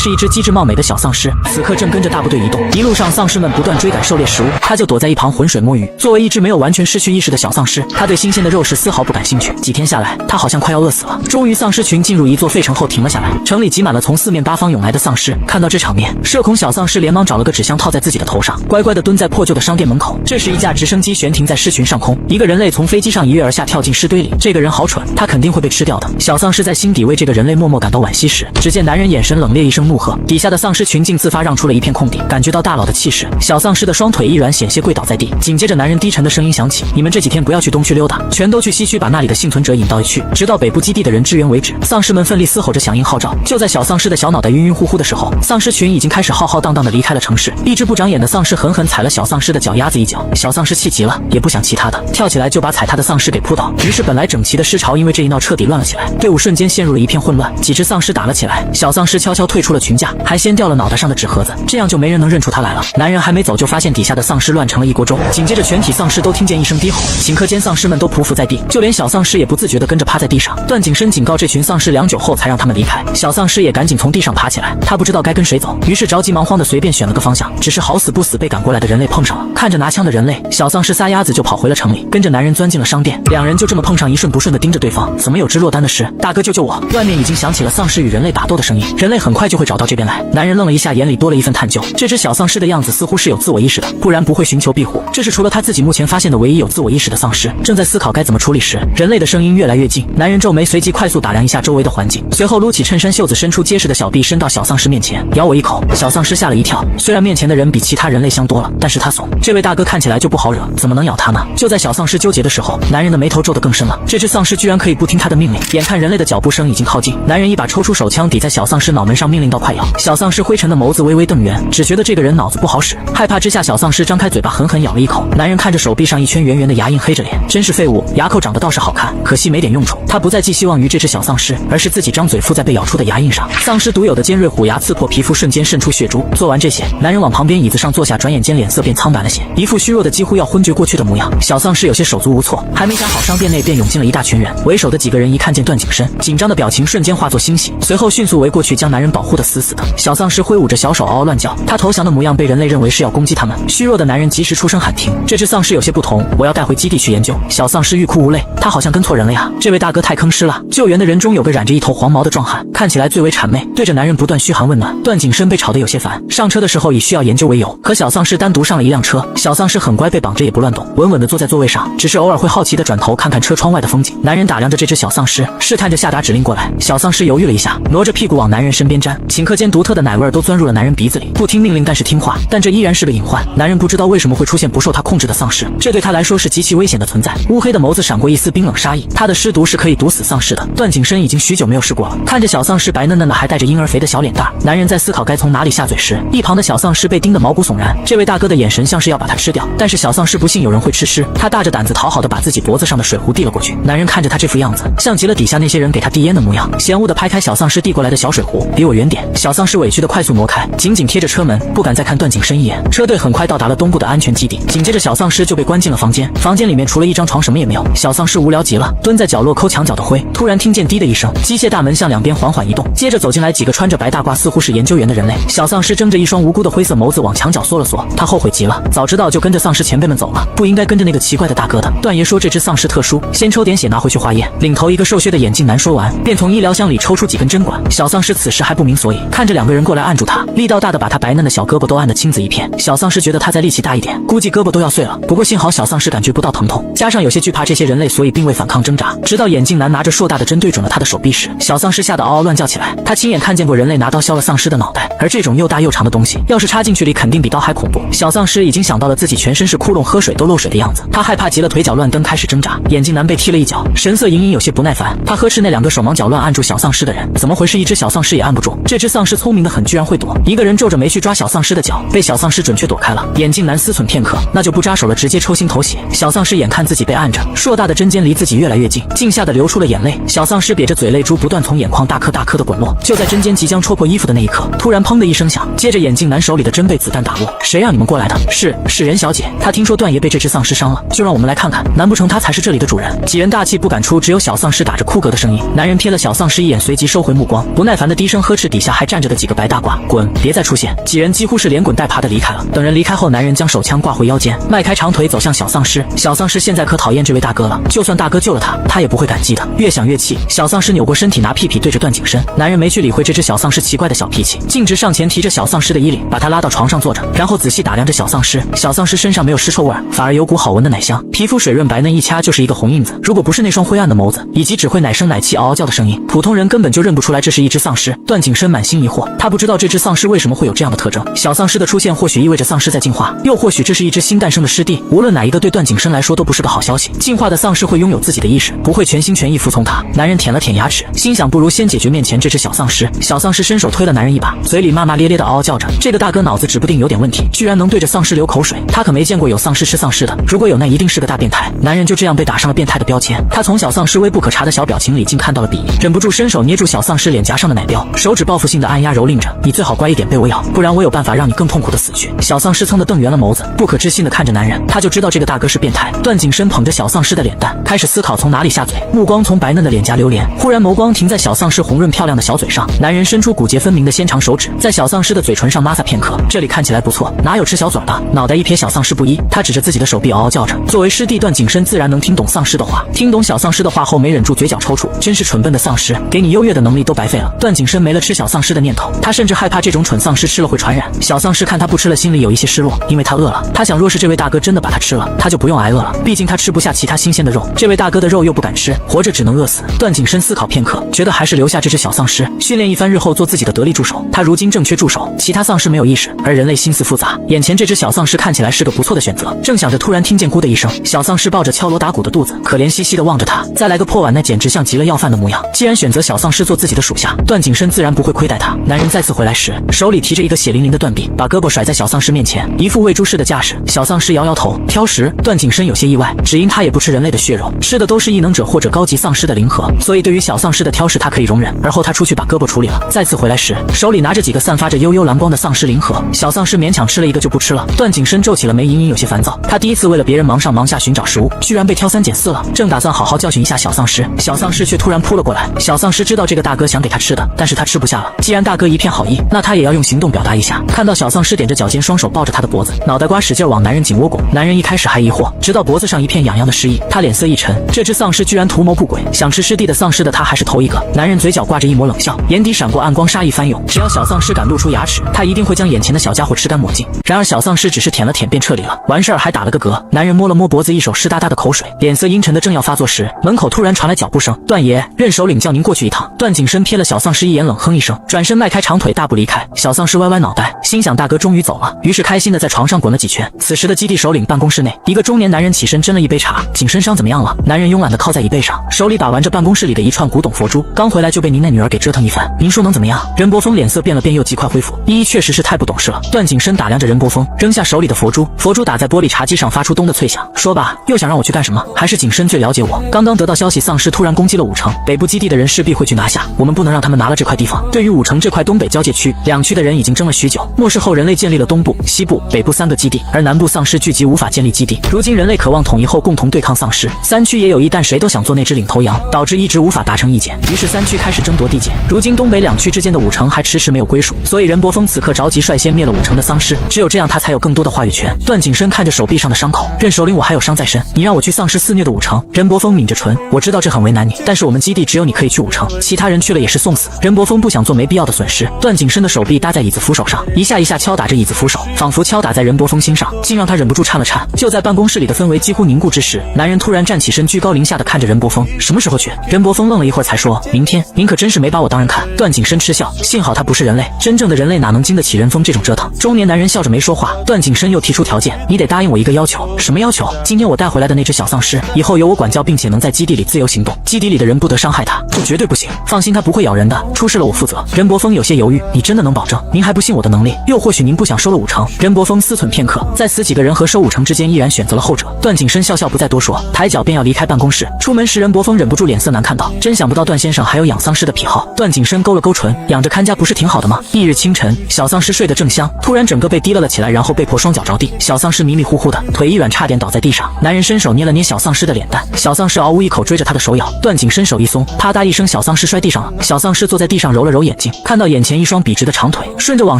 是一只机智貌美的小丧尸，此刻正跟着大部队移动。一路上，丧尸们不断追赶狩猎食物，他就躲在一旁浑水摸鱼。作为一只没有完全失去意识的小丧尸，他对新鲜的肉食丝毫不感兴趣。几天下来，他好像快要饿死了。终于，丧尸群进入一座废城后停了下来，城里挤满了从四面八方涌来的丧尸。看到这场面，社恐小丧尸连忙找了个纸箱套在自己的头上，乖乖地蹲在破旧的商店门口。这时，一架直升机悬停在狮群上空，一个人类从飞机上一跃而下，跳进尸堆里。这个人好蠢，他肯定会被吃掉的。小丧尸在心底为这个人类默默感到惋惜时，只见男人眼神冷冽，一声怒喝，底下的丧尸群竟自发让出了一片空地。感觉到大佬的气势，小丧尸的双腿一软，险些跪倒在地。紧接着，男人低沉的声音响起：“你们这几天不要去东区溜达，全都去西区把那里的幸存者引到一区，直到北部基地的人支援为止。”丧尸们奋力嘶吼着响应号召。就在小丧尸的小脑袋晕晕乎乎的时候，丧尸群已经开始浩浩荡荡地离开了城市。一只不长眼的丧尸狠狠踩了小丧尸的脚丫子一脚，小丧尸气急了，也不想其他的，跳起来就把踩他的丧尸给扑倒。于是本来整齐的尸潮因为这一闹彻底乱了起来，队伍瞬间陷入了一片混乱。几只丧尸打了起来，小丧尸悄悄退出了群架，还掀掉了脑袋上的纸盒子，这样就没人能认出他来了。男人还没走，就发现底下的丧尸乱成了一锅粥。紧接着全体丧尸都听见一声低吼，顷刻间丧尸们都匍匐在地，就连小丧尸也不自觉地跟着趴在地上。段景深警告这群丧尸良久后才让他们离开。小丧尸也赶紧从地上爬起来，他不知道该跟谁走，于是着急忙慌地随便选了个方向，只是好死不死被赶过来的人类碰上了。看着拿枪的人类，小丧尸撒丫子就跑回了城里，跟着男人钻进了商店。两人就这么碰上，一瞬不瞬地盯着对方。怎么有只落单的事？大哥救救我！外面已经响起了丧尸与人类打斗的声音，人类很快就会找到这边来。男人愣了一下，眼里多了一份探究。这只小丧尸的样子似乎是有自我意识的，不然不会寻求庇护。这是除了他自己目前发现的唯一有自我意识的丧尸。正在思考该怎么处理时，人类的声音越来越近。男人皱眉，随即快速打量一下周围的环境，随后撸起衬衫袖子，伸出结实的小臂，伸到小丧尸面前，咬我一口。小丧尸吓了一跳，虽然面前的人比其他人类香多了，但是他怂。这位大哥看起来就不好惹，怎么能咬他呢？就在小丧尸纠结的时候，男人的眉头皱得更深了。这只丧尸居然可以不听他的命令。眼看人类的脚步声已经靠近，男人一把抽出手枪抵在小丧尸脑门上，命令道：“快咬！”小丧尸灰沉的眸子微微瞪圆，只觉得这个人脑子不好使。害怕之下，小丧尸张开嘴巴狠狠咬了一口。男人看着手臂上一圈圆圆的牙印，黑着脸，真是废物。牙口长得倒是好看，可惜没点用处。他不再寄希望于这只小丧尸，而是自己张嘴附在被咬出的牙印上。丧尸独有的尖锐虎牙刺破皮肤，瞬间渗出血珠。做完这些，男人往旁边椅子上坐下，转眼间脸色变苍白了些，一副虚弱的几乎要昏厥过去的模样。小丧尸有些手足无措，还没想好，商店内便涌进了一大群人。为首的几个人一看见段景深，紧张的表情瞬间化作欣喜，随后迅速围过去，将男人保护得死死的。小丧尸挥舞着小手，嗷嗷乱叫。他投降的模样被人类认为是要攻击他们。虚弱的男人及时出声喊停。这只丧尸有些不同，我要带回基地去研究。小丧尸欲哭无泪，他好像跟错人了呀！这位大哥太坑师了。救援的人中有个染着一头黄毛的壮汉，看起来最为谄媚，对着男人不断嘘寒问暖。段景深被吵得有些烦，上车的时候以需要研究为由，和小丧尸单独上了一辆车。小丧尸很乖，被绑着也不乱动，稳稳地坐在座位上，只是偶尔会好奇地转头看看车窗外的风景。男人打量着这只小丧尸，试探着下达指令过来。小丧尸犹豫了一下，挪着屁股往男人身边沾，顷刻间独特的奶味都钻入了男人鼻子里。不听命令但是听话，但这依然是个隐患。男人不知道为什么会出现不受他控制的丧尸，这对他来说是极其危险的存在。乌黑的眸子闪过一丝冰冷杀意，他的尸毒是可以毒死丧尸的。段景深已经许久没有试过了，看着小丧尸白嫩嫩的还带着婴儿肥的小脸蛋，男人在思考该从哪里下嘴时，一旁的小丧尸被盯得毛骨悚然。这位大哥的眼神像是要把他吃掉，但是小丧尸不信有人会吃尸，他大着胆子讨好的把自己脖子上的水壶递了过去。男人看着他这副样子，像极了底下那些人给他递烟的模样，嫌恶的拍开小丧尸递过来的小水壶，离我远点。小丧尸委屈的快速挪开，紧紧贴着车门，不敢再看段景深一眼。车队很快到达了东部的安全基地，紧接着小丧尸就被关进了房间。房间里面除了一张床什么也没有，小丧尸无聊极了，蹲在角落抠墙角的灰。突然听见滴的一声，机械大门向两边缓缓移动，接着走进来几个穿着白大褂似乎是研究员的人类。小丧尸睁着一双无辜的灰色眸子往墙角缩了缩，他后悔极了，早知道就跟着丧尸前辈们走了，不应该跟着那个奇怪的大哥的。段爷说这只丧尸特殊，先抽点血拿回去化验。领头一个瘦削的眼镜男说完，便从医疗箱里抽出几根针管。小丧尸此时还不明所以，看着两个人过来按住他，力道大的把他白嫩的小胳膊都按得青紫一片。小丧尸觉得他再力气大一点，估计胳膊都要碎了。不过幸好小丧尸感觉不到疼痛，加上有些惧怕这些人类，所以并未反抗挣扎。直到眼镜男拿着硕大的针对准了他的手臂时，小丧尸吓得嗷嗷乱叫起来。他亲眼看见过人类拿刀削了丧尸的脑袋，而这种又大又长的东西，要是插进去里肯定比刀还恐怖。小丧尸已经想到了自己全身是窟窿，喝水都漏水的样子，他害怕极了，腿脚乱蹬，开始挣扎。眼镜男被踢了一脚，神色隐隐有些不耐烦，他呵斥那两个手忙脚乱按住小丧尸的人，怎么回事？一只小丧尸也按不住。这只丧尸聪明的很，居然会躲。一个人皱着眉去抓小丧尸的脚，被小丧尸准确躲开了。眼镜男思忖片刻，那就不扎手了，直接抽心头血。小丧尸眼看自己被按着，硕大的针尖离自己越来越近，竟吓得流出了眼泪。小丧尸瘪着嘴，泪珠不断从眼眶大颗大颗的滚落。就在针尖即将戳破衣服的那一刻，突然砰的一声响，接着眼镜男手里的针被子弹打落。谁让你们过来的？是任小姐，她听说段爷被这只丧尸伤了，就让我们来看看，难不成她才是这里的主人？几人大气不敢出，只有小丧尸打着哭嗝的声音。男人瞥了小丧尸一眼，随即收回目光，不耐烦的低声呵斥底下还站着的几个白大褂，滚，别再出现！几人几乎是连滚带爬的离开了。等人离开后，男人将手枪挂回腰间，迈开长腿走向小丧尸。小丧尸现在可讨厌这位大哥了，就算大哥救了他，他也不会感激的。越想越气，小丧尸扭过身体拿屁屁对着段景深。男人没去理会这只小丧尸奇怪的小脾气，径直上前提着小丧尸的衣领，把他拉到床上坐着，然后仔细打量着小丧尸。小丧尸身上没有尸臭味，反而有股好闻的奶香，皮肤水润白嫩，一掐就是一个红印子。如果不是那双灰暗的眸子，以及只会奶声奶气嗷嗷叫的声音，普通人根本就认不出来这是一只丧尸。段景深满心疑惑，他不知道这只丧尸为什么会有这样的特征。小丧尸的出现或许意味着丧尸在进化，又或许这是一只新诞生的尸帝。无论哪一个，对段景深来说都不是个好消息。进化的丧尸会拥有自己的意识，不会全心全意服从他。男人舔了舔牙齿，心想不如先解决面前这只小丧尸。小丧尸伸手推了男人一把，嘴里骂骂咧咧的嗷嗷叫着。这个大哥脑子指不定有点问题，居然能对着丧尸流口水。他可没见过有丧尸吃丧尸的，如果有，那一定是个大变态。男人就这样被打上了变态的标签。他从小丧尸微不可察的小表情里竟看到了鄙夷，忍不住伸手捏住小丧尸脸颊上的奶标，手指报复性的按压蹂躏着。你最好乖一点被我咬，不然我有办法让你更痛苦的死去。小丧尸噌的瞪圆了眸子，不可置信的看着男人，他就知道这个大哥是变态。段景深捧着小丧尸的脸蛋，开始思考从哪里下嘴，目光从白嫩的脸颊流连，忽然眸光停在小丧尸红润漂亮的小嘴上。男人伸出骨节分明的纤长手指，在小丧尸的嘴唇上摩擦片刻，这里看起来不错，哪有吃小嘴的？脑袋一撇，小丧尸不依，他指着自己的手臂嗷嗷叫着。作为师弟，段景深自然能听懂丧尸的话，听懂小丧尸的话后没忍住嘴角抽搐，真是蠢笨的丧尸，给你优越的能力都白费了。段景深没了吃小丧尸的念头，他甚至害怕这种蠢丧尸吃了会传染。小丧尸看他不吃了，心里有一些失落，因为他饿了。他想，若是这位大哥真的把他吃了，他就不用挨饿了，毕竟他吃不下其他新鲜的肉，这位大哥的肉又不敢吃，活着只能饿死。段景深思考片刻，觉得还是留下这只小丧尸，训练一番，日后做自己的得力助手。他如今正缺助手，其他丧尸没有意识，而人类心思复杂，眼前这只小丧尸看起来是个不错的选择。正想着，突然听见咕的一声，小丧尸抱着敲锣打鼓的肚子，可怜兮兮的望着他，再来个破碗，那简直像极了要饭的模样。既然选择小丧尸做自己的属下，段景深自然不会亏待他。男人再次回来时，手里提着一个血淋淋的断臂，把胳膊甩在小丧尸面前，一副喂猪似的架势。小丧尸摇摇头，挑食。段景深有些意外，只因他也不吃人类的血肉，吃的都是异能者或者高级丧尸的灵核，所以对于小丧尸的挑食他可以容忍。而后他出去把胳膊处理了，再次回来时，手里拿着几个散发着幽幽蓝光的丧尸灵核。小丧尸勉强吃了一个就不吃了。段景深皱起了眉，隐隐有些烦躁。他第一次为了别人忙上忙下寻找食物，居然被挑三拣四了。正打算好好教训一下小丧尸，小丧尸却突然扑了过来。小丧尸知道这个大哥想给他吃的，但是他吃不下了。既然大哥一片好意，那他也要用行动表达一下。看到小丧尸踮着脚尖，双手抱着他的脖子，脑袋瓜使劲往男人颈窝拱。男人一开始还疑惑，直到脖子上一片痒痒的湿意，他脸色一沉。这只丧尸居然图谋不轨，想吃师弟的丧尸的他还是头一个。男人嘴角挂着一抹冷笑，眼底闪过暗光，杀意翻涌。只要小丧尸敢露出牙齿，他一定会将眼前的小家伙吃干抹净。然而小丧尸只是舔了舔便撤离了，完事儿还打了个嗝。男人摸了摸脖子，一手湿哒哒的口水，脸色阴沉的正要发作时，门口突然传来脚步声。段爷，任首领叫您过去一趟。段景深瞥了小丧尸一眼，冷哼一声，转身迈开长腿大步离开。小丧尸歪歪脑袋，心想大哥终于走了，于是开心的在床上滚了几圈。此时的基地首领办公室内，一个中年男人起身斟了一杯茶。景深伤怎么样了？男人慵懒的靠在椅背上，手里把玩着办公室里的一串古董佛珠。刚回来就被您那女儿给折腾一番，您说能怎么样？任伯峰脸色变了变，又极快恢复。依依确实是太不懂事了。段景深打量着任伯峰，扔下手里的佛珠，佛珠打在玻璃茶几上，发出咚的脆响。说吧，又想让我去干什么？还是景深最了解我。刚刚得到消息，丧尸突然攻击了武城，北部基地的人势必会去拿下，我们不能让他们拿了这块地方。对于武城这块东北交界区，两区的人已经争了许久。末世后，人类建立了东部、西部、北部三个基地，而南部丧尸聚集，无法建立基地。如今人类渴望统一后共同对抗丧尸，三区也有意，但谁都想做那只领头羊，导致一直无法达成意见。于是三区开始争夺地界。如今东北两区之间的武城还迟迟没有归属，所以任伯峰此刻着急率先灭了武城的丧尸，只有这样他才有更多的话语权。段景深看着手臂上的伤口，任首领，我还有伤在身，你让我去丧尸肆虐的武城？任伯峰抿着唇，我知道这很为难你，但是我们基地只有你可以去武城，其他人去了也是送死。任伯峰不想做没必要的损失。段景深的手臂搭在椅子扶手上，一下一下敲打着椅子扶手，仿佛敲打在任伯峰心上，竟让他忍不住颤了颤。就在办公室里的氛围几乎凝固之时，男人突然站起身，居高临下的看着任伯峰，什么时候去？任伯峰愣了一会儿才说，明天。您可真是没把我当人看。段景深嗤笑，幸好他不是人类，真正的人类哪能经得起任峰这种折腾。中年男人笑着没说话。段景深又提出条件，你得答应我一个要求。什么要求？今天我带回来的那只小丧尸，以后由我管教，并且能在基地里自由行动，基地里的人不得伤害它。这绝对不行，放心，他不会咬人的，出事了我负责。任伯峰有些犹豫，你真的能保证？您还不信我的能力？又或许您不想收了武城？任伯峰思忖片刻，在死几个人和收武城之间，依然选择了后者。段景深笑笑不再多说，抬脚便要离开办公室。出门时，任伯峰忍不住脸色难看道，真想不到段先生还有养丧尸的癖好。段景深勾了勾唇，养着看家不是挺好的吗？翌日清晨，小丧尸睡得正香，突然整个被提了起来，然后被迫双脚着地。小丧尸迷迷糊糊的，腿一软，差点倒在地上。男人伸手捏了捏小丧尸的脸蛋，小丧尸嗷呜一口追着他的手咬。段景深手一松，啪嗒一声，小丧尸摔地上了。小丧尸坐在地上揉了揉眼眼镜，看到眼前一双笔直的长腿，顺着往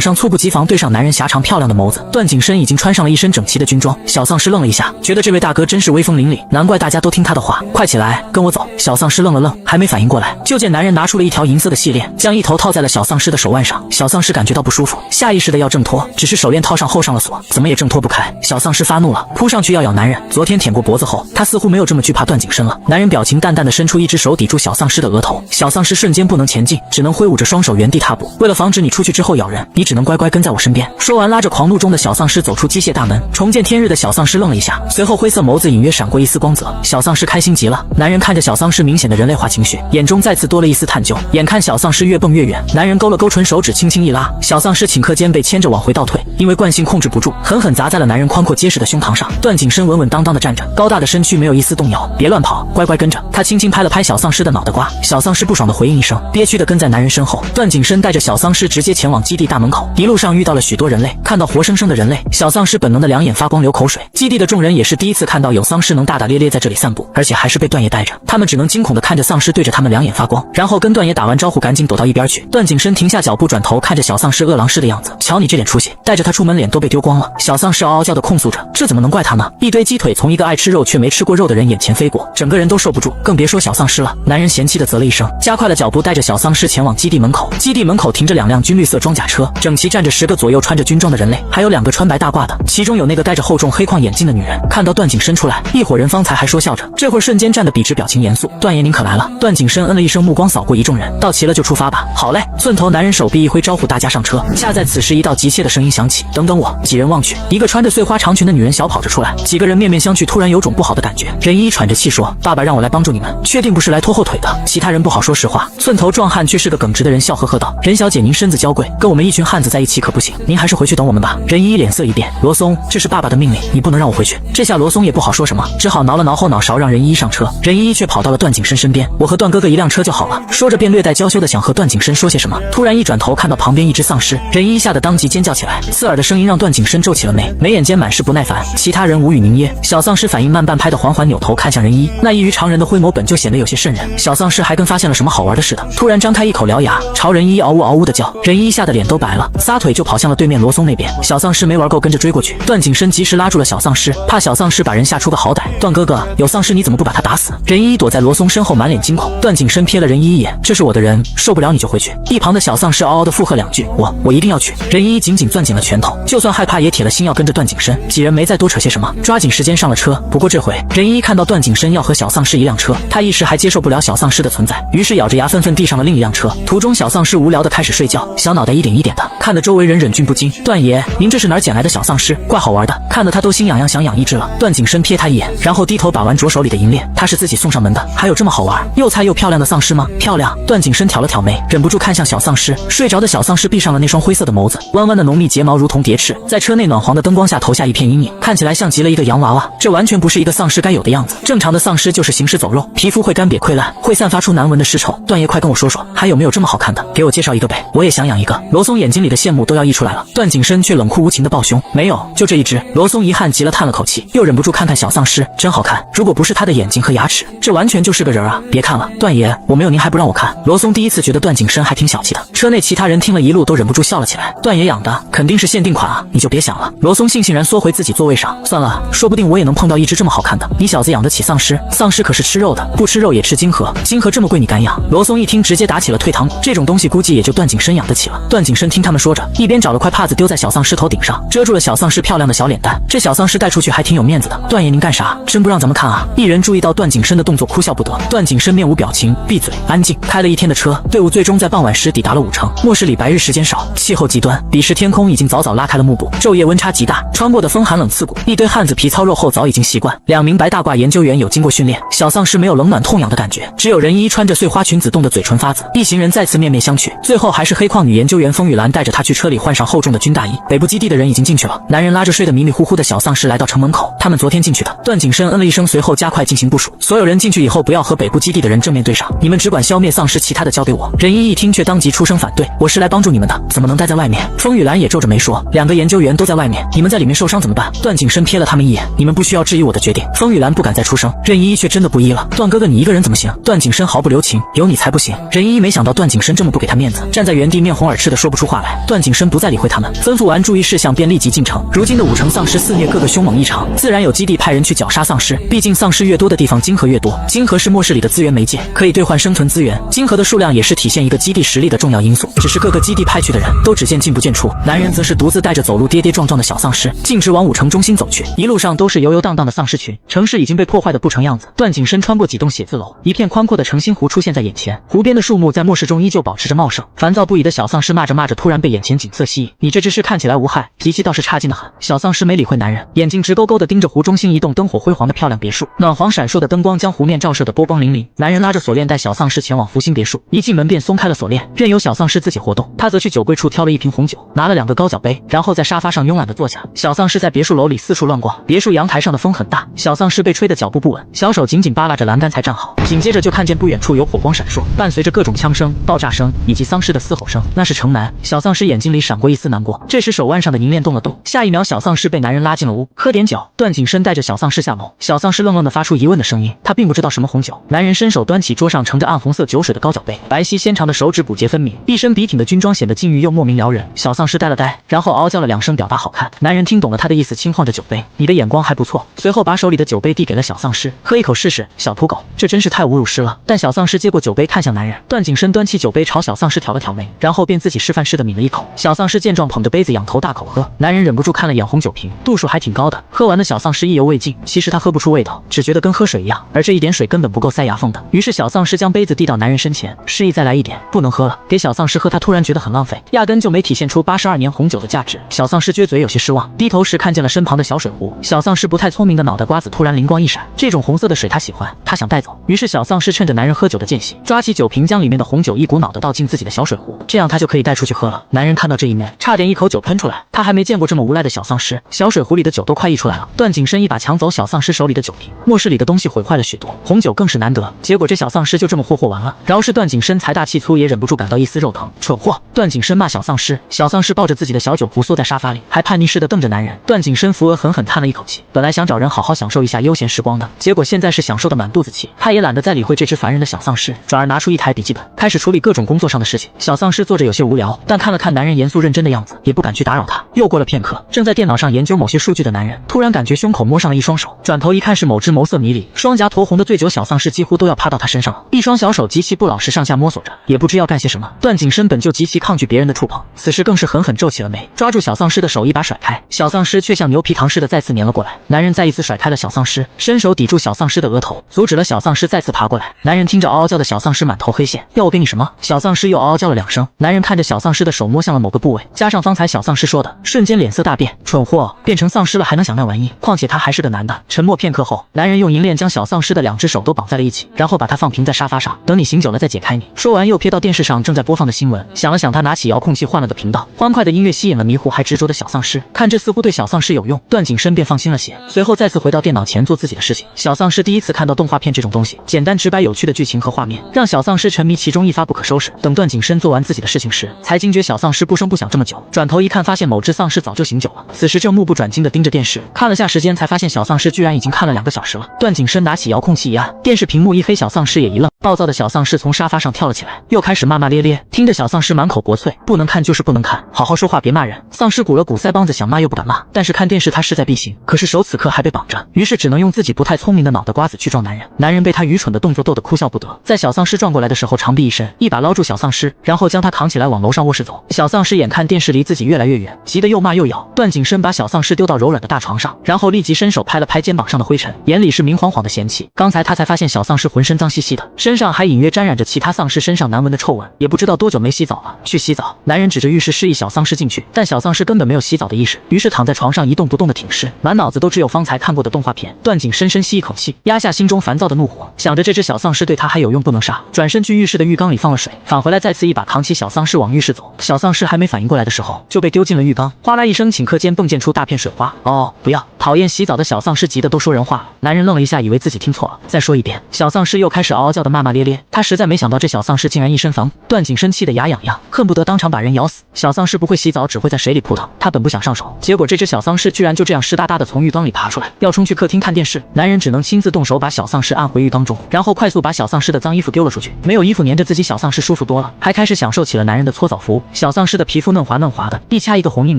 上猝不及防对上男人狭长漂亮的眸子。段景深已经穿上了一身整齐的军装，小丧尸愣了一下，觉得这位大哥真是威风凛凛，难怪大家都听他的话。快起来，跟我走！小丧尸愣了愣，还没反应过来，就见男人拿出了一条银色的细链，将一头套在了小丧尸的手腕上。小丧尸感觉到不舒服，下意识的要挣脱，只是手链套上后上了锁，怎么也挣脱不开。小丧尸发怒了，扑上去要咬男人。昨天舔过脖子后，他似乎没有这么惧怕段景深了。男人表情淡淡的伸出一只手抵住小丧尸的额头，小丧尸瞬间不能前进，只能挥舞着双手原地踏步。为了防止你出去之后咬人，你只能乖乖跟在我身边。说完，拉着狂怒中的小丧尸走出机械大门。重见天日的小丧尸愣了一下，随后灰色眸子隐约闪过一丝光泽。小丧尸开心极了。男人看着小丧尸明显的人类化情绪，眼中再次多了一丝探究。眼看小丧尸越蹦越远，男人勾了勾唇，手指轻轻一拉，小丧尸顷刻间被牵着往回倒退，因为惯性控制不住，狠狠砸在了男人宽阔结实的胸膛上。段景深稳稳当当的站着，高大的身躯没有一丝动摇。别乱跑，乖乖跟着。他轻轻拍了拍小丧尸的脑袋瓜，小丧尸不爽的回应一声，憋屈的跟在男人身后。段景深带着小丧尸直接前往基地大门口，一路上遇到了许多人类，看到活生生的人类，小丧尸本能的两眼发光流口水。基地的众人也是第一次看到有丧尸能大大咧咧在这里散步，而且还是被段爷带着，他们只能惊恐的看着丧尸对着他们两眼发光，然后跟段爷打完招呼赶紧躲到一边去。段景深停下脚步，转头看着小丧尸饿狼似的样子，瞧你这点出息，带着他出门脸都被丢光了。小丧尸嗷嗷叫的控诉着，这怎么能怪他呢？一堆鸡腿从一个爱吃肉却没吃过肉的人眼前飞过，整个人都受不住，更别说小丧尸了。男人嫌弃的啧了一声，加快了脚步，带着小丧尸前往基地门口。基地门口停着两辆军绿色装甲车，整齐站着10个左右穿着军装的人类，还有2个穿白大褂的，其中有那个戴着厚重黑框眼镜的女人。看到段景深出来，一伙人方才还说笑着，这会儿瞬间站得笔直，表情严肃。段爷您可来了。段景深嗯了一声，目光扫过一众人，到齐了就出发吧。好嘞。寸头男人手臂一挥，招呼大家上车。恰在此时，一道急切的声音响起，等等我。几人望去，一个穿着碎花长裙的女人小跑着出来，几个人面面相觑，突然有种不好的感觉。任依依喘着气说，爸爸让我来帮助你们，确定不是来拖后腿的。其他人不好说实话。寸头壮汉却是个耿直的人，笑呵呵道，任小姐您身子娇贵，跟我们一群汉子在一起可不行，您还是回去等我们吧。任依依脸色一变，罗松，这是爸爸的命令，你不能让我回去。这下罗松也不好说什么，只好挠了挠后脑勺，让任依依上车。任依依却跑到了段景深身边，我和段哥哥一辆车就好了。说着便略带娇羞的想和段景深说些什么，突然一转头看到旁边一只丧尸，任依依吓得当即尖叫起来，刺耳的声音让段景深皱起了眉，眉眼间满是不耐烦。其他人无语凝噎。小丧尸反应慢半拍的缓缓扭头看向任依依，那异于常人的灰眸本就显得有些瘆人。小丧尸还跟发现了什么好玩的似的，突然张开一口獠牙，朝任依依嗷呜嗷呜的叫。任依依吓得脸都白了，撒腿就跑向了对面罗松那边。小丧尸没玩够，跟着追过去。段景深及时拉住了小丧尸，怕小丧尸把人吓出个好歹。段哥哥，有丧尸你怎么不把他打死？任依依躲在罗松身后，满脸惊恐。段景深瞥了任依依一眼，这是我的人，受不了你就回去。一旁的小丧尸嗷嗷的附和2句，我一定要去。任依依紧紧攥紧了拳头，就算害怕也铁了心要跟着段景深。几人没再多扯些什么，抓紧时间上了车。不过这回任依依看到段景深要和小丧尸一辆车，她一时还接受不了小丧尸的存在，于是咬着牙愤愤地上了另一辆车。途中小丧尸无聊的开始睡觉，小脑袋一点一点的，看得周围人忍俊不禁。段爷，您这是哪儿捡来的小丧尸？怪好玩的，看得他都心痒痒，想养一只了。段景深瞥他一眼，然后低头把玩着手里的银链，他是自己送上门的，还有这么好玩又菜又漂亮的丧尸吗？漂亮。段景深挑了挑眉，忍不住看向小丧尸。睡着的小丧尸闭上了那双灰色的眸子，弯弯的浓密睫毛如同蝶翅，在车内暖黄的灯光下投下一片阴影，看起来像极了一个洋娃娃。这完全不是一个丧尸该有的样子。正常的丧尸就是行尸走肉，皮肤会干瘪溃烂，会散发出难闻的尸臭。段爷快跟我说说，还有没有这么好看的？给我介绍一个呗，我也想养一个。罗松眼睛里的羡慕都要溢出来了。段景深却冷酷无情的抱胸，没有，就这一只。罗松遗憾极了，叹了口气，又忍不住看看小丧尸，真好看。如果不是他的眼睛和牙齿，这完全就是个人啊！别看了，段爷，我没有您还不让我看。罗松第一次觉得段景深还挺小气的。车内其他人听了一路都忍不住笑了起来。段爷养的肯定是限定款啊，你就别想了。罗松悻悻然缩回自己座位上，算了，说不定我也能碰到一只这么好看的。你小子养得起丧尸？丧尸可是吃肉的，不吃肉也吃金河，金河这么贵你敢养？罗松一听直接打起了退堂鼓，这种东西估计也就段景深养得起了。段景深听他们说着，一边找了块帕子丢在小丧尸头顶上，遮住了小丧尸漂亮的小脸蛋。这小丧尸带出去还挺有面子的。段爷您干啥？真不让咱们看啊？一人注意到段景深的动作，哭笑不得。段景深面无表情，闭嘴，安静。开了一天的车，队伍最终在傍晚时抵达了5城。末世里白日时间少，气候极端，彼时天空已经早早拉开了幕布，昼夜温差极大，穿过的风寒冷刺骨。一堆汉子皮糙肉厚，早已经习惯。2名白大褂研究员有经过训练，小丧尸没有冷暖痛痒的感觉，只有任依依穿着碎花裙子冻得嘴唇发紫。一行人再次面面相觑，最后还是黑矿女研究员风雨兰带着他去车里换上厚重的军大衣。北部基地的人已经进去了，男人拉着睡得迷迷糊糊的小丧尸来到城门口，他们昨天进去的。段景深嗯了一声，随后加快进行部署，所有人进去以后不要和北部基地的人正面对上，你们只管消灭丧尸，其他的交给我。任依依一听却当即出声反对，我是来帮助你们的，怎么能待在外面？风雨兰也皱着眉说，2个研究员都在外面，你们在里面受伤怎么办？段景深瞥了他们一眼，你们不需要质疑我的决定。风雨兰不敢再出声，任依依却真的不依了，段哥哥你一个人怎么行？段景深毫不留情，有你才不行。任依依没想到段景深这么么不给他面子，站在原地面红耳赤的说不出话来。段景深不再理会他们，吩咐完注意事项便立即进城。如今的5城丧尸肆虐，个个凶猛异常，自然有基地派人去绞杀丧尸。毕竟丧尸越多的地方，金河越多。金河是末世里的资源媒介，可以兑换生存资源。金河的数量也是体现一个基地实力的重要因素。只是各个基地派去的人都只见进不见出，男人则是独自带着走路跌跌撞撞的小丧尸，径直往5城中心走去。一路上都是游游荡荡的丧尸群，城市已经被破坏的不成样子。段景深穿过几栋写字楼，一片宽阔的澄清湖出现在眼前，湖边的树木在末世中依旧保持着茂盛。烦躁不已的小丧尸骂着骂着，突然被眼前景色吸引。你这只是看起来无害，脾气倒是差劲的很。小丧尸没理会男人，眼睛直勾勾地盯着湖中心一栋灯火辉煌的漂亮别墅，暖黄闪烁的灯光将湖面照射得波光粼粼。男人拉着锁链带小丧尸前往福星别墅，一进门便松开了锁链，任由小丧尸自己活动。他则去酒柜处挑了一瓶红酒，拿了2个高脚杯，然后在沙发上慵懒地坐下。小丧尸在别墅楼里四处乱逛，别墅阳台上的风很大，小丧尸被吹得脚步不稳，小手紧紧扒拉着栏杆才站好。紧接着就看见不远处有火光闪烁，伴随着各种枪声、爆炸声以及丧尸的嘶吼声，那是城南。小丧尸眼睛里闪过一丝难过，这时手腕上的银链动了动，下一秒小丧尸被男人拉进了屋。喝点酒。段景深带着小丧尸下楼，小丧尸愣愣地发出疑问的声音，他并不知道什么红酒。男人伸手端起桌上盛着暗红色酒水的高脚杯，白皙纤长的手指骨节分明，一身笔挺的军装显得禁欲又莫名撩人。小丧尸呆了呆，然后嗷嗷叫了2声表达好看。男人听懂了他的意思，轻晃着酒杯，你的眼光还不错。随后把手里的酒杯递给了小丧尸，喝一口试试。小土狗，这真是太侮辱诗了。但小丧尸接过酒杯看向男人，段景深端起酒杯朝小丧尸挑了挑眉，然后便自己示范似的抿了一口。小丧尸见状捧着杯子仰头大口喝，男人忍不住看了眼红酒瓶，度数还挺高的。喝完的小丧尸意犹未尽，其实他喝不出味道，只觉得跟喝水一样，而这一点水根本不够塞牙缝的。于是小丧尸将杯子递到男人身前，示意再来一点，不能喝了。给小丧尸喝，他突然觉得很浪费，压根就没体现出82年红酒的价值。小丧尸撅嘴有些失望，低头时看见了身旁的小水壶。小丧尸不太聪明的脑袋瓜子突然灵光一闪，这种红色的水他喜欢，他想带走。于是小丧尸趁着男人喝酒的间隙，抓起酒瓶将里面的红酒一股脑的倒进自己的小水壶，这样他就可以带出去喝了。男人看到这一幕，差点一口酒喷出来，他还没见过这么无赖的小丧尸，小水壶里的酒都快溢出来了。段景深一把抢走小丧尸手里的酒瓶，末世里的东西毁坏了许多，红酒更是难得，结果这小丧尸就这么霍完了。饶是段景深财大气粗，也忍不住感到一丝肉疼。蠢货！段景深骂小丧尸，小丧尸抱着自己的小酒壶缩在沙发里，还叛逆似的瞪着男人。段景深扶额狠狠叹了一口气，本来想找人好好享受一下悠闲时光的，结果现在是享受的满肚子气。他也懒得再理会这只烦人的小丧尸，转而拿出一台笔记本，开始处理各种工作上的事情。小丧尸坐着有些无聊，但看了看男人严肃认真的样子，也不敢去打扰他。又过了片刻，正在电脑上研究某些数据的男人突然感觉胸口摸上了一双手，转头一看是某只眸色迷离、双颊酡红的醉酒小丧尸，几乎都要趴到他身上了。一双小手极其不老实上下摸索着，也不知要干些什么。段景深本就极其抗拒别人的触碰，此时更是狠狠皱起了眉，抓住小丧尸的手一把甩开，小丧尸却像牛皮糖似的再次粘了过来。男人再一次甩开了小丧尸，伸手抵住小丧尸的额头，阻止了小丧尸再次爬过来。男人听着嗷嗷叫的小丧尸满头黑线，要我给你什么？小丧尸又嗷嗷叫了2声。男人看着小丧尸的手摸向了某个部位，加上方才小丧尸说的，瞬间脸色大变。蠢货，变成丧尸了还能想那玩意？况且他还是个男的。沉默片刻后，男人用银链将小丧尸的2只手都绑在了一起，然后把它放平在沙发上，等你醒酒了再解开你。说完又瞥到电视上正在播放的新闻，想了想，他拿起遥控器换了个频道，欢快的音乐吸引了迷糊还执着的小丧尸。看这似乎对小丧尸有用，段景深便放心了些。随后再次回到电脑前做自己的事情。小丧尸第一次看到动画片这种东西，简单直白有趣的剧情和画面，让小丧尸沉迷其中一发不可收拾。等段景深做完自己的事情时，才惊觉小丧尸不声不响这么久，转头一看，发现某只丧尸早就醒酒了，此时正目不转睛地盯着电视，看了下时间，才发现小丧尸居然已经看了2个小时了。段景深拿起遥控器一按，电视屏幕一黑，小丧尸也一愣，暴躁的小丧尸从沙发上跳了起来，又开始骂骂咧咧，听着小丧尸满口国粹，不能看就是不能看，好好说话别骂人。丧尸鼓了鼓腮帮子，想骂又不敢骂，但是看电视他势在必行，可是手此刻还被绑着，于是只能用自己不太聪明的脑袋瓜子去撞男人。男人被他愚蠢的动作逗得哭笑不得，在小丧尸撞过来的时候长臂一伸，一把捞住小丧尸，然后将他扛起来往楼上卧室走。小丧尸眼看电视离自己越来越远，急得又骂又咬。段景深把小丧尸丢到柔软的大床上，然后立即伸手拍了拍肩膀上的灰尘，眼里是明晃晃的嫌弃。刚才他才发现小丧尸浑身脏兮兮的，身上还隐约沾染着其他丧尸身上难闻的臭味，也不知道多久没洗澡了。去洗澡。男人指着浴室示意小丧尸进去，但小丧尸根本没有洗澡的意识，于是躺在床上一动不动的挺尸，满脑子都只有方才看过的动画片。段景深深吸一口气，压下心中烦躁的怒火，想着这只小丧尸对他还有用，不能杀，转身去浴室的浴缸里放了水，返回来再次一把扛起小丧尸往浴室走。小丧尸还没反应过来的时候，就被丢进了浴缸，哗啦一声，顷刻间迸溅出大片水花。哦，不要！讨厌洗澡的小丧尸急得都说人话了。男人愣了一下，以为自己听错了，再说一遍。小丧尸又开始嗷嗷叫的骂骂咧咧，他实在没想到这小丧尸竟然一身防。段景深气得牙痒痒，恨不得当场把人咬死。小丧尸不会洗澡，只会在水里扑腾，他本不想上手，结果这只小丧尸居然就这样湿哒哒的从浴缸里爬出来，要冲去客厅看电视。男人只能亲自动手把小丧尸按回浴缸中，然后快速把小丧尸的脏衣服丢了出去。没有衣服粘着自己，小丧尸舒服多了，还开始享受起了男人的搓澡服务。小丧尸的皮肤嫩滑嫩滑的，一掐一个红印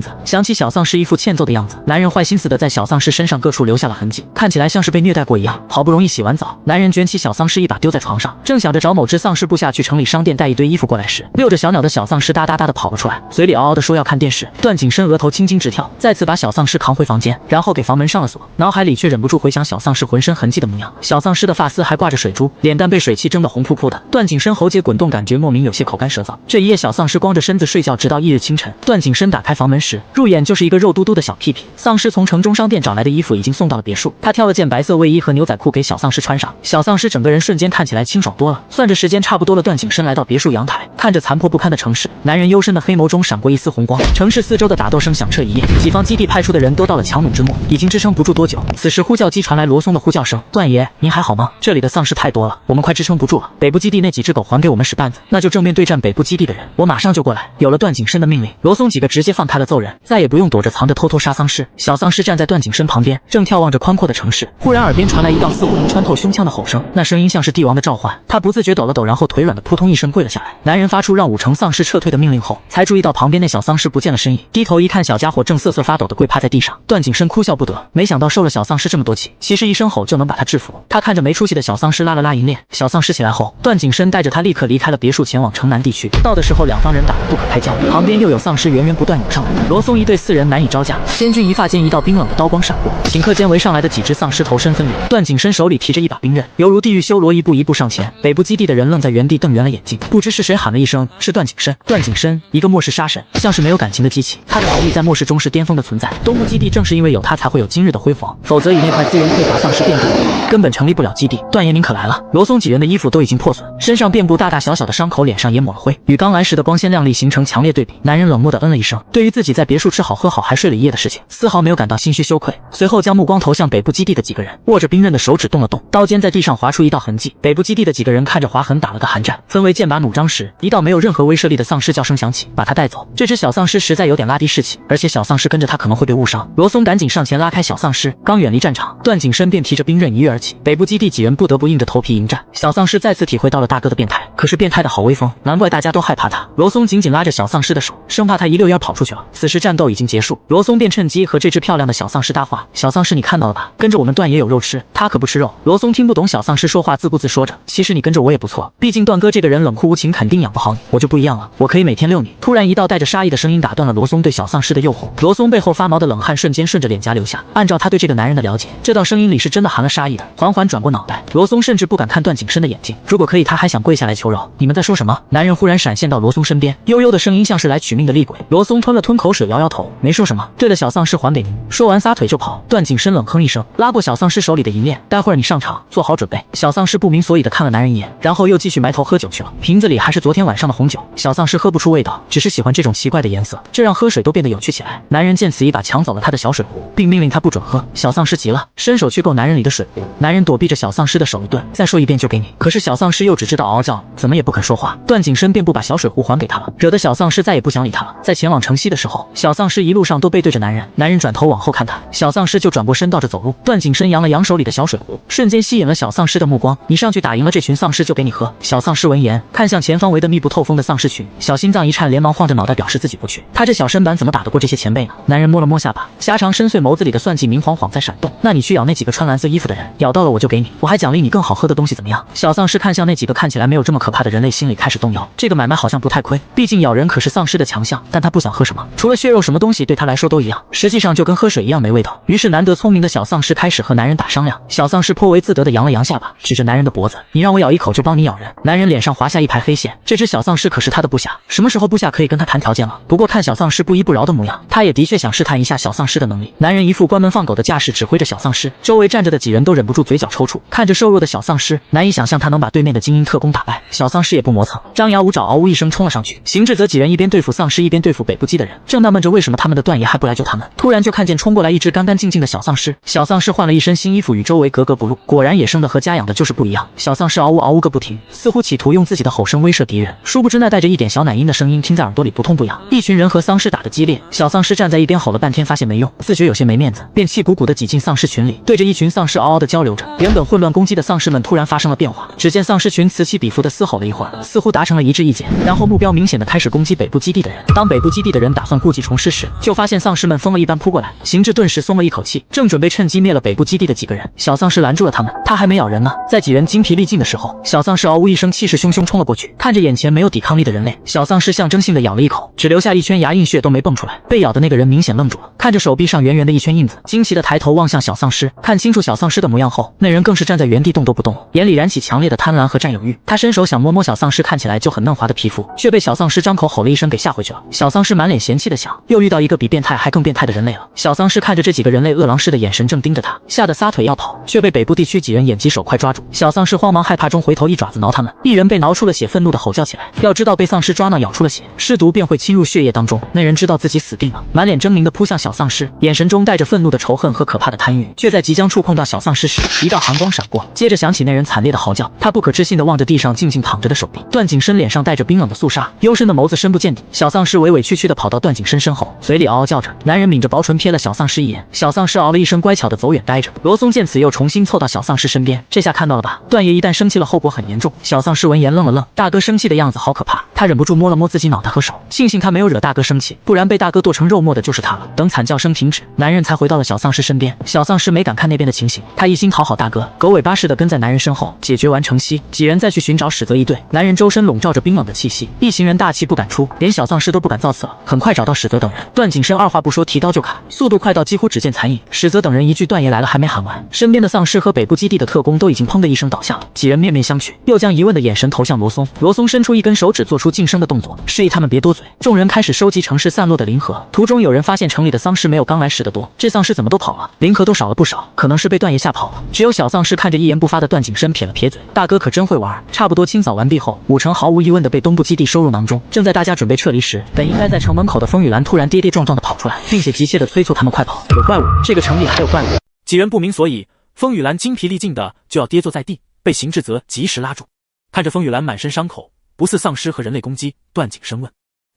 子。想起小丧尸一副欠揍的样子，男人坏心思的在小丧尸身上各处留下了痕迹，看起来像是被虐待过一样。好不容易洗完澡，男人卷起小丧尸一把丢在床上，正想着找某只丧尸部下去城里商店带一堆衣服过来时，遛着小鸟的小丧尸哒哒哒的跑了出来，嘴里嗷嗷的说要看电视。段景深额头青筋直跳，再次把小丧尸扛回房间，然后给房门上了锁，脑海里却忍不住回想小丧尸浑身痕迹的模样。小丧尸的发丝还挂着水珠，脸蛋被水汽蒸得红扑扑的。段景深喉结滚动，感觉莫名有些口干舌燥。这一夜小丧尸光着身子睡觉，直到翌日清晨，段景深打开房门时，入眼就是一个肉嘟嘟的小屁屁。丧尸从城中商店找来的衣服已经送到了别墅，他挑了件白色卫衣和牛仔裤给小丧尸穿上，小丧尸整个人瞬间看起来清爽多了。算着时间差不多了，段景深来到别墅阳台，看着残破不堪的城市，男人幽深的黑眸中闪过一丝红光。城市四周的打斗声响彻一夜，己方基地派出的人都到了强弩之末，已经支撑不住多久。此时呼叫机传来罗松的呼叫声：“段爷，您还好吗？这里的丧尸太多了，我们快支撑不住了。北部基地那几只狗还给我们使绊子，那就正面对战北部基地的人，我马上就过来。”有了段景深的命令，罗松几个直接放开了揍人，再也不用躲着藏着偷偷杀丧尸。小丧尸站在段景深旁边，正眺望着宽阔的城市，忽然耳边传来一道似乎能穿透胸腔的吼声，那声音像是帝王的召唤。他不自觉抖了抖，然后腿软的扑通一声跪了下来。男人发出让5成丧尸撤退的命令后，才注意到旁边那小丧尸不见了身影，低头一看，小家伙正瑟瑟发抖的跪趴在地上。段景深哭笑不得，没想到受了小丧尸这么多气，其实一声吼就能把他制服。他看着没出息的小丧尸拉了拉银链，小丧尸起来后，段景深带着他立刻离开了别墅，前往城南地区。到的时候，两方人打得不可开交，旁边又有丧尸源源不断涌上来。罗松一对4人难以招架，仙君一发间一道冰冷的刀光闪过，顷刻间围上来的几只丧尸头身分离。段景深手里提着一把冰刃，犹如地狱修罗，一步一步上前。北部基地的人愣在原地瞪圆了眼睛，不知是谁喊了一声：“是段景深。”段景深，一个末世杀神，像是没有感情的机器，他的能力在末世中是巅峰的存在。东部基地正是因为有他才会有今日的辉煌，否则以那块资源匮乏、丧尸遍布，根本成立不了基地。段爷您可来了。罗松几人的衣服都已经破损，身上遍布大大小小的伤口，脸上也抹了灰，与刚来时的光鲜亮丽形成强烈对比。男人冷漠地嗯了一声，对于自己在别墅吃好喝好还睡了一夜的事情，丝毫没有感到心虚羞愧。随后将目光投向北部基地的几个人，握着冰刃的手指动了动，刀尖在地上划出一道痕迹。北部基地的几个人看着划痕打了个寒战，分为剑拔弩张时，一道没有任何威慑力的丧尸叫声响起，把他带走。这只小丧尸实在有点拉低士气，而且小丧尸跟着他可能会被误伤。罗松赶紧上前拉开小丧尸，刚远离战场，段景深便提着冰刃一跃而起。北部基地几人不得不硬着头皮迎战。小丧尸再次体会到了大哥的变态，可是变态的好威风，难怪大家都害怕他。罗松紧紧拉着小丧尸的手，生怕他一溜烟跑出去了。此时战斗已经结束，罗松便趁机和这只漂亮的小丧尸搭话：“小丧尸，你看到了吧？跟着我们段爷有肉吃，他可不吃肉。”罗松听不懂小丧尸说话，自顾自说着：“其实你跟着我也不错，毕竟段哥这个人冷酷无情，肯定养不好你。我就不一样了，我可以每天遛你。”突然一道带着杀意的声音打断了罗松对小丧尸的诱惑。罗松背后发毛的冷汗瞬间顺着脸颊流下。按照他对这个男人的了解，这道声音里是真的含了杀意的。缓缓转过脑袋，罗松甚至不敢看段景深的眼睛。如果可以，他还想跪下来求饶。你们在说什么？男人忽然闪现到罗松身边，悠悠的声音像是来取命的厉鬼。罗松吞了吞口水，摇摇头，没说什么。对了，小丧尸还给您。说完撒腿就跑。段景深冷哼一声，拉过小丧尸手里的银链，待会儿你上场，做好准备。小丧尸不明所以的看了男人一眼，然后又继续埋头喝酒去了。瓶子里还是昨天晚上的红酒。小丧尸喝不出味道，只是喜欢这种奇怪的颜色，这让喝水都变得有趣起来。男人见此一把抢走了他的小水壶，并命令他不准喝。小丧尸急了，伸手去够男人里的水壶。男人躲避着小丧尸的手一顿，再说一遍就给你。可是小丧尸又只知道嗷嗷叫，怎么也不肯说话。段景深便不把小水壶还给他了，惹得小丧尸再也不想理他了。在前往城西的时候，小丧尸一路上都背对着男人，男人转头往后看他，小丧尸就转过身倒着走路。段景深扬了扬手里的小水壶，瞬间吸引了小丧尸的目光。你上去打赢了这群丧尸就给你喝。小丧尸闻言，看向前方围得密不透风的丧尸群，小心脏一颤，连忙晃着脑袋表示自己不去。他这小身板怎么打得过这些前辈呢？男人摸了摸下巴，狭长深邃眸子里的算计明晃晃在闪动。那你去咬那几个穿蓝色衣服的人，咬到了我就给你，我还奖励你更好喝的东西，怎么样？小丧尸看向那几个看起来没有这么可怕的人类，心里开始动摇。这个买卖好像不太亏，毕竟咬人可是丧尸的强项，但他不想喝什么，除了血肉什么东西对他来说都一样，实际上就跟喝水一样没味道。于是难得聪明的小丧尸开始和男人打商量。小丧尸颇为自得的扬了扬下巴，指着男人的脖子，你让我咬一口就帮你咬人。男人脸上划下一排黑线，这只小丧尸可是他的部下，什么时候部下可以跟他谈条件了？不过看小丧尸不依不饶的模样，他也的确想试探一下小丧尸的能力。男人一副关门放狗的架势指挥着小丧尸，周围站着的几人都忍不住嘴角抽搐，看着瘦弱的小丧尸，难以想象他能把对面的精英特工打败。小丧尸也不磨蹭，张牙舞爪，嗷呜一声冲了上去。邢志泽几人一边对付丧尸一边对付北部基的人，正纳闷着为什么他们的段爷还不来救他们，突然就看见冲过来一只干干净净的小丧尸。小丧尸换了一身新衣服，与周围格格不入，果然野生的和家养的就是不一样。小丧尸嗷呜嗷呜个不停，似乎企图用自己的吼声威慑敌人，殊不知那带着一点小奶音的声音听在耳朵里不痛不痒。一群人和丧尸打得激烈，小丧尸站在一边吼了半天，发现没用，自觉有些没面子，便气鼓鼓地挤进丧尸群里，对着一群丧尸嗷嗷地交流着。原本混乱攻击的丧尸们突然发生了变化，只见丧尸群此起彼伏地嘶吼了一会儿，似乎达成了一致意见，然后目标明显的开始攻击北部基地的人。当北部基地的人打算故技重施时，就发现丧尸们疯了一般扑过来。行至顿时松了一口气，正准备趁机灭了北部基地的几个人，小丧尸拦住了他们。他还没咬人呢，在几人精疲力尽的时候，小丧尸嗷呜一声，气势汹汹冲了过去。看着眼前没有抵抗力的人类，小丧尸象征性的咬了一口，只留下一圈牙印，血都没蹦出来。被咬的那个人明显愣住了，看着手臂上圆圆的一圈印子，惊奇的抬头望向小丧尸。看清楚小丧尸的模样后，那人更是站在原地动都不动，眼里燃起强烈的贪婪和占有欲。他伸手想摸摸小丧尸看起来就很嫩滑的皮肤，却被小丧尸张口吼了一声给吓回去了。小丧尸满脸嫌弃的想，又遇到一个比变态还更变态的人类了。小丧尸看着这几个人类饿狼似的眼神正盯着他，吓得撒腿要跑，却被北部地区几人眼疾手快抓住。小丧尸慌忙害怕中回头一爪子挠他们，一人被挠出了血，愤怒的吼叫起来。要知道被丧尸抓挠咬出了血，尸毒便会侵入血液当中。那人知道自己死定了，满脸狰狞的扑向小丧尸，眼神中带着愤怒的仇恨和可怕的贪欲，却在即将触碰到小丧尸时，一道寒光闪过，接着响起那人惨烈的嚎叫。他不可置信地望着地上静静躺着的手臂，段景深脸上带着冰冷的肃杀，幽深的眸子深不见底。小丧尸委委屈屈地跑到段景深身后，嘴里嗷嗷叫着。男人抿着薄唇瞥了小丧尸一眼，小丧尸嗷了一声，乖巧地走远待着。罗松见此又重新凑到小丧尸身边，这下看到了吧，段爷一旦生气了，后果很严重。小丧尸闻言愣了愣，大哥生气的样子好可怕，他忍不住摸了摸自己脑袋和手，庆幸他没有惹大哥生气，不然被大哥剁成肉末的就是他了。等惨叫声停止，男人才回到了小丧尸身边。小丧尸没敢看那边的情形，他一心讨好大哥，狗尾巴似的跟在男人身后。解决完城西，几人再去寻找史泽一队。男人周身笼罩着冰冷的气息，一行人大气不敢出，连小丧尸都不敢造次了。很快找到史泽等人，段景深二话不说提刀就砍，速度快到几乎只见残影。史泽等人一句段爷来了还没喊完，身边的丧尸和北部基地的特工都已经砰的一声倒下了。几人面面相觑，又将疑问的眼神投向罗松。罗松伸出一根手指做出噤声的动作，示意他们别多嘴。众人开始收集城市散落的灵核，途中有人发现城里的丧尸没有刚来时的多，这丧尸怎么都跑了，灵核都少了不少，可能是被段爷吓跑了。只有小丧尸看着一言不发的段景深撇了撇嘴，大哥可真会玩。差不多清扫完毕后，5城毫无疑问的被东部基地收入囊中。正在大家准备撤离时，本应该在城门口的风雨兰突然跌跌撞撞的跑出来，并且急切的催促他们快跑，有怪物，这个城里还有怪物。几人不明所以，风雨兰精疲力尽的就要跌坐在地，被邢志泽及时拉住。看着风雨兰满身伤口，不似丧尸和人类攻击，段景深问：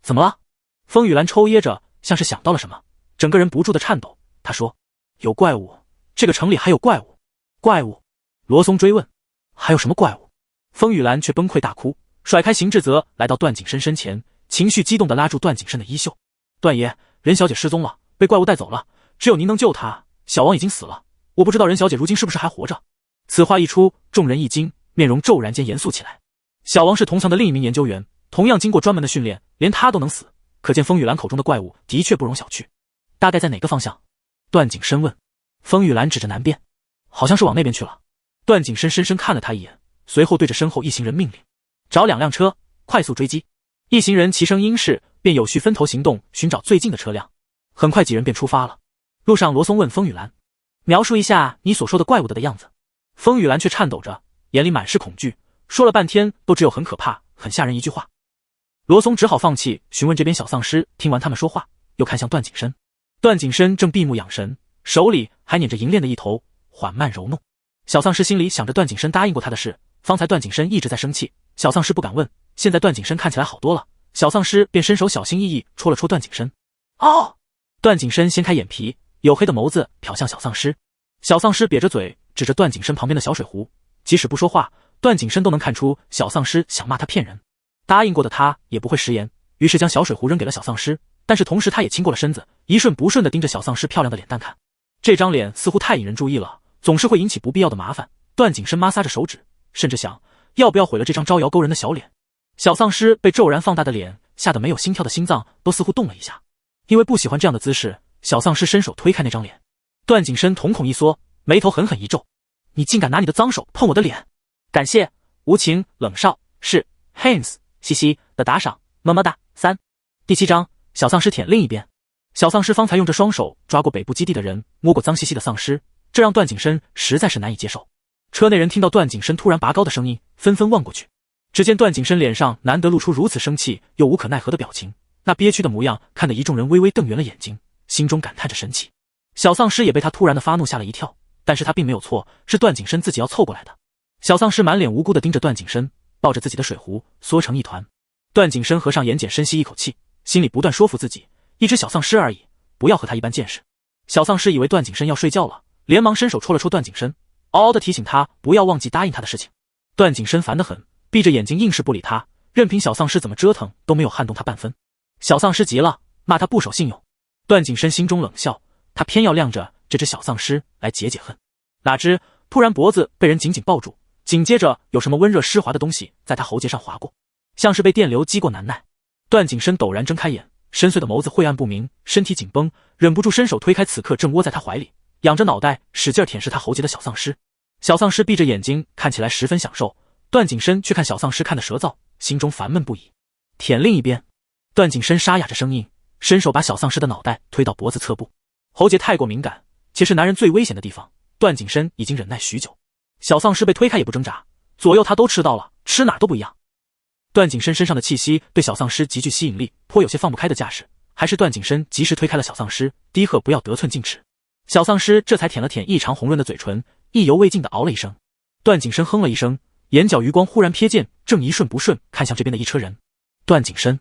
怎么了？风雨兰抽噎着，像是想到了什么，整个人不住的颤抖。他说：有怪物，这个城里还有怪物。怪物？罗松追问：还有什么怪物？风雨兰却崩溃大哭，甩开邢志泽来到段景深身前，情绪激动地拉住段景深的衣袖。段爷，任小姐失踪了，被怪物带走了，只有您能救她，小王已经死了，我不知道任小姐如今是不是还活着。此话一出，众人一惊，面容骤然间严肃起来。小王是同层的另一名研究员，同样经过专门的训练，连他都能死，可见风雨兰口中的怪物的确不容小觑。大概在哪个方向？段景深问。风雨兰指着南边，好像是往那边去了。段景深深深看了他一眼，随后对着身后一行人命令：找2辆车，快速追击。一行人齐声应是，便有序分头行动，寻找最近的车辆。很快几人便出发了。路上罗松问风雨兰：描述一下你所说的怪物的样子。风雨兰却颤抖着，眼里满是恐惧，说了半天都只有很可怕很吓人一句话。罗松只好放弃询问这边小丧尸，听完他们说话，又看向段景深。段景深正闭目养神，手里还捻着银链的一头，缓慢揉弄。小丧尸心里想着段景深答应过他的事，方才段景深一直在生气，小丧尸不敢问，现在段景深看起来好多了，小丧尸便伸手小心翼翼戳了戳段景深。哦！段景深掀开眼皮，黝黑的眸子瞟向小丧尸。小丧尸瘪着嘴指着段景深旁边的小水壶，即使不说话，段景深都能看出小丧尸想骂他骗人。答应过的他也不会食言，于是将小水壶扔给了小丧尸，但是同时他也倾过了身子，一瞬不瞬地盯着小丧尸漂亮的脸蛋看。这张脸似乎太引人注意了，总是会引起不必要的麻烦。段景深摩挲着手指，甚至想要不要毁了这张招摇勾人的小脸。小丧尸被骤然放大的脸吓得没有心跳的心脏都似乎动了一下，因为不喜欢这样的姿势，小丧尸伸手推开那张脸。段景深瞳孔一缩，眉头狠狠一皱：你竟敢拿你的脏手碰我的脸！感谢无情冷少是 Haynes 西西的打赏，么么哒。3第7章小丧尸舔另一边。小丧尸方才用这双手抓过北部基地的人，摸过脏兮兮的丧尸，这让段景深实在是难以接受。车内人听到段景深突然拔高的声音，纷纷望过去，只见段景深脸上难得露出如此生气又无可奈何的表情，那憋屈的模样看得一众人微微瞪圆了眼睛，心中感叹着神奇。小丧尸也被他突然的发怒吓了一跳，但是他并没有错，是段景深自己要凑过来的。小丧尸满脸无辜地盯着段景深，抱着自己的水壶缩成一团。段景深合上眼睑，深吸一口气，心里不断说服自己，一只小丧尸而已，不要和他一般见识。小丧尸以为段景深要睡觉了，连忙伸手戳了戳段景深，嗷嗷地提醒他不要忘记答应他的事情。段景深烦得很，闭着眼睛硬是不理他，任凭小丧尸怎么折腾都没有撼动他半分。小丧尸急了，骂他不守信用。段景深心中冷笑，他偏要晾着这只小丧尸来解解恨。哪知突然脖子被人紧紧抱住，紧接着有什么温热湿滑的东西在他喉结上划过，像是被电流击过难耐。段景深陡然睁开眼，深邃的眸子晦暗不明，身体紧绷，忍不住伸手推开此刻正窝在他怀里仰着脑袋使劲舔舐他喉结的小丧尸。小丧尸闭着眼睛，看起来十分享受，段景深却看小丧尸看得舌燥，心中烦闷不已。舔另一边，段景深沙哑着声音，伸手把小丧尸的脑袋推到脖子侧部。喉结太过敏感，且是男人最危险的地方，段景深已经忍耐许久。小丧尸被推开也不挣扎，左右他都吃到了，吃哪儿都不一样。段景深身上的气息对小丧尸极具吸引力，颇有些放不开的架势，还是段景深及时推开了小丧尸，低喝不要得寸进尺。小丧尸这才舔了舔异常红润的嘴唇，意犹未尽地嗷了一声。段景深哼了一声，眼角余光忽然瞥见，正一瞬不瞬看向这边的一车人。段景深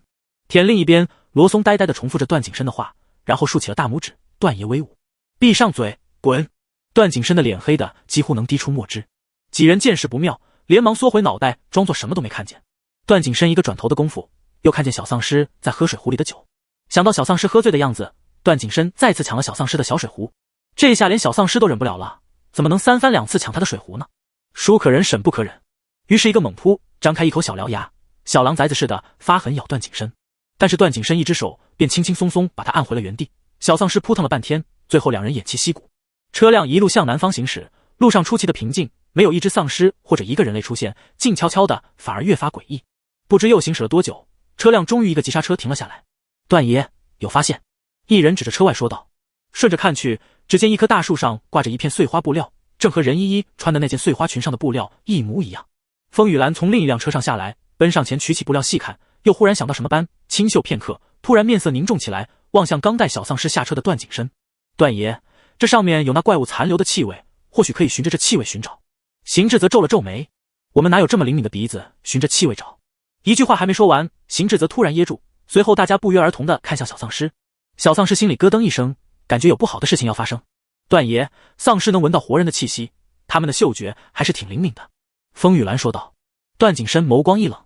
舔另一边，罗松呆呆地重复着段景深的话，然后竖起了大拇指，段爷威武，闭上嘴，滚！段景深的脸黑的几乎能滴出墨汁，几人见势不妙，连忙缩回脑袋，装作什么都没看见。段景深一个转头的功夫，又看见小丧尸在喝水壶里的酒，想到小丧尸喝醉的样子，段景深再次抢了小丧尸的小水壶。这下连小丧尸都忍不了了，怎么能三番两次抢他的水壶呢？叔可忍，婶不可忍，于是一个猛扑，张开一口小獠牙，小狼崽子似的发狠咬段景深。但是段景深一只手便轻轻松松把他按回了原地。小丧尸扑腾了半天，最后两人偃旗息鼓。车辆一路向南方行驶，路上出奇的平静，没有一只丧尸或者一个人类出现，静悄悄的，反而越发诡异。不知又行驶了多久，车辆终于一个急刹车停了下来。段爷有发现，一人指着车外说道。顺着看去，只见一棵大树上挂着一片碎花布料，正和任依依穿的那件碎花裙上的布料一模一样。风雨兰从另一辆车上下来，奔上前取起布料细看，又忽然想到什么般，清秀片刻，突然面色凝重起来，望向刚带小丧尸下车的段景深。段爷，这上面有那怪物残留的气味，或许可以循着这气味寻找。邢志则皱了皱眉，我们哪有这么灵敏的鼻子，循着气味找？一句话还没说完，邢志则突然噎住，随后大家不约而同地看向小丧尸。小丧尸心里咯噔一声，感觉有不好的事情要发生。段爷，丧尸能闻到活人的气息，他们的嗅觉还是挺灵敏的。风雨兰说道。段景深眸光一冷，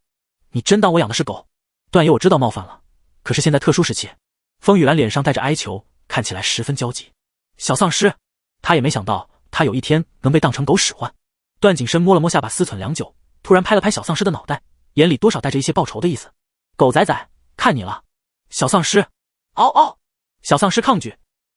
你真当我养的是狗？段爷，我知道冒犯了，可是现在特殊时期。风雨兰脸上带着哀求，看起来十分焦急。小丧尸，他也没想到他有一天能被当成狗使唤。段景深摸了摸下巴，思忖良久，突然拍了拍小丧尸的脑袋，眼里多少带着一些报仇的意思。狗崽崽，看你了。小丧尸，嗷嗷！小丧尸抗拒。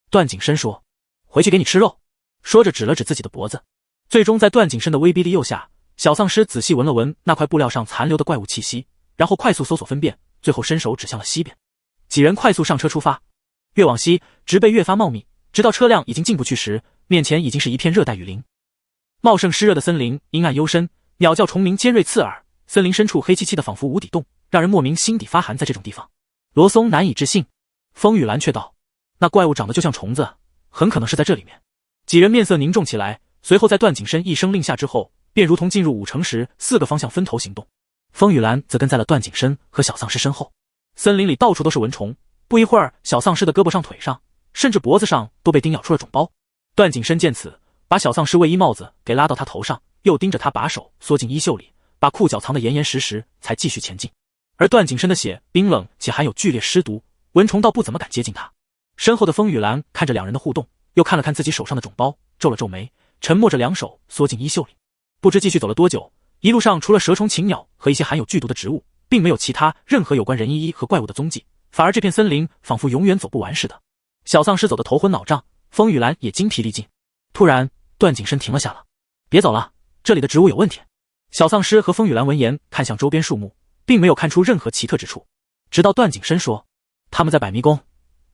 段景深说，回去给你吃肉。说着指了指自己的脖子。最终在段景深的威逼利诱下，小丧尸仔细闻了闻那块布料上残留的怪物气息，然后快速搜索分辨，最后伸手指向了西边。几人快速上车出发，越往西，植被越发茂密，直到车辆已经进不去时，面前已经是一片热带雨林。茂盛湿热的森林，阴暗幽深，鸟叫虫鸣尖锐刺耳，森林深处黑漆漆的，仿佛无底洞，让人莫名心底发寒。在这种地方，罗松难以置信。风雨兰却道，那怪物长得就像虫子，很可能是在这里面。几人面色凝重起来，随后在段景深一声令下之后，便如同进入5城时4个方向分头行动。风雨兰则跟在了段景深和小丧尸身后。森林里到处都是蚊虫，不一会儿，小丧尸的胳膊上、腿上，甚至脖子上都被叮咬出了肿包。段景深见此，把小丧尸卫衣帽子给拉到他头上，又盯着他把手缩进衣袖里，把裤脚藏得严严实实，才继续前进。而段景深的血冰冷且含有剧烈尸毒，蚊虫倒不怎么敢接近他。身后的风雨兰看着两人的互动，又看了看自己手上的肿包，皱了皱眉，沉默着两手缩进衣袖里。不知继续走了多久，一路上除了蛇虫禽鸟和一些含有剧毒的植物，并没有其他任何有关任依依和怪物的踪迹，反而这片森林仿佛永远走不完似的。小丧尸走得头昏脑胀，风雨兰也精疲力尽。突然，段景深停了下来，别走了，这里的植物有问题。小丧尸和风雨兰闻言看向周边树木，并没有看出任何奇特之处，直到段景深说，他们在摆迷宫，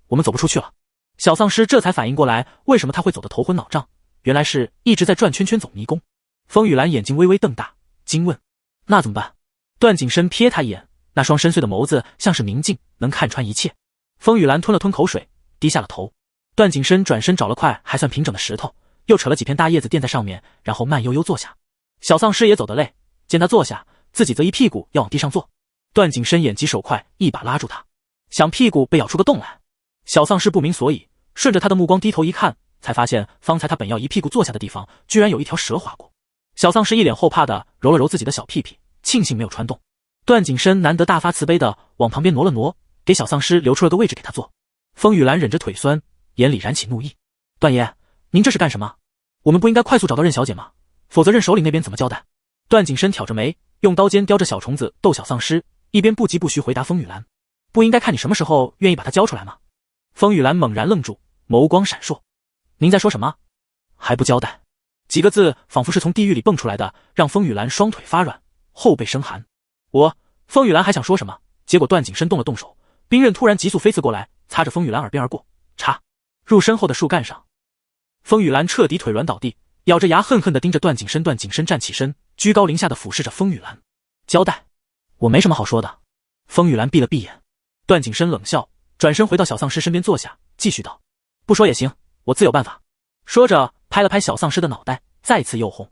我们走不出去了。小丧尸这才反应过来，为什么他会走得头昏脑胀，原来是一直在转圈圈走迷宫。风雨兰眼睛微微瞪大，惊问，那怎么办？段景深瞥他一眼，那双深邃的眸子像是明镜，能看穿一切。风雨兰吞了吞口水，低下了头。段景深转身找了块还算平整的石头，又扯了几片大叶子垫在上面，然后慢悠悠坐下。小丧尸也走得累，见他坐下，自己则一屁股要往地上坐。段景深眼疾手快，一把拉住他，想屁股被咬出个洞来。小丧尸不明所以，顺着他的目光低头一看，才发现方才他本要一屁股坐下的地方，居然有一条蛇划过。小丧尸一脸后怕的揉了揉自己的小屁屁，庆幸没有穿洞。段景深难得大发慈悲的往旁边挪了挪，给小丧尸留出了个位置给他坐。风雨兰忍着腿酸，眼里燃起怒意：段爷，您这是干什么？我们不应该快速找到任小姐吗？否则任首领那边怎么交代？段景深挑着眉，用刀尖叼着小虫子逗小丧尸，一边不疾不徐回答风雨兰：不应该看你什么时候愿意把它交出来吗？风雨兰猛然愣住，眸光闪烁：您在说什么？还不交代？几个字仿佛是从地狱里蹦出来的，让风雨兰双腿发软，后背生寒。风雨兰还想说什么，结果段景深动了动手，冰刃突然急速飞刺过来，擦着风雨兰耳边而过，插入身后的树干上。风雨兰彻底腿软倒地，咬着牙恨恨地盯着段景深。段景深站起身，居高临下地俯视着风雨兰：交代？我没什么好说的。风雨兰闭了闭眼。段景深冷笑，转身回到小丧尸身边坐下，继续道：不说也行，我自有办法。说着拍了拍小丧尸的脑袋，再次诱哄：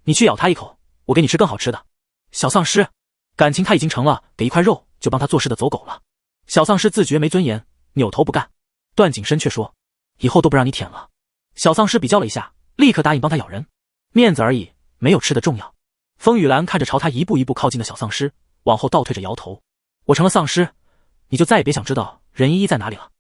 你去咬他一口，我给你吃更好吃的。小丧尸感情他已经成了给一块肉就帮他做事的走狗了。小丧尸自觉没尊严，扭头不干。段景深却说：以后都不让你舔了。小丧尸比较了一下，立刻答应帮他咬人，面子而已，没有吃的重要。风雨兰看着朝他一步一步靠近的小丧尸，往后倒退着摇头：我成了丧尸，你就再也别想知道任依依在哪里了。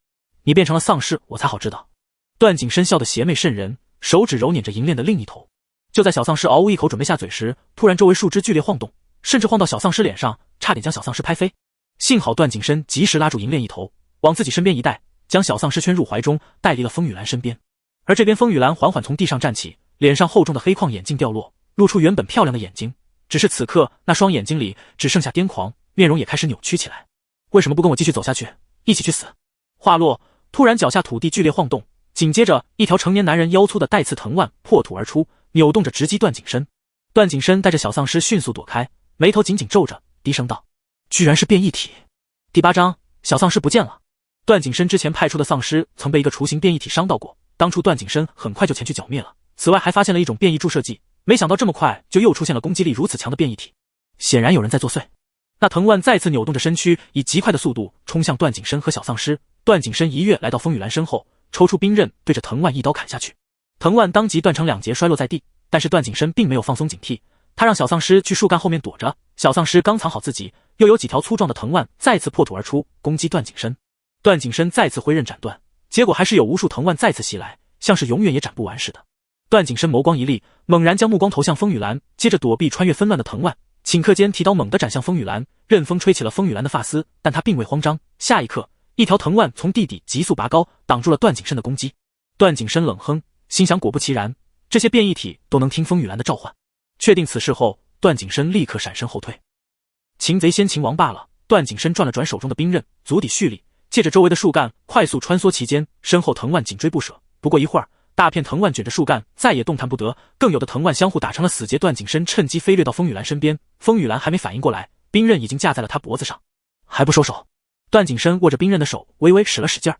你变成了丧尸，我才好知道。段景深笑得邪魅渗人，手指揉捻着银链的另一头。就在小丧尸嗷呜一口准备下嘴时，突然周围树枝剧烈晃动，甚至晃到小丧尸脸上，差点将小丧尸拍飞。幸好段景深及时拉住银链一头，往自己身边一带，将小丧尸圈入怀中，带离了风雨兰身边。而这边风雨兰缓缓从地上站起，脸上厚重的黑框眼镜掉落，露出原本漂亮的眼睛，只是此刻那双眼睛里只剩下癫狂，面容也开始扭曲起来。为什么不跟我继续走下去，一起去死？话落，突然脚下土地剧烈晃动，紧接着一条成年男人腰粗的带刺藤蔓破土而出，扭动着直击段景深。段景深带着小丧尸迅速躲开，眉头紧紧皱着，低声道：居然是变异体。第8章，小丧尸不见了。段景深之前派出的丧尸曾被一个雏形变异体伤到过，当初段景深很快就前去剿灭了。此外还发现了一种变异注射剂，没想到这么快就又出现了攻击力如此强的变异体，显然有人在作祟。那藤蔓再次扭动着身躯，以极快的速度冲向段景深和小丧尸。段景深一跃来到风雨兰身后，抽出冰刃对着藤蔓一刀砍下去，藤蔓当即断成2截摔落在地。但是段景深并没有放松警惕，他让小丧尸去树干后面躲着。小丧尸刚藏好自己，又有几条粗壮的藤蔓再次破土而出，攻击段景深。段景深再次挥刃斩断，结果还是有无数藤蔓再次袭来，像是永远也斩不完似的。段景深眸光一厉，猛然将目光投向风雨兰，接着躲避穿越纷乱的藤蔓，顷刻间提刀猛地斩向风雨兰，刃锋吹起了风雨兰的发丝，但他并未慌张。下一刻，一条藤蔓从地底急速拔高，挡住了段景深的攻击。段景深冷哼，心想果不其然，这些变异体都能听风雨兰的召唤。确定此事后，段景深立刻闪身后退。擒贼先擒王罢了。段景深转了转手中的冰刃，足底蓄力，借着周围的树干快速穿梭其间，身后藤蔓紧追不舍。不过一会儿，大片藤蔓卷着树干，再也动弹不得，更有的藤蔓相互打成了死结。段景深趁机飞掠到风雨兰身边，风雨兰还没反应过来，冰刃已经架在了他脖子上。还不收手？段景深握着冰刃的手微微使了使劲儿。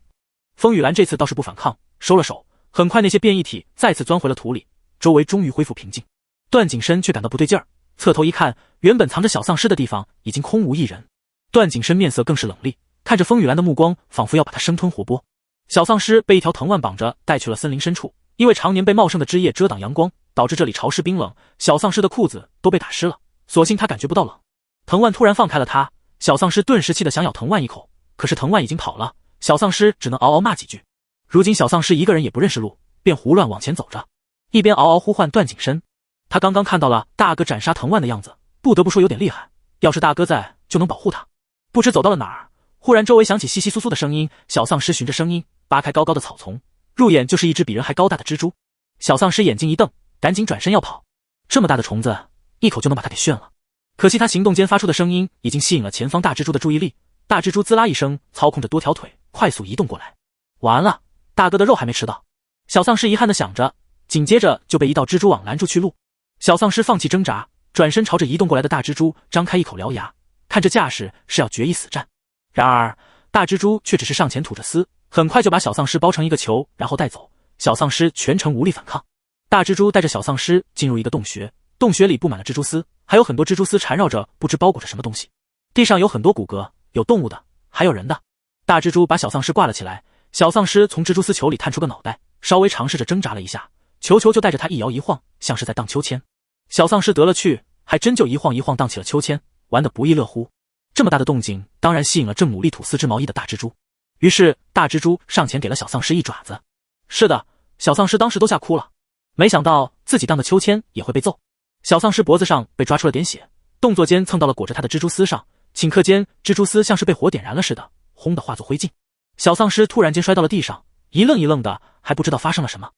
风雨兰这次倒是不反抗，收了手。很快那些变异体再次钻回了土里，周围终于恢复平静。段景深却感到不对劲儿，侧头一看，原本藏着小丧尸的地方已经空无一人。段景深面色更是冷厉，看着风雨兰的目光仿佛要把他生吞活剥。小丧尸被一条藤蔓绑着带去了森林深处，因为常年被茂盛的枝叶遮挡阳光，导致这里潮湿冰冷，小丧尸的裤子都被打湿了，所幸他感觉不到冷。藤蔓突然放开了他，小丧尸顿时气得想咬藤蔓一口，可是藤蔓已经跑了，小丧尸只能嗷嗷骂几句。如今小丧尸一个人也不认识路，便胡乱往前走着，一边嗷嗷呼唤段景深。他刚刚看到了大哥斩杀藤蔓的样子，不得不说有点厉害，要是大哥在就能保护他。不知走到了哪儿，忽然周围响起窸窸窣窣的声音，小丧尸循着声音扒开高高的草丛，入眼就是一只比人还高大的蜘蛛。小丧尸眼睛一瞪，赶紧转身要跑。这么大的虫子，一口就能把他给炫了。可惜他行动间发出的声音已经吸引了前方大蜘蛛的注意力，大蜘蛛滋啦一声操控着多条腿快速移动过来。完了，大哥的肉还没吃到。小丧尸遗憾地想着，紧接着就被一道蜘蛛网拦住去路。小丧尸放弃挣扎，转身朝着移动过来的大蜘蛛张开一口獠牙，看这架势是要决一死战。然而大蜘蛛却只是上前吐着丝，很快就把小丧尸包成一个球，然后带走。小丧尸全程无力反抗。大蜘蛛带着小丧尸进入一个洞穴，洞穴里布满了蜘蛛丝，还有很多蜘蛛丝缠绕着不知包裹着什么东西。地上有很多骨骼，有动物的，还有人的。大蜘蛛把小丧尸挂了起来，小丧尸从蜘蛛丝球里探出个脑袋，稍微尝试着挣扎了一下，球球就带着它一摇一晃，像是在荡秋千。小丧尸得了趣，还真就一晃一晃荡起了秋千，玩得不亦乐乎。这么大的动静当然吸引了正努力吐4只毛衣的大蜘蛛。于是大蜘蛛上前给了小丧尸一爪子。是的，小丧尸当时都吓哭了，没想到自己当的秋千也会被揍。小丧尸脖子上被抓出了点血，动作间蹭到了裹着他的蜘蛛丝上，顷刻间蜘蛛丝像是被火点燃了似的，轰的化作灰烬。小丧尸突然间摔到了地上，一愣一愣的，还不知道发生了什么。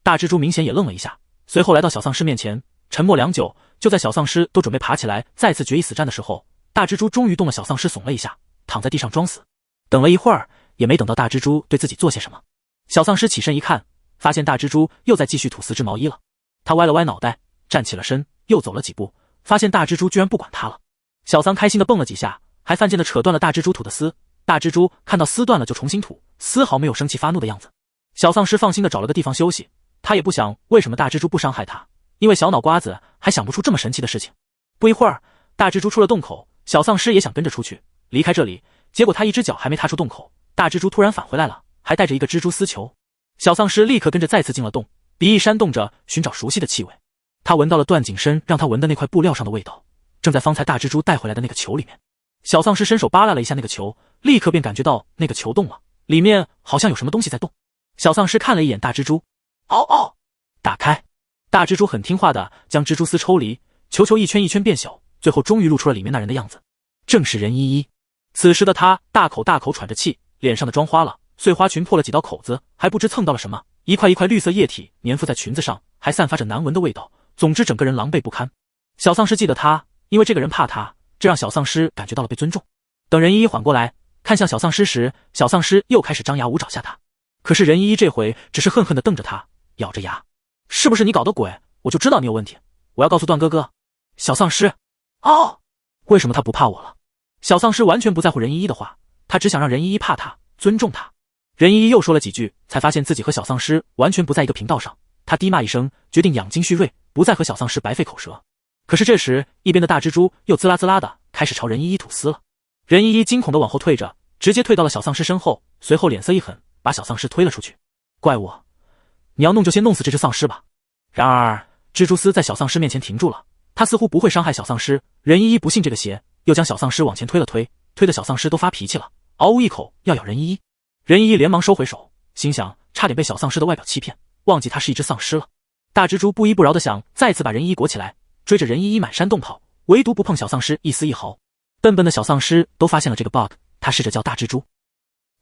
大蜘蛛明显也愣了一下，随后来到小丧尸面前，沉默良久。就在小丧尸都准备爬起来再次决一死战的时候，大蜘蛛终于动了小丧尸怂了一下，躺在地上装死。等了一会儿，也没等到大蜘蛛对自己做些什么。小丧尸起身一看，发现大蜘蛛又在继续吐4只毛衣了。他歪了歪脑袋，站起了身，又走了几步，发现大蜘蛛居然不管他了。小丧开心的蹦了几下，还犯贱的扯断了大蜘蛛吐的丝。大蜘蛛看到丝断了就重新吐，丝毫没有生气发怒的样子。小丧尸放心的找了个地方休息，他也不想为什么大蜘蛛不伤害他，因为小脑瓜子还想不出这么神奇的事情。不一会儿，大蜘蛛出了洞口，小丧尸也想跟着出去离开这里，结果他一只脚还没踏出洞口，大蜘蛛突然返回来了，还带着一个蜘蛛丝球。小丧尸立刻跟着再次进了洞，鼻翼扇动着寻找熟悉的气味。他闻到了段景深让他闻的那块布料上的味道，正在方才大蜘蛛带回来的那个球里面。小丧尸伸手扒拉了一下那个球，立刻便感觉到那个球动了，里面好像有什么东西在动。小丧尸看了一眼大蜘蛛，嗷嗷，打开。大蜘蛛很听话的将蜘蛛丝抽离，球一圈一圈变小，最后终于露出了里面那人的样子，正是任依依。此时的他大口喘着气，脸上的妆花了，碎花裙破了几道口子，还不知蹭到了什么，一块绿色液体粘附在裙子上，还散发着难闻的味道，总之整个人狼狈不堪。小丧尸记得他，因为这个人怕他，这让小丧尸感觉到了被尊重。等任依依缓过来看向小丧尸时，小丧尸又开始张牙舞爪吓他。可是任依依这回只是恨恨地瞪着他，咬着牙，是不是你搞的鬼？我就知道你有问题，我要告诉段哥哥。小丧尸，哦，为什么他不怕我了？小丧尸完全不在乎任依依的话，他只想让任依依怕他，尊重他。任依依又说了几句，才发现自己和小丧尸完全不在一个频道上。他低骂一声，决定养精蓄锐，不再和小丧尸白费口舌。可是这时，一边的大蜘蛛又滋啦滋啦的开始朝任依依吐丝了。任依依惊恐的往后退着，直接退到了小丧尸身后，随后脸色一狠，把小丧尸推了出去。怪物，你要弄就先弄死这只丧尸吧。然而蜘蛛丝在小丧尸面前停住了，他似乎不会伤害小丧尸。任依依不信这个邪，又将小丧尸往前推了推，推的小丧尸都发脾气了，嗷呜一口要咬任依依。任依依连忙收回手，心想差点被小丧尸的外表欺骗，忘记他是一只丧尸了。大蜘蛛不依不饶的想再次把任依依裹起来，追着任依依满山洞跑，唯独不碰小丧尸一丝一毫。笨笨的小丧尸都发现了这个 bug， 他试着叫大蜘蛛，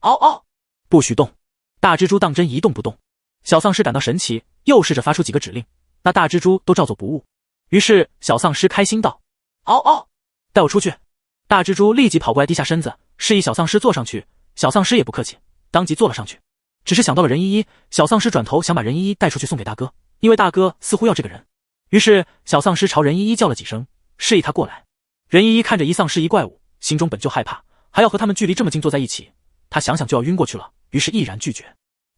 嗷嗷，不许动。大蜘蛛当真一动不动。小丧尸感到神奇，又试着发出几个指令，那大蜘蛛都照做不误。于是小丧尸开心道，嗷嗷，带我出去。大蜘蛛立即跑过来，低下身子示意小丧尸坐上去。小丧尸也不客气，当即坐了上去。只是想到了任依依，小丧尸转头想把任依依带出去送给大哥，因为大哥似乎要这个人。于是小丧尸朝任依依叫了几声，示意他过来。任依依看着一丧尸一怪物，心中本就害怕，还要和他们距离这么近坐在一起，他想想就要晕过去了，于是毅然拒绝。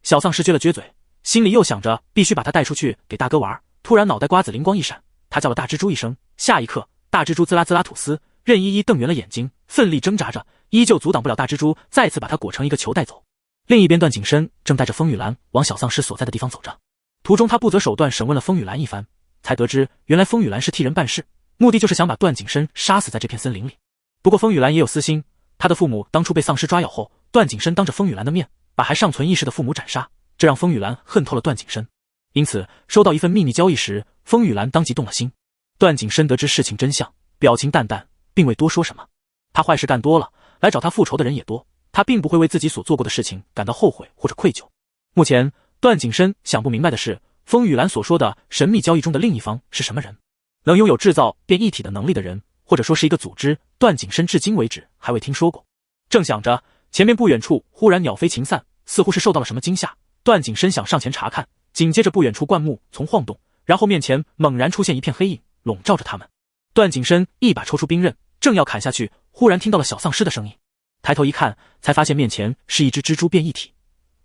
小丧尸撅了撅嘴，心里又想着必须把他带出去给大哥玩。突然脑袋瓜子灵光一闪，他叫了大蜘蛛一声，下一刻大蜘蛛滋啦滋啦吐丝，任依依瞪圆了眼睛，奋力挣扎着，依旧阻挡不了大蜘蛛再次把他裹成一个球带走。另一边段景深正带着风雨兰往小丧尸所在的地方走着，途中他不择手段审问了风雨兰一番，才得知原来风雨兰是替人办事，目的就是想把段景深杀死在这片森林里。不过风雨兰也有私心，他的父母当初被丧尸抓咬后，段景深当着风雨兰的面把还尚存意识的父母斩杀，这让风雨兰恨透了段景深。因此收到一份秘密交易时，风雨兰当即动了心。段景深得知事情真相，表情淡淡，并未多说什么。他坏事干多了，来找他复仇的人也多，他并不会为自己所做过的事情感到后悔或者愧疚。目前段景深想不明白的是，风雨兰所说的神秘交易中的另一方是什么人，能拥有制造变异体的能力的人，或者说是一个组织，段景深至今为止还未听说过。正想着，前面不远处忽然鸟飞禽散，似乎是受到了什么惊吓。段景深想上前查看，紧接着不远处灌木丛晃动，然后面前猛然出现一片黑影，笼罩着他们。段景深一把抽出兵刃，正要砍下去，忽然听到了小丧尸的声音。抬头一看，才发现面前是一只蜘蛛变异体，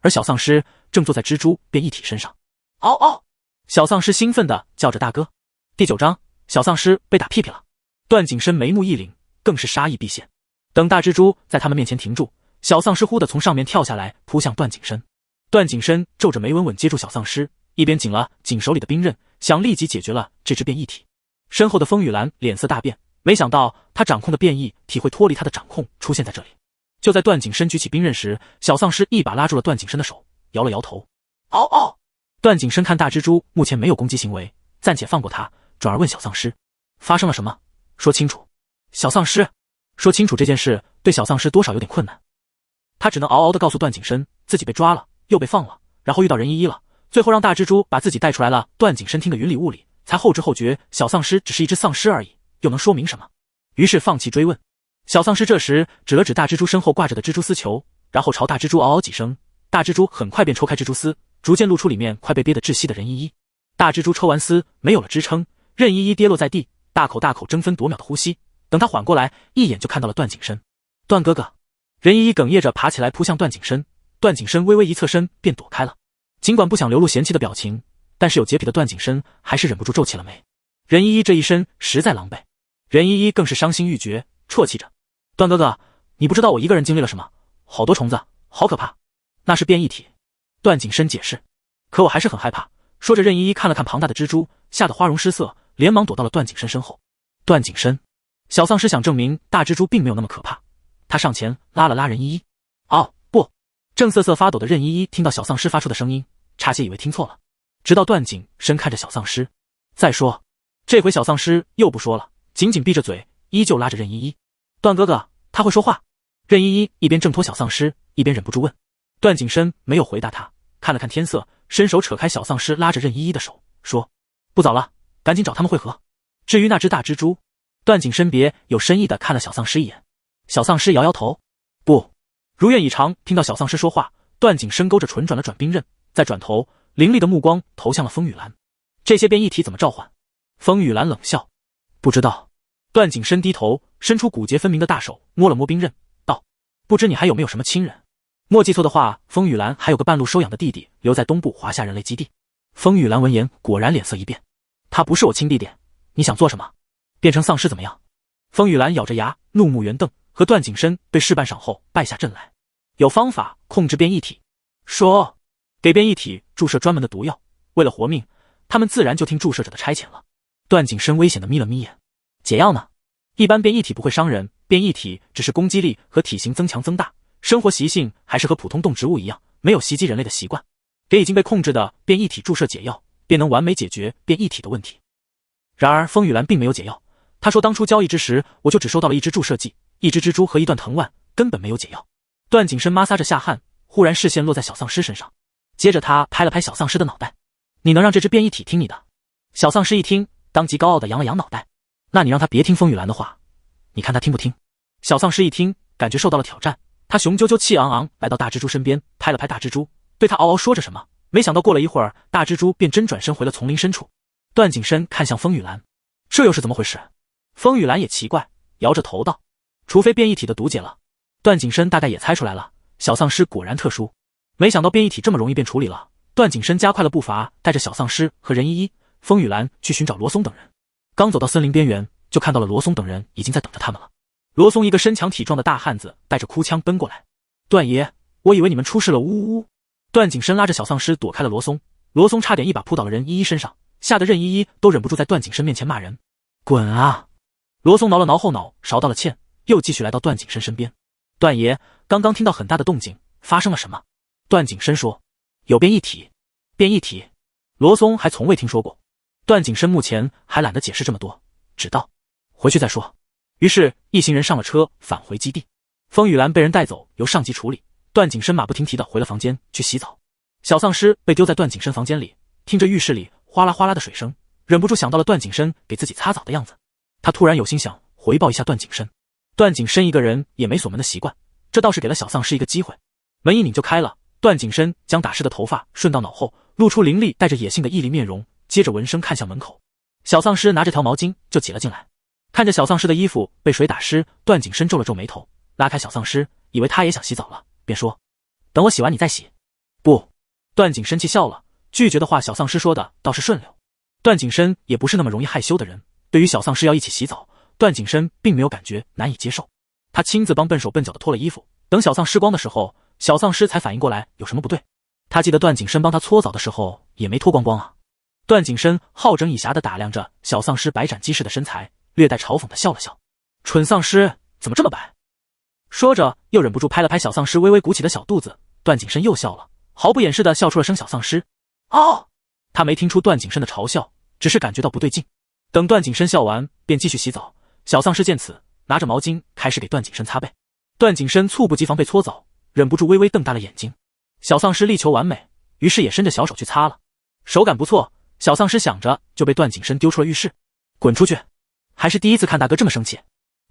而小丧尸正坐在蜘蛛变异体身上。嗷嗷！小丧尸兴奋地叫着大哥。第9章，小丧尸被打屁屁了。段景深眉目一凛，更是杀意毕现。等大蜘蛛在他们面前停住，小丧尸忽地从上面跳下来，扑向段景深。段景深皱着眉稳稳接住小丧尸，一边紧了紧手里的兵刃，想立即解决了这只变异体。身后的风雨兰脸色大变，没想到他掌控的变异体会脱离他的掌控，出现在这里。就在段景深举起兵刃时，小丧尸一把拉住了段景深的手，摇了摇头。嗷嗷！段景深看大蜘蛛目前没有攻击行为，暂且放过他，转而问小丧尸：发生了什么？说清楚。小丧尸说清楚这件事对小丧尸多少有点困难，他只能嗷嗷地告诉段景深自己被抓了，又被放了，然后遇到任依依了，最后让大蜘蛛把自己带出来了。段景深听得云里雾里，才后知后觉，小丧尸只是一只丧尸而已，又能说明什么？于是放弃追问。小丧尸这时指了指大蜘蛛身后挂着的蜘蛛丝球，然后朝大蜘蛛嗷嗷几声，大蜘蛛很快便抽开蜘蛛丝，逐渐露出里面快被憋得窒息的任依依。大蜘蛛抽完丝没有了支撑，任依依跌落在地，大口大口争分夺秒的呼吸。等他缓过来，一眼就看到了段景深。段哥哥！任依依哽咽着爬起来扑向段景深，段景深微微一侧身便躲开了。尽管不想流露嫌弃的表情，但是有洁癖的段景深还是忍不住皱起了眉。任依依这一身实在狼狈，任依依更是伤心欲绝，啜泣着：段哥哥，你不知道我一个人经历了什么，好多虫子，好可怕。那是变异体。段景深解释。可我还是很害怕。说着，任依依看了看庞大的蜘蛛，吓得花容失色，连忙躲到了段景深身后。段景深，小丧尸想证明大蜘蛛并没有那么可怕，他上前拉了拉任依依。哦，不！正瑟瑟发抖的任依依听到小丧尸发出的声音，差些以为听错了。直到段景深看着小丧尸，再说。这回小丧尸又不说了，紧紧闭着嘴，依旧拉着任依依。段哥哥，他会说话。任依依一边挣脱小丧尸，一边忍不住问。段景深没有回答他，看了看天色，伸手扯开小丧尸拉着任依依的手，说：不早了，赶紧找他们会合。至于那只大蜘蛛，段景深别有深意地看了小丧尸一眼。小丧尸摇摇头，不。如愿以偿听到小丧尸说话，段景深勾着唇转了转兵刃，再转头，凌厉的目光投向了风雨兰。这些变异体怎么召唤？风雨兰冷笑，不知道。段景深低头，伸出骨节分明的大手摸了摸兵刃，道：不知你还有没有什么亲人？莫记错的话，风雨兰还有个半路收养的弟弟，留在东部华夏人类基地。风雨兰闻言果然脸色一变，他不是我亲弟弟，你想做什么？变成丧尸怎么样？风雨兰咬着牙，怒目圆瞪，和段景深对视半晌后败下阵来。有方法控制变异体，说给变异体注射专门的毒药，为了活命，他们自然就听注射者的差遣了。段景深危险地眯了眯眼。解药呢？一般变异体不会伤人，变异体只是攻击力和体型增强增大，生活习性还是和普通动植物一样，没有袭击人类的习惯。给已经被控制的变异体注射解药，便能完美解决变异体的问题。然而风雨兰并没有解药，他说当初交易之时，我就只收到了一支注射剂，一只蜘蛛和一段藤蔓，根本没有解药。段景深摩挲着下汗，忽然视线落在小丧尸身上，接着他拍了拍小丧尸的脑袋。你能让这只变异体听你的？小丧尸一听，当即高傲地扬了扬脑袋。那你让他别听风雨兰的话，你看他听不听？小丧尸一听，感觉受到了挑战，他雄赳赳气昂昂来到大蜘蛛身边，拍了拍大蜘蛛，对他嗷嗷说着什么。没想到过了一会儿，大蜘蛛便真转身回了丛林深处。段景深看向风雨兰，这又是怎么回事？风雨兰也奇怪，摇着头道：除非变异体的毒解了。段景深大概也猜出来了，小丧尸果然特殊，没想到变异体这么容易便处理了。段景深加快了步伐，带着小丧尸和任依依、风雨兰去寻找罗松等人。刚走到森林边缘，就看到了罗松等人已经在等着他们了。罗松一个身强体壮的大汉子，带着哭腔奔过来：段爷，我以为你们出事了，呜呜呜！段景深拉着小丧尸躲开了罗松，罗松差点一把扑倒了任依依身上，吓得任依依都忍不住在段景深面前骂人：滚啊！罗松挠了挠后脑，勺到了歉，又继续来到段景深身边。段爷，刚刚听到很大的动静，发生了什么？段景深说：有变异体。变异体？罗松还从未听说过。段景深目前还懒得解释这么多，只道：回去再说。于是一行人上了车，返回基地。风雨兰被人带走，由上级处理。段景深马不停蹄地回了房间去洗澡。小丧尸被丢在段景深房间里，听着浴室里哗啦哗啦的水声，忍不住想到了段景深给自己擦澡的样子。他突然有心想回报一下段景深。段景深一个人也没锁门的习惯，这倒是给了小丧尸一个机会。门一拧就开了，段景深将打湿的头发顺到脑后，露出凌厉带着野性的毅力面容，接着闻声看向门口。小丧尸拿着条毛巾就挤了进来。看着小丧尸的衣服被水打湿，段景深皱了皱眉头，拉开小丧尸，以为他也想洗澡了，便说：等我洗完你再洗。不。段景深气笑了，拒绝的话小丧尸说的倒是顺溜。段景深也不是那么容易害羞的人，对于小丧尸要一起洗澡，段景深并没有感觉难以接受。他亲自帮笨手笨脚的脱了衣服，等小丧尸光的时候，小丧尸才反应过来有什么不对。他记得段景深帮他搓澡的时候也没脱光光啊。段景深好整以暇地打量着小丧尸白斩鸡似的身材，略带嘲讽的笑了笑。蠢丧尸，怎么这么白？说着又忍不住拍了拍小丧尸微微鼓起的小肚子。段景深又笑了，毫不掩饰的笑出了声小丧尸。哦，他没听出段景深的嘲笑，只是感觉到不对劲。等段景深笑完，便继续洗澡。小丧尸见此，拿着毛巾开始给段景深擦背。段景深猝不及防被搓澡，忍不住微微瞪大了眼睛。小丧尸力求完美，于是也伸着小手去擦了，手感不错。小丧尸想着就被段景深丢出了浴室。滚出去！还是第一次看大哥这么生气。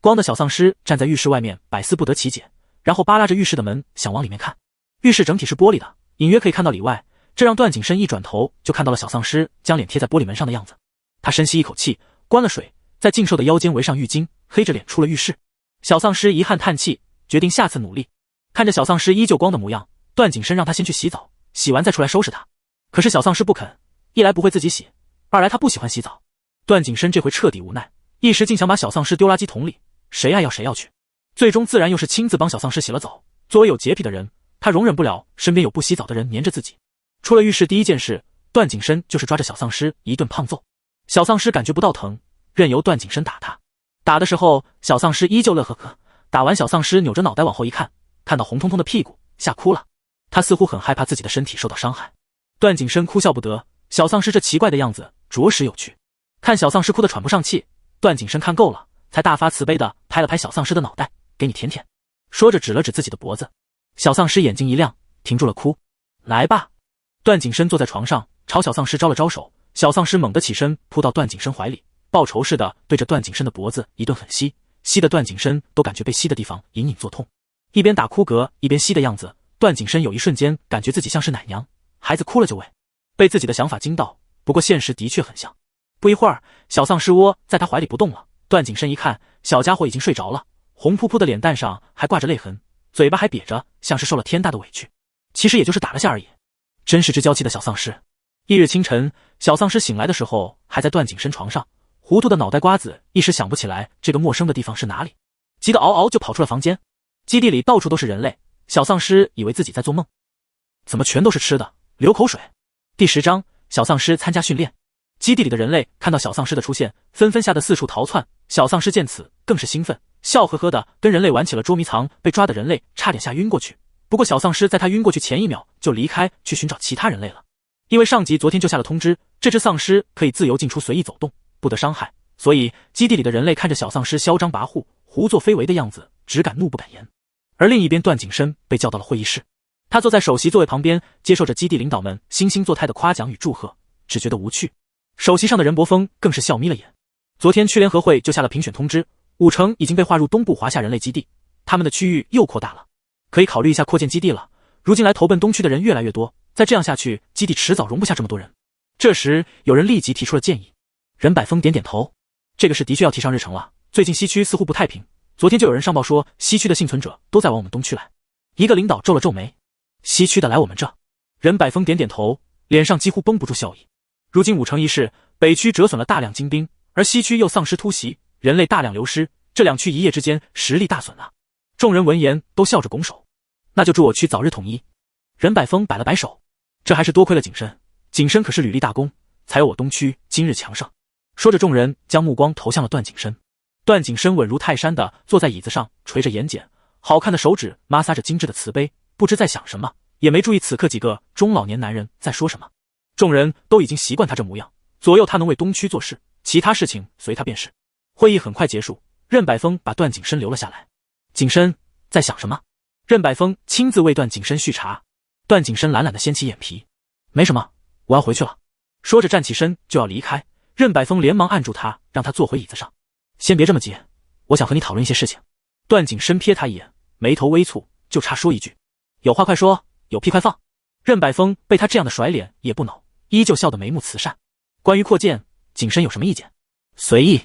光的小丧尸站在浴室外面百思不得其解，然后扒拉着浴室的门想往里面看。浴室整体是玻璃的，隐约可以看到里外，这让段景深一转头就看到了小丧尸将脸贴在玻璃门上的样子。他深吸一口气，关了水，在净瘦的腰间围上浴巾，黑着脸出了浴室。小丧尸遗憾叹气，决定下次努力。看着小丧尸依旧光的模样，段景深让他先去洗澡，洗完再出来收拾他。可是小丧尸不肯，一来不会自己洗，二来他不喜欢洗澡。段景深这回彻底无奈，一时竟想把小丧尸丢垃圾桶里，谁爱要谁要去。最终自然又是亲自帮小丧尸洗了澡。作为有洁癖的人，他容忍不了身边有不洗澡的人黏着自己。出了浴室第一件事，段景深就是抓着小丧尸一顿胖揍。小丧尸感觉不到疼，任由段景深打他。打的时候，小丧尸依旧乐呵呵。打完，小丧尸扭着脑袋往后一看，看到红彤彤的屁股，吓哭了。他似乎很害怕自己的身体受到伤害。段景深哭笑不得，小丧尸这奇怪的样子着实有趣。看小丧尸哭得喘不上气，段景深看够了，才大发慈悲地拍了拍小丧尸的脑袋，给你舔舔。说着指了指自己的脖子。小丧尸眼睛一亮，停住了哭。来吧。段景深坐在床上，朝小丧尸招了招手。小丧尸猛地起身，扑到段景深怀里，报仇似的对着段景深的脖子一顿狠吸，吸得段景深都感觉被吸的地方隐隐作痛。一边打哭嗝一边吸的样子，段景深有一瞬间感觉自己像是奶娘，孩子哭了就喂。被自己的想法惊到，不过现实的确很像。不一会儿，小丧尸窝在他怀里不动了。段景深一看，小家伙已经睡着了，红扑扑的脸蛋上还挂着泪痕，嘴巴还瘪着，像是受了天大的委屈。其实也就是打了下而已。真是只娇气的小丧尸。翌日清晨，小丧尸醒来的时候还在段景深床上，糊涂的脑袋瓜子一时想不起来这个陌生的地方是哪里，急得嗷嗷就跑出了房间。基地里到处都是人类，小丧尸以为自己在做梦。怎么全都是吃的？流口水。第10章，小丧尸参加训练。基地里的人类看到小丧尸的出现，纷纷吓得四处逃窜。小丧尸见此更是兴奋，笑呵呵的跟人类玩起了捉迷藏，被抓的人类差点吓晕过去。不过小丧尸在他晕过去前一秒就离开去寻找其他人类了，因为上级昨天就下了通知，这只丧尸可以自由进出随意走动，不得伤害，所以基地里的人类看着小丧尸嚣张跋扈胡作非为的样子，只敢怒不敢言。而另一边，段景深被叫到了会议室，他坐在首席座位旁边，接受着基地领导们惺惺作态的夸奖与祝贺，只觉得无趣。首席上的任伯峰更是笑眯了眼。昨天区联合会就下了评选通知，5城已经被划入东部华夏人类基地，他们的区域又扩大了，可以考虑一下扩建基地了。如今来投奔东区的人越来越多，再这样下去，基地迟早容不下这么多人。这时有人立即提出了建议。任百峰点点头，这个事的确要提上日程了。最近西区似乎不太平，昨天就有人上报说西区的幸存者都在往我们东区来。一个领导皱了皱眉，西区的来我们这。任百峰点点头，脸上几乎绷不住笑意。如今5城一事，北区折损了大量精兵，而西区又丧尸突袭，人类大量流失，这两区一夜之间实力大损啊。众人闻言都笑着拱手，那就祝我区早日统一。任百峰摆了摆手，这还是多亏了景深，景深可是屡立大功，才有我东区今日强盛。说着，众人将目光投向了段景深。段景深稳如泰山的坐在椅子上，垂着眼睑，好看的手指摩挲着精致的瓷杯，不知在想什么，也没注意此刻几个中老年男人在说什么。众人都已经习惯他这模样，左右他能为东区做事，其他事情随他便是。会议很快结束，任百峰把段景深留了下来。景深在想什么？任百峰亲自为段景深续茶。段景深懒懒的掀起眼皮，没什么，我要回去了。说着站起身就要离开，任百峰连忙按住他，让他坐回椅子上。先别这么急，我想和你讨论一些事情。段景深瞥他一眼，眉头微蹙，就差说一句，有话快说，有屁快放。任百峰被他这样的甩脸也不恼，依旧笑得眉目慈善。关于扩建，景深有什么意见？随意。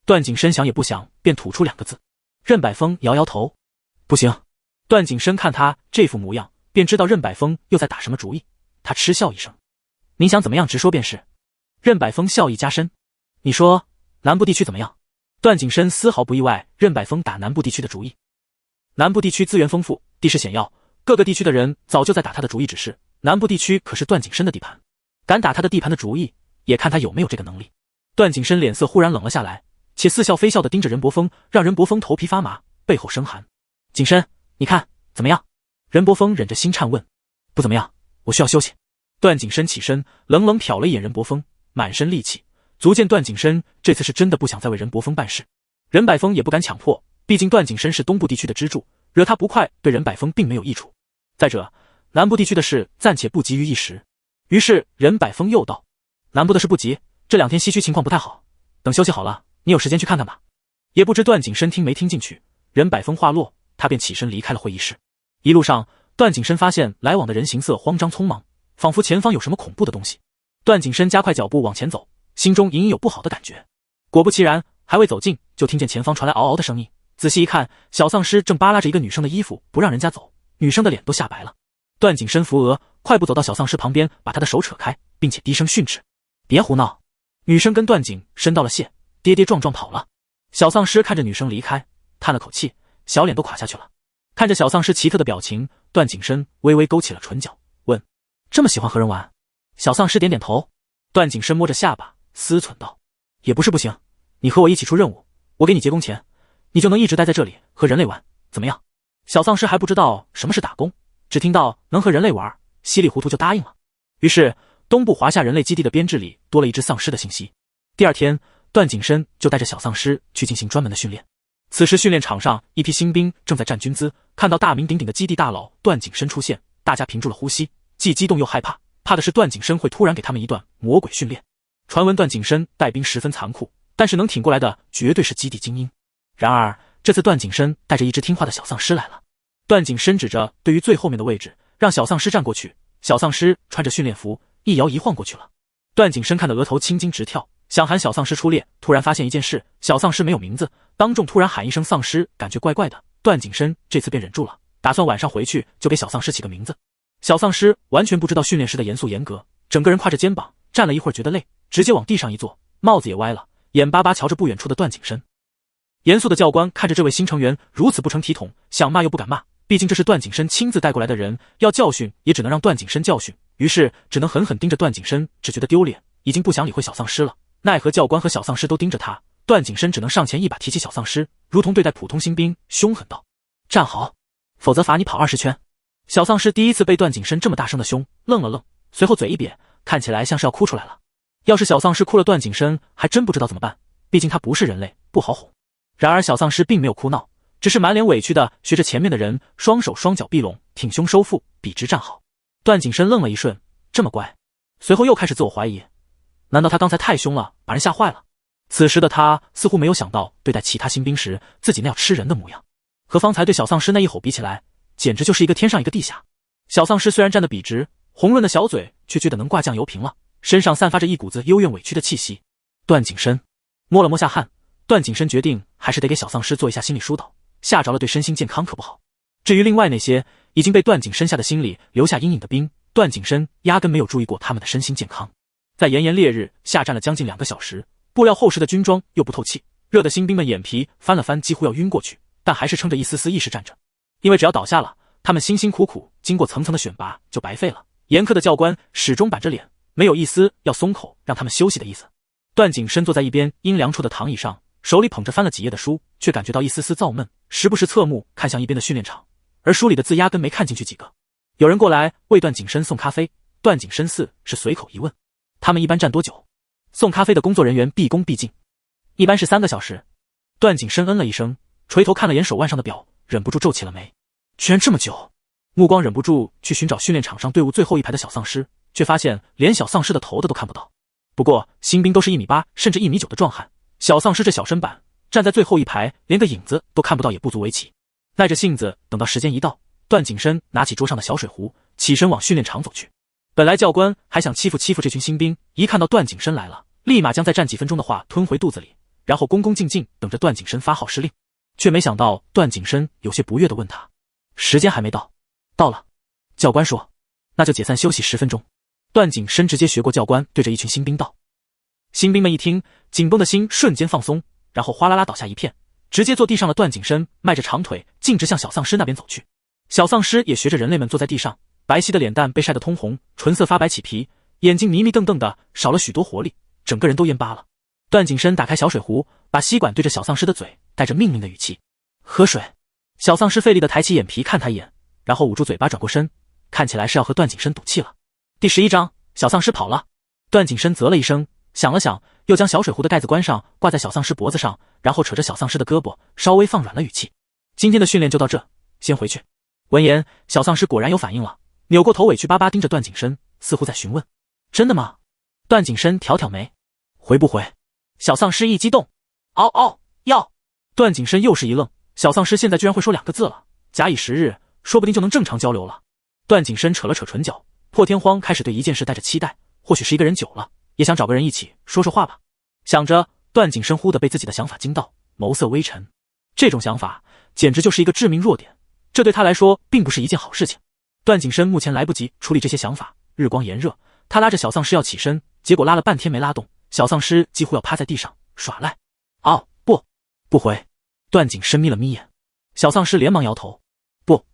段景深想也不想便吐出2个字。任百峰摇摇头，不行。段景深看他这副模样，便知道任百峰又在打什么主意。他嗤笑一声，你想怎么样直说便是。任百峰笑意加深，你说南部地区怎么样？段景深丝毫不意外任百峰打南部地区的主意。南部地区资源丰富，地势险要，各个地区的人早就在打他的主意，只是南部地区可是段景深的地盘，敢打他的地盘的主意，也看他有没有这个能力。段景深脸色忽然冷了下来，且似笑非笑地盯着任伯峰，让任伯峰头皮发麻，背后生寒。景深，你看怎么样？任伯峰忍着心颤问。不怎么样，我需要休息。段景深起身，冷冷瞟了一眼任伯峰，满身戾气，足见段景深这次是真的不想再为任伯峰办事。任百峰也不敢强迫，毕竟段景深是东部地区的支柱，惹他不快对任百峰并没有益处。再者，南部地区的事暂且不急于一时。于是任百峰又道：南部的事不急，这2天西区情况不太好，等休息好了，你有时间去看看吧。也不知段景深听没听进去，任百峰话落，他便起身离开了会议室。一路上，段景深发现来往的人行色慌张匆忙，仿佛前方有什么恐怖的东西。段景深加快脚步往前走，心中隐隐有不好的感觉。果不其然，还未走近，就听见前方传来嗷嗷的声音。仔细一看，小丧尸正扒拉着一个女生的衣服，不让人家走，女生的脸都吓白了。段景深扶额，快步走到小丧尸旁边，把她的手扯开，并且低声训斥：别胡闹！女生跟段景深道了谢，跌跌撞撞跑了。小丧尸看着女生离开，叹了口气，小脸都垮下去了。看着小丧尸奇特的表情，段景深微微勾起了唇角，问：这么喜欢和人玩？小丧尸点点头。段景深摸着下巴，思忖道：也不是不行，你和我一起出任务，我给你结工钱，你就能一直待在这里和人类玩，怎么样？小丧尸还不知道什么是打工，只听到能和人类玩，稀里糊涂就答应了。于是东部华夏人类基地的编制里多了一只丧尸的信息。第二天，段景深就带着小丧尸去进行专门的训练。此时训练场上一批新兵正在站军姿，看到大名鼎鼎的基地大佬段景深出现，大家屏住了呼吸，既激动又害怕，怕的是段景深会突然给他们一段魔鬼训练。传闻段景深带兵十分残酷，但是能挺过来的绝对是基地精英。然而这次段景深带着一只听话的小丧尸来了。段景深指着对于最后面的位置，让小丧尸站过去。小丧尸穿着训练服，一摇一晃过去了。段景深看得额头青筋直跳，想喊小丧尸出列，突然发现一件事，小丧尸没有名字，当众突然喊一声丧尸，感觉怪怪的。段景深这次便忍住了，打算晚上回去就给小丧尸起个名字。小丧尸完全不知道训练师的严肃严格，整个人挎着肩膀站了一会儿觉得累，直接往地上一坐，帽子也歪了，眼巴巴瞧着不远处的段景深。严肃的教官看着这位新成员如此不成体统，想骂又不敢骂，毕竟这是段景深亲自带过来的人，要教训也只能让段景深教训，于是只能狠狠盯着段景深，只觉得丢脸，已经不想理会小丧尸了。奈何教官和小丧尸都盯着他，段景深只能上前一把提起小丧尸，如同对待普通新兵，凶狠道：站好，否则罚你跑20圈。小丧尸第一次被段景深这么大声的凶，愣了愣，随后嘴一瘪，看起来像是要哭出来了。要是小丧尸哭了，段景深还真不知道怎么办，毕竟他不是人类，不好哄。然而小丧尸并没有哭闹，只是满脸委屈的学着前面的人，双手双脚闭拢，挺胸收腹，笔直站好。段景深愣了一瞬，这么乖，随后又开始自我怀疑，难道他刚才太凶了，把人吓坏了？此时的他似乎没有想到对待其他新兵时自己那要吃人的模样，和方才对小丧尸那一吼比起来，简直就是一个天上一个地下。小丧尸虽然站得笔直，红润的小嘴却撅得能挂酱油瓶了，身上散发着一股子幽怨委屈的气息。段景深摸了摸下汗，段景深决定还是得给小丧尸做一下心理疏导，吓着了对身心健康可不好。至于另外那些已经被段景深吓的心里留下阴影的兵，段景深压根没有注意过他们的身心健康。在炎炎烈日下站了将近2个小时，布料厚实的军装又不透气，热的新兵们眼皮翻了翻，几乎要晕过去，但还是撑着一丝丝意识站着，因为只要倒下了，他们辛辛苦苦经过层层的选拔就白费了。严苛的教官始终板着脸，没有一丝要松口让他们休息的意思。段景深坐在一边阴凉处的躺椅上，手里捧着翻了几页的书，却感觉到一丝丝躁闷，时不时侧目看向一边的训练场，而书里的字压根没看进去几个。有人过来为段景深送咖啡，段景深似是随口一问，他们一般站多久？送咖啡的工作人员毕恭毕敬，一般是3个小时。段景深嗯了一声，垂头看了眼手腕上的表，忍不住皱起了眉，居然这么久。目光忍不住去寻找训练场上队伍最后一排的小丧尸，却发现连小丧尸的头的都看不到。不过新兵都是1.8米甚至1.9米的壮汉，小丧尸这小身板站在最后一排，连个影子都看不到也不足为奇。耐着性子等到时间一到，段景深拿起桌上的小水壶，起身往训练场走去。本来教官还想欺负这群新兵，一看到段景深来了，立马将再站几分钟的话吞回肚子里，然后恭恭敬敬等着段景深发号施令。却没想到段景深有些不悦地问他：时间还没到？到了。教官说：那就解散休息10分钟。段景深直接学过教官，对着一群新兵道。新兵们一听，紧绷的心瞬间放松，然后哗啦啦倒下一片，直接坐地上的段景深迈着长腿径直向小丧尸那边走去。小丧尸也学着人类们坐在地上，白皙的脸蛋被晒得通红，唇色发白起皮，眼睛迷迷瞪瞪的，少了许多活力，整个人都蔫巴了。段景深打开小水壶，把吸管对着小丧尸的嘴，带着命令的语气：“喝水。”小丧尸费力地抬起眼皮看他一眼，然后捂住嘴巴转过身，看起来是要和段景深赌气了。第11章，小丧尸跑了。段景深啧了一声，想了想，又将小水壶的盖子关上，挂在小丧尸脖子上，然后扯着小丧尸的胳膊，稍微放软了语气：“今天的训练就到这，先回去。”闻言，小丧尸果然有反应了，扭过头委屈巴巴盯着段景深，似乎在询问：“真的吗？”段景深挑挑眉：“回不回？”小丧尸一激动：“嗷嗷，要！”段景深又是一愣，小丧尸现在居然会说2个字了，假以时日，说不定就能正常交流了。段景深扯了扯唇角，破天荒开始对一件事带着期待，或许是一个人久了，也想找个人一起说说话吧。想着，段景深忽地被自己的想法惊到，眸色微沉。这种想法简直就是一个致命弱点，这对他来说并不是一件好事情。段景深目前来不及处理这些想法，日光炎热，他拉着小丧尸要起身，结果拉了半天没拉动，小丧尸几乎要趴在地上耍赖。哦，不回。段景深眯了眯眼，小丧尸连忙摇头：“不。”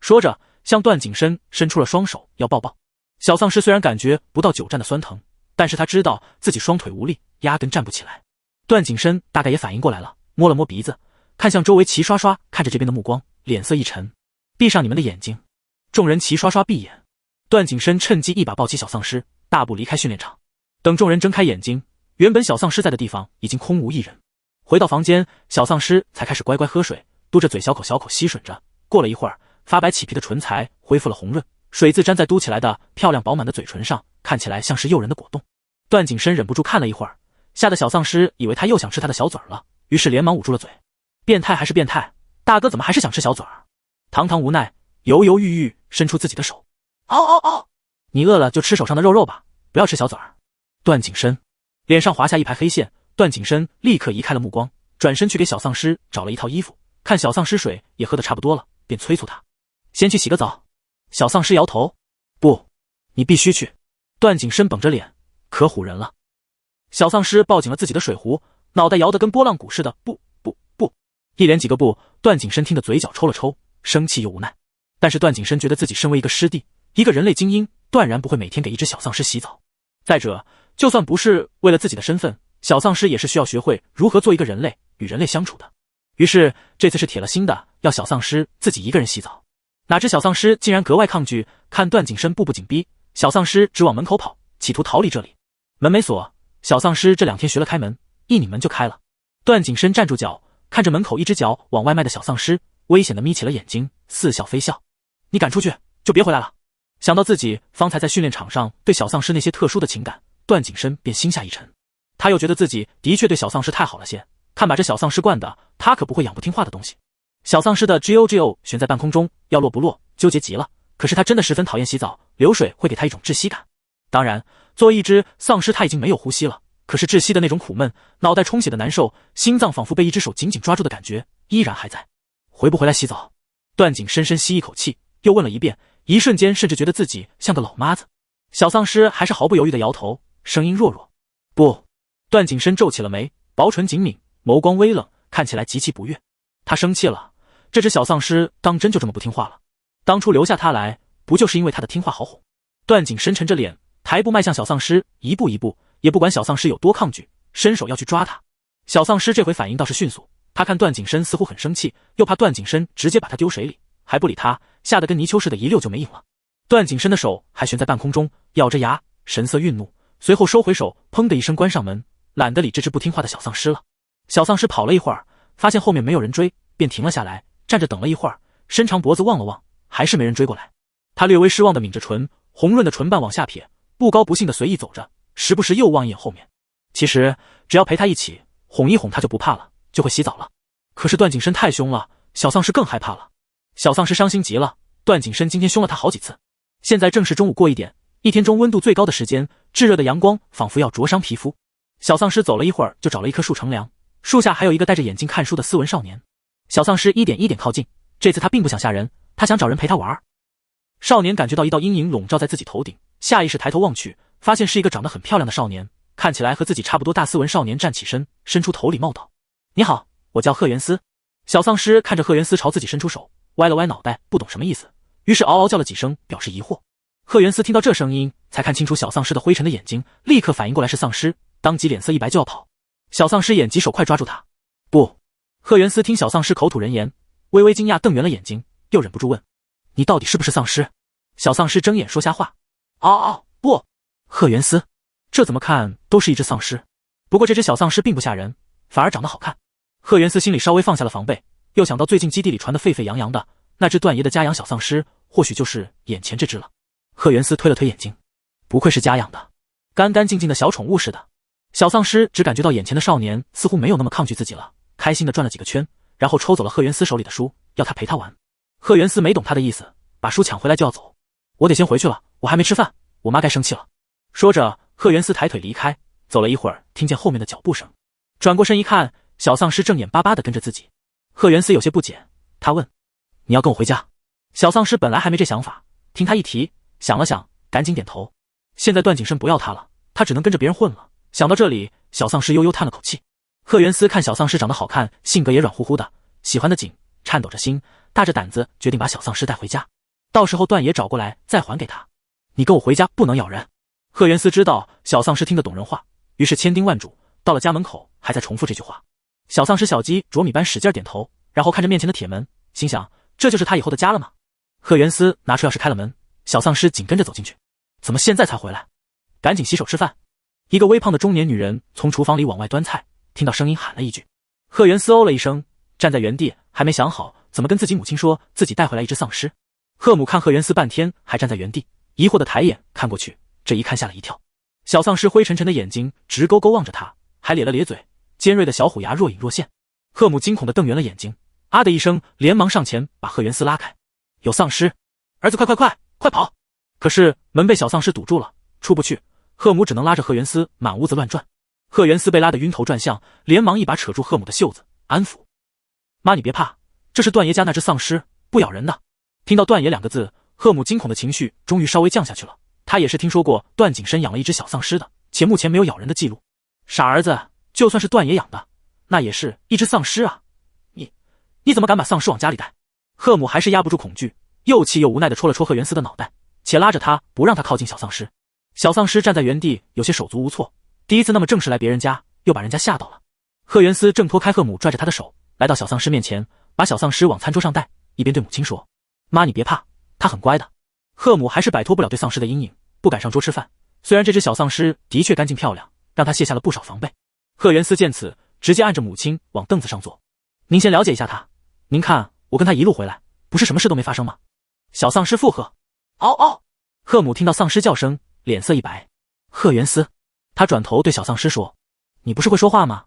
说着向段景深伸出了双手要抱抱。小丧尸虽然感觉不到久站的酸疼，但是他知道自己双腿无力，压根站不起来。段景深大概也反应过来了，摸了摸鼻子，看向周围齐刷刷看着这边的目光，脸色一沉：“闭上你们的眼睛。”众人齐刷刷闭眼。段景深趁机一把抱起小丧尸，大步离开训练场。等众人睁开眼睛，原本小丧尸在的地方已经空无一人。回到房间，小丧尸才开始乖乖喝水，嘟着嘴小口小口吸吮着。过了一会儿，发白起皮的唇才恢复了红润，水渍粘在嘟起来的漂亮饱满的嘴唇上，看起来像是诱人的果冻。段景深忍不住看了一会儿，吓得小丧尸以为他又想吃他的小嘴了，于是连忙捂住了嘴。变态还是变态，大哥怎么还是想吃小嘴儿？堂堂无奈，犹犹豫豫伸出自己的手：“嗷！你饿了就吃手上的肉吧，不要吃小嘴儿。”段景深脸上划下一排黑线，段景深立刻移开了目光，转身去给小丧尸找了一套衣服，看小丧尸水也喝得差不多了，便催促他：“先去洗个澡。”小丧尸摇头：“不，你必须去。”段景深绷着脸，可唬人了。小丧尸抱紧了自己的水壶，脑袋摇得跟拨浪鼓似的：“不！”一连几个不，段景深听得嘴角抽了抽，生气又无奈。但是段景深觉得自己身为一个师弟，一个人类精英，断然不会每天给一只小丧尸洗澡。再者，就算不是为了自己的身份，小丧尸也是需要学会如何做一个人类，与人类相处的。于是这次是铁了心的要小丧尸自己一个人洗澡。哪知小丧尸竟然格外抗拒，看段景深步步紧逼，小丧尸直往门口跑，企图逃离这里。门没锁，小丧尸这2天学了开门，一拧门就开了。段景深站住脚，看着门口一只脚往外迈的小丧尸，危险地眯起了眼睛，似笑非笑：“你敢出去就别回来了。”想到自己方才在训练场上对小丧尸那些特殊的情感，段景深便心下一沉。他又觉得自己的确对小丧尸太好了些，看把这小丧尸惯的，他可不会养不听话的东西。小丧尸的 GOGO 悬在半空中，要落不落，纠结极了。可是他真的十分讨厌洗澡，流水会给他一种窒息感。当然，作为一只丧尸，他已经没有呼吸了，可是窒息的那种苦闷，脑袋充血的难受，心脏仿佛被一只手紧紧抓住的感觉依然还在。回不回来洗澡？段景深深吸一口气，又问了一遍，一瞬间甚至觉得自己像个老妈子。小丧尸还是毫不犹豫地摇头，声音弱弱：“不。”段景深皱起了眉，薄唇紧抿，眸光微冷，看起来极其不悦。他生气了，这只小丧尸当真就这么不听话了？当初留下他来，不就是因为他的听话好哄？段景深沉着脸，抬步迈向小丧尸，一步一步，也不管小丧尸有多抗拒，伸手要去抓他。小丧尸这回反应倒是迅速，他看段景深似乎很生气，又怕段景深直接把他丢水里，还不理他，吓得跟泥鳅似的，一溜就没影了。段景深的手还悬在半空中，咬着牙，神色愠怒，随后收回手，砰的一声关上门，懒得理这只不听话的小丧尸了。小丧尸跑了一会儿，发现后面没有人追，便停了下来，站着等了一会儿，伸长脖子望了望，还是没人追过来。他略微失望地抿着唇，红润的唇瓣往下撇，不高不兴地随意走着，时不时又望一眼后面。其实只要陪他一起哄一哄，他就不怕了，就会洗澡了。可是段景深太凶了，小丧尸更害怕了。小丧尸伤心极了，段景深今天凶了他好几次。现在正是中午过一点，一天中温度最高的时间，炙热的阳光仿佛要灼伤皮肤。小丧尸走了一会儿，就找了一棵树乘凉，树下还有一个戴着眼镜看书的斯文少年。小丧尸一点一点靠近，这次他并不想吓人，他想找人陪他玩。少年感觉到一道阴影笼罩在自己头顶，下意识抬头望去，发现是一个长得很漂亮的少年，看起来和自己差不多大。斯文少年站起身，伸出头礼貌道：“你好，我叫贺元思。”小丧尸看着贺元思朝自己伸出手，歪了歪脑袋，不懂什么意思，于是嗷嗷叫了几声，表示疑惑。贺元思听到这声音，才看清楚小丧尸的灰沉的眼睛，立刻反应过来是丧尸，当即脸色一白就要跑。小丧尸眼疾手快抓住他。不！贺元思听小丧尸口吐人言，微微惊讶瞪圆了眼睛，又忍不住问：你到底是不是丧尸？小丧尸睁眼说瞎话。不！贺元思，这怎么看都是一只丧尸，不过这只小丧尸并不吓人，反而长得好看。贺元思心里稍微放下了防备，又想到最近基地里传得沸沸扬扬的那只段爷的家养小丧尸，或许就是眼前这只了。贺元思推了推眼睛，不愧是家养的，干干净净的小宠物似的。小丧尸只感觉到眼前的少年似乎没有那么抗拒自己了，开心地转了几个圈，然后抽走了贺元思手里的书，要他陪他玩。贺元思没懂他的意思，把书抢回来就要走。我得先回去了，我还没吃饭，我妈该生气了。说着，贺元思抬腿离开，走了一会儿，听见后面的脚步声，转过身一看，小丧尸正眼巴巴地跟着自己。贺元思有些不解，他问：你要跟我回家？小丧尸本来还没这想法，听他一提，想了想，赶紧点头。现在段景深不要他了，他只能跟着别人混了。想到这里，小丧尸悠悠叹了口气。贺元思看小丧尸长得好看，性格也软乎乎的，喜欢的紧，颤抖着心，大着胆子决定把小丧尸带回家，到时候段爷找过来再还给他。你跟我回家，不能咬人。贺元思知道小丧尸听得懂人话，于是千叮万嘱，到了家门口还在重复这句话。小丧尸小鸡啄米般使劲点头，然后看着面前的铁门，心想这就是他以后的家了吗？贺元思拿出钥匙开了门，小丧尸紧跟着走进去。怎么现在才回来？赶紧洗手吃饭。一个微胖的中年女人从厨房里往外端菜，听到声音喊了一句。贺元思哦了一声，站在原地，还没想好怎么跟自己母亲说自己带回来一只丧尸。贺母看贺元思半天还站在原地，疑惑的抬眼看过去，这一看吓了一跳。小丧尸灰沉沉的眼睛直勾勾望着他，还咧了咧嘴，尖锐的小虎牙若隐若现。贺母惊恐的瞪圆了眼睛，啊的一声，连忙上前把贺元思拉开。有丧尸！儿子快跑！可是门被小丧尸堵住了，出不去。贺母只能拉着贺元思满屋子乱转。贺元思被拉得晕头转向，连忙一把扯住贺母的袖子，安抚：妈，你别怕，这是段爷家那只丧尸，不咬人的。听到段爷两个字，贺母惊恐的情绪终于稍微降下去了。他也是听说过段景深养了一只小丧尸的，且目前没有咬人的记录。傻儿子，就算是段爷养的，那也是一只丧尸啊！你怎么敢把丧尸往家里带？贺母还是压不住恐惧，又气又无奈地戳了戳贺元思的脑袋，且拉着他不让他靠近小丧尸。小丧尸站在原地，有些手足无措，第一次那么正式来别人家，又把人家吓到了。贺元思挣脱开贺母拽着他的手，来到小丧尸面前，把小丧尸往餐桌上带，一边对母亲说：妈，你别怕，他很乖的。贺母还是摆脱不了对丧尸的阴影，不敢上桌吃饭。虽然这只小丧尸的确干净漂亮，让他卸下了不少防备。贺元思见此，直接按着母亲往凳子上坐。您先了解一下他，您看我跟他一路回来，不是什么事都没发生吗？小丧尸附和。嗷！贺母听到丧尸叫声，脸色一白。贺元思，他转头对小丧尸说：你不是会说话吗？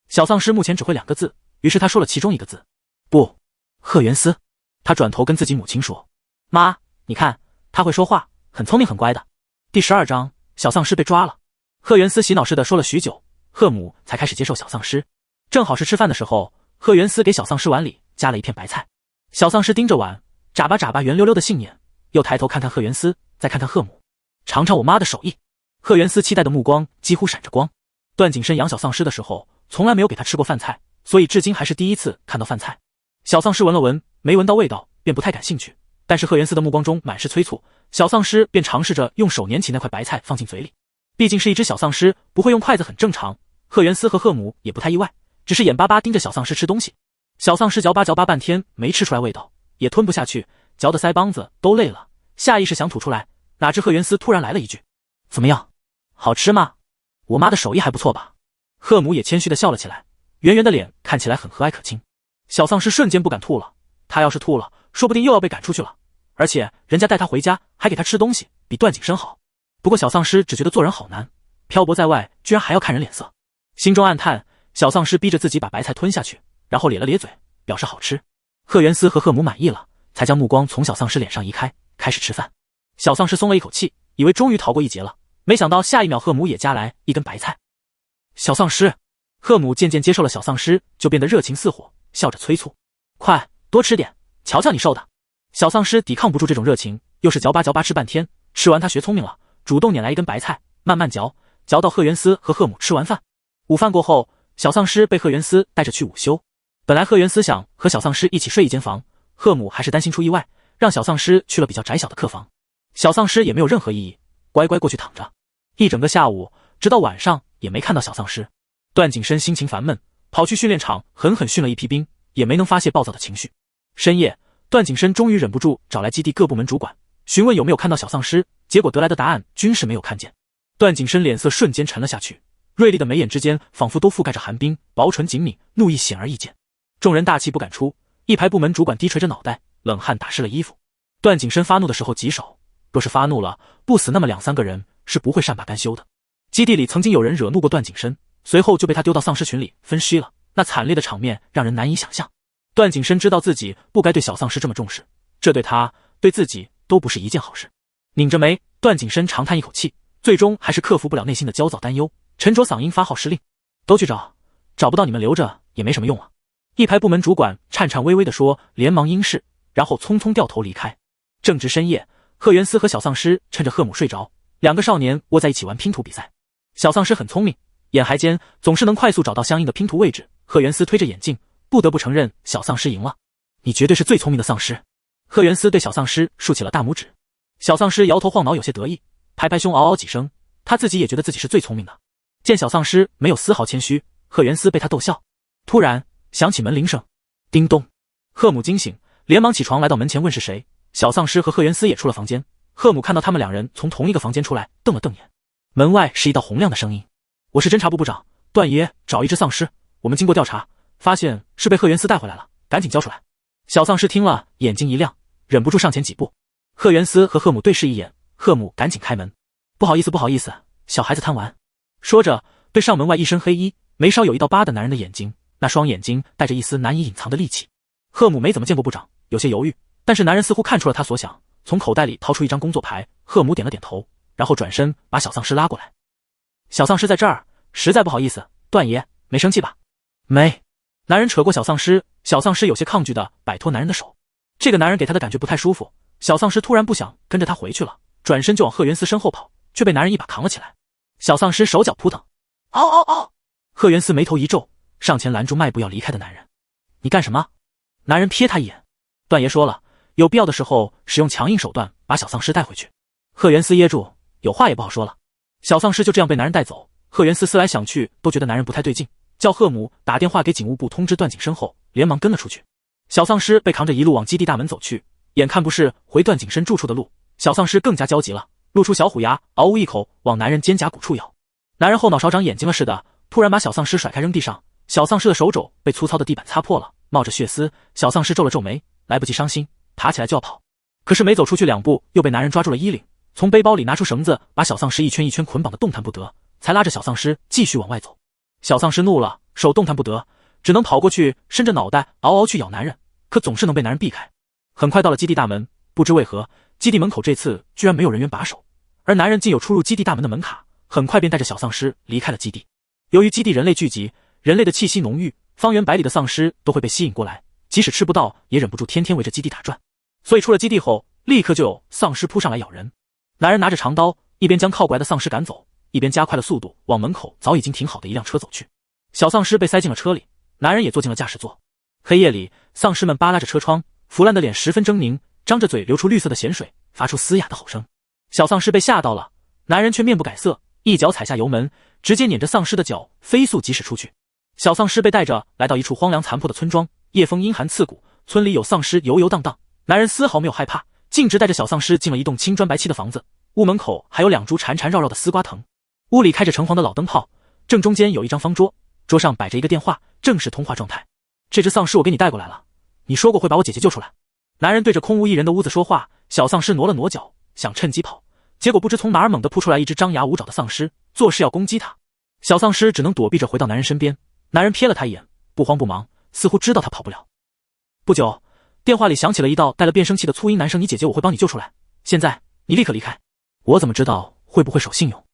小丧尸目前只会2个字，于是他说了其中一个字。不。贺元思，他转头跟自己母亲说：妈，你看他会说话，很聪明很乖的。第12章，小丧尸被抓了。贺元思洗脑似的说了许久，贺母才开始接受小丧尸。正好是吃饭的时候，贺元思给小丧尸碗里加了一片白菜。小丧尸盯着碗，眨巴眨巴圆溜溜的杏眼，又抬头看看贺元思，再看看贺母，尝尝我妈的手艺。贺元思期待的目光几乎闪着光。段景深养小丧尸的时候，从来没有给他吃过饭菜，所以至今还是第一次看到饭菜。小丧尸闻了闻，没闻到味道，便不太感兴趣。但是贺元思的目光中满是催促，小丧尸便尝试着用手捻起那块白菜放进嘴里。毕竟是一只小丧尸，不会用筷子很正常。贺元思和贺母也不太意外，只是眼巴巴盯着小丧尸吃东西。小丧尸嚼巴半天没吃出来味道，也吞不下去，嚼得腮帮子都累了，下意识想吐出来。哪知贺元思突然来了一句：怎么样，好吃吗？我妈的手艺还不错吧？贺母也谦虚地笑了起来，圆圆的脸看起来很和蔼可亲。小丧尸瞬间不敢吐了，他要是吐了，说不定又要被赶出去了。而且人家带他回家还给他吃东西，比段景深好。不过小丧尸只觉得做人好难，漂泊在外居然还要看人脸色，心中暗叹。小丧尸逼着自己把白菜吞下去，然后咧了咧嘴，表示好吃。贺元思和贺母满意了，才将目光从小丧尸脸上移开，开始吃饭。小丧尸松了一口气，以为终于逃过一劫了，没想到下一秒贺母也夹来一根白菜。小丧尸，贺母渐渐接受了小丧尸，就变得热情似火，笑着催促：快多吃点，瞧瞧你瘦的。小丧尸抵抗不住这种热情，又是嚼巴吃半天，吃完他学聪明了，主动捻来一根白菜，慢慢嚼，嚼到贺元思和贺母吃完饭。午饭过后，小丧尸被贺元思带着去午休。本来贺元思想和小丧尸一起睡一间房，贺母还是担心出意外，让小丧尸去了比较窄小的客房。小丧尸也没有任何异议，乖乖过去躺着。一整个下午，直到晚上也没看到小丧尸。段景深心情烦闷，跑去训练场狠狠训了一批兵，也没能发泄暴躁的情绪。深夜，段景深终于忍不住找来基地各部门主管，询问有没有看到小丧尸，结果得来的答案均是没有看见。段景深脸色瞬间沉了下去，锐利的眉眼之间仿佛都覆盖着寒冰，薄唇紧抿，怒意显而易见。众人大气不敢出，一排部门主管低垂着脑袋，冷汗打湿了衣服。段景深发怒的时候极少，若是发怒了，不死那么2-3个人是不会善罢甘休的。基地里曾经有人惹怒过段景深，随后就被他丢到丧尸群里分尸了，那惨烈的场面让人难以想象。段景深知道自己不该对小丧尸这么重视，这对他对自己都不是一件好事。拧着眉，段景深长叹一口气，最终还是克服不了内心的焦躁担忧，沉着嗓音发号施令：都去找，找不到你们留着也没什么用啊。一排部门主管颤颤巍巍地说，连忙应是，然后匆匆掉头离开。正值深夜，贺元思和小丧尸趁着贺母睡着，2个少年窝在一起玩拼图比赛。小丧尸很聪明，眼孩间总是能快速找到相应的拼图位置。贺元思推着眼镜，不得不承认小丧尸赢了。你绝对是最聪明的丧尸。贺元思对小丧尸竖起了大拇指。小丧尸摇头晃脑，有些得意，拍拍胸嗷嗷几声，他自己也觉得自己是最聪明的。见小丧尸没有丝毫谦虚，贺元思被他逗笑。突然响起门铃声，叮咚。贺母惊醒，连忙起床来到门前问是谁。小丧尸和贺元思也出了房间。贺母看到他们2人从同一个房间出来，瞪了瞪眼。门外是一道洪亮的声音：我是侦察部部长段爷，找一只丧尸，我们经过调查发现是被贺元思带回来了，赶紧交出来。小丧尸听了眼睛一亮，忍不住上前几步。贺元思和贺母对视一眼，贺母赶紧开门：不好意思不好意思，小孩子贪玩。说着对上门外一身黑衣眉梢有一道疤的男人的眼睛，那双眼睛带着一丝难以隐藏的戾气。贺母没怎么见过部长，有些犹豫，但是男人似乎看出了他所想，从口袋里掏出一张工作牌。贺母点了点头，然后转身把小丧尸拉过来。小丧尸在这儿，实在不好意思，段爷没生气吧？没。男人扯过小丧尸，小丧尸有些抗拒的摆脱男人的手。这个男人给他的感觉不太舒服，小丧尸突然不想跟着他回去了，转身就往贺元思身后跑，却被男人一把扛了起来。小丧尸手脚扑腾，嗷嗷嗷！贺元思眉头一皱，上前拦住迈步要离开的男人。你干什么？男人瞥他一眼。段爷说了，有必要的时候使用强硬手段把小丧尸带回去。贺元思噎住，有话也不好说了。小丧尸就这样被男人带走。贺元思思来想去都觉得男人不太对劲，叫贺母打电话给警务部通知段景深后，连忙跟了出去。小丧尸被扛着一路往基地大门走去，眼看不是回段景深住处的路，小丧尸更加焦急了，露出小虎牙，嗷呜一口往男人肩胛骨处咬。男人后脑勺长眼睛了似的，突然把小丧尸甩开扔地上，小丧尸的手肘被粗糙的地板擦破了，冒着血丝。小丧尸皱了皱眉，来不及伤心，爬起来就要跑，可是没走出去2步，又被男人抓住了衣领，从背包里拿出绳子，把小丧尸一圈一圈捆绑的动弹不得，才拉着小丧尸继续往外走。小丧尸怒了，手动弹不得，只能跑过去，伸着脑袋嗷嗷去咬男人，可总是能被男人避开。很快到了基地大门，不知为何，基地门口这次居然没有人员把守，而男人竟有出入基地大门的门卡，很快便带着小丧尸离开了基地。由于基地人类聚集，人类的气息浓郁，方圆百里的丧尸都会被吸引过来，即使吃不到也忍不住天天围着基地打转，所以出了基地后立刻就有丧尸扑上来咬人。男人拿着长刀，一边将靠过来的丧尸赶走，一边加快了速度往门口早已经停好的一辆车走去。小丧尸被塞进了车里，男人也坐进了驾驶座。黑夜里，丧尸们扒拉着车窗，腐烂的脸十分狰狞，张着嘴流出绿色的咸水，发出嘶哑的吼声。小丧尸被吓到了，男人却面不改色，一脚踩下油门，直接撵着丧尸的脚飞速疾驶出去。小丧尸被带着来到一处荒凉残破的村庄，夜风阴寒刺骨，村里有丧尸游游荡荡，男人丝毫没有害怕，径直带着小丧尸进了一栋青砖白漆的房子，屋门口还有2株缠缠绕绕的丝瓜藤。屋里开着橙黄的老灯泡，正中间有一张方桌，桌上摆着一个电话，正是通话状态。这只丧尸我给你带过来了，你说过会把我姐姐救出来。男人对着空无一人的屋子说话，小丧尸挪了挪脚，想趁机跑，结果不知从哪儿猛地扑出来一只张牙舞爪的丧尸，作势要攻击他。小丧尸只能躲避着回到男人身边，男人瞥了他一眼，不慌不忙，似乎知道他跑不了。不久，电话里响起了一道带了变声器的粗音男声：你姐姐我会帮你救出来，现在你立刻离开。我怎么知道会不会守信用？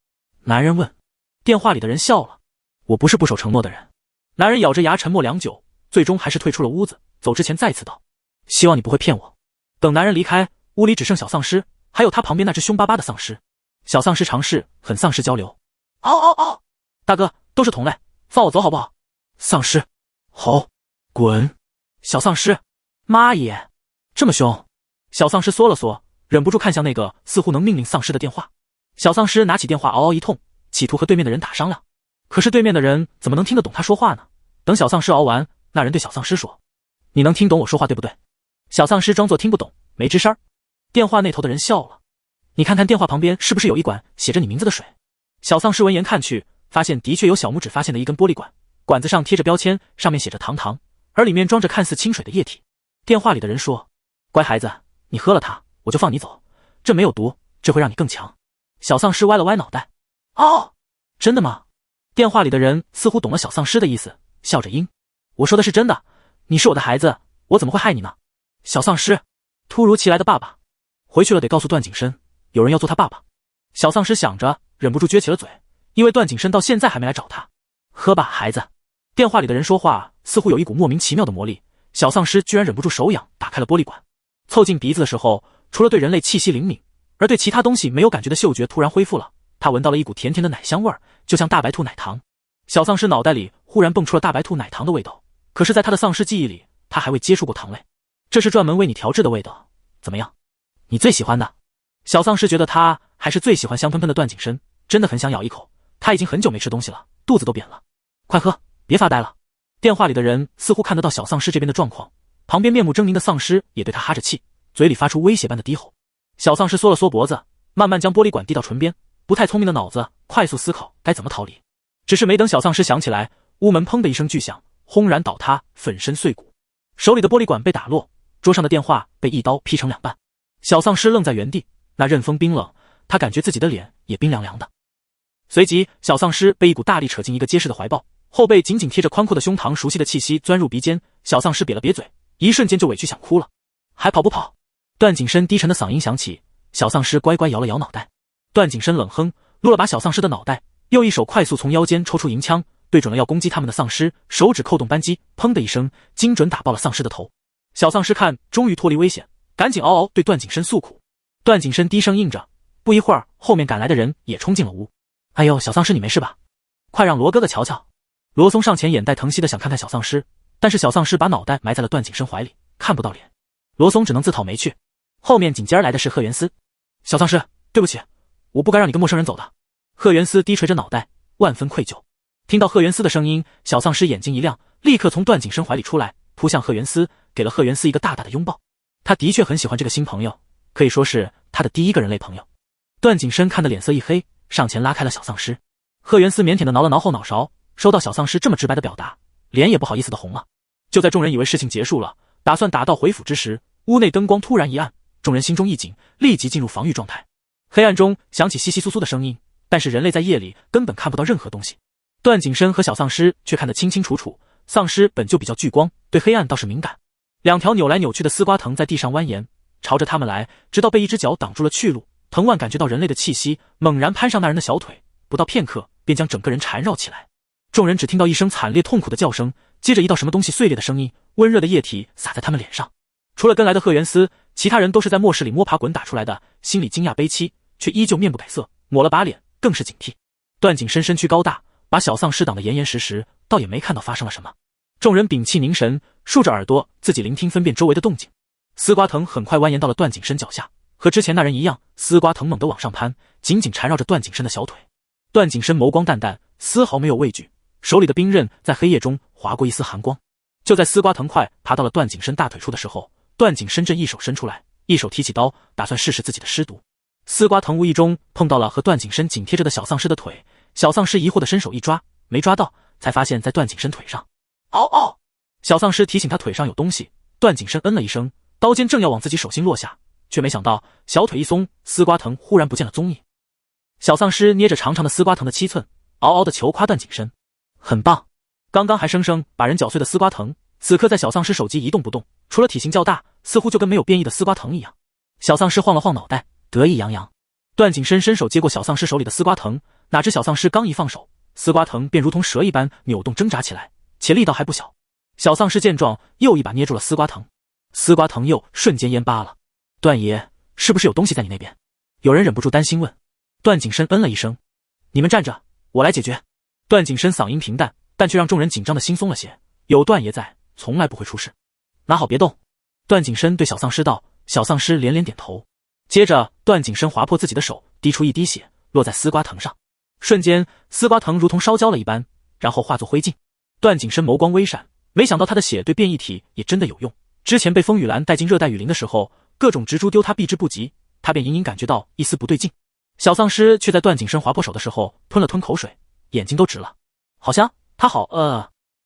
男人问。电话里的人笑了，我不是不守承诺的人。男人咬着牙沉默良久，最终还是退出了屋子，走之前再次道：希望你不会骗我。等男人离开，屋里只剩小丧尸，还有他旁边那只凶巴巴的丧尸。小丧尸尝试很丧尸交流：嗷嗷嗷！大哥，都是同类，放我走好不好？丧尸吼，滚！小丧尸，妈耶，这么凶！小丧尸缩了缩，忍不住看向那个似乎能命令丧尸的电话。小丧尸拿起电话嗷嗷一通，企图和对面的人打商量。可是对面的人怎么能听得懂他说话呢？等小丧尸熬完，那人对小丧尸说：“你能听懂我说话对不对？”小丧尸装作听不懂，没吱声。电话那头的人笑了：“你看看电话旁边是不是有一管写着你名字的水？”小丧尸闻言看去，发现的确有小拇指发现的一根玻璃管，管子上贴着标签，上面写着糖糖，而里面装着看似清水的液体。电话里的人说：“乖孩子，你喝了它，我就放你走。这没有毒，这会让你更强。”小丧尸歪了歪脑袋：“哦，真的吗？”电话里的人似乎懂了小丧尸的意思，笑着应：“我说的是真的，你是我的孩子，我怎么会害你呢？”小丧尸突如其来的爸爸回去了，得告诉段景深，有人要做他爸爸。小丧尸想着，忍不住撅起了嘴，因为段景深到现在还没来找他。喝吧，孩子。电话里的人说话似乎有一股莫名其妙的魔力，小丧尸居然忍不住手痒，打开了玻璃管。凑近鼻子的时候，除了对人类气息灵敏，而对其他东西没有感觉的嗅觉突然恢复了。他闻到了一股甜甜的奶香味儿，就像大白兔奶糖。小丧尸脑袋里忽然蹦出了大白兔奶糖的味道，可是在他的丧尸记忆里，他还未接触过糖类。这是专门为你调制的味道，怎么样？你最喜欢的？小丧尸觉得他还是最喜欢香喷喷的段景深，真的很想咬一口。他已经很久没吃东西了，肚子都扁了。快喝，别发呆了。电话里的人似乎看得到小丧尸这边的状况，旁边面目狰狞的丧尸也对他哈着气，嘴里发出威胁般的低吼。小丧尸缩了缩脖子，慢慢将玻璃管递到唇边，不太聪明的脑子快速思考该怎么逃离。只是没等小丧尸想起来，屋门砰的一声巨响，轰然倒塌，粉身碎骨。手里的玻璃管被打落，桌上的电话被一刀劈成两半。小丧尸愣在原地，那刃锋冰冷，他感觉自己的脸也冰凉凉的。随即小丧尸被一股大力扯进一个结实的怀抱，后背紧紧贴着宽阔的胸膛，熟悉的气息钻入鼻尖。小丧尸瘪了瘪嘴，一瞬间就委屈想哭了。还跑不跑？段景深低沉的嗓音响起。小丧尸乖乖摇了摇脑袋。段景深冷哼，撸了把小丧尸的脑袋，又一手快速从腰间抽出银枪，对准了要攻击他们的丧尸，手指扣动扳机，砰的一声，精准打爆了丧尸的头。小丧尸看终于脱离危险，赶紧嗷嗷对段景深诉苦。段景深低声应着。不一会儿，后面赶来的人也冲进了屋。哎呦，小丧尸你没事吧？快让罗哥哥瞧瞧。罗松上前眼带疼惜的想看看小丧尸，但是小丧尸把脑袋埋在了段景深怀里，看不到脸。罗松只能自讨没趣。后面紧接而来的是贺元思。小丧尸，对不起，我不该让你跟陌生人走的。贺元思低垂着脑袋，万分愧疚。听到贺元思的声音，小丧尸眼睛一亮，立刻从段景深怀里出来，扑向贺元思，给了贺元思一个大大的拥抱。他的确很喜欢这个新朋友，可以说是他的第一个人类朋友。段景深看得脸色一黑，上前拉开了小丧尸。贺元思腼腆地挠了挠后脑勺，收到小丧尸这么直白的表达，脸也不好意思的红了。就在众人以为事情结束了，打算打道回府之时，屋内灯光突然一暗，众人心中一紧，立即进入防御状态。黑暗中响起窸窸窣窣的声音，但是人类在夜里根本看不到任何东西。段景深和小丧尸却看得清清楚楚，丧尸本就比较惧光，对黑暗倒是敏感。两条扭来扭去的丝瓜藤在地上蜿蜒，朝着他们来，直到被一只脚挡住了去路。藤蔓感觉到人类的气息，猛然攀上那人的小腿，不到片刻便将整个人缠绕起来。众人只听到一声惨烈痛苦的叫声，接着一道什么东西碎裂的声音，温热的液体洒在他们脸上。除了跟来的贺元思，其他人都是在末世里摸爬滚打出来的，心里惊讶悲戚，却依旧面不改色，抹了把脸，更是警惕。段景深身躯高大，把小丧尸挡得严严实实，倒也没看到发生了什么。众人屏气凝神，竖着耳朵自己聆听分辨周围的动静。丝瓜藤很快蜿蜒到了段景深脚下，和之前那人一样，丝瓜藤猛地往上攀，紧紧缠绕着段景深的小腿。段景深眸光淡淡，丝毫没有畏惧，手里的兵刃在黑夜中划过一丝寒光。就在丝瓜藤快爬到了段景深大腿处的时候，段景深正一手伸出来，一手提起刀，打算试试自己的尸毒。丝瓜藤无意中碰到了和段景深紧贴着的小丧尸的腿，小丧尸疑惑的伸手一抓，没抓到，才发现在段景深腿上。嗷嗷！小丧尸提醒他腿上有东西，段景深嗯了一声，刀尖正要往自己手心落下，却没想到小腿一松，丝瓜藤忽然不见了踪影。小丧尸捏着长长的丝瓜藤的7寸，嗷嗷的求夸段景深，很棒。刚刚还生生把人搅碎的丝瓜藤，此刻在小丧尸手机一动不动，除了体型较大，似乎就跟没有变异的丝瓜藤一样。小丧尸晃了晃脑袋，得意洋洋。段景深伸手接过小丧尸手里的丝瓜藤，哪知小丧尸刚一放手，丝瓜藤便如同蛇一般扭动挣扎起来，且力道还不小。小丧尸见状，又一把捏住了丝瓜藤，丝瓜藤又瞬间蔫巴了。段爷，是不是有东西在你那边？有人忍不住担心问。段景深嗯了一声，你们站着，我来解决。段景深嗓音平淡，但却让众人紧张的心松了些，有段爷在，从来不会出事。拿好别动。段景深对小丧尸道，小丧尸连连点头。接着段景深划破自己的手，滴出一滴血，落在丝瓜藤上。瞬间，丝瓜藤如同烧焦了一般，然后化作灰烬。段景深眸光微闪，没想到他的血对变异体也真的有用。之前被风雨兰带进热带雨林的时候，各种植株丢他避之不及，他便隐隐感觉到一丝不对劲。小丧尸却在段景深划破手的时候吞了吞口水，眼睛都直了。好香，他好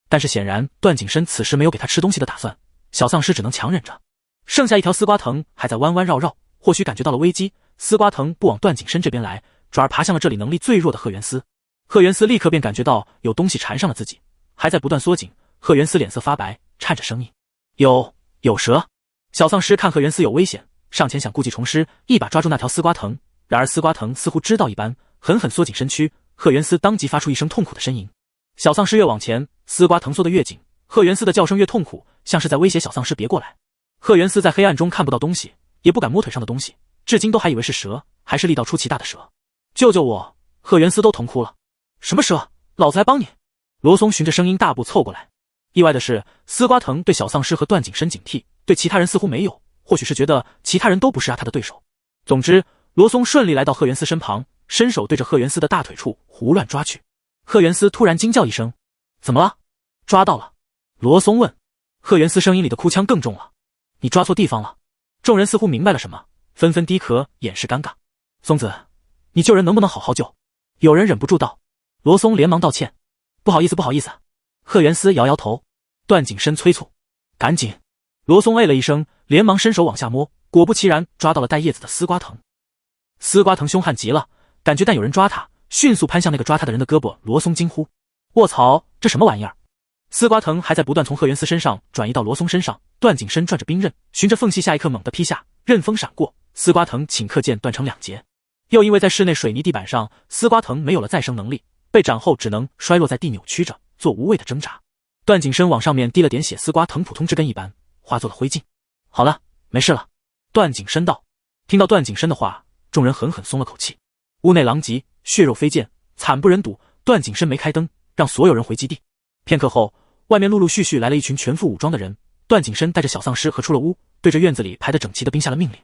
但是显然段景深此时没有给他吃东西的打算，小丧尸只能强忍着。剩下一条丝瓜藤还在弯弯绕绕，或许感觉到了危机，丝瓜藤不往段景深这边来，转而爬向了这里能力最弱的鹤元司。鹤元司立刻便感觉到有东西缠上了自己，还在不断缩紧。鹤元司脸色发白，颤着声音：有蛇！小丧尸看鹤元司有危险，上前想故技重施，一把抓住那条丝瓜藤。然而丝瓜藤似乎知道一般，狠狠缩紧身躯。鹤元司当即发出一声痛苦的呻吟。小丧尸越往前，丝瓜藤缩得越紧，鹤元司的叫声越痛苦，像是在威胁小丧尸别过来。鹤元司在黑暗中看不到东西，也不敢摸腿上的东西，至今都还以为是蛇，还是力道出奇大的蛇。救救我！鹤元司都疼哭了。什么蛇？老子来帮你！罗松循着声音大步凑过来。意外的是，丝瓜藤对小丧尸和段景深警惕，对其他人似乎没有，或许是觉得其他人都不是他的对手。总之，罗松顺利来到鹤元司身旁，伸手对着鹤元司的大腿处胡乱抓去。鹤元司突然惊叫一声：“怎么了？”抓到了。罗松问。鹤元司声音里的哭腔更重了：“你抓错地方了。”众人似乎明白了什么，纷纷低咳掩饰尴尬。松子，你救人能不能好好救？有人忍不住道。罗松连忙道歉：“不好意思。”鹤元司摇摇头。段景深催促：“赶紧！”罗松哎了一声，连忙伸手往下摸，果不其然抓到了带叶子的丝瓜藤。丝瓜藤凶悍极了，感觉但有人抓他，迅速攀向那个抓他的人的胳膊。罗松惊呼：“卧槽，这什么玩意儿？”丝瓜藤还在不断从鹤元司身上转移到罗松身上。段景深转着兵刃，循着缝隙下一刻猛地劈下，刃锋闪过，丝瓜藤顷刻间断成两截。又因为在室内水泥地板上，丝瓜藤没有了再生能力，被斩后只能摔落在地扭曲着，做无谓的挣扎。段景深往上面滴了点血，丝瓜藤普通枝根一般，化作了灰烬。好了，没事了。段景深道。听到段景深的话，众人狠狠松了口气。屋内狼藉，血肉飞溅，惨不忍睹。段景深没开灯，让所有人回基地。片刻后，外面陆陆续续来了一群全副武装的人。段景深带着小丧尸和出了屋，对着院子里排得整齐的兵下了命令。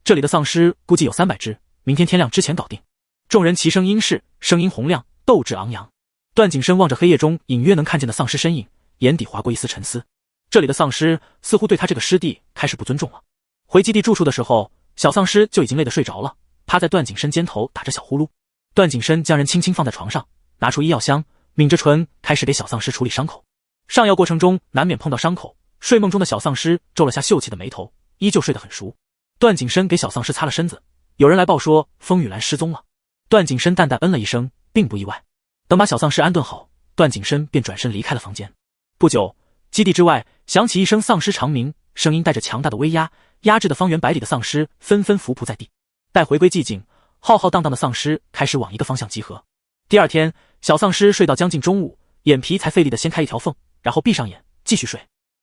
这里的丧尸估计有300只，明天天亮之前搞定。众人齐声应是，声音洪亮，斗志昂扬。段景深望着黑夜中隐约能看见的丧尸身影，眼底划过一丝沉思。这里的丧尸似乎对他这个师弟开始不尊重了。回基地住处的时候，小丧尸就已经累得睡着了，趴在段景深肩头打着小呼噜。段景深将人轻轻放在床上，拿出医药箱，抿着唇开始给小丧尸处理伤口。上药过程中难免碰到伤口，睡梦中的小丧尸皱了下秀气的眉头，依旧睡得很熟。段景深给小丧尸擦了身子，有人来报说风雨兰失踪了。段景深淡淡嗯了一声，并不意外。等把小丧尸安顿好，段景深便转身离开了房间。不久，基地之外响起一声丧尸长鸣，声音带着强大的威压，压制的方圆百里的丧尸纷纷伏匐在地。待回归寂静，浩浩荡荡的丧尸开始往一个方向集合。第二天，小丧尸睡到将近中午，眼皮才费力地掀开一条缝，然后闭上眼继续睡。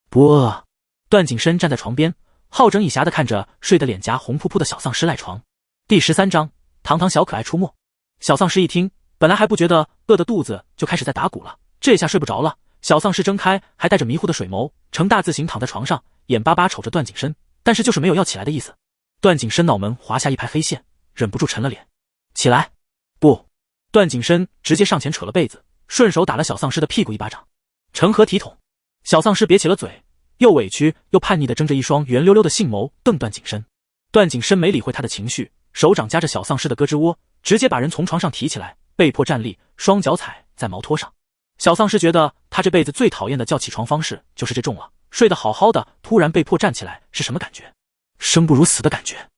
不饿。段景深站在床边，好整以暇地看着睡得脸颊红扑扑的小丧尸赖床。第13章，堂堂小可爱出没。小丧尸一听，本来还不觉得饿的肚子就开始在打鼓了，这下睡不着了。小丧尸睁开还带着迷糊的水眸，呈大字形躺在床上，眼巴巴瞅着段景深，但是就是没有要起来的意思。段景深脑门滑下一排黑线，忍不住沉了脸。起来！不！段景深直接上前扯了被子，顺手打了小丧尸的屁股一巴掌。成何体统！小丧尸瘪起了嘴，又委屈又叛逆地睁着一双圆溜溜的杏眸瞪段景深。段景深没理会他的情绪，手掌夹着小丧尸的胳肢窝，直接把人从床上提起来，被迫站立，双脚踩在毛托上。小丧尸觉得他这辈子最讨厌的叫起床方式就是这种了，睡得好好的，突然被迫站起来是什么感觉？生不如死的感觉。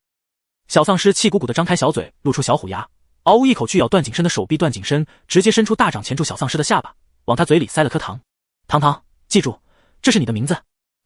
小丧尸气鼓鼓地张开小嘴，露出小虎牙，嗷呜一口去咬段景深的手臂。段景深直接伸出大掌钳住小丧尸的下巴，往他嘴里塞了颗糖。糖糖，记住，这是你的名字。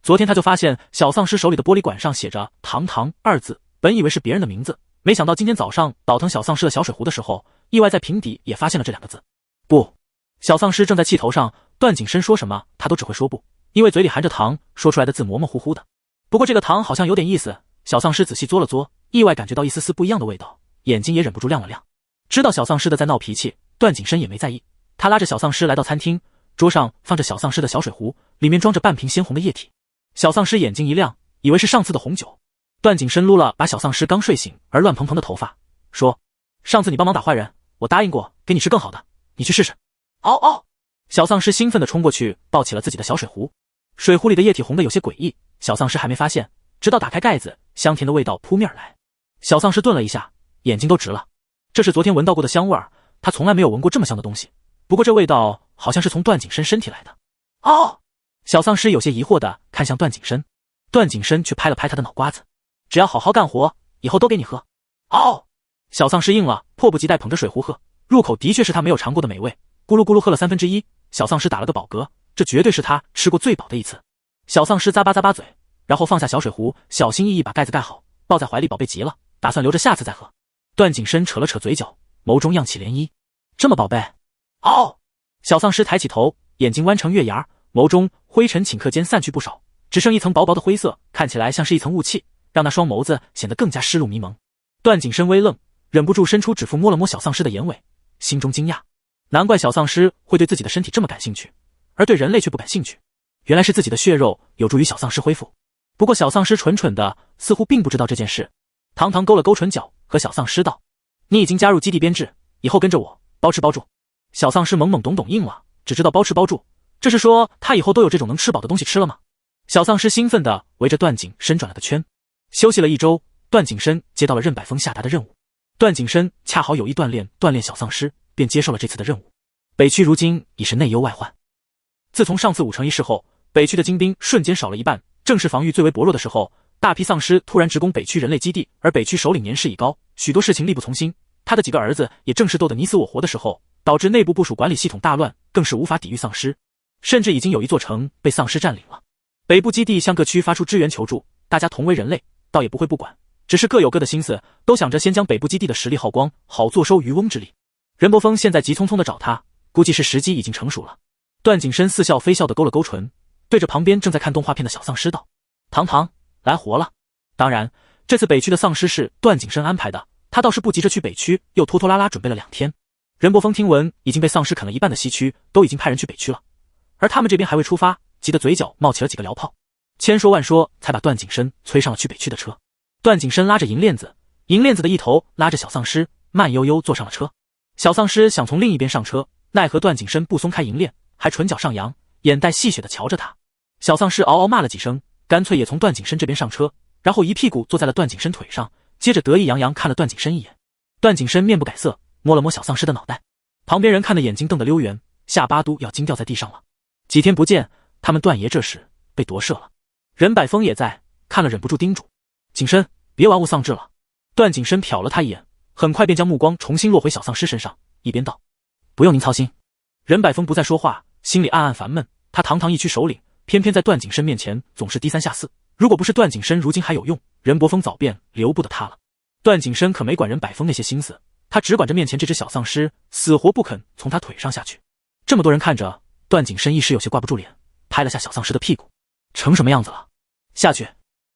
昨天他就发现小丧尸手里的玻璃管上写着糖糖2字，本以为是别人的名字，没想到今天早上倒腾小丧尸的小水壶的时候，意外在瓶底也发现了这2个字。不！小丧尸正在气头上，段景深说什么他都只会说不，因为嘴里含着糖，说出来的字模模糊糊的。不过这个糖好像有点意思，小丧尸仔细嘬了嘬，意外感觉到一丝丝不一样的味道，眼睛也忍不住亮了亮。知道小丧尸的在闹脾气，段景深也没在意，他拉着小丧尸来到餐厅，桌上放着小丧尸的小水壶，里面装着半瓶鲜红的液体。小丧尸眼睛一亮，以为是上次的红酒。段景深撸了把小丧尸刚睡醒而乱蓬蓬的头发，说：上次你帮忙打坏人，我答应过给你吃更好的，你去试试。嗷嗷！小丧尸兴奋地冲过去，抱起了自己的小水壶。水壶里的液体红得有些诡异，小丧尸还没发现，直到打开盖子，香甜的味道扑面而来。小丧尸顿了一下，眼睛都直了。这是昨天闻到过的香味儿，他从来没有闻过这么香的东西。不过这味道好像是从段景深身体来的。哦！小丧尸有些疑惑地看向段景深，段景深却拍了拍他的脑瓜子，只要好好干活，以后都给你喝。哦！小丧尸应了，迫不及待捧着水壶喝，入口的确是他没有尝过的美味，咕噜咕噜喝了1/3。小丧尸打了个饱嗝，这绝对是他吃过最饱的一次。小丧尸咂巴咂巴嘴，然后放下小水壶，小心翼翼把盖子盖好，抱在怀里，宝贝极了，打算留着下次再喝。段景深扯了扯嘴角，眸中漾起涟漪，这么宝贝？哦！小丧尸抬起头，眼睛弯成月牙，眸中灰尘顷刻间散去不少，只剩一层薄薄的灰色，看起来像是一层雾气，让那双眸子显得更加湿漉迷蒙。段景深微愣，忍不住伸出指腹摸了摸小丧尸的眼尾，心中惊讶，难怪小丧尸会对自己的身体这么感兴趣，而对人类却不感兴趣，原来是自己的血肉有助于小丧尸恢复。不过小丧尸蠢蠢的，似乎并不知道这件事。堂堂勾了勾唇角，和小丧尸道：“你已经加入基地编制，以后跟着我，包吃包住。”小丧尸懵懵懂懂应了，只知道包吃包住，这是说他以后都有这种能吃饱的东西吃了吗？小丧尸兴奋地围着段景深转了个圈。休息了1周，段景深接到了任百峰下达的任务。段景深恰好有意锻炼小丧尸，便接受了这次的任务。北区如今已是内忧外患，自从上次5城一事后，北区的精兵瞬间少了一半，正是防御最为薄弱的时候，大批丧尸突然直攻北区人类基地，而北区首领年事已高，许多事情力不从心，他的几个儿子也正是斗得你死我活的时候，导致内部部署管理系统大乱，更是无法抵御丧尸，甚至已经有一座城被丧尸占领了。北部基地向各区发出支援求助，大家同为人类，倒也不会不管，只是各有各的心思，都想着先将北部基地的实力耗光，好坐收渔翁之利。任伯峰现在急匆匆地找他，估计是时机已经成熟了。段景深似笑非笑地勾了勾唇，对着旁边正在看动画片的小丧尸道：“堂堂，来活了。”当然，这次北区的丧尸是段景深安排的，他倒是不急着去北区，又拖拖拉拉准备了2天。任伯峰听闻已经被丧尸啃了一半的西区都已经派人去北区了，而他们这边还未出发，急得嘴角冒起了几个燎泡，千说万说才把段景深催上了去北区的车。段景深拉着银链子，银链子的一头拉着小丧尸，慢悠悠坐上了车。小丧尸想从另一边上车，奈何段景深不松开银链，还唇角上扬，眼带戏谑地瞧着他。小丧尸嗷嗷骂了几声，干脆也从段景深这边上车，然后一屁股坐在了段景深腿上，接着得意洋洋看了段景深一眼。段景深面不改色，摸了摸小丧尸的脑袋，旁边人看的眼睛瞪得溜圆，下巴都要惊掉在地上了。几天不见，他们段爷这时被夺舍了。任百峰也在，看了忍不住叮嘱：“景深，别玩物丧志了。”段景深瞟了他一眼，很快便将目光重新落回小丧尸身上，一边道：“不用您操心。”任百峰不再说话，心里暗暗烦闷。他堂堂一区首领，偏偏在段景深面前总是低三下四。如果不是段景深如今还有用，任伯峰早便留不得他了。段景深可没管任百峰那些心思，他只管着面前这只小丧尸，死活不肯从他腿上下去。这么多人看着，段景深一时有些挂不住脸，拍了下小丧尸的屁股：“成什么样子了？下去！”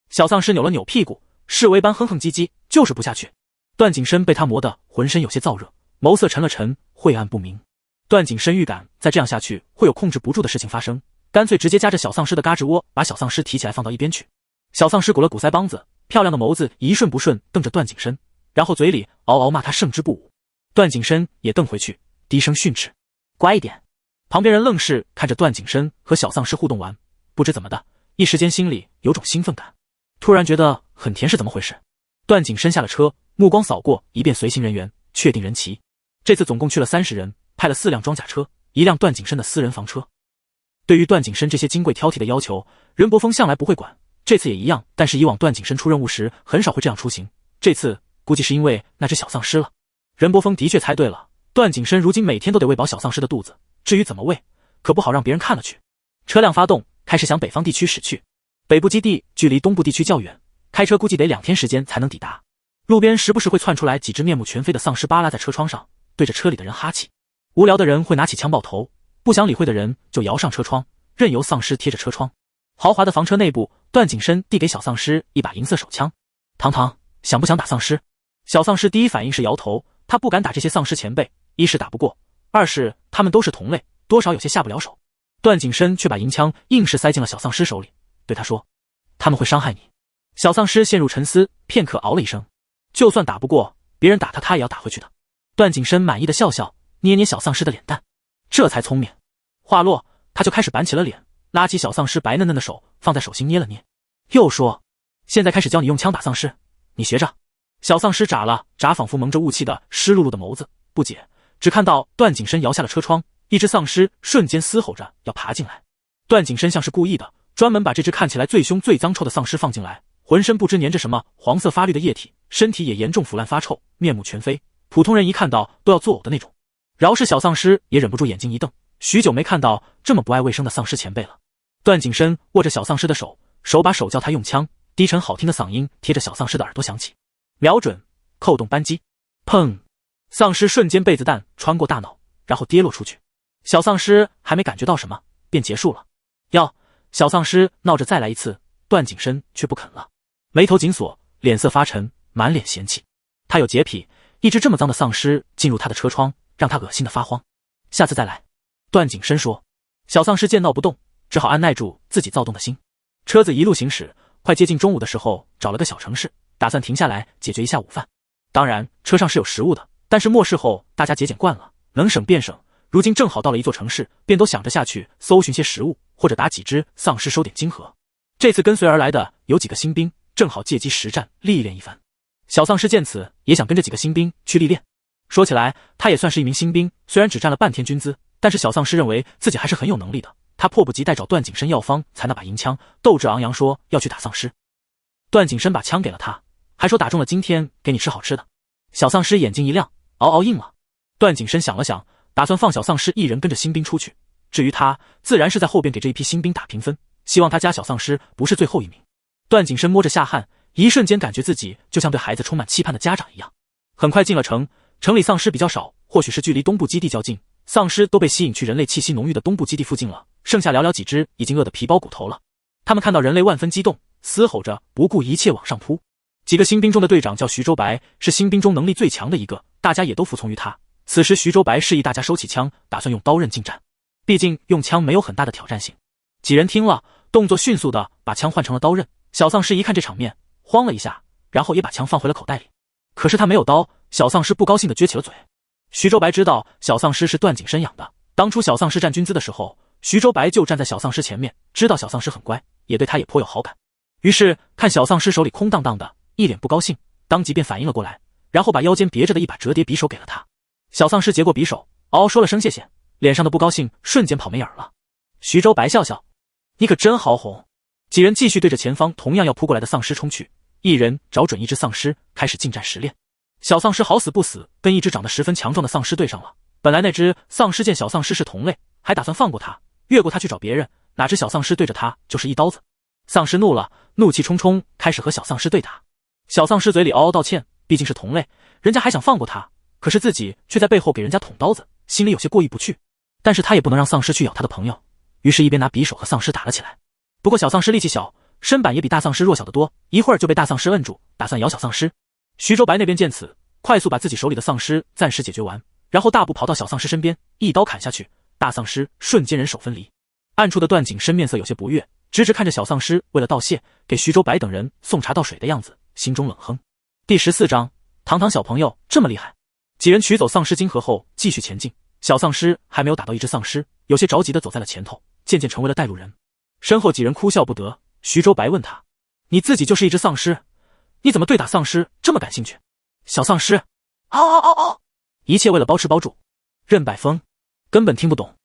小丧尸扭了扭屁股，示威般哼哼唧唧，就是不下去。段景深被他磨得浑身有些燥热，眸色沉了沉，晦暗不明。段景深预感再这样下去会有控制不住的事情发生，干脆直接夹着小丧尸的嘎吱窝，把小丧尸提起来放到一边去。小丧尸鼓了鼓腮帮子，漂亮的眸子一顺不顺瞪着段景深，然后嘴里嗷嗷骂他胜之不武。段景深也瞪回去，低声训斥：“乖一点。”旁边人愣是看着段景深和小丧尸互动完，不知怎么的，一时间心里有种兴奋感，突然觉得很甜，是怎么回事？段景深下了车，目光扫过一遍随行人员，确定人齐。这次总共去了30人，派了4辆装甲车，1辆段景深的私人房车。对于段景深这些金贵挑剔的要求，任伯峰向来不会管，这次也一样，但是以往段景深出任务时很少会这样出行，这次估计是因为那只小丧尸了。任伯峰的确猜对了，段景深如今每天都得喂饱小丧尸的肚子，至于怎么喂，可不好让别人看了去。车辆发动，开始向北方地区驶去。北部基地距离东部地区较远，开车估计得2天时间才能抵达。路边时不时会窜出来几只面目全非的丧尸，扒拉在车窗上，对着车里的人哈气。无聊的人会拿起枪爆头，不想理会的人就摇上车窗，任由丧尸贴着车窗。豪华的房车内部，段景深递给小丧尸一把银色手枪：“堂堂，想不想打丧尸？”小丧尸第一反应是摇头，他不敢打这些丧尸前辈，一是打不过，二是他们都是同类，多少有些下不了手。段景深却把银枪硬是塞进了小丧尸手里，对他说：“他们会伤害你。”小丧尸陷入沉思，片刻熬了一声：“就算打不过，别人打他，他也要打回去的。”段景深满意的笑笑，捏捏小丧尸的脸蛋，这才聪明。话落，他就开始板起了脸，拉起小丧尸白嫩嫩的手，放在手心捏了捏，又说：“现在开始教你用枪打丧尸，你学着。”小丧尸眨了眨仿佛蒙着雾气的湿漉漉的眸子，不解，只看到段景深摇下了车窗，一只丧尸瞬间嘶吼着要爬进来。段景深像是故意的，专门把这只看起来最凶最脏臭的丧尸放进来，浑身不知粘着什么黄色发绿的液体，身体也严重腐烂发臭，面目全非，普通人一看到都要作呕的那种。饶是小丧尸也忍不住眼睛一瞪，许久没看到这么不爱卫生的丧尸前辈了。段景深握着小丧尸的手，手把手教他用枪，低沉好听的嗓音贴着小丧尸的耳朵响起，瞄准，扣动扳机，砰！丧尸瞬间被子弹穿过大脑，然后跌落出去。小丧尸还没感觉到什么，便结束了。小丧尸闹着再来一次，段景深却不肯了，眉头紧锁，脸色发沉，满脸嫌弃。他有洁癖，一只这么脏的丧尸进入他的车窗，让他恶心的发慌。下次再来。段景深说。小丧尸见闹不动，只好按耐住自己躁动的心。车子一路行驶，快接近中午的时候，找了个小城市，打算停下来解决一下午饭。当然，车上是有食物的，但是末世后大家节俭惯了，能省便省。如今正好到了一座城市，便都想着下去搜寻些食物，或者打几只丧尸收点金盒。这次跟随而来的有几个新兵，正好借机实战历练一番。小丧尸见此，也想跟着几个新兵去历练。说起来，他也算是一名新兵，虽然只占了半天军资，但是小丧尸认为自己还是很有能力的。他迫不及待找段景深要方才那把银枪，斗志昂扬说要去打丧尸。段景深把枪给了他，还说打中了今天给你吃好吃的。小丧尸眼睛一亮，嗷嗷应了。段景深想了想，打算放小丧尸一人跟着新兵出去，至于他自然是在后边给这一批新兵打评分，希望他家小丧尸不是最后一名。段景深摸着下汗，一瞬间感觉自己就像对孩子充满期盼的家长一样。很快进了城，城里丧尸比较少，或许是距离东部基地较近，丧尸都被吸引去人类气息浓郁的东部基地附近了，剩下寥寥几只已经饿得皮包骨头了。他们看到人类万分激动，嘶吼着不顾一切往上扑。几个新兵中的队长叫徐周白，是新兵中能力最强的一个，大家也都服从于他。此时徐周白示意大家收起枪，打算用刀刃近战，毕竟用枪没有很大的挑战性。几人听了，动作迅速的把枪换成了刀刃。小丧尸一看这场面，慌了一下，然后也把枪放回了口袋里。可是他没有刀，小丧尸不高兴的撅起了嘴。徐周白知道小丧尸是段景深养的，当初小丧尸占军资的时候，徐周白就站在小丧尸前面，知道小丧尸很乖，也对他也颇有好感。于是看小丧尸手里空荡荡的，一脸不高兴，当即便反应了过来，然后把腰间别着的一把折叠匕首给了他。小丧尸接过匕首，嗷嗷说了声谢谢，脸上的不高兴瞬间跑没影了。徐周白笑笑，你可真好哄。几人继续对着前方同样要扑过来的丧尸冲去，一人找准一只丧尸，开始近战实练。小丧尸好死不死跟一只长得十分强壮的丧尸对上了。本来那只丧尸见小丧尸是同类，还打算放过他，越过他去找别人，哪知小丧尸对着他就是一刀子。丧尸怒了，怒气冲冲开始和小丧尸对打。小丧尸嘴里嗷嗷道歉，毕竟是同类，人家还想放过他，可是自己却在背后给人家捅刀子，心里有些过意不去。但是他也不能让丧尸去咬他的朋友，于是一边拿匕首和丧尸打了起来。不过小丧尸力气小，身板也比大丧尸弱小得多，一会儿就被大丧尸摁住，打算咬小丧尸。徐周白那边见此，快速把自己手里的丧尸暂时解决完，然后大步跑到小丧尸身边，一刀砍下去，大丧尸瞬间人手分离。暗处的段景深面色有些不悦，直直看着小丧尸为了道谢给徐周白等人送茶倒水的样子，心中冷哼。第14章，堂堂小朋友这么厉害。几人取走丧尸金盒后继续前进，小丧尸还没有打到一只丧尸，有些着急的走在了前头，渐渐成为了带路人。身后几人哭笑不得，徐周白问他，你自己就是一只丧尸，你怎么对打丧尸这么感兴趣？小丧尸嗷嗷嗷嗷，一切为了包吃包住。任百峰根本听不懂，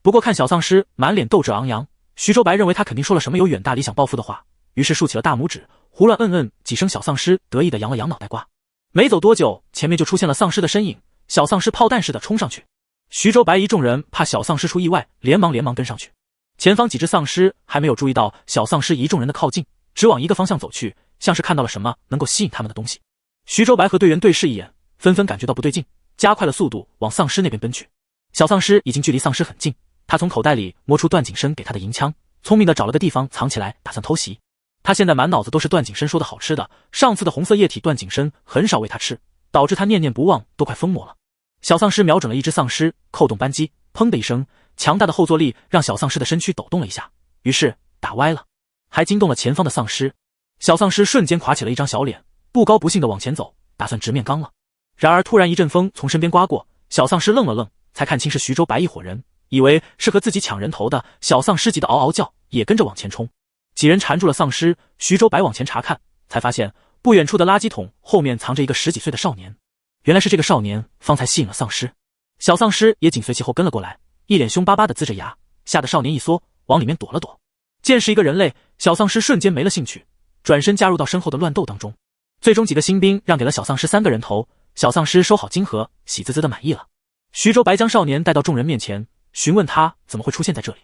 不过看小丧尸满脸斗志昂扬，徐周白认为他肯定说了什么有远大理想抱负的话，于是竖起了大拇指，胡乱摁几声，小丧尸得意的扬了扬脑袋瓜。没走多久，前面就出现了丧尸的身影，小丧尸炮弹似的冲上去。徐周白一众人怕小丧尸出意外，连忙跟上去。前方几只丧尸还没有注意到小丧尸一众人的靠近，只往一个方向走去，像是看到了什么能够吸引他们的东西。徐周白和队员对视一眼，纷纷感觉到不对劲，加快了速度往丧尸那边奔去。小丧尸已经距离丧尸很近，他从口袋里摸出段景深给他的银枪，聪明的找了个地方藏起来，打算偷袭。他现在满脑子都是段景深说的好吃的，上次的红色液体段景深很少喂他吃，导致他念念不忘，都快疯魔了。小丧尸瞄准了一只丧尸，扣动扳机，砰的一声，强大的后坐力让小丧尸的身躯抖动了一下，于是打歪了，还惊动了前方的丧尸。小丧尸瞬间垮起了一张小脸，不高不兴的往前走，打算直面刚了。然而突然一阵风从身边刮过，小丧尸愣了愣，才看清是徐州白一伙人，以为是和自己抢人头的，小丧尸急得嗷嗷叫，也跟着往前冲。几人缠住了丧尸，徐州白往前查看，才发现不远处的垃圾桶后面藏着一个10几岁的少年。原来是这个少年方才吸引了丧尸，小丧尸也紧随其后跟了过来，一脸凶巴巴的呲着牙，吓得少年一缩，往里面躲了躲。见是一个人类，小丧尸瞬间没了兴趣，转身加入到身后的乱斗当中。最终几个新兵让给了小丧尸3个人头，小丧尸收好金盒，喜滋滋的满意了。徐州白将少年带到众人面前，询问他怎么会出现在这里。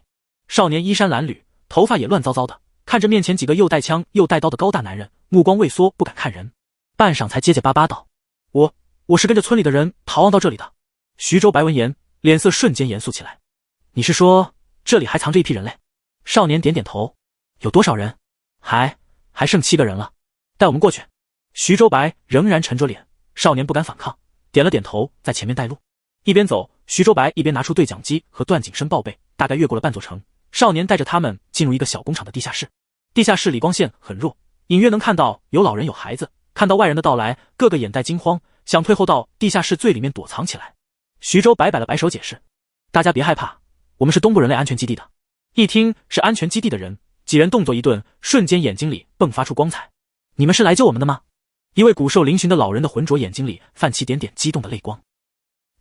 少年衣衫褴褛，头发也乱糟糟的，看着面前几个又带枪又带刀的高大男人，目光畏缩，不敢看人，半晌才结结巴巴道：我是跟着村里的人逃亡到这里的。徐州白闻言，脸色瞬间严肃起来。你是说这里还藏着一批人类？少年点点头。有多少人？还剩7个人了，带我们过去。徐州白仍然沉着脸，少年不敢反抗，点了点头，在前面带路。一边走，徐州白一边拿出对讲机和段景深报备。大概越过了半座城，少年带着他们进入一个小工厂的地下室。地下室里光线很弱，隐约能看到有老人有孩子，看到外人的到来，个个眼带惊慌，想退后到地下室最里面躲藏起来。徐州白摆了摆手解释：大家别害怕，我们是东部人类安全基地的。一听是安全基地的人，几人动作一顿，瞬间眼睛里迸发出光彩。你们是来救我们的吗？一位骨瘦嶙峋的老人的浑浊眼睛里泛起点点激动的泪光。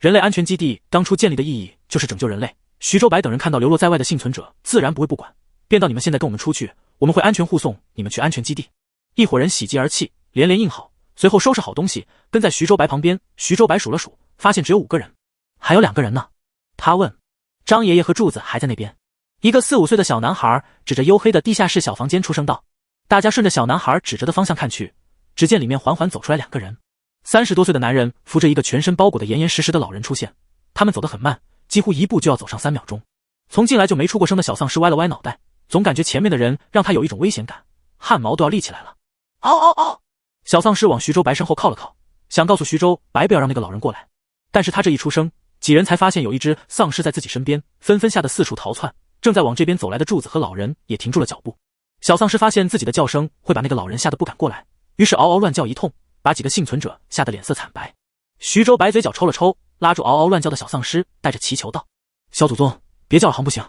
人类安全基地当初建立的意义就是拯救人类，徐州白等人看到流落在外的幸存者，自然不会不管，便道你们现在跟我们出去，我们会安全护送你们去安全基地。一伙人喜极而泣，连连应好，随后收拾好东西，跟在徐州白旁边。徐州白数了数，发现只有5个人。还有2个人呢？他问。张爷爷和柱子还在那边。一个4、5岁的小男孩指着黝黑的地下室小房间出声道。大家顺着小男孩指着的方向看去，只见里面缓缓走出来2个人。30多岁的男人扶着一个全身包裹得严严实实的老人出现，他们走得很慢，几乎一步就要走上3秒钟。从进来就没出过声的小丧尸歪了歪脑袋，总感觉前面的人让他有一种危险感，汗毛都要立起来了。嗷嗷嗷！小丧尸往徐州白身后靠了靠，想告诉徐州白不要让那个老人过来，但是他这一出声，几人才发现有一只丧尸在自己身边，纷纷吓得四处逃窜。正在往这边走来的柱子和老人也停住了脚步。小丧尸发现自己的叫声会把那个老人吓得不敢过来，于是嗷嗷乱叫一通，把几个幸存者吓得脸色惨白。徐州白嘴角抽了抽，拉住嗷嗷乱叫的小丧尸，带着祈求道：小祖宗，别叫了行不行？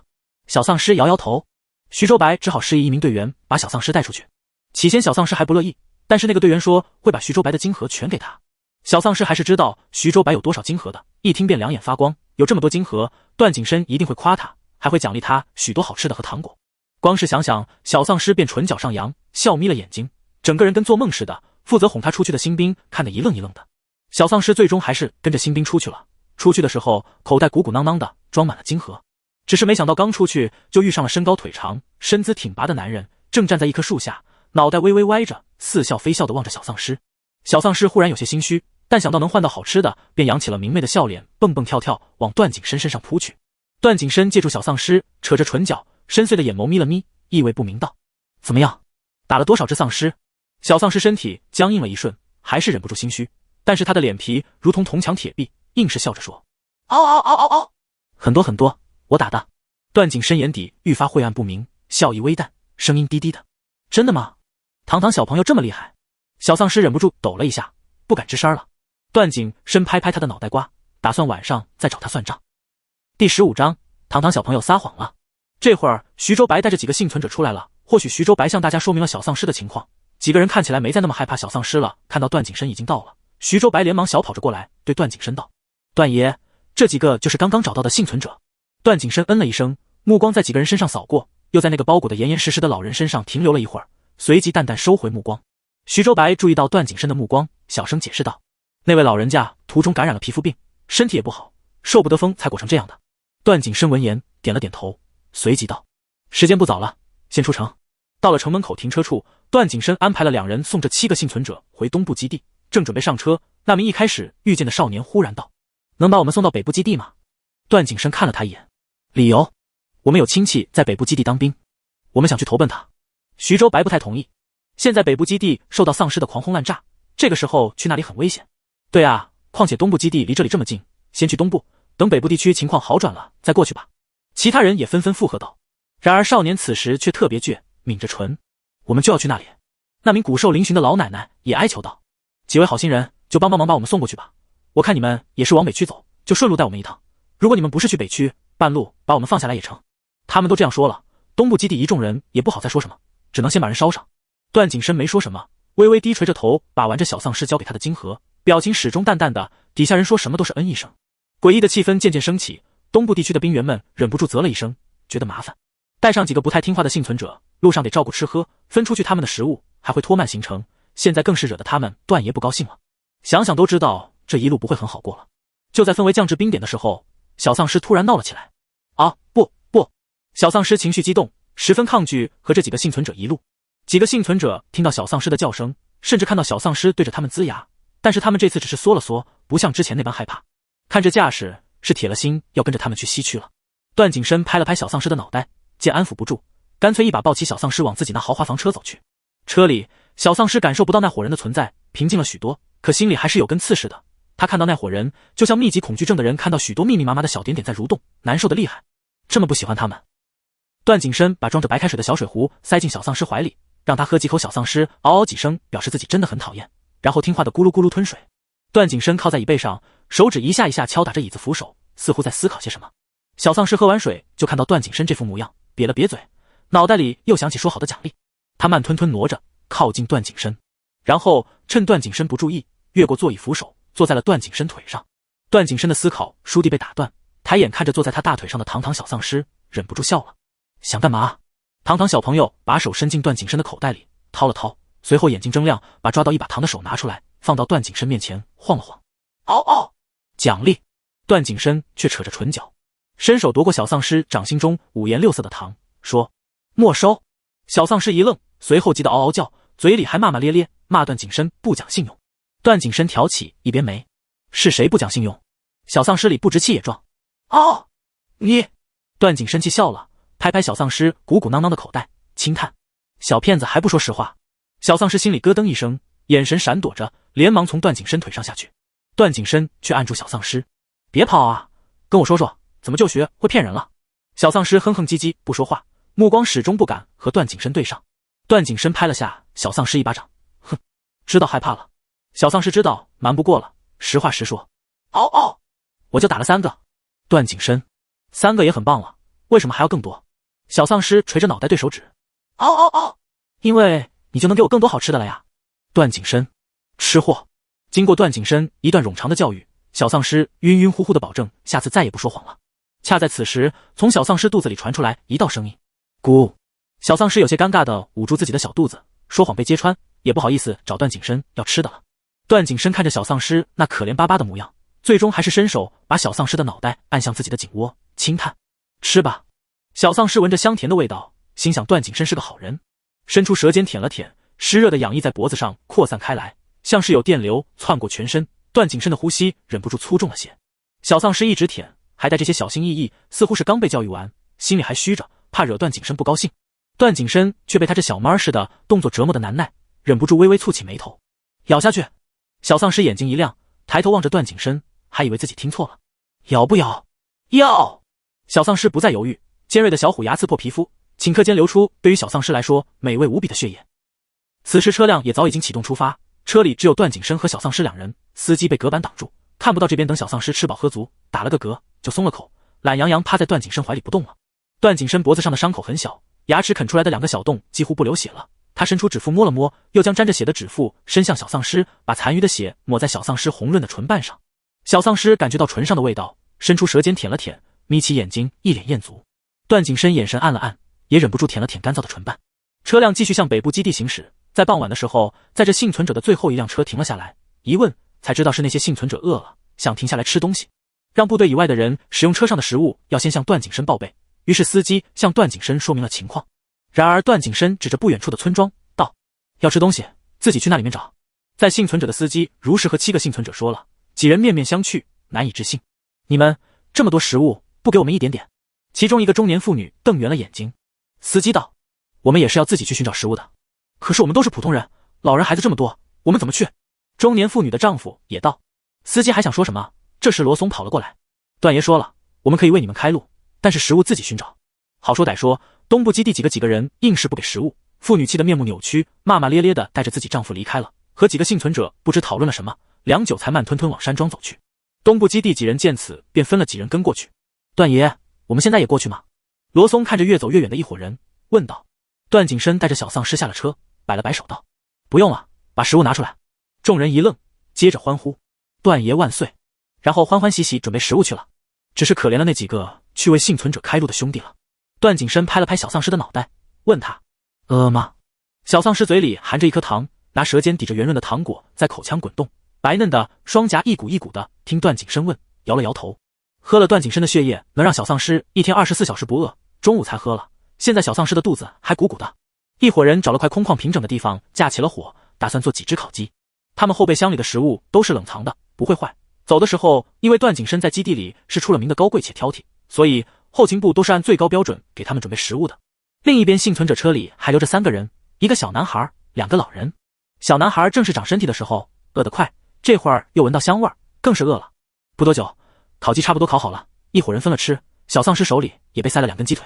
小丧尸摇摇头。徐州白只好示意一名队员把小丧尸带出去。起先小丧尸还不乐意，但是那个队员说会把徐州白的金盒全给他。小丧尸还是知道徐州白有多少金盒的，一听便两眼发光，有这么多金盒，段景深一定会夸他，还会奖励他许多好吃的和糖果。光是想想，小丧尸便唇角上扬，笑眯了眼睛，整个人跟做梦似的。负责哄他出去的新兵看得一愣一愣的。小丧尸最终还是跟着新兵出去了。出去的时候，口袋鼓鼓囊囊的装满了金盒，只是没想到刚出去就遇上了身高腿长、身姿挺拔的男人，正站在一棵树下，脑袋微微歪着，似笑非笑的望着小丧尸。小丧尸忽然有些心虚，但想到能换到好吃的，便扬起了明媚的笑脸，蹦蹦跳跳往段景深身上扑去。段景深借助小丧尸，扯着唇角，深邃的眼眸眯了眯，意味不明道：怎么样，打了多少只丧尸？小丧尸身体僵硬了一瞬，还是忍不住心虚，但是他的脸皮如同铜墙铁壁，硬是笑着说：嗷嗷嗷嗷嗷，很多很多，我打的。段景深眼底愈发晦暗不明，笑意微淡，声音低低的：真的吗？堂堂小朋友这么厉害？小丧尸忍不住抖了一下，不敢吱声了。段景深拍拍他的脑袋瓜，打算晚上再找他算账。第15章，堂堂小朋友撒谎了。这会儿徐州白带着几个幸存者出来了，或许徐州白向大家说明了小丧尸的情况，几个人看起来没再那么害怕小丧尸了。看到段景深已经到了，徐州白连忙小跑着过来，对段景深道：段爷，这几个就是刚刚找到的幸存者。段景深嗯了一声，目光在几个人身上扫过，又在那个包裹的严严实实的老人身上停留了一会儿，随即淡淡收回目光。徐州白注意到段景深的目光，小声解释道：那位老人家途中感染了皮肤病，身体也不好，受不得风才裹成这样的。段景深闻言点了点头，随即道：时间不早了，先出城。到了城门口停车处，段景深安排了2人送这7个幸存者回东部基地，正准备上车，那名一开始遇见的少年忽然道：能把我们送到北部基地吗？段景深看了他一眼，理由：我们有亲戚在北部基地当兵，我们想去投奔他。徐州白不太同意，现在北部基地受到丧尸的狂轰滥炸，这个时候去那里很危险。对啊，况且东部基地离这里这么近，先去东部，等北部地区情况好转了再过去吧。其他人也纷纷附和道。然而少年此时却特别倔，抿着唇：我们就要去那里。那名骨瘦嶙峋的老奶奶也哀求道：几位好心人，就帮忙把我们送过去吧，我看你们也是往北区走，就顺路带我们一趟。如果你们不是去北区，半路把我们放下来也成。他们都这样说了，东部基地一众人也不好再说什么，只能先把人捎上。段景深没说什么，微微低垂着头，把玩着小丧尸交给他的金河，表情始终淡淡的。底下人说什么都是一声。诡异的气氛渐渐升起，东部地区的兵员们忍不住啧了一声，觉得麻烦。带上几个不太听话的幸存者，路上得照顾吃喝，分出去他们的食物，还会拖慢行程。现在更是惹得他们段爷不高兴了。想想都知道这一路不会很好过了。就在氛围降至冰点的时候，小丧尸突然闹了起来。啊，不！小丧尸情绪激动，十分抗拒和这几个幸存者一路。几个幸存者听到小丧尸的叫声，甚至看到小丧尸对着他们龇牙，但是他们这次只是缩了缩，不像之前那般害怕。看这架势，是铁了心要跟着他们去西区了。段景深拍了拍小丧尸的脑袋，见安抚不住，干脆一把抱起小丧尸往自己那豪华房车走去。车里，小丧尸感受不到那伙人的存在，平静了许多，可心里还是有根刺似的。他看到那伙人，就像密集恐惧症的人看到许多密密麻麻的小点点在蠕动，难受的厉害。这么不喜欢他们。段景深把装着白开水的小水壶塞进小丧尸怀里，让他喝几口。小丧尸嗷嗷几声，表示自己真的很讨厌，然后听话的咕噜咕噜吞水。段景深靠在椅背上，手指一下一下敲打着椅子扶手，似乎在思考些什么。小丧尸喝完水，就看到段景深这副模样，瘪了瘪嘴，脑袋里又想起说好的奖励。他慢吞吞挪着靠近段景深，然后趁段景深不注意，越过座椅扶手，坐在了段景深腿上。段景深的思考倏地被打断，抬眼看着坐在他大腿上的堂堂小丧尸，忍不住笑了。想干嘛？堂堂小朋友把手伸进段景深的口袋里，掏了掏，随后眼睛睁亮，把抓到一把糖的手拿出来，放到段景深面前晃了晃。嗷！奖励！段景深却扯着唇角，伸手夺过小丧尸掌心中五颜六色的糖，说：“没收。”小丧尸一愣，随后急得嗷嗷叫，嘴里还骂骂咧咧，骂段景深不讲信用。段景深挑起一边眉：“是谁不讲信用？”小丧尸里不值气也壮。哦，你！段景深气笑了，拍拍小丧尸鼓鼓囊囊的口袋，轻叹：“小骗子还不说实话。”小丧尸心里咯噔一声，眼神闪躲着，连忙从段景深腿上下去。段景深却按住小丧尸：“别跑啊，跟我说说，怎么就学会骗人了？”小丧尸哼哼唧唧不说话，目光始终不敢和段景深对上。段景深拍了下小丧尸一巴掌：“哼，知道害怕了。”小丧尸知道瞒不过了，实话实说：“嗷！我就打了3个。”段景深：“3个也很棒了，为什么还要更多？”小丧尸垂着脑袋对手指：“嗷！因为你就能给我更多好吃的了呀。”段景深：“吃货。”经过段景深一段冗长的教育，小丧尸晕晕乎乎的保证下次再也不说谎了。恰在此时，从小丧尸肚子里传出来一道声音：“咕！”小丧尸有些尴尬的捂住自己的小肚子，说谎被揭穿，也不好意思找段景深要吃的了。段景深看着小丧尸那可怜巴巴的模样，最终还是伸手把小丧尸的脑袋按向自己的颈窝，轻叹：“吃吧。”小丧尸闻着香甜的味道，心想段景深是个好人，伸出舌尖舔了舔，湿热的痒意在脖子上扩散开来，像是有电流窜过全身。段景深的呼吸忍不住粗重了些。小丧尸一直舔，还带这些小心翼翼，似乎是刚被教育完，心里还虚着，怕惹段景深不高兴。段景深却被他这小猫似的动作折磨的难耐，忍不住微微蹙起眉头，咬下去。小丧尸眼睛一亮，抬头望着段景深，还以为自己听错了。咬不咬？咬！小丧尸不再犹豫，尖锐的小虎牙刺破皮肤，顷刻间流出对于小丧尸来说美味无比的血液。此时车辆也早已经启动出发，车里只有段景深和小丧尸2人，司机被隔板挡住，看不到这边。等小丧尸吃饱喝足，打了个嗝，就松了口，懒洋洋趴在段景深怀里不动了。段景深脖子上的伤口很小，牙齿啃出来的2个小洞几乎不流血了。他伸出指腹摸了摸，又将沾着血的指腹伸向小丧尸，把残余的血抹在小丧尸红润的唇瓣上。小丧尸感觉到唇上的味道，伸出舌尖舔了舔，眯起眼睛，一脸艳足。段景深眼神暗了暗，也忍不住舔了舔干燥的唇瓣。车辆继续向北部基地行驶，在傍晚的时候，在这幸存者的最后一辆车停了下来，一问才知道是那些幸存者饿了，想停下来吃东西，让部队以外的人使用车上的食物要先向段景深报备。于是司机向段景深说明了情况。然而段景深指着不远处的村庄道：“要吃东西，自己去那里面找。”在幸存者的司机如实和7个幸存者说了，几人面面相觑，难以置信：“你们这么多食物，不给我们一点点？”其中一个中年妇女瞪圆了眼睛。司机道：“我们也是要自己去寻找食物的，可是我们都是普通人，老人孩子这么多，我们怎么去？”中年妇女的丈夫也道。司机还想说什么，这时罗松跑了过来：“段爷说了，我们可以为你们开路，但是食物自己寻找。”好说歹说，东部基地几个人硬是不给食物，妇女气得面目扭曲，骂骂咧咧的带着自己丈夫离开了，和几个幸存者不知讨论了什么，良久才慢吞吞往山庄走去。东部基地几人见此，便分了几人跟过去。段爷，我们现在也过去吗？罗松看着越走越远的一伙人，问道。段景深带着小丧尸下了车，摆了摆手道：“不用了，把食物拿出来。”众人一愣，接着欢呼：“段爷万岁！”然后欢欢喜喜准备食物去了。只是可怜了那几个去为幸存者开路的兄弟了。段景深拍了拍小丧尸的脑袋，问他：“饿吗？”小丧尸嘴里含着一颗糖，拿舌尖抵着圆润的糖果在口腔滚动，白嫩的双颊一鼓一鼓的。听段景深问，摇了摇头。喝了段景深的血液，能让小丧尸一天24小时不饿。中午才喝了，现在小丧尸的肚子还鼓鼓的。一伙人找了块空旷平整的地方，架起了火，打算做几只烤鸡。他们后备箱里的食物都是冷藏的，不会坏。走的时候，因为段景深在基地里是出了名的高贵且挑剔，所以后勤部都是按最高标准给他们准备食物的。另一边幸存者车里还留着3个人，一个小男孩，2个老人。小男孩正是长身体的时候，饿得快，这会儿又闻到香味，更是饿了。不多久，烤鸡差不多烤好了，一伙人分了吃。小丧尸手里也被塞了2根鸡腿。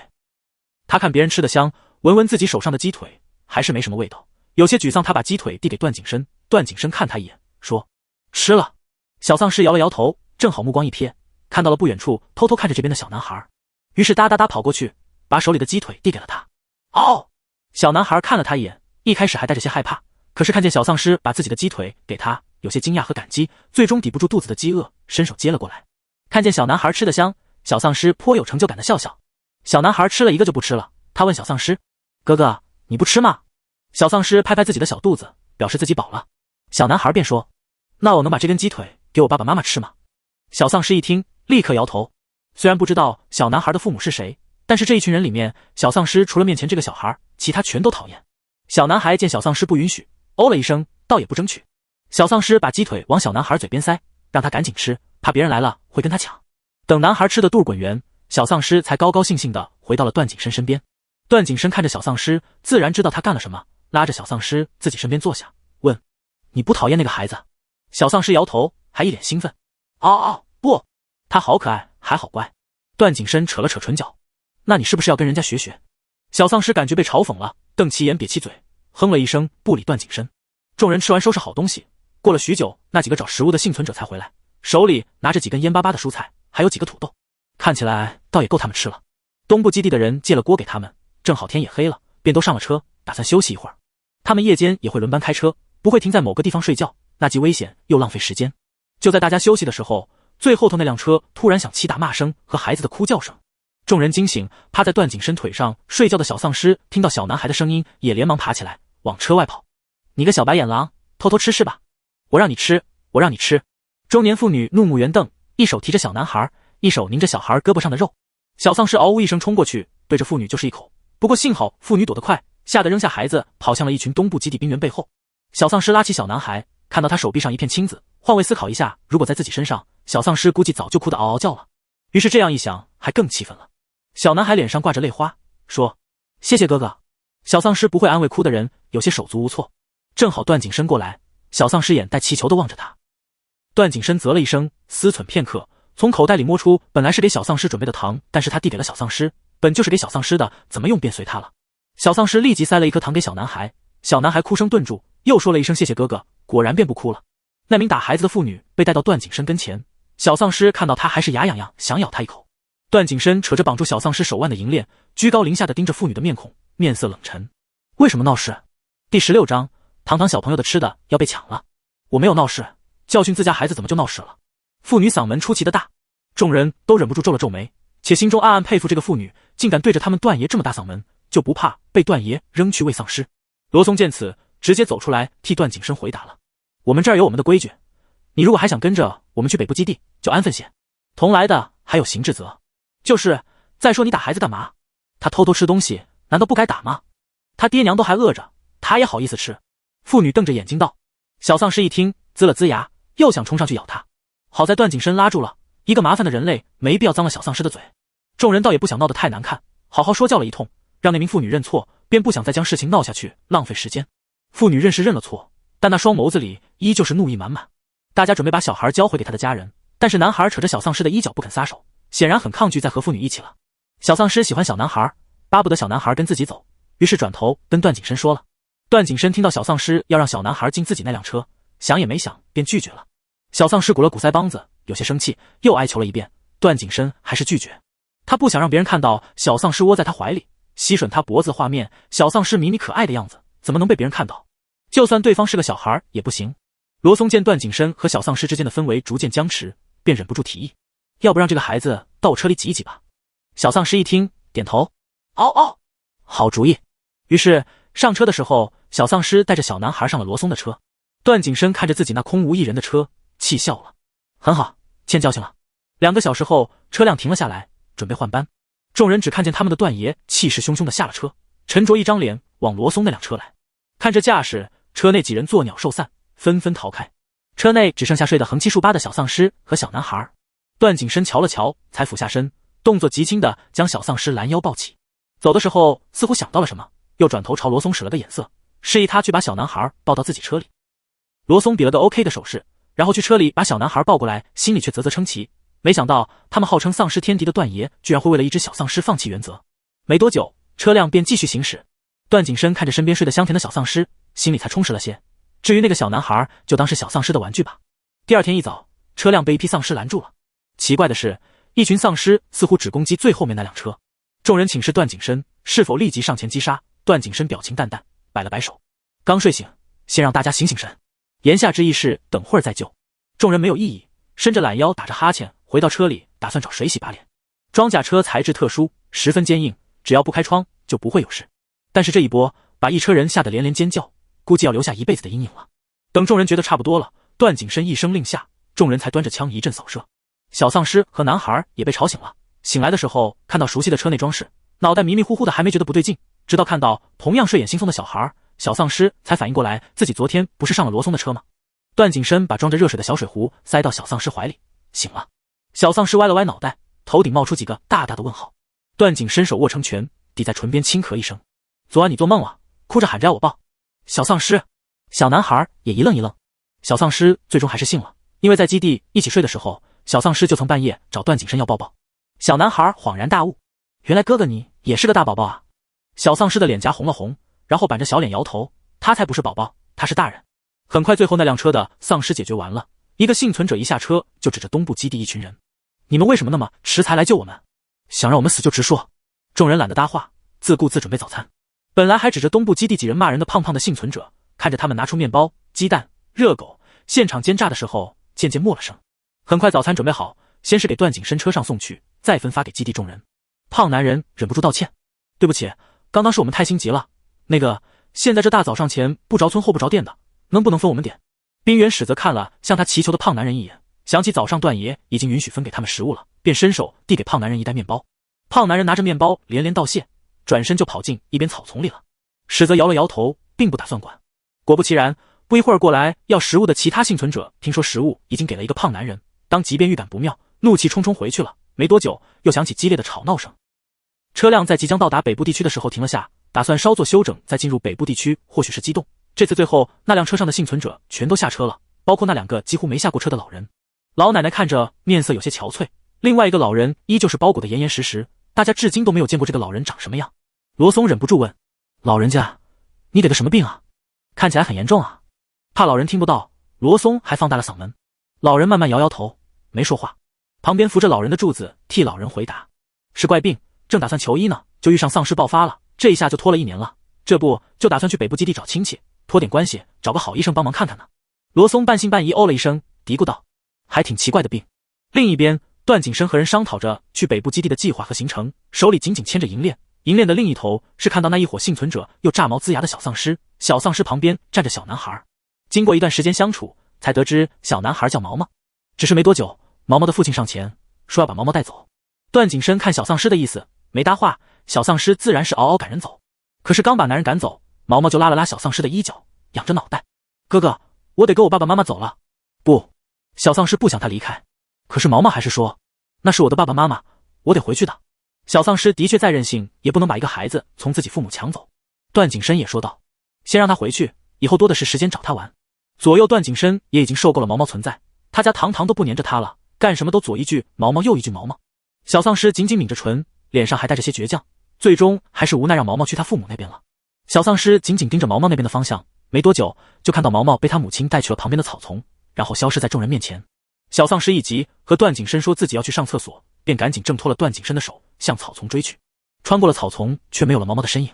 他看别人吃得香，闻闻自己手上的鸡腿，还是没什么味道，有些沮丧。他把鸡腿递给段景深，段景深看他一眼，说：“吃了。”小丧尸摇了摇头，正好目光一瞥，看到了不远处偷偷看着这边的小男孩，于是哒哒哒跑过去，把手里的鸡腿递给了他。哦！小男孩看了他一眼，一开始还带着些害怕，可是看见小丧尸把自己的鸡腿给他，有些惊讶和感激，最终抵不住肚子的饥饿，伸手接了过来。看见小男孩吃得香，小丧尸颇有成就感的笑笑。小男孩吃了一个就不吃了，他问小丧尸：“哥哥，你不吃吗？”小丧尸拍拍自己的小肚子，表示自己饱了。小男孩便说：“那我能把这根鸡腿给我爸爸妈妈吃吗？”小丧尸一听，立刻摇头。虽然不知道小男孩的父母是谁，但是这一群人里面，小丧尸除了面前这个小孩，其他全都讨厌。小男孩见小丧尸不允许，哦了一声，倒也不争取。小丧尸把鸡腿往小男孩嘴边塞，让他赶紧吃，怕别人来了会跟他抢。等男孩吃的肚滚圆，小丧尸才高高兴兴地回到了段景深身边。段景深看着小丧尸，自然知道他干了什么，拉着小丧尸自己身边坐下，问：“你不讨厌那个孩子？”小丧尸摇头，还一脸兴奋：“哦，不，他好可爱，还好乖。”段景深扯了扯唇角：“那你是不是要跟人家学学？”小丧尸感觉被嘲讽了，瞪起眼，瘪起嘴，哼了一声，不理段景深。众人吃完收拾好东西，过了许久，那几个找食物的幸存者才回来，手里拿着几根蔫巴巴的蔬菜，还有几个土豆，看起来倒也够他们吃了。东部基地的人借了锅给他们，正好天也黑了，便都上了车，打算休息一会儿。他们夜间也会轮班开车，不会停在某个地方睡觉，那既危险又浪费时间。就在大家休息的时候，最后头那辆车突然响起打骂声和孩子的哭叫声。众人惊醒，趴在段景深腿上睡觉的小丧尸听到小男孩的声音，也连忙爬起来往车外跑。你个小白眼狼，偷偷吃是吧？我让你吃，我让你吃！中年妇女怒目圆瞪，一手提着小男孩，一手拧着小孩胳膊上的肉。小丧尸嗷呜一声冲过去，对着妇女就是一口。不过幸好妇女躲得快，吓得扔下孩子，跑向了一群东部基地兵员背后。小丧尸拉起小男孩，看到他手臂上一片青紫，换位思考一下，如果在自己身上，小丧尸估计早就哭得嗷嗷叫了。于是这样一想，还更气愤了。小男孩脸上挂着泪花，说：“谢谢哥哥。”小丧尸不会安慰哭的人，有些手足无措。正好段景深过来，小丧尸眼带气球的望着他。段景深啧了一声，思忖片刻，从口袋里摸出本来是给小丧尸准备的糖，但是他递给了小丧尸，本就是给小丧尸的，怎么用便随他了。小丧尸立即塞了一颗糖给小男孩，小男孩哭声顿住，又说了一声谢谢哥哥，果然便不哭了。那名打孩子的妇女被带到段景深跟前，小丧尸看到他还是牙痒痒，想咬他一口。段景深扯着绑住小丧尸手腕的银链，居高临下的盯着妇女的面孔，面色冷沉。为什么闹事？第16章，堂堂小朋友的吃的要被抢了。我没有闹事，教训自家孩子怎么就闹事了？妇女嗓门出奇的大，众人都忍不住皱了皱眉，且心中暗暗佩服这个妇女，竟敢对着他们段爷这么大嗓门，就不怕被段爷扔去喂丧尸。罗松见此，直接走出来替段景深回答了：“我们这儿有我们的规矩，你如果还想跟着我们去北部基地，就安分些，同来的还有刑制责。就是，再说你打孩子干嘛？他偷偷吃东西，难道不该打吗？他爹娘都还饿着，他也好意思吃？”妇女瞪着眼睛道。小丧尸一听，龇了龇牙，又想冲上去咬他，好在段景深拉住了，一个麻烦的人类没必要脏了小丧尸的嘴。众人倒也不想闹得太难看，好好说教了一通，让那名妇女认错，便不想再将事情闹下去，浪费时间。妇女认是认了错，但那双眸子里依旧是怒意满满。大家准备把小孩交回给他的家人，但是男孩扯着小丧尸的衣角不肯撒手，显然很抗拒再和妇女一起了。小丧尸喜欢小男孩，巴不得小男孩跟自己走，于是转头跟段景深说了。段景深听到小丧尸要让小男孩进自己那辆车，想也没想便拒绝了。小丧尸鼓了鼓腮帮子，有些生气，又哀求了一遍。段景深还是拒绝，他不想让别人看到小丧尸窝在他怀里，吸吮他脖子的画面。小丧尸迷你可爱的样子，怎么能被别人看到？就算对方是个小孩也不行。罗松见段景深和小丧尸之间的氛围逐渐僵持，便忍不住提议：“要不让这个孩子到我车里挤一挤吧？”小丧尸一听，点头：“嗷嗷，好主意。”于是上车的时候，小丧尸带着小男孩上了罗松的车。段景深看着自己那空无一人的车，气笑了。很好，欠教训了。2个小时后，车辆停了下来，准备换班。众人只看见他们的段爷气势汹汹地下了车，沉着一张脸往罗松那辆车来。看这架势，车内几人作鸟兽散，纷纷逃开。车内只剩下睡得横七竖八的小丧尸和小男孩。段景深瞧了瞧，才俯下身，动作极轻地将小丧尸拦腰抱起。走的时候似乎想到了什么，又转头朝罗松使了个眼色，示意他去把小男孩抱到自己车里。罗松比了个 OK 的手势，然后去车里把小男孩抱过来，心里却啧啧称奇。没想到他们号称丧尸天敌的段爷居然会为了一只小丧尸放弃原则。没多久，车辆便继续行驶。段景深看着身边睡得香甜的小丧尸，心里才充实了些。至于那个小男孩，就当是小丧尸的玩具吧。第二天一早，车辆被一批丧尸拦住了。奇怪的是，一群丧尸似乎只攻击最后面那辆车。众人请示段景深是否立即上前击杀。段景深表情淡淡，摆了摆手：“刚睡醒，先让大家醒醒神。”言下之意是等会儿再救。众人没有异议，伸着懒腰打着哈欠回到车里，打算找水洗把脸。装甲车材质特殊，十分坚硬，只要不开窗就不会有事。但是这一波把一车人吓得连连尖叫，估计要留下一辈子的阴影了。等众人觉得差不多了，段景深一声令下，众人才端着枪一阵扫射。小丧尸和男孩也被吵醒了。醒来的时候看到熟悉的车内装饰，脑袋迷迷糊糊的，还没觉得不对劲，直到看到同样睡眼惺忪的小孩，小丧尸才反应过来自己昨天不是上了罗松的车吗？段景深把装着热水的小水壶塞到小丧尸怀里，醒了。小丧尸歪了歪脑袋，头顶冒出几个大大的问号。段景伸手握成拳，抵在唇边轻咳一声：“昨晚你做梦了？”哭着喊着要我抱。小丧尸、小男孩也一愣一愣。小丧尸最终还是信了，因为在基地一起睡的时候，小丧尸就曾半夜找段景深要抱抱。小男孩恍然大悟，原来哥哥你也是个大宝宝啊。小丧尸的脸颊红了红，然后板着小脸摇头，他才不是宝宝，他是大人。很快最后那辆车的丧尸解决完了，一个幸存者一下车就指着东部基地一群人：“你们为什么那么迟才来救我们？想让我们死就直说。”众人懒得搭话，自顾自准备早餐。本来还指着东部基地几人骂人的胖胖的幸存者，看着他们拿出面包、鸡蛋、热狗，现场奸诈的时候，渐渐默了声。很快早餐准备好，先是给段景深车上送去，再分发给基地众人。胖男人忍不住道歉：“对不起，刚刚是我们太心急了。那个，现在这大早上前不着村后不着店的，能不能分我们点？”冰原使则看了向他祈求的胖男人一眼，想起早上段爷已经允许分给他们食物了，便伸手递给胖男人一袋面包。胖男人拿着面包连连道谢，转身就跑进一边草丛里了。使则摇了摇头，并不打算管。果不其然，不一会儿过来要食物的其他幸存者听说食物已经给了一个胖男人，当即便预感不妙，怒气冲冲回去了。没多久，又响起激烈的吵闹声。车辆在即将到达北部地区的时候停了下，打算稍作休整再进入北部地区。或许是激动，这次最后那辆车上的幸存者全都下车了，包括那2个几乎没下过车的老人。老奶奶看着面色有些憔悴，另外一个老人依旧是包裹得严严实实，大家至今都没有见过这个老人长什么样。罗松忍不住问：“老人家，你得的什么病啊？看起来很严重啊。”怕老人听不到，罗松还放大了嗓门。老人慢慢摇摇头，没说话。旁边扶着老人的柱子替老人回答：“是怪病，正打算求医呢，就遇上丧尸爆发了，这一下就拖了1年了。这不就打算去北部基地找亲戚，托点关系，找个好医生帮忙看看呢。”罗松半信半疑哦了一声，嘀咕道：“还挺奇怪的病。”另一边，段景深和人商讨着去北部基地的计划和行程，手里紧紧牵着银链。银链的另一头是看到那一伙幸存者又炸毛龇牙的小丧尸，小丧尸旁边站着小男孩。经过一段时间相处，才得知小男孩叫毛毛。只是没多久，毛毛的父亲上前说要把毛毛带走。段景深看小丧尸的意思，没搭话，小丧尸自然是嗷嗷赶人走。可是刚把男人赶走，毛毛就拉了拉小丧尸的衣角，仰着脑袋：“哥哥，我得跟我爸爸妈妈走了。”不，小丧尸不想他离开，可是毛毛还是说：“那是我的爸爸妈妈，我得回去的。”小丧尸的确再任性，也不能把一个孩子从自己父母抢走。段景深也说道：“先让他回去，以后多的是时间找他玩。”左右段景深也已经受够了毛毛存在，他家堂堂都不粘着他了，干什么都左一句毛毛右一句毛毛。小丧尸紧紧抿着唇，脸上还带着些倔强，最终还是无奈让毛毛去他父母那边了。小丧尸紧紧盯着毛毛那边的方向，没多久就看到毛毛被他母亲带去了旁边的草丛，然后消失在众人面前。小丧尸一急，和段景深说自己要去上厕所，便赶紧挣脱了段景深的手，向草丛追去。穿过了草丛，却没有了毛毛的身影。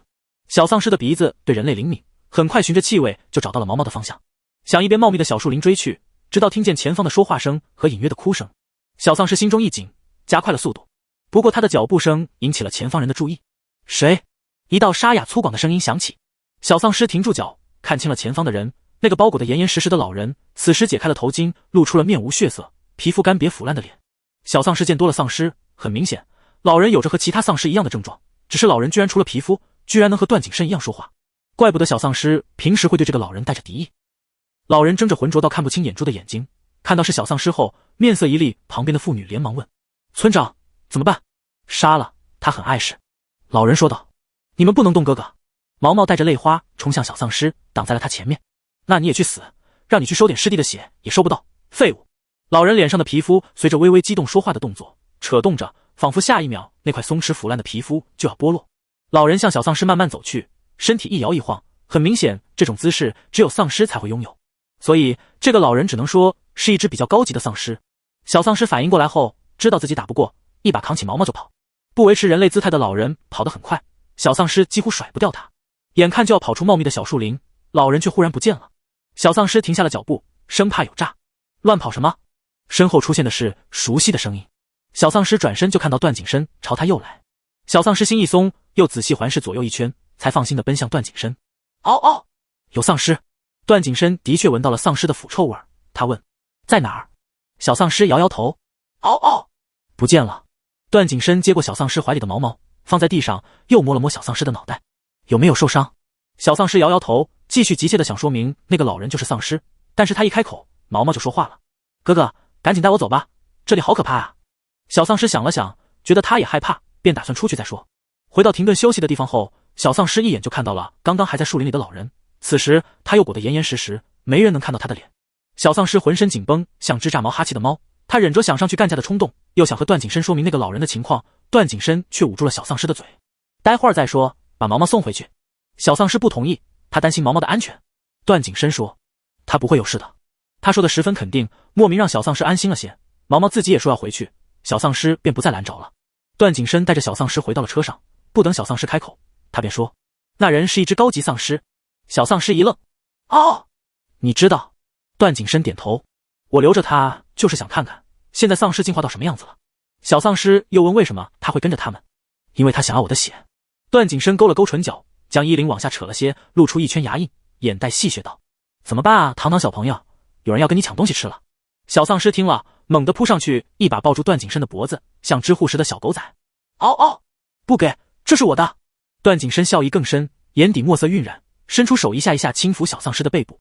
小丧尸的鼻子对人类灵敏，很快循着气味就找到了毛毛的方向，向一边茂密的小树林追去，直到听见前方的说话声和隐约的哭声。小丧尸心中一紧，加快了速度。不过他的脚步声引起了前方人的注意。谁？一道沙哑粗犷的声音响起。小丧尸停住脚，看清了前方的人，那个包裹得严严实实的老人，此时解开了头巾，露出了面无血色、皮肤干瘪腐烂的脸。小丧尸见多了丧尸，很明显，老人有着和其他丧尸一样的症状，只是老人居然除了皮肤，居然能和段景深一样说话，怪不得小丧尸平时会对这个老人带着敌意。老人睁着浑浊到看不清眼珠的眼睛，看到是小丧尸后，面色一厉，旁边的妇女连忙问：村长，怎么办？杀了他很碍事。老人说道：你们不能动哥哥。毛毛带着泪花冲向小丧尸，挡在了他前面。那你也去死，让你去收点师弟的血也收不到，废物。老人脸上的皮肤随着微微激动说话的动作扯动着，仿佛下一秒那块松弛腐烂的皮肤就要剥落。老人向小丧尸慢慢走去，身体一摇一晃，很明显这种姿势只有丧尸才会拥有，所以这个老人只能说是一只比较高级的丧尸。小丧尸反应过来后，知道自己打不过，一把扛起毛毛就跑。不维持人类姿态的老人跑得很快，小丧尸几乎甩不掉他。眼看就要跑出茂密的小树林，老人却忽然不见了。小丧尸停下了脚步，生怕有诈。乱跑什么？身后出现的是熟悉的声音。小丧尸转身就看到段景深朝他又来。小丧尸心一松，又仔细环视左右一圈，才放心地奔向段景深。嗷嗷，有丧尸！段景深的确闻到了丧尸的腐臭味，他问：在哪儿？小丧尸摇摇头。嗷嗷，不见了。段景深接过小丧尸怀里的毛毛，放在地上，又摸了摸小丧尸的脑袋，有没有受伤？小丧尸摇摇头，继续急切地想说明那个老人就是丧尸，但是他一开口，毛毛就说话了：哥哥，赶紧带我走吧，这里好可怕啊！小丧尸想了想，觉得他也害怕，便打算出去再说。回到停顿休息的地方后，小丧尸一眼就看到了刚刚还在树林里的老人，此时他又裹得严严实实，没人能看到他的脸。小丧尸浑身紧绷，像只炸毛哈气的猫，他忍着想上去干架的冲动，又想和段景深说明那个老人的情况，段景深却捂住了小丧尸的嘴：待会儿再说，把毛毛送回去。小丧尸不同意，他担心毛毛的安全。段景深说：他不会有事的。他说的十分肯定，莫名让小丧尸安心了些。毛毛自己也说要回去，小丧尸便不再拦着了。段景深带着小丧尸回到了车上，不等小丧尸开口，他便说：那人是一只高级丧尸。小丧尸一愣：哦，你知道？段景深点头：我留着他就是想看看现在丧尸进化到什么样子了。小丧尸又问为什么他会跟着他们，因为他想要我的血。段景深勾了勾唇角，将衣领往下扯了些，露出一圈牙印，眼带戏谑道：怎么办啊，堂堂小朋友，有人要跟你抢东西吃了。小丧尸听了，猛地扑上去，一把抱住段景深的脖子，像知护时的小狗仔。嗷嗷，不给，这是我的。段景深笑意更深，眼底墨色晕染，伸出手一下一下轻抚小丧尸的背部。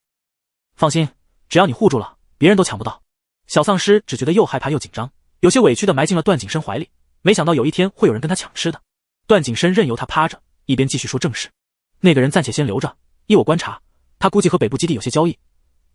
放心，只要你护住了，别人都抢不到。小丧尸只觉得又害怕又紧张，有些委屈地埋进了段景深怀里，没想到有一天会有人跟他抢吃的。段景深任由他趴着，一边继续说正事。那个人暂且先留着，依我观察，他估计和北部基地有些交易，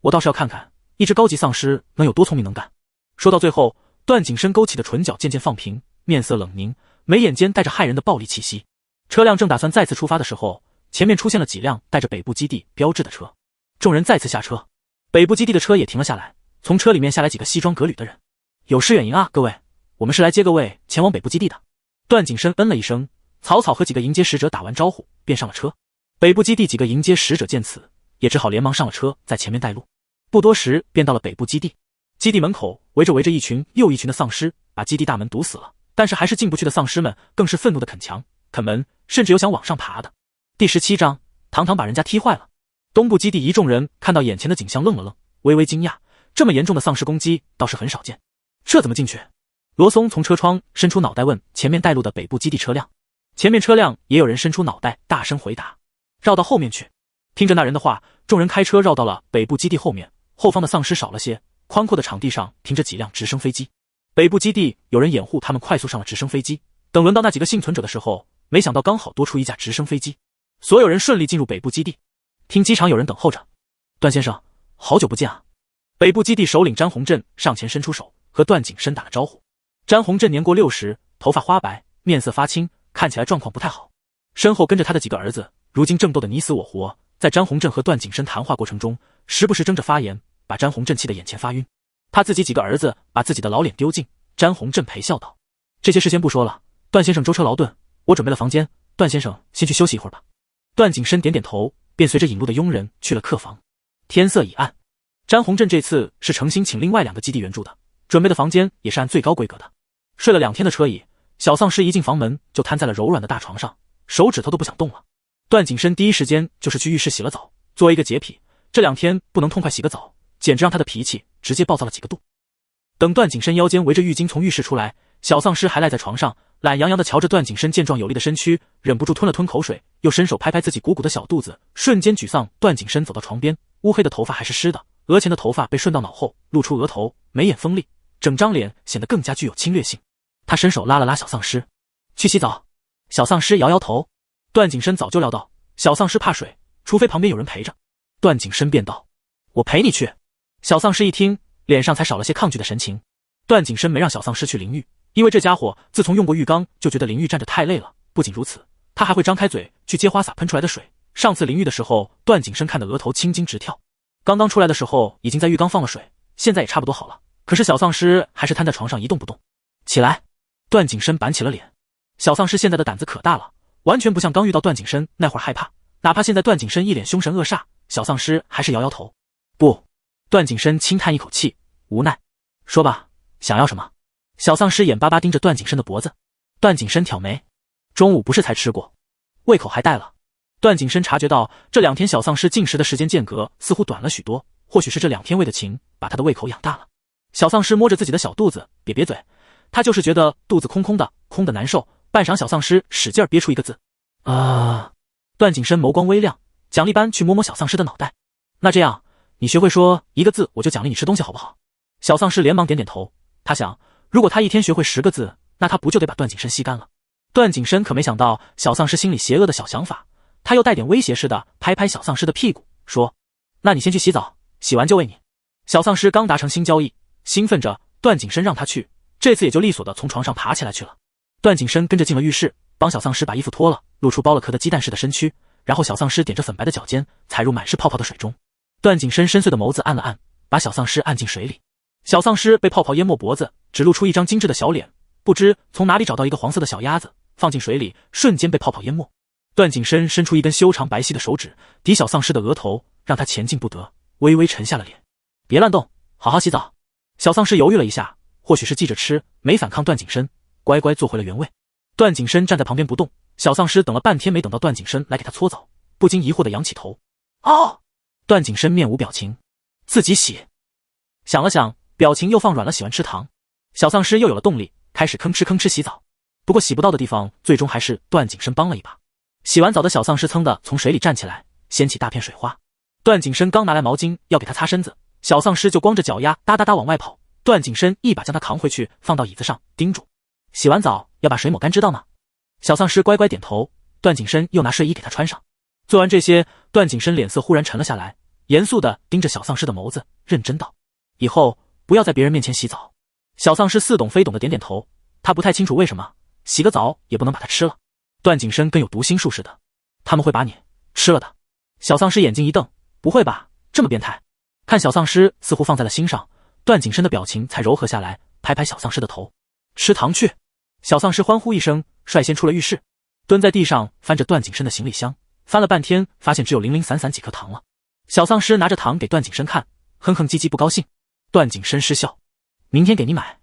我倒是要看看一只高级丧尸能有多聪明能干。说到最后，段景深勾起的唇角渐渐放平，面色冷凝，眉眼间带着骇人的暴力气息。车辆正打算再次出发的时候，前面出现了几辆带着北部基地标志的车，众人再次下车，北部基地的车也停了下来，从车里面下来几个西装革履的人。有事远迎啊，各位，我们是来接各位前往北部基地的。段景深嗯了一声，草草和几个迎接使者打完招呼，便上了车。北部基地几个迎接使者见此，也只好连忙上了车，在前面带路。不多时便到了北部基地。基地门口围着一群又一群的丧尸，把基地大门堵死了，但是还是进不去的丧尸们更是愤怒的啃墙啃门，甚至有想往上爬的。第17章，堂堂把人家踢坏了。东部基地一众人看到眼前的景象愣了愣，微微惊讶，这么严重的丧尸攻击倒是很少见。这怎么进去？罗松从车窗伸出脑袋问前面带路的北部基地车辆。前面车辆也有人伸出脑袋大声回答：绕到后面去。听着那人的话，众人开车绕到了北部基地后面，后方的丧尸少了些，宽阔的场地上停着几辆直升飞机。北部基地有人掩护他们快速上了直升飞机，等轮到那几个幸存者的时候，没想到刚好多出一架直升飞机，所有人顺利进入北部基地。听机场有人等候着。段先生，好久不见啊。北部基地首领詹洪振上前伸出手，和段景深打了招呼。詹洪振年过60，头发花白，面色发青，看起来状况不太好。身后跟着他的几个儿子，如今正斗得你死我活，在詹洪振和段景深谈话过程中，时不时争着发言，把詹宏振气得眼前发晕。他自己几个儿子把自己的老脸丢尽，詹宏振陪笑道：“这些事先不说了，段先生舟车劳顿，我准备了房间，段先生先去休息一会儿吧。”段景深点点头，便随着引路的佣人去了客房。天色已暗，詹宏振这次是诚心请另外2个基地援助的，准备的房间也是按最高规格的。睡了2天的车椅，小丧尸一进房门就瘫在了柔软的大床上，手指头都不想动了。段景深第一时间就是去浴室洗了澡，作为一个洁癖，这2天不能痛快洗个澡，简直让他的脾气直接暴躁了几个度。等段景深腰间围着浴巾从浴室出来，小丧尸还赖在床上，懒洋洋地瞧着段景深健壮有力的身躯，忍不住吞了吞口水，又伸手拍拍自己鼓鼓的小肚子，瞬间沮丧。段景深走到床边，乌黑的头发还是湿的，额前的头发被顺到脑后，露出额头，眉眼锋利，整张脸显得更加具有侵略性。他伸手拉了拉小丧尸：“去洗澡。”小丧尸摇摇头。段景深早就料到小丧尸怕水，除非旁边有人陪着。段景深便道：“我陪你去。”小丧尸一听，脸上才少了些抗拒的神情。段景深没让小丧尸去淋浴，因为这家伙自从用过浴缸就觉得淋浴站着太累了。不仅如此，他还会张开嘴去接花洒喷出来的水。上次淋浴的时候，段景深看得额头青筋直跳。刚刚出来的时候已经在浴缸放了水，现在也差不多好了。可是小丧尸还是瘫在床上一动不动。起来！段景深板起了脸。小丧尸现在的胆子可大了，完全不像刚遇到段景深那会儿害怕。哪怕现在段景深一脸凶神恶煞，小丧尸还是摇摇头。不。段景深轻叹一口气，无奈：“说吧，想要什么？”小丧尸眼巴巴盯着段景深的脖子。段景深挑眉：“中午不是才吃过，胃口还带了。”段景深察觉到这2天小丧尸进食的时间间隔似乎短了许多，或许是这2天喂的勤，把他的胃口养大了。小丧尸摸着自己的小肚子，瘪瘪嘴，他就是觉得肚子空空的，空的难受。半晌，小丧尸使劲憋出一个字：“啊！”段景深眸光微亮，奖励般去摸摸小丧尸的脑袋：“那这样，你学会说一个字，我就奖励你吃东西，好不好？”小丧尸连忙点点头。他想，如果他一天学会10个字，那他不就得把段景深吸干了？段景深可没想到小丧尸心里邪恶的小想法，他又带点威胁似的拍拍小丧尸的屁股，说：“那你先去洗澡，洗完就喂你。”小丧尸刚达成新交易，兴奋着，段景深让他去，这次也就利索的从床上爬起来去了。段景深跟着进了浴室，帮小丧尸把衣服脱了，露出剥了壳的鸡蛋似的身躯，然后小丧尸踮着粉白的脚尖，踩入满是泡泡的水中。段景深深邃的眸子按了按，把小丧尸按进水里。小丧尸被泡泡淹没脖子，只露出一张精致的小脸，不知从哪里找到一个黄色的小鸭子，放进水里，瞬间被泡泡淹没。段景深伸出一根修长白皙的手指，抵小丧尸的额头，让他前进不得，微微沉下了脸。别乱动，好好洗澡。小丧尸犹豫了一下，或许是记着吃，没反抗段景深，乖乖坐回了原位。段景深站在旁边不动，小丧尸等了半天没等到段景深来给他搓澡，不禁疑惑地扬起头。哦！段景深面无表情，自己洗。想了想，表情又放软了，洗完吃糖。小丧尸又有了动力，开始吭哧吭哧洗澡。不过洗不到的地方，最终还是段景深帮了一把。洗完澡的小丧尸噌的从水里站起来，掀起大片水花。段景深刚拿来毛巾要给他擦身子，小丧尸就光着脚丫哒哒哒往外跑。段景深一把将他扛回去，放到椅子上，叮嘱：“洗完澡要把水抹干，知道吗？”小丧尸乖乖点头。段景深又拿睡衣给他穿上。做完这些，段景深脸色忽然沉了下来，严肃地盯着小丧尸的眸子，认真道：“以后不要在别人面前洗澡。”小丧尸似懂非懂的点点头，他不太清楚为什么洗个澡也不能把它吃了。段景深跟有读心术似的：“他们会把你吃了的。”小丧尸眼睛一瞪：“不会吧，这么变态？”看小丧尸似乎放在了心上，段景深的表情才柔和下来，拍拍小丧尸的头：“吃糖去。”小丧尸欢呼一声，率先出了浴室，蹲在地上翻着段景深的行李箱，翻了半天，发现只有零零散散几颗糖了。小丧尸拿着糖给段景深看，哼哼唧唧不高兴。段景深失笑：“明天给你买。”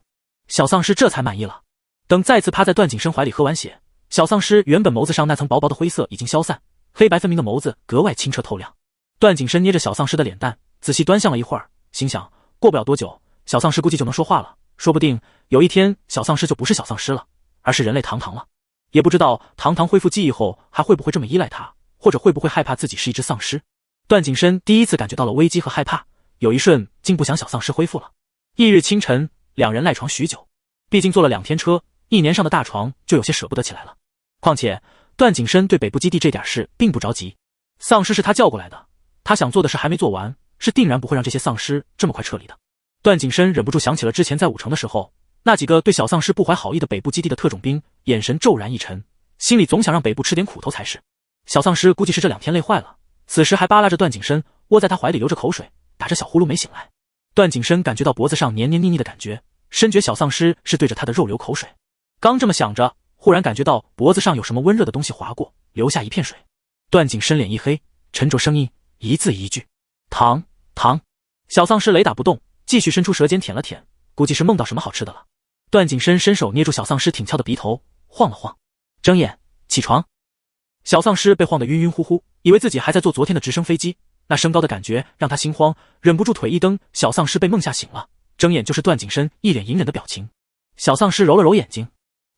小丧尸这才满意了。等再次趴在段景深怀里喝完血，小丧尸原本眸子上那层薄薄的灰色已经消散，黑白分明的眸子格外清澈透亮。段景深捏着小丧尸的脸蛋，仔细端详了一会儿，心想过不了多久，小丧尸估计就能说话了，说不定有一天小丧尸就不是小丧尸了，而是人类糖糖了。也不知道糖糖恢复记忆后还会不会这么依赖他，或者会不会害怕自己是一只丧尸。段景深第一次感觉到了危机和害怕，有一瞬竟不想小丧尸恢复了。翌日清晨，两人赖床许久，毕竟坐了2天车，1年上的大床就有些舍不得起来了。况且段景深对北部基地这点事并不着急，丧尸是他叫过来的，他想做的事还没做完，是定然不会让这些丧尸这么快撤离的。段景深忍不住想起了之前在武城的时候，那几个对小丧尸不怀好意的北部基地的特种兵，眼神骤然一沉，心里总想让北部吃点苦头才是。小丧尸估计是这2天累坏了，此时还扒拉着段景深，窝在他怀里流着口水，打着小呼噜没醒来。段景深感觉到脖子上黏黏腻腻的感觉，深觉小丧尸是对着他的肉流口水。刚这么想着，忽然感觉到脖子上有什么温热的东西划过，留下一片水。段景深脸一黑，沉着声音一字一句：糖糖。小丧尸雷打不动，继续伸出舌尖舔了舔，估计是梦到什么好吃的了。段景深伸手捏住小丧尸挺翘的鼻头，晃了晃，睁眼起床。小丧尸被晃得晕晕乎乎，以为自己还在坐昨天的直升飞机，那升高的感觉让他心慌，忍不住腿一蹬，小丧尸被梦吓醒了，睁眼就是段景深一脸隐忍的表情。小丧尸揉了揉眼睛，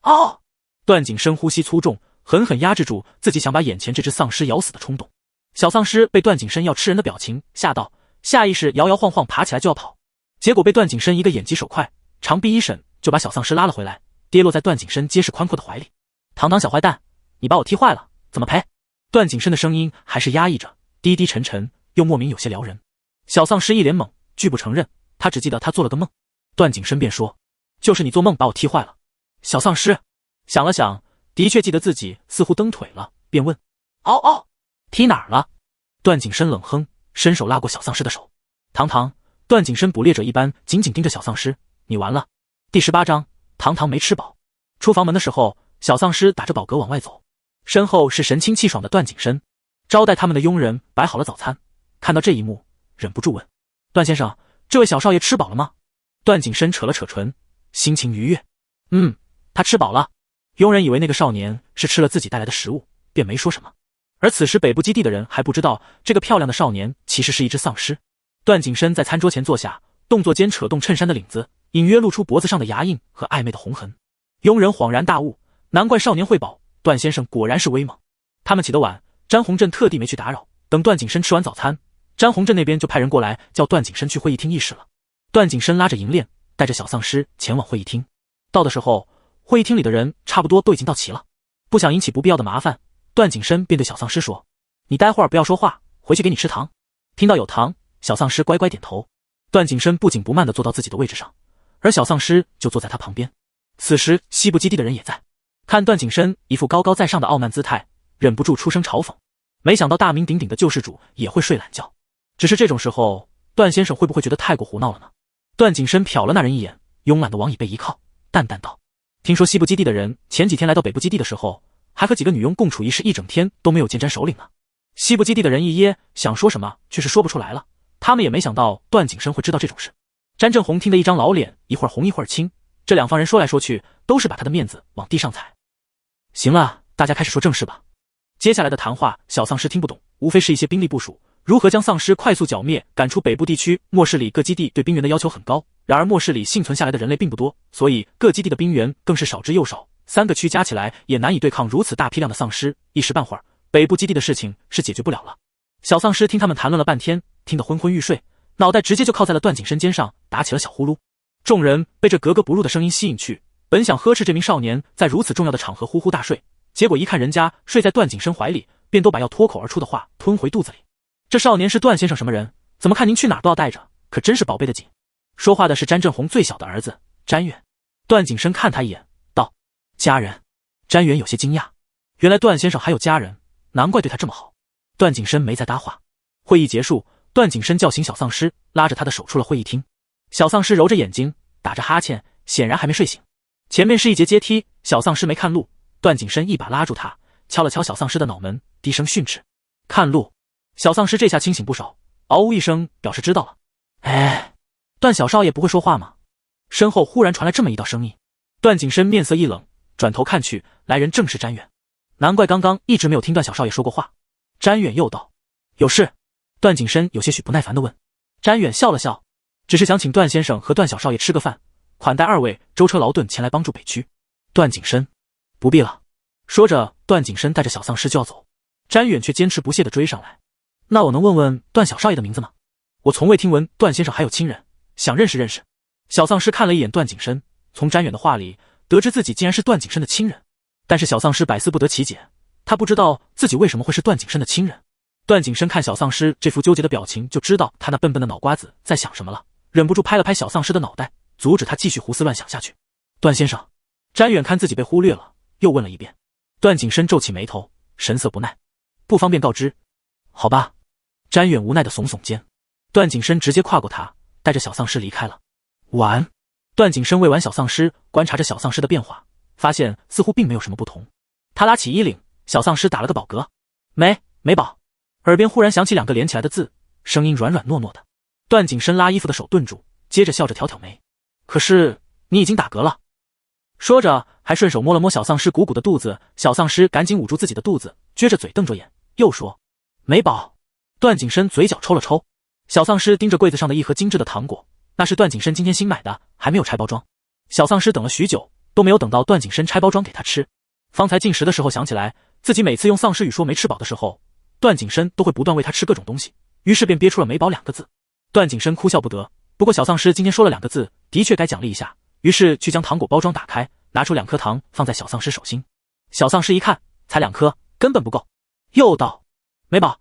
哦！段景深呼吸粗重，狠狠压制住自己想把眼前这只丧尸咬死的冲动。小丧尸被段景深要吃人的表情吓到，下意识摇摇晃晃爬起来就要跑，结果被段景深一个眼疾手快，长臂一闪就把小丧尸拉了回来，跌落在段景深结实宽阔的怀里。堂堂小坏蛋，你把我踢坏了，怎么赔？段景深的声音还是压抑着，低低沉沉，又莫名有些撩人。小丧尸一脸懵，拒不承认，他只记得他做了个梦。段景深便说：就是你做梦把我踢坏了。小丧尸想了想，的确记得自己似乎蹬腿了，便问：嗷嗷，踢哪儿了？段景深冷哼，伸手拉过小丧尸的手。堂堂，段景深捕猎者一般紧紧盯着小丧尸，你完了。第18章，堂堂没吃饱。出房门的时候，小丧尸打着饱嗝往外走，身后是神清气爽的段景深。招待他们的佣人摆好了早餐，看到这一幕，忍不住问：段先生，这位小少爷吃饱了吗？段景深扯了扯唇，心情愉悦：他吃饱了。佣人以为那个少年是吃了自己带来的食物，便没说什么。而此时北部基地的人还不知道，这个漂亮的少年其实是一只丧尸。段景深在餐桌前坐下，动作间扯动衬衫的领子，隐约露出脖子上的牙印和暧昧的红痕。佣人恍然大悟，难怪少年会饱，段先生果然是威猛。他们起得晚，詹宏镇特地没去打扰，等段景深吃完早餐，詹宏镇那边就派人过来叫段景深去会议厅议事了。段景深拉着银链，带着小丧尸前往会议厅。到的时候，会议厅里的人差不多都已经到齐了，不想引起不必要的麻烦，段景深便对小丧尸说：你待会儿不要说话，回去给你吃糖。听到有糖，小丧尸乖乖点头。段景深不紧不慢地坐到自己的位置上，而小丧尸就坐在他旁边。此时西部基地的人也在，看段景深一副高高在上的傲慢姿态，忍不住出声嘲讽。没想到大名鼎鼎的救世主也会睡懒觉，只是这种时候，段先生会不会觉得太过胡闹了呢？段景深瞟了那人一眼，慵懒地往椅背一靠，淡淡道：听说西部基地的人前几天来到北部基地的时候，还和几个女佣共处一室，一整天都没有见詹首领呢。西部基地的人一噎，想说什么却是说不出来了。他们也没想到段景深会知道这种事。詹正红听得一张老脸，一会儿红一会儿青，这两方人说来说去，都是把他的面子往地上踩。行了，大家开始说正事吧。接下来的谈话，小丧尸听不懂，无非是一些兵力部署，如何将丧尸快速剿灭，赶出北部地区。末世里各基地对兵员的要求很高，然而末世里幸存下来的人类并不多，所以各基地的兵员更是少之又少，3个区加起来也难以对抗如此大批量的丧尸，一时半会儿，北部基地的事情是解决不了了。小丧尸听他们谈论了半天，听得昏昏欲睡，脑袋直接就靠在了段景深肩上，打起了小呼噜。众人被这格格不入的声音吸引去，本想呵斥这名少年在如此重要的场合呼呼大睡，结果一看人家睡在段景深怀里，便都把要脱口而出的话吞回肚子里。这少年是段先生什么人？怎么看您去哪儿都要带着，可真是宝贝的紧。说话的是詹正红最小的儿子詹远。段景深看他一眼，道：家人。詹远有些惊讶，原来段先生还有家人，难怪对他这么好。段景深没再搭话。会议结束，段景深叫醒小丧尸，拉着他的手出了会议厅。小丧尸揉着眼睛，打着哈欠，显然还没睡醒。前面是一节阶梯，小丧尸没看路，段景深一把拉住他，敲了敲小丧尸的脑门，低声训斥：看路。小丧尸这下清醒不少，嗷呜一声表示知道了。哎，段小少爷不会说话吗？身后忽然传来这么一道声音。段景深面色一冷，转头看去，来人正是詹远。难怪刚刚一直没有听段小少爷说过话。詹远又道：有事？段景深有些许不耐烦地问。詹远笑了笑，只是想请段先生和段小少爷吃个饭，款待2位舟车劳顿前来帮助北区。段景深：不必了。说着，段景深带着小丧尸就要走，詹远却坚持不懈地追上来。那我能问问段小少爷的名字吗？我从未听闻段先生还有亲人，想认识认识。小丧尸看了一眼段景深，从詹远的话里得知自己竟然是段景深的亲人，但是小丧尸百思不得其解，他不知道自己为什么会是段景深的亲人。段景深看小丧尸这副纠结的表情，就知道他那笨笨的脑瓜子在想什么了，忍不住拍了拍小丧尸的脑袋，阻止他继续胡思乱想下去。段先生。詹远看自己被忽略了，又问了一遍。段景深皱起眉头，神色不耐。不方便告知。好吧。詹远无奈的耸耸肩。段景深直接跨过他，带着小丧尸离开了。完。段景深喂完小丧尸，观察着小丧尸的变化，发现似乎并没有什么不同。他拉起衣领，小丧尸打了个饱嗝，没饱。耳边忽然响起2个连起来的字，声音软软糯糯的。段景深拉衣服的手顿住，接着笑着挑挑眉。可是你已经打嗝了。说着还顺手摸了摸小丧尸鼓鼓的肚子，小丧尸赶紧捂住自己的肚子，撅着嘴瞪着眼，又说没饱。段景深嘴角抽了抽。小丧尸盯着柜子上的一盒精致的糖果，那是段景深今天新买的，还没有拆包装。小丧尸等了许久，都没有等到段景深拆包装给他吃。方才进食的时候想起来，自己每次用丧尸语说没吃饱的时候，段景深都会不断喂他吃各种东西，于是便憋出了没饱2个字。段景深哭笑不得，不过小丧尸今天说了2个字，的确该奖励一下，于是去将糖果包装打开，拿出2颗糖放在小丧尸手心。小丧尸一看，才2颗，根本不够，又道没饱。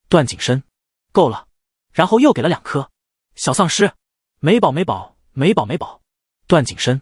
段景深够了，然后又给了2颗。小丧尸没饱。段景深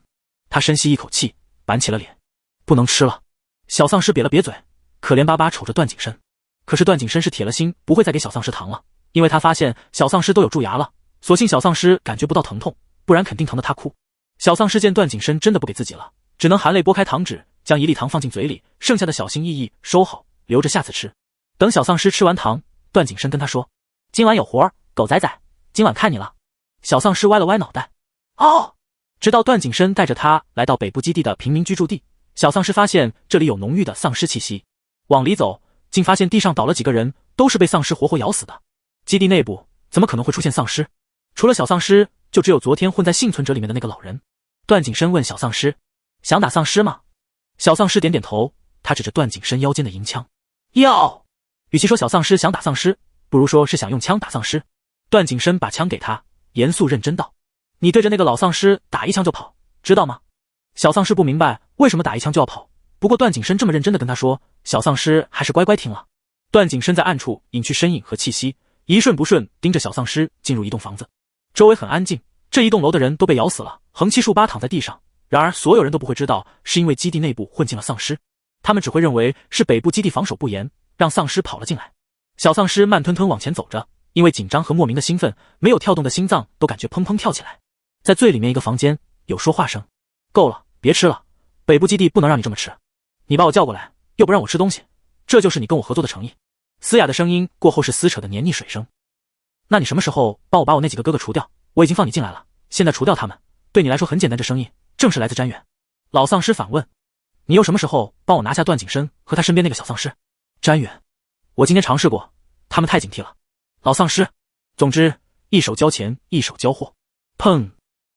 他深吸一口气，板起了脸，不能吃了。小丧尸瘪了瘪嘴，可怜巴巴瞅着段景深。可是段景深是铁了心不会再给小丧尸糖了，因为他发现小丧尸都有蛀牙了，所幸小丧尸感觉不到疼痛，不然肯定疼得他哭。小丧尸见段景深真的不给自己了，只能含泪拨开糖纸，将1粒糖放进嘴里，剩下的小心翼翼收好，留着下次吃。等小丧尸吃完糖，段景深跟他说，今晚有活，狗仔仔，今晚看你了。小丧尸歪了歪脑袋，哦。直到段景深带着他来到北部基地的平民居住地，小丧尸发现这里有浓郁的丧尸气息，往里走，竟发现地上倒了几个人，都是被丧尸活活咬死的。基地内部怎么可能会出现丧尸？除了小丧尸，就只有昨天混在幸存者里面的那个老人。段景深问小丧尸，想打丧尸吗？小丧尸点点头，他指着段景深腰间的银枪，要。与其说小丧尸想打丧尸，不如说是想用枪打丧尸。段景深把枪给他，严肃认真道，你对着那个老丧尸打1枪就跑，知道吗？小丧尸不明白为什么打1枪就要跑，不过段景深这么认真的跟他说，小丧尸还是乖乖听了。段景深在暗处隐去身影和气息，一瞬不瞬盯着小丧尸进入一栋房子。周围很安静，这一栋楼的人都被咬死了，横七竖八躺在地上。然而所有人都不会知道是因为基地内部混进了丧尸，他们只会认为是北部基地防守不严，让丧尸跑了进来。小丧尸慢吞吞往前走着，因为紧张和莫名的兴奋，没有跳动的心脏都感觉砰砰跳起来。在最里面一个房间有说话声，够了，别吃了，北部基地不能让你这么吃，你把我叫过来又不让我吃东西，这就是你跟我合作的诚意。嘶哑的声音过后是撕扯的黏腻水声。那你什么时候帮我把我那几个哥哥除掉？我已经放你进来了，现在除掉他们对你来说很简单，这生意正是来自詹远。老丧尸反问，你又什么时候帮我拿下段景深和他身边那个小丧尸？詹远，我今天尝试过，他们太警惕了。老丧尸，总之一手交钱一手交货。砰！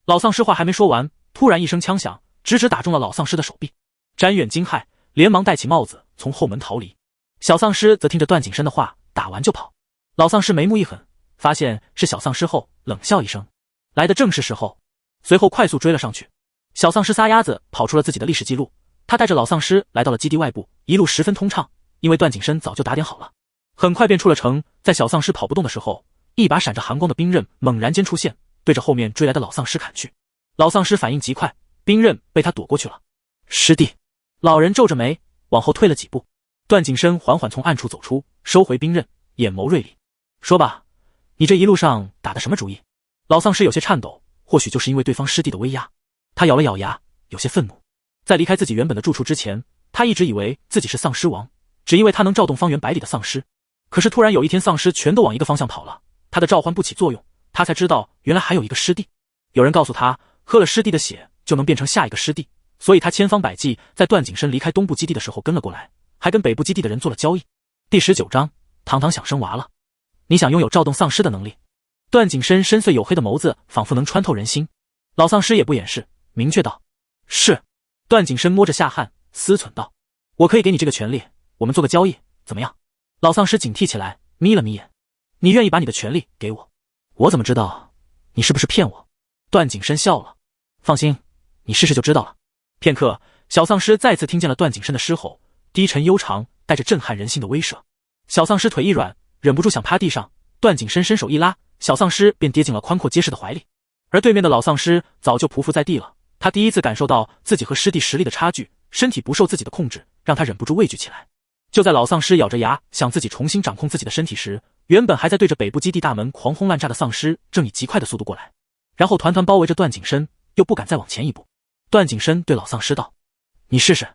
老丧尸话还没说完，突然一声枪响，直直打中了老丧尸的手臂。詹远惊骇，连忙戴起帽子从后门逃离。小丧尸则听着段景深的话，打完就跑。老丧尸眉目一狠，发现是小丧尸后，冷笑一声，来的正是时候，随后快速追了上去。小丧尸撒丫子跑出了自己的历史记录，他带着老丧尸来到了基地外部，一路十分通畅，因为段景深早就打点好了。很快便出了城，在小丧尸跑不动的时候，一把闪着寒光的兵刃猛然间出现，对着后面追来的老丧尸砍去。老丧尸反应极快，兵刃被他躲过去了。师弟，老人皱着眉往后退了几步。段景深缓缓从暗处走出，收回兵刃，眼眸锐利，说吧，你这一路上打的什么主意？老丧尸有些颤抖，或许就是因为对方师弟的威压，他咬了咬牙，有些愤怒。在离开自己原本的住处之前，他一直以为自己是丧尸王，只因为他能召动方圆百里的丧尸。可是突然有一天，丧尸全都往一个方向跑了，他的召唤不起作用，他才知道原来还有一个师弟。有人告诉他，喝了师弟的血就能变成下一个师弟，所以他千方百计在段景深离开东部基地的时候跟了过来，还跟北部基地的人做了交易。第19章，堂堂想生娃了。你想拥有召动丧尸的能力？段景深深邃黝黑的眸子仿佛能穿透人心。老丧尸也不掩饰，明确道：是。段景深摸着下颔，思忖道：我可以给你这个权利，我们做个交易，怎么样？老丧尸警惕起来，眯了眯眼。你愿意把你的权利给我？我怎么知道你是不是骗我？段景深笑了。放心，你试试就知道了。片刻，小丧尸再次听见了段景深的狮吼，低沉悠长，带着震撼人心的威慑。小丧尸腿一软，忍不住想趴地上，段景深伸手一拉，小丧尸便跌进了宽阔结实的怀里。而对面的老丧尸早就匍匐在地了，他第一次感受到自己和师弟实力的差距，身体不受自己的控制，让他忍不住畏惧起来。就在老丧尸咬着牙想自己重新掌控自己的身体时，原本还在对着北部基地大门狂轰滥炸的丧尸正以极快的速度过来，然后团团包围着段景深，又不敢再往前一步。段景深对老丧尸道：“你试试。”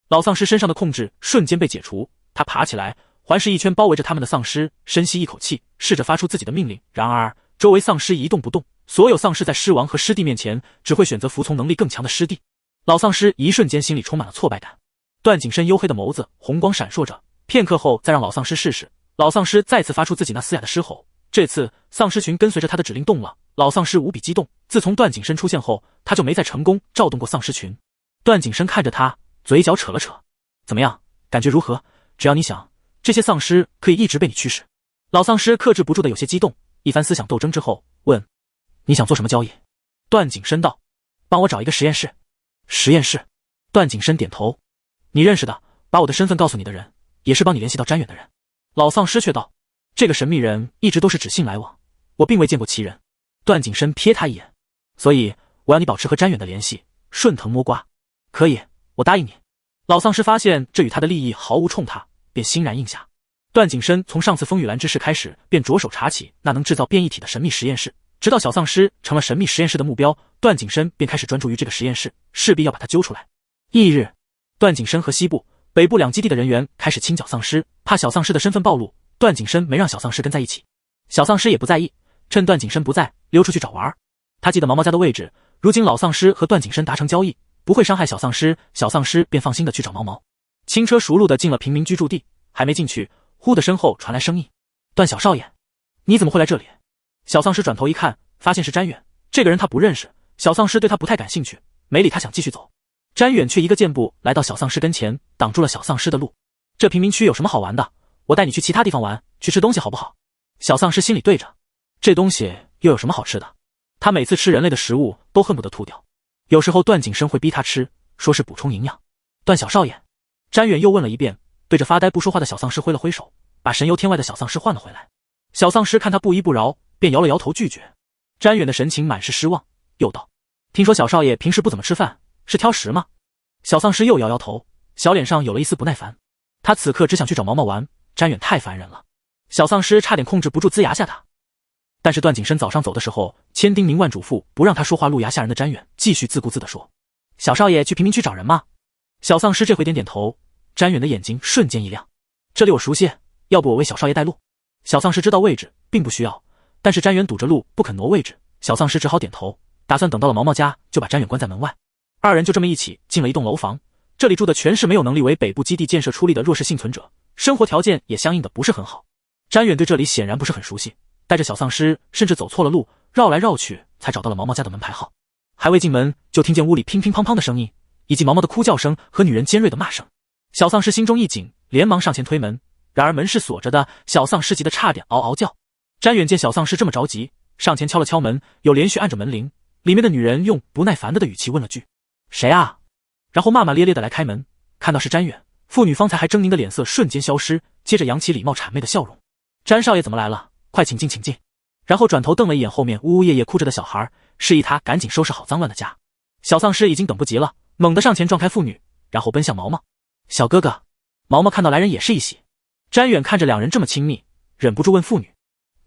老丧尸身上的控制瞬间被解除，他爬起来，环视一圈包围着他们的丧尸，深吸一口气，试着发出自己的命令。然而，周围丧尸一动不动，所有丧尸在尸王和尸帝面前只会选择服从能力更强的尸帝。老丧尸一瞬间心里充满了挫败感。段景深黝黑的眸子红光闪烁着，片刻后再让老丧尸试试。老丧尸再次发出自己那嘶哑的狮吼，这次丧尸群跟随着他的指令动了。老丧尸无比激动，自从段景深出现后，他就没再成功召动过丧尸群。段景深看着他，嘴角扯了扯：“怎么样，感觉如何？只要你想，这些丧尸可以一直被你驱使。”老丧尸克制不住的有些激动，一番思想斗争之后问：“你想做什么交易？”段景深道：“帮我找一个实验室。”实验室。段景深点头：“你认识的，把我的身份告诉你的人，也是帮你联系到詹远的人。”老丧尸却道：“这个神秘人一直都是只信来往，我并未见过其人。”段景深瞥他一眼：“所以我要你保持和詹远的联系，顺藤摸瓜。”“可以，我答应你。”老丧尸发现这与他的利益毫无冲踏，便欣然应下。段景深从上次风雨兰之事开始，便着手查起那能制造变异体的神秘实验室，直到小丧尸成了神秘实验室的目标，段景深便开始专注于这个实验室，势必要把他揪出来。翌日，段景深和西部、北部两基地的人员开始清剿丧尸，怕小丧尸的身份暴露，段景深没让小丧尸跟在一起。小丧尸也不在意，趁段景深不在，溜出去找玩。他记得毛毛家的位置，如今老丧尸和段景深达成交易，不会伤害小丧尸，小丧尸便放心的去找毛毛。轻车熟路的进了平民居住地，还没进去，忽的身后传来声音：“段小少爷，你怎么会来这里？”小丧尸转头一看，发现是詹远，这个人他不认识，小丧尸对他不太感兴趣，没理他，想继续走。詹远却一个箭步来到小丧尸跟前，挡住了小丧尸的路。“这贫民区有什么好玩的？我带你去其他地方玩，去吃东西好不好？”小丧尸心里对着，这东西又有什么好吃的？他每次吃人类的食物都恨不得吐掉，有时候段景深会逼他吃，说是补充营养。“段小少爷。”詹远又问了一遍，对着发呆不说话的小丧尸挥了挥手，把神游天外的小丧尸唤了回来。小丧尸看他不依不饶，便摇了摇头拒绝。詹远的神情满是失望，又道：“听说小少爷平时不怎么吃饭，是挑食吗？”小丧尸又摇摇头，小脸上有了一丝不耐烦。他此刻只想去找毛毛玩，詹远太烦人了。小丧尸差点控制不住呲牙下他，但是段景深早上走的时候千叮咛万嘱咐不让他说话露牙吓人的詹远继续自顾自地说：“小少爷去贫民区找人吗？”小丧尸这回点点头，詹远的眼睛瞬间一亮：“这里我熟悉，要不我为小少爷带路？”小丧尸知道位置并不需要，但是詹远堵着路不肯挪位置，小丧尸只好点头，打算等到了毛毛家就把詹远关在门外。二人就这么一起进了一栋楼房，这里住的全是没有能力为北部基地建设出力的弱势幸存者，生活条件也相应的不是很好。詹远对这里显然不是很熟悉，带着小丧尸甚至走错了路，绕来绕去才找到了毛毛家的门牌号。还未进门就听见屋里乒乒乓乓的声音，以及毛毛的哭叫声和女人尖锐的骂声。小丧尸心中一紧，连忙上前推门，然而门是锁着的，小丧尸急得差点嗷嗷叫。詹远见小丧尸这么着急，上前敲了敲门，又连续按着门铃，里面的女人用不耐烦的语气问了句：“谁啊？”然后骂骂咧咧的来开门，看到是詹远，妇女方才还狰狞的脸色瞬间消失，接着扬起礼貌谄媚的笑容：“詹少爷怎么来了？快请进请进。”然后转头瞪了一眼后面呜呜咽咽哭着的小孩，示意他赶紧收拾好脏乱的家。小丧尸已经等不及了，猛地上前撞开妇女，然后奔向毛毛：“小哥哥。”毛毛看到来人也是一喜。詹远看着两人这么亲密，忍不住问妇女：“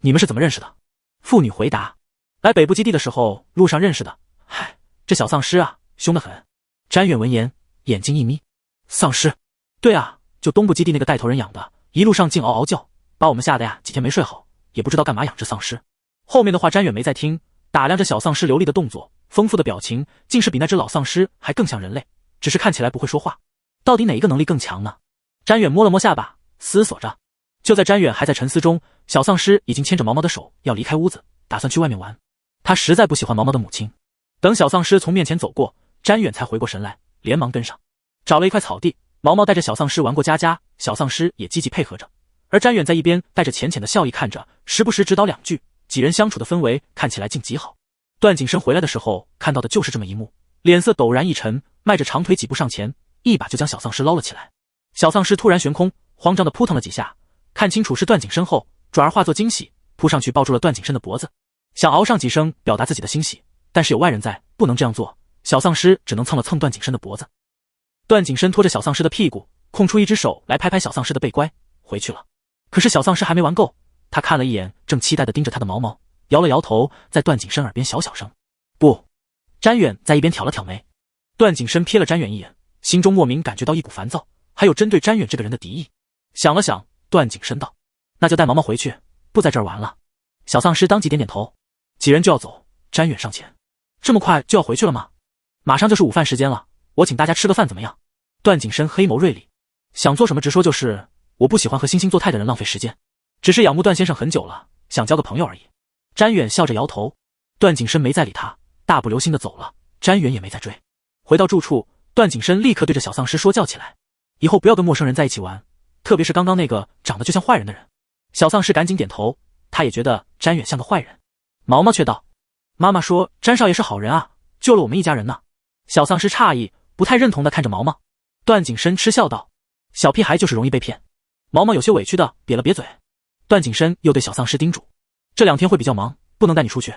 你们是怎么认识的？”妇女回答：“来北部基地的时候路上认识的。嗨，这小丧尸啊，凶得很。”詹远闻言眼睛一眯：“丧尸？对啊，就东部基地那个带头人养的，一路上竟嗷嗷叫，把我们吓得呀几天没睡好，也不知道干嘛养只丧尸。”后面的话詹远没再听，打量着小丧尸流利的动作，丰富的表情，竟是比那只老丧尸还更像人类，只是看起来不会说话。到底哪一个能力更强呢？詹远摸了摸下巴，思索着。就在詹远还在沉思中，小丧尸已经牵着毛毛的手要离开屋子，打算去外面玩。他实在不喜欢毛毛的母亲。等小丧尸从面前走过，詹远才回过神来，连忙跟上，找了一块草地，毛毛带着小丧尸玩过家家，小丧尸也积极配合着，而詹远在一边带着浅浅的笑意看着，时不时指导两句，几人相处的氛围看起来竟极好。段景深回来的时候看到的就是这么一幕，脸色陡然一沉，迈着长腿几步上前，一把就将小丧尸捞了起来。小丧尸突然悬空，慌张的扑腾了几下，看清楚是段景深后，转而化作惊喜，扑上去抱住了段景深的脖子，想嗷上几声表达自己的欣喜，但是有外人在，不能这样做，小丧尸只能蹭了蹭段景深的脖子。段景深拖着小丧尸的屁股，空出一只手来拍拍小丧尸的背，乖，回去了。可是小丧尸还没玩够，他看了一眼正期待地盯着他的毛毛，摇了摇头，在段景深耳边小声不。詹远在一边挑了挑眉。段景深瞥了詹远一眼，心中莫名感觉到一股烦躁，还有针对詹远这个人的敌意。想了想，段景深道：那就带毛毛回去，不在这儿玩了。小丧尸当即点点头。几人就要走，詹远上前：这么快就要回去了吗？马上就是午饭时间了，我请大家吃个饭怎么样？段景深黑眸锐利，想做什么直说就是，我不喜欢和惺惺作态的人浪费时间，只是仰慕段先生很久了，想交个朋友而已。詹远笑着摇头。段景深没再理他，大步流星地走了，詹远也没再追。回到住处，段景深立刻对着小丧尸说教起来：以后不要跟陌生人在一起玩，特别是刚刚那个长得就像坏人的人。小丧尸赶紧点头，他也觉得詹远像个坏人。毛毛却道：妈妈说詹少爷是好人啊，救了我们一家人呢。小丧尸诧异，不太认同地看着毛毛。段景深嗤笑道：小屁孩就是容易被骗。毛毛有些委屈地瘪了瘪嘴。段景深又对小丧尸叮嘱：这2天会比较忙，不能带你出去，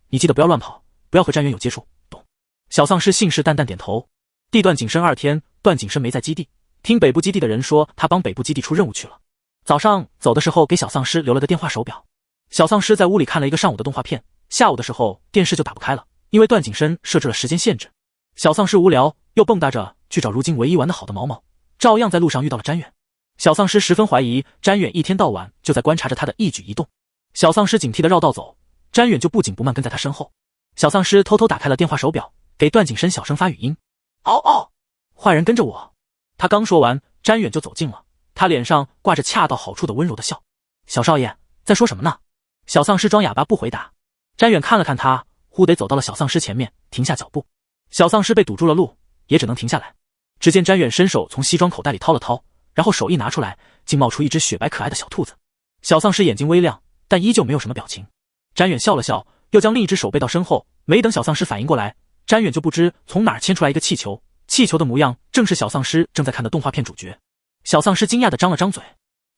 你记得不要乱跑，不要和詹远有接触，懂？小丧尸信誓旦旦点头。地段景深2天，段景深没在基地，听北部基地的人说他帮北部基地出任务去了。早上走的时候给小丧尸留了个电话手表。小丧尸在屋里看了一个上午的动画片，下午的时候电视就打不开了，因为段景深设置了时间限制。小丧尸无聊，又蹦跶着去找如今唯一玩得好的毛毛，照样在路上遇到了詹远。小丧尸十分怀疑詹远一天到晚就在观察着他的一举一动。小丧尸警惕地绕道走，詹远就不紧不慢跟在他身后。小丧尸偷偷打开了电话手表，给段景深小声发语音：嗷嗷，坏人跟着我。他刚说完，詹远就走近了，他脸上挂着恰到好处的温柔的笑。小少爷在说什么呢？小丧尸装哑巴不回答。詹远看了看他，忽得走到了小丧尸前面，停下脚步。小丧尸被堵住了路，也只能停下来。只见詹远伸手从西装口袋里掏了掏，然后手一拿出来，竟冒出一只雪白可爱的小兔子。小丧尸眼睛微亮，但依旧没有什么表情。詹远笑了笑，又将另一只手背到身后，没等小丧尸反应过来，詹远就不知从哪儿牵出来一个气球，气球的模样正是小丧尸正在看的动画片主角。小丧尸惊讶地张了张嘴。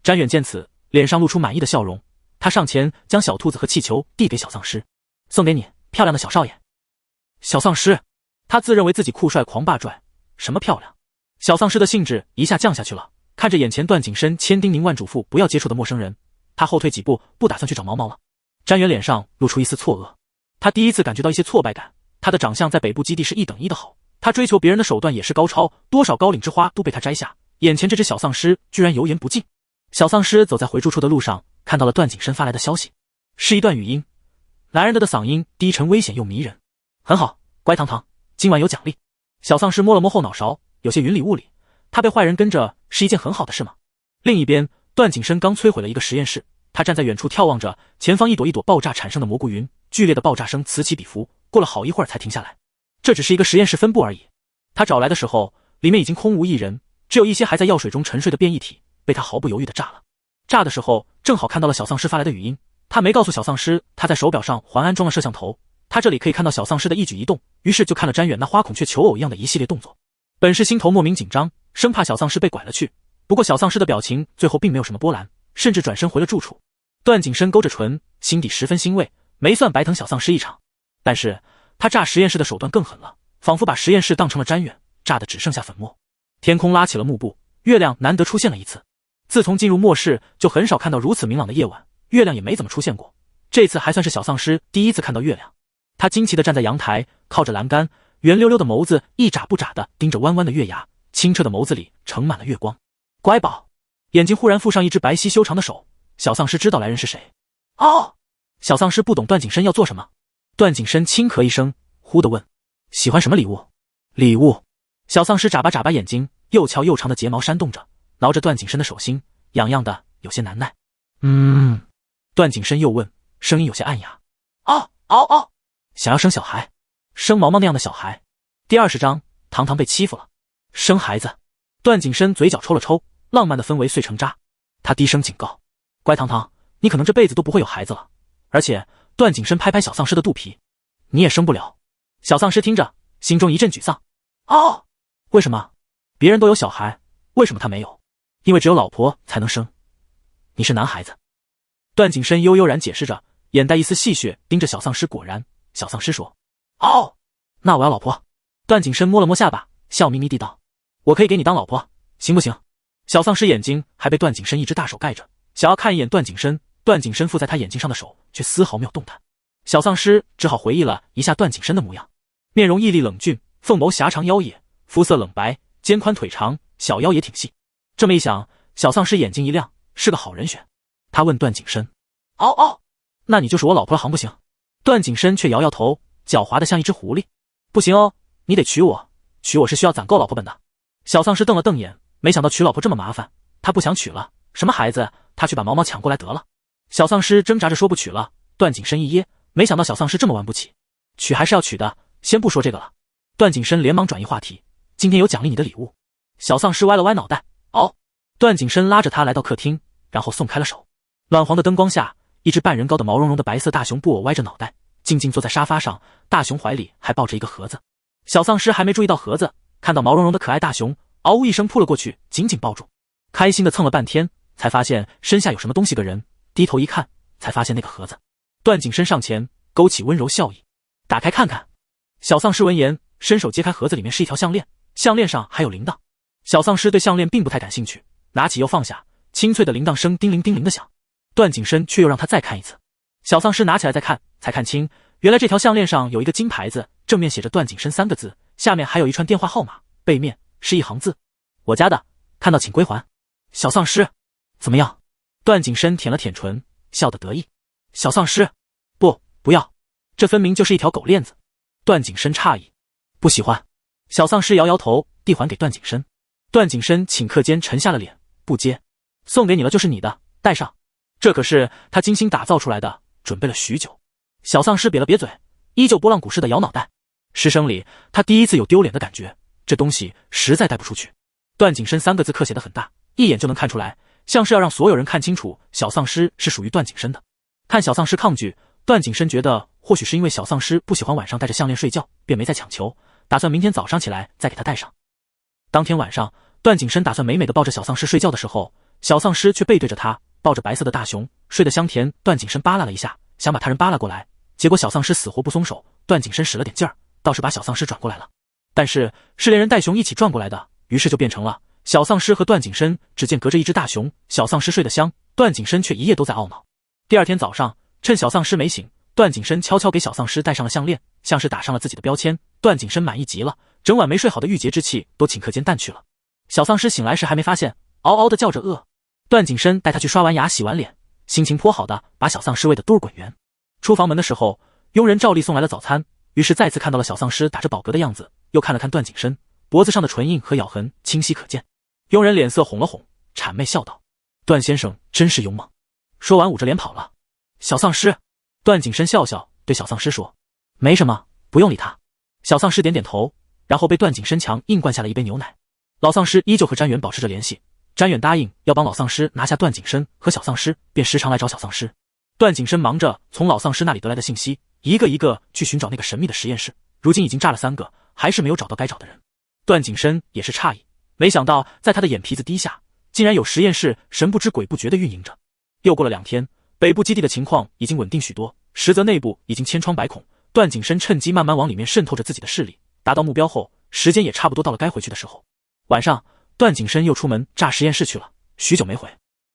詹远见此，脸上露出满意的笑容，他上前将小兔子和气球递给小丧尸：送给你，漂亮的小少爷。小丧尸，他自认为自己酷帅狂霸拽，什么漂亮？小丧尸的兴致一下降下去了，看着眼前段景深千叮咛万嘱咐不要接触的陌生人，他后退几步，不打算去找毛毛了。詹远脸上露出一丝错愕，他第一次感觉到一些挫败感。他的长相在北部基地是一等一的好，他追求别人的手段也是高超，多少高岭之花都被他摘下，眼前这只小丧尸居然油盐不进。小丧尸走在回住处的路上，看到了段景深发来的消息，是一段语音。来人的嗓音低沉危险又迷人。很好，乖糖糖，今晚有奖励。小丧尸摸了摸后脑勺，有些云里雾里，他被坏人跟着是一件很好的事吗？另一边，段景深刚摧毁了一个实验室，他站在远处眺望着前方一朵一朵爆炸产生的蘑菇云，剧烈的爆炸声此起彼伏，过了好一会儿才停下来。这只是一个实验室分部而已。他找来的时候，里面已经空无一人，只有一些还在药水中沉睡的变异体，被他毫不犹豫地炸了。炸的时候正好看到了小丧尸发来的语音，他没告诉小丧尸他在手表上还安装了摄像头，他这里可以看到小丧尸的一举一动，于是就看了詹远那花孔雀求偶一样的一系列动作。本是心头莫名紧张，生怕小丧尸被拐了去，不过小丧尸的表情最后并没有什么波澜，甚至转身回了住处。段景深勾着唇，心底十分欣慰，没算白疼小丧尸一场。但是他炸实验室的手段更狠了，仿佛把实验室当成了詹远，炸得只剩下粉末。天空拉起了幕布，月亮难得出现了一次。自从进入末世就很少看到如此明朗的夜晚，月亮也没怎么出现过，这次还算是小丧尸第一次看到月亮。他惊奇地站在阳台，靠着栏杆，圆溜溜的眸子一眨不眨地盯着弯弯的月牙，清澈的眸子里盛满了月光。乖宝，眼睛忽然附上一只白皙修长的手，小丧尸知道来人是谁。哦，小丧尸不懂段景深要做什么。段景深轻咳一声，忽地问：喜欢什么礼物？礼物。小丧尸眨巴眨巴眼睛，又翘又长的睫毛扇动着，挠着段景深的手心，痒痒的有些难耐。段景深又问，声音有些暗哑。哦哦哦，想要生小孩，生毛毛那样的小孩。第20章，糖糖被欺负了。生孩子。段景深嘴角抽了抽，浪漫的氛围碎成渣。他低声警告：乖糖糖，你可能这辈子都不会有孩子了。而且段景深拍拍小丧尸的肚皮，你也生不了。小丧尸听着，心中一阵沮丧。哦，为什么？别人都有小孩，为什么他没有？因为只有老婆才能生。你是男孩子。段景深悠悠然解释着，眼带一丝戏谑盯着小丧尸。果然，小丧尸说：哦，那我要老婆。段景深摸了摸下巴，笑眯眯地道：我可以给你当老婆，行不行？小丧尸眼睛还被段景深一只大手盖着，想要看一眼段景深，段景深附在他眼睛上的手却丝毫没有动弹。小丧尸只好回忆了一下段景深的模样，面容屹立冷峻，凤眸狭长腰野，肤色冷白，肩宽腿长，小腰也挺细。这么一想，小丧尸眼睛一亮，是个好人选。他问段景深：嗷嗷，那你就是我老婆了行不行？段景深却摇摇头，狡猾的像一只狐狸。不行哦，你得娶我，娶我是需要攒够老婆本的。小丧尸瞪了瞪眼，没想到娶老婆这么麻烦，他不想娶了，什么孩子，他去把毛毛抢过来得了。小丧尸挣扎着说不娶了，段景深一噎，没想到小丧尸这么玩不起，娶还是要娶的，先不说这个了。段景深连忙转移话题，今天有奖励你的礼物。小丧尸歪了歪脑袋，哦。段景深拉着他来到客厅，然后松开了手。暖黄的灯光下，一只半人高的毛茸茸的白色大熊布偶歪着脑袋，静静坐在沙发上，大熊怀里还抱着一个盒子。小丧尸还没注意到盒子，看到毛茸茸的可爱大熊，嗷呜一声扑了过去，紧紧抱住，开心的蹭了半天，才发现身下有什么东西个人，低头一看，才发现那个盒子。段景深上前勾起温柔笑意，打开看看。小丧尸闻言，伸手揭开盒子，里面是一条项链，项链上还有铃铛。小丧尸对项链并不太感兴趣，拿起又放下，清脆的铃铛声叮铃叮铃的响。段景深却又让他再看一次。小丧尸拿起来再看，才看清，原来这条项链上有一个金牌子，正面写着段景深3个字，下面还有一串电话号码，背面是一行字：我家的，看到请归还。小丧尸，怎么样？段景深舔了舔唇，笑得得意。小丧尸，不要，这分明就是一条狗链子。段景深诧异，不喜欢。小丧尸摇摇头，递还给段景深。段景深顷刻间沉下了脸，不接。送给你了就是你的，带上。这可是他精心打造出来的，准备了许久。小丧尸瘪了瘪嘴，依旧拨浪鼓似的摇脑袋。师生里，他第一次有丢脸的感觉，这东西实在带不出去。段景深3个字刻写得很大，一眼就能看出来，像是要让所有人看清楚小丧尸是属于段景深的。看小丧尸抗拒，段景深觉得或许是因为小丧尸不喜欢晚上带着项链睡觉，便没再强求，打算明天早上起来再给他戴上。当天晚上，段景深打算美美的抱着小丧尸睡觉的时候，小丧尸却背对着他，抱着白色的大熊，睡得香甜。段景深扒拉了一下，想把他人扒拉过来，结果小丧尸死活不松手，段景深使了点劲儿，倒是把小丧尸转过来了。但是是连人带熊一起转过来的，于是就变成了小丧尸和段景深只见隔着一只大熊，小丧尸睡得香，段景深却一夜都在懊恼。第二天早上，趁小丧尸没醒，段景深悄悄给小丧尸戴上了项链，像是打上了自己的标签。段景深满意极了，整晚没睡好的郁结之气都顷刻间淡去了。小丧尸醒来时还没发现，嗷嗷的叫着饿。段景深带他去刷完牙洗完脸，心情颇好的把小丧尸喂得肚儿滚圆。出房门的时候，佣人照例送来了早餐，于是再次看到了小丧尸打着饱嗝的样子，又看了看段景深，脖子上的唇印和咬痕清晰可见。佣人脸色红了红，谄媚笑道：段先生真是勇猛。说完捂着脸跑了。小丧尸，段景深笑笑对小丧尸说：没什么，不用理他。小丧尸点点头，然后被段景深强硬灌下了一杯牛奶。老丧尸依旧和詹远保持着联系，詹远答应要帮老丧尸拿下段景深和小丧尸，便时常来找小丧尸。段景深忙着从老丧尸那里得来的信息，一个一个去寻找那个神秘的实验室，如今已经炸了3个，还是没有找到该找的人。段景深也是诧异，没想到在他的眼皮子底下，竟然有实验室神不知鬼不觉地运营着。又过了2天，北部基地的情况已经稳定许多，实则内部已经千疮百孔。段景深趁机慢慢往里面渗透着自己的势力，达到目标后，时间也差不多到了该回去的时候。晚上，段景深又出门炸实验室去了，许久没回。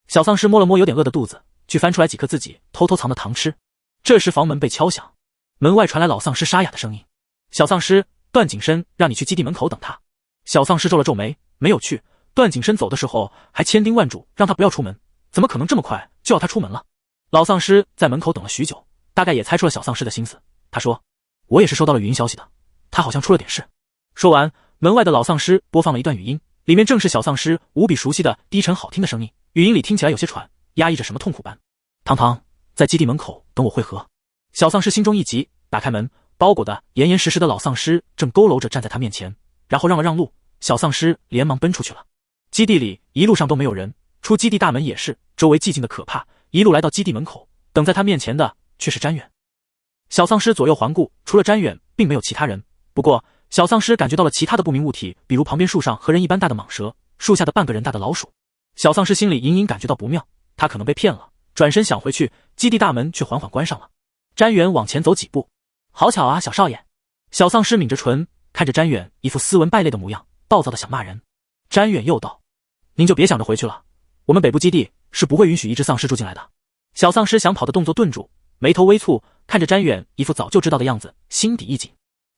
小丧尸摸了摸有点饿的肚子，去翻出来几颗自己偷偷藏的糖吃。这时房门被敲响，门外传来老丧尸沙哑的声音：小丧尸，段景深让你去基地门口等他。小丧尸皱了皱眉，没有去。段景深走的时候还千叮万嘱让他不要出门，怎么可能这么快就要他出门了？老丧尸在门口等了许久，大概也猜出了小丧尸的心思。他说：我也是收到了语音消息的，他好像出了点事。说完，门外的老丧尸播放了一段语音，里面正是小丧尸无比熟悉的低沉好听的声音，语音里听起来有些喘，压抑着什么痛苦般。堂堂在基地门口等我会合。小丧尸心中一急，打开门，包裹的严严实实的老丧尸正佝偻着站在他面前，然后让了让路，小丧尸连忙奔出去了。基地里一路上都没有人，出基地大门也是，周围寂静的可怕。一路来到基地门口，等在他面前的却是詹远。小丧尸左右环顾，除了詹远，并没有其他人。不过，小丧尸感觉到了其他的不明物体，比如旁边树上和人一般大的蟒蛇，树下的半个人大的老鼠。小丧尸心里隐隐感觉到不妙，他可能被骗了，转身想回去，基地大门却缓缓关上了。詹远往前走几步，好巧啊，小少爷。小丧尸抿着唇，看着詹远一副斯文败类的模样，暴躁的想骂人。詹远又道：您就别想着回去了，我们北部基地是不会允许一只丧尸住进来的。小丧尸想跑的动作顿住，眉头微蹙，看着詹远一副早就知道的样子，心底一紧，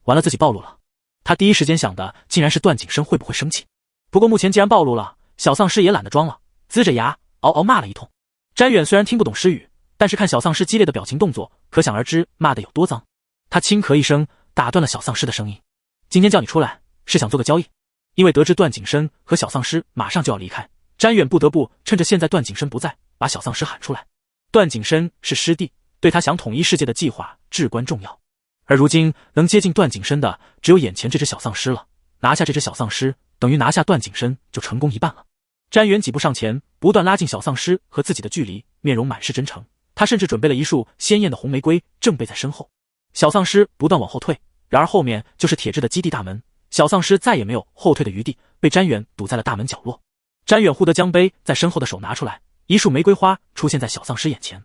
完了自己暴露了。他第一时间想的竟然是段景生会不会生气。不过目前既然暴露了，小丧尸也懒得装了，龇着牙嗷嗷骂了一通。詹远虽然听不懂诗语，但是看小丧尸激烈的表情动作，可想而知骂得有多脏。他轻咳一声，打断了小丧尸的声音。今天叫你出来是想做个交易。因为得知段景深和小丧尸马上就要离开，詹远不得不趁着现在段景深不在，把小丧尸喊出来。段景深是师弟，对他想统一世界的计划至关重要。而如今能接近段景深的只有眼前这只小丧尸了，拿下这只小丧尸等于拿下段景深就成功一半了。詹远几步上前，不断拉近小丧尸和自己的距离，面容满是真诚。他甚至准备了一束鲜艳的红玫瑰，正备在身后。小丧尸不断往后退，然而后面就是铁质的基地大门，小丧尸再也没有后退的余地，被詹远堵在了大门角落。詹远护得将杯在身后的手拿出来，一束玫瑰花出现在小丧尸眼前。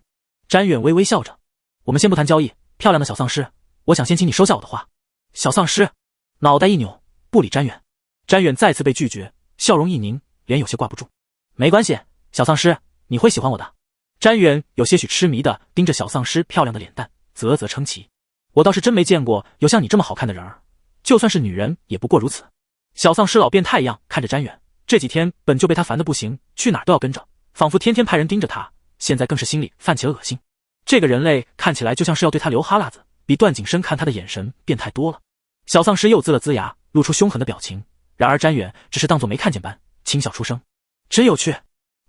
詹远微微笑着，我们先不谈交易，漂亮的小丧尸，我想先请你收下我的话。小丧尸脑袋一扭，不理詹远。詹远再次被拒绝，笑容一凝，脸有些挂不住。没关系，小丧尸，你会喜欢我的。詹远有些许痴迷地盯着小丧尸漂亮的脸蛋，啧啧称奇。我倒是真没见过有像你这么好看的人儿，就算是女人也不过如此。小丧尸老变态一样看着詹远，这几天本就被他烦得不行，去哪儿都要跟着，仿佛天天派人盯着他，现在更是心里泛起了恶心。这个人类看起来就像是要对他流哈喇子，比段景深看他的眼神变态多了。小丧尸又龇了龇牙，露出凶狠的表情，然而詹远只是当作没看见般，轻笑出声，真有趣。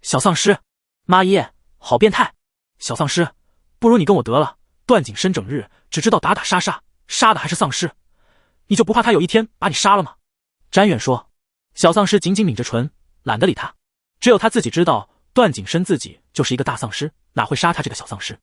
小丧尸，妈耶，好变态。小丧尸，不如你跟我得了，段景深整日只知道打打杀杀，杀的还是丧尸，你就不怕他有一天把你杀了吗？詹远说。小丧尸紧紧抿着唇，懒得理他。只有他自己知道，段景深自己就是一个大丧尸，哪会杀他这个小丧尸。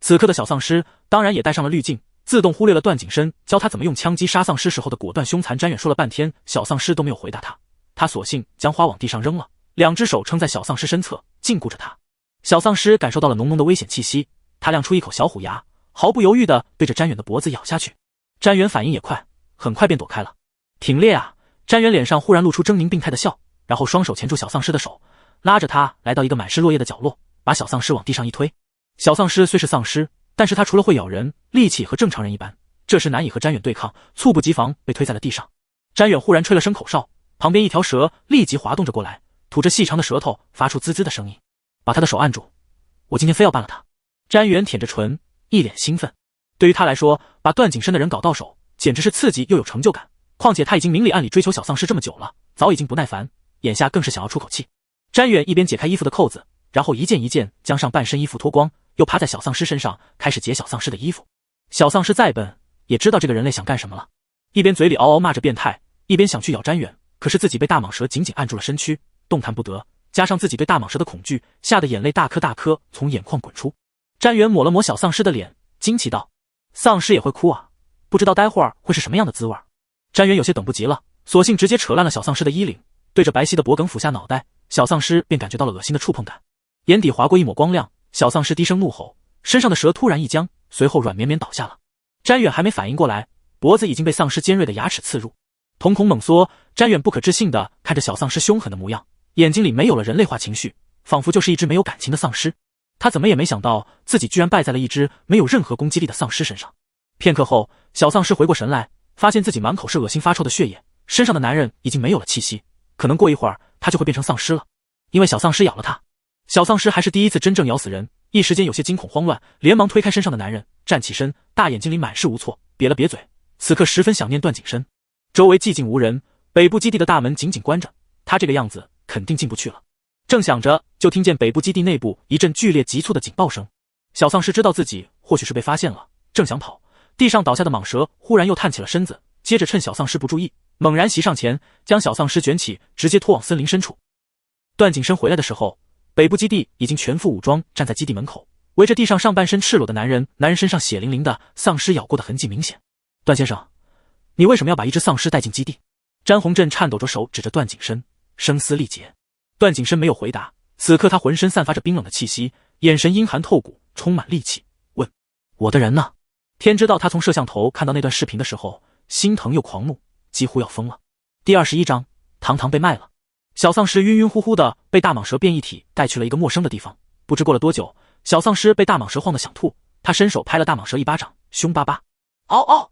此刻的小丧尸当然也带上了滤镜，自动忽略了段景深教他怎么用枪击杀丧尸时候的果断凶残。詹远说了半天，小丧尸都没有回答他，他索性将花往地上扔了，两只手撑在小丧尸身侧，禁锢着他。小丧尸感受到了浓浓的危险气息，他亮出一口小虎牙，毫不犹豫地对着詹远的脖子咬下去。詹远反应也快，很快便躲开了。挺烈啊！詹远脸上忽然露出狰狞病态的笑，然后双手钳住小丧尸的手，拉着他来到一个满是落叶的角落，把小丧尸往地上一推。小丧尸虽是丧尸，但是他除了会咬人，力气和正常人一般，这时难以和詹远对抗，猝不及防被推在了地上。詹远忽然吹了声口哨，旁边一条蛇立即滑动着过来，吐着细长的舌头，发出滋滋的声音。把他的手按住，我今天非要办了他。詹远舔着唇，一脸兴奋。对于他来说，把段景深的人搞到手，简直是刺激又有成就感。况且他已经明里暗里追求小丧尸这么久了，早已经不耐烦，眼下更是想要出口气。詹远一边解开衣服的扣子，然后一件一件将上半身衣服脱光，又趴在小丧尸身上开始解小丧尸的衣服。小丧尸再笨也知道这个人类想干什么了，一边嘴里嗷嗷骂着变态，一边想去咬詹远，可是自己被大蟒蛇紧紧按住了身躯，动弹不得，加上自己对大蟒蛇的恐惧，吓得眼泪大颗大颗从眼眶滚出。詹远抹了抹小丧尸的脸，惊奇道：丧尸也会哭啊，不知道待会儿会是什么样的滋味。詹远有些等不及了，索性直接扯烂了小丧尸的衣领，对着白皙的脖梗俯下脑袋，小丧尸便感觉到了恶心的触碰感，眼底划过一抹光亮，小丧尸低声怒吼，身上的蛇突然一僵，随后软绵绵倒下了。詹远还没反应过来，脖子已经被丧尸尖锐的牙齿刺入，瞳孔猛缩，詹远不可置信地看着小丧尸凶狠的模样，眼睛里没有了人类化情绪，仿佛就是一只没有感情的丧尸。他怎么也没想到自己居然败在了一只没有任何攻击力的丧尸身上。片刻后，小丧尸回过神来，发现自己满口是恶心发臭的血液，身上的男人已经没有了气息，可能过一会儿他就会变成丧尸了，因为小丧尸咬了他。小丧尸还是第一次真正咬死人，一时间有些惊恐慌乱，连忙推开身上的男人，站起身，大眼睛里满是无措，瘪了瘪嘴，此刻十分想念段景深。周围寂静无人，北部基地的大门紧紧关着，他这个样子肯定进不去了。正想着，就听见北部基地内部一阵剧烈急促的警报声。小丧尸知道自己或许是被发现了，正想跑，地上倒下的蟒蛇忽然又探起了身子，接着趁小丧尸不注意，猛然袭上前，将小丧尸卷起，直接拖往森林深处。段景深回来的时候，北部基地已经全副武装站在基地门口，围着地上上半身赤裸的男人，男人身上血淋淋的，丧尸咬过的痕迹明显。段先生，你为什么要把一只丧尸带进基地？詹宏振颤抖着手指着段景深，声嘶力竭。段景深没有回答，此刻他浑身散发着冰冷的气息，眼神阴寒透骨，充满戾气，问：我的人呢？天知道他从摄像头看到那段视频的时候，心疼又狂怒，几乎要疯了。第21章，堂堂被卖了。小丧尸晕晕乎乎的被大蟒蛇变异体带去了一个陌生的地方。不知过了多久，小丧尸被大蟒蛇晃得想吐，他伸手拍了大蟒蛇一巴掌，凶巴巴。嗷嗷，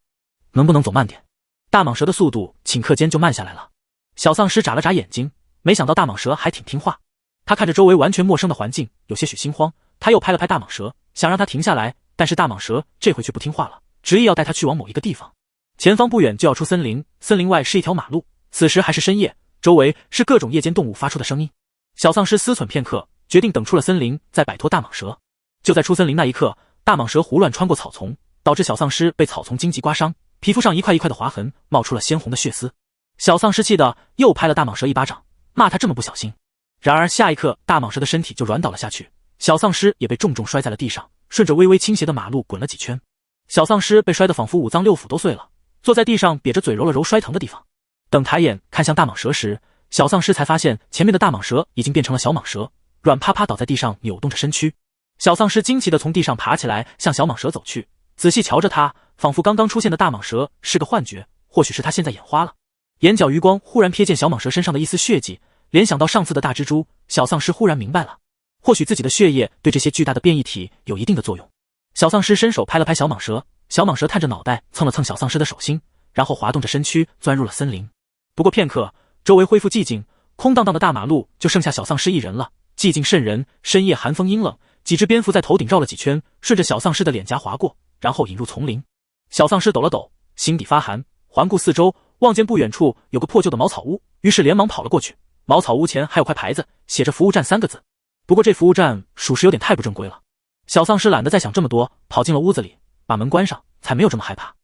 能不能走慢点？大蟒蛇的速度顷刻间就慢下来了。小丧尸眨了眨眼睛，没想到大蟒蛇还挺听话。他看着周围完全陌生的环境，有些许心慌。他又拍了拍大蟒蛇，想让它停下来，但是大蟒蛇这回却不听话了，执意要带他去往某一个地方。前方不远就要出森林，森林外是一条马路。此时还是深夜，周围是各种夜间动物发出的声音。小丧尸思忖片刻，决定等出了森林再摆脱大蟒蛇。就在出森林那一刻，大蟒蛇胡乱穿过草丛，导致小丧尸被草丛荆棘刮伤，皮肤上一块一块的划痕，冒出了鲜红的血丝。小丧尸气得又拍了大蟒蛇一巴掌，骂他这么不小心。然而下一刻，大蟒蛇的身体就软倒了下去，小丧尸也被重重摔在了地上，顺着微微倾斜的马路滚了几圈。小丧尸被摔得仿佛五脏六腑都碎了，坐在地上瘪着嘴揉了揉摔疼的地方。等抬眼看向大蟒蛇时，小丧尸才发现前面的大蟒蛇已经变成了小蟒蛇，软趴趴倒在地上扭动着身躯。小丧尸惊奇地从地上爬起来，向小蟒蛇走去，仔细瞧着它，仿佛刚刚出现的大蟒蛇是个幻觉，或许是他现在眼花了。眼角余光忽然瞥见小蟒蛇身上的一丝血迹，联想到上次的大蜘蛛，小丧尸忽然明白了，或许自己的血液对这些巨大的变异体有一定的作用。小丧尸伸手拍了拍小蟒蛇，小蟒蛇探着脑袋蹭了蹭小丧尸的手心，然后滑动着身躯钻入了森林。不过片刻，周围恢复寂静，空荡荡的大马路就剩下小丧尸一人了，寂静渗人。深夜寒风阴冷，几只蝙蝠在头顶绕了几圈，顺着小丧尸的脸颊划过，然后引入丛林。小丧尸抖了抖，心底发寒，环顾四周，望见不远处有个破旧的茅草屋，于是连忙跑了过去。茅草屋前还有块牌子，写着服务站3个字，不过这服务站属实有点太不正规了。小丧尸懒得再想这么多，跑进了屋子里，把门关上，才没有这么害怕。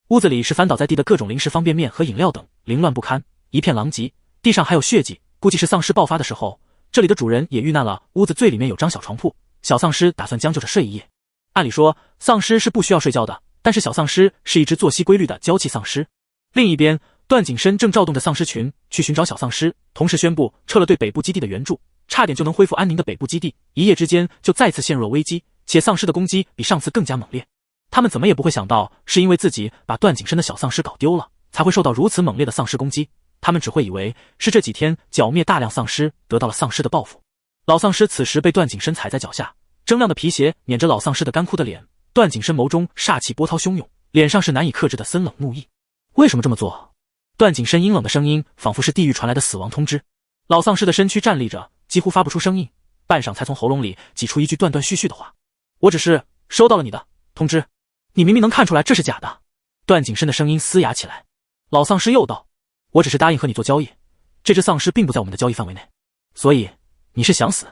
屋子里是翻倒在地的各种零食、方便面和饮料等，凌乱不堪，一片狼藉，地上还有血迹，估计是丧尸爆发的时候，这里的主人也遇难了。屋子最里面有张小床铺，小丧尸打算将就着睡一夜。按理说，丧尸是不需要睡觉的，但是小丧尸是一只作息规律的娇气丧尸。另一边，段景深正召动着丧尸群去寻找小丧尸，同时宣布撤了对北部基地的援助，差点就能恢复安宁的北部基地，一夜之间就再次陷入了危机，且丧尸的攻击比上次更加猛烈。他们怎么也不会想到，是因为自己把段景深的小丧尸搞丢了，才会受到如此猛烈的丧尸攻击。他们只会以为是这几天剿灭大量丧尸，得到了丧尸的报复。老丧尸此时被段景深踩在脚下，铮亮的皮鞋碾着老丧尸的干枯的脸，段景深眸中煞气波涛汹涌，脸上是难以克制的森冷怒意。为什么这么做？段景深阴冷的声音仿佛是地狱传来的死亡通知。老丧尸的身躯站立着，几乎发不出声音，半晌才从喉咙里挤出一句断断续续的话：我只是收到了你的通知。你明明能看出来这是假的。段景深的声音嘶哑起来。老丧尸又道：我只是答应和你做交易，这只丧尸并不在我们的交易范围内，所以你是想死？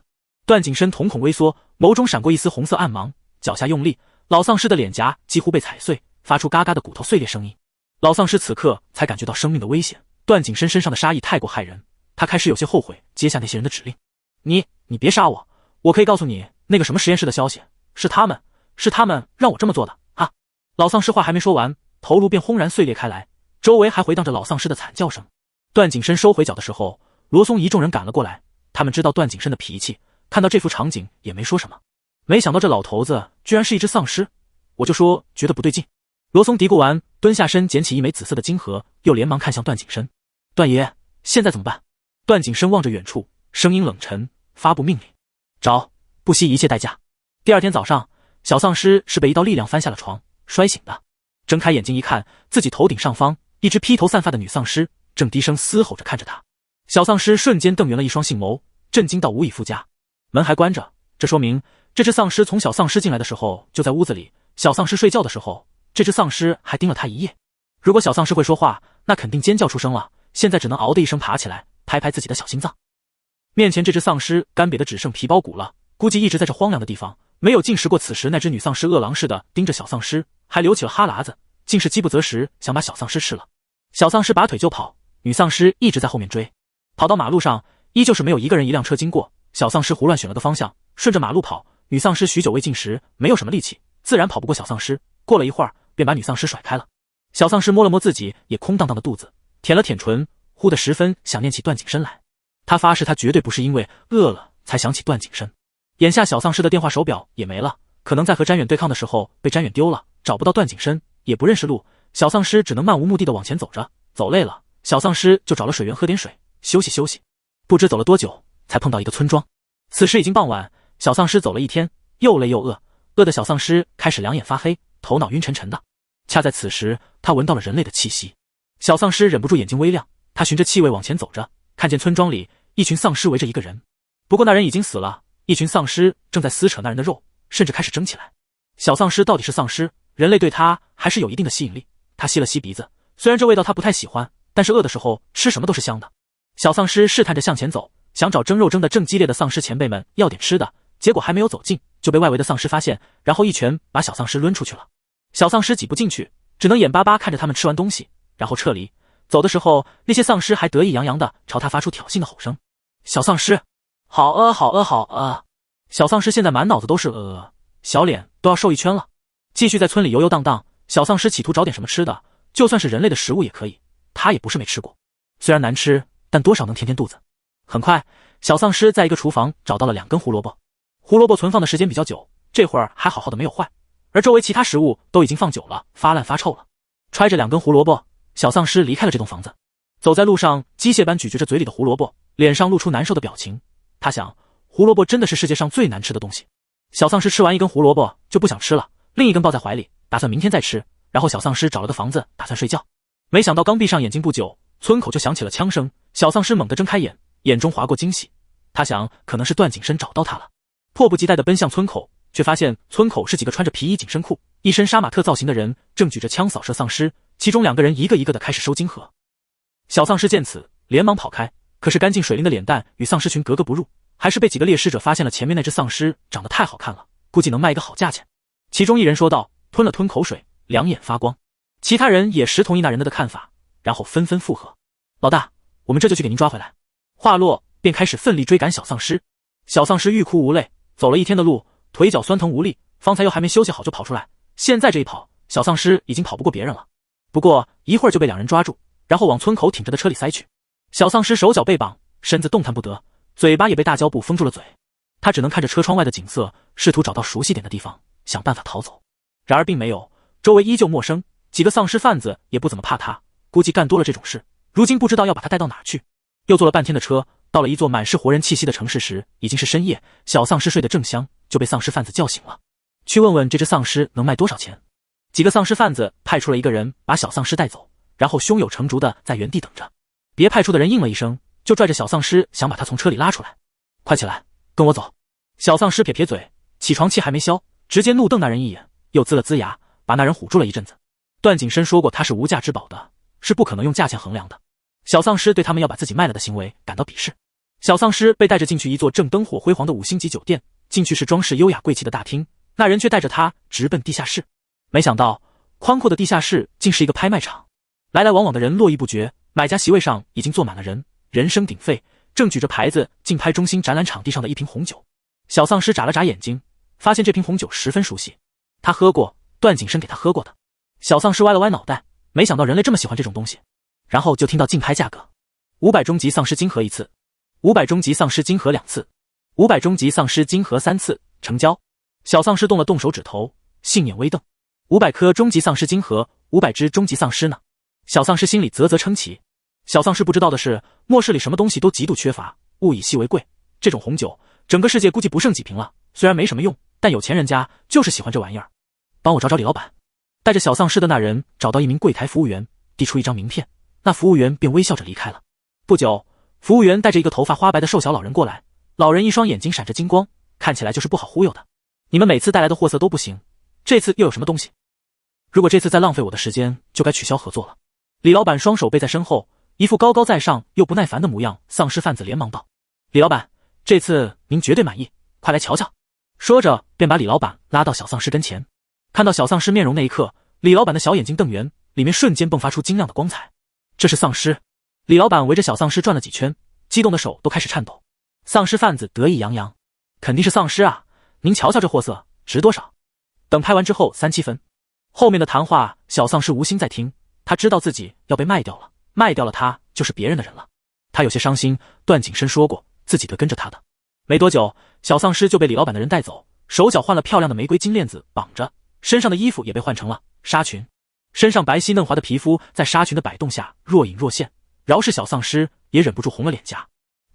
段景深瞳孔微缩，眸中闪过一丝红色暗芒，脚下用力，老丧尸的脸颊几乎被踩碎，发出嘎嘎的骨头碎裂声音。老丧尸此刻才感觉到生命的危险，段景深身上的杀意太过骇人，他开始有些后悔接下那些人的指令。你别杀我，我可以告诉你那个什么实验室的消息，是他们让我这么做的啊！老丧尸话还没说完，头颅便轰然碎裂开来，周围还回荡着老丧尸的惨叫声。段景深收回脚的时候，罗松一众人赶了过来，他们知道段景深的脾气，看到这幅场景也没说什么。没想到这老头子居然是一只丧尸，我就说觉得不对劲。罗松嘀咕完，蹲下身捡起一枚紫色的金盒，又连忙看向段景深：段爷，现在怎么办？段景深望着远处，声音冷沉，发布命令：找，不惜一切代价。第二天早上，小丧尸是被一道力量翻下了床，摔醒的。睁开眼睛一看，自己头顶上方一只披头散发的女丧尸正低声嘶吼着看着他。小丧尸瞬间瞪圆了一双杏眸，震惊到无以复加。门还关着，这说明这只丧尸从小丧尸进来的时候就在屋子里，小丧尸睡觉的时候，这只丧尸还盯了他一夜。如果小丧尸会说话，那肯定尖叫出声了，现在只能嗷的一声爬起来，拍拍自己的小心脏。面前这只丧尸干瘪的只剩皮包骨了，估计一直在这荒凉的地方，没有进食过此时那只女丧尸饿狼似的盯着小丧尸，还流起了哈喇子，竟是饥不择食，想把小丧尸吃了。小丧尸拔腿就跑，女丧尸一直在后面追。跑到马路上，依旧是没有一个人一辆车经过，小丧尸胡乱选了个方向，顺着马路跑。女丧尸许久未进食，没有什么力气，自然跑不过小丧尸。过了一会儿，便把女丧尸甩开了。小丧尸摸了摸自己也空荡荡的肚子，舔了舔唇，忽的十分想念起段景深来。他发誓他绝对不是因为饿了才想起段景深。眼下小丧尸的电话手表也没了，可能在和詹远对抗的时候被詹远丢了，找不到段景深，也不认识路，小丧尸只能漫无目的的往前走着。走累了，小丧尸就找了水源喝点水，休息休息。不知走了多久，才碰到一个村庄。此时已经傍晚，小丧尸走了一天，又累又饿，饿的小丧尸开始两眼发黑，头脑晕沉沉的。恰在此时，他闻到了人类的气息。小丧尸忍不住眼睛微亮，他循着气味往前走着，看见村庄里一群丧尸围着一个人，不过那人已经死了。一群丧尸正在撕扯那人的肉，甚至开始争起来。小丧尸到底是丧尸，人类对他还是有一定的吸引力。他吸了吸鼻子，虽然这味道他不太喜欢，但是饿的时候吃什么都是香的。小丧尸试探着向前走，想找争肉争得正激烈的丧尸前辈们要点吃的，结果还没有走近，就被外围的丧尸发现，然后一拳把小丧尸抡出去了。小丧尸挤不进去，只能眼巴巴看着他们吃完东西，然后撤离。走的时候，那些丧尸还得意洋洋地朝他发出挑衅的吼声。小丧尸，好饿好饿好饿！小丧尸现在满脑子都是饿，小脸都要瘦一圈了。继续在村里游游荡荡，小丧尸企图找点什么吃的，就算是人类的食物也可以，他也不是没吃过。虽然难吃，但多少能填填肚子。很快，小丧尸在一个厨房找到了2根胡萝卜。胡萝卜存放的时间比较久，这会儿还好好的没有坏，而周围其他食物都已经放久了，发烂发臭了。揣着2根胡萝卜，小丧尸离开了这栋房子。走在路上，机械般咀嚼着嘴里的胡萝卜，脸上露出难受的表情。他想，胡萝卜真的是世界上最难吃的东西。小丧尸吃完1根胡萝卜就不想吃了，另一根抱在怀里，打算明天再吃。然后小丧尸找了个房子打算睡觉，没想到刚闭上眼睛不久，村口就响起了枪声。小丧尸猛地睁开眼，眼中划过惊喜。他想，可能是段景深找到他了，迫不及待地奔向村口，却发现村口是几个穿着皮衣紧身裤、一身杀马特造型的人，正举着枪扫射丧尸，其中2个人一个一个的开始收金盒。小丧尸见此，连忙跑开，可是干净水灵的脸蛋与丧尸群格格不入，还是被几个猎尸者发现了前面那只丧尸长得太好看了，估计能卖一个好价钱。其中一人说道，吞了吞口水，两眼发光。其他人也识同意那人的看法，然后纷纷附和。老大，我们这就去给您抓回来。话落，便开始奋力追赶小丧尸。小丧尸欲哭无泪，走了一天的路，腿脚酸疼无力，方才又还没休息好就跑出来，现在这一跑，小丧尸已经跑不过别人了。不过一会儿就被2人抓住，然后往村口挺着的车里塞去。小丧尸手脚被绑，身子动弹不得，嘴巴也被大胶布封住了嘴。他只能看着车窗外的景色，试图找到熟悉点的地方，想办法逃走。然而并没有，周围依旧陌生，几个丧尸贩子也不怎么怕他，估计干多了这种事，如今不知道要把他带到哪去。又坐了半天的车，到了一座满是活人气息的城市时，已经是深夜。小丧尸睡得正香，就被丧尸贩子叫醒了，去问问这只丧尸能卖多少钱。几个丧尸贩子派出了一个人把小丧尸带走，然后胸有成竹的在原地等着。别派出的人应了一声，就拽着小丧尸想把他从车里拉出来。快起来，跟我走。小丧尸撇撇嘴，起床气还没消，直接怒瞪那人一眼，又呲了呲牙，把那人唬住了一阵子。段景深说过他是无价之宝的，是不可能用价钱衡量的。小丧尸对他们要把自己卖了的行为感到鄙视。小丧尸被带着进去一座正灯火辉煌的5星级酒店，进去是装饰优雅贵气的大厅，那人却带着他直奔地下室。没想到宽阔的地下室竟是一个拍卖场，来来往往的人络绎不绝，买家席位上已经坐满了人，人声鼎沸，正举着牌子竞拍中心展览场地上的一瓶红酒。小丧尸眨了眨眼睛，发现这瓶红酒十分熟悉，他喝过，段景深给他喝过的。小丧尸歪了歪脑袋，没想到人类这么喜欢这种东西，然后就听到竞拍价格：500终极丧尸金盒1次，500终极丧尸金盒2次，500终极丧尸金盒3次，成交。小丧尸动了动手指头，杏眼微瞪：500颗终极丧尸金盒，500只终极丧尸呢？小丧尸心里啧啧称奇。小丧尸不知道的是，末世里什么东西都极度缺乏，物以稀为贵。这种红酒，整个世界估计不剩几瓶了。虽然没什么用，但有钱人家就是喜欢这玩意儿。帮我找找李老板。带着小丧尸的那人找到一名柜台服务员，递出一张名片，那服务员便微笑着离开了。不久，服务员带着一个头发花白的瘦小老人过来，老人一双眼睛闪着金光，看起来就是不好忽悠的。你们每次带来的货色都不行，这次又有什么东西？如果这次再浪费我的时间，就该取消合作了。李老板双手背在身后，一副高高在上又不耐烦的模样。丧尸贩子连忙道：李老板，这次您绝对满意，快来瞧瞧。说着便把李老板拉到小丧尸跟前。看到小丧尸面容那一刻，李老板的小眼睛瞪圆，里面瞬间迸发出晶亮的光彩。这是丧尸。李老板围着小丧尸转了几圈，激动的手都开始颤抖。丧尸贩子得意洋洋：肯定是丧尸啊，您瞧瞧这货色，值多少？等拍完之后3-7分。后面的谈话小丧尸无心再听，他知道自己要被卖掉了，卖掉了他就是别人的人了。他有些伤心，段景深说过自己会跟着他的。没多久，小丧尸就被李老板的人带走，手脚换了漂亮的玫瑰金链子绑着，身上的衣服也被换成了纱裙，身上白皙嫩滑的皮肤在纱裙的摆动下若隐若现，饶是小丧尸也忍不住红了脸颊。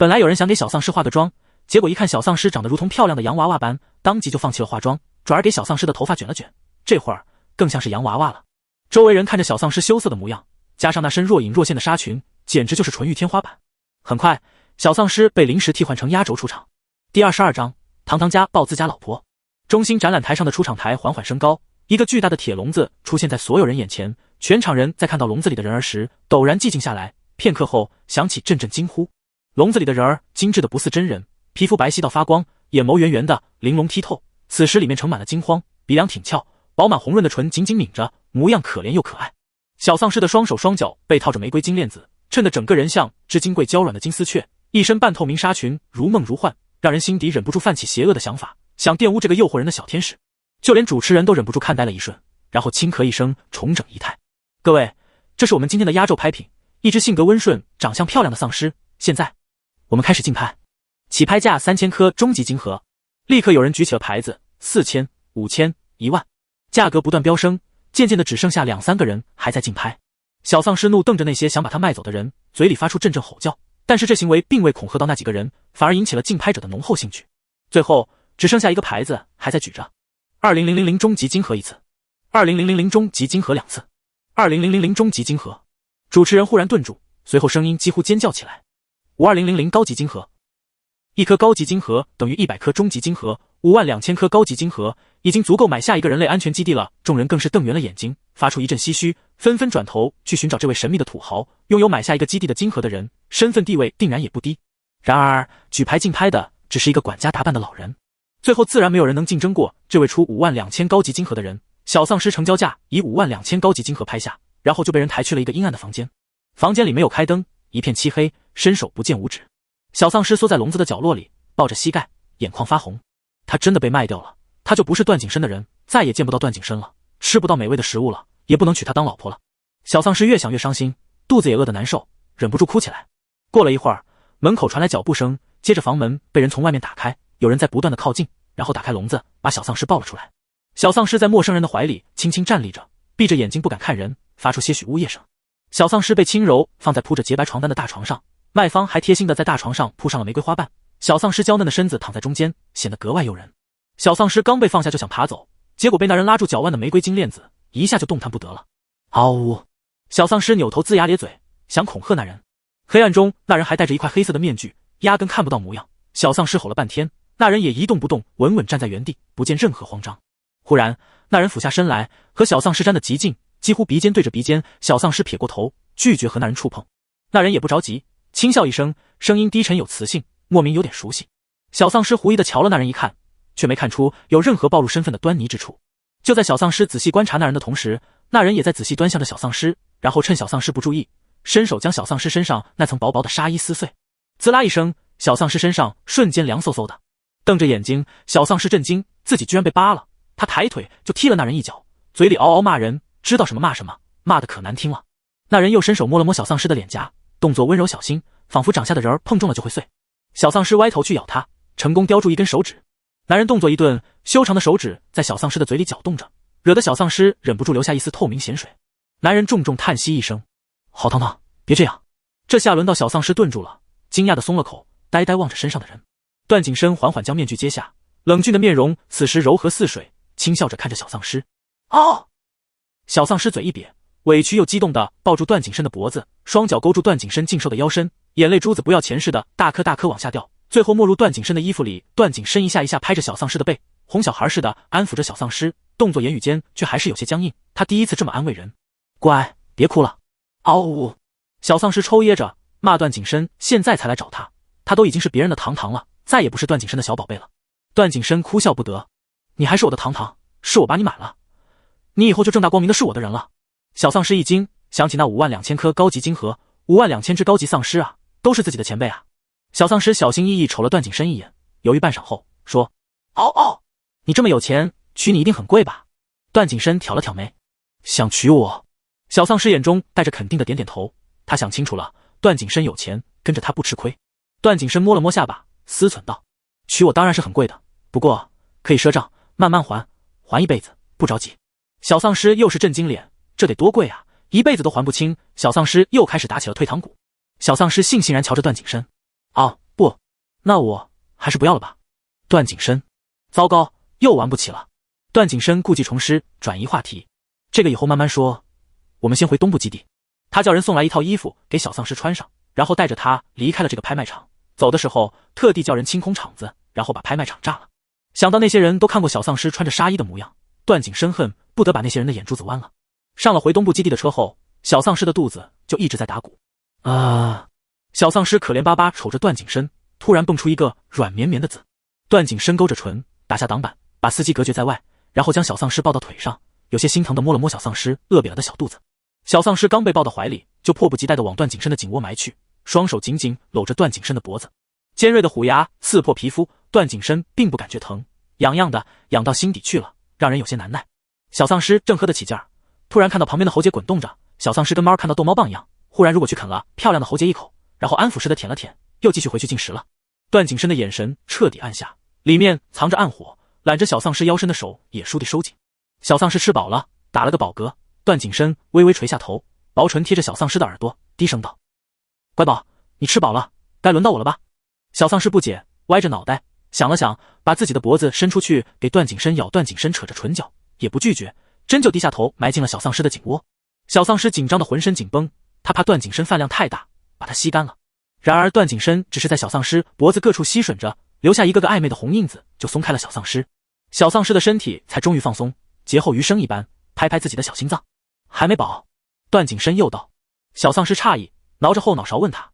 本来有人想给小丧尸化个妆，结果一看小丧尸长得如同漂亮的洋娃娃般，当即就放弃了化妆，转而给小丧尸的头发卷了卷，这会儿更像是洋娃娃了。周围人看着小丧尸羞涩的模样，加上那身若隐若现的纱裙，简直就是纯欲天花板。很快，小丧尸被临时替换成压轴出场。第22章，堂堂家抱自家老婆。中心展览台上的出场台缓缓升高，一个巨大的铁笼子出现在所有人眼前，全场人在看到笼子里的人儿时，陡然寂静下来。片刻后，响起阵阵惊呼。笼子里的人儿精致的不似真人，皮肤白皙到发光，眼眸圆圆的，玲珑剔透。此时里面盛满了惊慌，鼻梁挺翘，饱满红润的唇紧紧抿着，模样可怜又可爱。小丧尸的双手双脚被套着玫瑰金链子，衬得整个人像只金贵娇软的金丝雀，一身半透明纱裙，如梦如幻，让人心底忍不住泛起邪恶的想法，想玷污这个诱惑人的小天使。就连主持人都忍不住看呆了一瞬，然后轻咳一声，重整仪态。各位，这是我们今天的压轴拍品，一只性格温顺、长相漂亮的丧尸。现在我们开始竞拍，起拍价3000颗终极金盒。立刻有人举起了牌子，4000、5000、10000，价格不断飙升，渐渐的只剩下2-3个人还在竞拍。小丧尸怒瞪着那些想把他卖走的人，嘴里发出阵阵吼叫，但是这行为并未恐吓到那几个人，反而引起了竞拍者的浓厚兴趣。最后只剩下一个牌子还在举着，20000终极金盒1次，20000终极金盒2次，20000终极金盒。主持人忽然顿住，随后声音几乎尖叫起来：52000高级金盒。一颗高级金盒等于100颗终极金盒，52000颗高级金盒已经足够买下一个人类安全基地了。众人更是瞪圆了眼睛，发出一阵唏嘘，纷纷转头去寻找这位神秘的土豪。拥有买下一个基地的金盒的人，身份地位定然也不低。然而举牌竞拍的只是一个管家打扮的老人，最后自然没有人能竞争过这位出52000高级金盒的人。小丧尸成交价以52000高级金盒拍下，然后就被人抬去了一个阴暗的房间。房间里没有开灯，一片漆黑，伸手不见五指。小丧尸缩在笼子的角落里，抱着膝盖，眼眶发红。他真的被卖掉了，他就不是段景深的人，再也见不到段景深了，吃不到美味的食物了，也不能娶她当老婆了。小丧尸越想越伤心，肚子也饿得难受，忍不住哭起来。过了一会儿，门口传来脚步声，接着房门被人从外面打开，有人在不断的靠近，然后打开笼子，把小丧尸抱了出来。小丧尸在陌生人的怀里轻轻站立着，闭着眼睛不敢看人，发出些许呜咽声。小丧尸被轻柔放在铺着洁白床单的大床上，卖方还贴心的在大床上铺上了玫瑰花瓣。小丧尸娇嫩的身子躺在中间，显得格外诱人。小丧尸刚被放下就想爬走，结果被那人拉住脚腕的玫瑰金链子，一下就动弹不得了。嗷呜！小丧尸扭头龇牙咧嘴，想恐吓那人。黑暗中，那人还戴着一块黑色的面具，压根看不到模样。小丧尸吼了半天，那人也一动不动，稳稳站在原地，不见任何慌张。忽然，那人俯下身来，和小丧尸站得极近，几乎鼻尖对着鼻尖。小丧尸撇过头，拒绝和那人触碰。那人也不着急，轻笑一声，声音低沉有磁性，莫名有点熟悉。小丧尸狐疑地瞧了那人一看，却没看出有任何暴露身份的端倪之处。就在小丧尸仔细观察那人的同时，那人也在仔细端详着小丧尸，然后趁小丧尸不注意，伸手将小丧尸身上那层薄薄的纱衣撕碎。滋啦一声，小丧尸身上瞬间凉飕飕的。瞪着眼睛，小丧尸震惊，自己居然被扒了。他抬腿就踢了那人一脚，嘴里嗷嗷骂人，知道什么骂什么，骂得可难听了。那人又伸手摸了摸小丧尸的脸颊，动作温柔小心，仿佛掌下的人碰中了就会碎。小丧尸歪头去咬他，成功叼住一根手指。男人动作一顿，修长的手指在小丧尸的嘴里搅动着，惹得小丧尸忍不住流下一丝透明咸水。男人重重叹息一声：“好烫烫，别这样。”这下轮到小丧尸顿住了，惊讶地松了口，呆呆望着身上的人。段景深缓缓将面具揭下，冷峻的面容此时柔和似水，轻笑着看着小丧尸。哦！小丧尸嘴一瘪，委屈又激动地抱住段景深的脖子，双脚勾住段景深劲瘦的腰身，眼泪珠子不要钱似的大颗大颗往下掉，最后没入段景深的衣服里。段景深一下一下拍着小丧尸的背，哄小孩似的安抚着小丧尸，动作言语间却还是有些僵硬。他第一次这么安慰人。乖，别哭了。嗷呜！小丧尸抽噎着骂段景深现在才来找他，他都已经是别人的堂堂了，再也不是段景深的小宝贝了。段景深哭笑不得：“你还是我的堂堂，是我把你买了，你以后就正大光明的是我的人了。”小丧尸一惊，想起那52000颗高级金盒，52000只高级丧尸啊，都是自己的前辈啊。小丧尸小心翼翼瞅了段景深一眼，犹豫半晌后说：“嗷嗷，你这么有钱，娶你一定很贵吧？”段景深挑了挑眉：“想娶我？”小丧尸眼中带着肯定的点点头，他想清楚了，段景深有钱，跟着他不吃亏。段景深摸了摸下巴，思忖道：“娶我当然是很贵的，不过可以赊账，慢慢还，还一辈子，不着急。”小丧尸又是震惊脸，这得多贵啊，一辈子都还不清。小丧尸又开始打起了退堂鼓。小丧尸悻悻然瞧着段景深：“哦，那我还是不要了吧。段景深，糟糕，又玩不起了。段景深故技重施，转移话题。这个以后慢慢说，我们先回东部基地。他叫人送来一套衣服给小丧尸穿上，然后带着他离开了这个拍卖场。走的时候特地叫人清空场子，然后把拍卖场炸了。想到那些人都看过小丧尸穿着纱衣的模样，段景深恨不得把那些人的眼珠子剜了。上了回东部基地的车后，小丧尸的肚子就一直在打鼓。小丧尸可怜巴巴瞅着段景深，突然蹦出一个软绵绵的字。段景深勾着唇，打下挡板，把司机隔绝在外，然后将小丧尸抱到腿上，有些心疼地摸了摸小丧尸饿瘪了的小肚子。小丧尸刚被抱到怀里，就迫不及待地往段景深的颈窝埋去，双手紧紧搂着段景深的脖子，尖锐的虎牙刺破皮肤，段景深并不感觉疼，痒痒的，痒到心底去了，让人有些难耐。小丧尸正喝得起劲儿，突然看到旁边的喉结滚动着，小丧尸跟猫看到逗猫棒一样，忽然如果去啃了漂亮的喉结一口，然后安抚似的舔了舔，又继续回去进食了。段景深的眼神彻底暗下，里面藏着暗火，揽着小丧尸腰身的手也倏地收紧。小丧尸吃饱了，打了个饱嗝，段景深微微垂下头，薄唇贴着小丧尸的耳朵，低声道：乖宝，你吃饱了，该轮到我了吧。小丧尸不解，歪着脑袋想了想，把自己的脖子伸出去给段景深咬。段景深扯着唇角，也不拒绝，真就低下头埋进了小丧尸的颈窝。小丧尸紧张的浑身紧绷，他怕段景深饭量太大，把他吸干了。然而段景深只是在小丧尸脖子各处吸吮着，留下一个个暧昧的红印子，就松开了小丧尸。小丧尸的身体才终于放松，劫后余生一般拍拍自己的小心脏。还没饱？段景深又道。小丧尸诧异，挠着后脑勺问他：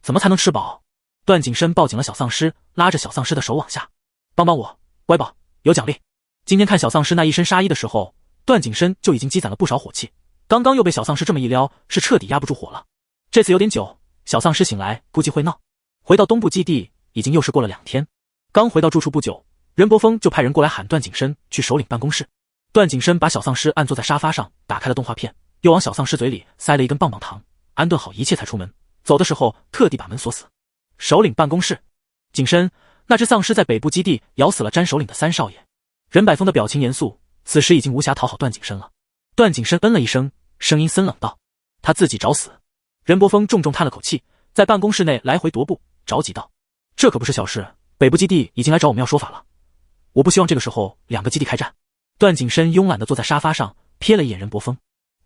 怎么才能吃饱？段景深抱紧了小丧尸，拉着小丧尸的手往下：帮帮我，乖宝，有奖励。今天看小丧尸那一身纱衣的时候，段景深就已经积攒了不少火气，刚刚又被小丧尸这么一撩，是彻底压不住火了。这次有点久，小丧尸醒来估计会闹。回到东部基地已经又是过了2天，刚回到住处不久，任伯峰就派人过来喊段景深去首领办公室。段景深把小丧尸按坐在沙发上，打开了动画片，又往小丧尸嘴里塞了一根棒棒糖，安顿好一切才出门。走的时候特地把门锁死。首领办公室，景深，那只丧尸在北部基地咬死了詹首领的3少爷。任百峰的表情严肃，此时已经无暇讨好段景深了。段景深嗯了一声，声音森冷道：他自己找死。任伯峰重重叹了口气，在办公室内来回踱步，着急道：这可不是小事，北部基地已经来找我们要说法了，我不希望这个时候2个基地开战。段景深慵懒地坐在沙发上，瞥了一眼任伯峰：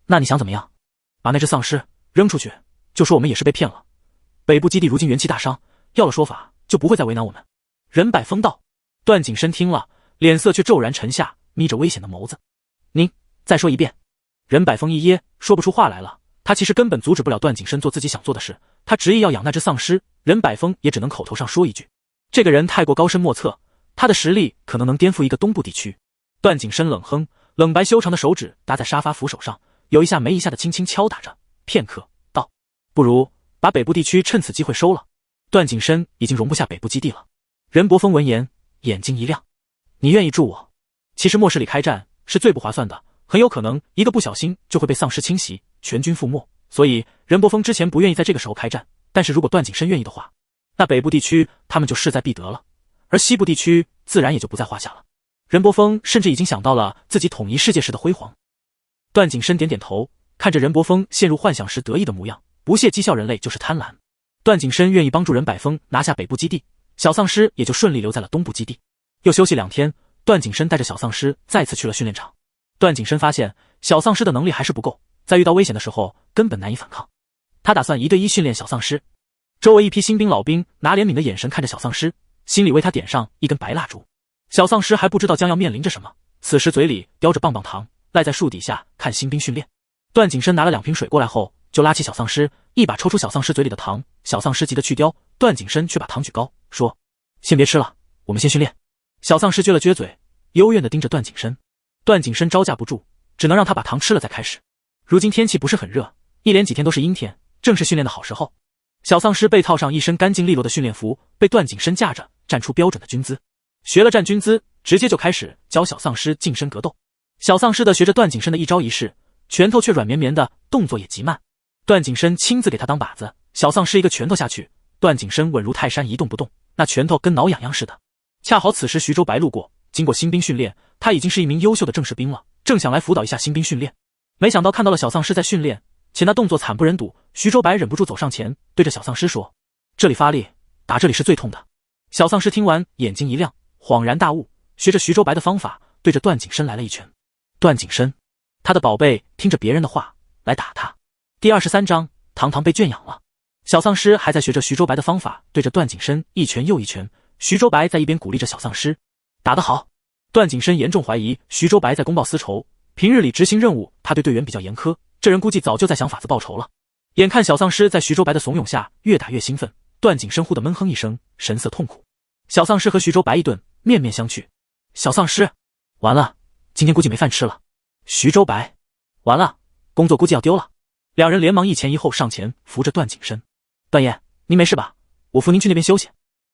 那你想怎么样？把那只丧尸扔出去，就说我们也是被骗了。北部基地如今元气大伤，要了说法就不会再为难我们。任百峰道。段景深听了，脸色却骤然沉下，眯着危险的眸子：您再说一遍。任百峰一噎，说不出话来了。他其实根本阻止不了段景深做自己想做的事，他执意要养那只丧尸，任百峰也只能口头上说一句：这个人太过高深莫测，他的实力可能能颠覆一个东部地区。段景深冷哼，冷白修长的手指搭在沙发扶手上，有一下没一下的轻轻敲打着，片刻道：不如把北部地区趁此机会收了。段景深已经容不下北部基地了。任伯峰闻言眼睛一亮：你愿意助我？其实末世里开战是最不划算的，很有可能一个不小心就会被丧尸侵袭，全军覆没。所以任伯峰之前不愿意在这个时候开战，但是如果段景深愿意的话，那北部地区他们就势在必得了，而西部地区自然也就不在话下了。任伯峰甚至已经想到了自己统一世界时的辉煌。段景深点点头，看着任伯峰陷入幻想时得意的模样，不屑讥笑人类就是贪婪。段景深愿意帮助任百峰拿下北部基地，小丧尸也就顺利留在了东部基地。又休息2天，段景深带着小丧尸再次去了训练场。段景深发现小丧尸的能力还是不够，在遇到危险的时候根本难以反抗。他打算1对1训练小丧尸。周围一批新兵老兵拿怜悯的眼神看着小丧尸，心里为他点上一根白蜡烛。小丧尸还不知道将要面临着什么，此时嘴里叼着棒棒糖，赖在树底下看新兵训练。段景深拿了2瓶水过来后，就拉起小丧尸，一把抽出小丧尸嘴里的糖。小丧尸急得去叼，段景深却把糖举高，说：先别吃了，我们先训练。小丧尸撅了撅嘴，幽怨地盯着段景深。段景深招架不住，只能让他把糖吃了再开始。如今天气不是很热，一连几天都是阴天，正是训练的好时候。小丧尸被套上一身干净利落的训练服，被段景深架着站出标准的军姿。学了站军姿，直接就开始教小丧尸近身格斗。小丧尸的学着段景深的一招一式，拳头却软绵绵的，动作也极慢。段景深亲自给他当靶子，小丧尸一个拳头下去，段景深稳如泰山一动不动，那拳头跟挠痒痒似的。恰好此时徐州白路过，经过新兵训练，他已经是一名优秀的正式兵了，正想来辅导一下新兵训练，没想到看到了小丧尸在训练，且那动作惨不忍睹。徐州白忍不住走上前，对着小丧尸说：这里发力，打这里是最痛的。小丧尸听完眼睛一亮，恍然大悟，学着徐州白的方法对着段景深来了一拳。段景深，他的宝贝听着别人的话来打他。第23章，堂堂被圈养了。小丧尸还在学着徐州白的方法对着段景深一拳又一拳，徐州白在一边鼓励着小丧尸打得好。段景深严重怀疑徐州白在公报私仇，平日里执行任务他对队员比较严苛，这人估计早就在想法子报仇了。眼看小丧尸在徐州白的怂恿下越打越兴奋，段景深忽地闷哼一声，神色痛苦。小丧尸和徐州白一顿面面相觑。小丧尸，完了，今天估计没饭吃了。徐州白，完了，工作估计要丢了。两人连忙一前一后上前扶着段景深。段爷，您没事吧？我扶您去那边休息。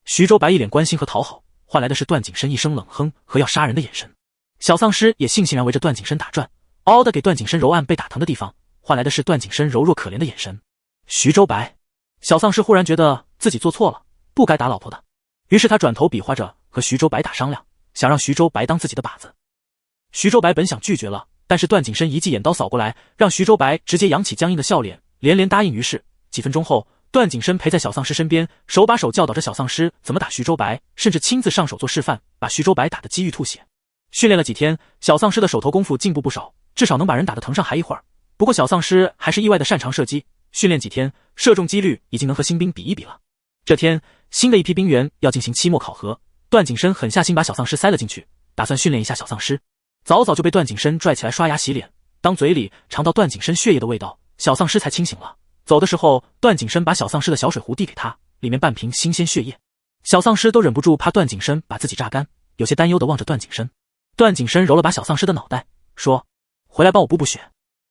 徐州白一脸关心和讨好，换来的是段景深一声冷哼和要杀人的眼神。小丧尸也悻悻然围着段景深打转，嗷嗷的给段景深揉按被打疼的地方，换来的是段景深柔弱可怜的眼神。徐州白，小丧尸忽然觉得自己做错了，不该打老婆的，于是他转头比划着和徐州白打商量，想让徐州白当自己的靶子。徐州白本想拒绝了，但是段景深一记眼刀扫过来，让徐州白直接扬起僵硬的笑脸，连连答应。于是几分钟后，段景深陪在小丧尸身边，手把手教导着小丧尸怎么打徐州白，甚至亲自上手做示范，把徐州白打得机遇吐血。训练了几天，小丧尸的手头功夫进步不少，至少能把人打得疼上还一会儿。不过小丧尸还是意外的擅长射击，训练几天，射中几率已经能和新兵比一比了。这天，新的一批兵员要进行期末考核，段景深狠下心把小丧尸塞了进去，打算训练一下小丧尸。早早就被段景深拽起来刷牙洗脸，当嘴里尝到段景深血液的味道，小丧尸才清醒了。走的时候，段景深把小丧尸的小水壶递给他，里面半瓶新鲜血液。小丧尸都忍不住怕段景深把自己榨干，有些担忧地望着段景深。段景深揉了把小丧尸的脑袋，说：“回来帮我补补血。”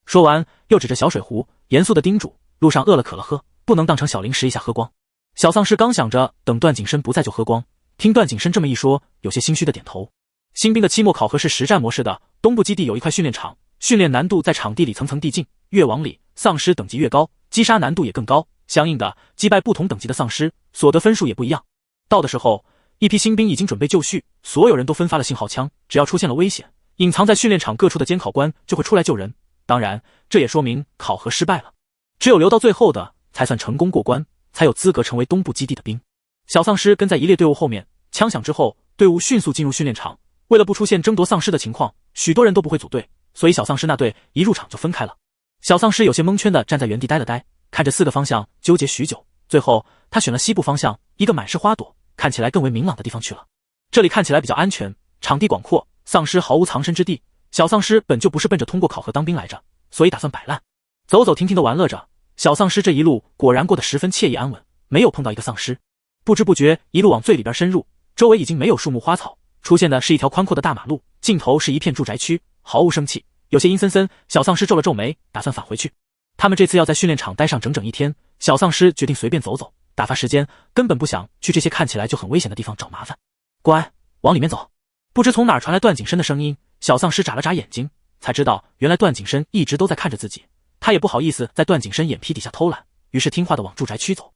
说完，又指着小水壶，严肃地叮嘱：“路上饿了渴了喝，不能当成小零食一下喝光。”小丧尸刚想着等段景深不在就喝光，听段景深这么一说，有些心虚的点头。新兵的期末考核是实战模式的，东部基地有一块训练场，训练难度在场地里层层递进，越往里，丧尸等级越高，击杀难度也更高，相应的，击败不同等级的丧尸，所得分数也不一样。到的时候，一批新兵已经准备就绪，所有人都分发了信号枪，只要出现了危险，隐藏在训练场各处的监考官就会出来救人。当然，这也说明考核失败了，只有留到最后的才算成功过关，才有资格成为东部基地的兵。小丧尸跟在一列队伍后面，枪响之后，队伍迅速进入训练场。为了不出现争夺丧尸的情况，许多人都不会组队，所以小丧尸那队一入场就分开了。小丧尸有些蒙圈的站在原地待了待，看着4个方向纠结许久，最后他选了西部方向一个满是花朵，看起来更为明朗的地方去了。这里看起来比较安全，场地广阔，丧尸毫无藏身之地。小丧尸本就不是奔着通过考核当兵来着，所以打算摆烂，走走停停的玩乐着。小丧尸这一路果然过得十分惬意安稳，没有碰到一个丧尸。不知不觉一路往最里边深入，周围已经没有树木花草，出现的是一条宽阔的大马路，尽头是一片住宅区，毫无生气，有些阴森森。小丧尸皱了皱眉，打算返回去。他们这次要在训练场待上整整1天，小丧尸决定随便走走，打发时间，根本不想去这些看起来就很危险的地方找麻烦。乖，往里面走。不知从哪儿传来段景深的声音，小丧尸眨了眨眼睛，才知道原来段景深一直都在看着自己。他也不好意思在段景深眼皮底下偷懒，于是听话的往住宅区走。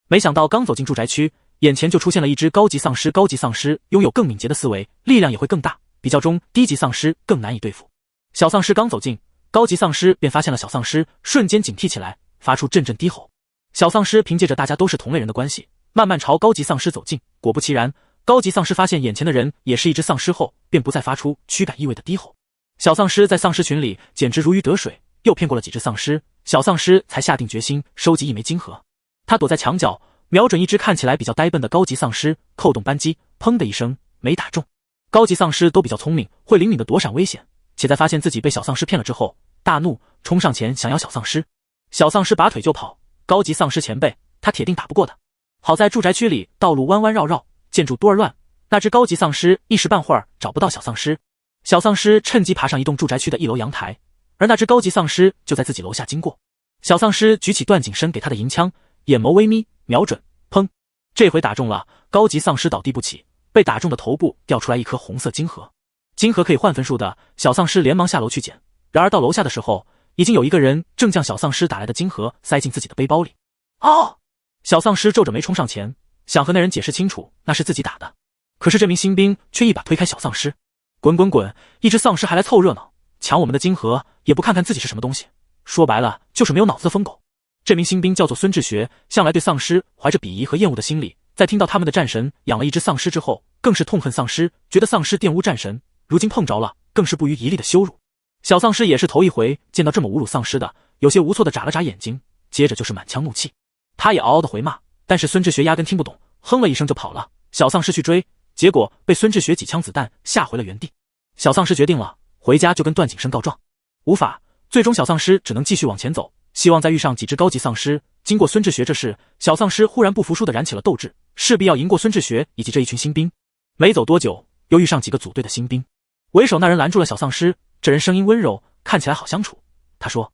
没想到刚走进住宅区，眼前就出现了一只高级丧尸。高级丧尸拥有更敏捷的思维，力量也会更大，比较中低级丧尸更难以对付。小丧尸刚走近，高级丧尸便发现了小丧尸，瞬间警惕起来，发出阵阵低吼。小丧尸凭借着大家都是同类人的关系，慢慢朝高级丧尸走近。果不其然，高级丧尸发现眼前的人也是一只丧尸后，便不再发出驱赶意味的低吼。小丧尸在丧尸群里简直如鱼得水，又骗过了几只丧尸，小丧尸才下定决心收集一枚金盒。他躲在墙角，瞄准一只看起来比较呆笨的高级丧尸，扣动扳机，砰的一声没打中。高级丧尸都比较聪明，会灵敏的躲闪危险，且在发现自己被小丧尸骗了之后，大怒冲上前想咬小丧尸。小丧尸拔腿就跑，高级丧尸前辈他铁定打不过的。好在住宅区里道路弯弯绕绕，建筑多而乱，那只高级丧尸一时半会儿找不到小丧尸。小丧尸趁机爬上一栋住宅区的1楼阳台，而那只高级丧尸就在自己楼下经过。小丧尸举起段景深给他的银枪，眼眸微眯，瞄准，砰！这回打中了，高级丧尸倒地不起，被打中的头部掉出来一颗红色金盒。金盒可以换分数的，小丧尸连忙下楼去捡。然而到楼下的时候，已经有一个人正将小丧尸打来的金盒塞进自己的背包里。哦！小丧尸皱着眉冲上前，想和那人解释清楚那是自己打的，可是这名新兵却一把推开小丧尸。滚滚滚！一只丧尸还来凑热闹，抢我们的金盒也不看看自己是什么东西，说白了就是没有脑子的疯狗。这名新兵叫做孙志学，向来对丧尸怀着鄙夷和厌恶的心理，在听到他们的战神养了一只丧尸之后，更是痛恨丧尸，觉得丧尸玷污战神，如今碰着了，更是不遗余力的羞辱。小丧尸也是头一回见到这么侮辱丧尸的，有些无措的眨了眨眼睛，接着就是满腔怒气。他也嗷嗷的回骂，但是孙志学压根听不懂，哼了一声就跑了。小丧尸去追，结果被孙志学几枪子弹吓回了原地。小丧尸决定了，回家就跟段景生告状。无法，最终小丧尸只能继续往前走，希望再遇上几只高级丧尸。经过孙志学这事，小丧尸忽然不服输的燃起了斗志，势必要赢过孙志学以及这一群新兵。没走多久，又遇上几个组队的新兵。为首那人拦住了小丧尸，这人声音温柔，看起来好相处。他说：“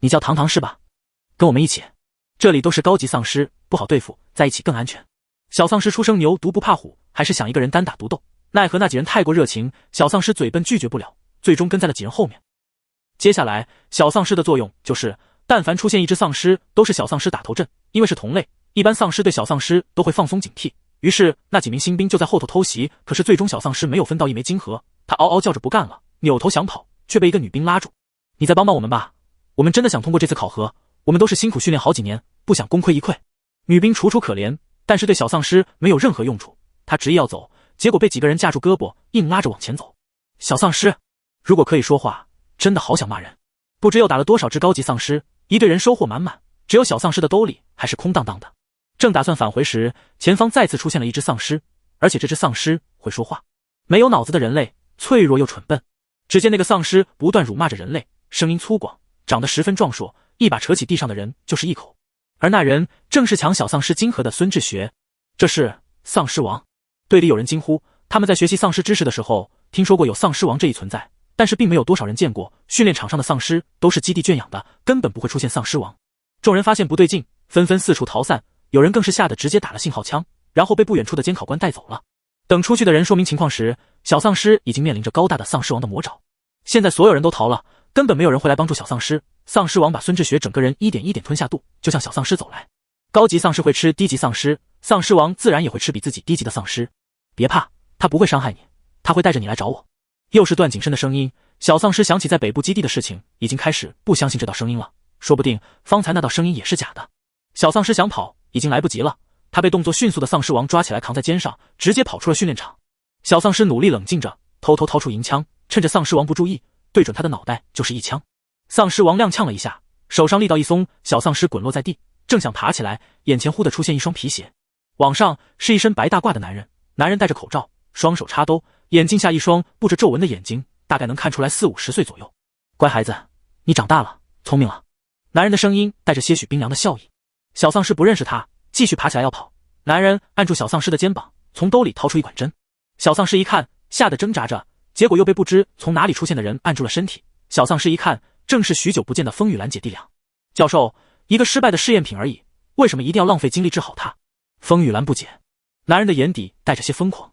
你叫糖糖是吧？跟我们一起。这里都是高级丧尸，不好对付，在一起更安全。”小丧尸出生牛犊不怕虎，还是想一个人单打独斗，奈何那几人太过热情，小丧尸嘴笨拒绝不了，最终跟在了几人后面。接下来，小丧尸的作用就是，但凡出现一只丧尸，都是小丧尸打头阵，因为是同类，一般丧尸对小丧尸都会放松警惕。于是那几名新兵就在后头偷袭，可是最终小丧尸没有分到一枚金盒，他嗷嗷叫着不干了，扭头想跑，却被一个女兵拉住。你再帮帮我们吧，我们真的想通过这次考核，我们都是辛苦训练好几年，不想功亏一篑。女兵楚楚可怜，但是对小丧尸没有任何用处，她执意要走，结果被几个人架住胳膊，硬拉着往前走。小丧尸，如果可以说话，真的好想骂人。不知又打了多少只高级丧尸，一队人收获满满，只有小丧尸的兜里还是空荡荡的。正打算返回时，前方再次出现了一只丧尸，而且这只丧尸会说话。没有脑子的人类，脆弱又蠢笨。只见那个丧尸不断辱骂着人类，声音粗犷，长得十分壮硕，一把扯起地上的人就是一口。而那人正是抢小丧尸金盒的孙志学。这是丧尸王。队里有人惊呼，他们在学习丧尸知识的时候听说过有丧尸王这一存在，但是并没有多少人见过，训练场上的丧尸都是基地圈养的，根本不会出现丧尸王。众人发现不对劲，纷纷四处逃散，有人更是吓得直接打了信号枪，然后被不远处的监考官带走了。等出去的人说明情况时，小丧尸已经面临着高大的丧尸王的魔爪。现在所有人都逃了，根本没有人会来帮助小丧尸。丧尸王把孙志学整个人一点一点吞下肚，就向小丧尸走来。高级丧尸会吃低级丧尸，丧尸王自然也会吃比自己低级的丧尸。别怕，他不会伤害你，他会带着你来找我。又是段景深的声音。小丧尸想起在北部基地的事情，已经开始不相信这道声音了，说不定方才那道声音也是假的。小丧尸想跑，已经来不及了，他被动作迅速的丧尸王抓起来扛在肩上，直接跑出了训练场。小丧尸努力冷静着，偷偷掏出银枪，趁着丧尸王不注意，对准他的脑袋就是一枪。丧尸王踉跄了一下，手上力道一松，小丧尸滚落在地，正想爬起来，眼前忽地出现一双皮鞋，往上是一身白大褂的男人，男人戴着口罩，双手插兜，眼镜下一双布着皱纹的眼睛，大概能看出来40-50岁左右。乖孩子，你长大了，聪明了。男人的声音带着些许冰凉的笑意。小丧尸不认识他，继续爬起来要跑。男人按住小丧尸的肩膀，从兜里掏出一管针。小丧尸一看，吓得挣扎着，结果又被不知从哪里出现的人按住了身体。小丧尸一看，正是许久不见的风雨兰姐弟俩。教授，一个失败的试验品而已，为什么一定要浪费精力治好他？风雨兰不解。男人的眼底带着些疯狂。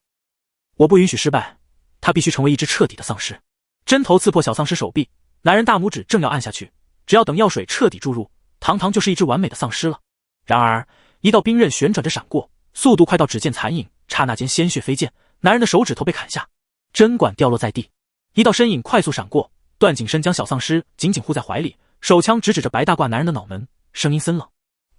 我不允许失败，他必须成为一只彻底的丧尸。针头刺破小丧尸手臂，男人大拇指正要按下去，只要等药水彻底注入，堂堂就是一只完美的丧尸了。然而一道冰刃旋转着闪过，速度快到只见残影，刹那间鲜血飞溅，男人的手指头被砍下，针管掉落在地。一道身影快速闪过，段景深将小丧尸紧紧护在怀里，手枪直指着白大褂男人的脑门，声音森冷：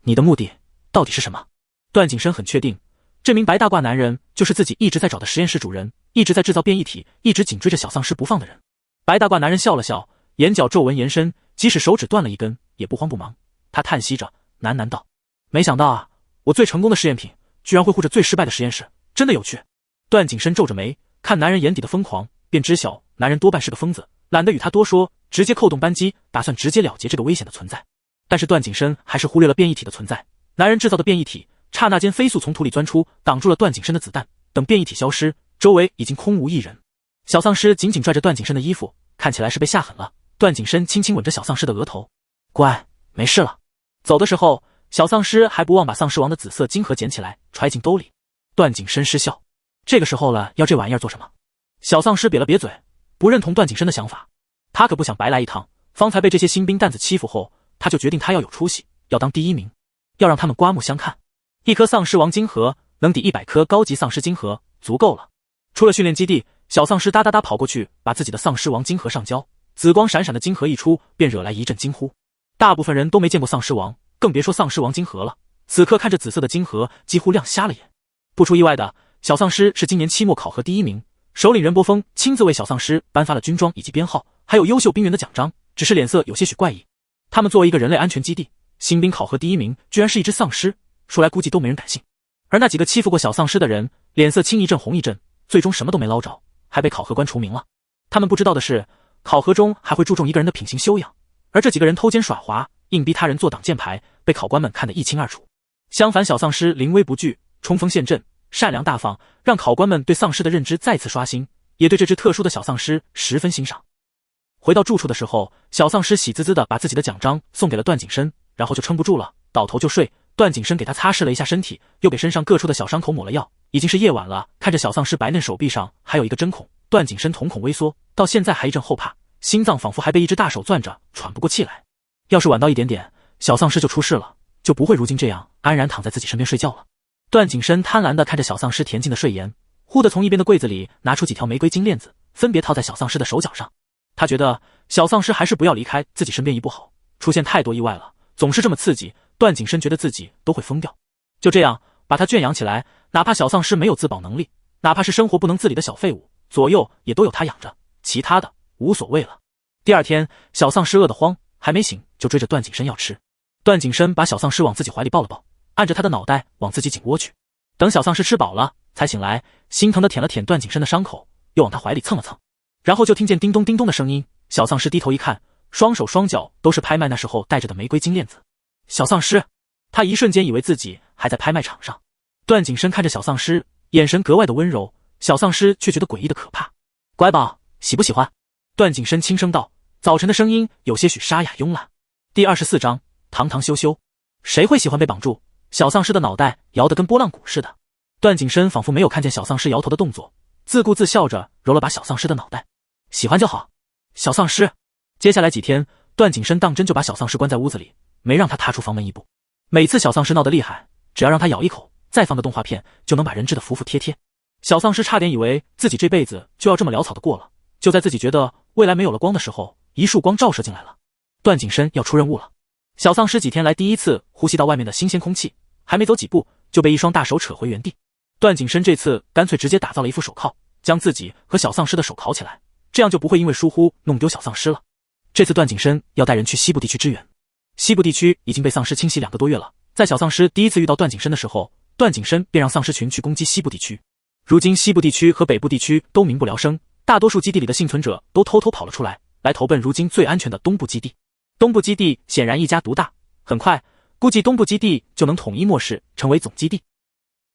你的目的到底是什么？段景深很确定，这名白大褂男人就是自己一直在找的实验室主人，一直在制造变异体，一直紧追着小丧尸不放的人。白大褂男人笑了笑，眼角皱纹延伸，即使手指断了一根也不慌不忙。他叹息着喃喃道：没想到啊，我最成功的实验品居然会护着最失败的实验室，真的有趣。段景深皱着眉，看男人眼底的疯狂，便知晓男人多半是个疯子，懒得与他多说，直接扣动扳机，打算直截了结这个危险的存在。但是段景深还是忽略了变异体的存在。男人制造的变异体刹那间飞速从土里钻出，挡住了段景深的子弹。等变异体消失，周围已经空无一人。小丧尸紧紧拽着段景深的衣服，看起来是被吓狠了。段景深轻轻吻着小丧尸的额头：乖，没事了。走的时候，小丧尸还不忘把丧尸王的紫色金盒捡起来揣进兜里。段景深失笑，这个时候了，要这玩意儿做什么？小丧尸瘪了瘪嘴，不认同段景深的想法。他可不想白来一趟，方才被这些新兵蛋子欺负后，他就决定他要有出息，要当第一名，要让他们刮目相看。一颗丧尸王金盒能抵100颗高级丧尸金盒，足够了。出了训练基地，小丧尸哒哒哒跑过去，把自己的丧尸王金盒上交。紫光闪闪的金盒一出，便惹来一阵惊呼。大部分人都没见过丧尸王，更别说丧尸王金盒了。此刻看着紫色的金盒，几乎亮瞎了眼。不出意外的，小丧尸是今年期末考核第1名，首领任波峰亲自为小丧尸颁发了军装以及编号，还有优秀兵员的奖章，只是脸色有些许怪异。他们作为一个人类安全基地，新兵考核第1名居然是一只丧尸，说来估计都没人敢信。而那几个欺负过小丧尸的人，脸色青一阵红一阵，最终什么都没捞着，还被考核官除名了。他们不知道的是，考核中还会注重一个人的品行修养，而这几个人偷奸耍滑，硬逼他人做挡箭牌，被考官们看得一清二楚。相反，小丧尸临危不惧，冲锋陷阵，善良大方，让考官们对丧尸的认知再次刷新，也对这只特殊的小丧尸十分欣赏。回到住处的时候，小丧尸喜滋滋地把自己的奖章送给了段景深，然后就撑不住了，倒头就睡。段景深给他擦拭了一下身体，又给身上各处的小伤口抹了药。已经是夜晚了，看着小丧尸白嫩手臂上还有一个针孔，段景深瞳孔微缩，到现在还一阵后怕，心脏仿佛还被一只大手攥着，喘不过气来。要是晚到一点点，小丧尸就出事了，就不会如今这样安然躺在自己身边睡觉了。段景深贪婪地看着小丧尸恬静的睡颜，忽地从一边的柜子里拿出几条玫瑰金链子，分别套在小丧尸的手脚上。他觉得小丧尸还是不要离开自己身边一步好，出现太多意外了，总是这么刺激，段景深觉得自己都会疯掉。就这样把他圈养起来，哪怕小丧尸没有自保能力，哪怕是生活不能自理的小废物，左右也都有他养着，其他的无所谓了。第二天，小丧尸饿得慌，还没醒就追着段景深要吃。段景深把小丧尸往自己怀里抱了抱，按着他的脑袋往自己颈窝去。等小丧尸吃饱了才醒来，心疼地舔了舔段景深的伤口，又往他怀里蹭了蹭，然后就听见叮咚叮咚的声音。小丧尸低头一看，双手双脚都是拍卖那时候戴着的玫瑰金链子。小丧尸，他一瞬间以为自己还在拍卖场上。段景深看着小丧尸，眼神格外的温柔，小丧尸却觉得诡异的可怕。乖宝，喜不喜欢？段景深轻声道，早晨的声音有些许沙哑慵懒。第24章，堂堂羞羞。谁会喜欢被绑住？小丧尸的脑袋摇得跟拨浪鼓似的。段景深仿佛没有看见小丧尸摇头的动作，自顾自笑着揉了把小丧尸的脑袋。喜欢就好。小丧尸。接下来几天，段景深当真就把小丧尸关在屋子里，没让他踏出房门一步。每次小丧尸闹得厉害，只要让他咬一口，再放个动画片，就能把人治得服服帖帖。小丧尸差点以为自己这辈子就要这么潦草的过了。就在自己觉得未来没有了光的时候，一束光照射进来了。段景深要出任务了。小丧尸几天来第一次呼吸到外面的新鲜空气，还没走几步就被一双大手扯回原地。段景深这次干脆直接打造了一副手铐，将自己和小丧尸的手铐起来，这样就不会因为疏忽弄丢小丧尸了。这次段景深要带人去西部地区支援。西部地区已经被丧尸侵袭2个多月了，在小丧尸第一次遇到段景深的时候，段景深便让丧尸群去攻击西部地区。如今西部地区和北部地区都民不聊生，大多数基地里的幸存者都偷偷跑了出来，来投奔如今最安全的东部基地。东部基地显然一家独大，很快估计东部基地就能统一漠视，成为总基地。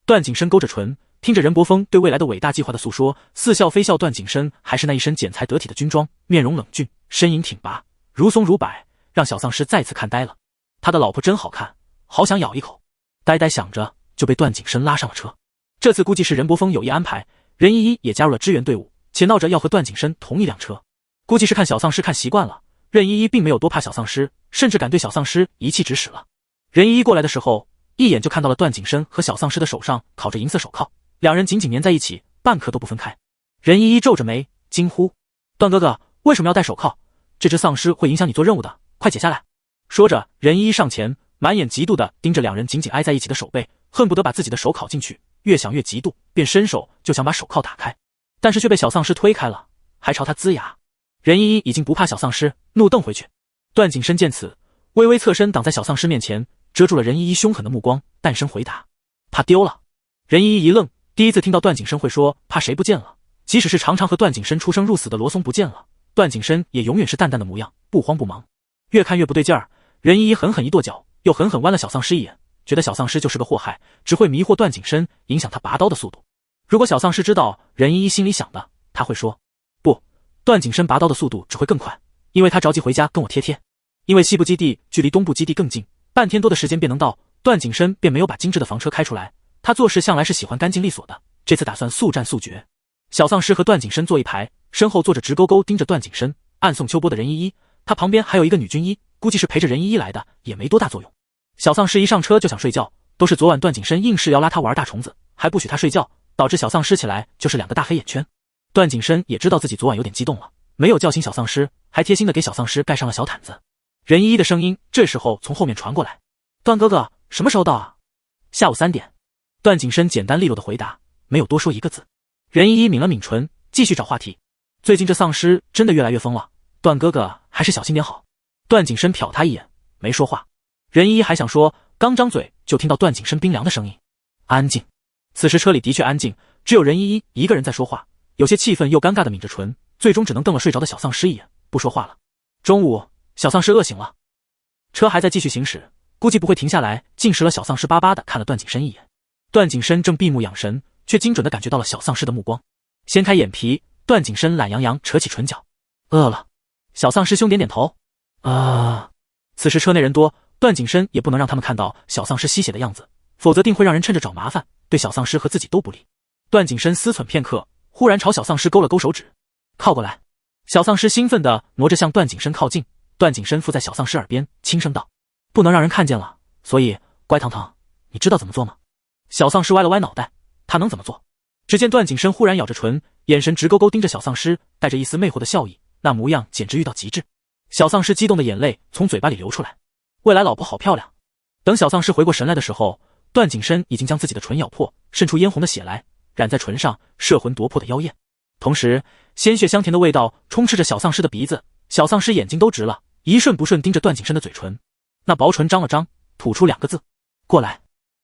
段景深勾着唇，听着任伯峰对未来的伟大计划的诉说，似笑非笑。段景深还是那一身剪裁得体的军装，面容冷峻，身影挺拔，如松如柏，让小丧尸再次看呆了。他的老婆真好看，好想咬一口。呆呆想着，就被段景深拉上了车。这次估计是任伯峰有意安排，任依依也加入了支援队伍，且闹着要和段景深同一辆车。估计是看小丧尸看习惯了，任依依并没有多怕小丧尸，甚至敢对小丧尸一气指使了。任依依过来的时候，一眼就看到了段景深和小丧尸的手上烤着银色手铐，两人紧紧粘在一起，半刻都不分开。任依依皱着眉惊呼：段哥哥，为什么要戴手铐？这只丧尸会影响你做任务的，快解下来。说着，任依依上前，满眼嫉妒地盯着两人紧紧挨在一起的手背，恨不得把自己的手铐进去，越想越嫉妒，便伸手就想把手铐打开，但是却被小丧尸推开了，还朝他呲牙。任依依已经不怕小丧尸，怒瞪回去。段景深见此，微微侧身挡在小丧尸面前，遮住了任依依凶狠的目光，淡声回答：怕丢了。任依依一愣，第一次听到段景深会说怕谁不见了，即使是常常和段景深出生入死的罗松不见了，段景深也永远是淡淡的模样，不慌不忙。越看越不对劲儿，任依依狠狠一跺脚，又狠狠剜了小丧尸一眼，觉得小丧尸就是个祸害，只会迷惑段景深，影响他拔刀的速度。如果小丧尸知道任依依心里想的，他会说不，段景深拔刀的速度只会更快，因为他着急回家跟我贴贴。因为西部基地距离东部基地更近，半天多的时间便能到，段景深便没有把精致的房车开出来。他做事向来是喜欢干净利索的，这次打算速战速决。小丧尸和段景深坐一排，身后坐着直勾勾盯着段景深暗送秋波的任依依，他旁边还有一个女军医，估计是陪着任依依来的，也没多大作用。小丧尸一上车就想睡觉，都是昨晚段景深硬是要拉他玩大虫子，还不许他睡觉，导致小丧尸起来就是2个大黑眼圈。段景深也知道自己昨晚有点激动了，没有叫醒小丧尸，还贴心的给小丧尸盖上了小毯子。任依依的声音这时候从后面传过来：段哥哥，什么时候到啊？下午3点。段景深简单利落的回答，没有多说一个字。任依依抿了抿唇，继续找话题。最近这丧尸真的越来越疯了，段哥哥还是小心点好。段景深瞟他一眼，没说话。任依依还想说，刚张嘴就听到段景深冰凉的声音。安静。此时车里的确安静，只有任依依一个人在说话，有些气愤又尴尬的抿着唇，最终只能瞪了睡着的小丧尸一眼，不说话了。中午，小丧尸饿醒了，车还在继续行驶，估计不会停下来，进食了。小丧尸巴巴的看了段景深一眼。段景深正闭目养神，却精准的感觉到了小丧尸的目光。掀开眼皮，段景深懒洋洋扯起唇角，饿了。小丧尸凶点点头。此时车内人多，段景深也不能让他们看到小丧尸吸血的样子，否则定会让人趁着找麻烦，对小丧尸和自己都不利。段景深思忖片刻，忽然朝小丧尸勾了勾手指，靠过来。小丧尸兴奋地挪着向段景深靠近，段景深附在小丧尸耳边轻声道，不能让人看见了，所以乖糖糖，你知道怎么做吗？小丧尸歪了歪脑袋，他能怎么做？只见段景深忽然咬着唇，眼神直勾勾盯着小丧尸，带着一丝魅惑的笑意，那模样简直遇到极致。小丧尸激动的眼泪从嘴巴里流出来，未来老婆好漂亮。等小丧尸回过神来的时候，段景深已经将自己的唇咬破，渗出嫣红的血来，染在唇上，摄魂夺魄的妖艳。同时鲜血香甜的味道充斥着小丧尸的鼻子，小丧尸眼睛都直了，一瞬不瞬盯着段景深的嘴唇，那薄唇张了张，吐出2个字，过来。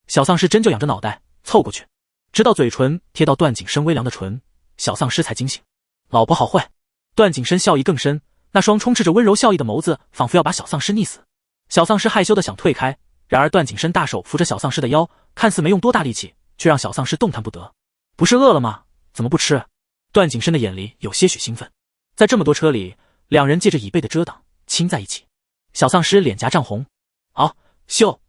小丧尸真就仰着脑袋凑过去，直到嘴唇贴到段景深微凉的唇，小丧尸才惊醒。老婆好坏。段景深笑意更深，那双充斥着温柔笑意的眸子仿佛要把小丧尸溺死。小丧尸害羞的想退开，然而段景深大手扶着小丧尸的腰，看似没用多大力气，却让小丧尸动弹不得。不是饿了吗？怎么不吃？段景深的眼里有些许兴奋。在这么多车里，两人借着椅背的遮挡亲在一起。小丧尸脸颊涨红，羞。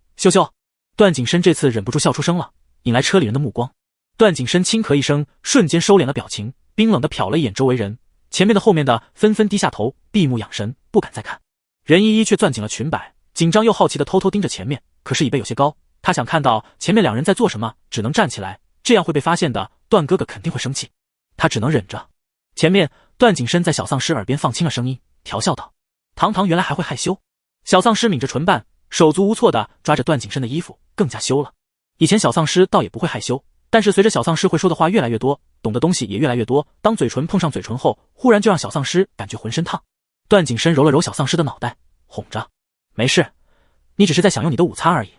段景深这次忍不住笑出声了，引来车里人的目光。段景深轻咳一声，瞬间收敛了表情，冰冷地瞟了一眼周围人，前面的后面的纷纷低下头，闭目养神，不敢再看。任依依却攥紧了裙摆，紧张又好奇地偷偷盯着前面，可是椅背有些高，她想看到前面两人在做什么，只能站起来，这样会被发现的，段哥哥肯定会生气。她只能忍着。前面段景深在小丧尸耳边放轻了声音，调笑道：糖糖原来还会害羞。小丧尸抿着唇瓣，手足无措地抓着段景深的衣服，更加羞了。以前小丧尸倒也不会害羞，但是随着小丧尸会说的话越来越多，懂的东西也越来越多，当嘴唇碰上嘴唇后，忽然就让小丧尸感觉浑身烫。段景深揉了揉小丧尸的脑袋，哄着：没事，你只是在享用你的午餐而已。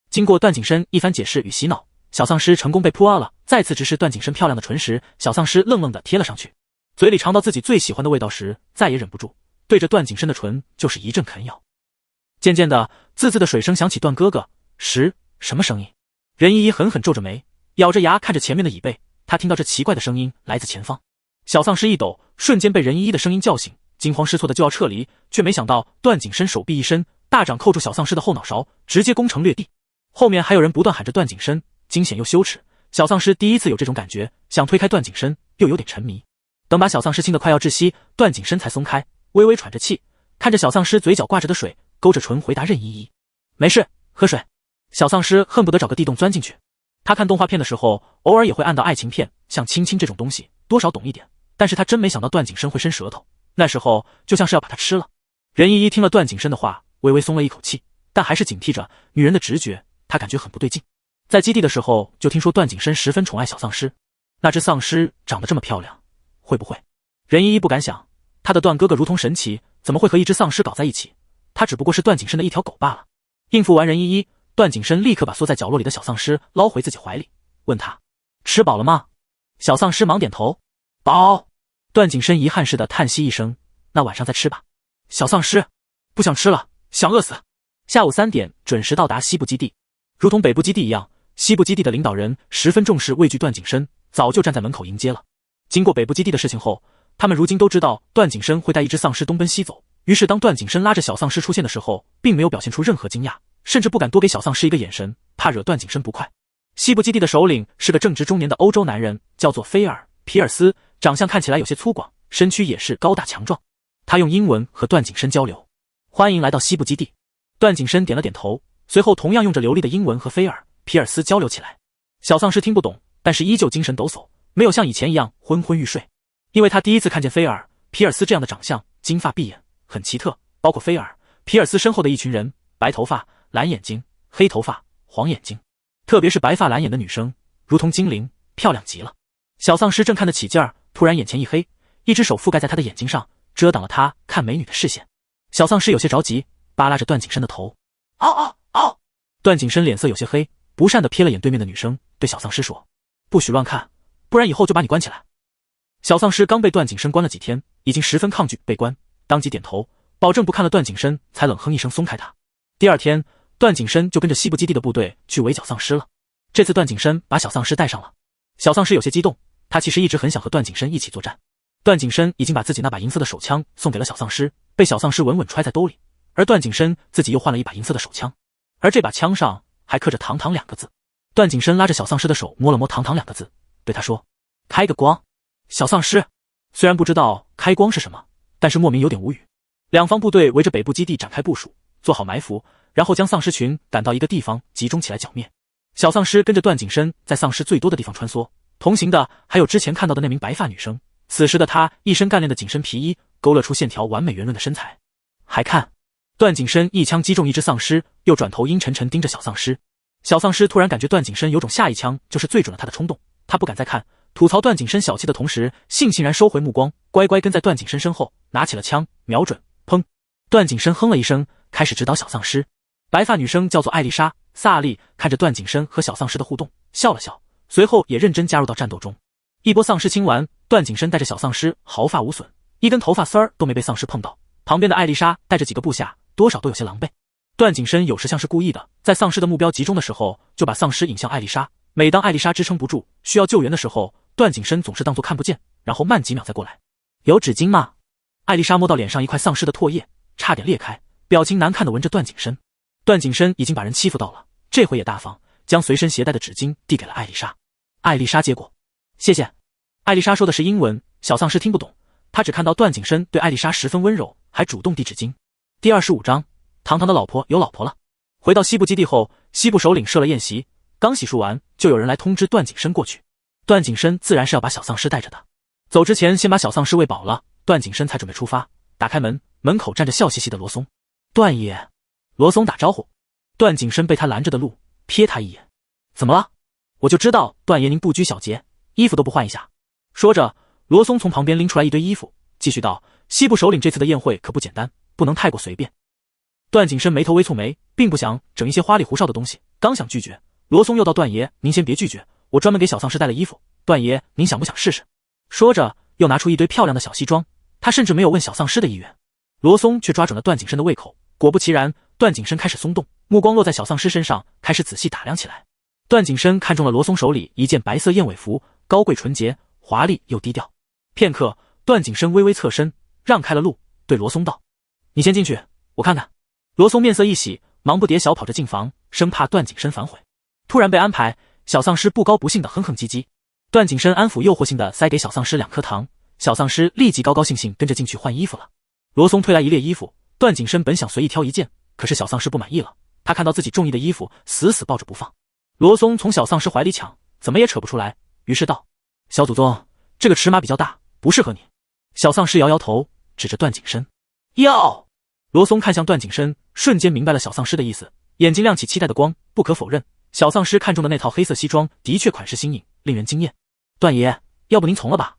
经过段景深一番解释与洗脑，小丧尸成功被扑啊了。再次直视段景深漂亮的唇时，小丧尸愣愣地贴了上去，嘴里尝到自己最喜欢的味道时，再也忍不住，对着段景深的唇就是一阵啃咬。渐渐的，滋滋的水声响起。段哥哥，什么声音？任依依狠狠皱着眉，咬着牙看着前面的椅背，她听到这奇怪的声音来自前方。小丧尸一抖，瞬间被任依依的声音叫醒，惊慌失措的就要撤离，却没想到段景深手臂一伸，大掌扣住小丧尸的后脑勺，直接攻城略地。后面还有人不断喊着段景深，惊险又羞耻。小丧尸第一次有这种感觉，想推开段景深，又有点沉迷。等把小丧尸亲得快要窒息，段景深才松开，微微喘着气，看着小丧尸嘴角挂着的水，勾着唇回答任依依：没事，喝水。小丧尸恨不得找个地洞钻进去。他看动画片的时候，偶尔也会按到爱情片，像亲亲这种东西，多少懂一点，但是他真没想到段景深会伸舌头，那时候就像是要把他吃了。任依依听了段景深的话，微微松了一口气，但还是警惕着女人的直觉，她感觉很不对劲。在基地的时候就听说段景深十分宠爱小丧尸，那只丧尸长得这么漂亮，会不会？任依依不敢想，她的段哥哥如同神奇，怎么会和一只丧尸搞在一起？他只不过是段景深的一条狗罢了。应付完任依依，段景深立刻把缩在角落里的小丧尸捞回自己怀里，问他：吃饱了吗？小丧尸忙点头：饱。段景深遗憾似的叹息一声：那晚上再吃吧。小丧尸：不想吃了，想饿死。下午3点准时到达西部基地，如同北部基地一样，西部基地的领导人十分重视畏惧段景深，早就站在门口迎接了。经过北部基地的事情后，他们如今都知道段景深会带一只丧尸东奔西走，于是当段景深拉着小丧尸出现的时候，并没有表现出任何惊讶，甚至不敢多给小丧尸一个眼神，怕惹段景深不快。西部基地的首领是个正值中年的欧洲男人，叫做菲尔·皮尔斯，长相看起来有些粗犷，身躯也是高大强壮。他用英文和段景深交流：欢迎来到西部基地。段景深点了点头，随后同样用着流利的英文和菲尔·皮尔斯交流起来。小丧尸听不懂，但是依旧精神抖擞，没有像以前一样昏昏欲睡，因为他第一次看见菲尔·皮尔斯这样的长相，金发碧眼，很奇特。包括菲尔·皮尔斯身后的一群人，白头发、蓝眼睛、黑头发、黄眼睛，特别是白发蓝眼的女生，如同精灵，漂亮极了。小丧尸正看得起劲儿，突然眼前一黑，一只手覆盖在他的眼睛上，遮挡了他看美女的视线。小丧尸有些着急，扒拉着段景深的头。嗷嗷嗷！段景深脸色有些黑，不善地瞥了眼对面的女生，对小丧尸说：“不许乱看，不然以后就把你关起来。”小丧尸刚被段景深关了几天，已经十分抗拒被关，当即点头，保证不看了段景深，才冷哼一声松开他。第二天，段景深就跟着西部基地的部队去围剿丧尸了。这次段景深把小丧尸带上了，小丧尸有些激动，他其实一直很想和段景深一起作战。段景深已经把自己那把银色的手枪送给了小丧尸，被小丧尸稳稳揣在兜里，而段景深自己又换了一把银色的手枪，而这把枪上还刻着堂堂2个字。段景深拉着小丧尸的手摸了摸堂堂2个字，对他说：“开个光。”小丧尸虽然不知道开光是什么，但是莫名有点无语。两方部队围着北部基地展开部署，做好埋伏，然后将丧尸群赶到一个地方集中起来剿灭。小丧尸跟着段景深在丧尸最多的地方穿梭，同行的还有之前看到的那名白发女生。此时的她一身干练的紧身皮衣勾勒出线条完美圆润的身材。还看，段景深一枪击中一只丧尸，又转头阴沉沉盯着小丧尸。小丧尸突然感觉段景深有种下一枪就是最准了他的冲动，他不敢再看，吐槽段景深小气的同时，悻悻然收回目光，乖乖跟在段景深身后，拿起了枪，瞄准，砰！段景深哼了一声，开始指导小丧尸。白发女生叫做艾丽莎，萨利看着段景深和小丧尸的互动，笑了笑，随后也认真加入到战斗中。一波丧尸清完，段景深带着小丧尸毫发无损，一根头发丝儿都没被丧尸碰到。旁边的艾丽莎带着几个部下，多少都有些狼狈。段景深有时像是故意的，在丧尸的目标集中的时候，就把丧尸引向艾丽莎。每当艾丽莎支撑不住，需要救援的时候，段景深总是当作看不见，然后慢几秒再过来。有纸巾吗？艾丽莎摸到脸上一块丧尸的唾液，差点裂开，表情难看的闻着段景深。段景深已经把人欺负到了，这回也大方，将随身携带的纸巾递给了艾丽莎。艾丽莎接过，谢谢。艾丽莎说的是英文，小丧尸听不懂，他只看到段景深对艾丽莎十分温柔，还主动递纸巾。第25章，堂堂的老婆有老婆了。回到西部基地后，西部首领设了宴席，刚洗漱完，就有人来通知段景深过去。段景深自然是要把小丧尸带着的，走之前先把小丧尸喂饱了，段景深才准备出发。打开门，门口站着笑嘻嘻的罗松。段爷，罗松打招呼。段景深被他拦着的路，瞥他一眼。怎么了？我就知道段爷您不拘小节，衣服都不换一下。说着，罗松从旁边拎出来一堆衣服，继续道：西部首领这次的宴会可不简单，不能太过随便。段景深眉头微蹙眉，并不想整一些花里胡哨的东西，刚想拒绝，罗松又道：段爷您先别拒绝，我专门给小丧尸带了衣服，段爷您想不想试试？说着又拿出一堆漂亮的小西装，他甚至没有问小丧尸的意愿。罗松却抓准了段景深的胃口，果不其然，段景深开始松动，目光落在小丧尸身上，开始仔细打量起来。段景深看中了罗松手里一件白色燕尾服，高贵纯洁，华丽又低调。片刻，段景深微微侧身，让开了路，对罗松道：你先进去，我看看。罗松面色一喜，忙不迭小跑着进房，生怕段景深反悔。突然被安排，小丧尸不高不兴的哼哼唧唧。段景深安抚诱惑性的塞给小丧尸2颗糖，小丧尸立即高高兴兴跟着进去换衣服了。罗松推来一列衣服，段景深本想随意挑一件，可是小丧尸不满意了，他看到自己中意的衣服，死死抱着不放。罗松从小丧尸怀里抢，怎么也扯不出来，于是道：小祖宗，这个尺码比较大，不适合你。小丧尸摇摇头，指着段景深。要！罗松看向段景深，瞬间明白了小丧尸的意思，眼睛亮起期待的光。不可否认，小丧尸看中的那套黑色西装的确款式新颖，令人惊艳。段爷，要不您从了吧？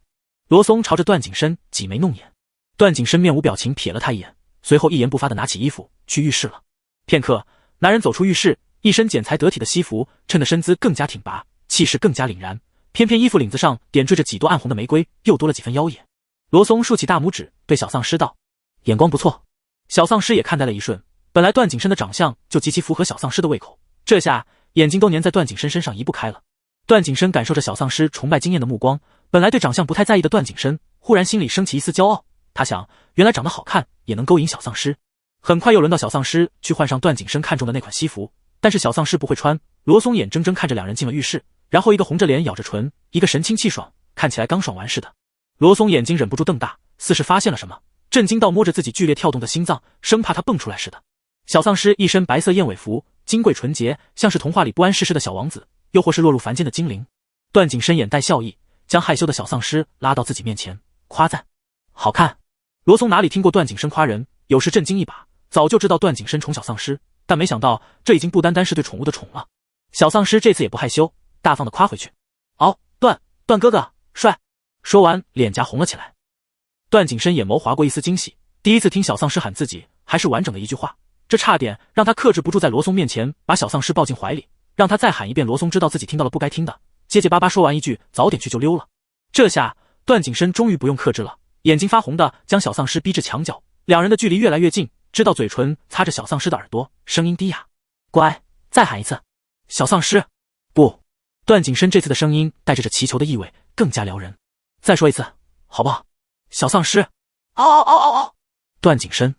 罗松朝着段景深挤眉弄眼。段景深面无表情瞥了他一眼，随后一言不发的拿起衣服去浴室了。片刻，男人走出浴室，一身剪裁得体的西服，衬得身姿更加挺拔，气势更加凛然。偏偏衣服领子上点缀着几朵暗红的玫瑰，又多了几分妖冶。罗松竖起大拇指，对小丧尸道：眼光不错。小丧尸也看呆了一瞬，本来段景深的长相就极其符合小丧尸的胃口，这下眼睛都粘在段景深身上移不开了。段景深感受着小丧尸崇拜惊艳的目光，本来对长相不太在意的段景深，忽然心里升起一丝骄傲。他想，原来长得好看也能勾引小丧尸。很快又轮到小丧尸去换上段景深看中的那款西服，但是小丧尸不会穿。罗松眼睁睁看着两人进了浴室，然后一个红着脸咬着唇，一个神清气爽，看起来刚爽完似的。罗松眼睛忍不住瞪大，似是发现了什么，震惊到摸着自己剧烈跳动的心脏，生怕它蹦出来似的。小丧尸一身白色燕尾服，金贵纯洁，像是童话里不谙世事的小王子，又或是落入凡间的精灵。段景深眼带笑意，将害羞的小丧尸拉到自己面前，夸赞：好看。罗松哪里听过段景深夸人，有时震惊一把，早就知道段景深宠小丧尸，但没想到这已经不单单是对宠物的宠了。小丧尸这次也不害羞，大方的夸回去：段哥哥，帅！说完，脸颊红了起来。段景深眼眸划过一丝惊喜，第一次听小丧尸喊自己，还是完整的一句话，这差点让他克制不住在罗松面前把小丧尸抱进怀里，让他再喊一遍。罗松知道自己听到了不该听的，结结巴巴说完一句早点去就溜了。这下段景深终于不用克制了，眼睛发红的将小丧尸逼至墙角，两人的距离越来越近，直到嘴唇擦着小丧尸的耳朵，声音低哑：乖，再喊一次。小丧尸，不。段景深这次的声音带着祈求的意味，更加撩人。再说一次，好不好？小丧尸，嗷嗷嗷嗷嗷！段景深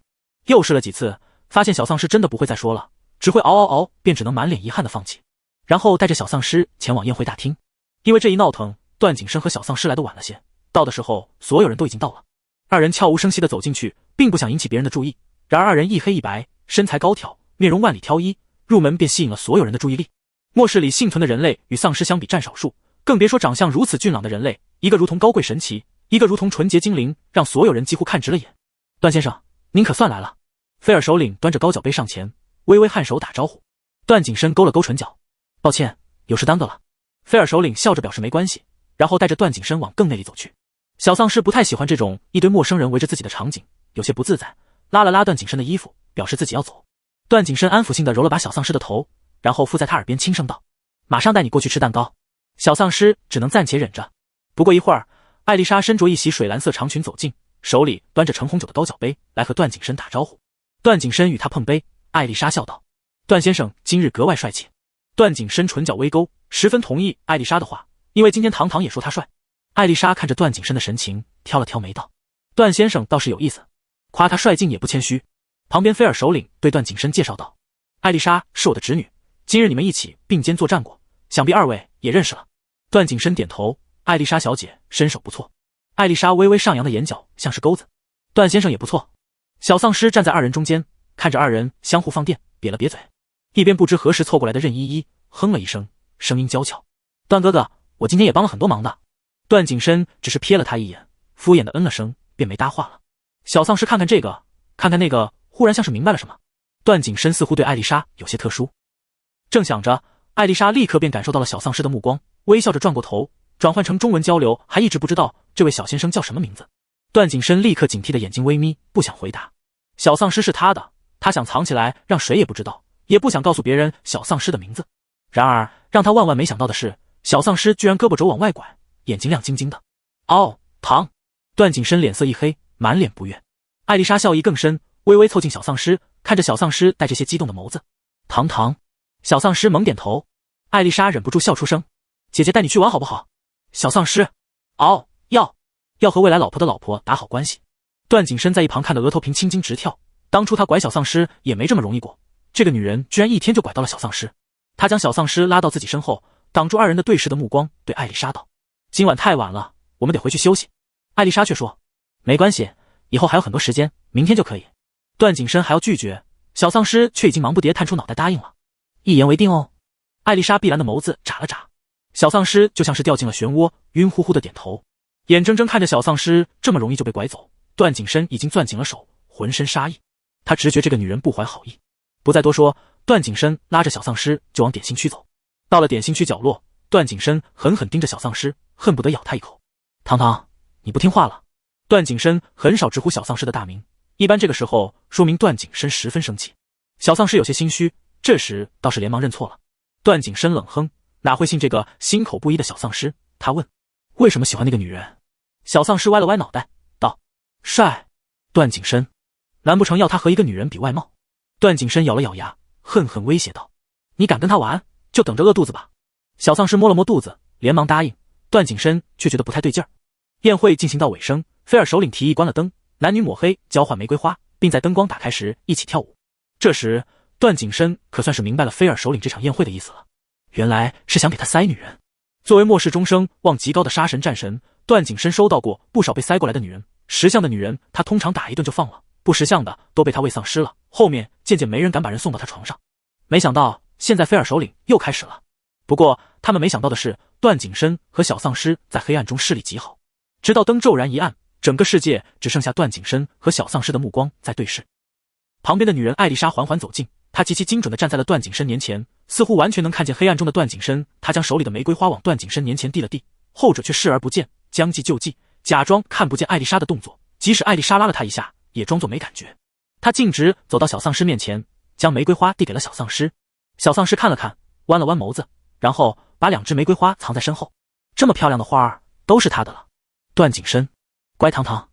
又试了几次，发现小丧尸真的不会再说了，只会嗷嗷嗷，便只能满脸遗憾的放弃，然后带着小丧尸前往宴会大厅。因为这一闹腾，段景深和小丧尸来得晚了些，到的时候所有人都已经到了。二人悄无声息地走进去，并不想引起别人的注意。然而二人一黑一白，身材高挑，面容万里挑一，入门便吸引了所有人的注意力。末世里幸存的人类与丧尸相比占少数，更别说长相如此俊朗的人类，一个如同高贵神奇，一个如同纯洁精灵，让所有人几乎看直了眼。段先生，您可算来了。菲尔首领端着高脚杯上前，微微颔首打招呼。段景深勾了勾唇角，抱歉，有事耽搁了。菲尔首领笑着表示没关系，然后带着段景深往更内里走去。小丧尸不太喜欢这种一堆陌生人围着自己的场景，有些不自在，拉了拉段景深的衣服，表示自己要走。段景深安抚性地揉了把小丧尸的头，然后附在他耳边轻声道：马上带你过去吃蛋糕。小丧尸只能暂且忍着。不过一会儿，艾丽莎身着一袭水蓝色长裙走近，手里端着盛红酒的高脚杯来和段景深打招呼。段景深与他碰杯，艾丽莎笑道：段先生今日格外帅气。段景深唇角微勾，十分同意艾丽莎的话，因为今天堂堂也说他帅。艾丽莎看着段景深的神情，挑了挑眉道：段先生倒是有意思，夸他帅劲也不谦虚。旁边菲尔首领对段景深介绍道：艾丽莎是我的侄女，今日你们一起并肩作战过，想必二位也认识了。段景深点头，艾丽莎小姐身手不错。艾丽莎微微上扬的眼角像是钩子。段先生也不错。小丧尸站在二人中间，看着二人相互放电，瘪了瘪嘴。一边不知何时凑过来的任依依哼了一声，声音娇俏：段哥哥，我今天也帮了很多忙的。段景深只是瞥了他一眼，敷衍的嗯了声，便没搭话了。小丧尸看看这个，看看那个，忽然像是明白了什么。段景深似乎对艾丽莎有些特殊。正想着，艾丽莎立刻便感受到了小丧尸的目光，微笑着转过头，转换成中文交流，还一直不知道这位小先生叫什么名字。段景深立刻警惕的眼睛微眯，不想回答。小丧尸是他的，他想藏起来让谁也不知道，也不想告诉别人小丧尸的名字。然而让他万万没想到的是，小丧尸居然胳膊肘往外拐，眼睛亮晶晶的。哦，糖！段景深脸色一黑，满脸不悦。艾丽莎笑意更深，微微凑近小丧尸，看着小丧尸带着些激动的眸子。糖糖！小丧尸猛点头。艾丽莎忍不住笑出声：姐姐带你去玩好不好？小丧尸：哦，要和未来老婆的老婆打好关系。段景深在一旁看得额头皮青筋直跳，当初他拐小丧尸也没这么容易过，这个女人居然一天就拐到了小丧尸。他将小丧尸拉到自己身后，挡住二人的对视的目光，对艾丽莎道：今晚太晚了，我们得回去休息。艾丽莎却说：没关系，以后还有很多时间，明天就可以。段景深还要拒绝，小丧尸却已经忙不迭探出脑袋答应了。一言为定哦。艾丽莎碧蓝的眸子眨了眨，小丧尸就像是掉进了漩涡，晕乎乎的点头，眼睁睁看着小丧尸这么容易就被拐走。段景深已经攥紧了手，浑身杀意。他直觉这个女人不怀好意，不再多说，段景深拉着小丧尸就往点心区走。到了点心区角落，段景深狠狠盯着小丧尸，恨不得咬他一口。糖糖，你不听话了。段景深很少直呼小丧尸的大名，一般这个时候说明段景深十分生气。小丧尸有些心虚，这时倒是连忙认错了。段景深冷哼，哪会信这个心口不一的小丧尸？他问：为什么喜欢那个女人？小丧尸歪了歪脑袋道：帅。段景深：难不成要他和一个女人比外貌？段景深咬了咬牙，恨恨威胁道：你敢跟他玩，就等着饿肚子吧。小丧尸摸了摸肚子，连忙答应。段景深却觉得不太对劲儿。宴会进行到尾声，菲尔首领提议关了灯，男女抹黑交换玫瑰花，并在灯光打开时一起跳舞。这时段景深可算是明白了菲尔首领这场宴会的意思了，原来是想给他塞女人。作为末世终生望极高的杀神战神，段景深收到过不少被塞过来的女人，识相的女人他通常打一顿就放了，不识相的都被他喂丧尸了，后面渐渐没人敢把人送到他床上。没想到现在菲尔首领又开始了。不过他们没想到的是，段景深和小丧尸在黑暗中视力极好，直到灯骤然一暗，整个世界只剩下段景深和小丧尸的目光在对视。旁边的女人艾丽莎缓缓走近，她极其精准地站在了段景深年前，似乎完全能看见黑暗中的段景深。她将手里的玫瑰花往段景深年前递了递，后者却视而不见，将计就计，假装看不见艾丽莎的动作，即使艾丽莎拉了他一下，也装作没感觉。他径直走到小丧尸面前，将玫瑰花递给了小丧尸。小丧尸看了看，弯了弯眸子，然后把2只玫瑰花藏在身后。这么漂亮的花儿都是他的了。段景深，乖糖糖，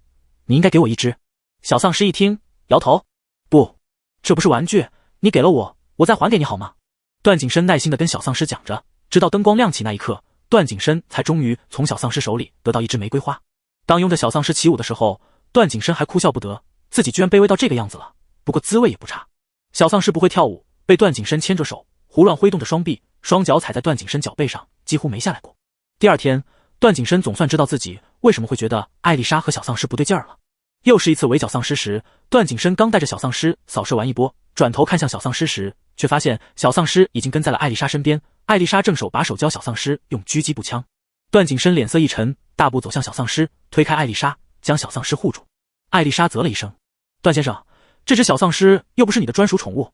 你应该给我1只。小丧尸一听，摇头，不，这不是玩具，你给了我，我再还给你好吗？段景深耐心地跟小丧尸讲着，直到灯光亮起那一刻，段景深才终于从小丧尸手里得到1只玫瑰花。当拥着小丧尸起舞的时候，段景深还哭笑不得，自己居然卑微到这个样子了，不过滋味也不差。小丧尸不会跳舞，被段景深牵着手，胡乱挥动着双臂，双脚踩在段景深脚背上，几乎没下来过。第二天，段景深总算知道自己为什么会觉得艾丽莎和小丧尸不对劲儿了。又是一次围剿丧尸时，段景深刚带着小丧尸扫射完一波，转头看向小丧尸时，却发现小丧尸已经跟在了艾丽莎身边，艾丽莎正手把手教小丧尸用狙击步枪。段景深脸色一沉，大步走向小丧尸，推开艾丽莎，将小丧尸护住。艾丽莎啧了一声，段先生，这只小丧尸又不是你的专属宠物，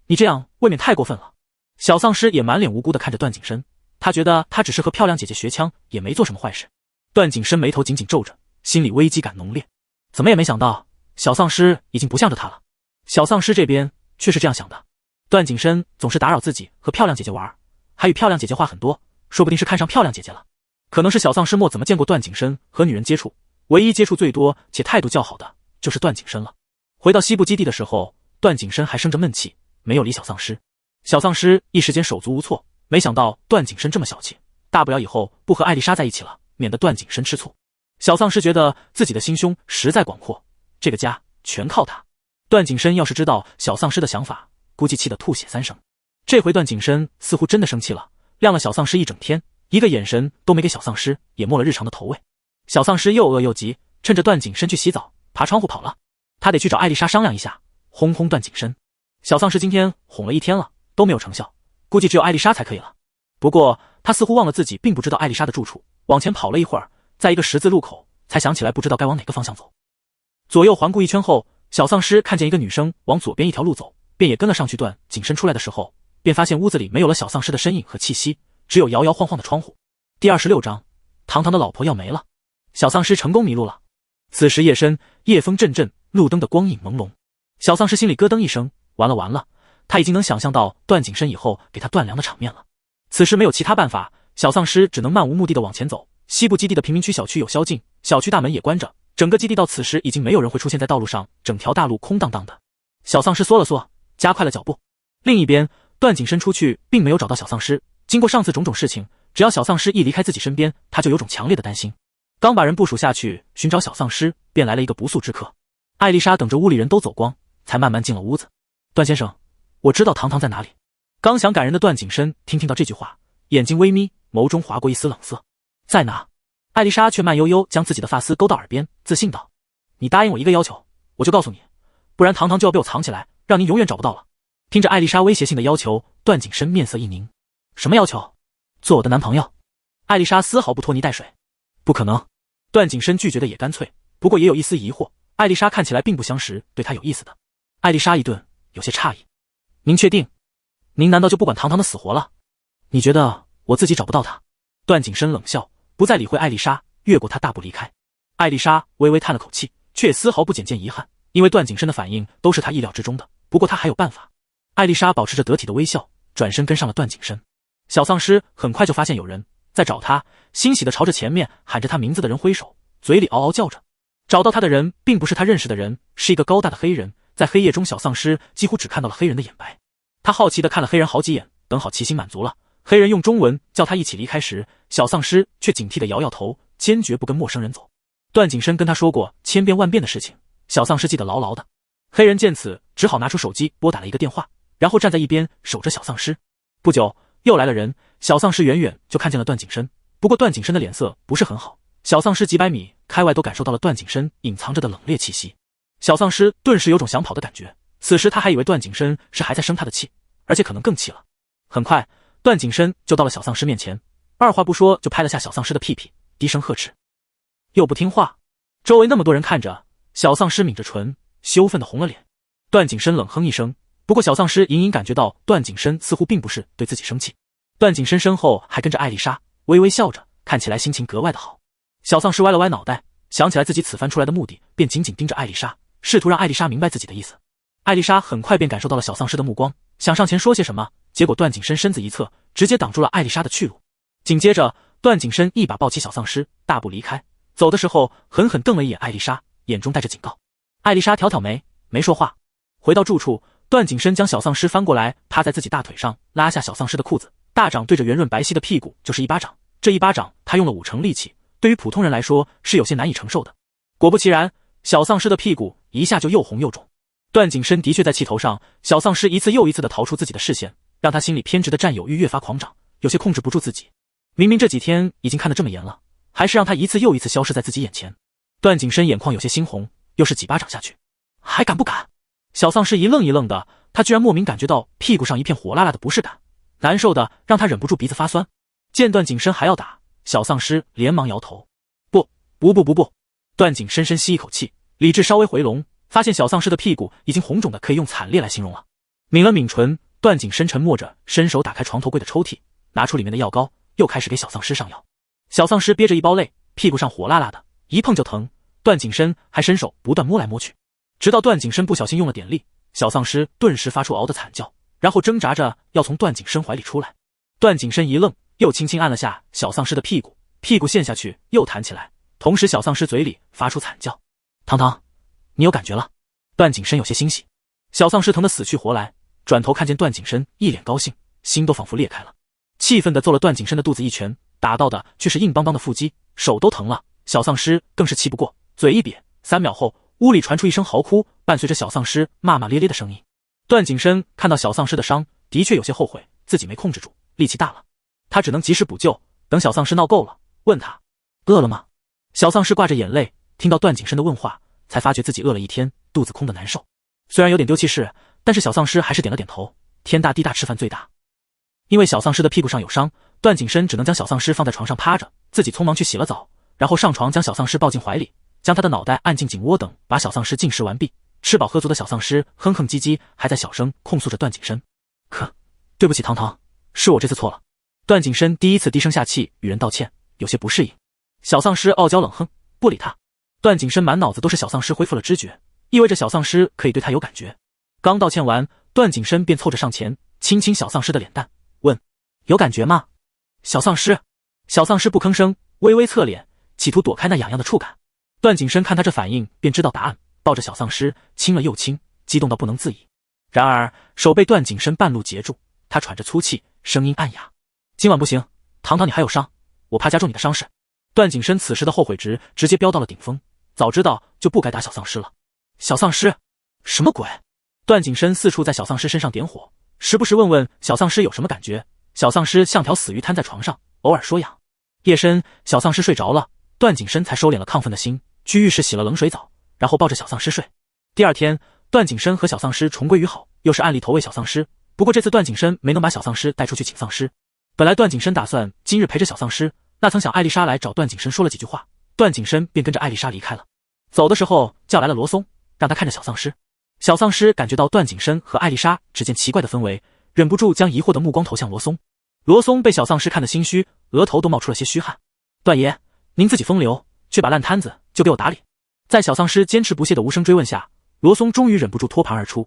你这样未免太过分了。小丧尸也满脸无辜地看着段景深，他觉得他只是和漂亮姐姐学枪，也没做什么坏事。段景深眉头紧紧皱着，心里危机感浓烈，怎么也没想到小丧尸已经不向着他了。小丧尸这边却是这样想的，段景深总是打扰自己和漂亮姐姐玩，还与漂亮姐姐话很多，说不定是看上漂亮姐姐了。可能是小丧尸没怎么见过段景深和女人接触，唯一接触最多且态度较好的就是段景深了。回到西部基地的时候，段景深还生着闷气，没有理小丧尸。小丧尸一时间手足无措，没想到段景深这么小气，大不了以后不和艾丽莎在一起了，免得段景深吃醋。小丧尸觉得自己的心胸实在广阔，这个家全靠他。段景深要是知道小丧尸的想法，估计气得吐血3声。这回段景深似乎真的生气了，晾了小丧尸一整天，一个眼神都没给小丧尸，也没了日常的投喂。小丧尸又饿又急，趁着段景深去洗澡，爬窗户跑了。他得去找艾丽莎商量一下，轰段景深。小丧尸今天哄了一天了，都没有成效，估计只有艾丽莎才可以了。不过他似乎忘了自己并不知道艾丽莎的住处，往前跑了一会儿，在一个十字路口才想起来不知道该往哪个方向走。左右环顾一圈后，小丧尸看见一个女生往左边一条路走，便也跟了上去。段景深出来的时候，便发现屋子里没有了小丧尸的身影和气息，只有摇摇晃晃的窗户。第26章，堂堂的老婆要没了。小丧尸成功迷路了。此时夜深，夜风阵阵，路灯的光影朦胧。小丧尸心里咯噔一声，完了，他已经能想象到段景深以后给他断粮的场面了。此时没有其他办法，小丧尸只能漫无目的的往前走。西部基地的贫民区小区有宵禁，小区大门也关着，整个基地到此时已经没有人会出现在道路上，整条大路空荡荡的。小丧尸缩了缩，加快了脚步。另一边，段景深出去并没有找到小丧尸，经过上次种种事情，只要小丧尸一离开自己身边，他就有种强烈的担心。刚把人部署下去寻找小丧尸，便来了一个不速之客。艾丽莎等着屋里人都走光，才慢慢进了屋子。段先生，我知道堂堂在哪里。刚想赶人的段景深听到这句话，眼睛微眯，眸中划过一丝冷色。在哪？艾丽莎却慢悠悠将自己的发丝勾到耳边，自信道：你答应我一个要求，我就告诉你，不然堂堂就要被我藏起来，让您永远找不到了。听着艾丽莎威胁性的要求，段景深面色一凝。什么要求？做我的男朋友。艾丽莎丝毫不拖泥带水。不可能。段景深拒绝的也干脆，不过也有一丝疑惑，艾丽莎看起来并不相识，对他有意思的。艾丽莎一顿，有些诧异。您确定？您难道就不管堂堂的死活了？你觉得我自己找不到他？段景深冷笑，不再理会艾丽莎，越过她大步离开。艾丽莎微微叹了口气，却也丝毫不减见遗憾，因为段景深的反应都是她意料之中的，不过她还有办法。艾丽莎保持着得体的微笑，转身跟上了段景深。小丧尸很快就发现有人在找他，欣喜地朝着前面喊着他名字的人挥手，嘴里嗷嗷叫着。找到他的人并不是他认识的人，是一个高大的黑人。在黑夜中，小丧尸几乎只看到了黑人的眼白。他好奇地看了黑人好几眼，等好奇心满足了，黑人用中文叫他一起离开时，小丧尸却警惕地摇摇头，坚决不跟陌生人走。段景深跟他说过千遍万遍的事情，小丧尸记得牢牢的。黑人见此，只好拿出手机拨打了一个电话，然后站在一边守着小丧尸。不久又来了人，小丧尸远远就看见了段景深，不过段景深的脸色不是很好。小丧尸几百米开外都感受到了段景深隐藏着的冷冽气息。小丧尸顿时有种想跑的感觉，此时他还以为段景深是还在生他的气，而且可能更气了。很快段景深就到了小丧尸面前，二话不说就拍了下小丧尸的屁屁，低声呵斥：又不听话。周围那么多人看着，小丧尸抿着唇，羞愤地红了脸。段景深冷哼一声，不过小丧尸隐隐感觉到段景深似乎并不是对自己生气。段景深身后还跟着艾丽莎，微微笑着，看起来心情格外的好。小丧尸歪了歪脑袋，想起来自己此番出来的目的，便紧紧盯着艾丽莎，试图让艾丽莎明白自己的意思。艾丽莎很快便感受到了小丧尸的目光，想上前说些什么，结果段景深身子一侧，直接挡住了艾丽莎的去路。紧接着，段景深一把抱起小丧尸，大步离开。走的时候，狠狠瞪了一眼艾丽莎，眼中带着警告。艾丽莎挑挑眉，没说话。回到住处，段景深将小丧尸翻过来，趴在自己大腿上，拉下小丧尸的裤子，大掌对着圆润白皙的屁股就是一巴掌。这一巴掌，他用了5成力气，对于普通人来说是有些难以承受的。果不其然，小丧尸的屁股一下就又红又肿。段景深的确在气头上，小丧尸一次又一次地逃出自己的视线，让他心里偏执的占有欲越发狂涨，有些控制不住自己。明明这几天已经看得这么严了，还是让他一次又一次消失在自己眼前。段景深眼眶有些猩红，又是几巴掌下去，还敢不敢？小丧尸一愣一愣的，他居然莫名感觉到屁股上一片火辣辣的不适感，难受的让他忍不住鼻子发酸。见段景深还要打，小丧尸连忙摇头，不。段景深深吸一口气，理智稍微回笼，发现小丧尸的屁股已经红肿的可以用惨烈来形容了。抿了抿唇，段景深沉默着，伸手打开床头柜的抽屉，拿出里面的药膏，又开始给小丧尸上药。小丧尸憋着一包泪，屁股上火辣辣的，一碰就疼。段景深还伸手不断摸来摸去，直到段景深不小心用了点力，小丧尸顿时发出嗷的惨叫，然后挣扎着要从段景深怀里出来。段景深一愣，又轻轻按了下小丧尸的屁股，屁股陷下去又弹起来，同时小丧尸嘴里发出惨叫。糖糖，你有感觉了？段景深有些欣喜。小丧尸疼得死去活来，转头看见段景深一脸高兴，心都仿佛裂开了，气愤地揍了段景深的肚子一拳，打到的却是硬邦邦的腹肌，手都疼了。小丧尸更是气不过，嘴一瘪，3秒后屋里传出一声嚎哭，伴随着小丧尸骂骂咧咧的声音。段景深看到小丧尸的伤，的确有些后悔自己没控制住，力气大了。他只能及时补救，等小丧尸闹够了，问他饿了吗？小丧尸挂着眼泪，听到段景深的问话，才发觉自己饿了一天，肚子空得难受。虽然有点丢气势，但是小丧尸还是点了点头。天大地大，吃饭最大。因为小丧尸的屁股上有伤，段景深只能将小丧尸放在床上趴着，自己匆忙去洗了澡，然后上床将小丧尸抱进怀里，将他的脑袋按进颈窝等，把小丧尸进食完毕。吃饱喝足的小丧尸哼哼唧唧，还在小声控诉着段景深：对不起糖糖，是我这次错了。段景深第一次低声下气与人道歉，有些不适应。小丧尸傲娇冷哼，不理他。段景深满脑子都是小丧尸恢复了知觉，意味着小丧尸可以对他有感觉。刚道歉完，段景深便凑着上前，亲亲小丧尸的脸蛋，问：有感觉吗？小丧尸不吭声，微微侧脸，企图躲开那痒痒的触感。段景深看他这反应，便知道答案，抱着小丧尸亲了又亲，激动到不能自已。然而手被段景深半路截住，他喘着粗气，声音暗哑：今晚不行，糖糖你还有伤，我怕加重你的伤势。段景深此时的后悔值直接飙到了顶峰，早知道就不该打小丧尸了。小丧尸？什么鬼？段景深四处在小丧尸身上点火，时不时问问小丧尸有什么感觉。小丧尸像条死鱼瘫在床上，偶尔说痒。夜深，小丧尸睡着了，段景深才收敛了亢奋的心，去浴室洗了冷水澡，然后抱着小丧尸睡。第二天，段景深和小丧尸重归于好，又是暗里投喂小丧尸。不过这次段景深没能把小丧尸带出去请丧尸。本来段景深打算今日陪着小丧尸，那曾想艾丽莎来找段景深说了几句话，段景深便跟着艾丽莎离开了。走的时候叫来了罗松，让他看着小丧尸。小丧尸感觉到段景深和艾丽莎之间奇怪的氛围，忍不住将疑惑的目光投向罗松。罗松被小丧尸看得心虚，额头都冒出了些虚汗。段爷，您自己风流，却把烂摊子就给我打理。在小丧尸坚持不懈的无声追问下，罗松终于忍不住脱盘而出：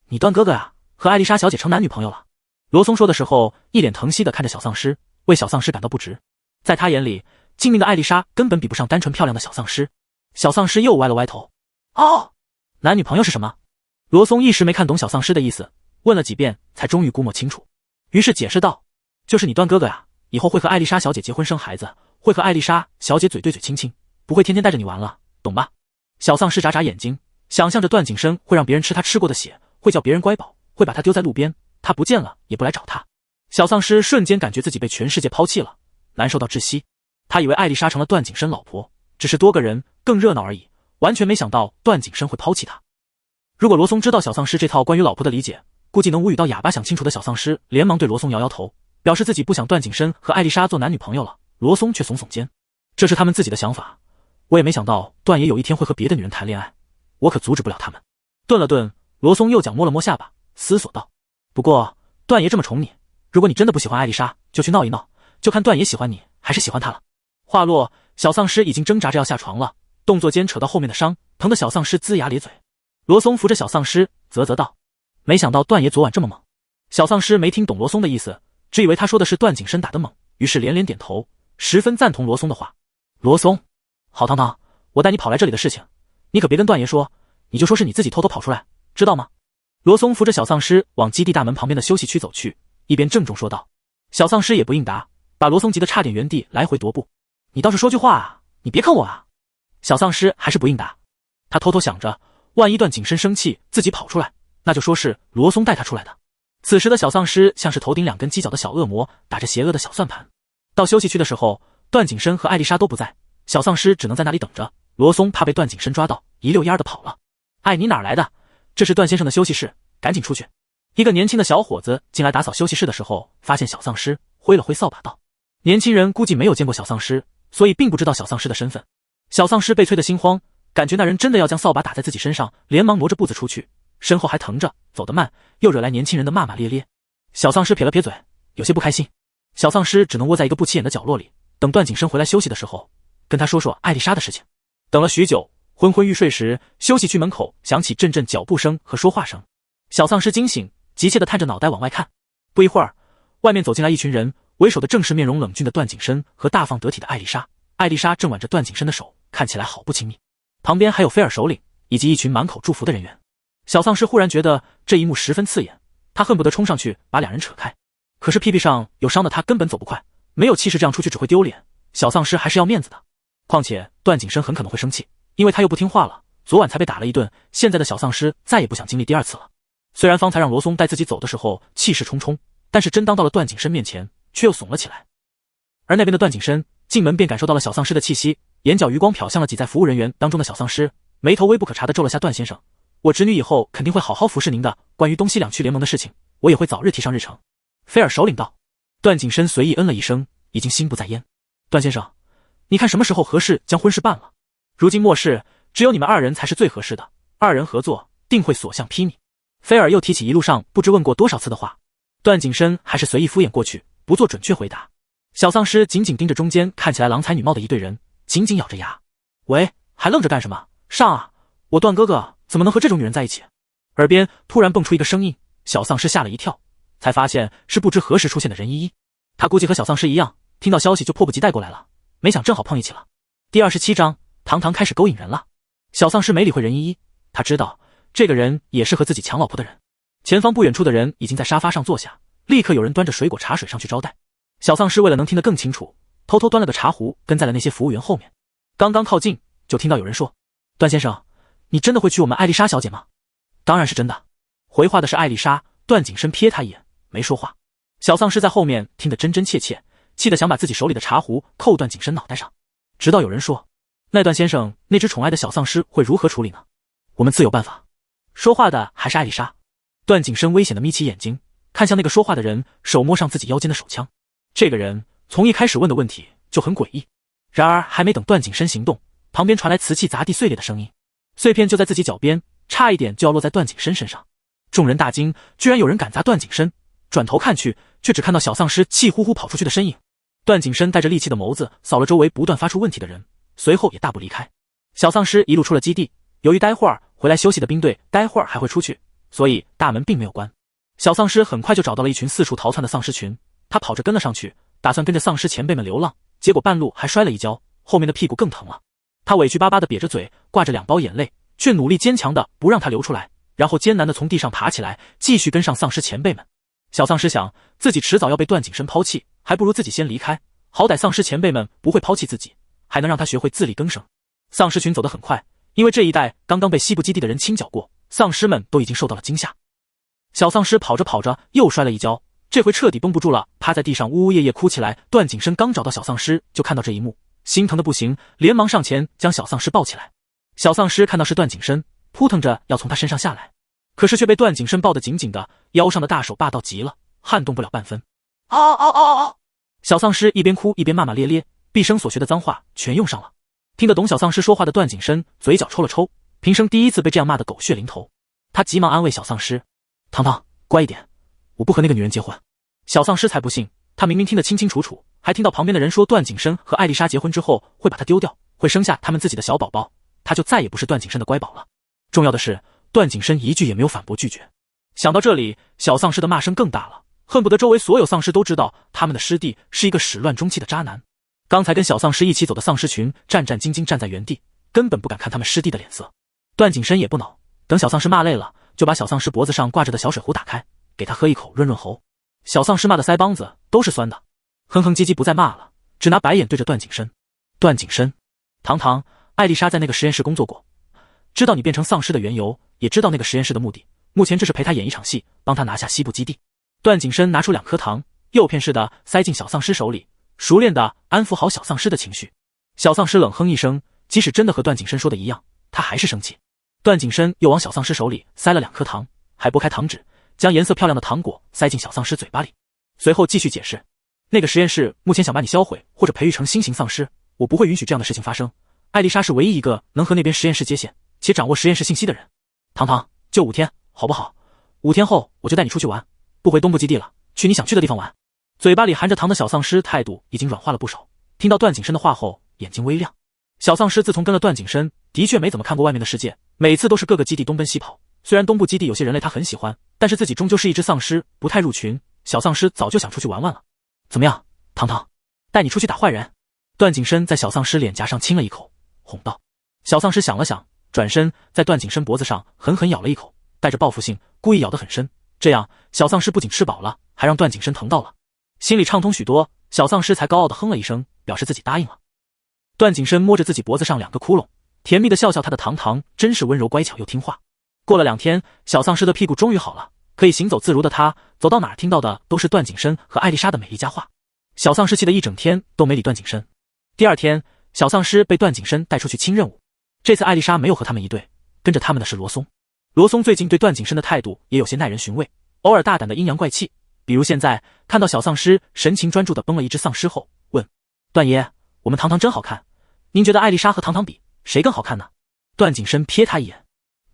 你段哥哥呀，和艾丽莎小姐成男女朋友了。罗松说的时候，一脸疼惜地看着小丧尸，为小丧尸感到不值。在他眼里，精明的艾丽莎根本比不上单纯漂亮的小丧尸。小丧尸又歪了歪头：哦，男女朋友是什么？罗松一时没看懂小丧尸的意思，问了几遍才终于估摸清楚，于是解释道：就是你段哥哥呀，以后会和艾丽莎小姐结婚生孩子，会和艾丽莎小姐嘴对嘴亲亲，不会天天带着你玩了，懂吧？小丧尸眨眨眼睛，想象着段景深会让别人吃他吃过的血，会叫别人乖宝，会把他丢在路边，他不见了也不来找他。小丧尸瞬间感觉自己被全世界抛弃了，难受到窒息。他以为艾丽莎成了段景深老婆，只是多个人更热闹而已，完全没想到段景深会抛弃他。如果罗松知道小丧尸这套关于老婆的理解，估计能无语到哑巴。想清楚的小丧尸连忙对罗松摇摇头，表示自己不想段景深和艾丽莎做男女朋友了。罗松却耸耸肩，这是他们自己的想法，我也没想到段爷有一天会和别的女人谈恋爱，我可阻止不了他们。顿了顿，罗松右脚摸了摸下巴，思索道：不过段爷这么宠你，如果你真的不喜欢艾丽莎，就去闹一闹，就看段爷喜欢你还是喜欢她了。话落，小丧尸已经挣扎着要下床了，动作间扯到后面的伤，疼得小丧尸龇牙咧嘴。罗松扶着小丧尸，啧啧道：“没想到段爷昨晚这么猛。”小丧尸没听懂罗松的意思，只以为他说的是段景深打得猛，于是连连点头，十分赞同罗松的话。罗松，好堂堂，我带你跑来这里的事情，你可别跟段爷说，你就说是你自己偷偷跑出来，知道吗？罗松扶着小丧尸往基地大门旁边的休息区走去，一边郑重说道。小丧尸也不应答，把罗松急得差点原地来回踱步。你倒是说句话啊，你别坑我啊！小丧尸还是不应答。他偷偷想着，万一段景深生气自己跑出来，那就说是罗松带他出来的。此时的小丧尸像是头顶2根犄角的小恶魔，打着邪恶的小算盘。到休息区的时候，段景深和艾丽莎都不在，小丧尸只能在那里等着。罗松怕被段景深抓到，一溜烟的跑了。哎，你哪来的？这是段先生的休息室，赶紧出去。一个年轻的小伙子进来打扫休息室的时候，发现小丧尸，挥了挥扫把道：“年轻人估计没有见过小丧尸，所以并不知道小丧尸的身份。”小丧尸被催得心慌，感觉那人真的要将扫把打在自己身上，连忙挪着步子出去，身后还疼着，走得慢，又惹来年轻人的骂骂咧咧。小丧尸撇了撇嘴，有些不开心。小丧尸只能窝在一个不起眼的角落里，等段景深回来休息的时候，跟他说说艾丽莎的事情。等了许久，昏昏欲睡时，休息区门口响起阵阵脚步声和说话声。小丧尸惊醒，急切地探着脑袋往外看。不一会儿，外面走进来一群人，为首的正是面容冷峻的段景深和大方得体的艾丽莎。艾丽莎正挽着段景深的手，看起来好不亲密。旁边还有菲尔首领以及一群满口祝福的人员。小丧尸忽然觉得这一幕十分刺眼，他恨不得冲上去把2人扯开。可是屁屁上有伤的他根本走不快，没有气势，这样出去只会丢脸。小丧尸还是要面子的，况且段景深很可能会生气，因为他又不听话了，昨晚才被打了一顿，现在的小丧尸再也不想经历第2次了。虽然方才让罗松带自己走的时候气势冲冲，但是真当到了段景深面前，却又怂了起来。而那边的段景深进门便感受到了小丧尸的气息，眼角余光瞟向了挤在服务人员当中的小丧尸，眉头微不可察地皱了下。段先生，我侄女以后肯定会好好服侍您的，关于东西两区联盟的事情，我也会早日提上日程。菲尔首领道。段景深随意嗯了一声，已经心不在焉。段先生，你看什么时候合适将婚事办了？如今末世，只有你们2人才是最合适的，2人合作定会所向披靡。菲尔又提起一路上不知问过多少次的话，段景深还是随意敷衍过去，不做准确回答。小丧尸紧紧盯着中间看起来郎才女貌的一对人，紧紧咬着牙。喂，还愣着干什么？上啊！我段哥哥怎么能和这种女人在一起？耳边突然蹦出一个声音，小丧尸吓了一跳，才发现是不知何时出现的任依依。他估计和小丧尸一样，听到消息就迫不及待过来了，没想正好碰一起了。第27章，堂堂开始勾引人了。小丧尸没理会任依依，他知道这个人也是和自己抢老婆的人。前方不远处的人已经在沙发上坐下，立刻有人端着水果茶水上去招待。小丧尸为了能听得更清楚，偷偷端了个茶壶跟在了那些服务员后面。刚刚靠近，就听到有人说：“段先生，你真的会娶我们艾丽莎小姐吗？”当然是真的。回话的是艾丽莎。段景深瞥他一眼，没说话。小丧尸在后面听得真真切切，气得想把自己手里的茶壶扣段景深脑袋上。直到有人说：“那段先生，那只宠爱的小丧尸会如何处理呢？”我们自有办法。说话的还是艾丽莎。段景深危险地眯起眼睛，看向那个说话的人，手摸上自己腰间的手枪。这个人从一开始问的问题就很诡异。然而还没等段景深行动，旁边传来瓷器砸地碎裂的声音，碎片就在自己脚边，差一点就要落在段景深身上。众人大惊，居然有人敢砸段景深。转头看去，却只看到小丧尸气呼呼跑出去的身影。段景深带着戾气的眸子扫了周围不断发出问题的人，随后也大步离开。小丧尸一路出了基地，由于待会儿回来休息的兵队待会儿还会出去，所以大门并没有关。小丧尸很快就找到了一群四处逃窜的丧尸群，他跑着跟了上去，打算跟着丧尸前辈们流浪，结果半路还摔了一跤，后面的屁股更疼了。他委屈巴巴地瘪着嘴，挂着2包眼泪，却努力坚强的不让它流出来，然后艰难地从地上爬起来，继续跟上丧尸前辈们。小丧尸想，自己迟早要被段景深抛弃，还不如自己先离开，好歹丧尸前辈们不会抛弃自己，还能让他学会自力更生。丧尸群走得很快，因为这一带刚刚被西部基地的人清剿过，丧尸们都已经受到了惊吓。小丧尸跑着跑着又摔了一跤，这回彻底绷不住了，趴在地上呜呜咽咽哭起来。段景深刚找到小丧尸，就看到这一幕，心疼的不行，连忙上前将小丧尸抱起来。小丧尸看到是段景深，扑腾着要从他身上下来，可是却被段景深抱得紧紧的，腰上的大手霸道极了，撼动不了半分。嗷嗷嗷嗷！小丧尸一边哭一边骂骂咧咧，毕生所学的脏话全用上了。听得懂小丧尸说话的段景深嘴角抽了抽，平生第一次被这样骂得狗血淋头。他急忙安慰小丧尸：“糖糖，乖一点，我不和那个女人结婚。”小丧尸才不信，他明明听得清清楚楚，还听到旁边的人说段景深和艾丽莎结婚之后会把他丢掉，会生下他们自己的小宝宝，他就再也不是段景深的乖宝了。重要的是，段景深一句也没有反驳拒绝。想到这里，小丧尸的骂声更大了，恨不得周围所有丧尸都知道他们的师弟是一个始乱终弃的渣男。刚才跟小丧尸一起走的丧尸群战战兢兢站在原地，根本不敢看他们师弟的脸色。段景深也不恼，等小丧尸骂累了，就把小丧尸脖子上挂着的小水壶打开，给他喝一口润润喉。小丧尸骂的腮帮子都是酸的，哼哼唧唧不再骂了，只拿白眼对着段景深。段景深，堂堂，艾丽莎在那个实验室工作过，知道你变成丧尸的缘由，也知道那个实验室的目的，目前这是陪他演一场戏，帮他拿下西部基地。段景深拿出2颗糖，诱骗似的塞进小丧尸手里，熟练的安抚好小丧尸的情绪。小丧尸冷哼一声，即使真的和段景深说的一样，他还是生气。段景深又往小丧尸手里塞了2颗糖，还拨开糖纸，将颜色漂亮的糖果塞进小丧尸嘴巴里，随后继续解释，那个实验室目前想把你销毁或者培育成新型丧尸，我不会允许这样的事情发生。艾丽莎是唯一一个能和那边实验室接线且掌握实验室信息的人。堂堂，就5天好不好？5天后我就带你出去玩，不回东部基地了，去你想去的地方玩。嘴巴里含着糖的小丧尸态度已经软化了不少，听到段景深的话后眼睛微亮。小丧尸自从跟了段景深，的确没怎么看过外面的世界，每次都是各个基地东奔西跑。虽然东部基地有些人类他很喜欢，但是自己终究是一只丧尸，不太入群。小丧尸早就想出去玩玩了。怎么样，糖糖，带你出去打坏人？段景深在小丧尸脸颊上亲了一口，哄道。小丧尸想了想，转身在段景深脖子上狠狠咬了一口，带着报复性，故意咬得很深，这样小丧尸不仅吃饱了，还让段景深疼到了，心里畅通许多。小丧尸才高傲地哼了一声，表示自己答应了。段景深摸着自己脖子上2个窟窿，甜蜜地笑笑他的糖糖真是温柔乖巧又听话。过了2天，小丧尸的屁股终于好了，可以行走自如的他，走到哪儿听到的都是段景深和艾丽莎的美丽佳话。小丧尸气得一整天都没理段景深。第2天，小丧尸被段景深带出去亲任务，这次艾丽莎没有和他们一队，跟着他们的是罗松。罗松最近对段景深的态度也有些耐人寻味，偶尔大胆的阴阳怪气，比如现在看到小丧尸神情专注地崩了一只丧尸后，问段爷，我们堂堂真好看，您觉得艾丽莎和堂堂比谁更好看呢？段景深瞥他一眼，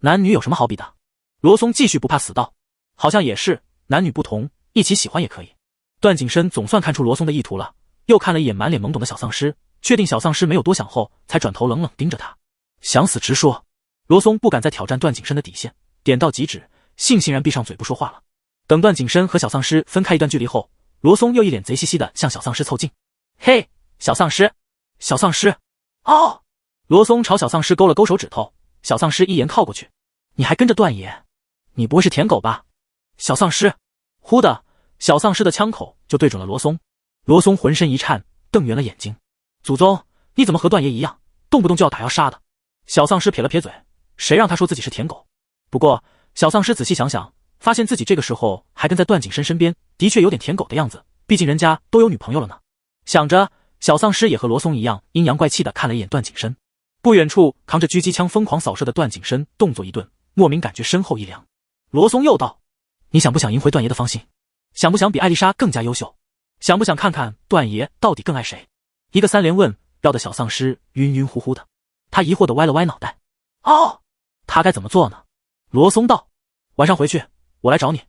男女有什么好比的？罗松继续不怕死道，好像也是，男女不同，一起喜欢也可以。段景深总算看出罗松的意图了，又看了一眼满脸懵懂的小丧尸，确定小丧尸没有多想后，才转头冷冷盯着他，想死直说。罗松不敢再挑战段景深的底线，点到即止，悻悻然闭上嘴不说话了。等段景深和小丧尸分开一段距离后，罗松又一脸贼兮兮的向小丧尸凑近，嘿，小丧尸，小丧尸，哦！罗松朝小丧尸勾了勾手指头，小丧尸一言靠过去，你还跟着段爷？你不会是舔狗吧？小丧尸，忽的，小丧尸的枪口就对准了罗松。罗松浑身一颤，瞪圆了眼睛，祖宗，你怎么和段爷一样，动不动就要打要杀的？小丧尸撇了撇嘴，谁让他说自己是舔狗？不过小丧尸仔细想想，发现自己这个时候还跟在段景深身边，的确有点舔狗的样子，毕竟人家都有女朋友了呢。想着，小丧尸也和罗松一样阴阳怪气的看了一眼段景深。不远处扛着狙击枪疯狂扫射的段景深动作一顿，莫名感觉身后一凉。罗松又道，你想不想赢回段爷的芳心？想不想比艾丽莎更加优秀？想不想看看段爷到底更爱谁？一个3连问，绕得小丧尸晕晕乎乎的。他疑惑地歪了歪脑袋，哦，他该怎么做呢？罗松道，晚上回去我来找你。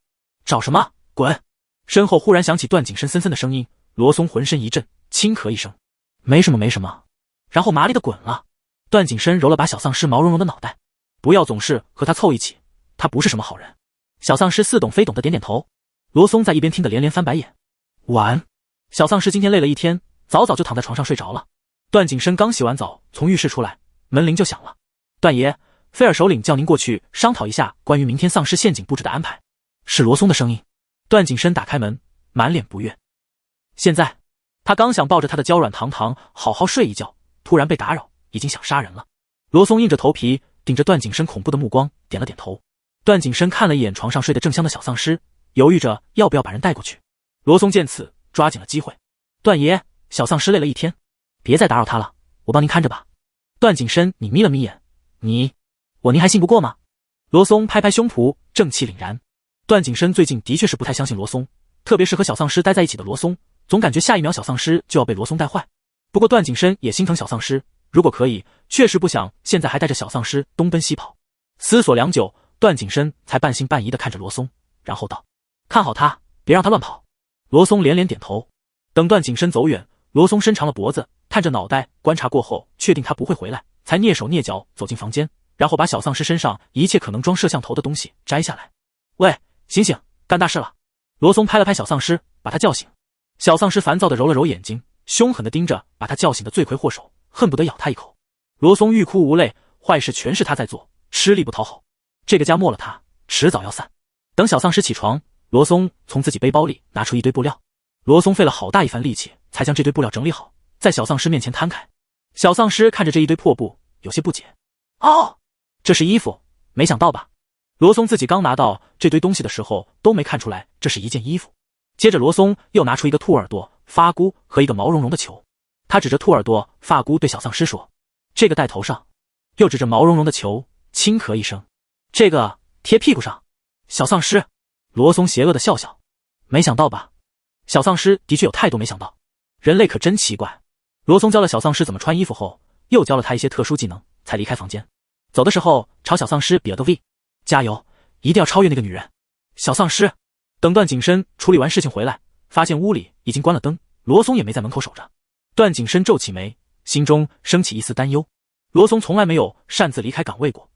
找什么？滚！身后忽然响起段景深森森的声音，罗松浑身一震，轻咳一声，没什么没什么，然后麻利地滚了。段景深揉了把小丧尸毛茸茸的脑袋，不要总是和他凑一起，他不是什么好人。小丧尸似懂非懂的点点头。罗松在一边听得连连翻白眼。晚，小丧尸今天累了一天，早早就躺在床上睡着了。段景深刚洗完澡从浴室出来，门铃就响了。段爷，菲尔首领叫您过去商讨一下关于明天丧尸陷阱布置的安排。是罗松的声音。段景深打开门，满脸不悦。现在他刚想抱着他的娇软糖糖好好睡一觉，突然被打扰，已经想杀人了。罗松硬着头皮顶着段景深恐怖的目光点了点头。段景深看了一眼床上睡得正香的小丧尸，犹豫着要不要把人带过去。罗松见此抓紧了机会，段爷，小丧尸累了一天，别再打扰他了，我帮您看着吧。段景深你眯了眯眼，您还信不过吗？罗松拍拍胸脯，正气凛然。段景深最近的确是不太相信罗松，特别是和小丧尸待在一起的罗松，总感觉下一秒小丧尸就要被罗松带坏。不过段景深也心疼小丧尸，如果可以，确实不想现在还带着小丧尸东奔西跑。思索良久，段景深才半信半疑地看着罗松，然后道，看好他，别让他乱跑。罗松连连点头。等段景深走远，罗松伸长了脖子，探着脑袋观察过后，确定他不会回来，才蹑手蹑脚走进房间，然后把小丧尸身上一切可能装摄像头的东西摘下来。喂，醒醒，干大事了！罗松拍了拍小丧尸，把他叫醒。小丧尸烦躁地揉了揉眼睛，凶狠地盯着把他叫醒的罪魁祸首，恨不得咬他一口。罗松欲哭无泪，坏事全是他在做，吃力不讨好。这个家没了他，迟早要散。等小丧尸起床，罗松从自己背包里拿出一堆布料。罗松费了好大一番力气，才将这堆布料整理好，在小丧尸面前摊开。小丧尸看着这一堆破布，有些不解。哦，这是衣服，没想到吧？罗松自己刚拿到这堆东西的时候，都没看出来这是一件衣服。接着罗松又拿出一个兔耳朵、发箍和一个毛茸茸的球。他指着兔耳朵、发箍对小丧尸说：“这个戴头上。”又指着毛茸茸的球，轻咳一声：“这个贴屁股上。”小丧尸，罗松邪恶的笑笑：“没想到吧？”小丧尸的确有太多没想到，人类可真奇怪。罗松教了小丧尸怎么穿衣服后，又教了他一些特殊技能，才离开房间。走的时候，朝小丧尸比了个 V， 加油，一定要超越那个女人。小丧尸，等段景深处理完事情回来，发现屋里已经关了灯，罗松也没在门口守着。段景深皱起眉，心中升起一丝担忧。罗松从来没有擅自离开岗位过，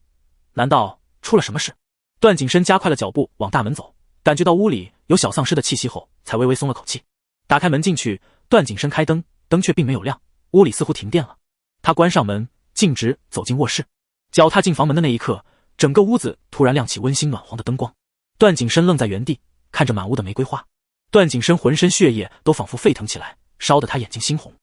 难道出了什么事？段景深加快了脚步往大门走，感觉到屋里有小丧尸的气息后，才微微松了口气。打开门进去，段景深开灯，灯却并没有亮，屋里似乎停电了。他关上门，径直走进卧室。脚踏进房门的那一刻，整个屋子突然亮起温馨暖黄的灯光。段景深愣在原地，看着满屋的玫瑰花。段景深浑身血液都仿佛沸腾起来，烧得他眼睛猩红。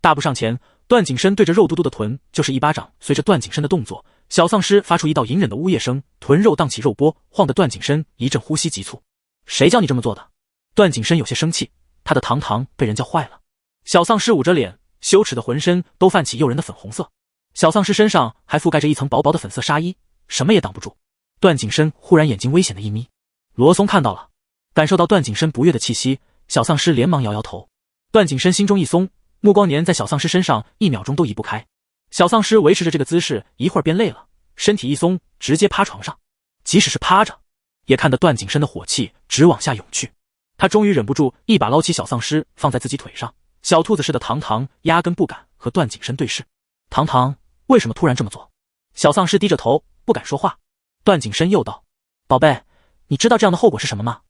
大步上前，段景深对着肉嘟嘟的臀就是一巴掌。随着段景深的动作，小丧尸发出一道隐忍的呜咽声，臀肉荡起肉波，晃得段景深一阵呼吸急促。谁叫你这么做的？段景深有些生气，他的堂堂被人教坏了。小丧尸捂着脸，羞耻的浑身都泛起诱人的粉红色。小丧尸身上还覆盖着一层薄薄的粉色纱衣，什么也挡不住。段景深忽然眼睛危险的一眯，罗松看到了，感受到段景深不悦的气息，小丧尸连忙摇摇头。段景深心中一松，目光粘在小丧尸身上1秒钟都移不开。小丧尸维持着这个姿势，一会儿便累了，身体一松，直接趴床上。即使是趴着，也看得段景深的火气直往下涌去。他终于忍不住，一把捞起小丧尸放在自己腿上。小兔子似的堂堂压根不敢和段景深对视。堂堂为什么突然这么做？小丧尸低着头不敢说话。段景深又道：“宝贝，你知道这样的后果是什么吗？”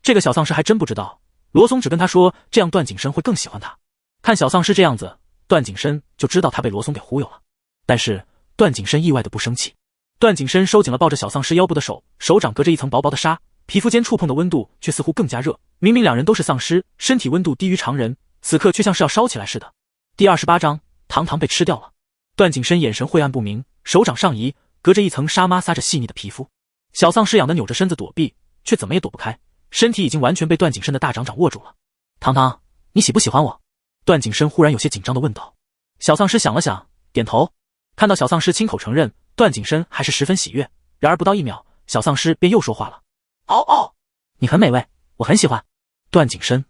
这个小丧尸还真不知道。罗松只跟他说，这样段景深会更喜欢他。看小丧尸这样子，段景深就知道他被罗松给忽悠了。但是段景深意外的不生气。段景深收紧了抱着小丧尸腰部的手，手掌隔着一层薄薄的纱，皮肤间触碰的温度却似乎更加热。明明两人都是丧尸，身体温度低于常人，此刻却像是要烧起来似的。第28章，堂堂被吃掉了。段景深眼神晦暗不明，手掌上移，隔着一层纱抹撒着细腻的皮肤。小丧尸痒的扭着身子躲避，却怎么也躲不开，身体已经完全被段景深的大掌掌握住了。堂堂，你喜不喜欢我？段景深忽然有些紧张地问道。小丧尸想了想，点头。看到小丧尸亲口承认，段景深还是十分喜悦。然而不到1秒，小丧尸便又说话了：“嗷嗷，你很美味，我很喜欢。”段景深，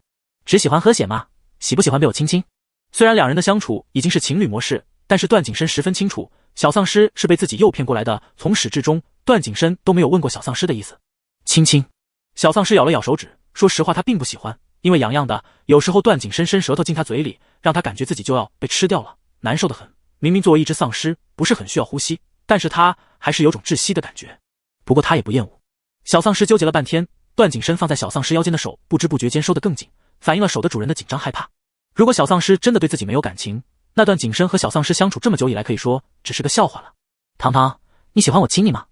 只喜欢喝血吗？喜不喜欢被我亲亲？虽然两人的相处已经是情侣模式，但是段景深十分清楚，小丧尸是被自己诱骗过来的。从始至终，段景深都没有问过小丧尸的意思。亲亲。小丧尸咬了咬手指，说实话他并不喜欢，因为痒痒的，有时候段景深伸舌头进他嘴里，让他感觉自己就要被吃掉了，难受得很。明明作为一只丧尸不是很需要呼吸，但是他还是有种窒息的感觉。不过他也不厌恶。小丧尸纠结了半天，段景深放在小丧尸腰间的手不知不觉间收得更紧，反映了手的主人的紧张害怕。如果小丧尸真的对自己没有感情，那段景深和小丧尸相处这么久以来，可以说只是个笑话了。堂堂，你喜欢我亲你吗？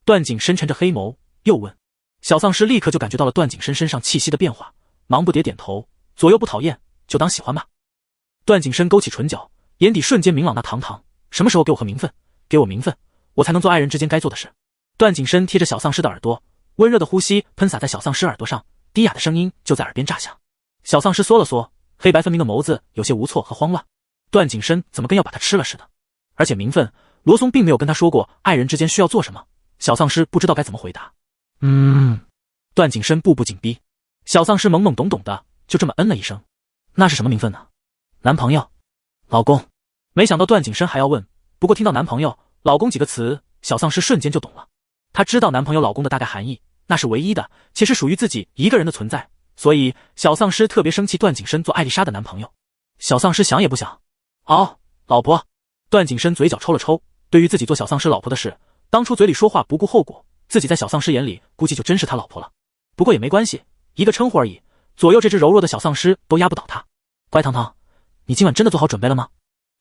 段景深沉着黑眸又问。小丧尸立刻就感觉到了段景深身上气息的变化，忙不迭点头，左右不讨厌，就当喜欢吧。段景深勾起唇角，眼底瞬间明朗。那堂堂，什么时候给我和名分？给我名分，我才能做爱人之间该做的事。段景深贴着小丧尸的耳朵，温热的呼吸喷洒在小丧尸耳朵上，低哑的声音就在耳边炸响。小丧尸缩了缩，黑白分明的眸子有些无措和慌乱。段景深怎么跟要把他吃了似的？而且名分，罗松并没有跟他说过爱人之间需要做什么。小丧尸不知道该怎么回答。段景深步步紧逼。小丧尸懵懵懂懂的就这么嗯了一声。那是什么名分呢？男朋友？老公？没想到段景深还要问，不过听到男朋友、老公几个词，小丧尸瞬间就懂了。他知道男朋友、老公的大概含义，那是唯一的，且是属于自己一个人的存在，所以小丧尸特别生气段景深做艾丽莎的男朋友。小丧尸想也不想，哦，老婆。段景深嘴角抽了抽，对于自己做小丧尸老婆的事，当初嘴里说话不顾后果，自己在小丧尸眼里估计就真是他老婆了。不过也没关系，一个称呼而已，左右这只柔弱的小丧尸都压不倒他。乖糖糖，你今晚真的做好准备了吗？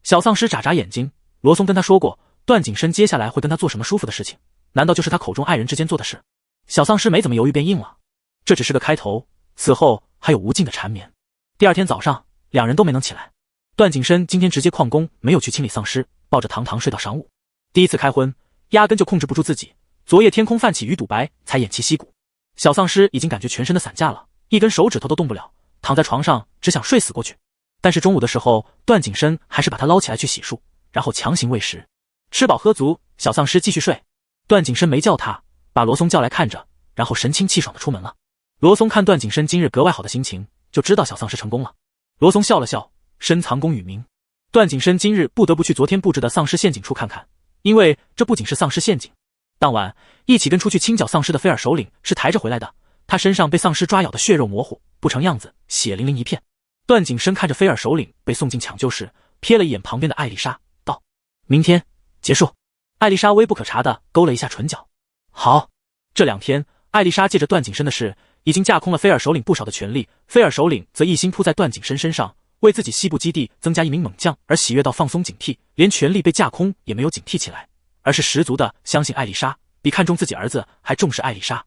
小丧尸眨眨眼睛，罗松跟他说过，段景深接下来会跟他做什么舒服的事情，难道就是他口中爱人之间做的事？小丧尸没怎么犹豫便应了。这只是个开头，此后还有无尽的缠绵。第二天早上，两人都没能起来。段景深今天直接旷工，没有去清理丧尸，抱着糖糖睡到晌午。第一次开荤，压根就控制不住自己，昨夜天空泛起鱼肚白，才偃旗息鼓。小丧尸已经感觉全身的散架了，一根手指头都动不了，躺在床上只想睡死过去。但是中午的时候，段景深还是把他捞起来去洗漱，然后强行喂食。吃饱喝足，小丧尸继续睡。段景深没叫他，把罗松叫来看着，然后神清气爽的出门了。罗松看段景深今日格外好的心情，就知道小丧尸成功了。罗松笑了笑，深藏功与名。段景深今日不得不去昨天布置的丧尸陷阱处看看，因为这不仅是丧尸陷阱。当晚一起跟出去清剿丧尸的菲尔首领是抬着回来的，他身上被丧尸抓咬的血肉模糊，不成样子，血淋淋一片。段景深看着菲尔首领被送进抢救室，瞥了一眼旁边的艾丽莎，道：明天结束。艾丽莎微不可察地勾了一下唇角。好。这2天艾丽莎借着段景深的事已经架空了菲尔首领不少的权力，菲尔首领则一心扑在段景深身上，为自己西部基地增加一名猛将而喜悦到放松警惕，连权力被架空也没有警惕起来，而是十足的相信艾丽莎，比看重自己儿子还重视艾丽莎。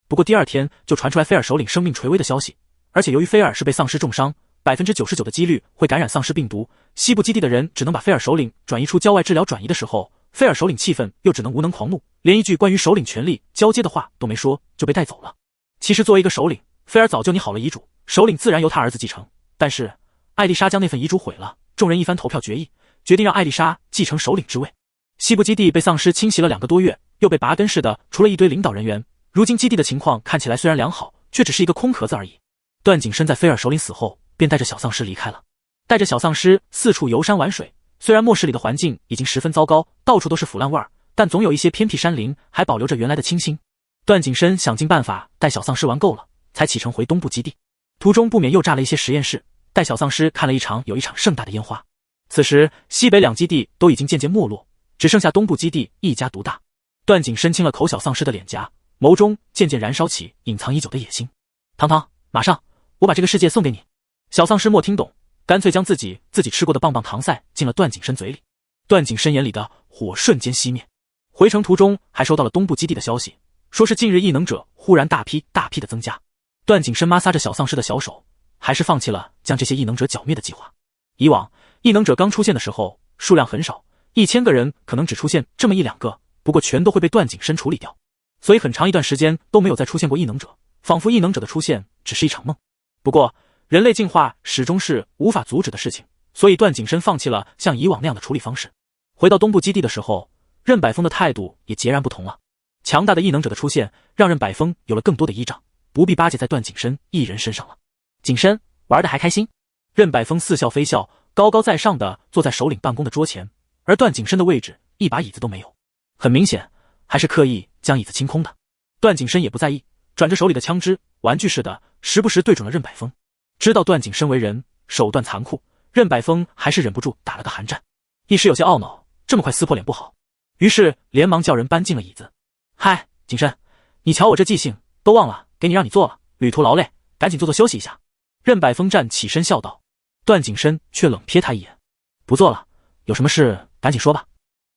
不过第2天就传出来菲尔首领生命垂危的消息，而且由于菲尔是被丧尸重伤，99%的几率会感染丧尸病毒，西部基地的人只能把菲尔首领转移出郊外治疗。转移的时候，菲尔首领气愤又只能无能狂怒，连一句关于首领权力交接的话都没说就被带走了。其实作为一个首领，菲尔早就拟好了遗嘱，首领自然由他儿子继承，但是艾丽莎将那份遗嘱毁了，众人一番投票决议，决定让艾丽莎继承首领之位。西部基地被丧尸侵袭了2个多月，又被拔根似的除了一堆领导人员，如今基地的情况看起来虽然良好，却只是一个空壳子而已。段景深在菲尔首领死后便带着小丧尸离开了，带着小丧尸四处游山玩水。虽然末世里的环境已经十分糟糕，到处都是腐烂味儿，但总有一些偏僻山林还保留着原来的清新。段景深想尽办法带小丧尸玩够了，才启程回东部基地。途中不免又炸了一些实验室，带小丧尸看了一场盛大的烟花。此时西北2基地都已经渐渐没落，只剩下东部基地一家独大。段景深亲了口小丧尸的脸颊，眸中渐渐燃烧起隐藏已久的野心。糖糖，马上，我把这个世界送给你。小丧尸莫听懂，干脆将自己吃过的棒棒糖塞进了段景深嘴里。段景深眼里的火瞬间熄灭。回程途中还收到了东部基地的消息，说是近日异能者忽然大批的增加。段景深摩挲着小丧尸的小手，还是放弃了将这些异能者剿灭的计划。以往异能者刚出现的时候数量很少，1000个人可能只出现这么1-2个，不过全都会被段景深处理掉，所以很长一段时间都没有再出现过异能者，仿佛异能者的出现只是一场梦。不过人类进化始终是无法阻止的事情，所以段景深放弃了像以往那样的处理方式。回到东部基地的时候，任百峰的态度也截然不同了。强大的异能者的出现让任百峰有了更多的依仗，不必巴结在段景深一人身上了。景深玩得还开心？任百峰似笑非笑，高高在上的坐在首领办公的桌前，而段景深的位置一把椅子都没有，很明显还是刻意将椅子清空的。段景深也不在意，转着手里的枪支，玩具似的时不时对准了任百峰。知道段景深为人手段残酷，任百峰还是忍不住打了个寒战，一时有些懊恼，这么快撕破脸不好，于是连忙叫人搬进了椅子。嗨，景深，你瞧我这记性，都忘了给你让你坐了，旅途劳累，赶紧坐坐休息一下。任百峰站起身笑道。段景深却冷瞥他一眼，不坐了，有什么事赶紧说吧。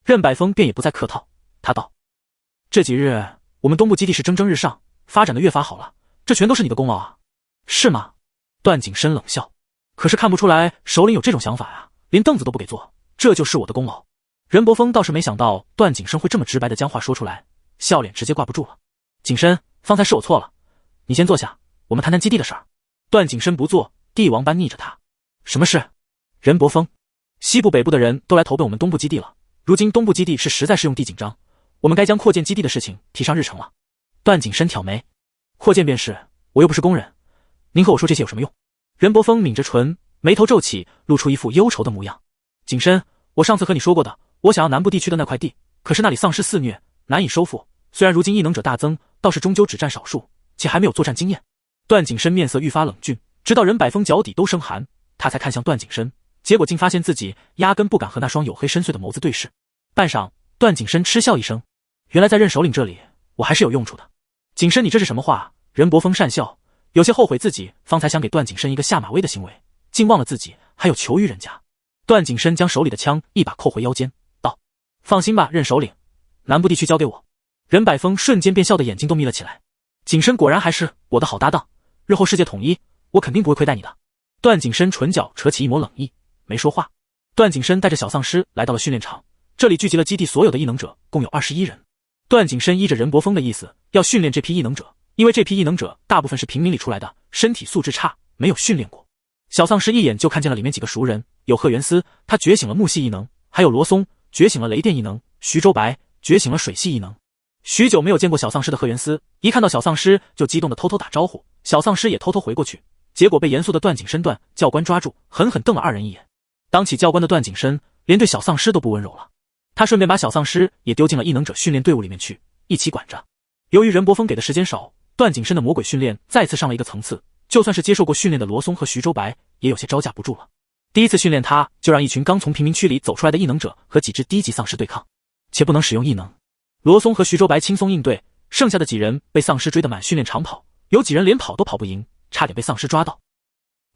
任百峰便也不再客套，他道：这几日我们东部基地是蒸蒸日上，发展的越发好了，这全都是你的功劳啊。是吗？段景深冷笑，可是看不出来首领有这种想法啊，连凳子都不给坐，这就是我的功劳。任伯峰倒是没想到段景深会这么直白的将话说出来，笑脸直接挂不住了。景深，方才是我错了，你先坐下，我们谈谈基地的事儿。段景深不坐，帝王般睨着他。什么事？任伯峰，西部北部的人都来投奔我们东部基地了，如今东部基地是实在是用地紧张，我们该将扩建基地的事情提上日程了。段景深挑眉，扩建便是，我又不是工人，您和我说这些有什么用？任伯峰抿着唇，眉头皱起，露出一副忧愁的模样。景深，我上次和你说过的，我想要南部地区的那块地，可是那里丧尸肆虐，难以收复。虽然如今异能者大增，倒是终究只占少数，且还没有作战经验。段景深面色愈发冷峻，直到任百峰脚底都生寒，他才看向段景深，结果竟发现自己压根不敢和那双黝黑深邃的眸子对视。半晌，段景深嗤笑一声，原来在任首领这里，我还是有用处的。景深，你这是什么话？任伯峰讪笑，有些后悔自己方才想给段景深一个下马威的行为，竟忘了自己还有求于人家。段景深将手里的枪一把扣回腰间，道：放心吧，任首领，南部地区交给我。任百峰瞬间便笑得眼睛都眯了起来。景深果然还是我的好搭档，日后世界统一，我肯定不会亏待你的。段景深唇角扯起一抹冷意，没说话。段景深带着小丧尸来到了训练场，这里聚集了基地所有的异能者，共有21人。段景深依着任伯峰的意思，要训练这批异能者，因为这批异能者大部分是平民里出来的，身体素质差，没有训练过。小丧尸一眼就看见了里面几个熟人，有贺元思，他觉醒了木系异能，还有罗松，觉醒了雷电异能，徐周白，觉醒了水系异能。许久没有见过小丧尸的贺元思，一看到小丧尸就激动的偷偷打招呼，小丧尸也偷偷回过去，结果被严肃的段景深段教官抓住，狠狠瞪了二人一眼。当起教官的段景深连对小丧尸都不温柔了，他顺便把小丧尸也丢进了异能者训练队伍里面去，一起管着。由于任伯峰给的时间少，段景深的魔鬼训练再次上了一个层次，就算是接受过训练的罗松和徐周白也有些招架不住了。第一次训练他就让一群刚从贫民区里走出来的异能者和几只低级丧尸对抗，且不能使用异能。罗松和徐周白轻松应对，剩下的几人被丧尸追得满训练场跑，有几人连跑都跑不赢，差点被丧尸抓到。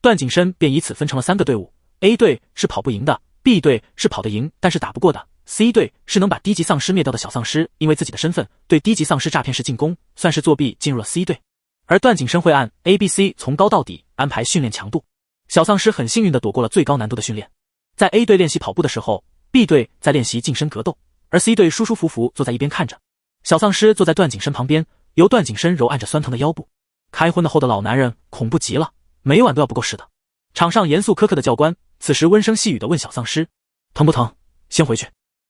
段景深便以此分成了3个队伍， A 队是跑不赢的， B 队是跑得赢但是打不过的， C 队是能把低级丧尸灭掉的小丧尸，因为自己的身份对低级丧尸诈骗式进攻，算是作弊进入了 C 队。而段景深会按 A、B、C 从高到底安排训练强度，小丧尸很幸运地躲过了最高难度的训练。在 A 队练习跑步的时候， B 队在练习近身格斗，而 C 队舒舒服服坐在一边看着。小丧尸坐在段景深旁边，由段景深揉按着酸疼的腰部。开荤的后的老男人恐怖极了，每晚都要不够似的。场上严肃苛刻的教官此时温声细语地问小丧尸：疼不疼？先回去。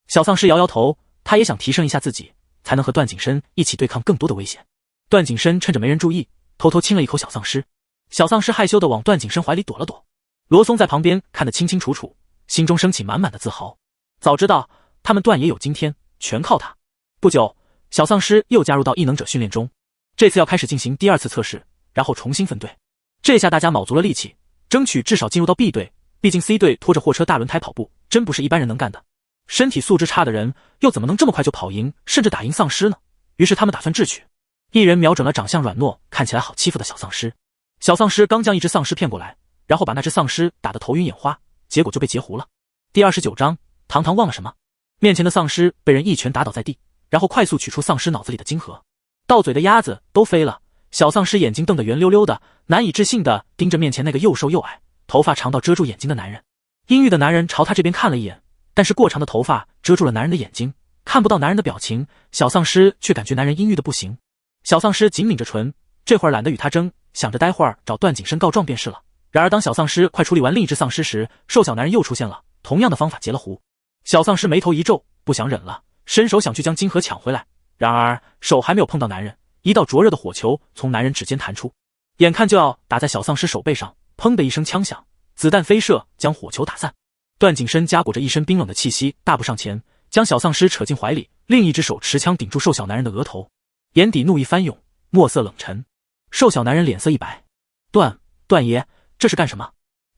小丧尸摇摇头，他也想提升一下自己，才能和段景深一起对抗更多的危险。段景深趁着没人注意，偷偷亲了一口小丧尸。小丧尸害羞地往段景深怀里躲了躲。罗松在旁边看得清清楚楚，心中升起满满的自豪。早知道他们段也有今天，全靠他。不久，小丧尸又加入到异能者训练中，这次要开始进行第2次测试，然后重新分队。这下大家卯足了力气，争取至少进入到 B 队，毕竟 C 队拖着货车大轮胎跑步，真不是一般人能干的。身体素质差的人又怎么能这么快就跑赢，甚至打赢丧尸呢？于是他们打算智取，一人瞄准了长相软糯、看起来好欺负的小丧尸。小丧尸刚将一只丧尸骗过来，然后把那只丧尸打得头晕眼花，结果就被截胡了。第29章，堂堂忘了什么？面前的丧尸被人一拳打倒在地，然后快速取出丧尸脑子里的晶核，到嘴的鸭子都飞了。小丧尸眼睛瞪得圆溜溜的，难以置信地盯着面前那个又瘦又矮、头发长到遮住眼睛的男人。阴郁的男人朝他这边看了一眼，但是过长的头发遮住了男人的眼睛，看不到男人的表情。小丧尸却感觉男人阴郁的不行。小丧尸紧抿着唇，这会儿懒得与他争，想着待会儿找段景深告状便是了。然而当小丧尸快处理完另一只丧尸时，瘦小男人又出现了，同样的方法截了胡。小丧尸眉头一皱，不想忍了，伸手想去将金盒抢回来，然而手还没有碰到男人，一道灼热的火球从男人指尖弹出，眼看就要打在小丧尸手背上，砰的一声枪响，子弹飞射将火球打散。段景深夹裹着一身冰冷的气息，大步上前，将小丧尸扯进怀里，另一只手持枪顶住瘦小男人的额头，眼底怒意翻涌，墨色冷沉。瘦小男人脸色一白：段爷，这是干什么？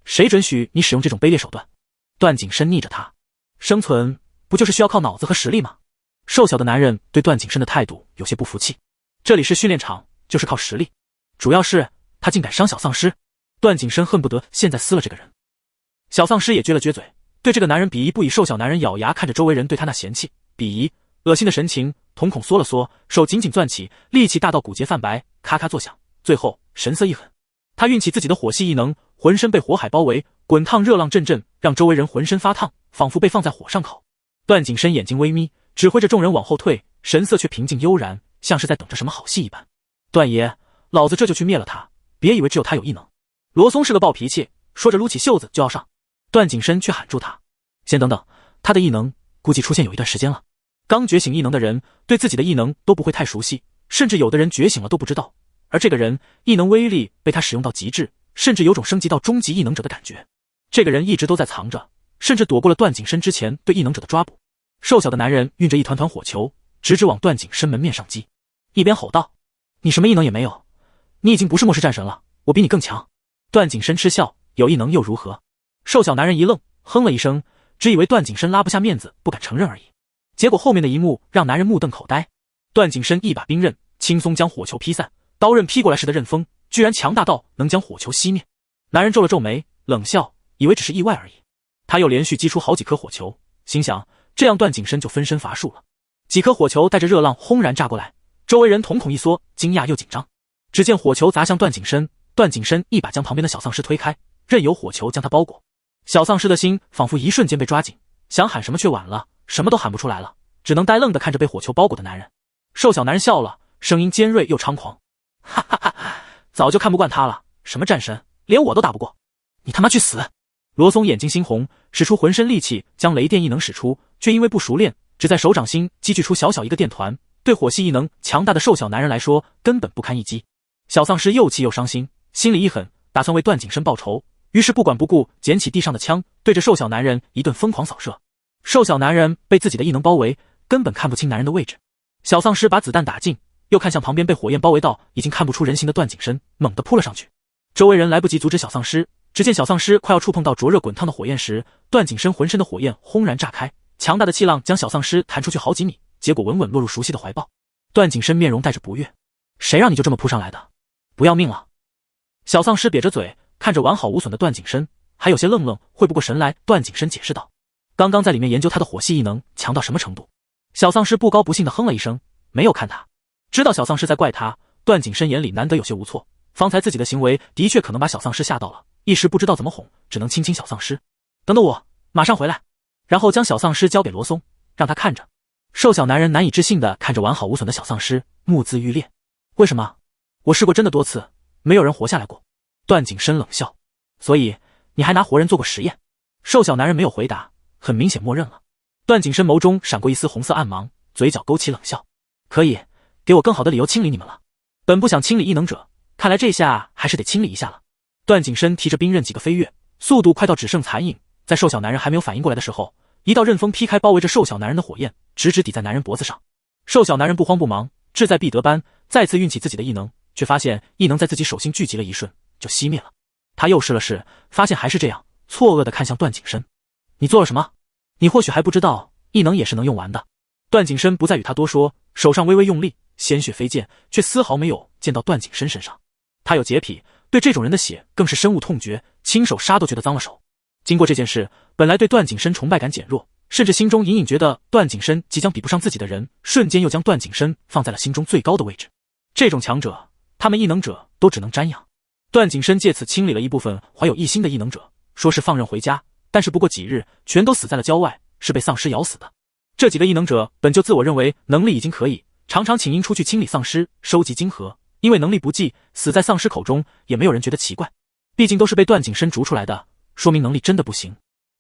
谁准许你使用这种卑劣手段？段景深睨着他，生存不就是需要靠脑子和实力吗？瘦小的男人对段景深的态度有些不服气。这里是训练场，就是靠实力，主要是他竟敢伤小丧尸。段景深恨不得现在撕了这个人。小丧尸也撅了撅嘴，对这个男人鄙夷不已。瘦小男人咬牙看着周围人对他那嫌弃、鄙夷、恶心的神情，瞳孔缩了缩，手紧紧攥起，力气大到骨节泛白，咔咔作响，最后神色一狠，他运起自己的火系异能，浑身被火海包围，滚烫热浪阵阵，让周围人浑身发烫，仿佛被放在火上烤。段景深眼睛微眯，指挥着众人往后退，神色却平静悠然，像是在等着什么好戏一般。段爷，老子这就去灭了他，别以为只有他有异能。罗松是个暴脾气，说着撸起袖子就要上。段景深却喊住他：先等等，他的异能估计出现有一段时间了。刚觉醒异能的人对自己的异能都不会太熟悉，甚至有的人觉醒了都不知道，而这个人异能威力被他使用到极致，甚至有种升级到终极异能者的感觉。这个人一直都在藏着，甚至躲过了段景深之前对异能者的抓捕。瘦小的男人运着一团团火球，直直往段景深门面上击，一边吼道：你什么异能也没有，你已经不是末世战神了，我比你更强。段景深嗤笑，有异能又如何？瘦小男人一愣，哼了一声，只以为段景深拉不下面子，不敢承认而已。结果后面的一幕让男人目瞪口呆。段景深一把冰刃轻松将火球劈散，刀刃劈过来时的刃锋居然强大到能将火球熄灭。男人皱了皱眉，冷笑，以为只是意外而已。他又连续击出好几颗火球，心想这样段景深就分身乏术了。几颗火球带着热浪轰然炸过来，周围人瞳孔一缩，惊讶又紧张。只见火球砸向段景深，段景深一把将旁边的小丧尸推开，任由火球将他包裹。小丧尸的心仿佛一瞬间被抓紧，想喊什么却晚了，什么都喊不出来了，只能呆愣地看着被火球包裹的男人。瘦小男人笑了，声音尖锐又猖狂，哈哈哈，早就看不惯他了，什么战神，连我都打不过，你他妈去死！罗松眼睛猩红，使出浑身力气将雷电异能使出，却因为不熟练，只在手掌心积聚出小小一个电团，对火系异能强大的瘦小男人来说根本不堪一击。小丧尸又气又伤心，心里一狠，打算为段景深报仇，于是不管不顾捡起地上的枪，对着瘦小男人一顿疯狂扫射。瘦小男人被自己的异能包围，根本看不清男人的位置。小丧尸把子弹打尽，又看向旁边被火焰包围到已经看不出人形的段景深，猛地扑了上去。周围人来不及阻止小丧尸，只见小丧尸快要触碰到灼热滚烫的火焰时，段景深浑身的火焰轰然炸开，强大的气浪将小丧尸弹出去好几米，结果稳稳落入熟悉的怀抱。段景深面容带着不悦，谁让你就这么扑上来的？不要命了？小丧尸瘪着嘴看着完好无损的段景深，还有些愣愣，回不过神来。段景深解释道，刚刚在里面研究他的火系异能强到什么程度。小丧尸不高不兴地哼了一声，没有看他，知道小丧尸在怪他。段景深眼里难得有些无措，方才自己的行为的确可能把小丧尸吓到了，一时不知道怎么哄，只能亲亲小丧尸，等等我，马上回来。然后将小丧尸交给罗松，让他看着。瘦小男人难以置信地看着完好无损的小丧尸，目眦欲裂。为什么？我试过真的多次，没有人活下来过。段景深冷笑，所以你还拿活人做过实验？瘦小男人没有回答，很明显默认了。段景深眸中闪过一丝红色暗芒，嘴角勾起冷笑，可以给我更好的理由清理你们了。本不想清理异能者，看来这下还是得清理一下了。段景深提着冰刃几个飞跃，速度快到只剩残影，在瘦小男人还没有反应过来的时候，一道刃锋劈开包围着瘦小男人的火焰，直直抵在男人脖子上。瘦小男人不慌不忙，志在必得般再次运起自己的异能，却发现异能在自己手心聚集了一瞬就熄灭了。他又试了试，发现还是这样，错愕地看向段景深，你做了什么？你或许还不知道，异能也是能用完的。段景深不再与他多说，手上微微用力，鲜血飞溅，却丝毫没有溅到段景深身上。他有洁癖，对这种人的血更是深恶痛绝，亲手杀都觉得脏了手。经过这件事，本来对段景深崇拜感减弱，甚至心中隐隐觉得段景深即将比不上自己的人，瞬间又将段景深放在了心中最高的位置。这种强者，他们异能者都只能瞻仰。段景深借此清理了一部分怀有异心的异能者，说是放任回家，但是不过几日，全都死在了郊外，是被丧尸咬死的。这几个异能者本就自我认为能力已经可以，常常请缨出去清理丧尸，收集晶核，因为能力不济，死在丧尸口中也没有人觉得奇怪，毕竟都是被段景深逐出来的，说明能力真的不行。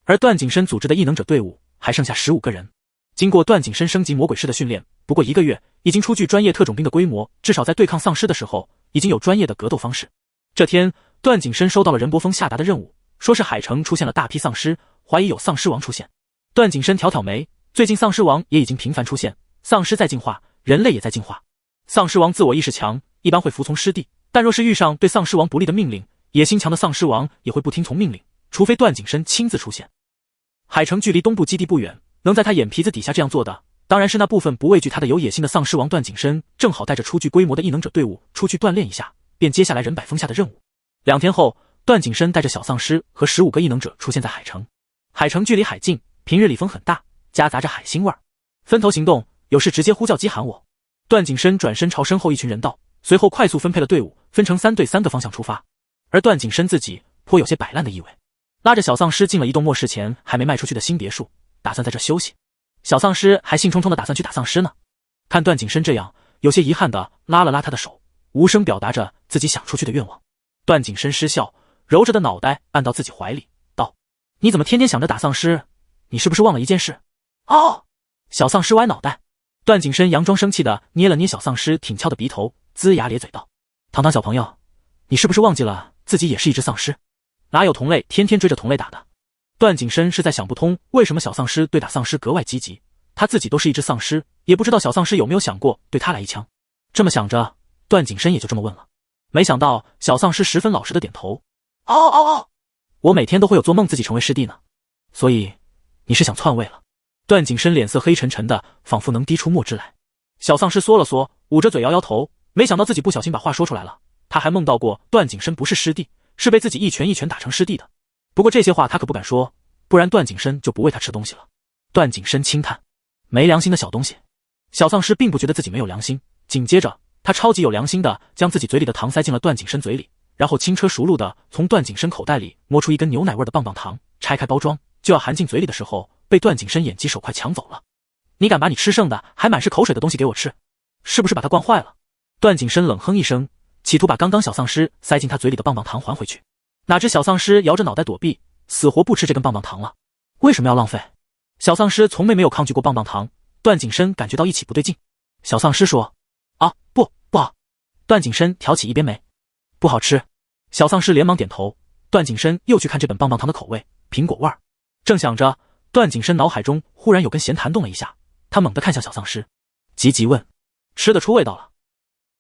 而段景深组织的异能者队伍还剩下15个人，经过段景深升级魔鬼师的训练，不过1个月，已经出具专业特种兵的规模，至少在对抗丧尸的时候，已经有专业的格斗方式。这天，段景深收到了任伯峰下达的任务，说是海城出现了大批丧尸，怀疑有丧尸王出现。段景深挑挑眉，最近丧尸王也已经频繁出现，丧尸在进化，人类也在进化。丧尸王自我意识强，一般会服从师弟，但若是遇上对丧尸王不利的命令，野心强的丧尸王也会不听从命令，除非段景深亲自出现。海城距离东部基地不远，能在他眼皮子底下这样做的，当然是那部分不畏惧他的有野心的丧尸王。段景深正好带着初具规模的异能者队伍出去锻炼一下，便接下来人柏峰下的任务。2天后，段景深带着小丧尸和15个异能者出现在海城。海城距离海近，平日里风很大，夹杂着海腥味儿。分头行动，有事直接呼叫机喊我。段景深转身朝身后一群人道，随后快速分配了队伍，分成3对3个方向出发。而段景深自己颇有些摆烂的意味，拉着小丧尸进了一栋末世前还没卖出去的新别墅，打算在这休息。小丧尸还兴冲冲的打算去打丧尸呢。看段景深这样，有些遗憾的拉了拉他的手，无声表达着自己想出去的愿望。段景深失笑，揉着的脑袋按到自己怀里，道：你怎么天天想着打丧尸？你是不是忘了一件事？哦！小丧尸歪脑袋。段景深佯装生气的捏了捏小丧尸挺翘的鼻头，龇牙咧嘴道：堂堂小朋友，你是不是忘记了自己也是一只丧尸？哪有同类天天追着同类打的？段景深是在想不通为什么小丧尸对打丧尸格外积极，他自己都是一只丧尸，也不知道小丧尸有没有想过对他来一枪。这么想着，段景深也就这么问了。没想到小丧尸十分老实的点头。嗷嗷嗷！我每天都会有做梦自己成为师弟呢。所以你是想篡位了？段景深脸色黑沉沉的，仿佛能滴出墨汁来。小丧尸缩了缩，捂着嘴摇摇头，没想到自己不小心把话说出来了。他还梦到过段景深不是师弟，是被自己一拳一拳打成师弟的。不过这些话他可不敢说，不然段景深就不喂他吃东西了。段景深轻叹，没良心的小东西。小丧尸并不觉得自己没有良心，紧接着他超级有良心的将自己嘴里的糖塞进了段景深嘴里，然后轻车熟路的从段景深口袋里摸出一根牛奶味的棒棒糖，拆开包装就要含进嘴里的时候，被段景深眼疾手快抢走了。你敢把你吃剩的还满是口水的东西给我吃，是不是把它惯坏了？段景深冷哼一声，企图把刚刚小丧尸塞进他嘴里的棒棒糖还回去。哪知小丧尸摇着脑袋躲避，死活不吃这根棒棒糖了。为什么要浪费？小丧尸从没有抗拒过棒棒糖。段景深感觉到一起不对劲。小丧尸说：啊，不好。段景深挑起一边眉，不好吃。小丧尸连忙点头。段景深又去看这本棒棒糖的口味，苹果味儿。正想着，段景深脑海中忽然有根弦弹动了一下，他猛地看向小丧尸，急急问：吃得出味道了？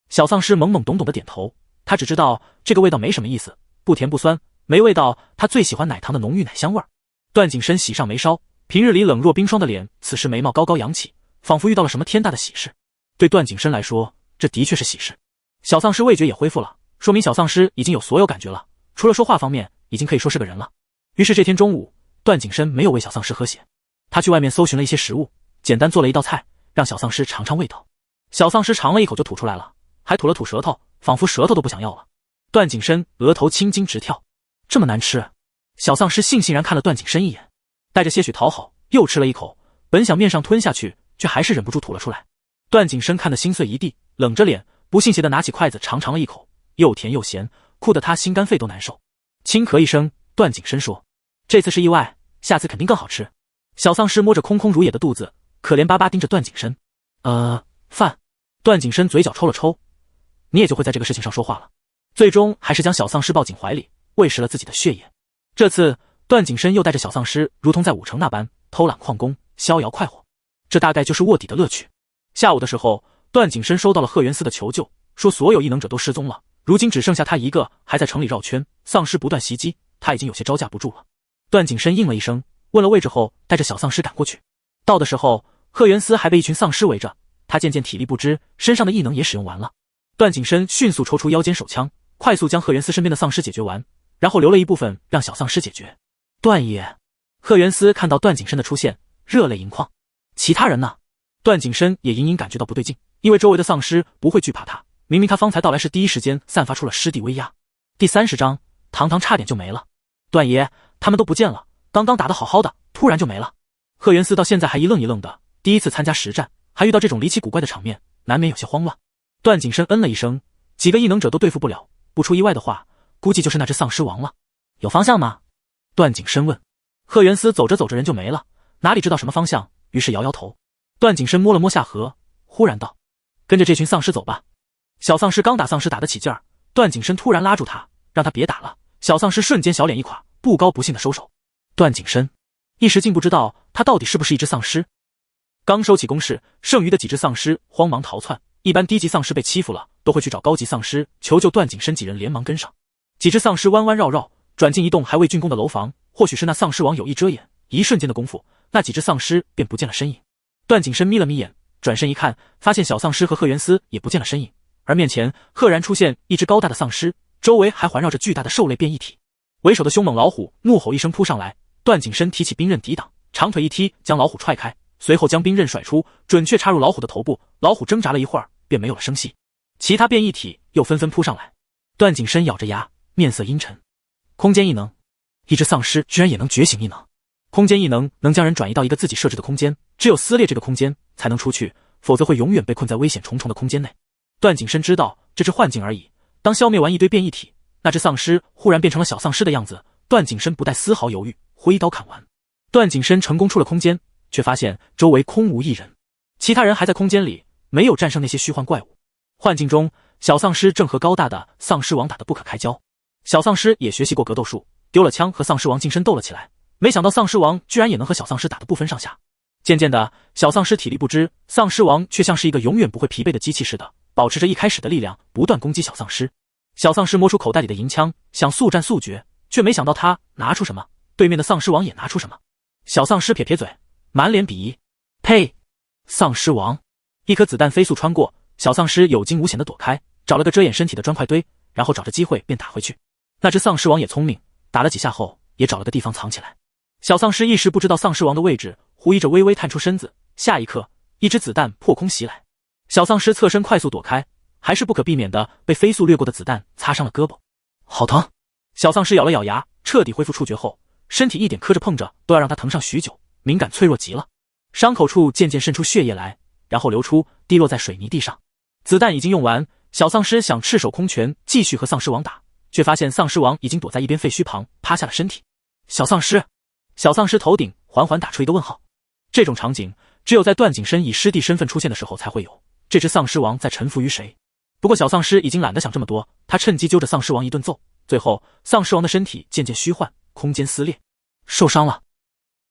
小丧尸懵懵懂懂的点头，他只知道这个味道没什么意思，不甜不酸，没味道，他最喜欢奶糖的浓郁奶香味儿。段景深喜上眉梢，平日里冷若冰霜的脸此时眉毛高高扬起，仿佛遇到了什么天大的喜事。对段景深来说，这的确是喜事。小丧尸味觉也恢复了，说明小丧尸已经有所有感觉了，除了说话方面已经可以说是个人了。于是这天中午，段景深没有喂小丧尸喝血，他去外面搜寻了一些食物，简单做了一道菜，让小丧尸尝尝味道。小丧尸尝了一口就吐出来了，还吐了吐舌头，仿佛舌头都不想要了。段景深额头青筋直跳，这么难吃？小丧尸悻悻然看了段景深一眼，带着些许讨好又吃了一口，本想面上吞下去，却还是忍不住吐了出来。段景深看得心碎一地，冷着脸不信邪地拿起筷子尝了一口，又甜又咸，哭得他心肝肺都难受。轻咳一声，段景深说：这次是意外，下次肯定更好吃。小丧尸摸着空空如也的肚子，可怜巴巴盯着段景深。饭。段景深嘴角抽了抽，你也就会在这个事情上说话了。最终还是将小丧尸抱紧怀里，喂食了自己的血液。这次段景深又带着小丧尸如同在武城那般偷懒旷工，逍遥快活，这大概就是卧底的乐趣。下午的时候，段景深收到了贺元司的求救，说所有异能者都失踪了，如今只剩下他一个还在城里绕圈，丧尸不断袭击，他已经有些招架不住了。段景深应了一声，问了位置后带着小丧尸赶过去。到的时候，贺元司还被一群丧尸围着，他渐渐体力不支，身上的异能也使用完了。段景深迅速抽出腰间手枪，快速将贺元司身边的丧尸解决完，然后留了一部分让小丧尸解决。段爷，贺元司看到段景深的出现，热泪盈眶。其他人呢？段景深也隐隐感觉到不对劲，因为周围的丧尸不会惧怕他，明明他方才到来时第一时间散发出了师弟威压。第30章，堂堂差点就没了。段爷，他们都不见了，刚刚打得好好的，突然就没了。贺元司到现在还一愣一愣的，第一次参加实战，还遇到这种离奇古怪的场面，难免有些慌乱。段景深嗯了一声，几个异能者都对付不了，不出意外的话，估计就是那只丧尸王了。有方向吗？段景深问。贺元司走着走着人就没了，哪里知道什么方向，于是摇摇头。段景深摸了摸下颌，忽然道：跟着这群丧尸走吧。小丧尸刚打丧尸打得起劲儿，段景深突然拉住他，让他别打了。小丧尸瞬间小脸一垮，不高不兴的收手。段景深一时竟不知道他到底是不是一只丧尸。刚收起攻势，剩余的几只丧尸慌忙逃窜，一般低级丧尸被欺负了都会去找高级丧尸求救，段景深几人连忙跟上。几只丧尸弯弯绕绕转进一栋还未竣工的楼房，或许是那丧尸王有意遮掩，一瞬间的功夫，那几只丧尸便不见了身影。段景深眯了眯眼，转身一看，发现小丧尸和贺元司也不见了身影，而面前赫然出现一只高大的丧尸，周围还环绕着巨大的兽类变异体。为首的凶猛老虎怒吼一声扑上来，段景深提起冰刃抵挡，长腿一踢将老虎踹开，随后将冰刃甩出，准确插入老虎的头部，老虎挣扎了一会儿便没有了声息。其他变异体又纷纷扑上来，段景深咬着牙，面色阴沉。空间异能，一只丧尸居然也能觉醒异能。空间异能能将人转移到一个自己设置的空间，只有撕裂这个空间才能出去，否则会永远被困在危险重重的空间内。段景深知道这是幻境而已，当消灭完一堆变异体，那只丧尸忽然变成了小丧尸的样子，段景深不带丝毫犹豫，挥刀砍完。段景深成功出了空间，却发现周围空无一人，其他人还在空间里，没有战胜那些虚幻怪物。幻境中，小丧尸正和高大的丧尸王打得不可开交。小丧尸也学习过格斗术，丢了枪和丧尸王近身斗了起来，没想到丧尸王居然也能和小丧尸打得不分上下。渐渐的，小丧尸体力不支，丧尸王却像是一个永远不会疲惫的机器似的，保持着一开始的力量，不断攻击小丧尸。小丧尸摸出口袋里的银枪，想速战速决，却没想到他拿出什么，对面的丧尸王也拿出什么。小丧尸撇撇嘴，满脸鄙夷：“呸！丧尸王！”一颗子弹飞速穿过，小丧尸有惊无险地躲开，找了个遮掩身体的砖块堆，然后找着机会便打回去。那只丧尸王也聪明，打了几下后也找了个地方藏起来。小丧尸一时不知道丧尸王的位置，狐疑着微微探出身子，下一刻，一支子弹破空袭来。小丧尸侧身快速躲开，还是不可避免的被飞速掠过的子弹擦伤了胳膊，好疼！小丧尸咬了咬牙，彻底恢复触觉后，身体一点磕着碰着都要让他疼上许久，敏感脆弱极了。伤口处渐渐渗出血液来，然后流出，滴落在水泥地上。子弹已经用完，小丧尸想赤手空拳继续和丧尸王打，却发现丧尸王已经躲在一边废墟旁趴下了身体。小丧尸头顶缓缓打出一个问号。这种场景只有在段景深以师弟身份出现的时候才会有，这只丧尸王在臣服于谁？不过小丧尸已经懒得想这么多，他趁机揪着丧尸王一顿揍，最后丧尸王的身体渐渐虚幻，空间撕裂，受伤了。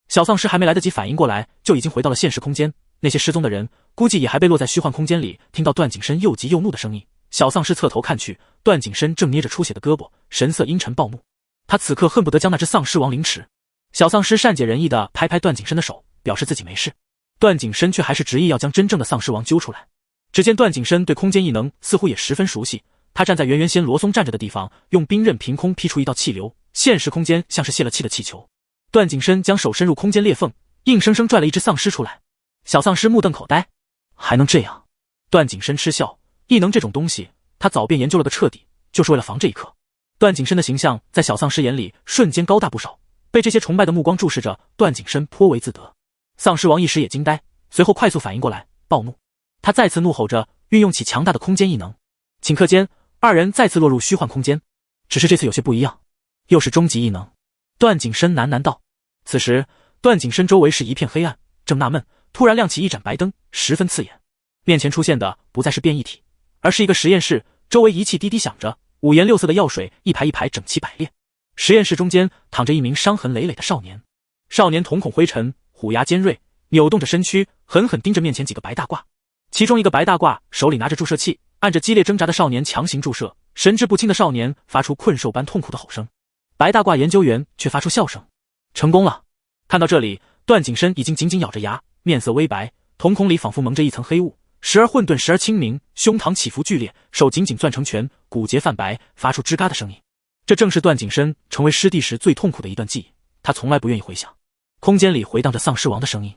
小丧尸还没来得及反应过来，就已经回到了现实空间。那些失踪的人估计也还被落在虚幻空间里，听到段景深又急又怒的声音。小丧尸侧头看去，段景深正捏着出血的胳膊，神色阴沉暴怒。他此刻恨不得将那只丧尸王凌迟。小丧尸善解人意地拍拍段景深的手，表示自己没事。段景深却还是执意要将真正的丧尸王揪出来。只见段景深对空间异能似乎也十分熟悉，他站在原先罗松站着的地方，用冰刃凭空劈出一道气流，现实空间像是泄了气的气球。段景深将手伸入空间裂缝，硬生生拽了一只丧尸出来。小丧尸目瞪口呆，还能这样？段景深嗤笑，异能这种东西，他早便研究了个彻底，就是为了防这一刻。段景深的形象在小丧尸眼里瞬间高大不少，被这些崇拜的目光注视着，段景深颇为自得。丧尸王一时也惊呆，随后快速反应过来，暴怒。他再次怒吼着，运用起强大的空间异能。顷刻间，二人再次落入虚幻空间，只是这次有些不一样，又是终极异能。段景深喃喃道。此时，段景深周围是一片黑暗，正纳闷，突然亮起一盏白灯，十分刺眼。面前出现的不再是变异体，而是一个实验室，周围仪器滴滴响着，五颜六色的药水一排一排整齐摆列。实验室中间躺着一名伤痕累累的少年，少年瞳孔灰沉，虎牙尖锐，扭动着身躯，狠狠盯着面前几个白大褂。其中一个白大褂手里拿着注射器，按着激烈挣扎的少年强行注射，神志不清的少年发出困兽般痛苦的吼声。白大褂研究员却发出笑声，成功了。看到这里，段景深已经紧紧咬着牙，面色微白，瞳孔里仿佛蒙着一层黑雾，时而混沌，时而清明，胸膛起伏剧烈，手紧紧攥成拳，骨节泛白，发出吱嘎的声音。这正是段景深成为师弟时最痛苦的一段记忆，他从来不愿意回想。空间里回荡着丧尸王的声音：“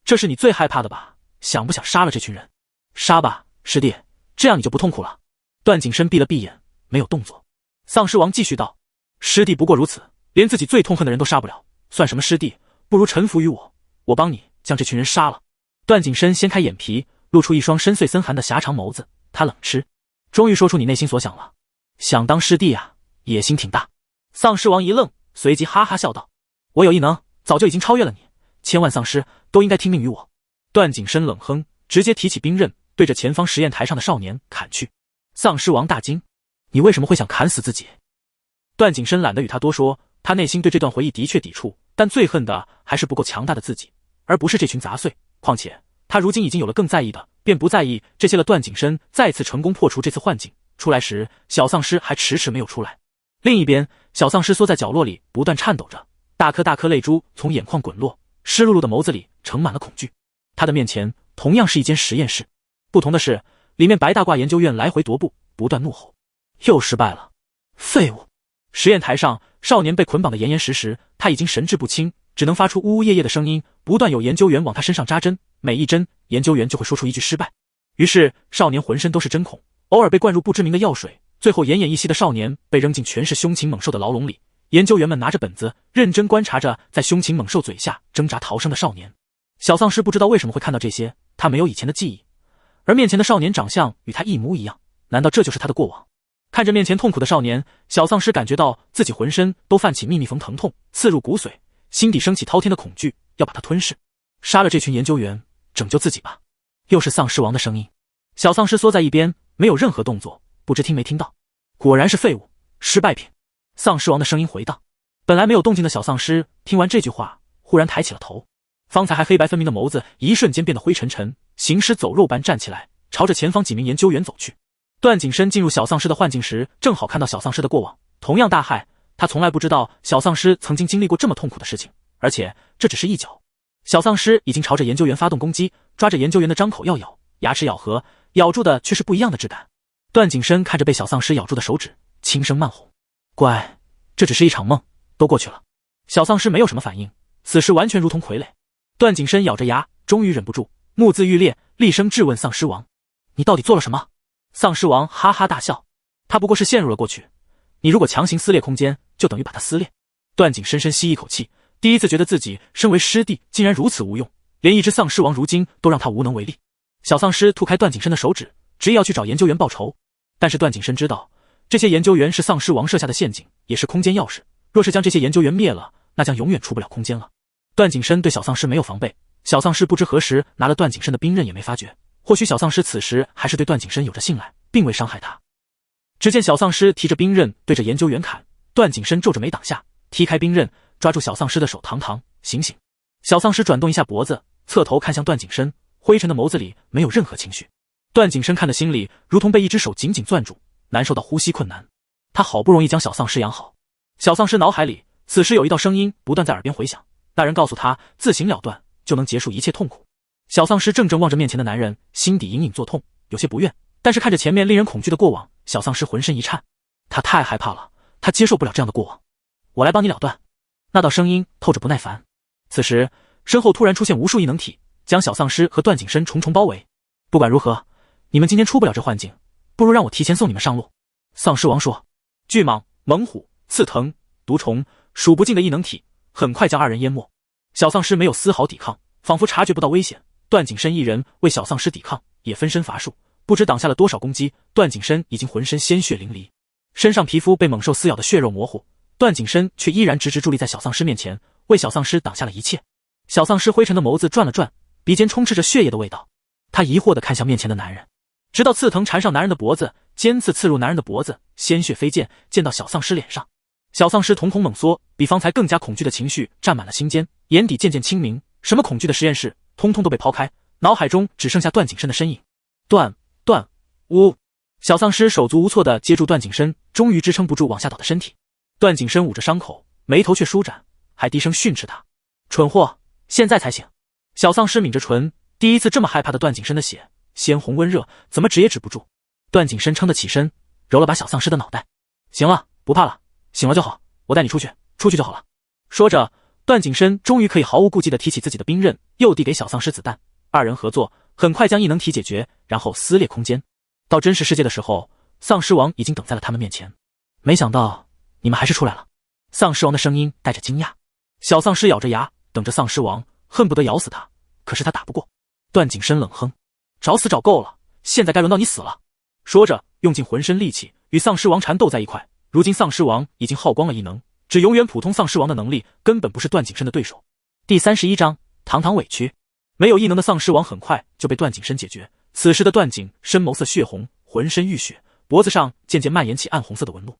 这是你最害怕的吧？想不想杀了这群人？”“杀吧，师弟，这样你就不痛苦了。”段景深闭了闭眼，没有动作。丧尸王继续道：“师弟不过如此，连自己最痛恨的人都杀不了，算什么师弟？不如臣服于我，我帮你将这群人杀了。”段景深掀开眼皮，露出一双深邃森寒的狭长眸子，他冷嗤：“终于说出你内心所想了，想当师弟啊，野心挺大。”丧尸王一愣，随即哈哈笑道：“我有异能，早就已经超越了你，千万丧尸都应该听命于我。”段景深冷哼，直接提起冰刃，对着前方实验台上的少年砍去。丧尸王大惊：“你为什么会想砍死自己？”段景深懒得与他多说，他内心对这段回忆的确抵触，但最恨的还是不够强大的自己，而不是这群杂碎。况且他如今已经有了更在意的，便不在意这些了。段景深再次成功破除这次幻境，出来时小丧尸还迟迟没有出来。另一边，小丧尸缩在角落里不断颤抖着，大颗大颗泪珠从眼眶滚落，湿漉漉的眸子里盛满了恐惧。他的面前同样是一间实验室，不同的是，里面白大褂研究院来回踱步，不断怒吼：“又失败了，废物！”实验台上，少年被捆绑得严严实实，他已经神志不清，只能发出呜呜咽咽的声音，不断有研究员往他身上扎针，每一针研究员就会说出一句失败。于是少年浑身都是针孔，偶尔被灌入不知名的药水，最后奄奄一息的少年被扔进全是凶禽猛兽的牢笼里。研究员们拿着本子认真观察着在凶禽猛兽嘴下挣扎逃生的少年。小丧尸不知道为什么会看到这些，他没有以前的记忆，而面前的少年长相与他一模一样，难道这就是他的过往？看着面前痛苦的少年，小丧尸感觉到自己浑身都泛起密密缝疼痛，刺入骨髓，心底升起滔天的恐惧，要把他吞噬。杀了这群研究员，拯救自己吧。又是丧尸王的声音。小丧尸缩在一边，没有任何动作，不知听没听到。果然是废物，失败品。丧尸王的声音回荡。本来没有动静的小丧尸听完这句话，忽然抬起了头，方才还黑白分明的眸子一瞬间变得灰沉沉，行尸走肉般站起来，朝着前方几名研究员走去。段景深进入小丧尸的幻境时，正好看到小丧尸的过往，同样大骇，他从来不知道小丧尸曾经经历过这么痛苦的事情，而且这只是一角。小丧尸已经朝着研究员发动攻击，抓着研究员的张口要咬，牙齿咬合，咬住的却是不一样的质感。段景深看着被小丧尸咬住的手指，轻声慢哄：“乖，这只是一场梦，都过去了。”小丧尸没有什么反应，此时完全如同傀儡。段景深咬着牙，终于忍不住，目眦欲裂，厉声质问丧尸王：“你到底做了什么？”丧尸王哈哈大笑：“他不过是陷入了过去，你如果强行撕裂空间，就等于把它撕裂。”段景深深吸一口气，第一次觉得自己身为师弟竟然如此无用，连一只丧尸王如今都让他无能为力。小丧尸吐开段景深的手指，执意要去找研究员报仇，但是段景深知道，这些研究员是丧尸王设下的陷阱，也是空间钥匙，若是将这些研究员灭了，那将永远出不了空间了。段景深对小丧尸没有防备，小丧尸不知何时拿了段景深的兵刃也没发觉，或许小丧尸此时还是对段景深有着信赖，并未伤害他。只见小丧尸提着兵刃对着研究员砍，段景深皱着眉挡下，踢开兵刃，抓住小丧尸的手：“堂堂，醒醒！”小丧尸转动一下脖子，侧头看向段景深，灰沉的眸子里没有任何情绪。段景深看的心里如同被一只手紧紧攥住，难受到呼吸困难。他好不容易将小丧尸养好，小丧尸脑海里此时有一道声音不断在耳边回响，那人告诉他自行了断就能结束一切痛苦。小丧尸怔怔望着面前的男人，心底隐隐作痛，有些不愿，但是看着前面令人恐惧的过往，小丧尸浑身一颤，他太害怕了，他接受不了这样的过往。“我来帮你了断。”那道声音透着不耐烦。此时身后突然出现无数异能体，将小丧尸和段景深重重包围。“不管如何，你们今天出不了这幻境，不如让我提前送你们上路。”丧尸王说。巨蟒、猛虎、刺藤、毒虫，数不尽的异能体很快将二人淹没。小丧尸没有丝毫抵抗，仿佛察觉不到危险。段景深一人为小丧尸抵抗，也分身乏术，不知挡下了多少攻击。段景深已经浑身鲜血淋漓，身上皮肤被猛兽撕咬的血肉模糊，段景深却依然直直伫立在小丧尸面前，为小丧尸挡下了一切。小丧尸灰沉的眸子转了转，鼻尖充斥着血液的味道，他疑惑地看向面前的男人，直到刺藤缠上男人的脖子，尖刺刺入男人的脖子，鲜血飞溅，溅到小丧尸脸上。小丧尸瞳孔猛缩，比方才更加恐惧的情绪占满了心间，眼底渐渐清明，什么恐惧的实验室通通都被抛开，脑海中只剩下段景深的身影。呜！小丧尸手足无措地接住段景深终于支撑不住往下倒的身体。段景深捂着伤口，眉头却舒展，还低声训斥他：“蠢货，现在才醒！”小丧尸抿着唇，第一次这么害怕的段景深的血，鲜红温热，怎么止也止不住。段景深撑得起身，揉了把小丧尸的脑袋：“行了，不怕了，醒了就好，我带你出去就好了。”说着，段景深终于可以毫无顾忌地提起自己的兵刃，又递给小丧尸子弹。二人合作，很快将异能体解决，然后撕裂空间。到真实世界的时候，丧尸王已经等在了他们面前。“没想到你们还是出来了。”丧尸王的声音带着惊讶。小丧尸咬着牙等着丧尸王，恨不得咬死他，可是他打不过。段景深冷哼：“找死找够了，现在该轮到你死了。”说着用尽浑身力气与丧尸王缠斗在一块。如今丧尸王已经耗光了异能，只永远普通丧尸王的能力根本不是段景深的对手。第31章堂堂委屈。没有异能的丧尸王很快就被段景深解决。此时的段景深眸色血红，浑身浴血，脖子上渐渐蔓延起暗红色的纹路。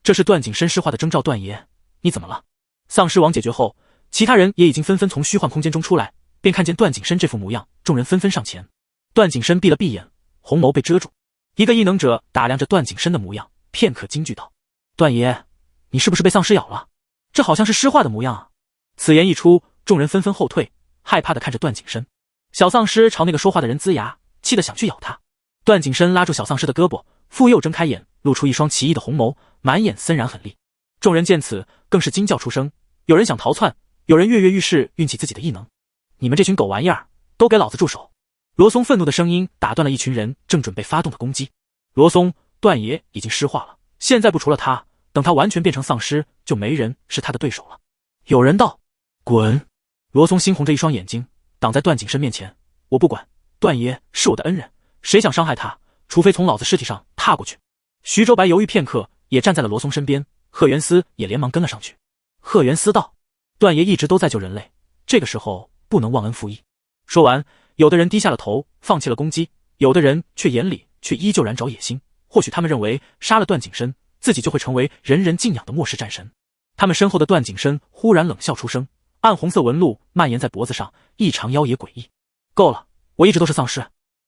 这是段景深尸化的征兆。“段爷，你怎么了？”丧尸王解决后，其他人也已经纷纷从虚幻空间中出来，便看见段景深这副模样，众人纷纷上前。段景深闭了闭眼，红眸被遮住。一个异能者打量着段景深的模样，片刻惊惧道：“段爷，你是不是被丧尸咬了？这好像是尸化的模样啊！”此言一出，众人纷纷后退，害怕地看着段景深。小丧尸朝那个说话的人龇牙，气得想去咬他。段景深拉住小丧尸的胳膊，复又睁开眼，露出一双奇异的红眸，满眼森然狠厉。众人见此，更是惊叫出声，有人想逃窜，有人跃跃欲试，运起自己的异能。“你们这群狗玩意儿，都给老子住手！”罗松愤怒的声音打断了一群人正准备发动的攻击。罗松，段爷已经尸化了，现在不除了他，等他完全变成丧尸，就没人是他的对手了。有人道：“滚！”罗松猩红着一双眼睛，挡在段景深面前：“我不管，段爷是我的恩人，谁想伤害他，除非从老子尸体上踏过去。”徐周白犹豫片刻，也站在了罗松身边，贺元思也连忙跟了上去。贺元思道：“段爷一直都在救人类，这个时候不能忘恩负义。”说完，有的人低下了头，放弃了攻击，有的人却眼里却依旧燃着野心。或许他们认为杀了段景深，自己就会成为人人敬仰的末世战神。他们身后的段景深忽然冷笑出声，暗红色纹路蔓延在脖子上，异常妖冶诡异。“够了，我一直都是丧尸。”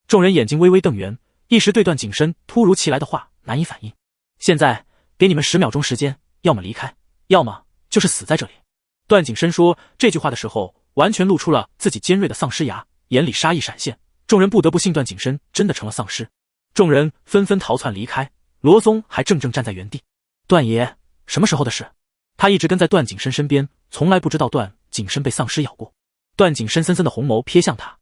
众人眼睛微微瞪圆，一时对段景深突如其来的话难以反应。现在给你们10秒钟时间，要么离开，要么就是死在这里。段景深说这句话的时候，完全露出了自己尖锐的丧尸牙，眼里杀意闪现。众人不得不信段景深真的成了丧尸，众人纷纷逃窜离开。罗松还怔怔站在原地。段爷，什么时候的事？他一直跟在段景深身边，从来不知道段景深被丧尸咬过。段景深森森的红眸瞥向他，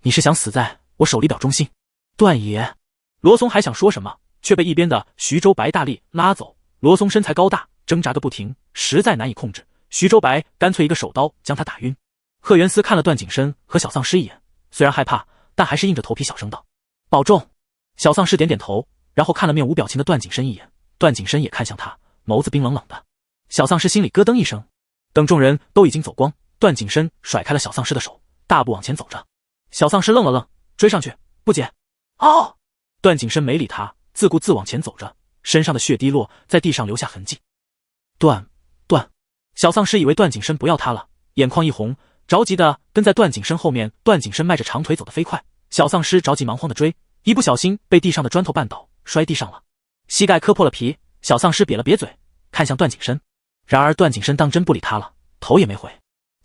你是想死在我手里表忠心？段爷，罗松还想说什么，却被一边的徐州白大力拉走。罗松身材高大，挣扎个不停，实在难以控制。徐州白干脆一个手刀将他打晕。贺元思看了段景深和小丧尸一眼，虽然害怕，但还是硬着头皮小声道：保重。小丧尸点点头，然后看了面无表情的段景深一眼，段景深也看向他，眸子冰冷冷的。小丧尸心里咯噔一声。等众人都已经走光，段景深甩开了小丧尸的手，大步往前走着。小丧尸愣了愣，追上去，不解。哦！段景深没理他，自顾自往前走着，身上的血滴落在地上留下痕迹。段，小丧尸以为段景深不要他了，眼眶一红，着急的跟在段景深后面。段景深迈着长腿走得飞快，小丧尸着急忙慌的追，一不小心被地上的砖头绊倒，摔地上了，膝盖磕破了皮。小丧尸瘪了瘪嘴，看向段景深，然而段景深当真不理他了，头也没回。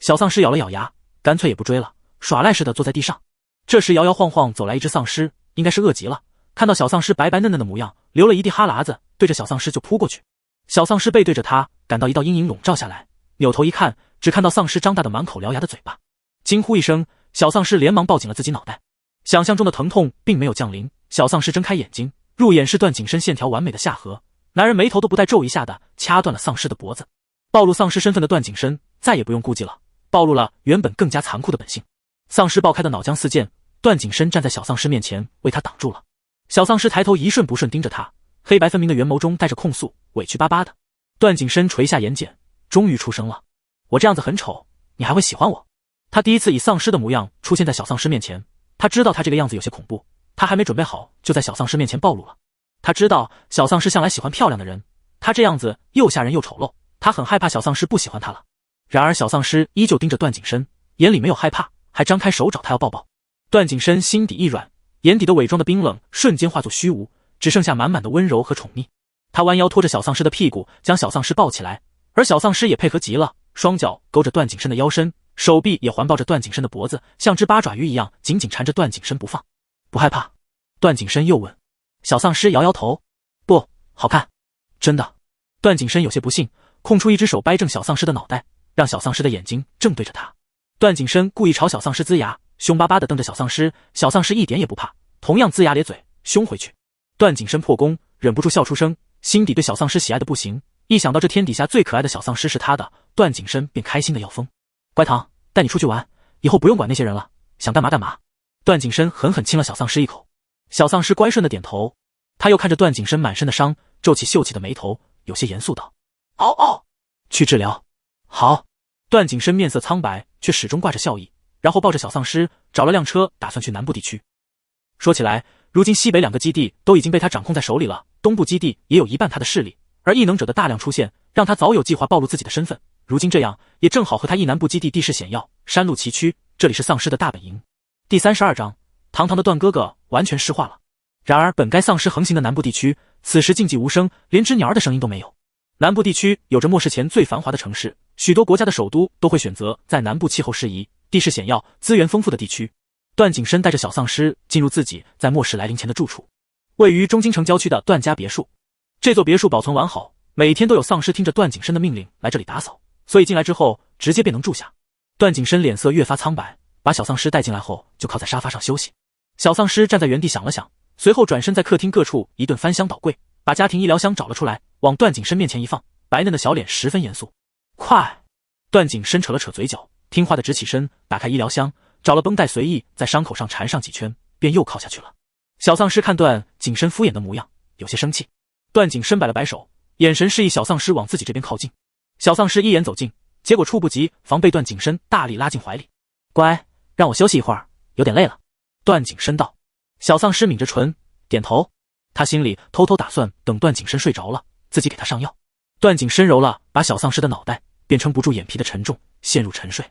小丧尸咬了咬牙，干脆也不追了，耍赖似的坐在地上。这时摇摇晃晃走来一只丧尸，应该是饿极了，看到小丧尸白白嫩嫩的模样，流了一地哈喇子，对着小丧尸就扑过去。小丧尸背对着他，感到一道阴影笼罩下来，扭头一看，只看到丧尸张大的满口獠牙的嘴巴，惊呼一声，小丧尸连忙抱紧了自己脑袋。想象中的疼痛并没有降临，小丧尸睁开眼睛，入眼是段景深线条完美的下颌，男人眉头都不带皱一下的掐断了丧尸的脖子。暴露丧尸身份的段景深再也不用顾忌了，暴露了原本更加残酷的本性。丧尸爆开的脑浆四溅，段景深站在小丧尸面前为他挡住了。小丧尸抬头一瞬不瞬盯着他，黑白分明的圆眸中带着控诉，委屈巴巴的。段景深垂下眼睑，终于出声了，我这样子很丑，你还会喜欢我？他第一次以丧尸的模样出现在小丧尸面前，他知道他这个样子有些恐怖，他还没准备好就在小丧尸面前暴露了。他知道小丧尸向来喜欢漂亮的人，他这样子又吓人又丑陋，他很害怕小丧尸不喜欢他了。然而小丧尸依旧盯着段景深，眼里没有害怕，还张开手找他要抱抱。段景深心底一软，眼底的伪装的冰冷瞬间化作虚无，只剩下满满的温柔和宠溺。他弯腰拖着小丧尸的屁股，将小丧尸抱起来，而小丧尸也配合极了，双脚勾着段景深的腰身，手臂也环抱着段景深的脖子，像只八爪鱼一样紧紧缠着段景深不放。不害怕？段景深又问。小丧尸摇摇头，不好看，真的。段景深有些不信，空出一只手掰正小丧尸的脑袋，让小丧尸的眼睛正对着他。段景深故意朝小丧尸龇牙，凶巴巴地瞪着小丧尸，小丧尸一点也不怕，同样龇牙咧嘴凶回去。段景深破功，忍不住笑出声，心底对小丧尸喜爱的不行，一想到这天底下最可爱的小丧尸是他的，段景深便开心的要疯。乖糖，带你出去玩，以后不用管那些人了，想干嘛干嘛。段景深狠狠亲了小丧尸一口，小丧尸乖顺的点头。他又看着段景深满身的伤，皱起秀气的眉头，有些严肃道：嗷嗷，去治疗。好。段景深面色苍白，却始终挂着笑意，然后抱着小丧尸找了辆车，打算去南部地区。说起来，如今西北2个基地都已经被他掌控在手里了，东部基地也有一半他的势力，而异能者的大量出现，让他早有计划暴露自己的身份。如今这样，也正好和他一南部基地地势险要，山路崎岖，这里是丧尸的大本营。第32章，堂堂的段哥哥完全石化了。然而本该丧尸横行的南部地区，此时静寂无声，连只鸟儿的声音都没有。南部地区有着末世前最繁华的城市，许多国家的首都都会选择在南部气候适宜、地势险要、资源丰富的地区。段景深带着小丧尸进入自己在末世来临前的住处，位于中京城郊区的段家别墅。这座别墅保存完好，每天都有丧尸听着段景深的命令来这里打扫，所以进来之后直接便能住下。段景深脸色越发苍白，把小丧尸带进来后就靠在沙发上休息。小丧尸站在原地想了想，随后转身在客厅各处一顿翻箱倒柜，把家庭医疗箱找了出来，往段景深面前一放，白嫩的小脸十分严肃。快！段景深扯了扯嘴角，听话的直起身，打开医疗箱，找了绷带，随意在伤口上缠上几圈，便又靠下去了。小丧尸看段景深敷衍的模样，有些生气。段景深摆了摆手，眼神示意小丧尸往自己这边靠近。小丧尸一眼走近，结果猝不及防被段景深大力拉进怀里。乖，让我休息一会儿，有点累了。段景深道。小丧尸抿着唇点头，他心里偷偷打算等段景深睡着了，自己给他上药。段景深揉了把小丧尸的脑袋，便撑不住眼皮的沉重，陷入沉睡。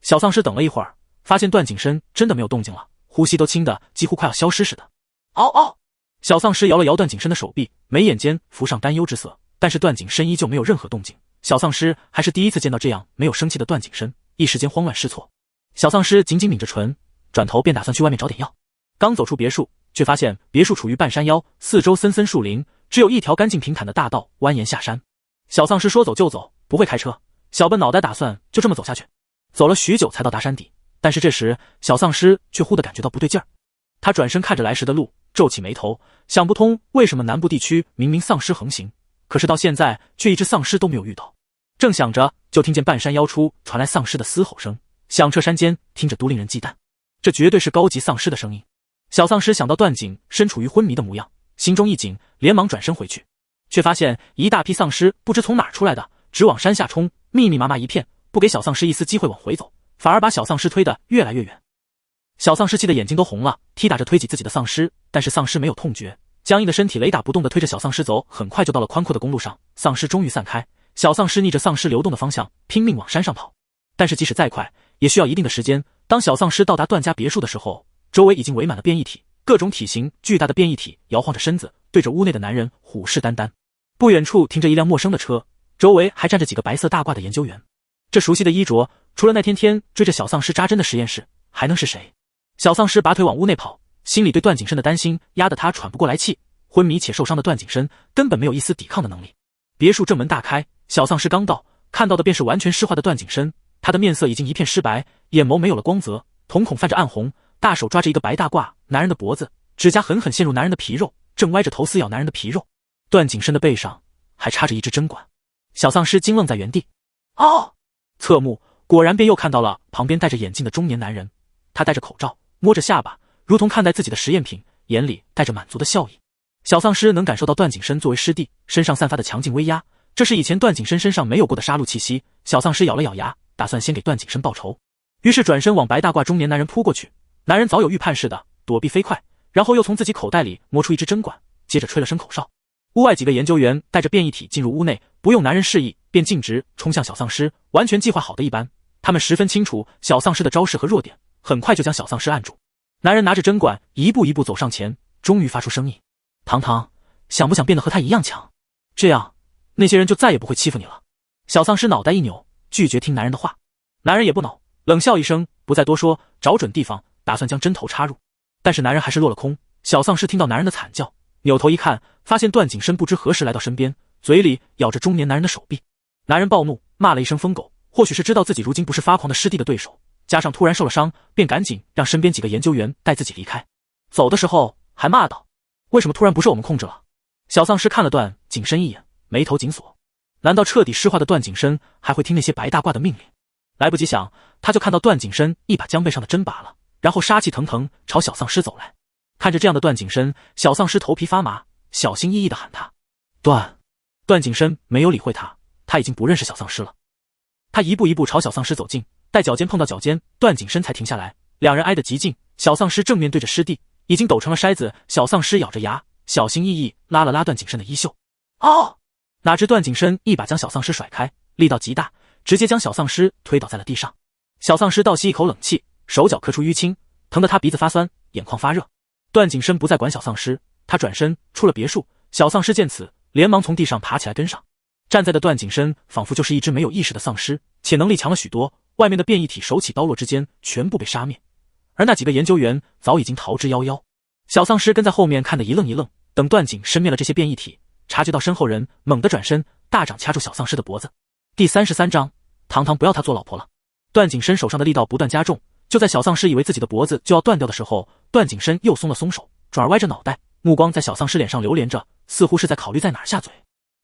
小丧尸等了一会儿，发现段景深真的没有动静了，呼吸都轻的几乎快要消失似的。嗷嗷！小丧尸摇了摇段景深的手臂，眉眼间浮上担忧之色，但是段景深依旧没有任何动静。小丧尸还是第一次见到这样没有生气的段景深，一时间慌乱失措。小丧尸紧紧抿着唇，转头便打算去外面找点药。刚走出别墅，却发现别墅处于半山腰，四周森森树林，只有一条干净平坦的大道蜿蜒下山。小丧尸说走就走，不会开车。小笨脑袋打算就这么走下去，走了许久才到达山底。但是这时小丧尸却忽地感觉到不对劲儿，他转身看着来时的路，皱起眉头，想不通为什么南部地区明明丧尸横行，可是到现在却一只丧尸都没有遇到。正想着，就听见半山腰处传来丧尸的嘶吼声，响彻山间，听着都令人忌惮。这绝对是高级丧尸的声音。小丧尸想到段景身处于昏迷的模样，心中一紧，连忙转身回去，却发现一大批丧尸不知从哪儿出来的，直往山下冲，密密麻麻一片，不给小丧尸一丝机会往回走，反而把小丧尸推得越来越远。小丧尸气得眼睛都红了，踢打着推挤自己的丧尸，但是丧尸没有痛觉，僵硬的身体雷打不动地推着小丧尸走，很快就到了宽阔的公路上。丧尸终于散开，小丧尸逆着丧尸流动的方向拼命往山上跑，但是即使再快也需要一定的时间。当小丧尸到达段家别墅的时候，周围已经围满了变异体，各种体型巨大的变异体摇晃着身子，对着屋内的男人虎视眈眈。不远处停着一辆陌生的车，周围还站着几个白色大褂的研究员。这熟悉的衣着，除了那天追着小丧尸扎针的实验室，还能是谁？小丧尸拔腿往屋内跑，心里对段景深的担心压得他喘不过来气。昏迷且受伤的段景深根本没有一丝抵抗的能力。别墅正门大开，小丧尸刚到，看到的便是完全湿化的段景深，他的面色已经一片湿白，眼眸没有了光泽，瞳孔泛着暗红，大手抓着一个白大褂，男人的脖子，指甲狠狠陷入男人的皮肉，正歪着头撕咬男人的皮肉。段景深的背上还插着一支针管。小丧尸惊愣在原地。哦！侧目果然便又看到了旁边戴着眼镜的中年男人，他戴着口罩，摸着下巴，如同看待自己的实验品，眼里带着满足的笑意。小丧尸能感受到段景深作为师弟身上散发的强劲威压，这是以前段景深身上没有过的杀戮气息。小丧尸咬了咬牙，打算先给段景深报仇，于是转身往白大褂中年男人扑过去。男人早有预判似的躲避飞快，然后又从自己口袋里摸出一支针管，接着吹了声口哨。屋外几个研究员带着变异体进入屋内，不用男人示意便径直冲向小丧尸，完全计划好的一般。他们十分清楚小丧尸的招式和弱点，很快就将小丧尸按住。男人拿着针管一步一步走上前，终于发出声音：堂堂，想不想变得和他一样强？这样那些人就再也不会欺负你了。小丧尸脑袋一扭，拒绝听男人的话。男人也不恼，冷笑一声，不再多说，找准地方打算将针头插入，但是男人还是落了空。小丧尸听到男人的惨叫，扭头一看，发现段景深不知何时来到身边，嘴里咬着中年男人的手臂。男人暴怒，骂了一声疯狗，或许是知道自己如今不是发狂的师弟的对手，加上突然受了伤，便赶紧让身边几个研究员带自己离开。走的时候还骂道：为什么突然不受我们控制了？小丧尸看了段景深一眼，眉头紧锁。难道彻底湿化的段景深还会听那些白大褂的命令？来不及想，他就看到段景深一把将背上的针拔了，然后杀气腾腾朝小丧尸走来。看着这样的段景深，小丧尸头皮发麻，小心翼翼地喊他：段景深没有理会他，他已经不认识小丧尸了。他一步一步朝小丧尸走近，待脚尖碰到脚尖，段景深才停下来，两人挨得极近。小丧尸正面对着师弟，已经抖成了筛子。小丧尸咬着牙，小心翼翼拉了拉段景深的衣袖。哦！哪知段景深一把将小丧尸甩开，力道极大，直接将小丧尸推倒在了地上。小丧尸倒吸一口冷气，手脚咳出淤青，疼得他鼻子发酸，眼眶发热。段景深不再管小丧尸，他转身出了别墅。小丧尸见此，连忙从地上爬起来跟上。站在的段景深仿佛就是一只没有意识的丧尸，且能力强了许多。外面的变异体手起刀落之间全部被杀灭，而那几个研究员早已经逃之夭夭。小丧尸跟在后面看得一愣一愣，等段景深灭了这些变异体，察觉到身后人，猛地转身，大掌掐住小丧尸的脖子。第33章，堂堂不要他做老婆了。段景深手上的力道不断加重，就在小丧尸以为自己的脖子就要断掉的时候，段景深又松了松手，转而歪着脑袋，目光在小丧尸脸上流连着，似乎是在考虑在哪儿下嘴。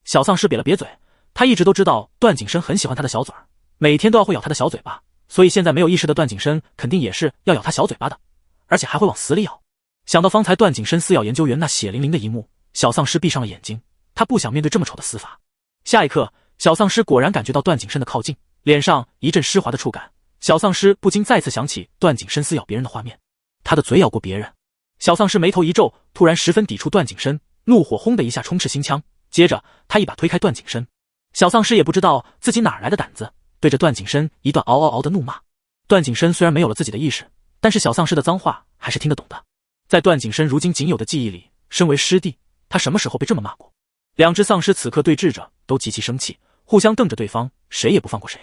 小丧尸瘪了瘪嘴，他一直都知道段景深很喜欢他的小嘴儿，每天都要会咬他的小嘴巴，所以现在没有意识的段景深肯定也是要咬他小嘴巴的，而且还会往死里咬。想到方才段景深撕咬研究员那血淋淋的一幕，小丧尸闭上了眼睛，他不想面对这么丑的死法。下一刻，小丧尸果然感觉到段景深的靠近，脸上一阵湿滑的触感，小丧尸不禁再次想起段景深撕咬别人的画面，他的嘴咬过别人。小丧尸眉头一皱，突然十分抵触段景深，怒火轰的一下冲斥心腔，接着他一把推开段景深。小丧尸也不知道自己哪来的胆子，对着段景深一段嗷嗷嗷的怒骂。段景深虽然没有了自己的意识，但是小丧尸的脏话还是听得懂的。在段景深如今仅有的记忆里，身为师弟，他什么时候被这么骂过？两只丧尸此刻对峙着，都极其生气，互相瞪着对方，谁也不放过谁。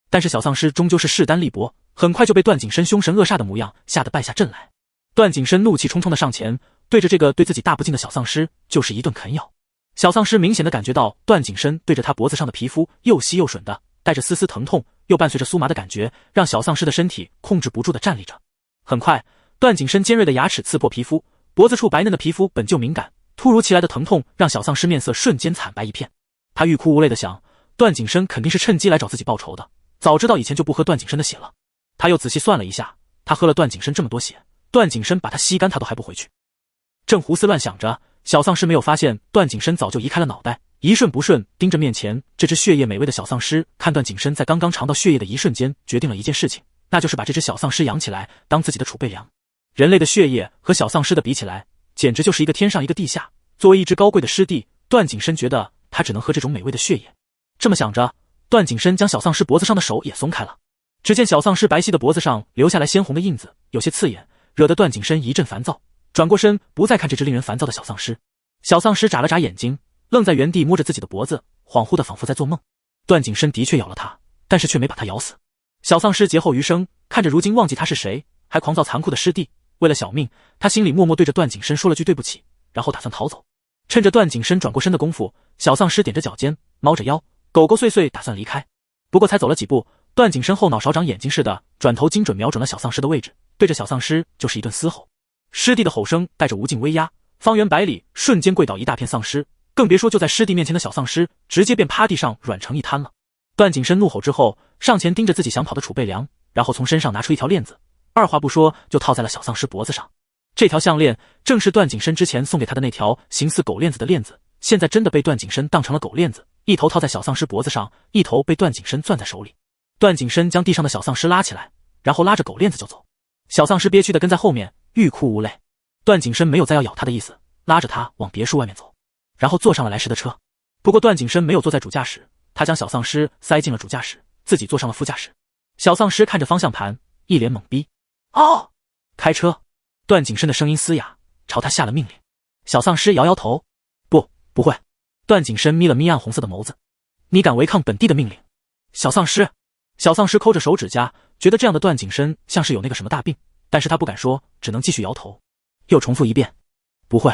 但是小丧尸终究是势单力薄，很快就被段景深凶神恶煞的模样吓得败下阵来。段景深怒气冲冲的上前，对着这个对自己大不敬的小丧尸就是一顿啃咬。小丧尸明显的感觉到段景深对着他脖子上的皮肤又吸又吮的，带着丝丝疼痛，又伴随着酥麻的感觉，让小丧尸的身体控制不住的站立着。很快，段景深尖锐的牙齿刺破皮肤，脖子处白嫩的皮肤本就敏感，突如其来的疼痛让小丧尸面色瞬间惨白一片。他欲哭无泪的想，段景深肯定是趁机来找自己报仇的，早知道以前就不喝段景深的血了。他又仔细算了一下，他喝了段景深这么多血，段景深把他吸干他都还不回去。正胡思乱想着，小丧尸没有发现段景深早就移开了脑袋，一瞬不瞬盯着面前这只血液美味的小丧尸，看段景深在刚刚尝到血液的一瞬间决定了一件事情，那就是把这只小丧尸养起来当自己的储备粮。人类的血液和小丧尸的比起来，简直就是一个天上一个地下。作为一只高贵的师弟，段景深觉得他只能喝这种美味的血液。这么想着，段景深将小丧尸脖子上的手也松开了。只见小丧尸白皙的脖子上留下来鲜红的印子，有些刺眼，惹得段景深一阵烦躁，转过身不再看这只令人烦躁的小丧尸。小丧尸眨了眨眼睛，愣在原地摸着自己的脖子，恍惚的仿佛在做梦。段景深的确咬了他，但是却没把他咬死。小丧尸劫后余生，看着如今忘记他是谁，还狂躁残酷的师弟，为了小命，他心里默默对着段景深说了句对不起，然后打算逃走。趁着段景深转过身的功夫，小丧尸踮着脚尖，猫着腰，狗狗碎碎打算离开。不过才走了几步，段景深后脑勺长眼睛似的转头精准瞄准了小丧尸的位置，对着小丧尸就是一顿嘶吼。师弟的吼声带着无尽威压，方圆百里瞬间跪倒一大片丧尸，更别说就在师弟面前的小丧尸直接便趴地上软成一滩了。段景深怒吼之后，上前盯着自己想跑的储备粮，然后从身上拿出一条链子，二话不说就套在了小丧尸脖子上。这条项链正是段景深之前送给他的那条形似狗链子的链子，现在真的被段景深当成了狗链子，一头套在小丧尸脖子上，一头被段景深攥在手里。段景深将地上的小丧尸拉起来，然后拉着狗链子就走。小丧尸憋屈的跟在后面，欲哭无泪。段景深没有再要咬他的意思，拉着他往别墅外面走，然后坐上了来时的车。不过段景深没有坐在主驾驶，他将小丧尸塞进了主驾驶，自己坐上了副驾驶。小丧尸看着方向盘，一脸懵逼。哦，开车。段景深的声音嘶哑，朝他下了命令。小丧尸摇摇头，不会。段景深眯了眯暗红色的眸子，你敢违抗本地的命令？小丧尸抠着手指甲，觉得这样的段景深像是有那个什么大病，但是他不敢说，只能继续摇头。又重复一遍，不会。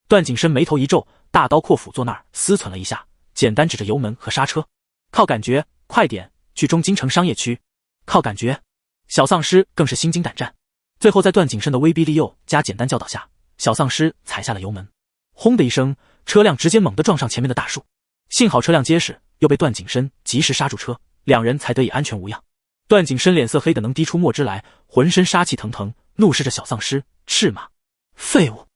段景深眉头一皱，大刀阔斧坐那儿思忖了一下，简单指着油门和刹车，靠感觉，快点，去中京城商业区。靠感觉。小丧尸更是心惊胆战。最后在段景深的威逼利诱加简单教导下，小丧尸踩下了油门，轰的一声，车辆直接猛地撞上前面的大树。幸好车辆结实，又被段景深及时刹住车，两人才得以安全无恙。段景深脸色黑得能滴出墨汁来，浑身杀气腾腾，怒视着小丧尸，斥骂：废物！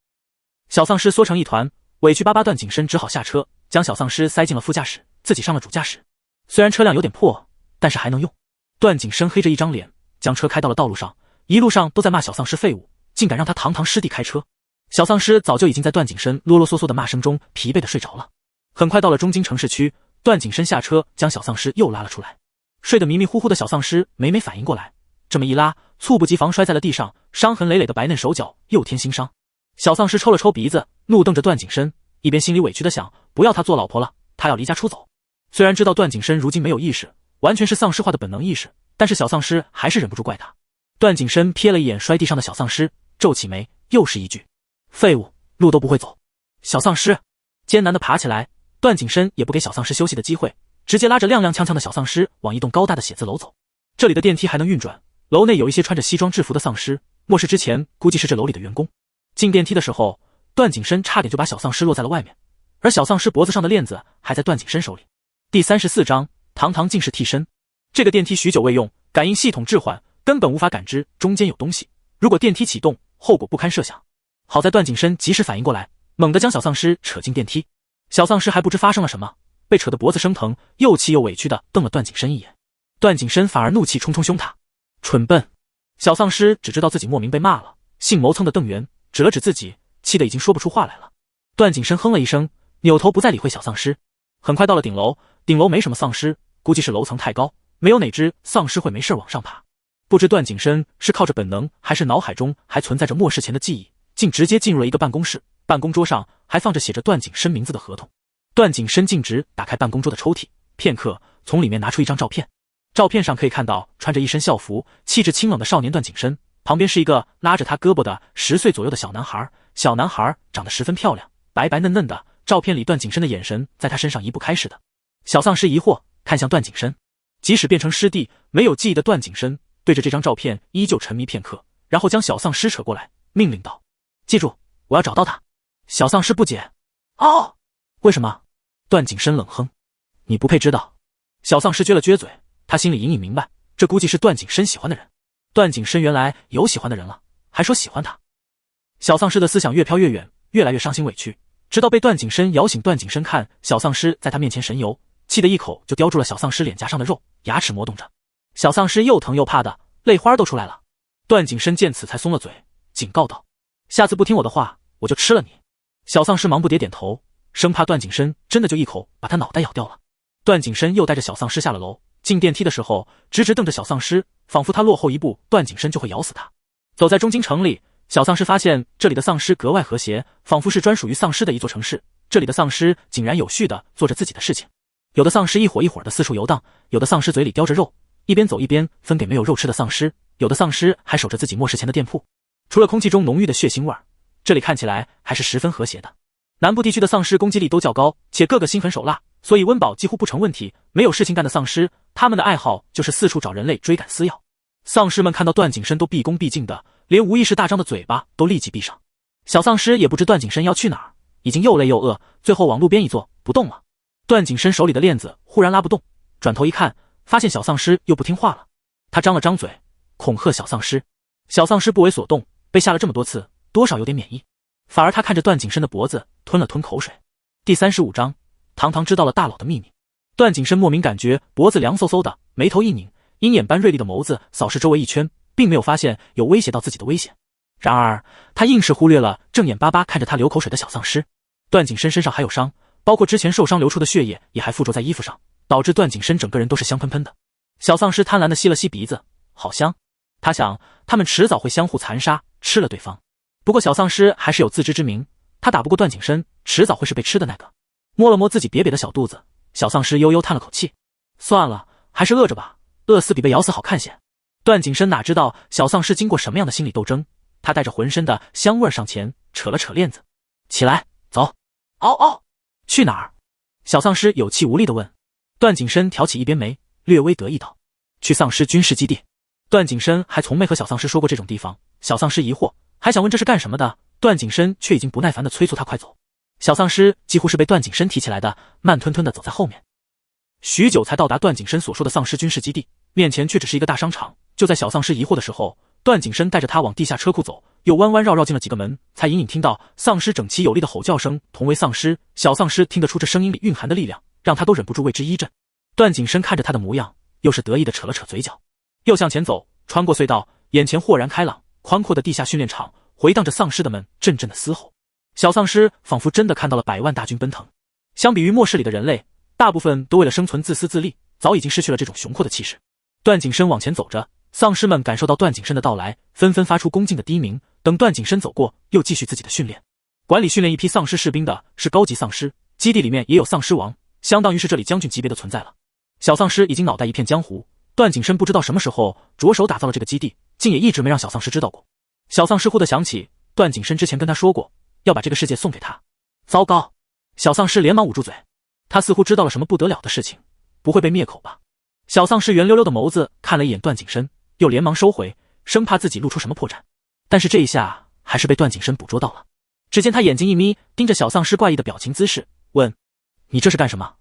小丧尸缩成一团，委屈巴巴，段景深只好下车，将小丧尸塞进了副驾驶，自己上了主驾驶。虽然车辆有点破，但是还能用。段景深黑着一张脸，将车开到了道路上，一路上都在骂小丧尸废物，竟敢让他堂堂师弟开车。小丧尸早就已经在段景深啰啰嗦嗦的骂声中疲惫的睡着了。很快到了中京城市区，段景深下车将小丧尸又拉了出来。睡得迷迷糊糊的小丧尸每每反应过来，这么一拉，猝不及防摔在了地上，伤痕累累的白嫩手脚又添新伤。小丧尸抽了抽鼻子，怒瞪着段景深，一边心里委屈的想，不要他做老婆了，他要离家出走。虽然知道段景深如今没有意识，完全是丧尸化的本能意识，但是小丧尸还是忍不住怪他。段景深瞥了一眼摔地上的小丧尸，皱起眉，又是一句：废物，路都不会走。小丧尸艰难地爬起来，段景深也不给小丧尸休息的机会，直接拉着踉踉跄跄的小丧尸往一栋高大的写字楼走。这里的电梯还能运转，楼内有一些穿着西装制服的丧尸，末世之前估计是这楼里的员工。进电梯的时候，段景深差点就把小丧尸落在了外面，而小丧尸脖子上的链子还在段景深手里。第34章，堂堂进士替身。这个电梯许久未用，感应系统滞缓，根本无法感知中间有东西，如果电梯启动，后果不堪设想。好在段景深及时反应过来，猛地将小丧尸扯进电梯。小丧尸还不知发生了什么，被扯得脖子生疼，又气又委屈的瞪了段景深一眼。段景深反而怒气冲冲凶他：蠢笨！小丧尸只知道自己莫名被骂了，杏眸蹭的瞪圆，指了指自己，气得已经说不出话来了。段景深哼了一声，扭头不再理会小丧尸。很快到了顶楼，顶楼没什么丧尸，估计是楼层太高，没有哪只丧尸会没事往上爬。不知段景深是靠着本能，还是脑海中还存在着末世前的记忆，竟直接进入了一个办公室办公桌上还放着写着段景深名字的合同。段景深径直打开办公桌的抽屉，片刻，从里面拿出一张照片。照片上可以看到穿着一身校服、气质清冷的少年段景深，旁边是一个拉着他胳膊的10岁左右的小男孩。小男孩长得十分漂亮，白白嫩嫩的。照片里段景深的眼神在他身上移不开似的。小丧尸疑惑看向段景深，即使变成尸地，没有记忆的段景深对着这张照片依旧沉迷片刻，然后将小丧尸扯过来，命令道：“记住，我要找到他。”小丧尸不解：“哦，为什么？”段景深冷哼：“你不配知道。”小丧尸撅了撅嘴，他心里隐隐明白，这估计是段景深喜欢的人。段景深原来有喜欢的人了，还说喜欢他。小丧尸的思想越飘越远，越来越伤心委屈，直到被段景深摇醒。段景深看小丧尸在他面前神游，气得一口就叼住了小丧尸脸颊上的肉，牙齿磨动着。小丧尸又疼又怕的，泪花都出来了。段景深见此才松了嘴，警告道：“下次不听我的话，我就吃了你。”小丧尸忙不迭点头，生怕段景深真的就一口把他脑袋咬掉了。段景深又带着小丧尸下了楼，进电梯的时候直直瞪着小丧尸，仿佛他落后一步，段景深就会咬死他。走在中京城里，小丧尸发现这里的丧尸格外和谐，仿佛是专属于丧尸的一座城市。这里的丧尸井然有序地做着自己的事情，有的丧尸一伙一伙的四处游荡，有的丧尸嘴里叼着肉，一边走一边分给没有肉吃的丧尸，有的丧尸还守着自己末世前的店铺。除了空气中浓郁的血腥味，这里看起来还是十分和谐的。南部地区的丧尸攻击力都较高，且个个心狠手辣，所以温饱几乎不成问题。没有事情干的丧尸，他们的爱好就是四处找人类追赶撕咬。丧尸们看到段景深都毕恭毕敬的，连无意识大张的嘴巴都立即闭上。小丧尸也不知段景深要去哪儿，已经又累又饿，最后往路边一坐不动了。段景深手里的链子忽然拉不动，转头一看，发现小丧尸又不听话了。他张了张嘴，恐吓小丧尸。小丧尸不为所动，被吓了这么多次，多少有点免疫。反而他看着段景深的脖子，吞了吞口水。第35章，堂堂知道了大佬的秘密。段景深莫名感觉脖子凉飕飕的，眉头一拧，鹰眼般锐利的眸子扫视周围一圈，并没有发现有威胁到自己的危险。然而他硬是忽略了正眼巴巴看着他流口水的小丧尸。段景深身上还有伤，包括之前受伤流出的血液也还附着在衣服上，导致段景深整个人都是香喷喷的。小丧尸贪婪地吸了吸鼻子，好香。他想他们迟早会相互残杀，吃了对方。不过小丧尸还是有自知之明，他打不过段景深，迟早会是被吃的那个。摸了摸自己瘪瘪的小肚子，小丧尸悠悠叹了口气，算了，还是饿着吧，饿死比被咬死好看些。段景深哪知道小丧尸经过什么样的心理斗争，他带着浑身的香味上前扯了扯链子，起来，走。嗷嗷，去哪儿？小丧尸有气无力地问。段景深挑起一边眉，略微得意道：去丧尸军事基地。段景深还从没和小丧尸说过这种地方，小丧尸疑惑，还想问这是干什么的，段景深却已经不耐烦地催促他快走。小丧尸几乎是被段景深提起来的，慢吞吞地走在后面。许久才到达段景深所说的丧尸军事基地，面前却只是一个大商场。就在小丧尸疑惑的时候，段景深带着他往地下车库走，又弯弯绕绕进了几个门，才隐隐听到丧尸整齐有力的吼叫声。同为丧尸，小丧尸听得出这声音里蕴含的力量，让他都忍不住为之一震。段景深看着他的模样，又是得意地扯了扯嘴角，又向前走，穿过隧道，眼前豁然开朗，宽阔的地下训练场回荡着丧尸的们阵阵的嘶吼。小丧尸仿佛真的看到了100万大军奔腾。相比于末世里的人类，大部分都为了生存自私自利，早已经失去了这种雄阔的气势。段景深往前走着，丧尸们感受到段景深的到来，纷纷发出恭敬的低鸣。等段景深走过，又继续自己的训练。管理训练一批丧尸士兵的是高级丧尸，基地里面也有丧尸王，相当于是这里将军级别的存在了。小丧尸已经脑袋一片浆糊，段景深不知道什么时候着手打造了这个基地，竟也一直没让小丧尸知道过。小丧尸忽地想起段景深之前跟他说过，要把这个世界送给他。糟糕！小丧尸连忙捂住嘴，他似乎知道了什么不得了的事情，不会被灭口吧？小丧尸圆溜溜的眸子看了一眼段景深，又连忙收回，生怕自己露出什么破绽。但是这一下还是被段景深捕捉到了。只见他眼睛一眯，盯着小丧尸怪异的表情姿势，问：你这是干什么？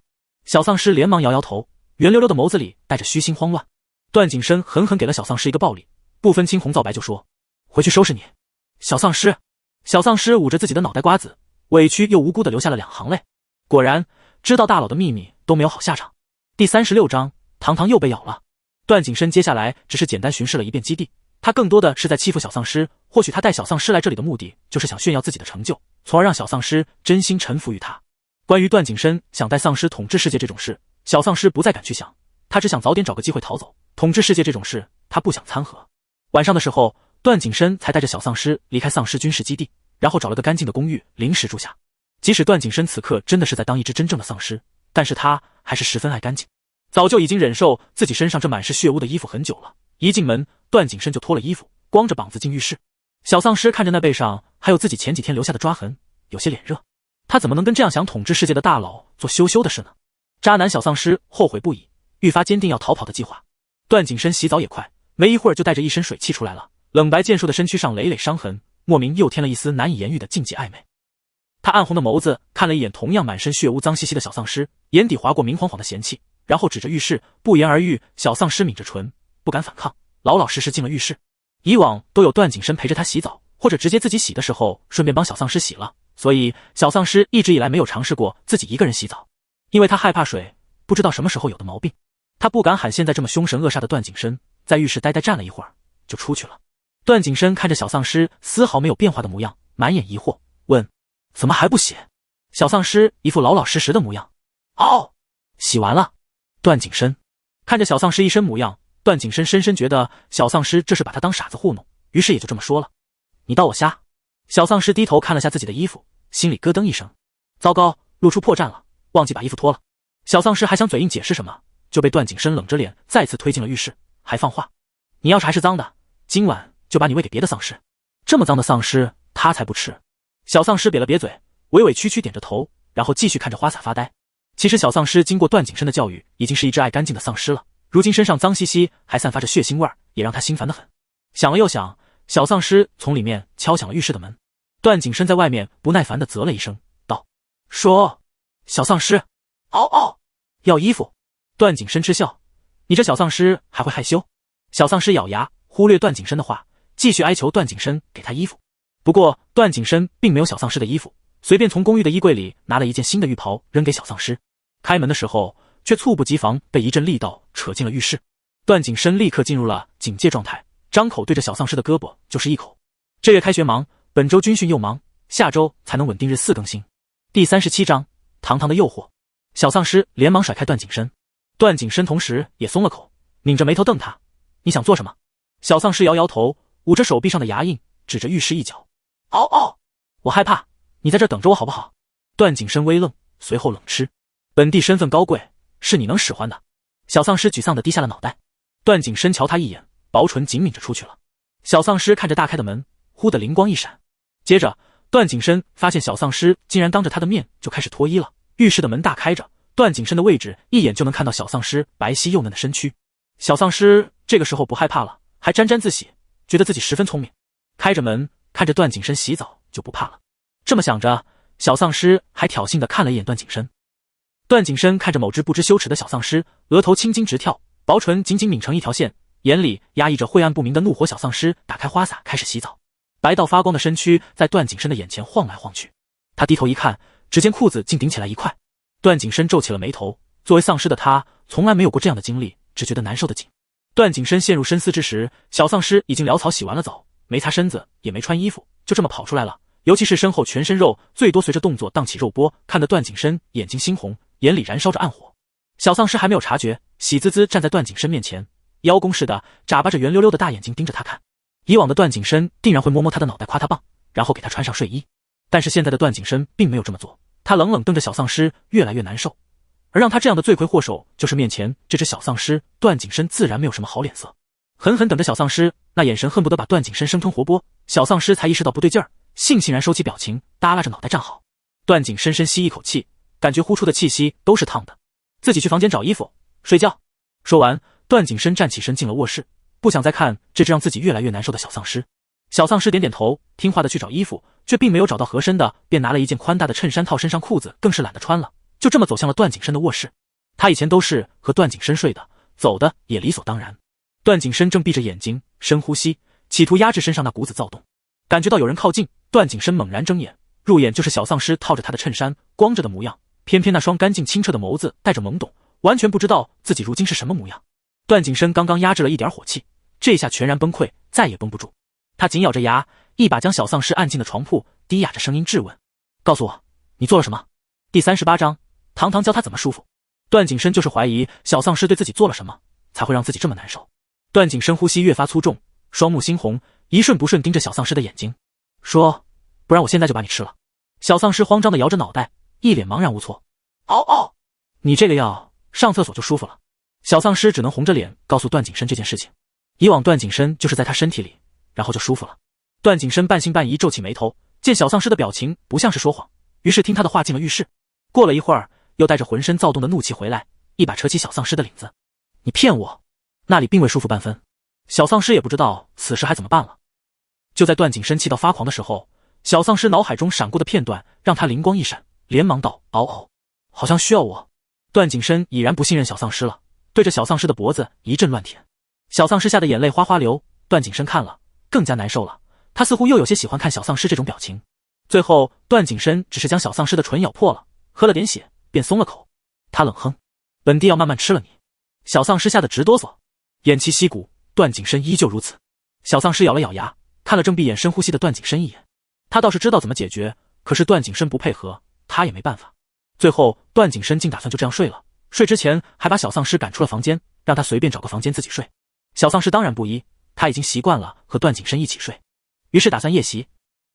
小丧尸连忙摇摇头，圆溜溜的眸子里带着虚心慌乱。段景深狠狠给了小丧尸一个暴力，不分青红皂白就说：回去收拾你。小丧尸！小丧尸捂着自己的脑袋瓜子，委屈又无辜地流下了2行泪。果然，知道大佬的秘密都没有好下场。第36章，堂堂又被咬了。段景深接下来只是简单巡视了一遍基地，他更多的是在欺负小丧尸。或许他带小丧尸来这里的目的，就是想炫耀自己的成就，从而让小丧尸真心臣服于他。关于段景深想带丧尸统治世界这种事，小丧尸不再敢去想，他只想早点找个机会逃走。统治世界这种事，他不想掺和。晚上的时候，段景深才带着小丧尸离开丧尸军事基地，然后找了个干净的公寓临时住下。即使段景深此刻真的是在当一只真正的丧尸，但是他还是十分爱干净，早就已经忍受自己身上这满是血污的衣服很久了。一进门，段景深就脱了衣服，光着膀子进浴室。小丧尸看着那背上还有自己前几天留下的抓痕，有些脸热。他怎么能跟这样想统治世界的大佬做羞羞的事呢？渣男小丧尸后悔不已，愈发坚定要逃跑的计划。段景深洗澡也快，没一会儿就带着一身水汽出来了，冷白健硕的身躯上累累伤痕，莫名又添了一丝难以言喻的禁忌暧昧。他暗红的眸子看了一眼同样满身血污脏兮兮的小丧尸，眼底划过明晃晃的嫌弃，然后指着浴室不言而喻。小丧尸抿着唇，不敢反抗，老老实实进了浴室。以往都有段景深陪着他洗澡，或者直接自己洗的时候顺便帮小丧尸洗了，所以小丧尸一直以来没有尝试过自己一个人洗澡，因为他害怕水不知道什么时候有的毛病。他不敢喊现在这么凶神恶煞的段景深，在浴室呆呆站了一会儿就出去了。段景深看着小丧尸丝毫没有变化的模样，满眼疑惑，问：怎么还不洗？小丧尸一副老老实实的模样。哦，洗完了。段景深看着小丧尸一身模样，段景深深深觉得小丧尸这是把他当傻子糊弄，于是也就这么说了：你当我瞎？小丧尸低头看了下自己的衣服，心里咯噔一声，糟糕，露出破绽了，忘记把衣服脱了。小丧尸还想嘴硬解释什么，就被段景深冷着脸再次推进了浴室，还放话：你要是还是脏的，今晚就把你喂给别的丧尸，这么脏的丧尸他才不吃。小丧尸瘪了瘪嘴，委委屈屈点着头，然后继续看着花洒发呆。其实小丧尸经过段景深的教育，已经是一只爱干净的丧尸了，如今身上脏兮兮还散发着血腥味，也让他心烦得很。想了又想，小丧尸从里面敲响了浴室的门。段景深在外面不耐烦地啧了一声，道：说，小丧尸。嗷嗷，要衣服。段景深嗤笑：你这小丧尸还会害羞？小丧尸咬牙忽略段景深的话，继续哀求段景深给他衣服。不过段景深并没有小丧尸的衣服，随便从公寓的衣柜里拿了一件新的浴袍扔给小丧尸。开门的时候却猝不及防被一阵力道扯进了浴室。段景深立刻进入了警戒状态，张口对着小丧尸的胳膊就是一口。这月开学忙，本周军训又忙，下周才能稳定日4更新。第37章，堂堂的诱惑。小丧尸连忙甩开段景深，段景深同时也松了口，拧着眉头瞪他：你想做什么？小丧尸摇摇头，捂着手臂上的牙印，指着浴室一角：嗷嗷，我害怕，你在这等着我好不好？段景深微愣，随后冷嗤：本地身份高贵，是你能使唤的。小丧尸沮丧地低下了脑袋。段景深瞧他一眼，薄唇紧抿着出去了。小丧尸看着大开的门，忽的灵光一闪，接着段景深发现小丧尸竟然当着他的面就开始脱衣了。浴室的门大开着，段景深的位置一眼就能看到小丧尸白皙幼嫩的身躯。小丧尸这个时候不害怕了，还沾沾自喜，觉得自己十分聪明。开着门看着段景深洗澡就不怕了。这么想着，小丧尸还挑衅地看了一眼段景深。段景深看着某只不知羞耻的小丧尸，额头青筋直跳，薄唇紧紧抿成一条线，眼里压抑着晦暗不明的怒火。小丧尸打开花洒开始洗澡，白到发光的身躯在段景深的眼前晃来晃去。他低头一看，只见裤子竟顶起来一块。段景深皱起了眉头，作为丧尸的他从来没有过这样的经历，只觉得难受的紧。段景深陷入深思之时，小丧尸已经潦草洗完了澡，没擦身子也没穿衣服，就这么跑出来了。尤其是身后全身肉最多随着动作荡起肉波，看得段景深眼睛猩红，眼里燃烧着暗火。小丧尸还没有察觉，喜滋滋站在段景深面前，邀功似的眨巴着圆溜溜的大眼睛盯着他看。以往的段景深定然会摸摸他的脑袋夸他棒，然后给他穿上睡衣，但是现在的段景深并没有这么做。他冷冷瞪着小丧尸，越来越难受。而让他这样的罪魁祸首就是面前这只小丧尸，段景深自然没有什么好脸色，狠狠等着小丧尸，那眼神恨不得把段景深生吞活剥。小丧尸才意识到不对劲儿，悻悻然收起表情，耷拉着脑袋站好。段景深深吸一口气，感觉呼出的气息都是烫的。自己去房间找衣服睡觉。说完，段景深站起身进了卧室，不想再看这只让自己越来越难受的小丧尸。小丧尸点点头，听话的去找衣服，却并没有找到合身的，便拿了一件宽大的衬衫套身上，裤子更是懒得穿了，就这么走向了段景深的卧室。他以前都是和段景深睡的，走的也理所当然。段景深正闭着眼睛深呼吸，企图压制身上那股子躁动。感觉到有人靠近，段景深猛然睁眼，入眼就是小丧尸套着他的衬衫光着的模样，偏偏那双干净清澈的眸子带着懵懂，完全不知道自己如今是什么模样。段景深刚刚压制了一点火气，这下全然崩溃，再也绷不住。他紧咬着牙，一把将小丧尸按进了床铺，低哑着声音质问：告诉我，你做了什么？第38章，堂堂教他怎么舒服。段景深就是怀疑小丧尸对自己做了什么，才会让自己这么难受。段景深呼吸越发粗重，双目猩红，一瞬不瞬盯着小丧尸的眼睛，说：不然我现在就把你吃了。小丧尸慌张地摇着脑袋，一脸茫然无措。嗷嗷，你这个药上厕所就舒服了。小丧尸只能红着脸告诉段景深这件事情。以往段景深就是在他身体里，然后就舒服了。段景深半信半疑皱起眉头，见小丧尸的表情不像是说谎，于是听他的话进了浴室。过了一会儿，又带着浑身躁动的怒气回来，一把扯起小丧尸的领子。你骗我，那里并未舒服半分。小丧尸也不知道此时还怎么办了。就在段景深气到发狂的时候，小丧尸脑海中闪过的片段让他灵光一闪，连忙道：嗷嗷，好像需要我。段景深已然不信任小丧尸了，对着小丧尸的脖子一阵乱舔。小丧尸吓得眼泪哗哗流，段景深看了更加难受了，他似乎又有些喜欢看小丧尸这种表情。最后段景深只是将小丧尸的唇咬破了，喝了点血便松了口。他冷哼，本帝要慢慢吃了你。小丧尸吓得直哆嗦，偃旗息鼓，段景深依旧如此。小丧尸咬了咬牙，看了正闭眼深呼吸的段景深一眼。他倒是知道怎么解决，可是段景深不配合，他也没办法。最后段景深竟打算就这样睡了，睡之前还把小丧尸赶出了房间，让他随便找个房间自己睡。小丧尸当然不依，他已经习惯了和段景深一起睡，于是打算夜袭。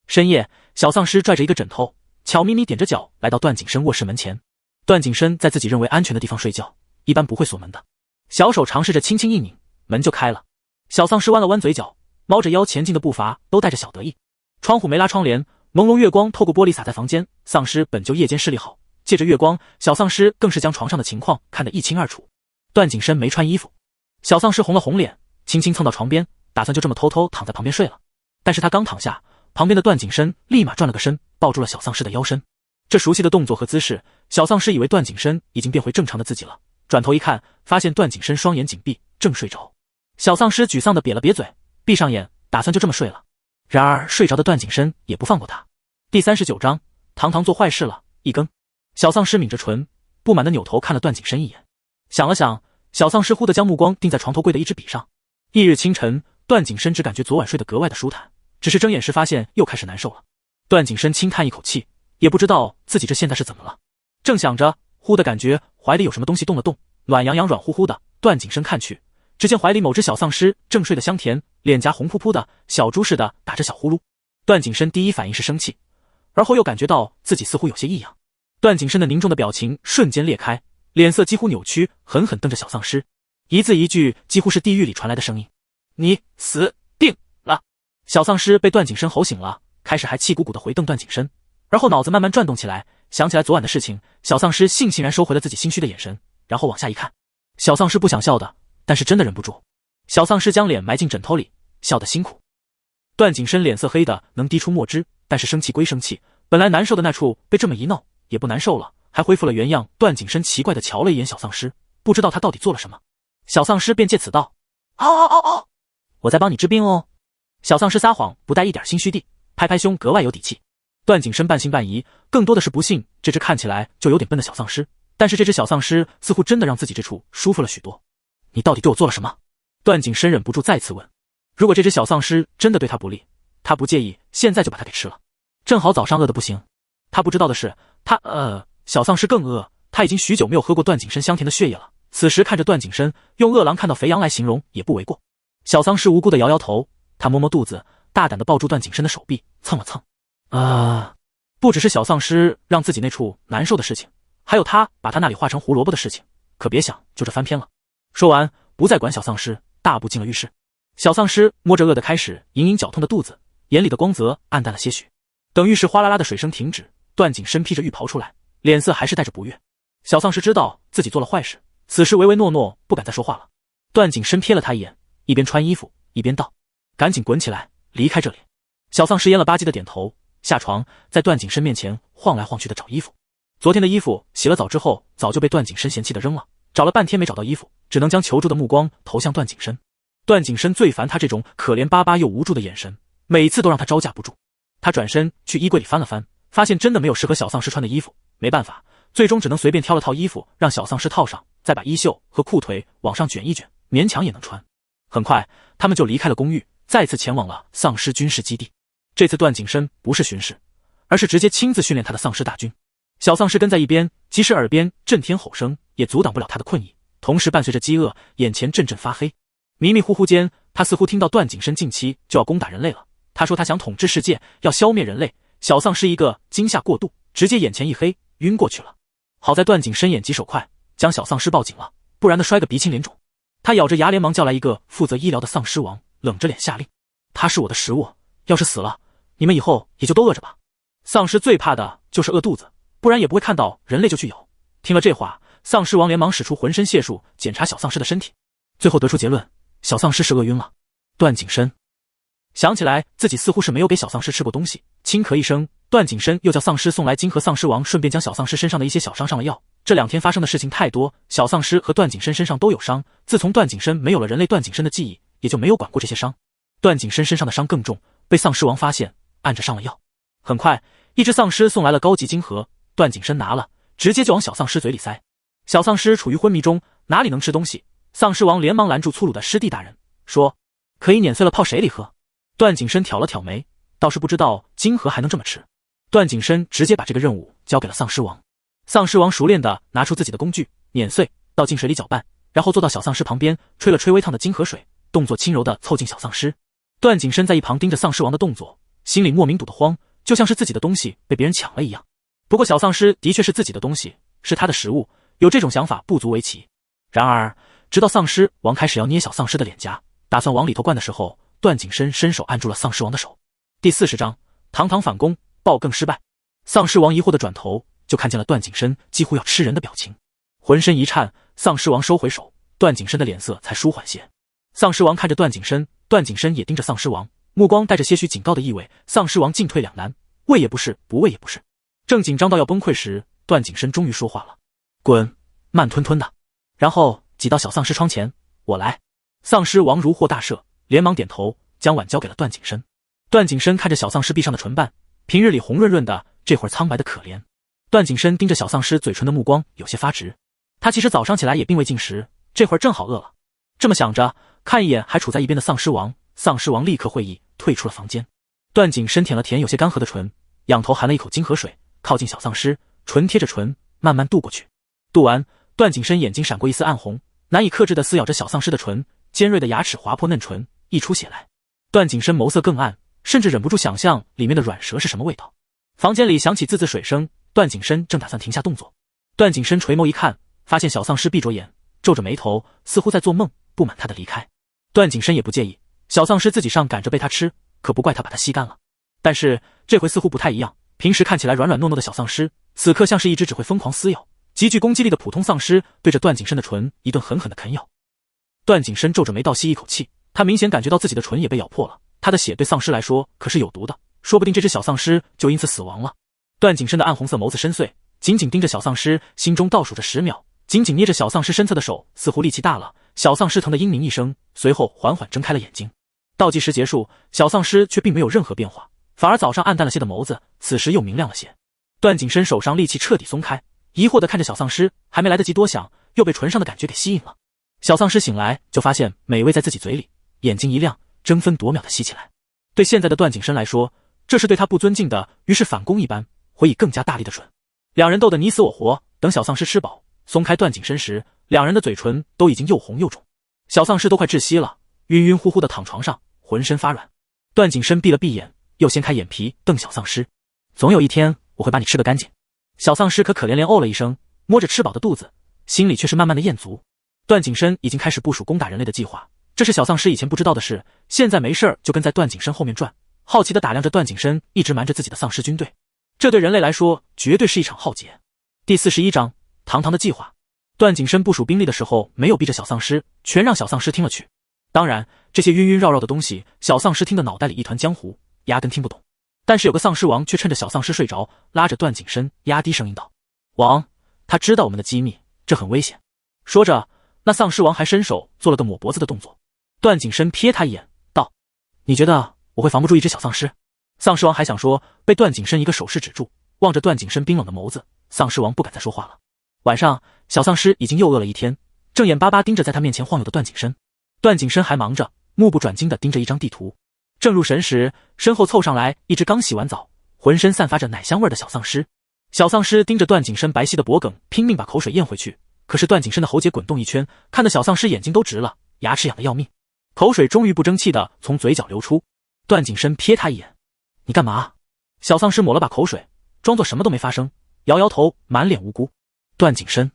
深夜，小丧尸拽着一个枕头，悄咪咪踮着脚来到段景深卧室门前。段景深在自己认为安全的地方睡觉，一般不会锁门的。小手尝试着轻轻一拧，门就开了。小丧尸弯了弯嘴角，猫着腰前进的步伐都带着小得意。窗户没拉窗帘，朦胧月光透过玻璃洒在房间。丧尸本就夜间视力好，借着月光，小丧尸更是将床上的情况看得一清二楚。段景深没穿衣服，小丧尸红了红脸，轻轻蹭到床边，打算就这么偷偷躺在旁边睡了。但是他刚躺下，旁边的段景深立马转了个身，抱住了小丧尸的腰身。这熟悉的动作和姿势，小丧尸以为段景深已经变回正常的自己了，转头一看，发现段景深双眼紧闭，正睡着。小丧尸沮丧地瘪了瘪嘴，闭上眼，打算就这么睡了。然而睡着的段景深也不放过他。第39章，堂堂做坏事了，一更。小丧尸抿着唇，不满地扭头看了段景深一眼，想了想，小丧尸忽地将目光定在床头柜的一支笔上。翌日清晨，段景深只感觉昨晚睡得格外的舒坦，只是睁眼时发现又开始难受了。段景深轻叹一口气，也不知道自己这现在是怎么了。正想着，忽地感觉怀里有什么东西动了动，暖洋洋软乎乎的。段景深看去，只见怀里某只小丧尸正睡得香甜，脸颊红扑扑的，小猪似的打着小呼噜。段景深第一反应是生气，而后又感觉到自己似乎有些异样。段景深的凝重的表情瞬间裂开，脸色几乎扭曲，狠狠瞪着小丧尸，一字一句几乎是地狱里传来的声音：你死定了！小丧尸被段景深吼醒了，开始还气鼓鼓的回瞪段景深，而后脑子慢慢转动起来，想起来昨晚的事情。小丧尸悻悻然收回了自己心虚的眼神，然后往下一看。小丧尸不想笑的，但是真的忍不住。小丧尸将脸埋进枕头里，笑得辛苦。段景深脸色黑的能滴出墨汁，但是生气归生气，本来难受的那处被这么一闹也不难受了，还恢复了原样。段景深奇怪的瞧了一眼小丧尸，不知道他到底做了什么。小丧尸便借此道：嗷嗷嗷嗷，我在帮你治病哦。小丧尸撒谎不带一点心虚地拍拍胸，格外有底气。段景深半信半疑，更多的是不信这只看起来就有点笨的小丧尸，但是这只小丧尸似乎真的让自己这处舒服了许多。你到底对我做了什么？段景深忍不住再次问。如果这只小丧尸真的对他不利，他不介意现在就把他给吃了，正好早上饿得不行。他不知道的是，小丧尸更饿，他已经许久没有喝过段景深香甜的血液了。此时看着段景深，用饿狼看到肥羊来形容也不为过。小丧尸无辜的摇摇头，他摸摸肚子，大胆的抱住段景深的手臂，蹭了蹭。不只是小丧尸让自己那处难受的事情，还有他把他那里化成胡萝卜的事情，可别想就这翻篇了。说完，不再管小丧尸，大步进了浴室。小丧尸摸着饿得开始隐隐绞痛的肚子，眼里的光泽暗淡了些许。等浴室哗啦啦的水声停止，段景深披着浴袍出来，脸色还是带着不悦。小丧尸知道自己做了坏事，此时唯唯诺诺，不敢再说话了。段景深瞥了他一眼，一边穿衣服一边道：赶紧滚起来，离开这里。小丧尸蔫了吧唧的点头，下床，在段景深面前晃来晃去的找衣服。昨天的衣服洗了澡之后早就被段景深嫌弃的扔了，找了半天没找到衣服，只能将求助的目光投向段景深。段景深最烦他这种可怜巴巴又无助的眼神，每次都让他招架不住。他转身去衣柜里翻了翻，发现真的没有适合小丧尸穿的衣服，没办法，最终只能随便挑了套衣服让小丧尸套上，再把衣袖和裤腿往上卷一卷，勉强也能穿。很快他们就离开了公寓，再次前往了丧尸军事基地。这次段景深不是巡视，而是直接亲自训练他的丧尸大军。小丧尸跟在一边，即使耳边震天吼声也阻挡不了他的困意，同时伴随着饥饿，眼前阵阵发黑。迷迷糊糊间，他似乎听到段景深近期就要攻打人类了。他说他想统治世界，要消灭人类，小丧尸一个惊吓过度，直接眼前一黑，晕过去了。好在段景深眼疾手快，将小丧尸抱紧了，不然的摔个鼻青脸肿。他咬着牙连忙叫来一个负责医疗的丧尸王，冷着脸下令：他是我的食物，要是死了，你们以后也就都饿着吧。丧尸最怕的就是饿肚子，不然也不会看到人类就去咬。听了这话，丧尸王连忙使出浑身解数检查小丧尸的身体，最后得出结论，小丧尸是饿晕了。段景深想起来自己似乎是没有给小丧尸吃过东西，轻咳一声，段景深又叫丧尸送来金和丧尸王，顺便将小丧尸身上的一些小伤上了药。这2天发生的事情太多，小丧尸和段景深身上都有伤，自从段景深没有了人类段景深的记忆，也就没有管过这些伤。段景深身上的伤更重，被丧尸王发现，按着上了药。很快，一只丧尸送来了高级金盒，段景深拿了，直接就往小丧尸嘴里塞。小丧尸处于昏迷中，哪里能吃东西？丧尸王连忙拦住粗鲁的师弟大人，说：可以碾碎了泡水里喝。段景深挑了挑眉，倒是不知道金盒还能这么吃。段景深直接把这个任务交给了丧尸王。丧尸王熟练地拿出自己的工具，碾碎，倒进水里搅拌，然后坐到小丧尸旁边，吹了吹微烫的金河水，动作轻柔地凑近小丧尸。段景深在一旁盯着丧尸王的动作，心里莫名堵得慌，就像是自己的东西被别人抢了一样。不过小丧尸的确是自己的东西，是他的食物，有这种想法不足为奇。然而，直到丧尸王开始要捏小丧尸的脸颊，打算往里头灌的时候，段景深伸手按住了丧尸王的手。第40章，堂堂反攻，爆更失败。丧尸王疑惑地转头，就看见了段景深几乎要吃人的表情，浑身一颤，丧尸王收回手，段景深的脸色才舒缓些。丧尸王看着段景深，段景深也盯着丧尸王，目光带着些许警告的意味。丧尸王进退两难，喂也不是，不喂也不是。正紧张到要崩溃时，段景深终于说话了：滚！慢吞吞的。然后挤到小丧尸窗前，我来。丧尸王如获大赦，连忙点头，将碗交给了段景深。段景深看着小丧尸闭上的唇瓣，平日里红润润的，这会儿苍白的可怜。段景深盯着小丧尸嘴唇的目光有些发直，他其实早上起来也并未进食，这会儿正好饿了。这么想着，看一眼还处在一边的丧尸王，丧尸王立刻会意，退出了房间。段景深舔了舔有些干涸的唇，仰头含了一口金河水，靠近小丧尸，唇贴着唇，慢慢渡过去。渡完，段景深眼睛闪过一丝暗红，难以克制地撕咬着小丧尸的唇，尖锐的牙齿划破嫩唇，溢出血来。段景深眸色更暗，甚至忍不住想象里面的软蛇是什么味道。房间里响起滋滋水声，段景深正打算停下动作，段景深垂眸一看，发现小丧尸闭着眼，皱着眉头，似乎在做梦，不满他的离开。段景深也不介意，小丧尸自己上赶着被他吃，可不怪他把他吸干了。但是这回似乎不太一样，平时看起来软软糯糯的小丧尸，此刻像是一只只会疯狂撕咬、极具攻击力的普通丧尸，对着段景深的唇一顿狠狠的啃咬。段景深皱着眉倒吸一口气，他明显感觉到自己的唇也被咬破了，他的血对丧尸来说可是有毒的，说不定这只小丧尸就因此死亡了。段景深的暗红色眸子深邃，紧紧盯着小丧尸，心中倒数着10秒，紧紧捏着小丧尸身侧的手似乎力气大了，小丧尸疼得嘤鸣一声，随后缓缓睁开了眼睛。倒计时结束，小丧尸却并没有任何变化，反而早上暗淡了些的眸子此时又明亮了些。段景深手上力气彻底松开，疑惑地看着小丧尸，还没来得及多想，又被唇上的感觉给吸引了。小丧尸醒来就发现美味在自己嘴里，眼睛一亮，争分夺秒地吸起来。对现在的段景深来说，这是对他不尊敬的，于是反攻一般，会以更加大力的准。两人斗得你死我活，等小丧尸吃饱松开段景深时，两人的嘴唇都已经又红又肿，小丧尸都快窒息了，晕晕乎乎的躺床上，浑身发软。段景深闭了闭眼，又掀开眼皮瞪小丧尸：总有一天我会把你吃个干净。小丧尸可怜怜哦了一声，摸着吃饱的肚子，心里却是慢慢的厌足。段景深已经开始部署攻打人类的计划，这是小丧尸以前不知道的事，现在没事儿就跟在段景深后面转，好奇地打量着段景深一直瞒着自己的丧尸军队，这对人类来说绝对是一场浩劫。第41章，堂堂的计划。段景深部署兵力的时候没有逼着小丧尸，全让小丧尸听了去。当然，这些晕晕绕绕的东西，小丧尸听得脑袋里一团浆糊，压根听不懂。但是有个丧尸王却趁着小丧尸睡着，拉着段景深压低声音道：王，他知道我们的机密，这很危险。说着，那丧尸王还伸手做了个抹脖子的动作。段景深瞥他一眼，道：你觉得我会防不住一只小丧尸？丧尸王还想说，被段景深一个手势止住，望着段景深冰冷的眸子，丧尸王不敢再说话了。晚上，小丧尸已经又饿了一天，正眼巴巴盯着在他面前晃悠的段景深。段景深还忙着，目不转睛地盯着一张地图。正入神时，身后凑上来一只刚洗完澡、浑身散发着奶香味的小丧尸。小丧尸盯着段景深白皙的脖颈，拼命把口水咽回去。可是段景深的喉结滚动一圈，看得小丧尸眼睛都直了，牙齿痒得要命，口水终于不争气地从嘴角流出。段景深瞥他一眼：你干嘛？小丧尸抹了把口水，装作什么都没发生，摇摇头，满脸无辜。段景深，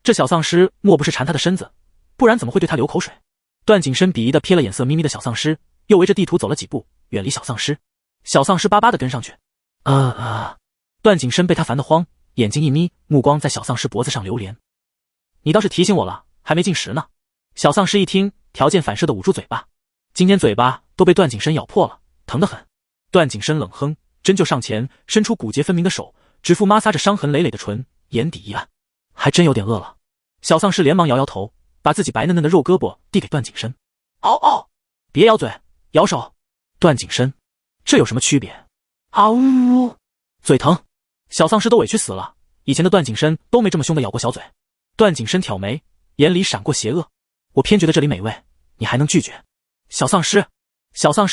这小丧尸莫不是馋他的身子，不然怎么会对他流口水？段景深鄙夷地瞥了眼色眯眯的小丧尸，又围着地图走了几步，远离小丧尸。小丧尸巴巴地跟上去。段景深被他烦得慌，眼睛一眯，目光在小丧尸脖子上流连。你倒是提醒我了，还没进食呢。小丧尸一听，条件反射地捂住嘴巴，今天嘴巴都被段景深咬破了，疼得很。段景深冷哼，针就上前，伸出骨节分明的手，指腹摩挲着伤痕累累的唇，眼底一暗，还真有点饿了。小丧尸连忙摇摇头，把自己白嫩嫩的肉胳膊递给段景深。嗷嗷，别咬嘴，咬手。段景深，这有什么区别？啊呜，嘴疼。小丧尸都委屈死了，以前的段景深都没这么凶的咬过小嘴。段景深挑眉，眼里闪过邪恶。我偏觉得这里美味，你还能拒绝？小丧尸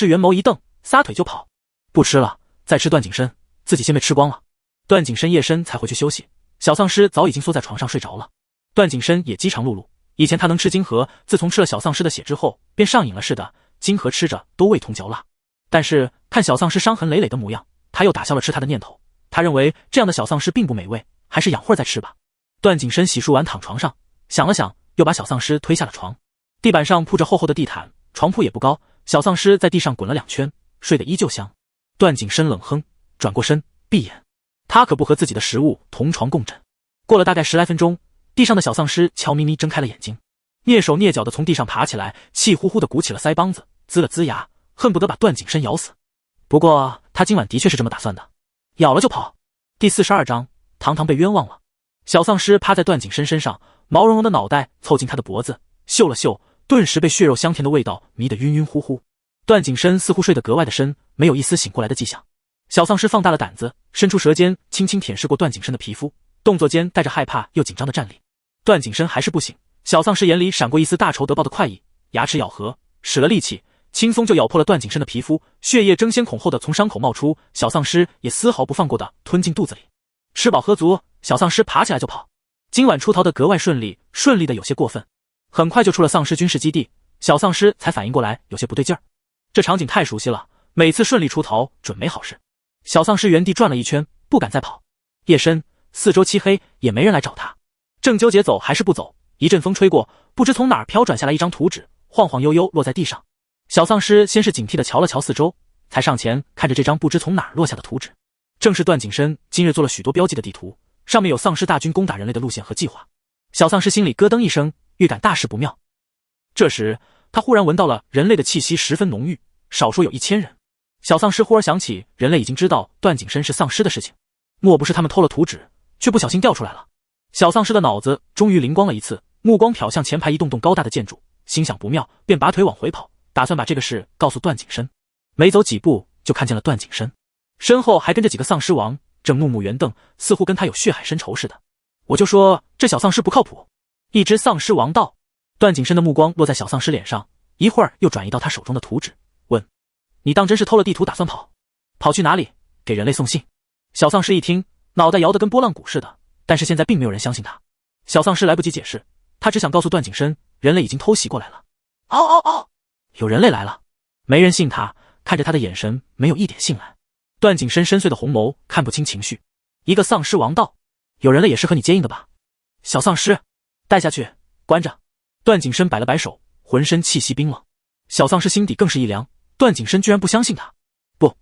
圆眸一瞪，撒腿就跑。不吃了，再吃段景深，自己先被吃光了。段景深夜深才回去休息，小丧尸早已经缩在床上睡着了。段景深也饥肠辘辘，以前他能吃金河，自从吃了小丧尸的血之后，便上瘾了似的，金河吃着都味同嚼蜡。但是看小丧尸伤痕累累的模样，他又打消了吃它的念头。他认为这样的小丧尸并不美味，还是养会儿再吃吧。段景深洗漱完躺床上，想了想，又把小丧尸推下了床。地板上铺着厚厚的地毯，床铺也不高，小丧尸在地上滚了2圈，睡得依旧香。段景深冷哼，转过身闭眼。他可不和自己的食物同床共枕。过了大概10来分钟，地上的小丧尸悄咪咪睁开了眼睛，蹑手蹑脚地从地上爬起来，气呼呼地鼓起了腮帮子，呲了呲牙，恨不得把段景深咬死。不过他今晚的确是这么打算的，咬了就跑。第42章，堂堂被冤枉了。小丧尸趴在段景深身上，毛茸茸的脑袋凑近他的脖子，嗅了嗅，顿时被血肉香甜的味道迷得晕晕乎乎。段景深似乎睡得格外的深，没有一丝醒过来的迹象。小丧尸放大了胆子，伸出舌尖轻轻舔舐过段景深的皮肤，动作间带着害怕又紧张的站立。段景深还是不醒，小丧尸眼里闪过一丝大仇得报的快意，牙齿咬合，使了力气，轻松就咬破了段景深的皮肤，血液争先恐后的从伤口冒出，小丧尸也丝毫不放过的吞进肚子里。吃饱喝足，小丧尸爬起来就跑。今晚出逃的格外顺利，顺利的有些过分。很快就出了丧尸军事基地，小丧尸才反应过来有些不对劲儿。这场景太熟悉了，每次顺利出逃准没好事。小丧尸原地转了一圈，不敢再跑。夜深，四周漆黑，也没人来找他。正纠结走还是不走，一阵风吹过，不知从哪儿飘转下来一张图纸，晃晃悠悠落在地上。小丧尸先是警惕地瞧了瞧四周，才上前看着这张不知从哪儿落下的图纸。正是段景深今日做了许多标记的地图，上面有丧尸大军攻打人类的路线和计划。小丧尸心里咯噔一声，预感大事不妙。这时他忽然闻到了人类的气息十分浓郁，少说有1000人。小丧尸忽而想起人类已经知道段景深是丧尸的事情，莫不是他们偷了图纸，却不小心掉出来了。小丧尸的脑子终于灵光了一次，目光瞟向前排一栋栋高大的建筑，心想不妙，便拔腿往回跑，打算把这个事告诉段景深。没走几步就看见了段景深，身后还跟着几个丧尸王，正怒目圆瞪，似乎跟他有血海深仇似的。我就说这小丧尸不靠谱。一只丧尸王道。段景深的目光落在小丧尸脸上，一会儿又转移到他手中的图纸，问：你当真是偷了地图打算跑？跑去哪里？给人类送信？小丧尸一听，脑袋摇得跟拨浪鼓似的，但是现在并没有人相信他。小丧尸来不及解释，他只想告诉段景深，人类已经偷袭过来了。嗷嗷嗷！有人类来了。没人信他，看着他的眼神没有一点信赖。段景深深邃的红眸看不清情绪。一个丧尸王道，有人类也是和你接应的吧？小丧尸，带下去，关着。段景深摆了摆手，浑身气息冰冷。小丧尸心底更是一凉，段景深居然不相信他。不，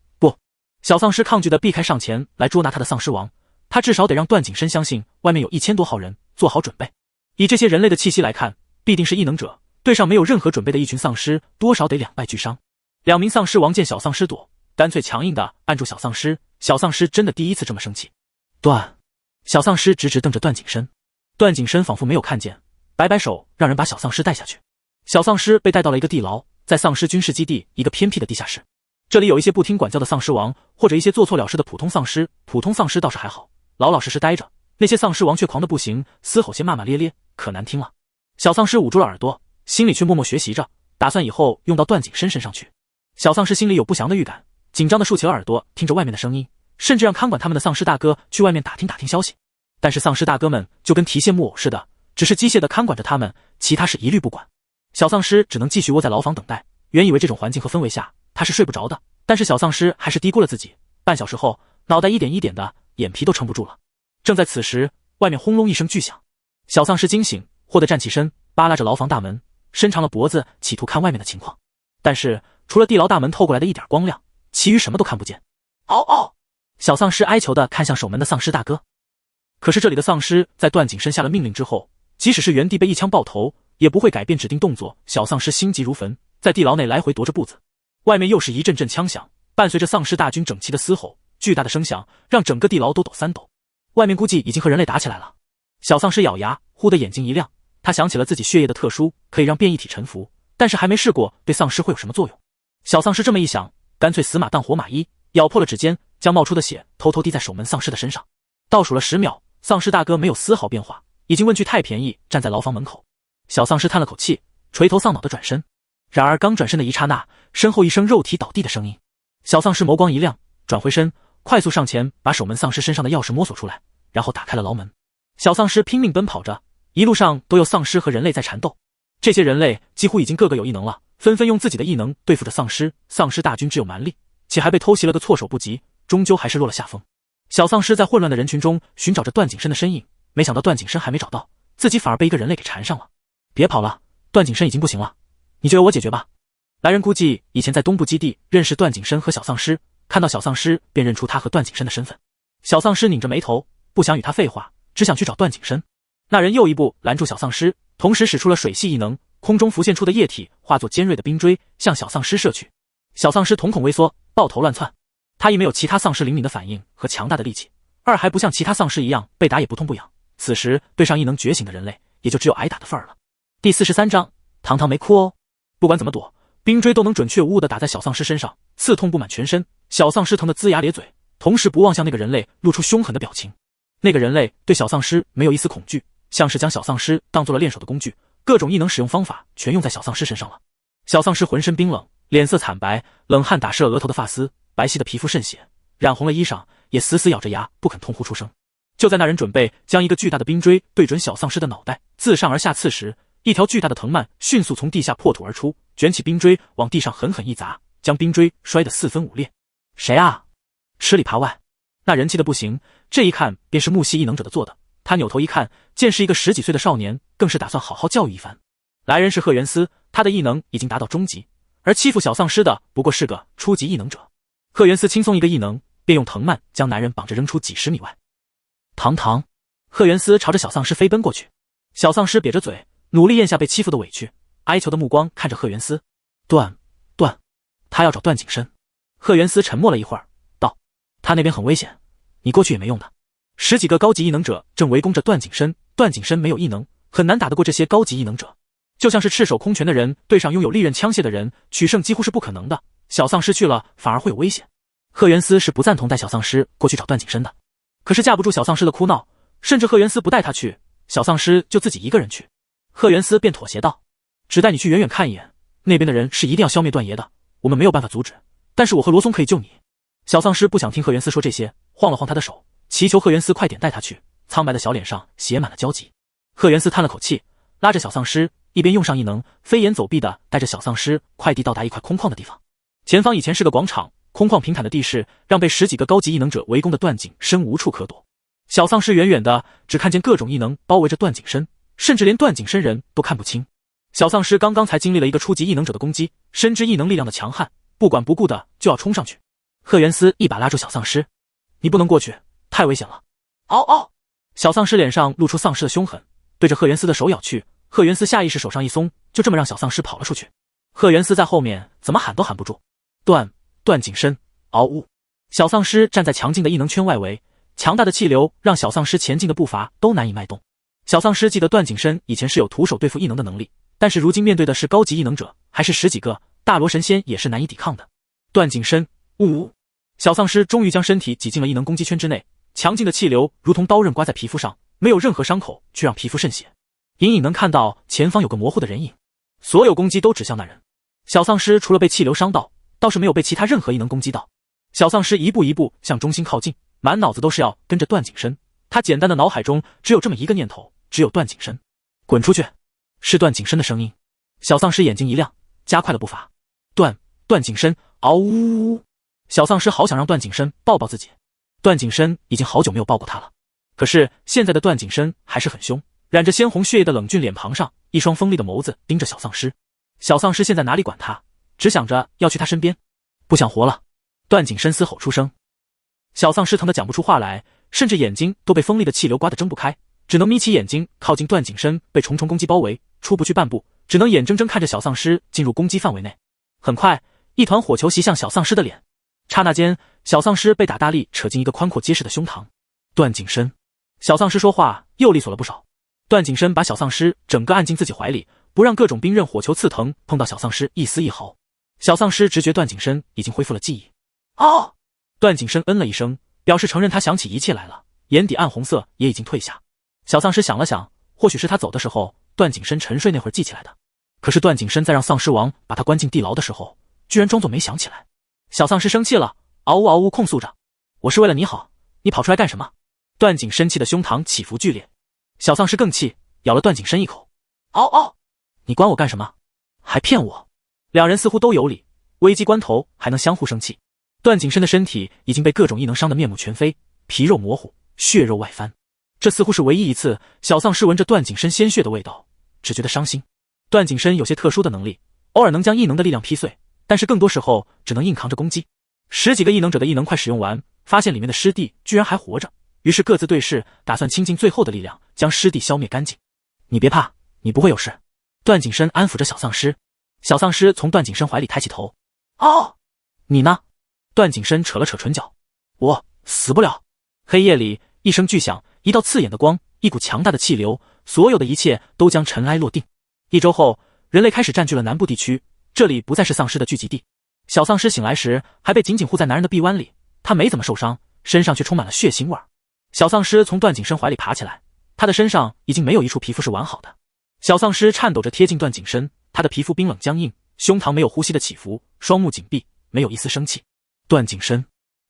小丧尸抗拒地避开上前来捉拿他的丧尸王，他至少得让段景深相信外面有1000多号人，做好准备。以这些人类的气息来看，必定是异能者，对上没有任何准备的一群丧尸，多少得两败俱伤。2名丧尸王见小丧尸躲，干脆强硬地按住小丧尸。小丧尸真的第一次这么生气。小丧尸直直瞪着段景深，段景深仿佛没有看见，摆摆手让人把小丧尸带下去。小丧尸被带到了一个地牢，在丧尸军事基地一个偏僻的地下室。这里有一些不听管教的丧尸王，或者一些做错了事的普通丧尸。普通丧尸倒是还好，老老实实待着，那些丧尸王却狂得不行，嘶吼些骂骂咧咧，可难听了。小丧尸捂住了耳朵，心里却默默学习着，打算以后用到段景深身上去。小丧尸心里有不祥的预感，紧张地竖起了耳朵，听着外面的声音，甚至让看管他们的丧尸大哥去外面打听消息。但是丧尸大哥们就跟提线木偶似的，只是机械地看管着他们，其他事一律不管。小丧尸只能继续窝在牢房等待。原以为这种环境和氛围下他是睡不着的，但是小丧尸还是低估了自己。半小时后，脑袋一点一点的，眼皮都撑不住了。正在此时，外面轰隆一声巨响，小丧尸惊醒，霍地站起身，扒拉着牢房大门，伸长了脖子，企图看外面的情况。但是除了地牢大门透过来的一点光亮，其余什么都看不见。嗷嗷！小丧尸哀求地看向守门的丧尸大哥。可是这里的丧尸在段景深下了命令之后，即使是原地被一枪爆头，也不会改变指定动作。小丧尸心急如焚，在地牢内来回踱着步子。外面又是一阵阵枪响，伴随着丧尸大军整齐的嘶吼，巨大的声响让整个地牢都抖三抖。外面估计已经和人类打起来了。小丧尸咬牙，忽的眼睛一亮，他想起了自己血液的特殊，可以让变异体臣服，但是还没试过对丧尸会有什么作用。小丧尸这么一想，干脆死马当活马医，咬破了指尖，将冒出的血偷偷滴在守门丧尸的身上。倒数了10秒，丧尸大哥没有丝毫变化，已经问句太便宜，站在牢房门口。小丧尸叹了口气，垂头丧脑的转身。然而刚转身的一刹那，身后一声肉体倒地的声音。小丧尸眸光一亮，转回身，快速上前把守门丧尸身上的钥匙摸索出来，然后打开了牢门。小丧尸拼命奔跑着，一路上都有丧尸和人类在缠斗。这些人类几乎已经个个有异能了，纷纷用自己的异能对付着丧尸。丧尸大军只有蛮力，且还被偷袭了个措手不及，终究还是落了下风。小丧尸在混乱的人群中寻找着段景深的身影，没想到段景深还没找到，自己反而被一个人类给缠上了。别跑了，段景深已经不行了，你就由我解决吧。来人估计以前在东部基地认识段景深和小丧尸，看到小丧尸便认出他和段景深的身份。小丧尸拧着眉头，不想与他废话，只想去找段景深。那人又一步拦住小丧尸，同时使出了水系异能，空中浮现出的液体化作尖锐的冰锥，向小丧尸射去。小丧尸瞳孔微缩，抱头乱窜。他一没有其他丧尸灵敏的反应和强大的力气，二还不像其他丧尸一样被打也不痛不痒，此时对上异能觉醒的人类，也就只有挨打的份儿了。第43章，糖糖没哭哦。不管怎么躲，冰锥都能准确无误地打在小丧尸身上，刺痛布满全身。小丧尸疼得龇牙咧嘴，同时不忘向那个人类露出凶狠的表情。那个人类对小丧尸没有一丝恐惧，像是将小丧尸当做了练手的工具，各种异能使用方法全用在小丧尸身上了。小丧尸浑身冰冷，脸色惨白，冷汗打湿了额头的发丝，白皙的皮肤渗血，染红了衣裳，也死死咬着牙不肯痛呼出声。就在那人准备将一个巨大的冰锥对准小丧尸的脑袋自上而下刺时，一条巨大的藤蔓迅速从地下破土而出，卷起冰锥往地上狠狠一砸，将冰锥摔得4分5裂。谁啊？吃里扒外。那人气得不行，这一看便是木系异能者的做的。他扭头一看，见是一个10几岁的少年，更是打算好好教育一番。来人是贺元思，他的异能已经达到中级，而欺负小丧尸的不过是个初级异能者。贺元思轻松一个异能，便用藤蔓将男人绑着扔出几10米外。堂堂，贺元思朝着小丧尸飞奔过去。小丧尸瘪着嘴，努力咽下被欺负的委屈，哀求的目光看着贺元思。段，他要找段景深。贺元思沉默了一会儿，道：他那边很危险，你过去也没用的。10几个高级异能者正围攻着段景深，段景深没有异能，很难打得过这些高级异能者。就像是赤手空拳的人对上拥有利刃枪械的人，取胜几乎是不可能的。小丧尸去了反而会有危险。贺元思是不赞同带小丧尸过去找段景深的，可是架不住小丧尸的哭闹，甚至贺元思不带他去，小丧尸就自己一个人去。贺元思便妥协道：只带你去远远看一眼，那边的人是一定要消灭段爷的，我们没有办法阻止，但是我和罗松可以救你。小丧尸不想听贺元思说这些，晃了晃他的手，祈求贺元思快点带他去。苍白的小脸上写满了焦急。贺元思叹了口气，拉着小丧尸，一边用上异能，飞檐走壁的带着小丧尸快地到达一块空旷的地方。前方以前是个广场，空旷平坦的地势让被10几个高级异能者围攻的段景深无处可躲。小丧尸远远的只看见各种异能包围着段景深，甚至连段景深人都看不清。小丧尸刚刚才经历了一个初级异能者的攻击，深知异能力量的强悍，不管不顾的就要冲上去。贺元思一把拉住小丧尸：你不能过去，太危险了。嗷嗷！小丧尸脸上露出丧尸的凶狠，对着贺元思的手咬去。贺元思下意识手上一松，就这么让小丧尸跑了出去。贺元思在后面怎么喊都喊不住。段景深，嗷呜！小丧尸站在强劲的异能圈外围，强大的气流让小丧尸前进的步伐都难以迈动。小丧尸记得段景深以前是有徒手对付异能的能力，但是如今面对的是高级异能者，还是10几个大罗神仙也是难以抵抗的。段景深，呜！小丧尸终于将身体挤进了异能攻击圈之内，强劲的气流如同刀刃刮在皮肤上，没有任何伤口，却让皮肤渗血。隐隐能看到前方有个模糊的人影，所有攻击都指向那人。小丧尸除了被气流伤到，倒是没有被其他任何异能攻击到。小丧尸一步一步向中心靠近，满脑子都是要跟着段景深。他简单的脑海中只有这么一个念头，只有段景深。滚出去！是段景深的声音。小丧尸眼睛一亮，加快了步伐。段景深，嗷呜！小丧尸好想让段景深抱抱自己。段景深已经好久没有抱过她了，可是现在的段景深还是很凶，染着鲜红血液的冷峻脸庞上，一双锋利的眸子盯着小丧尸。小丧尸现在哪里管他，只想着要去他身边，不想活了。段景深嘶吼出声，小丧尸疼得讲不出话来，甚至眼睛都被锋利的气流刮得睁不开，只能眯起眼睛靠近段景深，被重重攻击包围，出不去半步，只能眼睁睁看着小丧尸进入攻击范围内。很快，一团火球袭向小丧尸的脸，刹那间，小丧尸被打大力扯进一个宽阔结实的胸膛。段景深，小丧尸说话又利索了不少。段景深把小丧尸整个按进自己怀里，不让各种冰刃火球刺疼碰到小丧尸一丝一毫。小丧尸直觉段景深已经恢复了记忆。哦，段景深嗯了一声，表示承认他想起一切来了，眼底暗红色也已经退下。小丧尸想了想，或许是他走的时候，段景深沉睡那会儿记起来的。可是段景深在让丧尸王把他关进地牢的时候，居然装作没想起来。小丧尸生气了，嗷呜嗷呜控诉着：“我是为了你好，你跑出来干什么？”段景深气的胸膛起伏剧烈，小丧尸更气，咬了段景深一口：“嗷嗷，你管我干什么？还骗我！”两人似乎都有理，危机关头还能相互生气。段景深的身体已经被各种异能伤得面目全非，皮肉模糊，血肉外翻。这似乎是唯一一次小丧尸闻着段景深鲜血的味道，只觉得伤心。段景深有些特殊的能力，偶尔能将异能的力量劈碎，但是更多时候只能硬扛着攻击。10几个异能者的异能快使用完，发现里面的师弟居然还活着，于是各自对视，打算倾尽最后的力量将师弟消灭干净。你别怕，你不会有事。段景深安抚着小丧尸。小丧尸从段景深怀里抬起头。哦，你呢？段景深扯了扯唇角。我死不了。黑夜里一声巨响，一道刺眼的光，一股强大的气流，所有的一切都将尘埃落定。1周后，人类开始占据了南部地区，这里不再是丧尸的聚集地。小丧尸醒来时还被紧紧护在男人的臂弯里，他没怎么受伤，身上却充满了血腥味。小丧尸从段景深怀里爬起来，他的身上已经没有一处皮肤是完好的。小丧尸颤抖着贴近段景深，他的皮肤冰冷僵硬，胸膛没有呼吸的起伏，双目紧闭，没有一丝生气。段景深，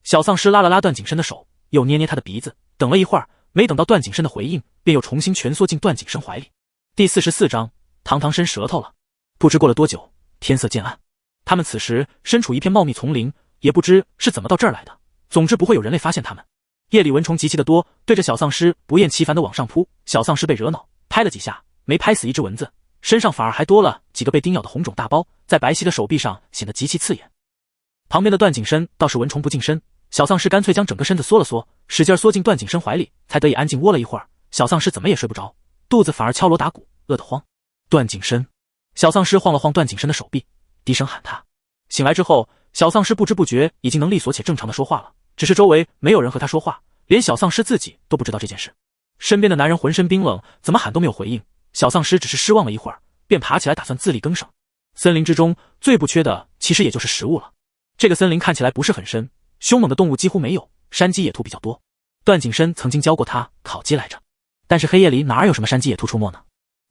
小丧尸拉了拉段景深的手，又捏捏他的鼻子，等了一会儿，没等到段景深的回应，便又重新蜷缩进段景深怀里。第44章，堂堂伸舌头了。不知过了多久，天色渐暗，他们此时身处一片茂密丛林，也不知是怎么到这儿来的，总之不会有人类发现他们。夜里蚊虫极其的多，对着小丧尸不厌其烦地往上扑，小丧尸被惹恼，拍了几下，没拍死一只蚊子，身上反而还多了几个被叮咬的红肿大包，在白皙的手臂上显得极其刺眼。旁边的段景深倒是蚊虫不近身，小丧尸干脆将整个身子缩了缩，使劲缩进段景深怀里，才得以安静窝了一会儿。小丧尸怎么也睡不着，肚子反而敲锣打鼓，饿得慌。段景深，小丧尸晃了晃段景深的手臂，低声喊他。醒来之后，小丧尸不知不觉已经能利索且正常的说话了，只是周围没有人和他说话，连小丧尸自己都不知道这件事。身边的男人浑身冰冷，怎么喊都没有回应。小丧尸只是失望了一会儿，便爬起来打算自力更生。森林之中最不缺的其实也就是食物了。这个森林看起来不是很深，凶猛的动物几乎没有，山鸡野兔比较多。段景深曾经教过他烤鸡来着，但是黑夜里哪有什么山鸡野兔出没呢？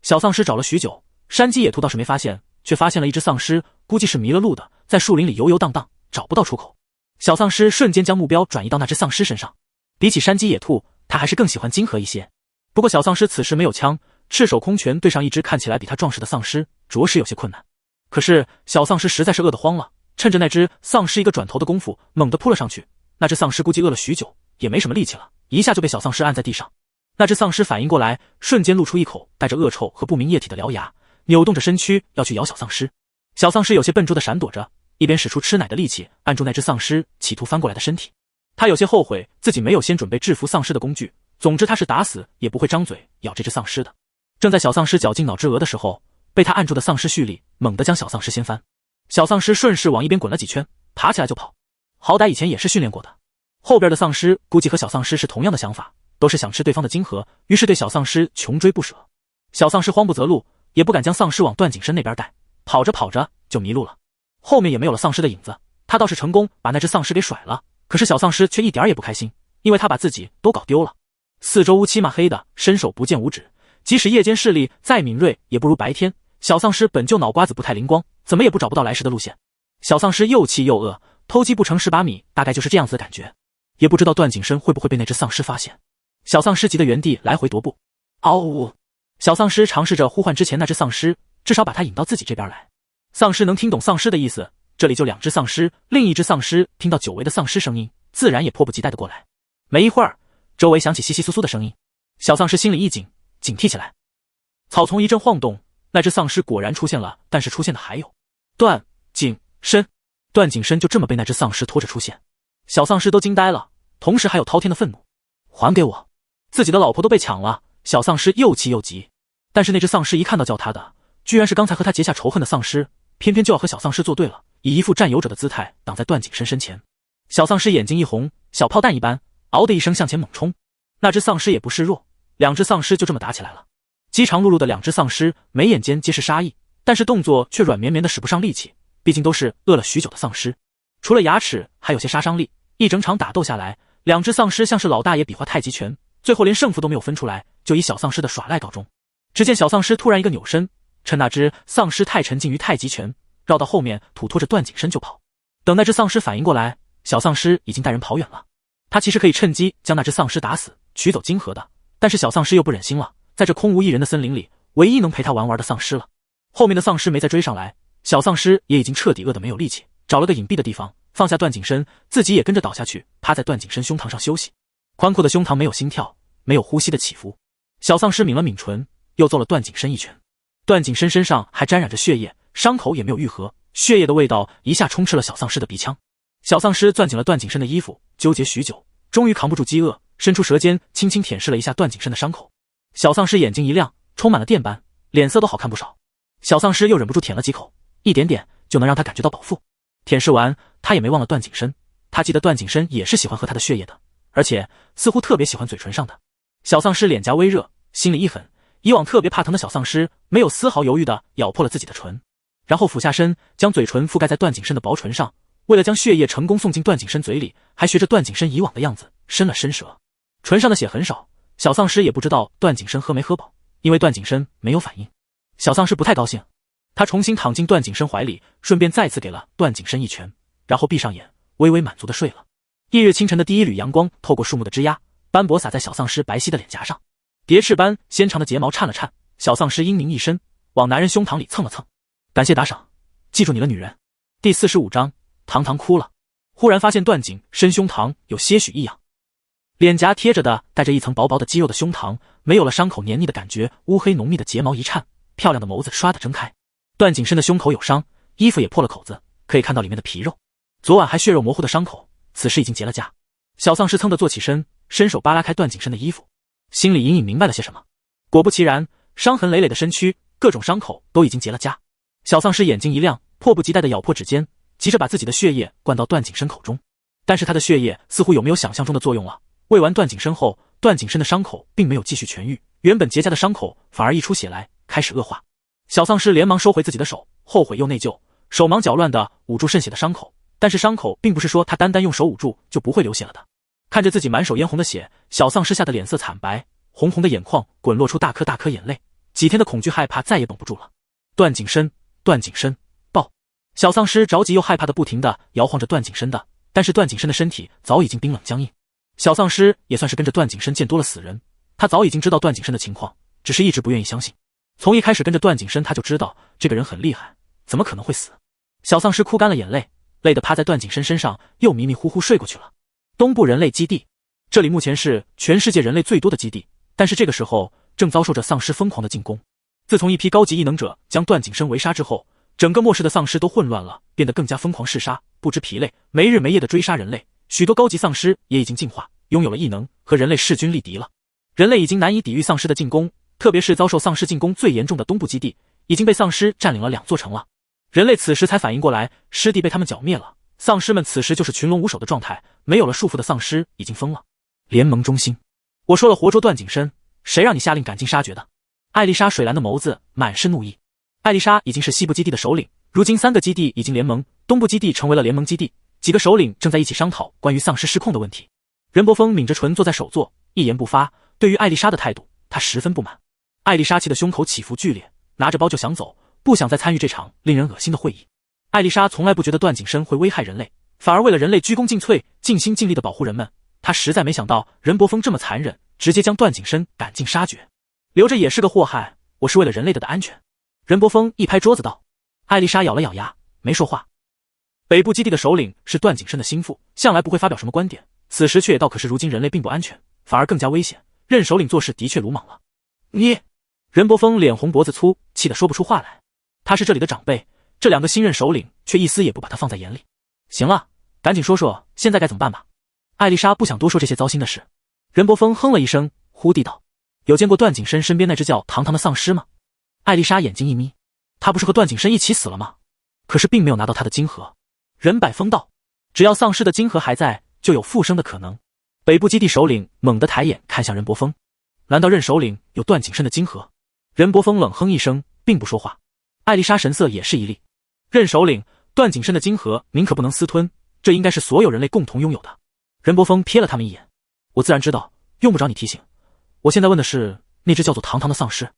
小丧尸找了许久，山鸡野兔倒是没发现，却发现了一只丧尸，估计是迷了路的，在树林里游游荡荡，找不到出口。小丧尸瞬间将目标转移到那只丧尸身上，比起山鸡野兔，他还是更喜欢金河一些。不过小丧尸此时没有枪，赤手空拳对上一只看起来比他壮实的丧尸，着实有些困难。可是小丧尸实在是饿得慌了，趁着那只丧尸一个转头的功夫，猛地扑了上去。那只丧尸估计饿了许久，也没什么力气了，一下就被小丧尸按在地上。那只丧尸反应过来，瞬间露出一口带着恶臭和不明液体的獠牙，扭动着身躯要去咬小丧尸。小丧尸有些笨拙的闪躲着，一边使出吃奶的力气按住那只丧尸企图翻过来的身体。他有些后悔自己没有先准备制服丧尸的工具，总之他是打死也不会张嘴咬这只丧尸的。正在小丧尸绞尽脑汁鹅的时候，被他按住的丧尸蓄力猛地将小丧尸掀翻。小丧尸顺势往一边滚了几圈，爬起来就跑，好歹以前也是训练过的。后边的丧尸估计和小丧尸是同样的想法，都是想吃对方的金河，于是对小丧尸穷追不舍。小丧尸慌不择路，也不敢将丧尸往段景深那边带，跑着跑着就迷路了，后面也没有了丧尸的影子。他倒是成功把那只丧尸给甩了，可是小丧尸却一点也不开心，因为他把自己都搞丢了。四周乌漆嘛黑的，伸手不见五指，即使夜间视力再敏锐，也不如白天。小丧尸本就脑瓜子不太灵光，怎么也找不到来时的路线。小丧尸又气又饿，偷鸡不成蚀把米，大概就是这样子的感觉。也不知道段景深会不会被那只丧尸发现。小丧尸急得原地来回踱步。嗷呜！小丧尸尝试着呼唤之前那只丧尸，至少把它引到自己这边来。丧尸能听懂丧尸的意思，这里就2只丧尸，另一只丧尸听到久违的丧尸声音，自然也迫不及待的过来。没一会儿，周围响起窸窸窣窣的声音，小丧尸心里一紧，警惕起来。草丛一阵晃动，那只丧尸果然出现了，但是出现的还有段景深。段景深就这么被那只丧尸拖着出现，小丧尸都惊呆了，同时还有滔天的愤怒。还给我！自己的老婆都被抢了，小丧尸又气又急。但是那只丧尸一看到叫他的，居然是刚才和他结下仇恨的丧尸，偏偏就要和小丧尸作对了，以一副占有者的姿态挡在段景深身前。小丧尸眼睛一红，小炮弹一般，嗷的一声向前猛冲。那只丧尸也不示弱，两只丧尸就这么打起来了。饥肠辘辘的两只丧尸，眉眼间皆是杀意，但是动作却软绵绵的使不上力气，毕竟都是饿了许久的丧尸，除了牙齿还有些杀伤力。一整场打斗下来，两只丧尸像是老大爷比划太极拳，最后连胜负都没有分出来，就以小丧尸的耍赖告终。只见小丧尸突然一个扭身，趁那只丧尸太沉浸于太极拳，绕到后面吐拖着段景深就跑。等那只丧尸反应过来，小丧尸已经带人跑远了。他其实可以趁机将那只丧尸打死，取走金盒的，但是小丧尸又不忍心了，在这空无一人的森林里，唯一能陪他玩的丧尸了。后面的丧尸没再追上来，小丧尸也已经彻底饿得没有力气，找了个隐蔽的地方放下段景深，自己也跟着倒下去，趴在段景深胸膛上休息。宽阔的胸膛没有心跳，没有呼吸的起伏。小丧尸抿了抿唇，又揍了段景深一拳。段景深身上还沾染着血液，伤口也没有愈合，血液的味道一下充斥了小丧尸的鼻腔。小丧尸攥紧了段景深的衣服，纠结许久，终于扛不住饥饿，伸出舌尖轻轻舔舐了一下段景深的伤口。小丧尸眼睛一亮，充满了电斑，脸色都好看不少。小丧尸又忍不住舔了几口，一点点就能让他感觉到饱腹。舔舐完，他也没忘了段景深，他记得段景深也是喜欢喝他的血液的，而且似乎特别喜欢嘴唇上的。小丧尸脸颊微热，心里一狠，以往特别怕疼的小丧尸没有丝毫犹豫地咬破了自己的唇，然后俯下身将嘴唇覆盖在段景深的薄唇上，为了将血液成功送进段景深嘴里，还学着段景深以往的样子伸了伸舌。唇上的血很少，小丧尸也不知道段景深喝没喝饱，因为段景深没有反应。小丧尸不太高兴，他重新躺进段景深怀里，顺便再次给了段景深一拳，然后闭上眼，微微满足地睡了。夜月清晨的第一缕阳光透过树木的枝桠，斑驳洒在小丧尸白皙的脸颊上，蝶翅般纤长的睫毛颤了颤。小丧尸英明一身，往男人胸膛里蹭了蹭。感谢打赏，记住你了女人。第45章，糖糖哭了。忽然发现段景深胸膛有些许异样，脸颊贴着的带着一层薄薄的肌肉的胸膛没有了伤口黏腻的感觉，乌黑浓密的睫毛一颤，漂亮的眸子唰地睁开。段景深的胸口有伤，衣服也破了口子，可以看到里面的皮肉，昨晚还血肉模糊的伤口，此时已经结了痂。小丧尸噌地坐起身，伸手扒拉开段景深的衣服，心里隐隐明白了些什么。果不其然，伤痕累累的身躯，各种伤口都已经结了痂。小丧尸眼睛一亮，迫不及待地咬破指尖，急着把自己的血液灌到段景深口中。但是他的血液似乎有没有想象中的作用了，喂完段景深后，段景深的伤口并没有继续痊愈，原本结痂的伤口反而溢出血来，开始恶化。小丧尸连忙收回自己的手，后悔又内疚，手忙脚乱地捂住渗血的伤口。但是伤口并不是说他单单用手捂住就不会流血了的。看着自己满手嫣红的血，小丧尸吓得脸色惨白，红红的眼眶滚落出大颗大颗眼泪，几天的恐惧害怕再也绷不住了。段景深，段景深，抱！小丧尸着急又害怕的不停地摇晃着段景深的，但是段景深的身体早已经冰冷僵硬。小丧尸也算是跟着段景深见多了死人，他早已经知道段景深的情况，只是一直不愿意相信。从一开始跟着段景深，他就知道这个人很厉害，怎么可能会死？小丧尸哭干了眼泪，累得趴在段景深身上，又迷迷糊糊睡过去了。东部人类基地，这里目前是全世界人类最多的基地，但是这个时候正遭受着丧尸疯狂的进攻。自从一批高级异能者将段景深围杀之后，整个末世的丧尸都混乱了，变得更加疯狂嗜杀，不知疲累，没日没夜的追杀人类。许多高级丧尸也已经进化，拥有了异能，和人类势均力敌了。人类已经难以抵御丧尸的进攻，特别是遭受丧尸进攻最严重的东部基地，已经被丧尸占领了2座城了。人类此时才反应过来，师弟被他们剿灭了。丧尸们此时就是群龙无首的状态，没有了束缚的丧尸已经疯了。联盟中心，我说了活捉段景深，谁让你下令赶尽杀绝的？艾丽莎水蓝的眸子满是怒意。艾丽莎已经是西部基地的首领，如今3个基地已经联盟，东部基地成为了联盟基地，几个首领正在一起商讨关于丧尸失控的问题。任伯峰抿着唇坐在首座，一言不发。对于艾丽莎的态度，他十分不满。艾丽莎气得胸口起伏剧烈，拿着包就想走，不想再参与这场令人恶心的会议。艾丽莎从来不觉得段景深会危害人类，反而为了人类鞠躬尽瘁，尽心尽力地保护人们。她实在没想到任伯峰这么残忍，直接将段景深赶尽杀绝。留着也是个祸害，我是为了人类的安全。任伯峰一拍桌子道。艾丽莎咬了咬牙，没说话。北部基地的首领是段景深的心腹，向来不会发表什么观点，此时却也道可是如今人类并不安全，反而更加危险。任首领做事的确鲁莽了。你，任伯峰脸红脖子粗，气得说不出话来。他是这里的长辈，这两个新任首领却一丝也不把他放在眼里。行了，赶紧说说现在该怎么办吧。艾丽莎不想多说这些糟心的事。任伯峰哼了一声，忽地道：有见过段景深身边那只叫堂堂的丧尸吗？艾丽莎眼睛一眯，他不是和段景深一起死了吗？可是并没有拿到他的金盒。任百峰道：只要丧尸的金盒还在，就有复生的可能。北部基地首领猛地抬眼看向任伯峰，难道任首领有段景深的金盒？任伯峰冷哼一声，并不说话。艾丽莎神色也是一厉，任首领，段景深的金盒您可不能私吞，这应该是所有人类共同拥有的。任伯峰瞥了他们一眼，我自然知道，用不着你提醒。我现在问的是那只叫做堂堂的丧尸。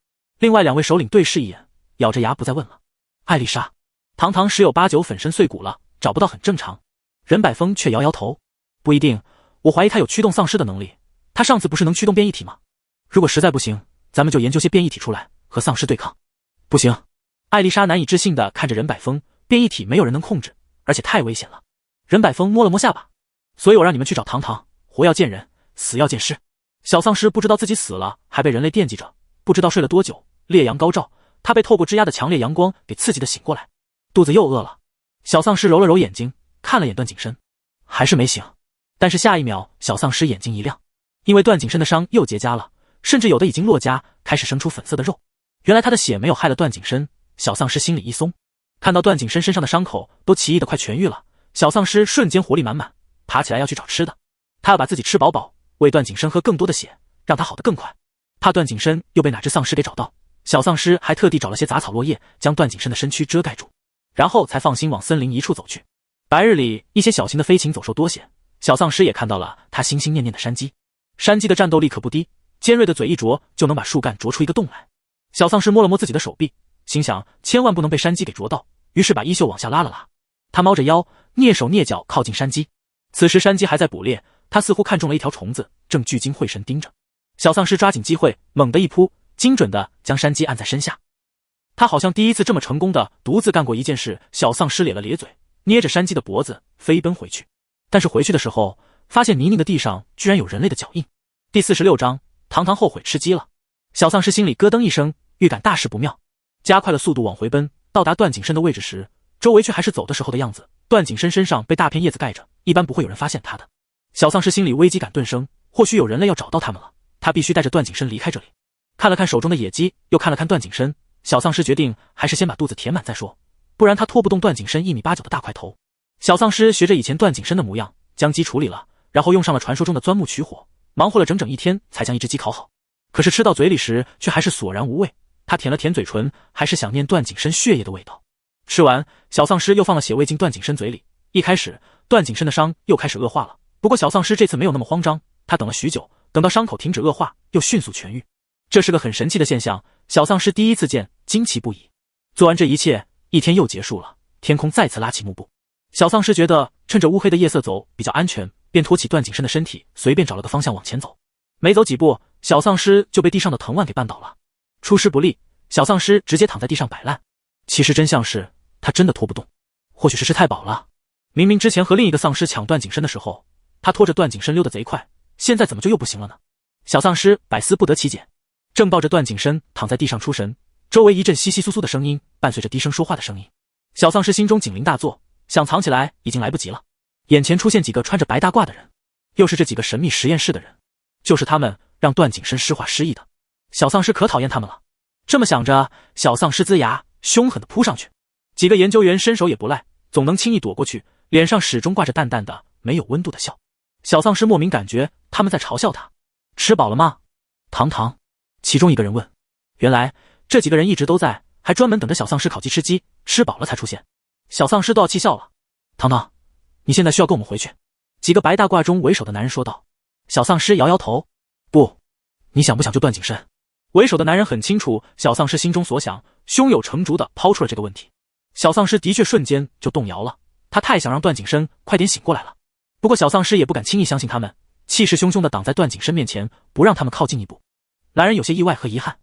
另外两位首领对视一眼，咬着牙不再问了。艾丽莎，堂堂十有八九粉身碎骨了，找不到很正常。任百峰却摇摇头，不一定，我怀疑他有驱动丧尸的能力。他上次不是能驱动变异体吗？如果实在不行，咱们就研究些变异体出来和丧尸对抗。不行，艾丽莎难以置信地看着任百峰，变异体没有人能控制，而且太危险了。任百峰摸了摸下巴，所以我让你们去找堂堂，活要见人，死要见尸。小丧尸不知道自己死了，还被人类惦记着，不知道睡了多久，烈阳高照，他被透过枝桠的强烈阳光给刺激的醒过来，肚子又饿了。小丧尸揉了揉眼睛，看了眼段景深，还是没醒。但是下一秒，小丧尸眼睛一亮，因为段景深的伤又结痂了，甚至有的已经落痂，开始生出粉色的肉。原来他的血没有害了段景深，小丧尸心里一松。看到段景深身上的伤口都奇异的快痊愈了，小丧尸瞬间活力满满，爬起来要去找吃的。他要把自己吃饱饱，喂段景深喝更多的血，让他好得更快。怕段景深又被哪只丧尸给找到，小丧尸还特地找了些杂草落叶，将段景深的身躯遮盖住，然后才放心往森林一处走去。白日里一些小型的飞禽走兽多险，小丧尸也看到了他心心念念的山鸡。山鸡的战斗力可不低，尖锐的嘴一啄就能把树干啄出一个洞来。小丧尸摸了摸自己的手臂，心想千万不能被山鸡给啄到，于是把衣袖往下拉了拉。他猫着腰，蹑手蹑脚靠近山鸡。此时山鸡还在捕猎，他似乎看中了一条虫子，正聚精会神盯着。小丧尸抓紧机会，猛地一扑，精准地将山鸡按在身下。他好像第一次这么成功的独自干过一件事。小丧尸咧了咧嘴，捏着山鸡的脖子飞奔回去。但是回去的时候，发现泥泞的地上居然有人类的脚印。第46章，堂堂后悔吃鸡了。小丧尸心里咯噔一声，预感大事不妙，加快了速度往回奔。到达段景深的位置时，周围却还是走的时候的样子。段景深身上被大片叶子盖着，一般不会有人发现他的。小丧尸心里危机感顿生，或许有人类要找到他们了，他必须带着段景深离开这里。看了看手中的野鸡，又看了看段景深，小丧尸决定还是先把肚子填满再说，不然他拖不动段景深1.89米的大块头。小丧尸学着以前段景深的模样，将鸡处理了，然后用上了传说中的钻木取火，忙活了整整一天才将一只鸡烤好。可是吃到嘴里时却还是索然无味，他舔了舔嘴唇，还是想念段景深血液的味道。吃完，小丧尸又放了血味进段景深嘴里。一开始段景深的伤又开始恶化了，不过小丧尸这次没有那么慌张，他等了许久，等到伤口停止恶化，又迅速痊愈。这是个很神奇的现象，小丧尸第一次见，惊奇不已。做完这一切，一天又结束了，天空再次拉起幕布。小丧尸觉得趁着乌黑的夜色走比较安全，便托起段景深的身体，随便找了个方向往前走。没走几步，小丧尸就被地上的藤蔓给绊倒了。出师不利，小丧尸直接躺在地上摆烂。其实真相是他真的拖不动，或许是吃太饱了。明明之前和另一个丧尸抢段景深的时候，他拖着段景深溜得贼快，现在怎么就又不行了呢？小丧尸百思不得其解，正抱着段景深躺在地上出神，周围一阵窸窸窣窣的声音，伴随着低声说话的声音。小丧尸心中警铃大作，想藏起来已经来不及了。眼前出现几个穿着白大褂的人，又是这几个神秘实验室的人，就是他们让段景深失话失忆的。小丧尸可讨厌他们了。这么想着，小丧尸龇牙凶狠地扑上去。几个研究员身手也不赖，总能轻易躲过去，脸上始终挂着淡淡的没有温度的笑。小丧尸莫名感觉他们在嘲笑他。吃饱了吗，堂堂？其中一个人问。原来这几个人一直都在，还专门等着小丧尸烤鸡吃鸡，吃饱了才出现。小丧尸都要气笑了。堂堂，你现在需要跟我们回去。几个白大褂中为首的男人说道。小丧尸摇摇头。不，你想不想救段景深？为首的男人很清楚小丧尸心中所想，胸有成竹地抛出了这个问题。小丧尸的确瞬间就动摇了，他太想让段景深快点醒过来了。不过小丧尸也不敢轻易相信他们，气势汹汹地挡在段景深面前，不让他们靠近一步。男人有些意外和遗憾。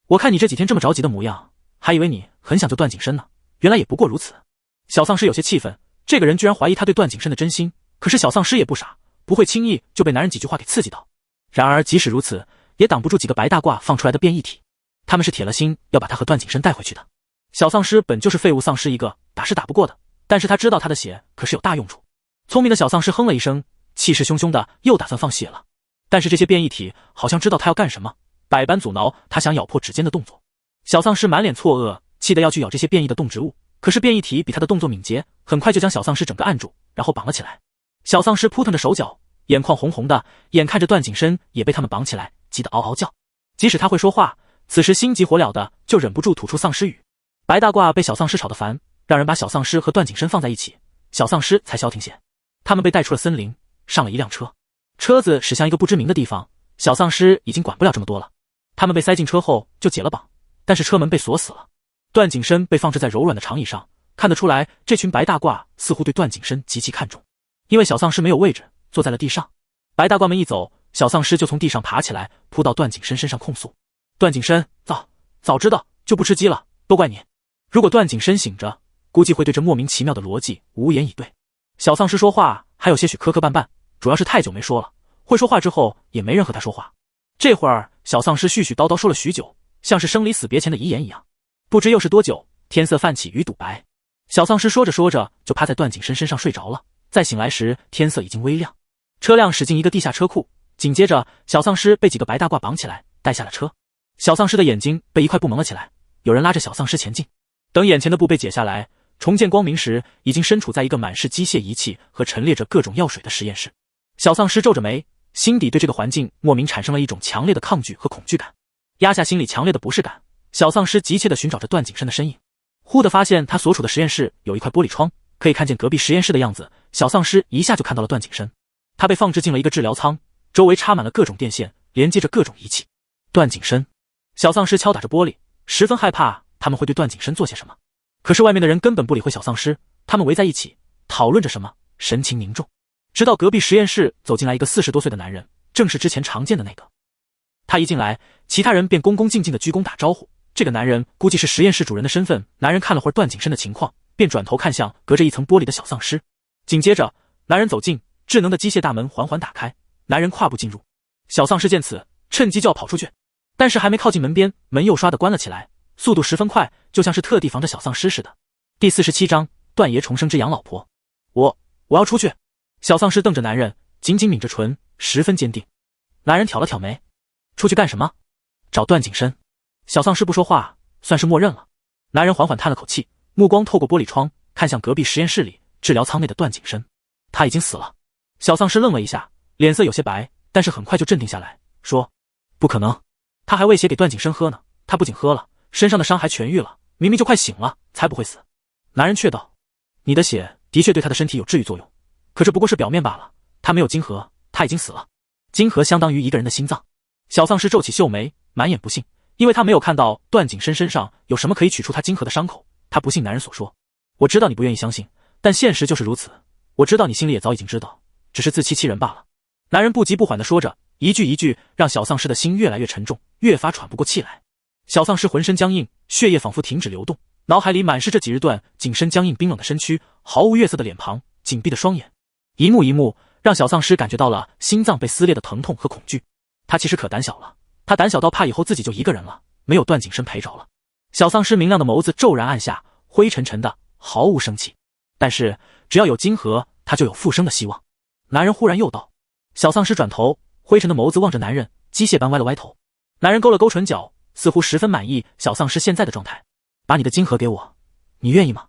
我看你这几天这么着急的模样，还以为你很想救段景深呢，原来也不过如此。小丧尸有些气愤，这个人居然怀疑他对段景深的真心，可是小丧尸也不傻，不会轻易就被男人几句话给刺激到。然而即使如此，也挡不住几个白大褂放出来的变异体，他们是铁了心要把他和段景深带回去的。小丧尸本就是废物丧尸一个，打是打不过的，但是他知道他的血可是有大用处。聪明的小丧尸哼了一声，气势汹汹的又打算放血了。但是这些变异体好像知道他要干什么，百般阻挠他想咬破指尖的动作。小丧尸满脸错愕，气得要去咬这些变异的动植物，可是变异体比他的动作敏捷，很快就将小丧尸整个按住，然后绑了起来。小丧尸扑腾着手脚，眼眶红红的，眼看着段景深也被他们绑起来，急得嗷嗷叫。即使他会说话，此时心急火燎的就忍不住吐出丧尸语。白大褂被小丧尸吵得烦，让人把小丧尸和段景深放在一起，小丧尸才消停些。他们被带出了森林，上了一辆车，车子驶向一个不知名的地方。小丧尸已经管不了这么多了，他们被塞进车后就解了绑，但是车门被锁死了。段景深被放置在柔软的长椅上，看得出来这群白大褂似乎对段景深极其看重，因为小丧尸没有位置，坐在了地上。白大褂们一走，小丧尸就从地上爬起来，扑到段景深身上控诉。段景深，早知道就不吃鸡了，都怪你。如果段景深醒着，估计会对这莫名其妙的逻辑无言以对。小丧尸说话还有些许磕磕绊绊，主要是太久没说了，会说话之后也没人和他说话。这会儿小丧尸絮絮叨叨说了许久，像是生离死别前的遗言一样。不知又是多久，天色泛起鱼肚白，小丧尸说着说着就趴在段景深身上睡着了。再醒来时，天色已经微亮。车辆驶进一个地下车库，紧接着小丧尸被几个白大褂绑起来带下了车。小丧尸的眼睛被一块布蒙了起来，有人拉着小丧尸前进。等眼前的布被解下来，重见光明时，已经身处在一个满是机械仪器和陈列着各种药水的实验室。小丧尸皱着眉，心底对这个环境莫名产生了一种强烈的抗拒和恐惧感。压下心里强烈的不适感，小丧尸急切地寻找着段景深的身影。忽地发现他所处的实验室有一块玻璃窗，可以看见隔壁实验室的样子。小丧尸一下就看到了段景深，他被放置进了一个治疗舱，周围插满了各种电线，连接着各种仪器。段景深，小丧尸敲打着玻璃，十分害怕他们会对段景深做些什么。可是外面的人根本不理会小丧尸，他们围在一起讨论着什么，神情凝重。直到隔壁实验室走进来一个40多岁的男人，正是之前常见的那个。他一进来，其他人便恭恭敬敬的鞠躬打招呼。这个男人估计是实验室主人的身份。男人看了会儿段景深的情况，便转头看向隔着一层玻璃的小丧尸。紧接着男人走近，智能的机械大门缓缓打开，男人跨步进入。小丧尸见此，趁机就要跑出去，但是还没靠近门边，门又唰地关了起来，速度十分快，就像是特地防着小丧尸似的。第47章，段爷重生之养老婆。我要出去。小丧尸瞪着男人，紧紧抿着唇，十分坚定。男人挑了挑眉，出去干什么？找段景深。小丧尸不说话，算是默认了。男人缓缓叹了口气，目光透过玻璃窗看向隔壁实验室里治疗舱内的段景深。他已经死了。小丧尸愣了一下，脸色有些白，但是很快就镇定下来，说不可能，他还喂血给段景深喝呢，他不仅喝了，身上的伤还痊愈了，明明就快醒了，才不会死。男人却道，你的血的确对他的身体有治愈作用，可这不过是表面罢了，他没有晶核，他已经死了。晶核相当于一个人的心脏。小丧尸皱起秀眉，满眼不信，因为他没有看到段景深身上有什么可以取出他晶核的伤口。他不信男人所说，我知道你不愿意相信，但现实就是如此，我知道你心里也早已经知道，只是自欺欺人罢了。男人不急不缓地说着，一句一句让小丧尸的心越来越沉重，越发喘不过气来。小丧尸浑身僵硬，血液仿佛停止流动，脑海里满是这几日段景深僵硬冰冷的身躯，毫无月色的脸庞，紧闭的双眼，一幕一幕让小丧尸感觉到了心脏被撕裂的疼痛和恐惧。他其实可胆小了，他胆小到怕以后自己就一个人了，没有段景深陪着了。小丧尸明亮的眸子骤然暗下，灰沉沉的，毫无生气。但是只要有晶核，他就有复生的希望。男人忽然又道。小丧尸转头，灰沉的眸子望着男人，机械般歪了歪头。男人勾了勾唇角，似乎十分满意小丧尸现在的状态。把你的晶核给我，你愿意吗？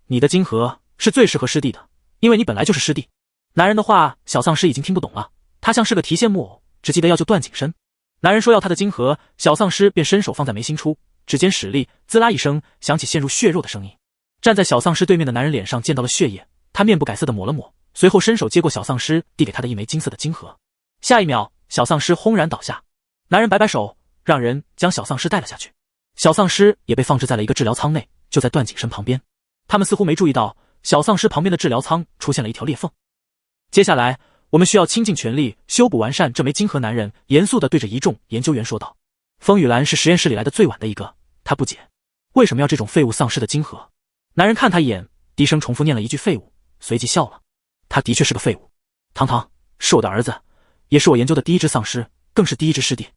你的晶核是最适合师弟的，因为你本来就是师弟。男人的话小丧尸已经听不懂了，他像是个提线木偶，只记得要救段景深。男人说要他的晶核，小丧尸便伸手放在眉心处，指尖使力，滋啦一声响起陷入血肉的声音。站在小丧尸对面的男人脸上溅到了血液，他面不改色地抹了抹，随后伸手接过小丧尸递给他的一枚金色的晶核。下一秒，小丧尸轰然倒下。男人摆摆手，让人将小丧尸带了下去。小丧尸也被放置在了一个治疗舱内，就在段景深旁边。他们似乎没注意到小丧尸旁边的治疗舱出现了一条裂缝。接下来我们需要倾尽全力修补完善这枚晶核。男人严肃地对着一众研究员说道。风雨兰是实验室里来的最晚的一个，他不解为什么要这种废物丧尸的晶核。男人看他一眼，低声重复念了一句废物，随即笑了。他的确是个废物。糖糖，是我的儿子，也是我研究的第一只丧尸，更是第一只师弟。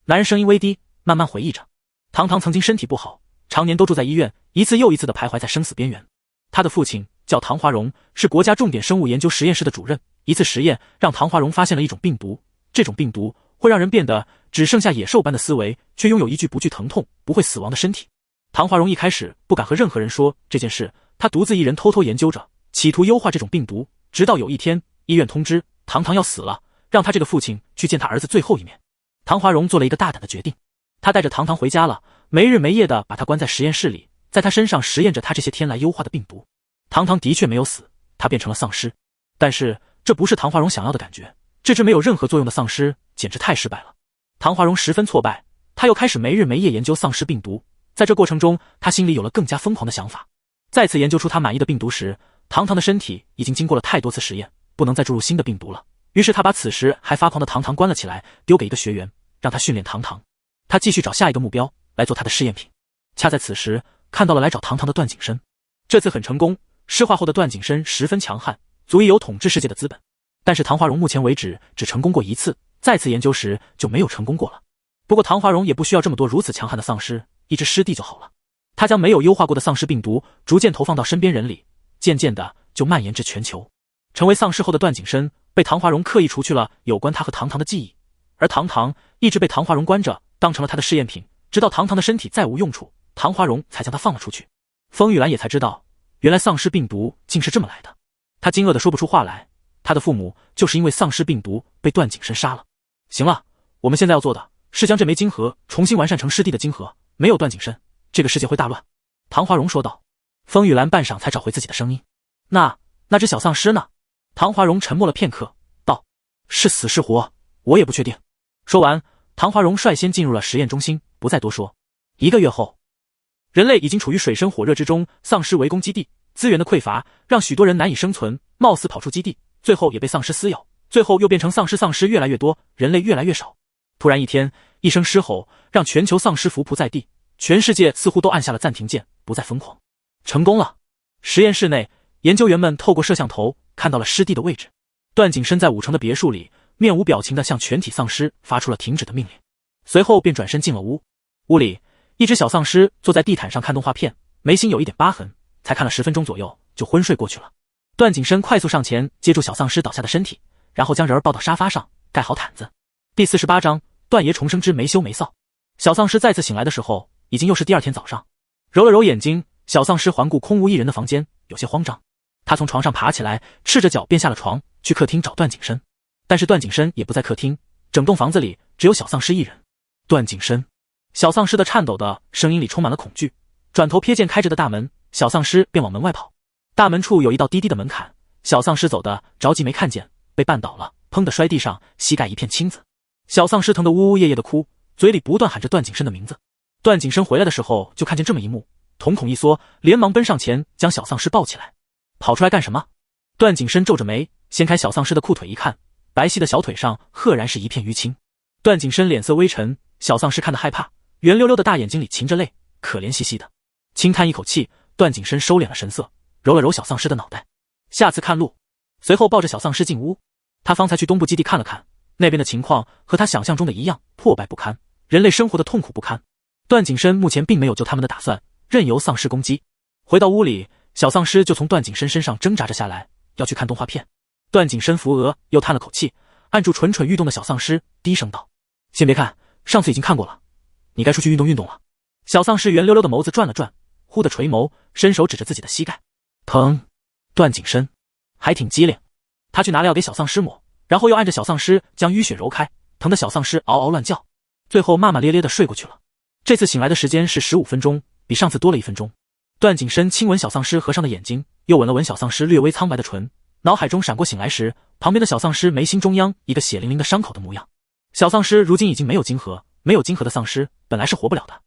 男人声音微低，慢慢回忆着。堂堂曾经身体不好，常年都住在医院，一次又一次地徘徊在生死边缘。他的父亲叫唐华荣，是国家重点生物研究实验室的主任。一次实验让唐华荣发现了一种病毒，这种病毒会让人变得只剩下野兽般的思维，却拥有一具不惧疼痛、不会死亡的身体。唐华荣一开始不敢和任何人说这件事，他独自一人偷偷研究着，企图优化这种病毒。直到有一天，医院通知唐唐要死了，让他这个父亲去见他儿子最后一面。唐华荣做了一个大胆的决定，他带着唐唐回家了，没日没夜地把他关在实验室里，在他身上实验着他这些天来优化的病毒。唐唐的确没有死，他变成了丧尸，但是这不是唐华荣想要的感觉。这只没有任何作用的丧尸简直太失败了。唐华荣十分挫败，他又开始没日没夜研究丧尸病毒。在这过程中，他心里有了更加疯狂的想法。再次研究出他满意的病毒时，唐唐的身体已经经过了太多次实验，不能再注入新的病毒了。于是他把此时还发狂的唐唐关了起来，丢给一个学员，让他训练唐唐。他继续找下一个目标来做他的试验品。恰在此时，看到了来找唐唐的段景深。这次很成功，尸化后的段景深十分强悍，足以有统治世界的资本。但是唐华荣目前为止只成功过一次，再次研究时就没有成功过了。不过唐华荣也不需要这么多如此强悍的丧尸，一只师弟就好了。他将没有优化过的丧尸病毒逐渐投放到身边人里，渐渐的就蔓延至全球。成为丧尸后的段景深被唐华荣刻意除去了有关他和唐唐的记忆，而唐唐一直被唐华荣关着，当成了他的试验品，直到唐唐的身体再无用处，唐华荣才将他放了出去。风玉兰也才知道，原来丧尸病毒竟是这么来的。他惊愕的说不出话来，他的父母就是因为丧尸病毒被段景深杀了。行了，我们现在要做的是将这枚晶核重新完善成师弟的晶核，没有段景深，这个世界会大乱。唐华荣说道。风玉兰半晌才找回自己的声音。那只小丧尸呢？唐华荣沉默了片刻，道：是死是活，我也不确定。说完，唐华荣率先进入了实验中心，不再多说。1个月后，人类已经处于水深火热之中，丧尸围攻基地，资源的匮乏让许多人难以生存，冒死跑出基地，最后也被丧尸撕咬，最后又变成丧尸越来越多，人类越来越少。突然一天，一声狮吼让全球丧尸伏匐在地，全世界似乎都按下了暂停键，不再疯狂。成功了！实验室内，研究员们透过摄像头看到了师弟的位置。段景深在5城的别墅里，面无表情地向全体丧尸发出了停止的命令，随后便转身进了屋。屋里，一只小丧尸坐在地毯上看动画片，眉心有一点疤痕，才看了10分钟左右就昏睡过去了。段景深快速上前接住小丧尸倒下的身体，然后将人抱到沙发上，盖好毯子。第48章，段爷重生之没羞没臊。小丧尸再次醒来的时候，已经又是第2天早上。揉了揉眼睛，小丧尸环顾空无一人的房间，有些慌张。他从床上爬起来，赤着脚便下了床，去客厅找段景深。但是段景深也不在客厅，整栋房子里只有小丧尸一人。段景深，小丧尸的颤抖的声音里充满了恐惧。转头瞥见开着的大门，小丧尸便往门外跑。大门处有一道低低的门槛，小丧尸走的着急没看见，被绊倒了，砰的摔地上，膝盖一片青紫。小丧尸疼得呜呜咽咽的哭，嘴里不断喊着段景深的名字。段景深回来的时候就看见这么一幕，瞳孔一缩，连忙奔上前将小丧尸抱起来。跑出来干什么？段景深皱着眉，掀开小丧尸的裤腿一看，白皙的小腿上赫然是一片淤青。段景深脸色微沉，小丧尸看得害怕，圆溜溜的大眼睛里噙着泪，可怜兮兮的。轻叹一口气，段景深收敛了神色，揉了揉小丧尸的脑袋。下次看路。随后抱着小丧尸进屋。他方才去东部基地看了看，那边的情况和他想象中的一样，破败不堪，人类生活的痛苦不堪。段景深目前并没有救他们的打算，任由丧尸攻击。回到屋里，小丧尸就从段景深身上挣扎着下来，要去看动画片。段景深扶额，又叹了口气，按住蠢蠢欲动的小丧尸，低声道：先别看，上次已经看过了，你该出去运动运动了。小丧尸圆溜溜的眸子转了转，忽地垂眸，伸手指着自己的膝盖。疼。段景深还挺机灵，他去拿料给小丧尸抹，然后又按着小丧尸将淤血揉开，疼得小丧尸嗷嗷乱叫，最后骂骂咧咧地睡过去了。这次醒来的时间是15分钟，比上次多了1分钟。段景深亲吻小丧尸合上的眼睛，又吻了吻小丧尸略微苍白的唇，脑海中闪过醒来时旁边的小丧尸眉心中央一个血淋淋的伤口的模样。小丧尸如今已经没有晶核，没有晶核的丧尸本来是活不了的。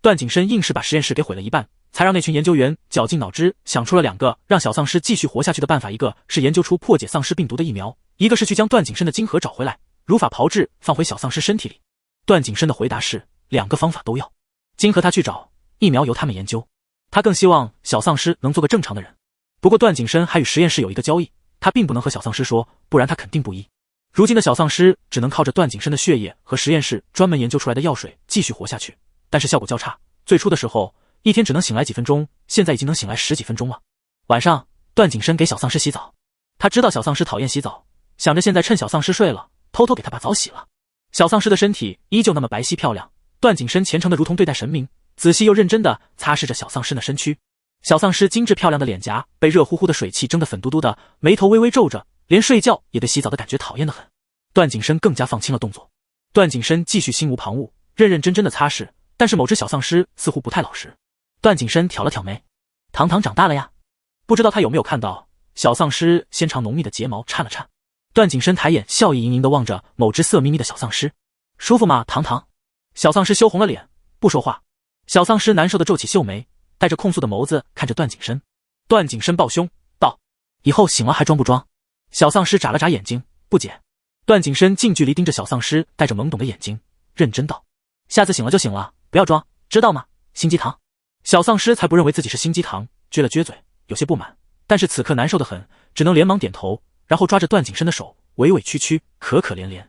段景深硬是把实验室给毁了一半，才让那群研究员绞尽脑汁想出了2个让小丧尸继续活下去的办法，一个是研究出破解丧尸病毒的疫苗，一个是去将段景深的晶核找回来，如法炮制放回小丧尸身体里。段景深的回答是2个方法都要，晶核他去找，疫苗由他们研究。他更希望小丧尸能做个正常的人。不过段景深还与实验室有一个交易，他并不能和小丧尸说，不然他肯定不依。如今的小丧尸只能靠着段景深的血液和实验室专门研究出来的药水继续活下去，但是效果较差。最初的时候，一天只能醒来几分钟，现在已经能醒来10几分钟了。晚上，段景深给小丧尸洗澡，他知道小丧尸讨厌洗澡，想着现在趁小丧尸睡了，偷偷给他把澡洗了。小丧尸的身体依旧那么白皙漂亮，段景深虔诚的如同对待神明，仔细又认真的擦拭着小丧尸的身躯。小丧尸精致漂亮的脸颊被热乎乎的水汽蒸得粉嘟嘟的，眉头微微皱着，连睡觉也对洗澡的感觉讨厌得很。段景深更加放轻了动作。段景深继续心无旁骛，认认真真的擦拭，但是某只小丧尸似乎不太老实。段景深挑了挑眉，糖糖长大了呀。不知道他有没有看到，小丧尸纤长浓密的睫毛颤了颤。段景深抬眼笑意盈盈地望着某只色眯眯的小丧尸，舒服吗，糖糖？小丧尸羞红了脸，不说话。小丧尸难受地皱起秀眉，带着控诉的眸子看着段景深。段景深抱胸道：以后醒了还装不装？小丧尸眨了眨眼睛，不解。段景深近距离盯着小丧尸带着懵懂的眼睛，认真道：下次醒了就醒了，不要装，知道吗？心机糖。小丧尸才不认为自己是心机糖，撅了撅嘴，有些不满，但是此刻难受得很，只能连忙点头，然后抓着段景深的手，委委屈屈，可可怜怜。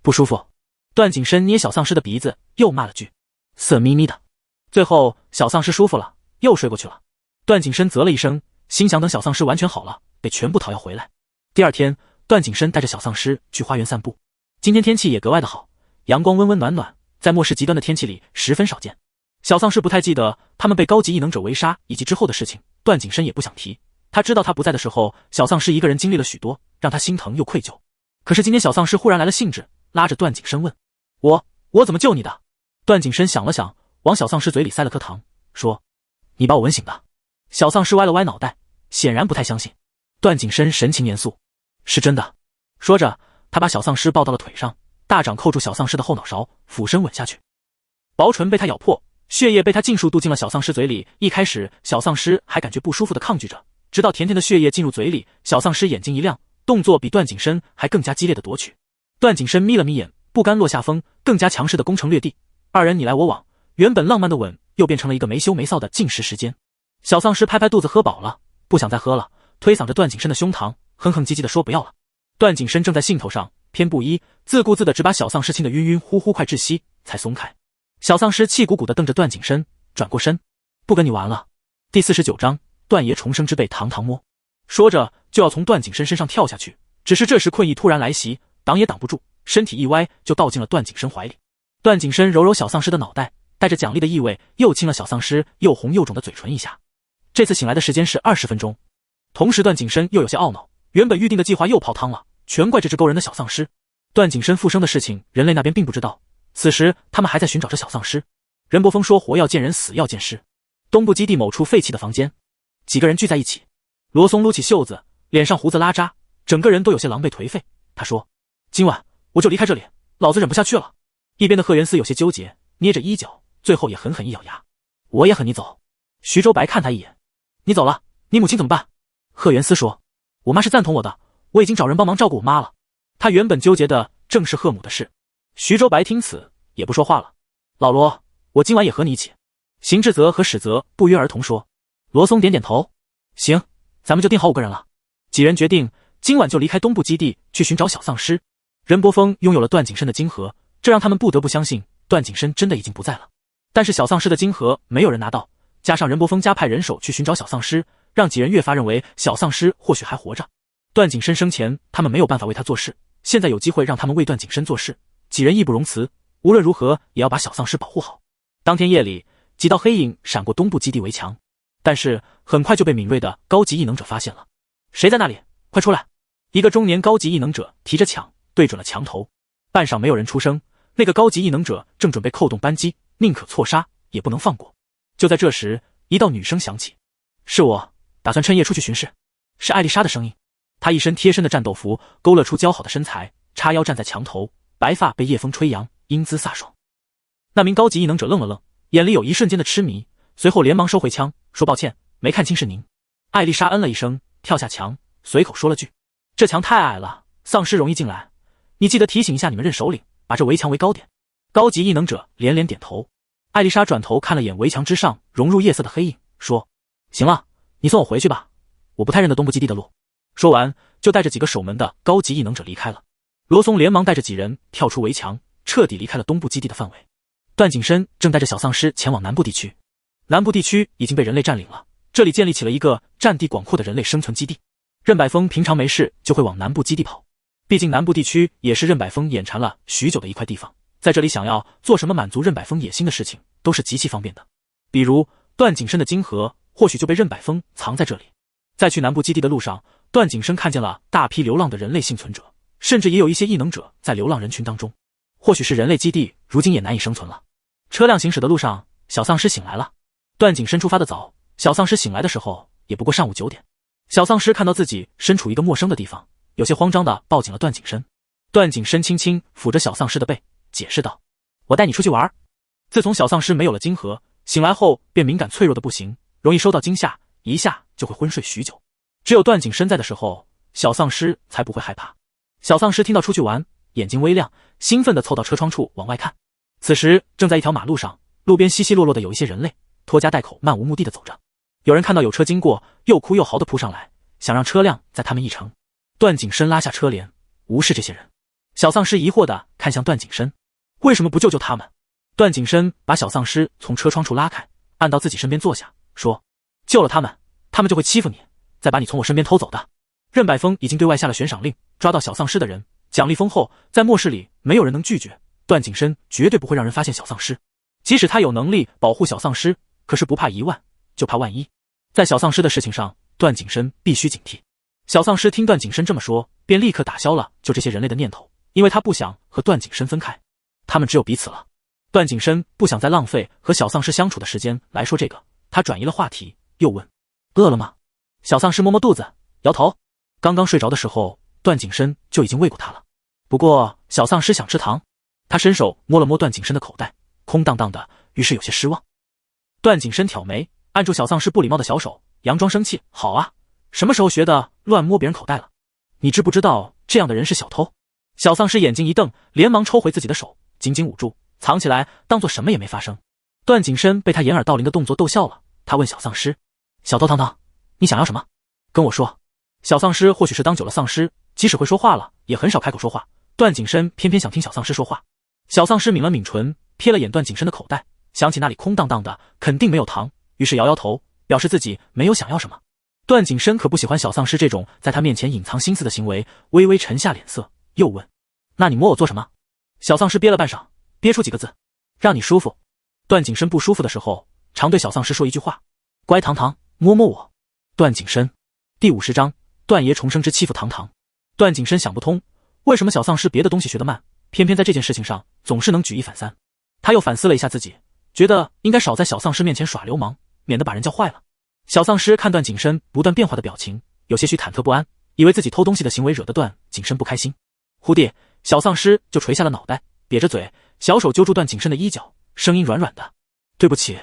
不舒服。段景深捏小丧尸的鼻子，又骂了句：色眯眯的。最后小丧尸舒服了，又睡过去了。段景深啧了一声，心想等小丧尸完全好了，得全部讨要回来。第二天，段景深带着小丧尸去花园散步。今天天气也格外的好，阳光温温暖暖，在末世极端的天气里十分少见。小丧尸不太记得他们被高级异能者围杀以及之后的事情，段景深也不想提。他知道他不在的时候，小丧尸一个人经历了许多，让他心疼又愧疚。可是今天小丧尸忽然来了兴致，拉着段景深问：我怎么救你的？段景深想了想，往小丧尸嘴里塞了颗糖，说：你把我吻醒的。小丧尸歪了歪脑袋，显然不太相信。段景深神情严肃：是真的。说着，他把小丧尸抱到了腿上，大掌扣住小丧尸的后脑勺，俯身吻下去。薄唇被他咬破，血液被他尽数渡进了小丧尸嘴里。一开始小丧尸还感觉不舒服的抗拒着，直到甜甜的血液进入嘴里，小丧尸眼睛一亮，动作比段景深还更加激烈的夺取。段景深眯了眯眼，不甘落下风，更加强势的攻城略地。二人你来我往，原本浪漫的吻又变成了一个没羞没臊的禁食时间。小丧尸拍拍肚子喝饱了，不想再喝了，推搡着段景深的胸膛，哼哼唧唧的说不要了。段景深正在兴头上，偏不依，自顾自的只把小丧尸亲得晕晕乎乎快窒息，才松开。小丧尸气鼓鼓的瞪着段景深，转过身，不跟你玩了。第49章，段爷重生之辈堂堂摸。说着就要从段景深身上跳下去，只是这时困意突然来袭，挡也挡不住，身体一歪就倒进了段景深怀里。段景深揉揉小丧尸的脑袋，带着奖励的意味，又亲了小丧尸又红又肿的嘴唇一下。这次醒来的时间是20分钟。同时段景深又有些懊恼，原本预定的计划又泡汤了，全怪这只勾人的小丧尸。段景深复生的事情人类那边并不知道，此时他们还在寻找着小丧尸。任伯峰说活要见人，死要见尸。东部基地某处废弃的房间，几个人聚在一起。罗松撸起袖子，脸上胡子拉碴，整个人都有些狼狈颓废。他说：今晚我就离开这里，老子忍不下去了。一边的贺元思有些纠结，捏着衣角，最后也狠狠一咬牙：我也和你走。徐周白看他一眼：你走了，你母亲怎么办？贺元思说：我妈是赞同我的，我已经找人帮忙照顾我妈了。他原本纠结的正是贺母的事。徐周白听此也不说话了。老罗，我今晚也和你一起。邢志泽和史泽不约而同说。罗松点点头：行，咱们就定好5个人了。几人决定今晚就离开东部基地去寻找小丧尸。任伯峰拥有了段景深的晶核，这让他们不得不相信段景深真的已经不在了。但是小丧尸的晶核没有人拿到，加上任伯峰加派人手去寻找小丧尸，让几人越发认为小丧尸或许还活着。段景深生前他们没有办法为他做事，现在有机会让他们为段景深做事，几人义不容辞，无论如何也要把小丧尸保护好。当天夜里，几道黑影闪过东部基地围墙，但是很快就被敏锐的高级异能者发现了。谁在那里？快出来！一个中年高级异能者提着枪对准了墙头。半晌没有人出声，那个高级异能者正准备扣动扳机，宁可错杀也不能放过。就在这时，一道女声响起：是我，打算趁夜出去巡视。是艾丽莎的声音。她一身贴身的战斗服勾勒出姣好的身材，叉腰站在墙头，白发被夜风吹扬，英姿飒爽。那名高级异能者愣了愣，眼里有一瞬间的痴迷，随后连忙收回枪，说抱歉，没看清是您。艾丽莎嗯了一声，跳下墙，随口说了句：这墙太矮了，丧尸容易进来，你记得提醒一下你们任首领，把这围墙围高点。高级异能者连连点头。艾丽莎转头看了眼围墙之上融入夜色的黑影，说：行了，你送我回去吧，我不太认得东部基地的路。说完就带着几个守门的高级异能者离开了。罗松连忙带着几人跳出围墙，彻底离开了东部基地的范围。段景深正带着小丧尸前往南部地区。南部地区已经被人类占领了，这里建立起了一个占地广阔的人类生存基地。任柏峰平常没事就会往南部基地跑，毕竟南部地区也是任柏峰眼馋了许久的一块地方，在这里想要做什么满足任柏峰野心的事情都是极其方便的。比如段景深的金盒或许就被任柏峰藏在这里。在去南部基地的路上，段景深看见了大批流浪的人类幸存者，甚至也有一些异能者在流浪人群当中。或许是人类基地如今也难以生存了。车辆行驶的路上，小丧尸醒来了。段景深出发的早，小丧尸醒来的时候也不过上午9点。小丧尸看到自己身处一个陌生的地方，有些慌张地抱紧了段景深。段景深轻轻抚着小丧尸的背，解释道：“我带你出去玩。”自从小丧尸没有了金盒，醒来后便敏感脆弱的不行，容易受到惊吓，一下就会昏睡许久。只有段景深在的时候，小丧尸才不会害怕。小丧尸听到出去玩，眼睛微亮，兴奋地凑到车窗处往外看。此时正在一条马路上，路边稀稀落落的有一些人类，拖家带口，漫无目的地走着。有人看到有车经过，又哭又嚎地扑上来，想让车辆载他们一程。段景深拉下车帘，无视这些人。小丧尸疑惑地看向段景深，为什么不救救他们？段景深把小丧尸从车窗处拉开，按到自己身边坐下，说：“救了他们，他们就会欺负你，再把你从我身边偷走的。”任柏峰已经对外下了悬赏令，抓到小丧尸的人，奖励丰厚，在末世里没有人能拒绝。段景深绝对不会让人发现小丧尸，即使他有能力保护小丧尸，可是不怕1万，就怕万一。在小丧尸的事情上，段景深必须警惕。小丧尸听段景深这么说，便立刻打消了救这些人类的念头，因为他不想和段景深分开，他们只有彼此了。段景深不想再浪费和小丧尸相处的时间来说这个，他转移了话题，又问：“饿了吗？”小丧尸摸摸肚子，摇头。刚刚睡着的时候，段景深就已经喂过他了。不过小丧尸想吃糖，他伸手摸了摸段景深的口袋，空荡荡的，于是有些失望。段景深挑眉，按住小丧尸不礼貌的小手，佯装生气：“好啊，什么时候学的乱摸别人口袋了？你知不知道这样的人是小偷？”小丧尸眼睛一瞪，连忙抽回自己的手，紧紧捂住，藏起来，当做什么也没发生。段景深被他掩耳盗铃的动作逗笑了，他问小丧尸：“小偷糖糖，你想要什么？跟我说。”小丧尸或许是当久了丧尸，即使会说话了，也很少开口说话。段景深偏偏想听小丧尸说话。小丧尸抿了抿唇，瞥了眼段景深的口袋，想起那里空荡荡的，肯定没有糖，于是摇摇头，表示自己没有想要什么。段景深可不喜欢小丧尸这种在他面前隐藏心思的行为，微微沉下脸色，又问：“那你摸我做什么？”小丧尸憋了半晌，憋出几个字：“让你舒服。”段景深不舒服的时候，常对小丧尸说一句话：“乖糖糖，摸摸我。”段景深第50章，段爷重生之欺负糖糖。段景深想不通，为什么小丧尸别的东西学得慢，偏偏在这件事情上总是能举一反三。他又反思了一下自己，觉得应该少在小丧尸面前耍流氓，免得把人教坏了。小丧尸看段景深不断变化的表情，有些许忐忑不安，以为自己偷东西的行为惹得段景深不开心。忽地，小丧尸就垂下了脑袋，瘪着嘴，小手揪住段景深的衣角，声音软软的：“对不起。”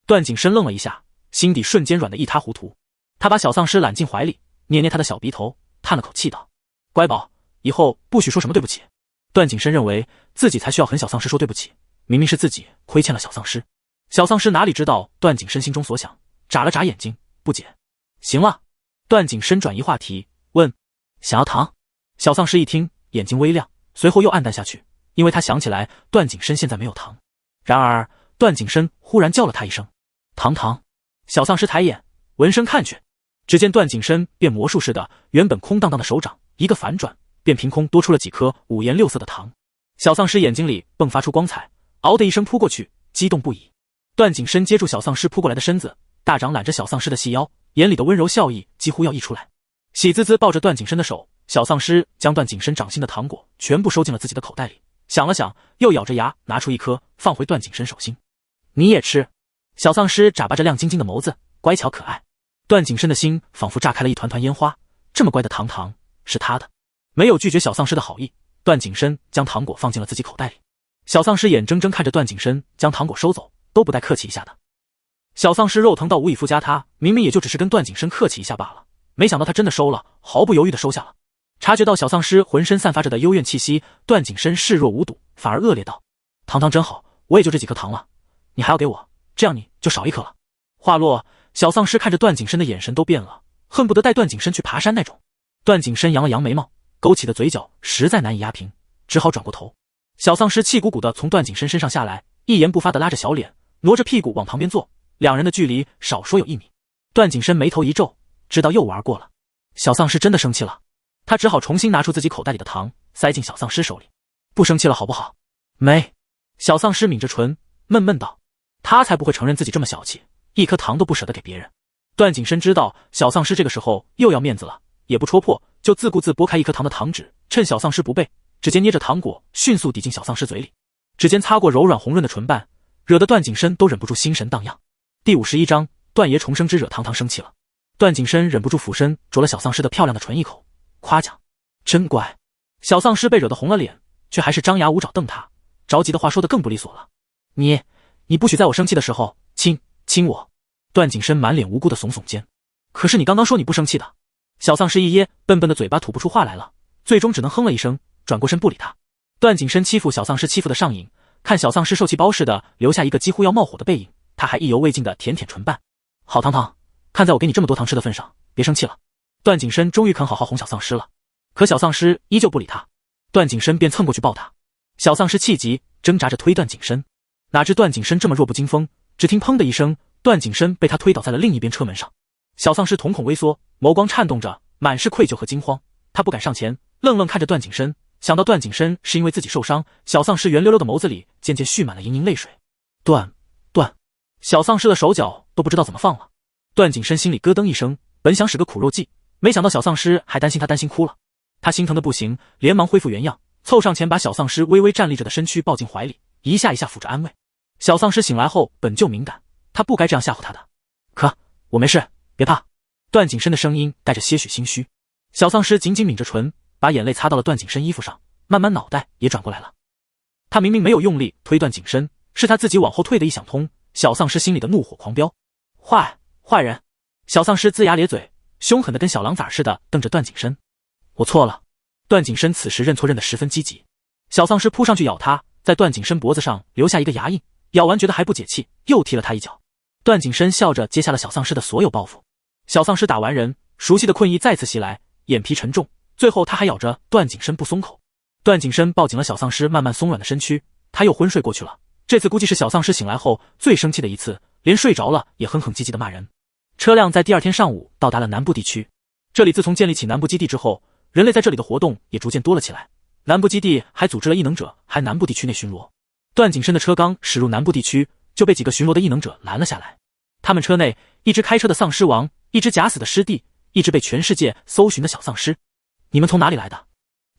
段景深愣了一下，心底瞬间软得一塌糊涂。他把小丧尸揽进怀里，捏捏他的小鼻头，叹了口气道：“乖宝，以后不许说什么对不起。”段景深认为自己才需要和小丧尸说对不起，明明是自己亏欠了小丧尸。小丧尸哪里知道段景深心中所想，眨了眨眼睛，不解：“行了。”段景深转移话题，问：“想要糖？”小丧尸一听，眼睛微亮，随后又暗淡下去，因为他想起来段景深现在没有糖。然而段景深忽然叫了他一声：“糖糖！”小丧尸抬眼闻声看去，只见段景深变魔术似的，原本空荡荡的手掌一个反转，便凭空多出了几颗五颜六色的糖。小丧尸眼睛里迸发出光彩，嗷的一声扑过去，激动不已。段景深接住小丧尸扑过来的身子，大掌揽着小丧尸的细腰，眼里的温柔笑意几乎要溢出来。喜滋滋抱着段景深的手，小丧尸将段景深掌心的糖果全部收进了自己的口袋里，想了想，又咬着牙拿出一颗放回段景深手心：“你也吃。”小丧尸眨巴着亮晶晶的眸子，乖巧可爱。段景深的心仿佛炸开了一团团烟花，这么乖的糖糖是他的。没有拒绝小丧尸的好意，段景深将糖果放进了自己口袋里。小丧尸眼睁睁看着段景深将糖果收走，都不带客气一下的。小丧尸肉疼到无以复加，他明明也就只是跟段景深客气一下罢了，没想到他真的收了，毫不犹豫的收下了。察觉到小丧尸浑身散发着的幽怨气息，段景深视若无睹，反而恶劣道：“糖糖真好，我也就这几颗糖了，你还要给我，这样你就少一颗了。”话落，小丧尸看着段景深的眼神都变了，恨不得带段景深去爬山那种。段景深扬了扬眉毛，勾起的嘴角实在难以压平，只好转过头。小丧尸气鼓鼓地从段景深身上下来，一言不发地拉着小脸，挪着屁股往旁边坐，两人的距离少说有1米。段景深眉头一皱，知道又玩过了。小丧尸真的生气了，他只好重新拿出自己口袋里的糖，塞进小丧尸手里。不生气了好不好？没。小丧尸抿着唇，闷闷道。他才不会承认自己这么小气，一颗糖都不舍得给别人。段景深知道小丧尸这个时候又要面子了，也不戳破，就自顾自剥开一颗糖的糖纸，趁小丧尸不备，指尖捏着糖果迅速抵进小丧尸嘴里。指尖擦过柔软红润的唇瓣，惹得段景深都忍不住心神荡漾。第51章，段爷重生之惹堂堂生气了。段景深忍不住俯身啄了小丧尸的漂亮的唇一口，夸奖：真乖。小丧尸被惹得红了脸，却还是张牙舞爪瞪他，着急的话说得更不利索了。你不许在我生气的时候亲我。段景深满脸无辜的耸耸肩。可是你刚刚说你不生气的。小丧尸一噎，笨笨的嘴巴吐不出话来了，最终只能哼了一声，转过身不理他。段景深欺负小丧尸欺负的上瘾，看小丧尸受气包似的留下一个几乎要冒火的背影，他还意犹未尽的舔舔唇瓣。好糖糖，看在我给你这么多糖吃的份上，别生气了。段景深终于肯好好哄小丧尸了，可小丧尸依旧不理他。段景深便蹭过去抱他，小丧尸气急，挣扎着推段景深，哪知段景深这么弱不禁风，只听砰的一声，段景深被他推倒在了另一边车门上。小丧尸瞳孔微缩，眸光颤动着，满是愧疚和惊慌。他不敢上前，愣愣看着段景深，想到段景深是因为自己受伤，小丧尸圆溜溜的眸子里渐渐蓄满了盈盈泪水。段，小丧尸的手脚都不知道怎么放了。段景深心里咯噔一声，本想使个苦肉计，没想到小丧尸还担心他担心哭了。他心疼的不行，连忙恢复原样，凑上前把小丧尸微微站立着的身躯抱进怀里，一下一下抚着安慰。小丧尸醒来后本就敏感，他不该这样吓唬他的。可我没事，别怕。段景深的声音带着些许心虚。小丧尸紧紧抿着唇，把眼泪擦到了段景深衣服上，慢慢脑袋也转过来了。他明明没有用力推段景深，是他自己往后退的一想通。小丧尸心里的怒火狂飙，坏人！小丧尸龇牙咧嘴，凶狠的跟小狼崽似的瞪着段景深。我错了。段景深此时认错认得十分积极。小丧尸扑上去咬他，在段景深脖子上留下一个牙印，咬完觉得还不解气，又踢了他一脚。段景深笑着接下了小丧尸的所有报复。小丧尸打完人，熟悉的困意再次袭来，眼皮沉重，最后他还咬着段景深不松口。段景深抱紧了小丧尸慢慢松软的身躯，他又昏睡过去了。这次估计是小丧尸醒来后最生气的一次，连睡着了也哼哼唧唧的骂人。车辆在第二天上午到达了南部地区。这里自从建立起南部基地之后，人类在这里的活动也逐渐多了起来。南部基地还组织了异能者还南部地区内巡逻。段景深的车刚驶入南部地区，就被几个巡逻的异能者拦了下来。他们车内一只开车的丧尸王，一只假死的师弟，一只被全世界搜寻的小丧尸。你们从哪里来的？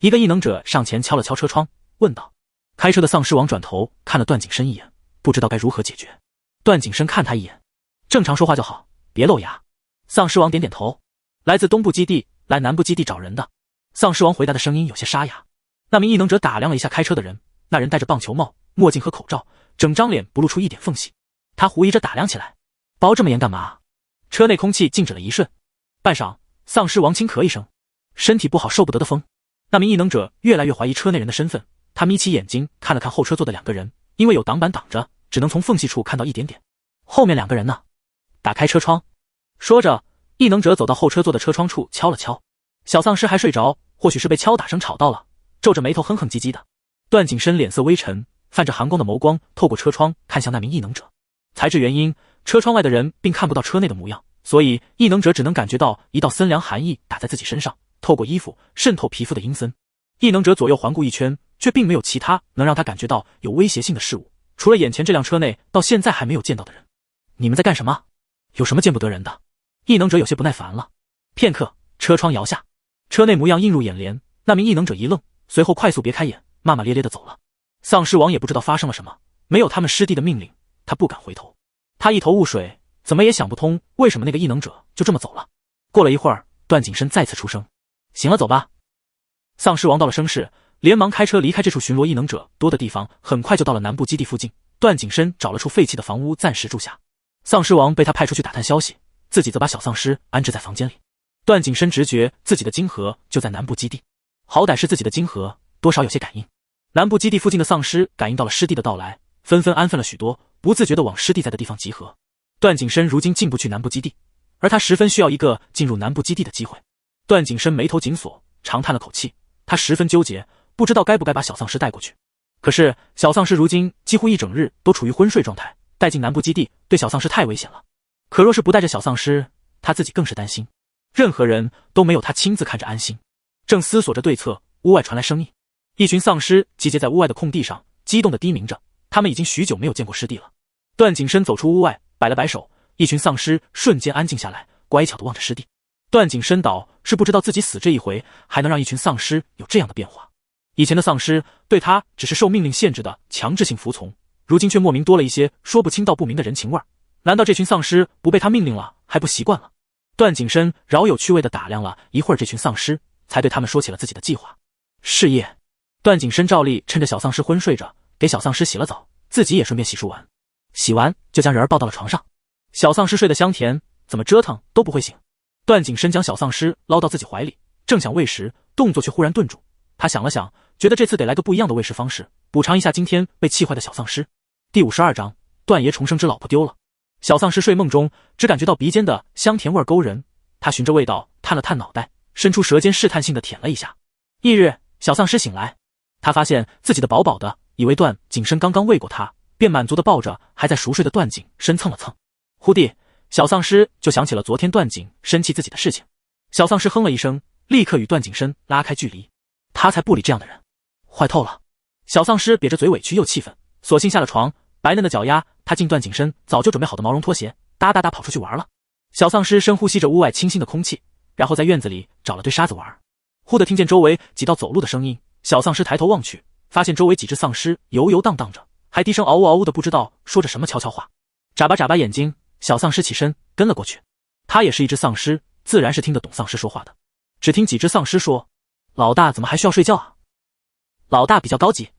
一个异能者上前敲了敲车窗，问道。开车的丧尸王转头看了段景深一眼，不知道该如何解决。段景深看他一眼，正常说话就好，别露牙。丧尸王点点头，来自东部基地，来南部基地找人的。丧尸王回答的声音有些沙哑。那名异能者打量了一下开车的人，那人戴着棒球帽、墨镜和口罩，整张脸不露出一点缝隙。他狐疑着打量起来，包这么严干嘛？车内空气静止了一瞬，半晌，丧尸王轻咳一声，身体不好受不得的风。那名异能者越来越怀疑车内人的身份，他眯起眼睛看了看后车座的两个人，因为有挡板挡着，只能从缝隙处看到一点点。后面两个人呢？打开车窗。说着，异能者走到后车座的车窗处敲了敲。小丧尸还睡着，或许是被敲打声吵到了，皱着眉头哼哼唧唧的。段景深脸色微沉，泛着寒光的眸光透过车窗看向那名异能者。材质原因，车窗外的人并看不到车内的模样，所以异能者只能感觉到一道森凉寒意打在自己身上，透过衣服渗透皮肤的阴森。异能者左右环顾一圈，却并没有其他能让他感觉到有威胁性的事物，除了眼前这辆车内到现在还没有见到的人。你们在干什么？有什么见不得人的？异能者有些不耐烦了。片刻，车窗摇下，车内模样映入眼帘。那名异能者一愣，随后快速别开眼，骂骂咧咧的走了。丧尸王也不知道发生了什么，没有他们师弟的命令，他不敢回头。他一头雾水，怎么也想不通为什么那个异能者就这么走了。过了一会儿，段景深再次出声：行了，走吧。丧尸王到了声势，连忙开车离开这处巡逻异能者多的地方，很快就到了南部基地附近。段景深找了处废弃的房屋暂时住下。丧尸王被他派出去打探消息，自己则把小丧尸安置在房间里。段景深直觉自己的晶核就在南部基地，好歹是自己的晶核，多少有些感应。南部基地附近的丧尸感应到了师弟的到来，纷纷安分了许多，不自觉地往师弟在的地方集合。段景深如今进不去南部基地，而他十分需要一个进入南部基地的机会。段景深眉头紧锁，长叹了口气，他十分纠结，不知道该不该把小丧尸带过去。可是小丧尸如今几乎一整日都处于昏睡状态，带进南部基地对小丧尸太危险了。可若是不带着小丧尸，他自己更是担心。任何人都没有他亲自看着安心。正思索着对策，屋外传来声音，一群丧尸集结在屋外的空地上，激动地低鸣着。他们已经许久没有见过尸地了。段景深走出屋外，摆了摆手，一群丧尸瞬间安静下来，乖巧地望着尸地。段景深倒是不知道自己死这一回，还能让一群丧尸有这样的变化。以前的丧尸对他只是受命令限制的强制性服从，如今却莫名多了一些说不清道不明的人情味儿。难道这群丧尸不被他命令了，还不习惯了？段景深饶有趣味地打量了一会儿这群丧尸，才对他们说起了自己的计划。是夜，段景深照例趁着小丧尸昏睡着，给小丧尸洗了澡，自己也顺便洗漱完。洗完就将人儿抱到了床上。小丧尸睡得香甜，怎么折腾都不会醒。段景深将小丧尸捞到自己怀里，正想喂食，动作却忽然顿住。他想了想，觉得这次得来个不一样的喂食方式，补偿一下今天被气坏的小丧尸。第52章，段爷重生之老婆丢了。小丧尸睡梦中只感觉到鼻尖的香甜味勾人，他循着味道探了探脑袋，伸出舌尖试探性的舔了一下。翌日，小丧尸醒来，他发现自己的饱饱的，以为段景深刚刚喂过他，便满足的抱着还在熟睡的段景深蹭了蹭。忽地，小丧尸就想起了昨天段景生气自己的事情。小丧尸哼了一声，立刻与段景深拉开距离。他才不理这样的人，坏透了。小丧尸瘪着嘴，委屈又气愤，索性下了床，白嫩的脚丫踏进段景深早就准备好的毛绒拖鞋，哒哒哒跑出去玩了。小丧尸深呼吸着屋外清新的空气，然后在院子里找了堆沙子玩。忽地听见周围几道走路的声音，小丧尸抬头望去，发现周围几只丧尸游游荡荡着，还低声嗷呜嗷呜的，不知道说着什么悄悄话。眨巴眨巴眼睛，小丧尸起身跟了过去。他也是一只丧尸，自然是听得懂丧尸说话的。只听几只丧尸说：“老大怎么还需要睡觉啊？老大比较高级。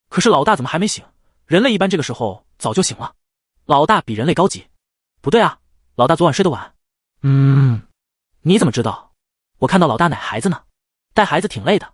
可是老大怎么还没醒？人类一般这个时候早就醒了。老大比人类高级。不对啊，老大昨晚睡得晚。你怎么知道？我看到老大奶孩子呢。带孩子挺累的。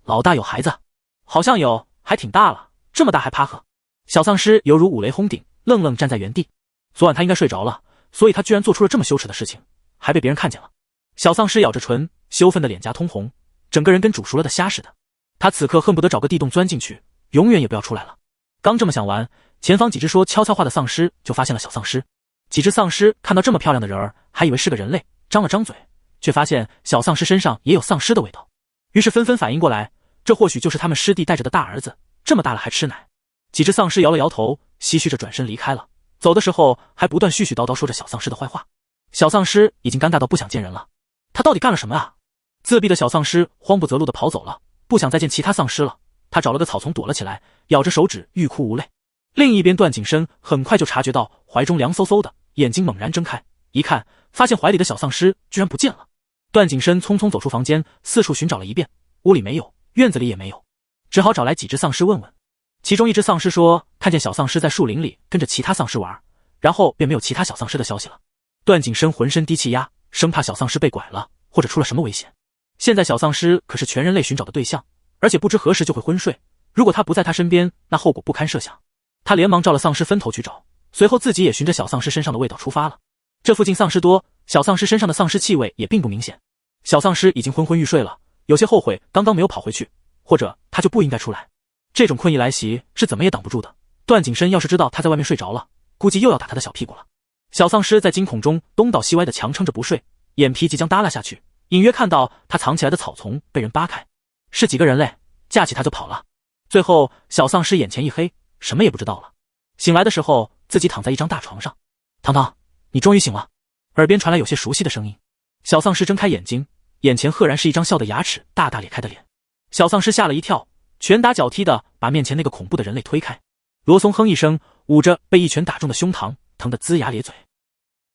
老大有孩子？好像有，还挺大了，这么大还趴呵。”小丧尸犹如五雷轰顶，愣愣站在原地。昨晚他应该睡着了，所以他居然做出了这么羞耻的事情，还被别人看见了。小丧尸咬着唇，羞愤的脸颊通红，整个人跟煮熟了的虾似的。他此刻恨不得找个地洞钻进去，永远也不要出来了。刚这么想完，前方几只说悄悄话的丧尸就发现了小丧尸。几只丧尸看到这么漂亮的人儿，还以为是个人类，张了张嘴，却发现小丧尸身上也有丧尸的味道，于是纷纷反应过来，这或许就是他们师弟带着的大儿子，这么大了还吃奶。几只丧尸摇了摇头，唏嘘着转身离开了，走的时候还不断絮絮叨叨说着小丧尸的坏话。小丧尸已经尴尬到不想见人了，他到底干了什么啊？自闭的小丧尸慌不择路地跑走了，不想再见其他丧尸了。他找了个草丛躲了起来，咬着手指欲哭无泪。另一边段景深很快就察觉到怀中凉飕飕的，眼睛猛然睁开，一看发现怀里的小丧尸居然不见了。段景深匆匆走出房间，四处寻找了一遍，屋里没有，院子里也没有，只好找来几只丧尸问问。其中一只丧尸说看见小丧尸在树林里跟着其他丧尸玩，然后便没有其他小丧尸的消息了。段景深浑身低气压，生怕小丧尸被拐了或者出了什么危险。现在小丧尸可是全人类寻找的对象，而且不知何时就会昏睡，如果他不在他身边，那后果不堪设想。他连忙照了丧尸分头去找，随后自己也循着小丧尸身上的味道出发了。这附近丧尸多，小丧尸身上的丧尸气味也并不明显。小丧尸已经昏昏欲睡了，有些后悔刚刚没有跑回去，或者他就不应该出来。这种困意来袭是怎么也挡不住的。段景深要是知道他在外面睡着了，估计又要打他的小屁股了。小丧尸在惊恐中东倒西歪的强撑着不睡，眼皮即将耷拉下去，隐约看到他藏起来的草丛被人扒开，是几个人类架起他就跑了。最后小丧尸眼前一黑，什么也不知道了。醒来的时候自己躺在一张大床上。糖糖，你终于醒了。耳边传来有些熟悉的声音。小丧尸睁开眼睛，眼前赫然是一张笑得牙齿大大咧开的脸。小丧尸吓了一跳，拳打脚踢的把面前那个恐怖的人类推开。罗松哼一声，捂着被一拳打中的胸膛，疼得龇牙咧嘴。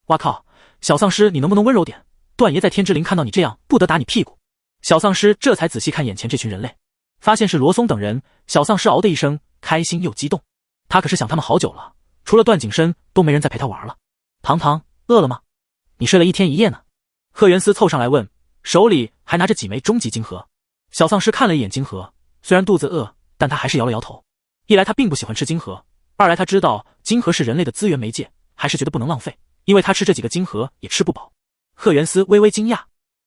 哇靠，小丧尸你能不能温柔点？段爷在天之灵看到你这样不得打你屁股。小丧尸这才仔细看眼前这群人类，发现是罗松等人，小丧尸嗷的一声，开心又激动。他可是想他们好久了，除了段景深都没人再陪他玩了。糖糖，饿了吗？你睡了一天一夜呢。贺元思凑上来问，手里还拿着几枚终极晶核。小丧尸看了一眼晶核，虽然肚子饿，但他还是摇了摇头。一来他并不喜欢吃晶核，二来他知道晶核是人类的资源媒介，还是觉得不能浪费，因为他吃这几个晶核也吃不饱。贺元思微微惊讶，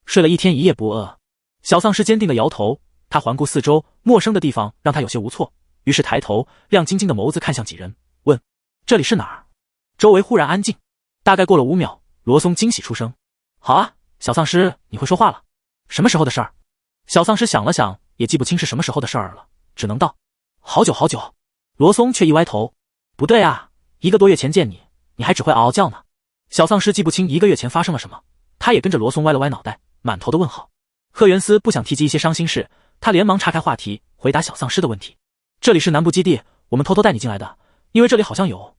睡了一天一夜不饿。小丧尸坚定的摇头，他环顾四周，陌生的地方让他有些无措，于是抬头，亮晶晶的眸子看向几人，问：“这里是哪儿？”周围忽然安静，大概过了5秒，罗松惊喜出声：“好啊，小丧尸，你会说话了。什么时候的事儿？”小丧尸想了想，也记不清是什么时候的事儿了，只能道：“好久好久。”罗松却一歪头：“不对啊，1个多月前见你，你还只会嗷嗷叫呢。”小丧尸记不清1个月前发生了什么，他也跟着罗松歪了歪脑袋，满头的问号。贺元思不想提及一些伤心事，他连忙岔开话题，回答小丧尸的问题：“这里是南部基地，我们偷偷带你进来的，因为这里好像有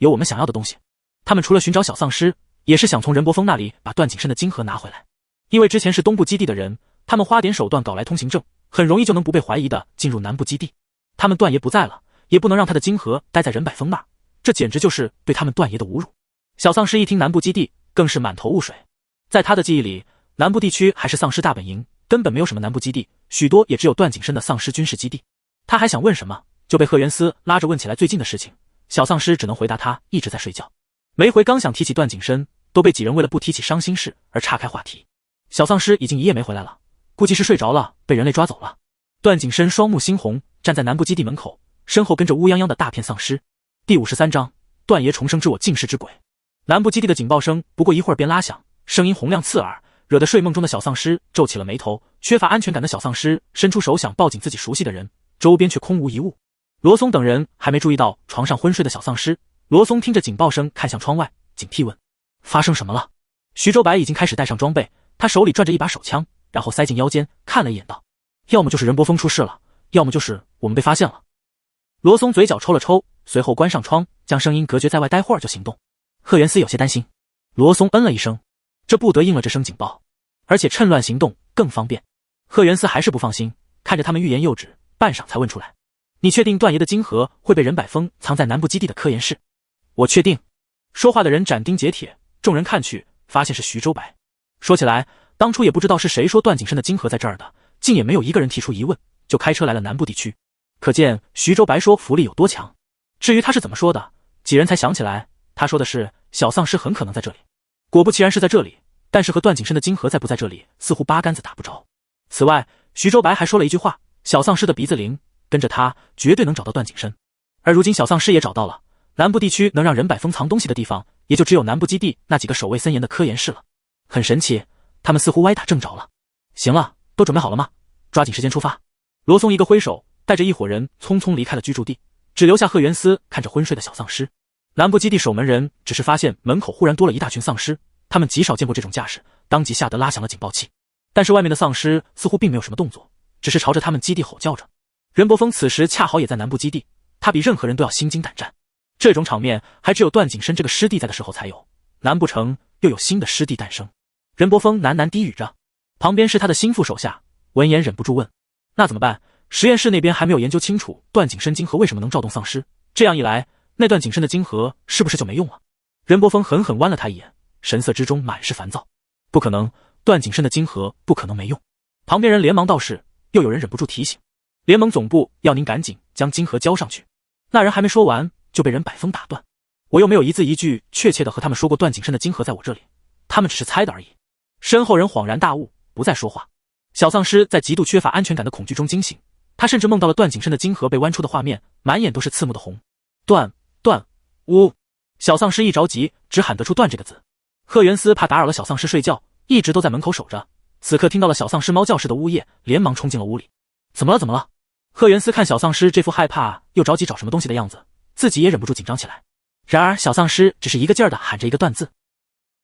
我们想要的东西。他们除了寻找小丧尸，也是想从任伯峰那里把段景深的金盒拿回来。因为之前是东部基地的人，他们花点手段搞来通行证，很容易就能不被怀疑的进入南部基地。他们段爷不在了，也不能让他的金盒待在任百峰那儿，这简直就是对他们段爷的侮辱。”小丧尸一听南部基地，更是满头雾水。在他的记忆里，南部地区还是丧尸大本营，根本没有什么南部基地，许多也只有段景深的丧尸军事基地。他还想问什么，就被贺元思拉着问起来最近的事情。小丧尸只能回答他一直在睡觉。每回刚想提起段景深，都被几人为了不提起伤心事而岔开话题。小丧尸已经1夜没回来了，估计是睡着了，被人类抓走了。段景深双目猩红，站在南部基地门口，身后跟着乌泱泱的大片丧尸。第53章，段爷重生之我尽世之鬼。南部基地的警报声不过一会儿便拉响，声音洪亮刺耳，惹得睡梦中的小丧尸皱起了眉头。缺乏安全感的小丧尸伸出手想抱紧自己熟悉的人，周边却空无一物。罗松等人还没注意到床上昏睡的小丧尸。罗松听着警报声，看向窗外，警惕问：“发生什么了？”徐周白已经开始带上装备，他手里攥着一把手枪，然后塞进腰间，看了一眼道：“要么就是任伯峰出事了，要么就是我们被发现了。”罗松嘴角抽了抽，随后关上窗，将声音隔绝在外，待会儿就行动。贺元思有些担心。罗松嗯了一声，这不得应了这声警报，而且趁乱行动更方便。贺元思还是不放心，看着他们欲言又止，半晌才问出来：“你确定段爷的金盒会被任百峰藏在南部基地的科研室？”“我确定。”说话的人斩钉截铁，众人看去，发现是徐周白。说起来，当初也不知道是谁说段景深的金盒在这儿的，竟也没有一个人提出疑问，就开车来了南部地区。可见徐周白说服力有多强。至于他是怎么说的，几人才想起来，他说的是小丧尸很可能在这里。果不其然是在这里，但是和段景深的金盒在不在这里，似乎八竿子打不着。此外，徐周白还说了一句话：小丧尸的鼻子灵，跟着他绝对能找到段景深。而如今小丧尸也找到了，南部地区能让任百峰藏东西的地方，也就只有南部基地那几个守卫森严的科研室了。很神奇，他们似乎歪打正着了。行了，都准备好了吗？抓紧时间出发。罗松一个挥手，带着一伙人匆匆离开了居住地，只留下贺元思看着昏睡的小丧尸。南部基地守门人只是发现门口忽然多了一大群丧尸，他们极少见过这种架势，当即吓得拉响了警报器。但是外面的丧尸似乎并没有什么动作，只是朝着他们基地吼叫着。任伯峰此时恰好也在南部基地，他比任何人都要心惊胆战。这种场面还只有段景深这个师弟在的时候才有，难不成又有新的师弟诞生？任伯峰喃喃低语着，旁边是他的心腹手下，闻言忍不住问：“那怎么办？实验室那边还没有研究清楚段景深金盒为什么能躁动丧尸，这样一来，那段景深的金盒是不是就没用了？”任伯峰狠狠剜了他一眼，神色之中满是烦躁。不可能，段景深的金盒不可能没用。旁边人连忙道是，又有人忍不住提醒：“联盟总部要您赶紧将金盒交上去。”那人还没说完，就被任百峰打断：“我又没有一字一句确切的和他们说过段景深的金盒在我这里，他们只是猜的而已。”身后人恍然大悟，不再说话。小丧尸在极度缺乏安全感的恐惧中惊醒，他甚至梦到了段景深的金盒被剜出的画面，满眼都是刺目的红。段呜！小丧尸一着急，只喊得出段这个字。贺元思怕打扰了小丧尸睡觉，一直都在门口守着。此刻听到了小丧尸猫叫似的呜咽，连忙冲进了屋里。怎么了？怎么了？贺元思看小丧尸这副害怕又着急找什么东西的样子，自己也忍不住紧张起来。然而小丧尸只是一个劲儿地喊着一个段字。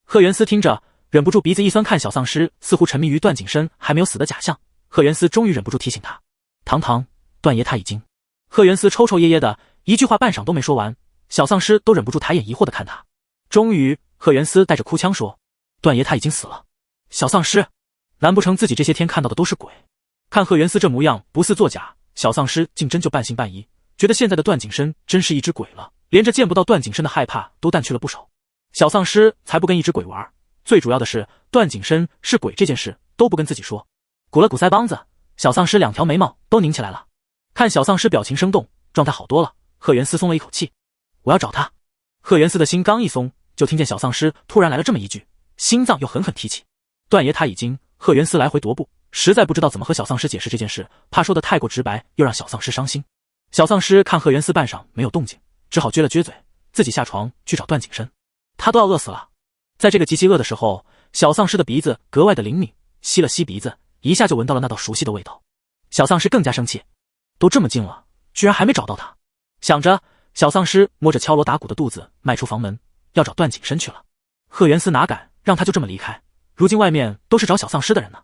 贺元思听着，忍不住鼻子一酸，看小丧尸似乎沉迷于段景深还没有死的假象。贺元思终于忍不住提醒他：“堂，段爷他已经……”贺元思抽抽噎噎的，一句话半晌都没说完。小丧尸都忍不住抬眼疑惑地看他。终于，贺元思带着哭腔说：“段爷他已经死了。”小丧尸，难不成自己这些天看到的都是鬼？看贺元思这模样，不似作假，小丧尸竟真就半信半疑，觉得现在的段景深真是一只鬼了，连着见不到段景深的害怕都淡去了不少。小丧尸才不跟一只鬼玩，最主要的是段景深是鬼这件事都不跟自己说。鼓了鼓腮帮子，小丧尸两条眉毛都拧起来了。看小丧尸表情生动，状态好多了，贺元思松了一口气。我要找他。贺元思的心刚一松，就听见小丧尸突然来了这么一句，心脏又狠狠提起。段爷他已经……贺元思来回踱步，实在不知道怎么和小丧尸解释这件事，怕说的太过直白又让小丧尸伤心。小丧尸看贺元思半晌没有动静，只好撅了撅嘴，自己下床去找段景深。他都要饿死了。在这个极其饿的时候，小丧尸的鼻子格外的灵敏，吸了吸鼻子，一下就闻到了那道熟悉的味道。小丧尸更加生气，都这么近了，居然还没找到他。想着，小丧尸摸着敲锣打鼓的肚子迈出房门，要找段景深去了。贺元思哪敢让他就这么离开，如今外面都是找小丧尸的人呢。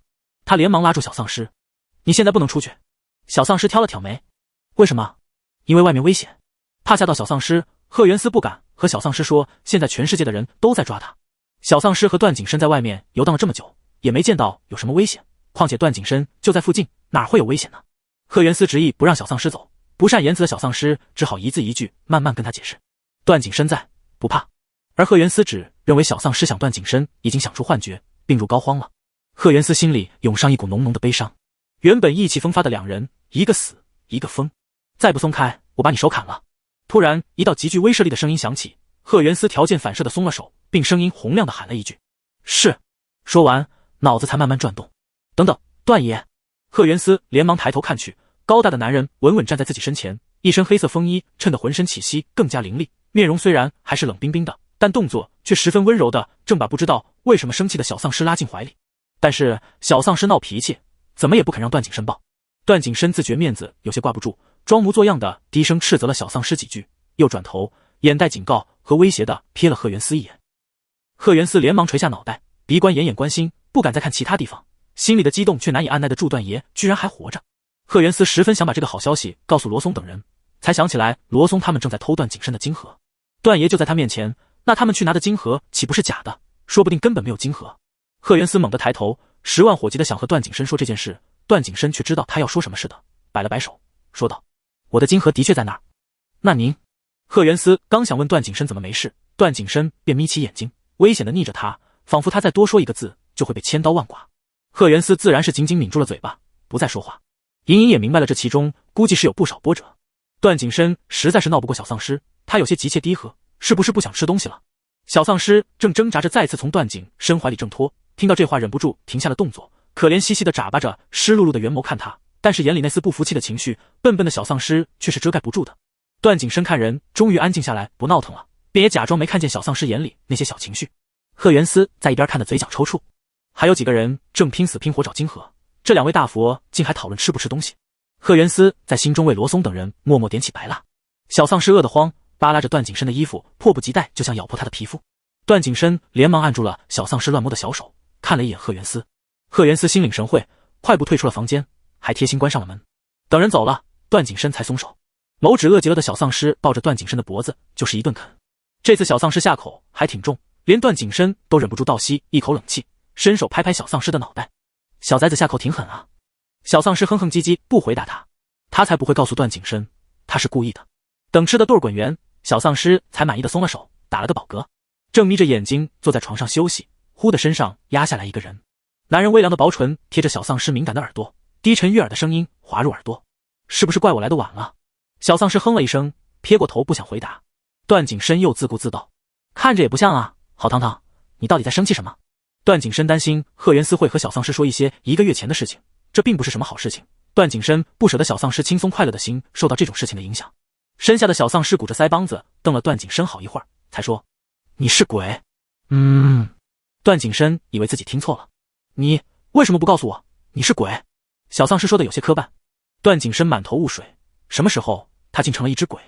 他连忙拉住小丧尸：“你现在不能出去。”小丧尸挑了挑眉：“为什么？”“因为外面危险。”怕吓到小丧尸，贺元思不敢和小丧尸说现在全世界的人都在抓他。小丧尸和段景深在外面游荡了这么久，也没见到有什么危险，况且段景深就在附近，哪会有危险呢？贺元思执意不让小丧尸走，不善言辞的小丧尸只好一字一句慢慢跟他解释：“段景深在，不怕。”而贺元思只认为小丧尸想段景深已经想出幻觉，病入膏肓了。贺元思心里涌上一股浓浓的悲伤。原本意气风发的两人，一个死，一个疯。再不松开，我把你手砍了。突然，一道极具威慑力的声音响起，贺元思条件反射的松了手，并声音洪亮的喊了一句：“是。”说完，脑子才慢慢转动。等等，段爷！贺元思连忙抬头看去，高大的男人稳稳站在自己身前，一身黑色风衣衬得浑身气息更加凌厉，面容虽然还是冷冰冰的，但动作却十分温柔的，正把不知道为什么生气的小丧尸拉进怀里。但是小丧尸闹脾气，怎么也不肯让段景深抱。段景深自觉面子有些挂不住，装模作样的低声斥责了小丧尸几句，又转头眼带警告和威胁的瞥了贺元思一眼。贺元思连忙垂下脑袋，鼻关眼观心，不敢再看其他地方，心里的激动却难以按耐得住，段爷居然还活着。贺元思十分想把这个好消息告诉罗松等人，才想起来罗松他们正在偷段景深的金盒，段爷就在他面前，那他们去拿的金盒岂不是假的？说不定根本没有金盒。贺元思猛地抬头，10万火急的想和段景深说这件事，段景深却知道他要说什么似的，摆了摆手，说道：“我的金盒的确在那儿。”“那您？”贺元思刚想问段景深怎么没事，段景深便眯起眼睛，危险地睨着他，仿佛他再多说一个字就会被千刀万剐。贺元思自然是紧紧抿住了嘴巴，不再说话。隐隐也明白了这其中估计是有不少波折。段景深实在是闹不过小丧尸，他有些急切低喝：“是不是不想吃东西了？”小丧尸正挣扎着再次从段景深怀里挣脱，听到这话忍不住停下了动作，可怜兮兮的眨巴着湿漉漉的圆眸看他，但是眼里那丝不服气的情绪，笨笨的小丧尸却是遮盖不住的。段景深看人终于安静下来，不闹腾了，便也假装没看见小丧尸眼里那些小情绪。贺元思在一边看得嘴角抽搐，还有几个人正拼死拼活找金盒，这两位大佛竟还讨论吃不吃东西。贺元思在心中为罗松等人默默点起白蜡。小丧尸饿得慌，扒拉着段景深的衣服，迫不及待就想咬破他的皮肤。段景深连忙按住了小丧尸乱摸的小手，看了一眼贺元思。贺元思心领神会，快步退出了房间，还贴心关上了门。等人走了，段景深才松手。眸指饿极了的小丧尸抱着段景深的脖子就是一顿啃。这次小丧尸下口还挺重，连段景深都忍不住倒吸一口冷气，伸手拍拍小丧尸的脑袋：“小崽子下口挺狠啊。”小丧尸哼哼唧唧不回答他，他才不会告诉段景深他是故意的。等吃的肚儿滚圆，小丧尸才满意的松了手，打了个饱嗝，正眯着眼睛坐在床上休息，忽的身上压下来一个人。男人微凉的薄唇贴着小丧尸敏感的耳朵，低沉悦耳的声音滑入耳朵：“是不是怪我来的晚了？”小丧尸哼了一声，撇过头不想回答。段景深又自顾自道：“看着也不像啊，郝堂堂，你到底在生气什么？”段景深担心贺元思会和小丧尸说一些1个月前的事情，这并不是什么好事情。段景深不舍得小丧尸轻松快乐的心受到这种事情的影响。身下的小丧尸鼓着腮帮子瞪了段景深好一会儿，才说：“你是鬼？”段景深以为自己听错了：“你为什么不告诉我你是鬼？”小丧尸说的有些磕绊。段景深满头雾水，什么时候他竟成了一只鬼？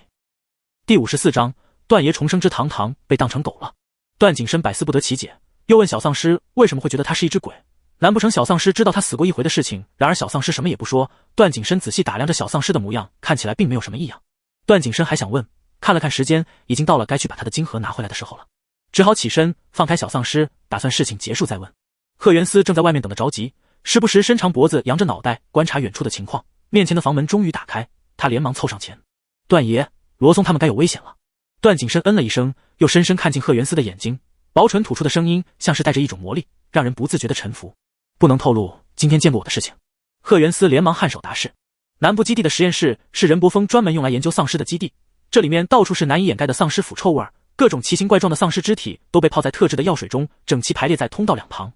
第54章，段爷重生之堂堂被当成狗了。段景深百思不得其解，又问小丧尸为什么会觉得他是一只鬼？难不成小丧尸知道他死过一回的事情？然而小丧尸什么也不说。段景深仔细打量着小丧尸的模样，看起来并没有什么异样。段景深还想问，看了看时间，已经到了该去把他的金盒拿回来的时候了，只好起身放开小丧尸，打算事情结束再问。贺元思正在外面等得着急，时不时伸长脖子，扬着脑袋观察远处的情况。面前的房门终于打开，他连忙凑上前：“段爷，罗松他们该有危险了。”段景深嗯了一声，又深深看进贺元思的眼睛，薄唇吐出的声音像是带着一种魔力，让人不自觉的臣服。“不能透露今天见过我的事情。”贺元思连忙颔首答是。南部基地的实验室是任伯峰专门用来研究丧尸的基地，这里面到处是难以掩盖的丧尸腐臭味，各种奇形怪状的丧尸肢体都被泡在特制的药水中，整齐排列在通道两旁。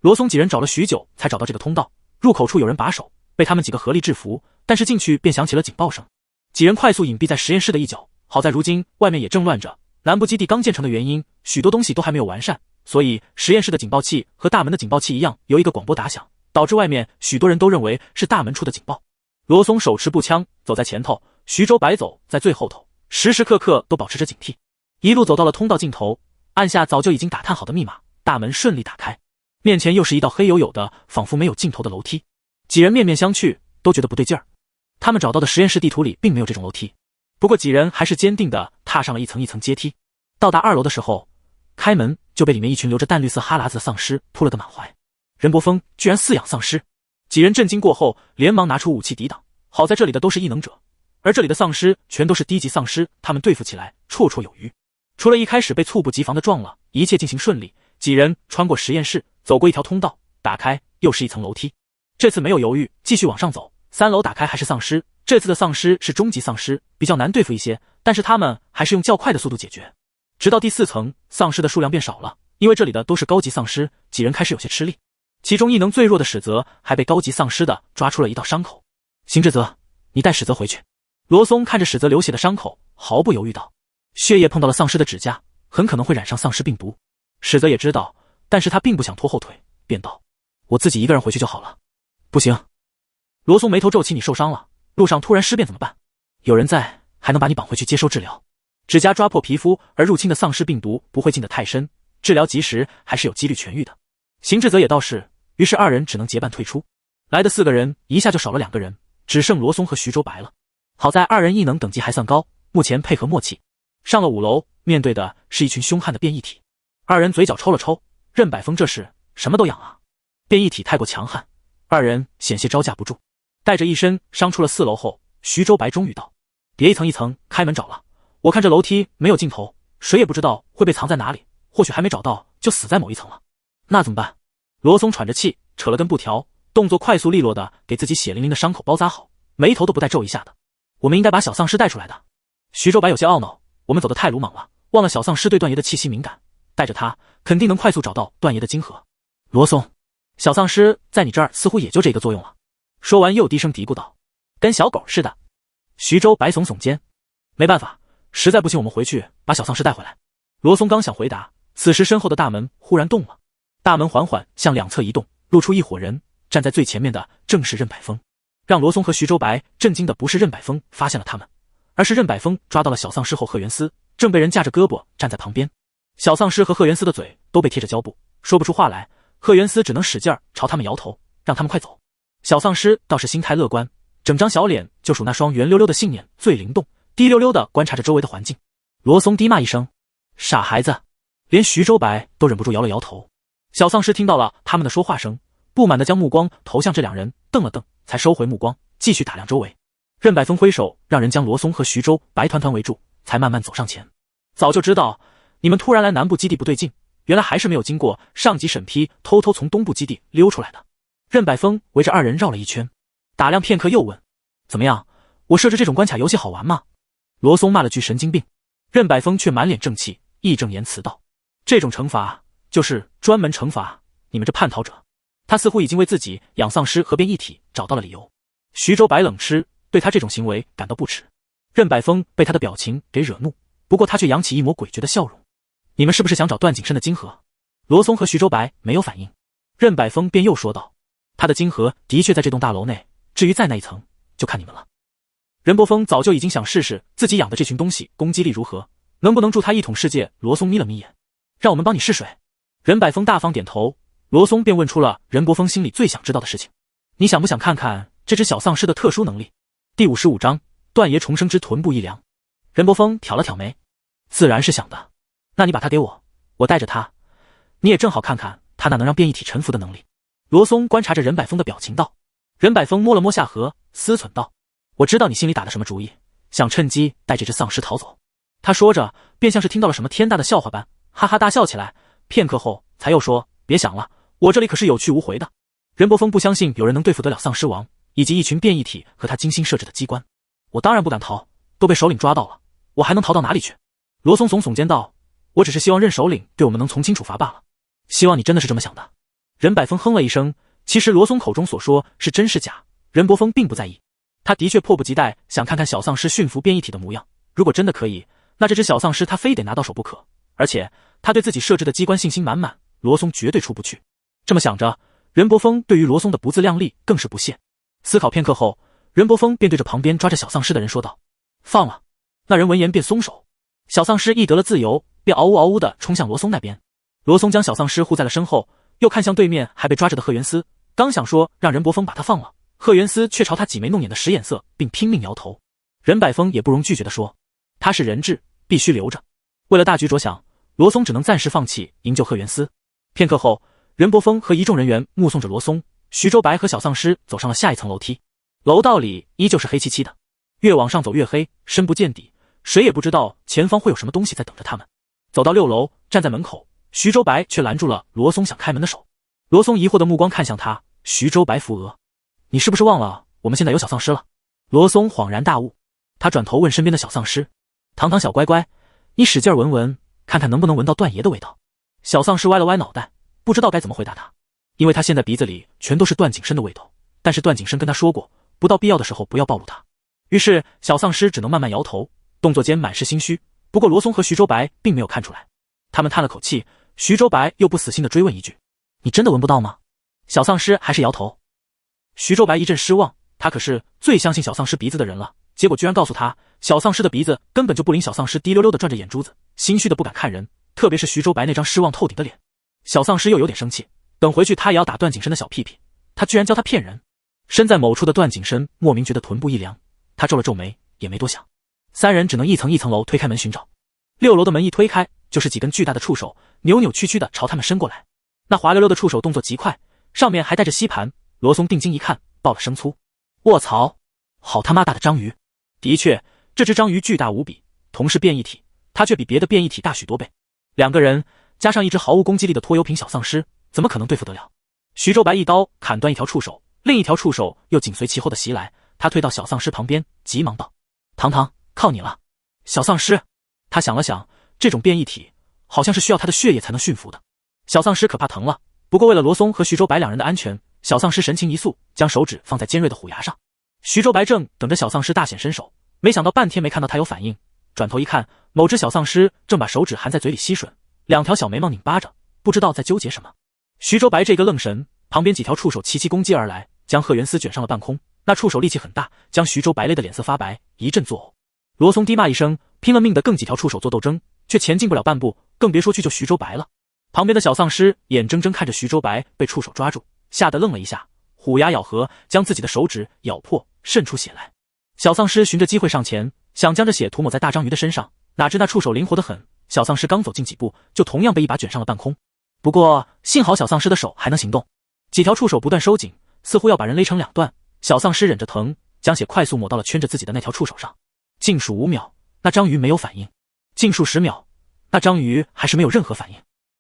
罗松几人找了许久才找到这个通道，入口处有人把守，被他们几个合力制服，但是进去便响起了警报声。几人快速隐蔽在实验室的一角，好在如今外面也正乱着。南部基地刚建成的原因，许多东西都还没有完善，所以实验室的警报器和大门的警报器一样，由一个广播打响，导致外面许多人都认为是大门出的警报。罗松手持步枪走在前头，徐州白走在最后头，时时刻刻都保持着警惕。一路走到了通道尽头，按下早就已经打探好的密码，大门顺利打开，面前又是一道黑黝黝的仿佛没有尽头的楼梯。几人面面相觑，都觉得不对劲儿。他们找到的实验室地图里并没有这种楼梯，不过几人还是坚定地踏上了一层一层阶梯。到达2楼的时候，开门就被里面一群留着淡绿色哈喇子的丧尸扑了个满怀。任伯峰居然饲养丧尸！几人震惊过后，连忙拿出武器抵挡。好在这里的都是异能者，而这里的丧尸全都是低级丧尸，他们对付起来绰绰有余。除了一开始被猝不及防的撞了，一切进行顺利。几人穿过实验室，走过一条通道，打开又是一层楼梯。这次没有犹豫，继续往上走。3楼打开还是丧尸，这次的丧尸是中级丧尸，比较难对付一些，但是他们还是用较快的速度解决。直到第4层，丧尸的数量变少了，因为这里的都是高级丧尸，几人开始有些吃力。其中异能最弱的史泽还被高级丧尸的抓出了一道伤口。邢志泽，你带史泽回去。罗松看着史泽流血的伤口，毫不犹豫道。血液碰到了丧尸的指甲，很可能会染上丧尸病毒。史泽也知道，但是他并不想拖后腿，便道：我自己一个人回去就好了。不行。罗松眉头皱起，你受伤了，路上突然尸变怎么办？有人在，还能把你绑回去接受治疗。指甲抓破皮肤，而入侵的丧尸病毒不会进得太深，治疗及时还是有几率痊愈的。邢志泽也倒是，于是2人只能结伴退出。来的4个人一下就少了2个人，只剩罗松和徐州白了。好在2人异能等级还算高，目前配合默契。上了5楼，面对的是一群凶悍的变异体。2人嘴角抽了抽，任百峰这是什么都养啊！变异体太过强悍，2人险些招架不住。带着一身伤出了4楼后，徐州白终于道：别一层一层开门找了，我看这楼梯没有尽头，谁也不知道会被藏在哪里，或许还没找到就死在某一层了。那怎么办？罗松喘着气，扯了根布条，动作快速利落的给自己血淋淋的伤口包扎好，眉头都不带皱一下的。我们应该把小丧尸带出来的。徐州白有些懊恼，我们走得太鲁莽了，忘了小丧尸对段爷的气息敏感，带着他肯定能快速找到段爷的晶核。罗松，小丧尸在你这儿似乎也就这个作用了。说完又低声嘀咕道：跟小狗似的。徐州白耸耸肩，没办法，实在不行我们回去把小丧尸带回来。罗松刚想回答，此时身后的大门忽然动了，大门缓缓向两侧移动，露出一伙人，站在最前面的正是任百峰。让罗松和徐州白震惊的不是任百峰发现了他们，而是任百峰抓到了小丧尸后贺元思正被人架着胳膊站在旁边。小丧尸和贺元思的嘴都被贴着胶布，说不出话来，贺元思只能使劲朝他们摇头，让他们快走。小丧尸倒是心态乐观，整张小脸就属那双圆溜溜的杏眼最灵动，滴溜溜地观察着周围的环境。罗松低骂一声：傻孩子！连徐州白都忍不住摇了摇头。小丧尸听到了他们的说话声，不满地将目光投向这两人，瞪了瞪，才收回目光，继续打量周围。任百峰挥手让人将罗松和徐州白团团围住，才慢慢走上前。早就知道你们突然来南部基地不对劲，原来还是没有经过上级审批，偷偷从东部基地溜出来的。任百峰围着二人绕了一圈，打量片刻又问：怎么样，我设置这种关卡游戏好玩吗？罗松骂了句神经病，任百峰却满脸正气，义正言辞道：这种惩罚就是专门惩罚你们这叛逃者。他似乎已经为自己养丧尸和变异体找到了理由。徐州白冷吃，对他这种行为感到不耻。任百峰被他的表情给惹怒，不过他却扬起一抹诡谲的笑容。你们是不是想找段景深的晶核？罗松和徐州白没有反应，任百峰便又说道：他的晶核的确在这栋大楼内，至于在那一层就看你们了。任伯峰早就已经想试试自己养的这群东西攻击力如何，能不能助他一统世界。罗松眯了眯眼，让我们帮你试水。任百峰大方点头，罗松便问出了任伯峰心里最想知道的事情：你想不想看看这只小丧尸的特殊能力？第55章段爷重生之臀部一凉。任伯峰挑了挑眉，自然是想的。那你把它给我，我带着它，你也正好看看他那能让变异体臣服的能力。罗松观察着任百峰的表情道。任百峰摸了摸下颌，思忖道：我知道你心里打的什么主意，想趁机带这只丧尸逃走。他说着便像是听到了什么天大的笑话般哈哈大笑起来，片刻后才又说：别想了，我这里可是有去无回的。任伯峰不相信有人能对付得了丧尸王以及一群变异体和他精心设置的机关。我当然不敢逃，都被首领抓到了，我还能逃到哪里去？罗松耸耸肩道：我只是希望任首领对我们能从轻处罚罢了。希望你真的是这么想的。任百峰哼了一声，其实罗松口中所说是真是假，任伯峰并不在意。他的确迫不及待想看看小丧尸驯服变异体的模样，如果真的可以，那这只小丧尸他非得拿到手不可。而且他对自己设置的机关信心满满，罗松绝对出不去。这么想着，任伯峰对于罗松的不自量力更是不屑。思考片刻后，任伯峰便对着旁边抓着小丧尸的人说道：“放了。”那人闻言便松手。小丧尸一得了自由，便嗷呜嗷呜地冲向罗松那边。罗松将小丧尸护在了身后，又看向对面还被抓着的贺元思，刚想说让任伯峰把他放了，贺元思却朝他挤眉弄眼的使眼色，并拼命摇头。任百峰也不容拒绝地说：“他是人质，必须留着。”为了大局着想，罗松只能暂时放弃营救贺元思。片刻后，任伯峰和一众人员目送着罗松、徐周白和小丧尸走上了下一层楼梯。楼道里依旧是黑漆漆的，越往上走越黑，深不见底，谁也不知道前方会有什么东西在等着他们。走到6楼，站在门口，徐周白却拦住了罗松想开门的手。罗松疑惑的目光看向他，徐周白扶额：“你是不是忘了我们现在有小丧尸了？”罗松恍然大悟，他转头问身边的小丧尸：“堂堂小乖乖，你使劲闻闻，看看能不能闻到段爷的味道？”小丧尸歪了歪脑袋，不知道该怎么回答他，因为他现在鼻子里全都是段景深的味道，但是段景深跟他说过，不到必要的时候不要暴露他。于是小丧尸只能慢慢摇头，动作间满是心虚。不过罗松和徐周白并没有看出来，他们叹了口气，徐周白又不死心的追问一句：“你真的闻不到吗？”小丧尸还是摇头。徐周白一阵失望，他可是最相信小丧尸鼻子的人了，结果居然告诉他，小丧尸的鼻子根本就不灵。小丧尸滴溜溜的转着眼珠子，心虚的不敢看人，特别是徐周白那张失望透顶的脸。小丧尸又有点生气，等回去他也要打段景深的小屁屁，他居然教他骗人。身在某处的段景深莫名觉得臀部一凉，他皱了皱眉，也没多想。三人只能一层一层楼推开门寻找。6楼的门一推开，就是几根巨大的触手，扭扭曲曲的朝他们伸过来。那滑溜溜的触手动作极快，上面还带着吸盘。罗松定睛一看，爆了声粗：“卧槽，好他妈大的章鱼！”的确，这只章鱼巨大无比，同是变异体，它却比别的变异体大许多倍。2个人加上一只毫无攻击力的拖油瓶小丧尸，怎么可能对付得了？徐周白一刀砍断一条触手，另一条触手又紧随其后的袭来。他退到小丧尸旁边，急忙道：“堂堂，靠你了。”小丧尸，他想了想，这种变异体好像是需要他的血液才能驯服的。小丧尸可怕疼了，不过为了罗松和徐周白2人的安全，小丧尸神情一肃，将手指放在尖锐的虎牙上。徐周白正等着小丧尸大显身手，没想到半天没看到他有反应，转头一看，某只小丧尸正把手指含在嘴里吸吮，2条小眉毛拧巴着，不知道在纠结什么。徐周白这个愣神，旁边几条触手齐齐攻击而来，将贺元思卷上了半空。那触手力气很大，将徐周白勒得脸色发白，一阵作呕。罗松低骂一声，拼了命的跟几条触手做斗争，却前进不了半步，更别说去救徐周白了。旁边的小丧尸眼睁睁看着徐周白被触手抓住，吓得愣了一下，虎牙咬合，将自己的手指咬破，渗出血来。小丧尸寻着机会上前，想将这血涂抹在大章鱼的身上，哪知那触手灵活得很，小丧尸刚走近几步，就同样被一把卷上了半空。不过幸好小丧尸的手还能行动，几条触手不断收紧，似乎要把人勒成2段。小丧尸忍着疼，将血快速抹到了圈着自己的那条触手上。静数5秒，那章鱼没有反应；静数10秒，那章鱼还是没有任何反应。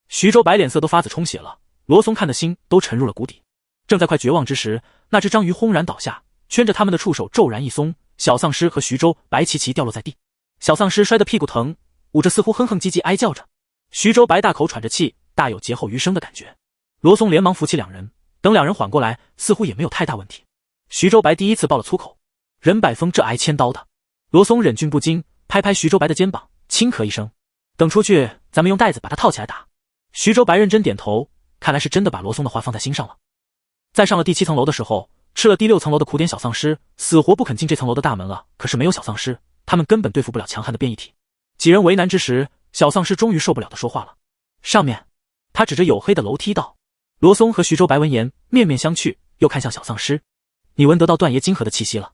徐周白脸色都发紫充血了，罗松看的心都沉入了谷底。正在快绝望之时，那只章鱼轰然倒下，圈着他们的触手骤然一松，小丧尸和徐周白齐齐掉落在地。小丧尸摔得屁股疼，捂着似乎哼哼唧唧哀叫着。徐周白大口喘着气，大有劫后余生的感觉。罗松连忙扶起2人，等2人缓过来，似乎也没有太大问题。徐周白第一次爆了粗口：“任百峰这挨千刀的。”罗松忍俊不禁，拍拍徐周白的肩膀，轻咳一声：“等出去，咱们用带子把他套起来打。”徐周白认真点头，看来是真的把罗松的话放在心上了。在上了第7层楼的时候，吃了第6层楼的苦点，小丧尸死活不肯进这层楼的大门了。可是没有小丧尸，他们根本对付不了强悍的变异体。几人为难之时，小丧尸终于受不了的说话了：“上面。”他指着黝黑的楼梯道。罗松和徐周白闻言面面相觑，又看向小丧尸：“你闻得到段爷金河的气息了？”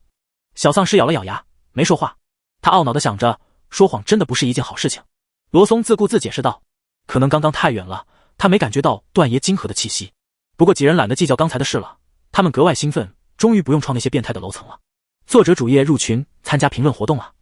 小丧尸咬了咬牙，没说话。他懊恼地想着，说谎真的不是一件好事情。罗松自顾自解释道：“可能刚刚太远了，他没感觉到段爷金河的气息。不过几人懒得计较刚才的事了，他们格外兴奋，终于不用创那些变态的楼层了。”作者主页入群参加评论活动了，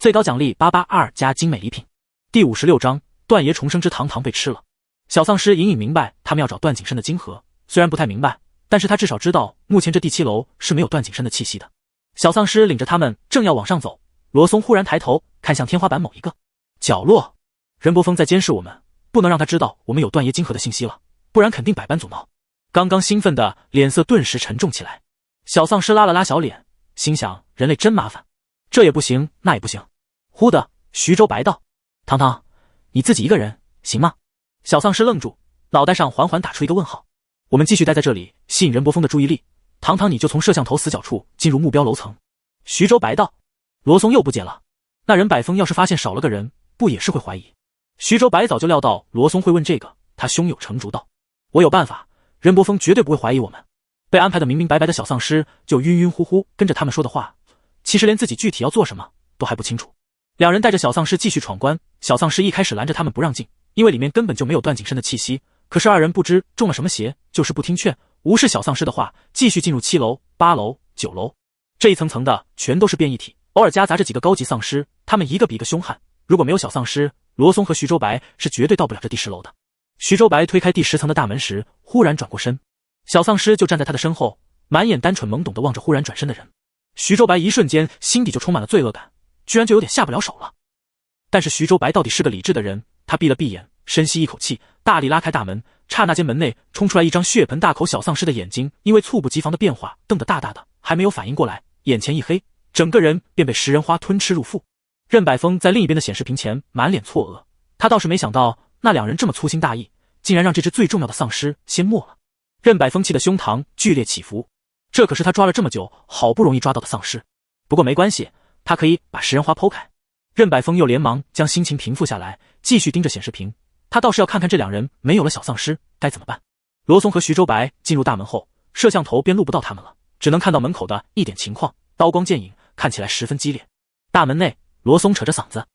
最高奖励882加精美礼品。第56章，段爷重生之堂堂被吃了。小丧尸隐隐明白他们要找段景深的金河，虽然不太明白，但是他至少知道目前这第7楼是没有段景深的气息的。小丧尸领着他们正要往上走，罗松忽然抬头看向天花板某一个角落。任伯峰在监视我们，不能让他知道我们有段爷金河的信息了，不然肯定百般阻挠。刚刚兴奋的脸色顿时沉重起来。小丧尸拉了拉小脸，心想人类真麻烦，这也不行那也不行。忽的，徐州白道：“糖糖，你自己一个人行吗？”小丧尸愣住，脑袋上缓缓打出一个问号。我们继续待在这里，吸引任波峰的注意力。糖糖，你就从摄像头死角处进入目标楼层。徐州白道。罗松又不解了，那任百峰要是发现少了个人，不也是会怀疑？徐州白早就料到罗松会问这个，他胸有成竹道：“我有办法，任波峰绝对不会怀疑我们。”被安排的明明白白的小丧尸就晕晕乎乎跟着他们说的话，其实连自己具体要做什么都还不清楚。两人带着小丧尸继续闯关，小丧尸一开始拦着他们不让进，因为里面根本就没有段景深的气息。可是二人不知中了什么邪，就是不听劝，无视小丧尸的话，继续进入7楼、8楼、9楼。这一层层的全都是变异体，偶尔夹杂着几个高级丧尸，他们一个比一个凶悍。如果没有小丧尸，罗松和徐州白是绝对到不了这第10楼的。徐州白推开第10层的大门时，忽然转过身，小丧尸就站在他的身后，满眼单纯懵懂地望着忽然转身的人。徐州白一瞬间心底就充满了罪恶感，居然就有点下不了手了。但是徐州白到底是个理智的人，他闭了闭眼，深吸一口气，大力拉开大门。刹那间门内冲出来一张血盆大口，小丧尸的眼睛因为猝不及防的变化瞪得大大的，还没有反应过来，眼前一黑，整个人便被食人花吞吃入腹。任百峰在另一边的显示屏前满脸错愕，他倒是没想到那两人这么粗心大意，竟然让这只最重要的丧尸先没了。任百峰气的胸膛剧烈起伏，这可是他抓了这么久好不容易抓到的丧尸。不过没关系，他可以把食人花剖开。任百峰又连忙将心情平复下来，继续盯着显示屏，他倒是要看看这两人没有了小丧尸该怎么办。罗松和徐州白进入大门后，摄像头便录不到他们了，只能看到门口的一点情况，刀光剑影，看起来十分激烈。大门内，罗松扯着嗓子：“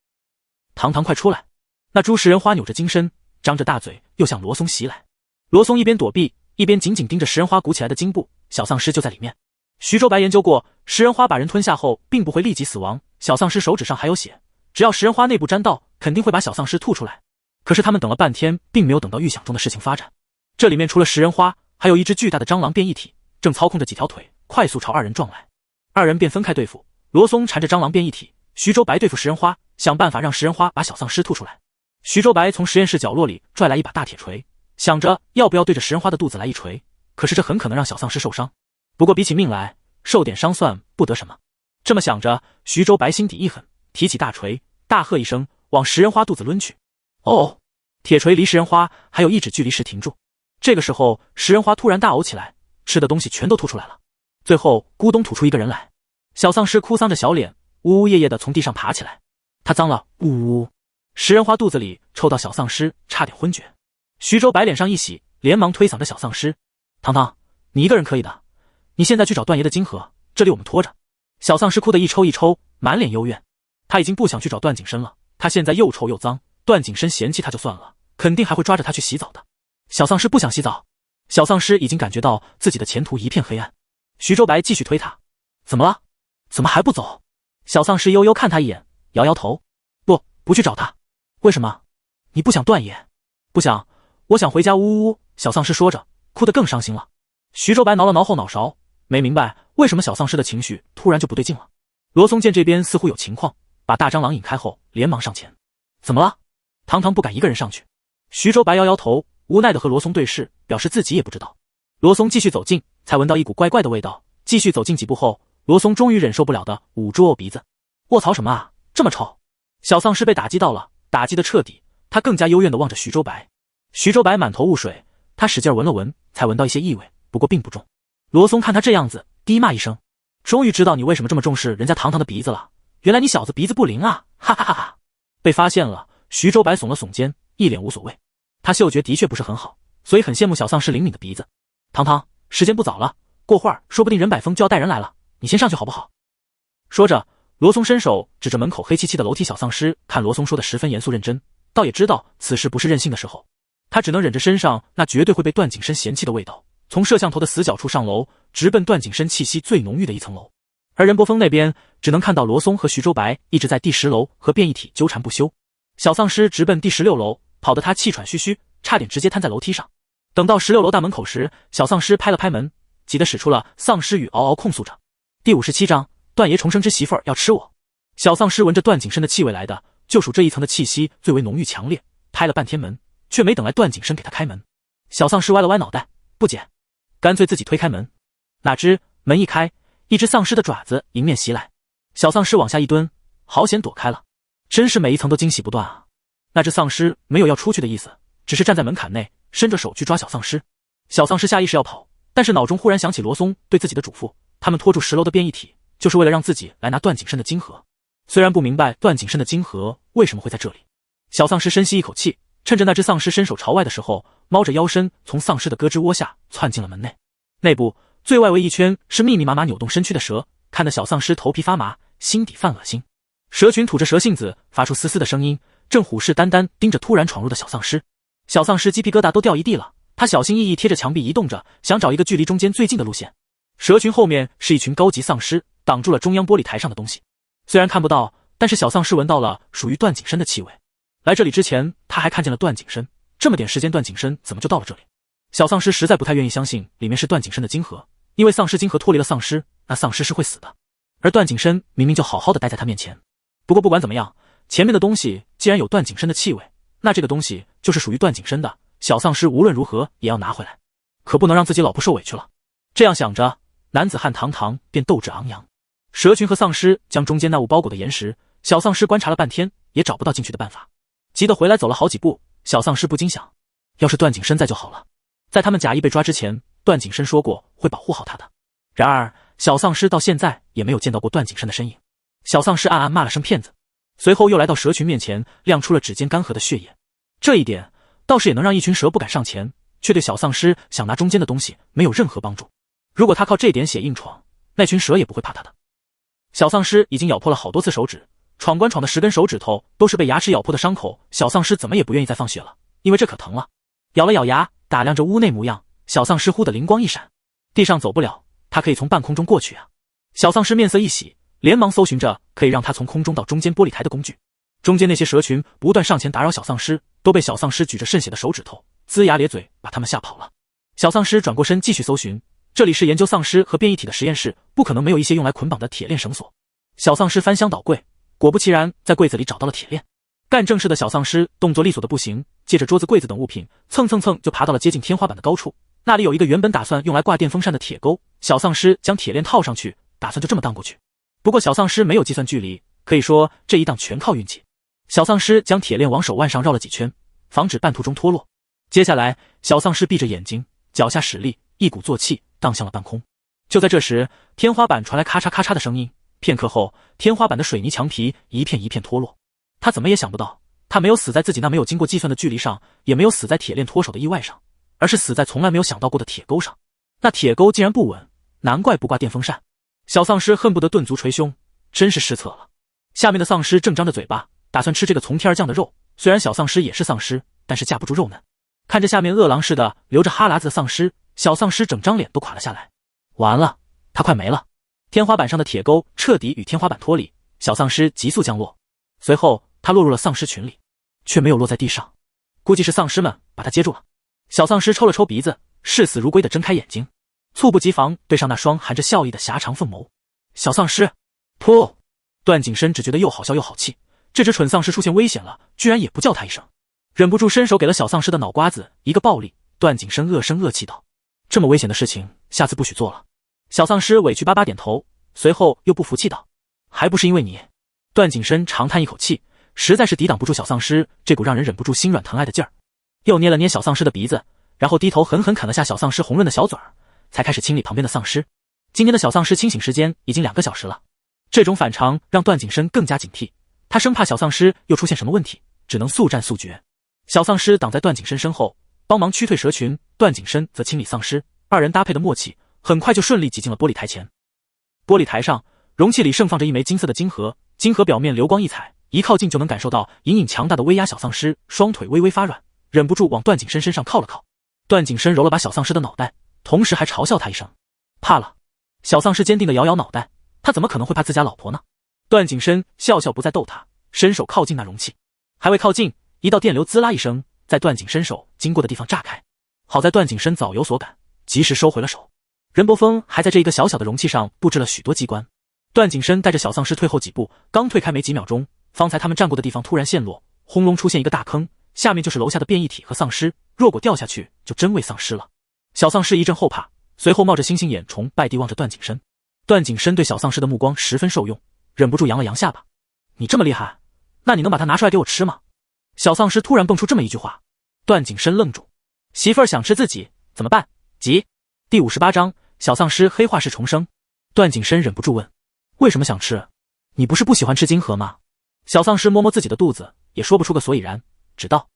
糖糖快出来！”那猪食人花扭着精身，张着大嘴又向罗松袭来。罗松一边躲避，一边紧紧盯着食人花鼓起来的茎部，小丧尸就在里面。徐州白研究过，食人花把人吞下后并不会立即死亡，小丧尸手指上还有血，只要食人花内部沾到，肯定会把小丧尸吐出来。可是他们等了半天，并没有等到预想中的事情发展。这里面除了食人花，还有一只巨大的蟑螂变异体，正操控着几条腿，快速朝二人撞来。二人便分开对付，罗松缠着蟑螂变异体，徐州白对付食人花，想办法让食人花把小丧尸吐出来。徐州白从实验室角落里拽来一把大铁锤，想着要不要对着食人花的肚子来一锤，可是这很可能让小丧尸受伤。不过比起命来，受点伤算不得什么。这么想着，徐州白心底一狠，提起大锤，大喝一声，往食人花肚子抡去。哦，铁锤离食人花还有1指距离时停住。这个时候，食人花突然大呕起来，吃的东西全都吐出来了，最后咕咚吐出一个人来。小丧尸哭丧着小脸，呜呜咽咽地从地上爬起来。他脏了，呜呜。食人花肚子里臭到小丧尸差点昏厥。徐州白脸上一喜，连忙推搡着小丧尸：“糖糖，你一个人可以的，你现在去找段爷的金盒，这里我们拖着。”小丧尸哭得一抽一抽，满脸幽怨。他已经不想去找段景深了，他现在又臭又脏，段景深嫌弃他就算了，肯定还会抓着他去洗澡的。小丧尸不想洗澡，小丧尸已经感觉到自己的前途一片黑暗。徐州白继续推他：“怎么了？怎么还不走？”小丧尸悠悠看他一眼，摇摇头：“不去找他。”“为什么？你不想段爷？”“不想，我想回家。”呜呜呜！小丧尸说着，哭得更伤心了。徐州白挠了挠后脑勺，没明白为什么小丧尸的情绪突然就不对劲了。罗松见这边似乎有情况，把大蟑螂引开后，连忙上前：“怎么了？”糖糖不敢一个人上去。徐州白摇摇头，无奈地和罗松对视，表示自己也不知道。罗松继续走近，才闻到一股怪怪的味道。继续走近几步后，罗松终于忍受不了的捂住鼻子：“卧槽什么啊，这么臭！”小丧尸被打击到了，打击的彻底，他更加幽怨地望着徐州白。徐州白满头雾水，他使劲闻了闻，才闻到一些异味，不过并不重。罗松看他这样子，低骂一声：“终于知道你为什么这么重视人家糖糖的鼻子了，原来你小子鼻子不灵啊！”哈哈哈哈！被发现了，徐州白耸了耸肩，一脸无所谓。他嗅觉的确不是很好，所以很羡慕小丧尸灵敏的鼻子。糖糖，时间不早了，过会儿说不定任百峰就要带人来了，你先上去好不好？说着，罗松伸手指着门口黑漆漆的楼梯。小丧尸看罗松说的十分严肃认真，倒也知道此时不是任性的时候，他只能忍着身上那绝对会被段景深嫌弃的味道，从摄像头的死角处上楼，直奔段景深气息最浓郁的一层楼。而任波峰那边只能看到罗松和徐州白一直在第10楼和变异体纠缠不休，小丧尸直奔第16楼，跑得他气喘吁吁，差点直接瘫在楼梯上。等到16楼大门口时，小丧尸拍了拍门，急得使出了丧尸语，嗷嗷控诉着：“第57章，段爷重生之媳妇儿要吃我！”小丧尸闻着段景深的气味来的，就属这一层的气息最为浓郁强烈，拍了半天门，却没等来段景深给他开门。小丧尸歪了歪脑袋：“不解，干脆自己推开门。哪知门一开，一只丧尸的爪子迎面袭来，小丧尸往下一蹲，好险躲开了。真是每一层都惊喜不断啊！那只丧尸没有要出去的意思，只是站在门槛内，伸着手去抓小丧尸。小丧尸下意识要跑，但是脑中忽然想起罗松对自己的嘱咐，他们拖住10楼的变异体，就是为了让自己来拿段景深的晶核。虽然不明白段景深的晶核为什么会在这里，小丧尸深吸一口气，趁着那只丧尸伸手朝外的时候，猫着腰身从丧尸的胳肢窝下窜进了门内。内部最外围一圈是密密麻麻扭动身躯的蛇，看得小丧尸头皮发麻，心底犯恶心。蛇群吐着蛇信子，发出嘶嘶的声音，正虎视眈眈盯着突然闯入的小丧尸。小丧尸鸡皮疙瘩都掉一地了，他小心翼翼贴着墙壁移动着，想找一个距离中间最近的路线。蛇群后面是一群高级丧尸，挡住了中央玻璃台上的东西。虽然看不到，但是小丧尸闻到了属于段景深的气味。来这里之前，他还看见了段景深，这么点时间，段景深怎么就到了这里？小丧尸实在不太愿意相信里面是段景深的晶核，因为丧尸晶核脱离了丧尸，那丧尸是会死的。而段景深明明就好好的待在他面前。不过不管怎么样，前面的东西既然有段景深的气味，那这个东西就是属于段景深的，小丧尸无论如何也要拿回来，可不能让自己老婆受委屈了。这样想着，男子汉堂堂便斗志昂扬。蛇群和丧尸将中间那物包裹的岩石，小丧尸观察了半天也找不到进去的办法，急得回来走了好几步。小丧尸不禁想，要是段景深在就好了，在他们假意被抓之前，段景深说过会保护好他的。然而小丧尸到现在也没有见到过段景深的身影。小丧尸暗暗骂了声骗子，随后又来到蛇群面前，亮出了指尖干涸的血液。这一点倒是也能让一群蛇不敢上前，却对小丧尸想拿中间的东西没有任何帮助。如果他靠这点血硬闯，那群蛇也不会怕他的。小丧尸已经咬破了好多次手指，闯关闯的10根手指头都是被牙齿咬破的伤口，小丧尸怎么也不愿意再放血了，因为这可疼了。咬了咬牙，打量着屋内模样，小丧尸忽的灵光一闪，地上走不了，他可以从半空中过去啊！小丧尸面色一喜，连忙搜寻着可以让他从空中到中间玻璃台的工具。中间那些蛇群不断上前打扰小丧尸，都被小丧尸举着渗血的手指头龇牙咧嘴把他们吓跑了。小丧尸转过身继续搜寻，这里是研究丧尸和变异体的实验室，不可能没有一些用来捆绑的铁链绳索。小丧尸翻箱倒柜，果不其然在柜子里找到了铁链。干正事的小丧尸动作利索的不行，借着桌子柜子等物品蹭蹭蹭就爬到了接近天花板的高处。那里有一个原本打算用来挂电风扇的铁钩，小丧尸将铁链套上去，打算就这么荡过去。不过小丧尸没有计算距离，可以说这一荡全靠运气。小丧尸将铁链往手腕上绕了几圈，防止半途中脱落。接下来小丧尸闭着眼睛，脚下使力，一鼓作气荡向了半空。就在这时，天花板传来咔嚓咔嚓的声音，片刻后，天花板的水泥墙皮一片一片脱落。他怎么也想不到，他没有死在自己那没有经过计算的距离上，也没有死在铁链脱手的意外上，而是死在从来没有想到过的铁钩上。那铁钩竟然不稳，难怪不挂电风扇。小丧尸恨不得顿足捶胸，真是失策了。下面的丧尸正张着嘴巴，打算吃这个从天而降的肉。虽然小丧尸也是丧尸，但是架不住肉嫩。看着下面饿狼似的流着哈喇子的丧尸，小丧尸整张脸都垮了下来。完了，他快没了。天花板上的铁钩彻底与天花板脱离，小丧尸急速降落。随后他落入了丧尸群里，却没有落在地上，估计是丧尸们把他接住了。小丧尸抽了抽鼻子，视死如归地睁开眼睛，猝不及防对上那双含着笑意的狭长凤眸。小丧尸，噗！段景深只觉得又好笑又好气，这只蠢丧尸出现危险了，居然也不叫他一声，忍不住伸手给了小丧尸的脑瓜子一个暴力。段景深恶声恶气道：“这么危险的事情，下次不许做了。”小丧尸委屈巴巴点头，随后又不服气道：“还不是因为你。”段景深长叹一口气，实在是抵挡不住小丧尸这股让人忍不住心软疼爱的劲儿，又捏了捏小丧尸的鼻子，然后低头狠狠啃了下小丧尸红润的小嘴儿，才开始清理旁边的丧尸。今天的小丧尸清醒时间已经2个小时了，这种反常让段景深更加警惕，他生怕小丧尸又出现什么问题，只能速战速决。小丧尸挡在段景深身后，帮忙驱退蛇群，段景深则清理丧尸，二人搭配的默契很快就顺利挤进了玻璃台前。玻璃台上，容器里盛放着一枚金色的晶核，晶核表面流光溢彩，一靠近就能感受到隐隐强大的威压。小丧尸双腿微微发软，忍不住往段景深身上靠了靠。段景深揉了把小丧尸的脑袋，同时还嘲笑他一声：“怕了。”小丧尸坚定地摇摇脑袋，他怎么可能会怕自家老婆呢？段景深笑笑不再逗他，伸手靠近那容器，还未靠近，一道电流滋啦一声在段景深手经过的地方炸开。好在段景深早有所感，及时收回了手。任伯峰还在这一个小小的容器上布置了许多机关。段景深带着小丧尸退后几步，刚退开没几秒钟，方才他们站过的地方突然陷落，轰隆出现一个大坑，下面就是楼下的变异体和丧尸，若果掉下去就真为丧尸了。小丧尸一阵后怕，随后冒着星星眼崇拜地望着段景深。段景深对小丧尸的目光十分受用，忍不住扬了扬下巴。你这么厉害，那你能把它拿出来给我吃吗？小丧尸突然蹦出这么一句话。段景深愣住，媳妇儿想吃自己怎么办？急。第58章小丧尸黑化式重生。段景深忍不住问，为什么想吃？你不是不喜欢吃金河吗？小丧尸摸摸自己的肚子，也说不出个所以然，只道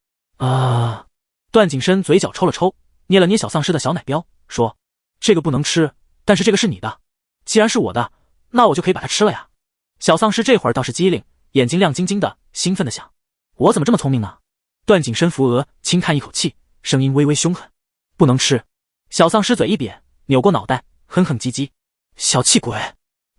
段景深嘴角抽了抽，捏了捏小丧尸的小奶膘，说，这个不能吃，但是这个是你的，既然是我的，那我就可以把它吃了呀。小丧尸这会儿倒是机灵，眼睛亮晶晶的，兴奋地想，我怎么这么聪明呢？段景深扶额轻叹一口气，声音微微凶狠，不能吃。小丧尸嘴一瘪，扭过脑袋，哼哼唧唧，小气鬼。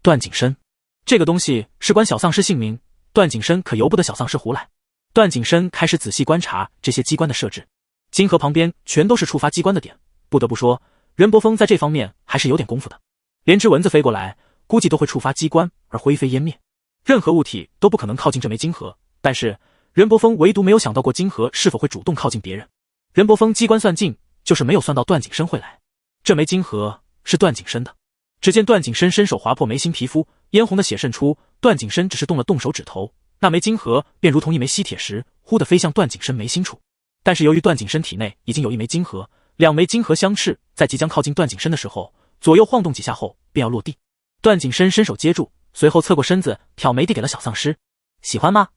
段景深，这个东西事关小丧尸性命，段景深可由不得小丧尸胡来。段景深开始仔细观察这些机关的设置，金河旁边全都是触发机关的点，不得不说，任伯峰在这方面还是有点功夫的。连只蚊子飞过来，估计都会触发机关而灰飞烟灭，任何物体都不可能靠近这枚金河。但是任伯峰唯独没有想到过金河是否会主动靠近别人。任伯峰机关算尽，就是没有算到段景深会来。这枚金河是段景深的。只见段景深伸手划破眉心皮肤，嫣红的血渗出，段景深只是动手指头，那枚金河便如同一枚吸铁石，忽地飞向段景深眉心处。但是由于段景深体内已经有一枚金河，两枚金河相斥，在即将靠近段景深的时候，左右晃动几下后便要落地。段景深伸手接住，随后侧过身子挑眉递给了小丧尸。喜欢吗？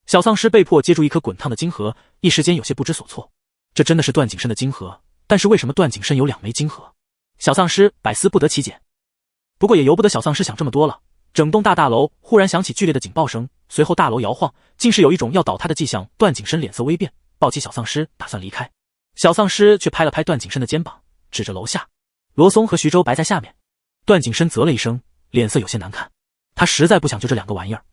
小丧尸被迫接住一颗滚烫的金河，一时间有些不知所措。这真的是段景深的金河，但是为什么段景深有两枚金河？小丧尸百思不得其解。不过也由不得小丧尸想这么多了。整栋大楼忽然响起剧烈的警报声，随后大楼摇晃，竟是有一种要倒塌的迹象。段景深脸色微变，抱起小丧尸打算离开。小丧尸却拍了拍段景深的肩膀，指着楼下，罗松和徐州白在下面。段景深啧了一声，脸色有些难看。他实在不想就这两个玩意儿，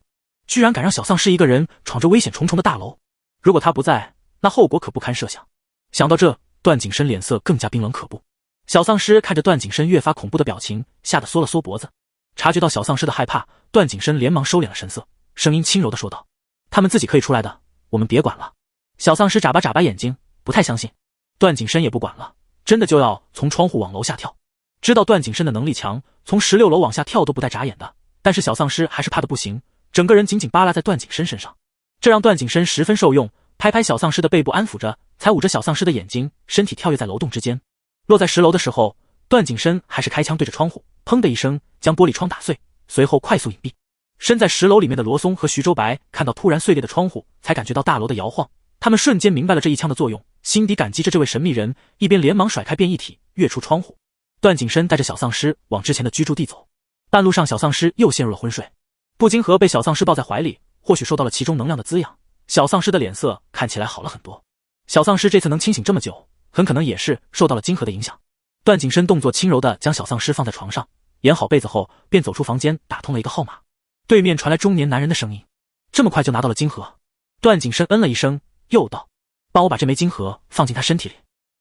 居然敢让小丧尸一个人闯着危险重重的大楼。如果他不在，那后果可不堪设想。想到这，段景深脸色更加冰冷可怖。小丧尸看着段景深越发恐怖的表情，吓得缩了缩脖子。察觉到小丧尸的害怕，段景深连忙收敛了神色，声音轻柔地说道，他们自己可以出来的，我们别管了。小丧尸眨巴眨巴眼睛，不太相信。段景深也不管了，真的就要从窗户往楼下跳。知道段景深的能力强，从16楼往下跳都不带眨眼的，但是小丧尸还是怕得不行，整个人紧紧扒拉在段景深身上。这让段景深十分受用，拍拍小丧尸的背部安抚着，才捂着小丧尸的眼睛，身体跳跃在楼栋之间。落在10楼的时候，段景深还是开枪对着窗户，砰的一声将玻璃窗打碎，随后快速隐蔽。身在10楼里面的罗松和徐州白看到突然碎裂的窗户，才感觉到大楼的摇晃，他们瞬间明白了这一枪的作用，心底感激着这位神秘人，一边连忙甩开变异体跃出窗户。段景深带着小丧尸往之前的居住地走，半路上小丧尸又陷入了昏睡。布金河被小丧尸抱在怀里，或许受到了其中能量的滋养，小丧尸的脸色看起来好了很多。小丧尸这次能清醒这么久，很可能也是受到了金河的影响。段景深动作轻柔地将小丧尸放在床上，掩好被子后便走出房间，打通了一个号码。对面传来中年男人的声音，这么快就拿到了金河？段景深嗯了一声，又道，帮我把这枚金河放进他身体里。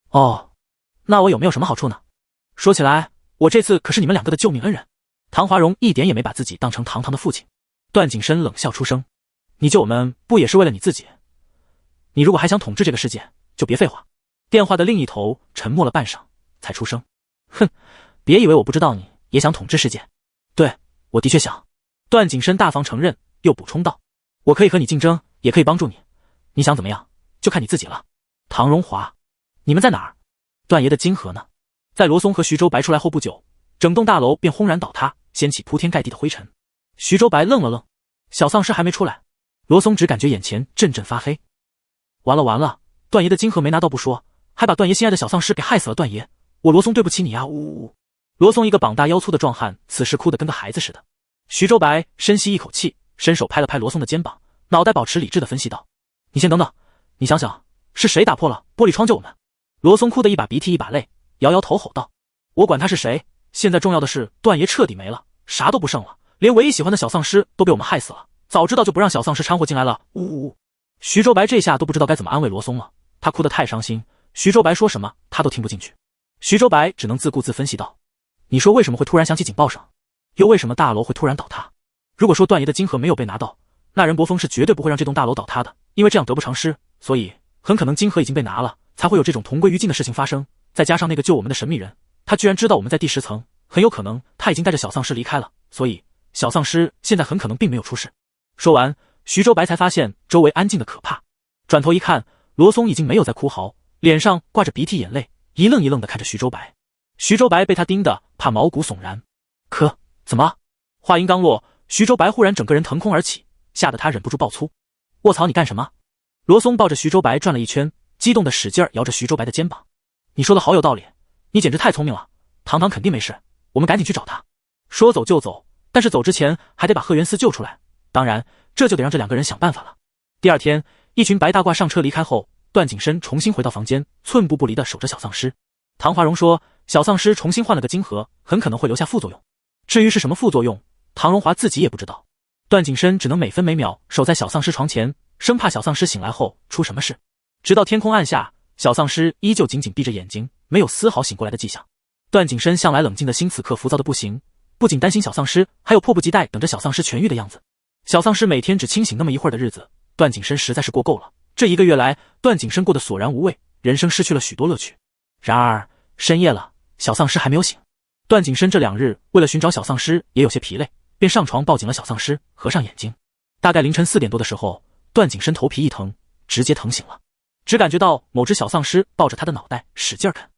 哦，那我有没有什么好处呢？说起来，我这次可是你们两个的救命恩人。唐华荣一点也没把自己当成堂堂的父亲。段景深冷笑出声，你救我们不也是为了你自己？你如果还想统治这个世界，就别废话。电话的另一头沉默了半晌，才出声，哼，别以为我不知道你也想统治世界。对，我的确想。段景深大方承认，又补充道，我可以和你竞争，也可以帮助你，你想怎么样就看你自己了。唐荣华，你们在哪儿？段爷的金河呢？在罗松和徐州白出来后不久，整栋大楼便轰然倒塌，掀起铺天盖地的灰尘。徐州白愣了愣，小丧尸还没出来，罗松只感觉眼前阵阵发黑。完了完了，段爷的金河没拿到不说，还把段爷心爱的小丧尸给害死了。段爷，我罗松对不起你啊！呜呜呜！罗松一个膀大腰粗的壮汉，此时哭得跟个孩子似的。徐州白深吸一口气，伸手拍了拍罗松的肩膀，脑袋保持理智的分析道，你先等等，你想想是谁打破了玻璃窗救我们？罗松哭得一把鼻涕一把泪，摇摇头吼道，我管他是谁，现在重要的是段爷彻底没了，啥都不剩了，连唯一喜欢的小丧尸都被我们害死了，早知道就不让小丧尸掺和进来了。呜呜呜！徐州白这下都不知道该怎么安慰罗松了，他哭得太伤心，徐州白说什么他都听不进去。徐州白只能自顾自分析道，你说为什么会突然响起警报声，又为什么大楼会突然倒塌？如果说段爷的金河没有被拿到，那任伯峰是绝对不会让这栋大楼倒塌的，因为这样得不偿失，所以很可能金河已经被拿了，才会有这种同归于尽的事情发生。再加上那个救我们的神秘人，他居然知道我们在第10层，很有可能他已经带着小丧尸离开了，所以小丧尸现在很可能并没有出事。说完，徐周白才发现周围安静的可怕，转头一看，罗松已经没有在哭嚎，脸上挂着鼻涕眼泪，一愣一愣地看着徐周白。徐周白被他盯得怕毛骨悚然。可怎么？话音刚落，徐周白忽然整个人腾空而起，吓得他忍不住爆粗：卧槽，你干什么？罗松抱着徐周白转了一圈，激动地使劲摇着徐周白的肩膀：你说的好有道理，你简直太聪明了，堂堂肯定没事，我们赶紧去找他。说走就走，但是走之前还得把贺元思救出来，当然这就得让这2个人想办法了。第2天，一群白大褂上车离开后，段景深重新回到房间，寸步不离地守着小丧尸。唐华荣说，小丧尸重新换了个晶核，很可能会留下副作用，至于是什么副作用，唐荣华自己也不知道。段景深只能每分每秒守在小丧尸床前，生怕小丧尸醒来后出什么事。直到天空暗下，小丧尸依旧紧紧闭着眼睛，没有丝毫醒过来的迹象。段景深向来冷静的心此刻浮躁的不行，不仅担心小丧尸，还有迫不及待等着小丧尸痊愈的样子。小丧尸每天只清醒那么一会儿的日子，段景深实在是过够了。这1个月来，段景深过得索然无味，人生失去了许多乐趣。然而深夜了，小丧尸还没有醒。段景深这2日为了寻找小丧尸也有些疲累，便上床抱紧了小丧尸，合上眼睛。大概凌晨4点多的时候，段景深头皮一疼，直接疼醒了，只感觉到某只小丧尸抱着他的脑袋使劲啃。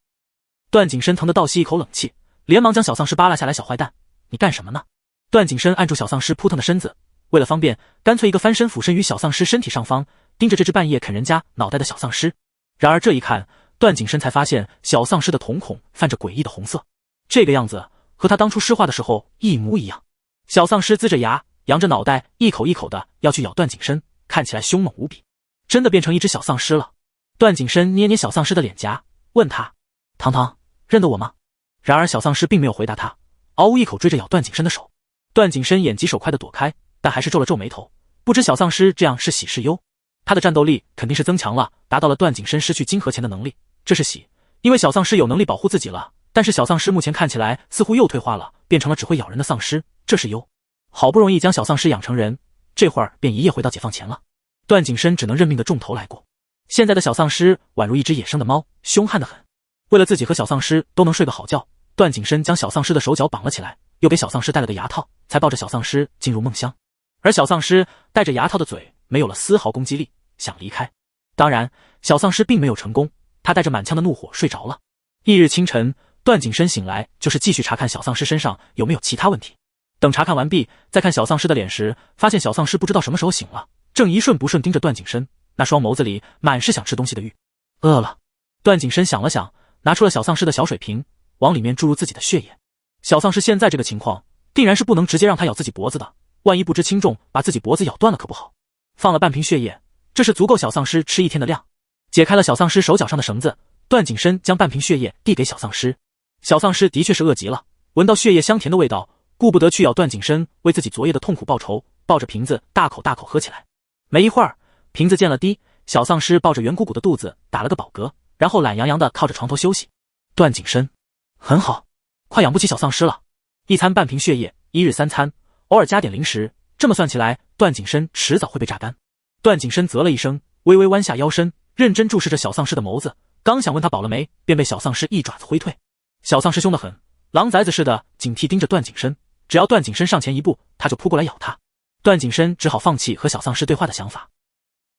段景深疼得倒吸一口冷气，连忙将小丧尸扒拉下来：小坏蛋，你干什么呢？段景深按住小丧尸扑腾的身子，为了方便，干脆一个翻身俯身于小丧尸身体上方，盯着这只半夜啃人家脑袋的小丧尸。然而这一看，段景深才发现小丧尸的瞳孔泛着诡异的红色，这个样子和他当初施化的时候一模一样。小丧尸龇着牙，扬着脑袋，一口一口的要去咬段景深，看起来凶猛无比，真的变成一只小丧尸了。段景深捏捏小丧尸的脸颊，问他：糖糖，认得我吗？然而小丧尸并没有回答他，嗷呜一口追着咬段景深的手。段景深眼疾手快的躲开，但还是皱了皱眉头，不知小丧尸这样是喜是忧。他的战斗力肯定是增强了，达到了段景深失去晶核前的能力，这是喜，因为小丧尸有能力保护自己了。但是小丧尸目前看起来似乎又退化了，变成了只会咬人的丧尸，这是忧。好不容易将小丧尸养成人，这会儿便一夜回到解放前了。段景深只能认命的重头来过。现在的小丧尸宛如一只野生的猫，凶悍的很。为了自己和小丧尸都能睡个好觉，段景深将小丧尸的手脚绑了起来，又给小丧尸戴了个牙套，才抱着小丧尸进入梦乡。而小丧尸戴着牙套的嘴没有了丝毫攻击力，想离开。当然，小丧尸并没有成功，他带着满腔的怒火睡着了。翌日清晨，段景深醒来就是继续查看小丧尸身上有没有其他问题。等查看完毕，再看小丧尸的脸时，发现小丧尸不知道什么时候醒了，正一瞬不瞬盯着段景深，那双眸子里满是想吃东西的欲。饿了。段景深想了想，拿出了小丧尸的小水瓶，往里面注入自己的血液。小丧尸现在这个情况，定然是不能直接让他咬自己脖子的，万一不知轻重把自己脖子咬断了可不好。放了半瓶血液，这是足够小丧尸吃1天的量。解开了小丧尸手脚上的绳子，段景深将半瓶血液递给小丧尸。小丧尸的确是饿极了，闻到血液香甜的味道，顾不得去咬段景深为自己昨夜的痛苦报仇，抱着瓶子大口大口喝起来。没一会儿，瓶子见了低，小丧尸抱着圆鼓鼓的肚子打了个饱嗝，然后懒洋洋的靠着床头休息。段景深，很好，快养不起小丧尸了。1餐半瓶血液，1日3餐，偶尔加点零食，这么算起来，段景深迟早会被榨干。段景深啧了一声，微微弯下腰身，认真注视着小丧尸的眸子，刚想问他饱了没，便被小丧尸一爪子挥退。小丧尸凶得很，狼崽子似的警惕盯着段景深，只要段景深上前一步，他就扑过来咬他。段景深只好放弃和小丧尸对话的想法。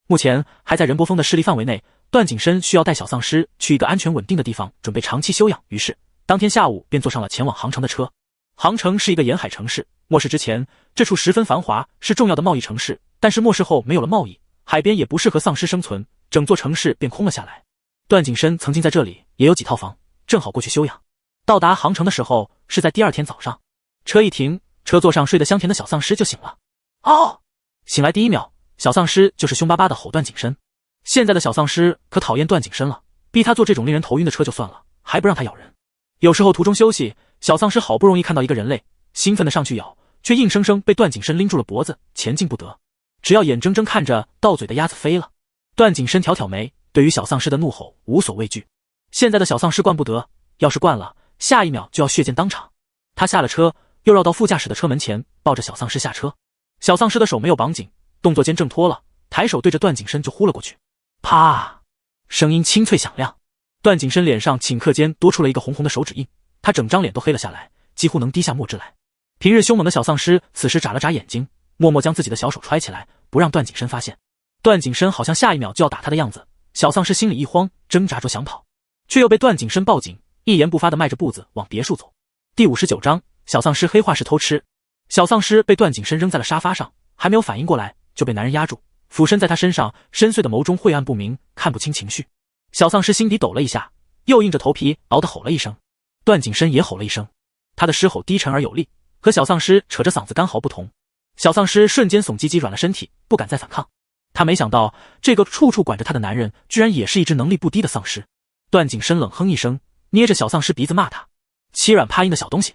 目前还在任波峰的势力范围内，段景深需要带小丧尸去一个安全稳定的地方准备长期休养，于是当天下午便坐上了前往杭城的车。杭城是一个沿海城市，末世之前这处十分繁华，是重要的贸易城市，但是末世后没有了贸易，海边也不适合丧尸生存，整座城市便空了下来。段景深曾经在这里也有几套房，正好过去休养。到达杭城的时候是在第2天早上，车一停，车座上睡得香甜的小丧尸就醒了。哦！醒来第1秒，小丧尸就是凶巴巴的吼段景深。现在的小丧尸可讨厌段景深了，逼他坐这种令人头晕的车就算了，还不让他咬人。有时候途中休息，小丧尸好不容易看到一个人类，兴奋的上去咬，却硬生生被段景深拎住了脖子，前进不得。只要眼睁睁看着到嘴的鸭子飞了。段景深挑挑眉，对于小丧尸的怒吼无所畏惧。现在的小丧尸惯不得，要是惯了，下一秒就要血溅当场。他下了车，又绕到副驾驶的车门前，抱着小丧尸下车。小丧尸的手没有绑紧，动作间挣脱了，抬手对着段景深就呼了过去。啪！声音清脆响亮，段景深脸上顷刻间多出了一个红红的手指印，他整张脸都黑了下来，几乎能滴下墨汁来。平日凶猛的小丧尸此时眨了眨眼睛，默默将自己的小手揣起来，不让段景深发现。段景深好像下一秒就要打他的样子，小丧尸心里一慌，挣扎着想跑，却又被段景深抱紧，一言不发地迈着步子往别墅走。第59章，小丧尸黑化时偷吃。小丧尸被段景深扔在了沙发上，还没有反应过来，就被男人压住，俯身在他身上，深邃的眸中晦暗不明，看不清情绪。小丧尸心底抖了一下，又硬着头皮嗷地吼了一声。段景深也吼了一声，他的狮吼低沉而有力，和小丧尸扯着嗓子干嚎不同。小丧尸瞬间耸鸡鸡软了身体，不敢再反抗。他没想到这个处处管着他的男人居然也是一只能力不低的丧尸。段景深冷哼一声，捏着小丧尸鼻子骂他：欺软怕硬的小东西。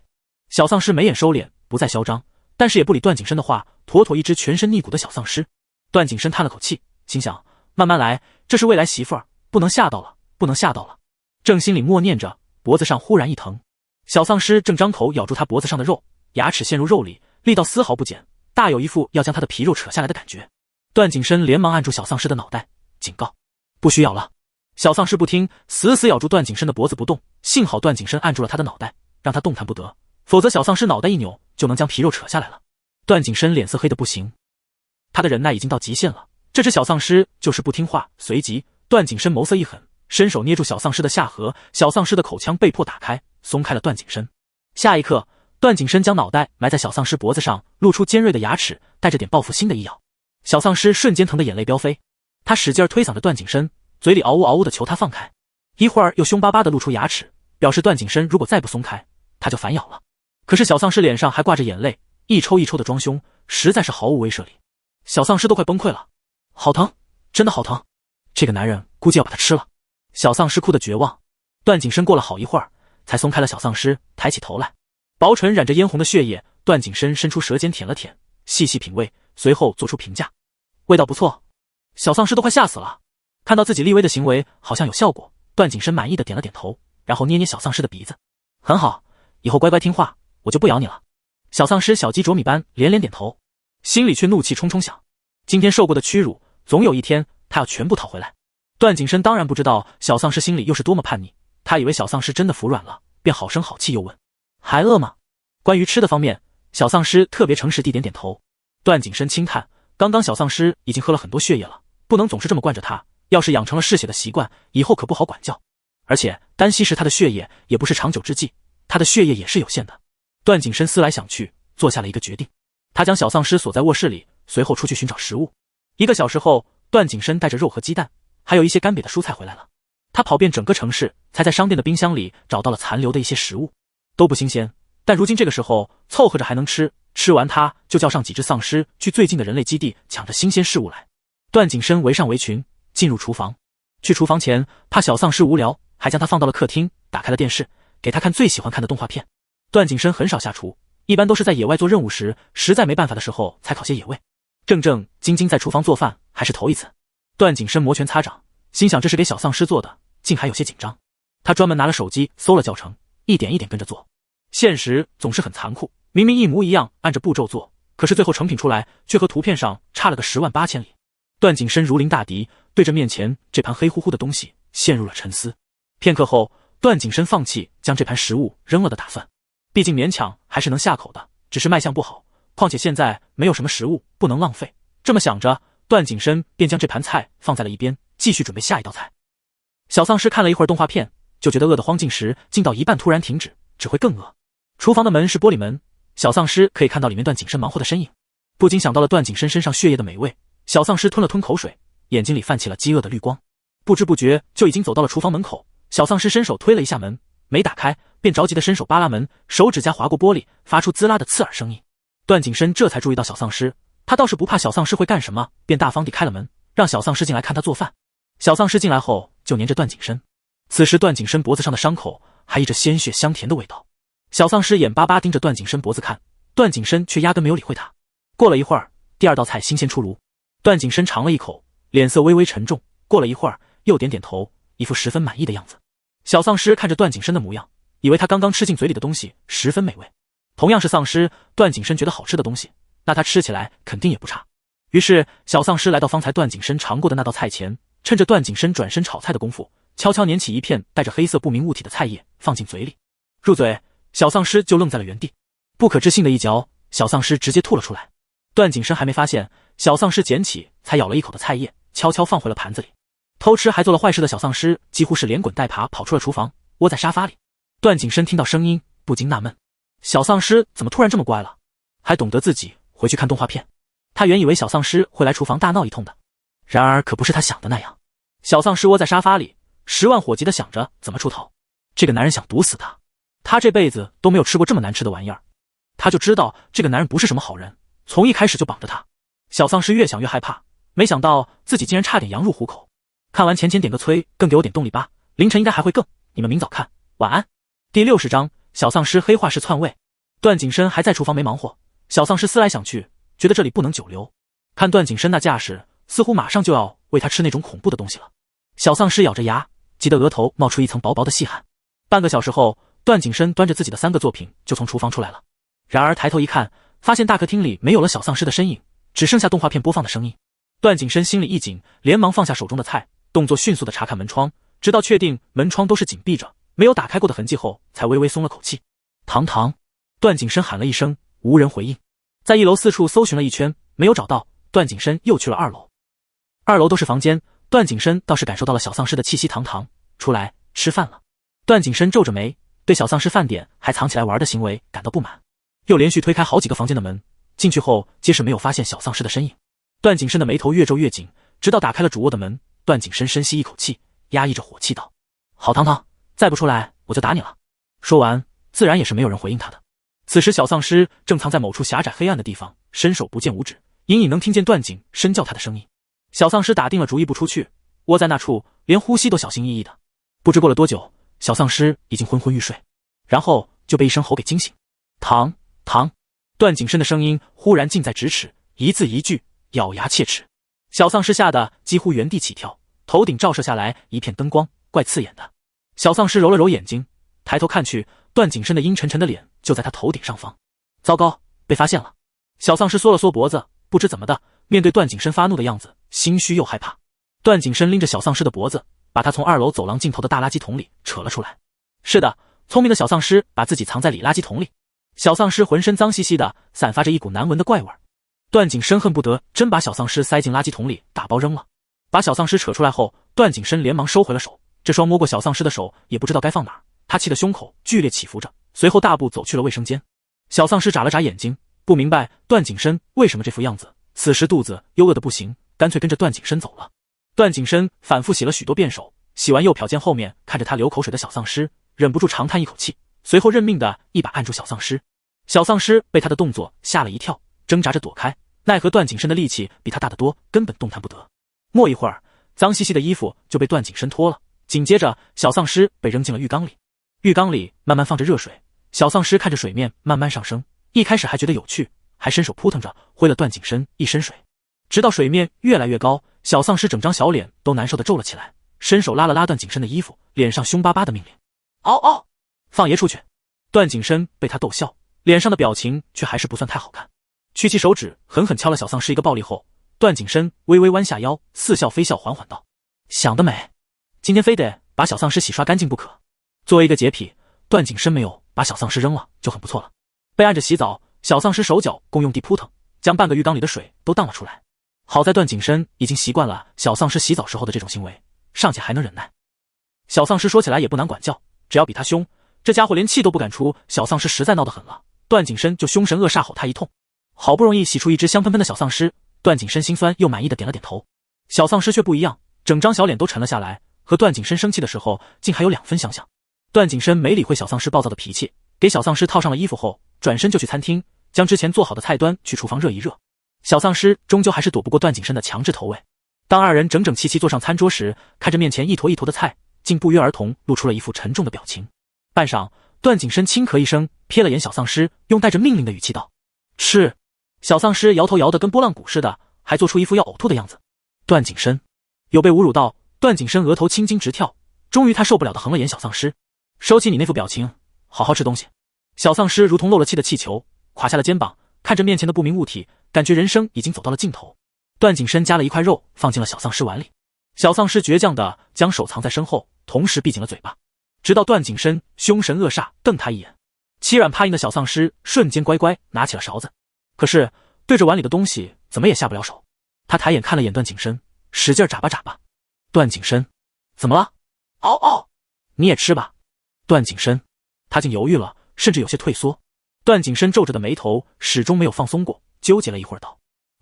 小丧尸眉眼收敛，不再嚣张，但是也不理段景深的话，妥妥一只全身腻骨的小丧尸。段景深叹了口气，心想慢慢来，这是未来媳妇儿，不能吓到了，不能吓到了。正心里默念着，脖子上忽然一疼，小丧尸正张口咬住他脖子上的肉，牙齿陷入肉里，力道丝毫不减，大有一副要将他的皮肉扯下来的感觉。段景深连忙按住小丧尸的脑袋，警告：不许咬了。小丧尸不听，死死咬住段景深的脖子不动，幸好段景深按住了他的脑袋，让他动弹不得，否则小丧尸脑袋一扭就能将皮肉扯下来了。段景深脸色黑得不行，他的忍耐已经到极限了，这只小丧尸就是不听话。随即段景深眸色一狠，伸手捏住小丧尸的下颌，小丧尸的口腔被迫打开，松开了段景深。下一刻，段景深将脑袋埋在小丧尸脖子上，露出尖锐的牙齿，带着点报复心的一咬。小丧尸瞬间疼得眼泪飙飞，他使劲推搡着段景深，嘴里嗷呜嗷呜的求他放开，一会儿又凶巴巴的露出牙齿，表示段景深如果再不松开，他就反咬了。可是小丧尸脸上还挂着眼泪，一抽一抽的装凶，实在是毫无威慑力。小丧尸都快崩溃了，好疼，真的好疼，这个男人估计要把他吃了。小丧尸哭得绝望。段景深过了好一会儿才松开了小丧尸，抬起头来，薄唇染着嫣红的血液，段景深伸出舌尖舔了舔，细细品味，随后做出评价：味道不错。小丧尸都快吓死了，看到自己厉威的行为好像有效果，段景深满意的点了点头，然后捏捏小丧尸的鼻子：很好，以后乖乖听话，我就不咬你了。小丧尸小鸡啄米般连连点头，心里却怒气冲冲想：今天受过的屈辱，总有一天他要全部讨回来。段景深当然不知道小丧尸心里又是多么叛逆，他以为小丧尸真的服软了，便好声好气又问：还饿吗？关于吃的方面，小丧尸特别诚实地点点头。段景深轻叹，刚刚小丧尸已经喝了很多血液了，不能总是这么惯着他，要是养成了嗜血的习惯，以后可不好管教。而且单吸食他的血液也不是长久之计，他的血液也是有限的。段景深思来想去，做下了一个决定，他将小丧尸锁在卧室里，随后出去寻找食物。1个小时后，段景深带着肉和鸡蛋，还有一些干瘪的蔬菜回来了。他跑遍整个城市，才在商店的冰箱里找到了残留的一些食物，都不新鲜，但如今这个时候凑合着还能吃，吃完他就叫上几只丧尸去最近的人类基地抢着新鲜事物来。段景深围上围裙，进入厨房。去厨房前，怕小丧尸无聊，还将他放到了客厅，打开了电视，给他看最喜欢看的动画片。段景深很少下厨，一般都是在野外做任务时，实在没办法的时候才烤些野味。正经经在厨房做饭还是头一次。段景深摩拳擦掌，心想这是给小丧尸做的，竟还有些紧张。他专门拿了手机搜了教程，一点一点跟着做。现实总是很残酷，明明一模一样按着步骤做，可是最后成品出来却和图片上差了个10万8千里。段景深如临大敌，对着面前这盘黑乎乎的东西陷入了沉思。片刻后，段景深放弃将这盘食物扔了的打算，毕竟勉强还是能下口的，只是卖相不好，况且现在没有什么食物，不能浪费。这么想着，段景深便将这盘菜放在了一边，继续准备下一道菜。小丧尸看了一会儿动画片，就觉得饿得慌进食，竟到一半突然停止，只会更饿。厨房的门是玻璃门，小丧尸可以看到里面段景深忙活的身影，不禁想到了段景深身上血液的美味。小丧尸吞了吞口水，眼睛里泛起了饥饿的绿光，不知不觉就已经走到了厨房门口。小丧尸伸手推了一下门，没打开，便着急的伸手扒拉门，手指甲划过玻璃，发出滋啦的刺耳声音。段景深这才注意到小丧尸，他倒是不怕小丧尸会干什么，便大方地开了门，让小丧尸进来看他做饭。小丧尸进来后就黏着段景深，此时段景深脖子上的伤口还溢着鲜血香甜的味道。小丧尸眼巴巴盯着段景深脖子看，段景深却压根没有理会他。过了一会儿，第二道菜新鲜出炉，段景深尝了一口，脸色微微沉重，过了一会儿又点点头，一副十分满意的样子。小丧尸看着段景深的模样，以为他刚刚吃进嘴里的东西十分美味。同样是丧尸，段景深觉得好吃的东西，那他吃起来肯定也不差。于是小丧尸来到方才段景深尝过的那道菜前，趁着段景深转身炒菜的功夫，悄悄捻起一片带着黑色不明物体的菜叶放进嘴里。入嘴，小丧尸就愣在了原地，不可置信的一嚼，小丧尸直接吐了出来。段景深还没发现，小丧尸捡起才咬了一口的菜叶，悄悄放回了盘子里。偷吃还做了坏事的小丧尸几乎是连滚带爬跑出了厨房，窝在沙发里。段景深听到声音，不禁纳闷，小丧尸怎么突然这么乖了，还懂得自己回去看动画片。他原以为小丧尸会来厨房大闹一通的，然而可不是他想的那样。小丧尸窝在沙发里，10万火急的想着怎么出逃。这个男人想毒死他，他这辈子都没有吃过这么难吃的玩意儿。他就知道这个男人不是什么好人，从一开始就绑着他。小丧尸越想越害怕，没想到自己竟然差点羊入虎口。看完前点个催，更给我点动力吧，凌晨应该还会更，你们明早看，晚安。第60章，小丧尸黑化式篡位。段景深还在厨房没忙活，小丧尸思来想去，觉得这里不能久留。看段景深那架势，似乎马上就要喂他吃那种恐怖的东西了。小丧尸咬着牙，急得额头冒出一层薄薄的细汗。半个小时后，段景深端着自己的3个作品就从厨房出来了。然而抬头一看，发现大客厅里没有了小丧尸的身影，只剩下动画片播放的声音。段景深心里一紧，连忙放下手中的菜，动作迅速地查看门窗，直到确定门窗都是紧闭着，没有打开过的痕迹后，才微微松了口气。堂堂，段景深喊了一声，无人回应。在1楼4处搜寻了一圈，没有找到，段景深又去了2楼。2楼都是房间，段景深倒是感受到了小丧尸的气息。堂堂，出来吃饭了。段景深皱着眉，对小丧尸饭点还藏起来玩的行为感到不满，又连续推开好几个房间的门，进去后皆是没有发现小丧尸的身影。段景深的眉头越皱越紧，直到打开了主卧的门。段景深深吸一口气，压抑着火气道：好堂堂，再不出来我就打你了。说完，自然也是没有人回应他的。此时小丧尸正藏在某处狭窄黑暗的地方，伸手不见五指，隐隐能听见段景深叫他的声音。小丧尸打定了主意不出去，窝在那处，连呼吸都小心翼翼的。不知过了多久，小丧尸已经昏昏欲睡，然后就被一声吼给惊醒。堂堂，段景深的声音忽然近在咫尺，一字一句，咬牙切齿。小丧尸吓得几乎原地起跳，头顶照射下来一片灯光，怪刺眼的。小丧尸揉了揉眼睛，抬头看去，段景深的阴沉沉的脸就在他头顶上方。糟糕，被发现了！小丧尸缩了缩脖子，不知怎么的，面对段景深发怒的样子，心虚又害怕。段景深拎着小丧尸的脖子，把他从2楼走廊尽头的大垃圾桶里扯了出来。是的，聪明的小丧尸把自己藏在里垃圾桶里。小丧尸浑身脏兮兮的，散发着一股难闻的怪味。段景深恨不得真把小丧尸塞进垃圾桶里，打包扔了。把小丧尸扯出来后，段景深连忙收回了手，这双摸过小丧尸的手也不知道该放哪儿。他气得胸口剧烈起伏着，随后大步走去了卫生间。小丧尸眨了眨眼睛，不明白段景深为什么这副样子，此时肚子又饿得不行，干脆跟着段景深走了。段景深反复洗了许多遍手，洗完又瞟见后面看着他流口水的小丧尸，忍不住长叹一口气，随后认命的一把按住小丧尸。小丧尸被他的动作吓了一跳，挣扎着躲开，奈何段景深的力气比他大得多，根本动弹不得。没一会儿，脏兮兮的衣服就被段景深脱了，紧接着小丧尸被扔进了浴缸里。浴缸里慢慢放着热水，小丧尸看着水面慢慢上升，一开始还觉得有趣，还伸手扑腾着挥了段景深一身水。直到水面越来越高，小丧尸整张小脸都难受的皱了起来，伸手拉了拉段景深的衣服，脸上凶巴巴的命令：嗷嗷，放爷出去！段景深被他逗笑，脸上的表情却还是不算太好看。屈起手指狠狠敲了小丧尸一个暴力后，段景深微微弯下腰，似笑非笑，缓缓道：想得美，今天非得把小丧尸洗刷干净不可。作为一个洁癖，段景深没有把小丧尸扔了就很不错了。被按着洗澡，小丧尸手脚共用地扑腾，将半个浴缸里的水都荡了出来。好在段景深已经习惯了小丧尸洗澡时候的这种行为，尚且还能忍耐。小丧尸说起来也不难管教，只要比他凶，这家伙连气都不敢出。小丧尸实在闹得很了，段景深就凶神恶煞吼他一通。好不容易洗出一只香喷喷的小丧尸，段景深心酸又满意的点了点头。小丧尸却不一样，整张小脸都沉了下来，和段景深生气的时候竟还有2分相像。段景深没理会小丧尸暴躁的脾气，给小丧尸套上了衣服后，转身就去餐厅，将之前做好的菜端去厨房热一热。小丧尸终究还是躲不过段景深的强制投喂。当2人整整齐齐坐上餐桌时，看着面前一坨一坨的菜，竟不约而同露出了一副沉重的表情。半晌，段景深轻咳一声，瞥了眼小丧尸，用带着命令的语气道：吃。小丧尸摇头摇得跟拨浪鼓似的，还做出一副要呕吐的样子。段景深有被侮辱到，段景深额头青筋直跳，终于他受不了的横了眼小丧尸：收起你那副表情，好好吃东西。小丧尸如同漏了气的气球，垮下了肩膀，看着面前的不明物体，感觉人生已经走到了尽头。段景深夹了一块肉放进了小丧尸碗里，小丧尸倔强地将手藏在身后，同时闭紧了嘴巴。直到段景深凶神恶煞瞪他一眼，欺软怕硬的小丧尸瞬间乖乖拿起了勺子，可是对着碗里的东西怎么也下不了手。他抬眼看了眼段景深，使劲眨巴眨巴。段景深，怎么了？嗷嗷，你也吃吧。段景深，他竟犹豫了，甚至有些退缩。段景深皱着的眉头始终没有放松过，纠结了一会儿道：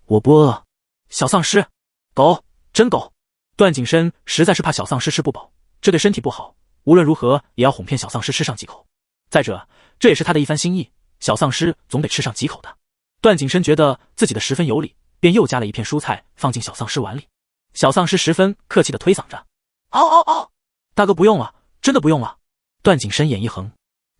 我不饿。小丧尸，狗，真狗。段景深实在是怕小丧尸吃不饱，这对身体不好，无论如何也要哄骗小丧尸吃上几口。再者，这也是他的一番心意，小丧尸总得吃上几口的。段景深觉得自己的十分有理，便又夹了一片蔬菜放进小丧尸碗里。小丧尸十分客气地推搡着：嗷嗷嗷，大哥不用了，真的不用了。段景深眼一横，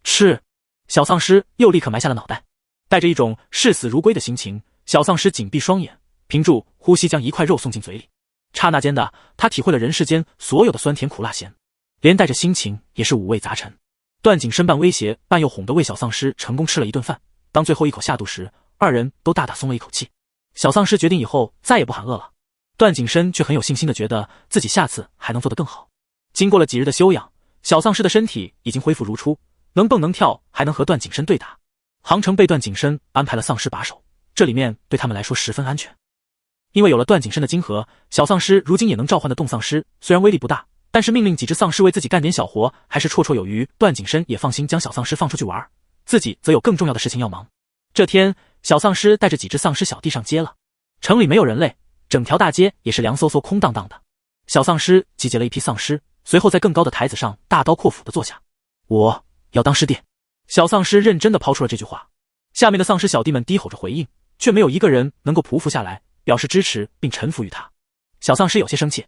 吃。小丧尸又立刻埋下了脑袋，带着一种视死如归的心情，小丧尸紧闭双眼，屏住呼吸将一块肉送进嘴里。刹那间的，他体会了人世间所有的酸甜苦辣咸，连带着心情也是五味杂陈。段景深半威胁半又哄得喂小丧尸成功吃了一顿饭，当最后一口下肚时，二人都大大松了一口气。小丧尸决定以后再也不喊饿了，段景深却很有信心地觉得自己下次还能做得更好。经过了几日的休养，小丧尸的身体已经恢复如初，能蹦能跳，还能和段景深对打。杭城被段景深安排了丧尸把守，这里面对他们来说十分安全。因为有了段景深的晶核，小丧尸如今也能召唤的动丧尸，虽然威力不大，但是命令几只丧尸为自己干点小活还是绰绰有余。段景深也放心将小丧尸放出去玩，自己则有更重要的事情要忙。这天，小丧尸带着几只丧尸小弟上街了。城里没有人类，整条大街也是凉飕飕空荡荡的。小丧尸集结了一批丧尸，随后在更高的台子上大刀阔斧地坐下。我要当师弟。小丧尸认真地抛出了这句话，下面的丧尸小弟们低吼着回应，却没有一个人能够匍匐下来表示支持并臣服于他。小丧尸有些生气，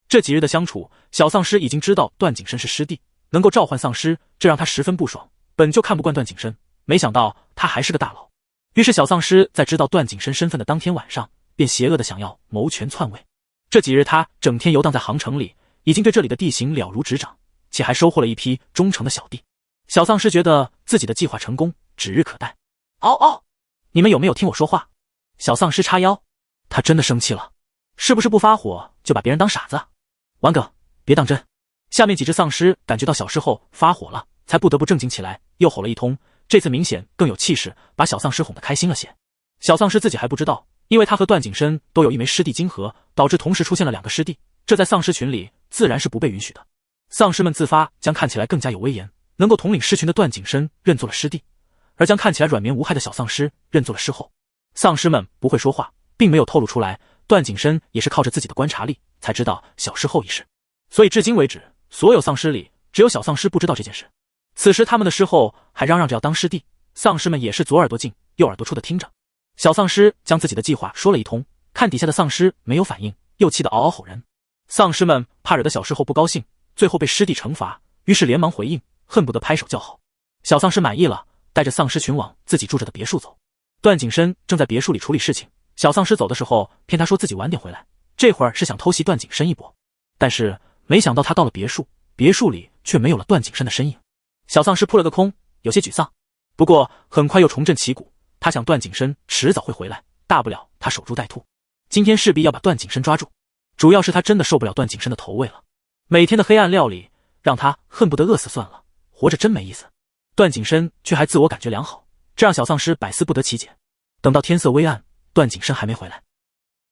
这几日的相处，小丧尸已经知道段景深是师弟，能够召唤丧尸，这让他十分不爽。本就看不惯段景深，没想到他还是个大佬。于是小丧尸在知道段景深身份的当天晚上，便邪恶的想要谋权篡位。这几日他整天游荡在杭城里，已经对这里的地形了如指掌，且还收获了一批忠诚的小弟。小丧尸觉得自己的计划成功指日可待。嗷嗷，你们有没有听我说话？小丧尸叉腰，他真的生气了，是不是不发火就把别人当傻子？玩梗，别当真。下面几只丧尸感觉到小事后发火了，才不得不正经起来，又吼了一通，这次明显更有气势，把小丧尸哄得开心了些。小丧尸自己还不知道，因为他和段景深都有一枚师弟晶核，导致同时出现了两个师弟，这在丧尸群里自然是不被允许的。丧尸们自发将看起来更加有威严，能够统领狮群的段景深认作了师弟，而将看起来软绵无害的小丧尸认作了师后。丧尸们不会说话，并没有透露出来，段景深也是靠着自己的观察力才知道小师后一事，所以至今为止，所有丧尸里只有小丧尸不知道这件事。此时他们的师后还嚷嚷着要当师弟，丧尸们也是左耳朵进右耳朵出的听着。小丧尸将自己的计划说了一通，看底下的丧尸没有反应，又气得嗷嗷吼人。丧尸们怕惹得小师后不高兴，最后被师弟惩罚，于是连忙回应，恨不得拍手叫好。小丧尸满意了，带着丧尸群往自己住着的别墅走。段景深正在别墅里处理事情，小丧尸走的时候骗他说自己晚点回来，这会儿是想偷袭段景深一波。但是没想到他到了别墅，别墅里却没有了段景深的身影。小丧尸扑了个空，有些沮丧，不过很快又重振旗鼓，他想段景深迟早会回来，大不了他守株待兔，今天势必要把段景深抓住。主要是他真的受不了段景深的投喂了，每天的黑暗料理让他恨不得饿死算了，活着真没意思。段景深却还自我感觉良好，这让小丧尸百思不得其解。等到天色微暗，段景深还没回来，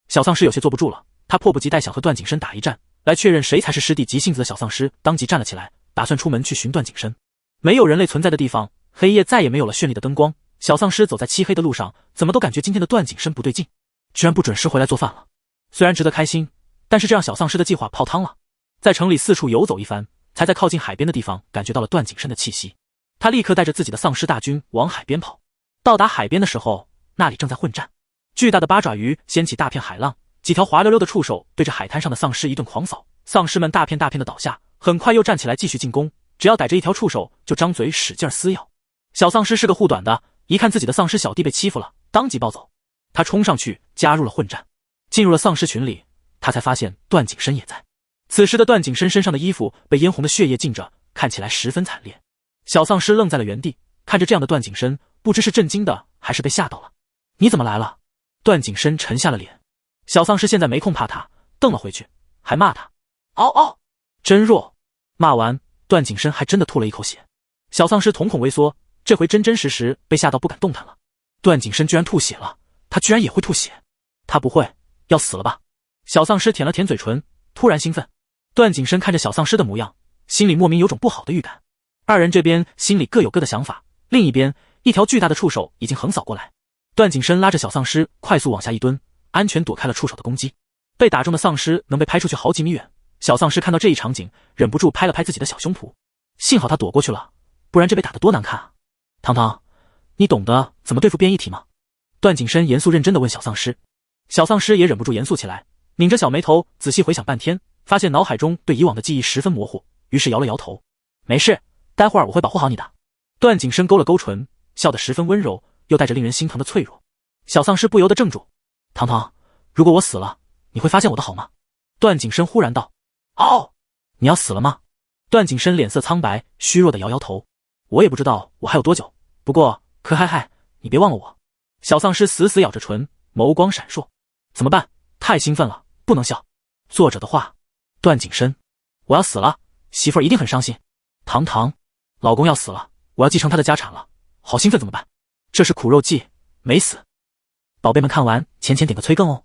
小丧尸有些坐不住了，他迫不及待想和段景深打一战，来确认谁才是师弟。急性子的小丧尸当即站了起来，打算出门去寻段景深。没有人类存在的地方，黑夜再也没有了绚丽的灯光，小丧尸走在漆黑的路上，怎么都感觉今天的段景深不对劲，居然不准时回来做饭了。虽然值得开心，但是这让小丧尸的计划泡汤了。在城里四处游走一番，才在靠近海边的地方感觉到了段景深的气息。他立刻带着自己的丧尸大军往海边跑。到达海边的时候，那里正在混战，巨大的八爪鱼掀起大片海浪，几条滑溜溜的触手对着海滩上的丧尸一顿狂扫，丧尸们大片大片的倒下，很快又站起来继续进攻，只要逮着一条触手就张嘴使劲撕咬。小丧尸是个护短的，一看自己的丧尸小弟被欺负了，当即暴走，他冲上去加入了混战。进入了丧尸群里，他才发现段景深也在。此时的段景深身上的衣服被嫣红的血液浸着，看起来十分惨烈。小丧尸愣在了原地，看着这样的段景深，不知是震惊的还是被吓到了。你怎么来了？段景深沉下了脸。小丧尸现在没空怕他，瞪了回去，还骂他嗷嗷真弱。骂完，段景深还真的吐了一口血。小丧尸瞳孔微缩，这回真真实实被吓到不敢动弹了。段景深居然吐血了，他居然也会吐血，他不会要死了吧？小丧尸舔了舔嘴唇，突然兴奋。段景深看着小丧尸的模样，心里莫名有种不好的预感。二人这边心里各有各的想法，另一边一条巨大的触手已经横扫过来。段景深拉着小丧尸快速往下一蹲，安全躲开了触手的攻击。被打中的丧尸能被拍出去好几米远，小丧尸看到这一场景，忍不住拍了拍自己的小胸脯。幸好他躲过去了，不然这被打得多难看啊！糖糖，你懂得怎么对付变异体吗？段景深严肃认真地问小丧尸。小丧尸也忍不住严肃起来，拧着小眉头仔细回想半天，发现脑海中对以往的记忆十分模糊，于是摇了摇头。没事，待会儿我会保护好你的。段景深勾了勾唇，笑得十分温柔，又带着令人心疼的脆弱。小丧尸不由得怔住。糖糖，如果我死了，你会发现我的好吗？段景深忽然道。哦，你要死了吗？段景深脸色苍白，虚弱的摇摇头。我也不知道我还有多久，不过可嗨嗨，你别忘了我。小丧尸死死咬着唇，眸光闪烁。怎么办？太兴奋了，不能笑。作者的话，段景深，我要死了，媳妇儿一定很伤心。糖糖，老公要死了，我要继承他的家产了，好兴奋怎么办？这是苦肉计，没死。宝贝们看完前点个催更哦。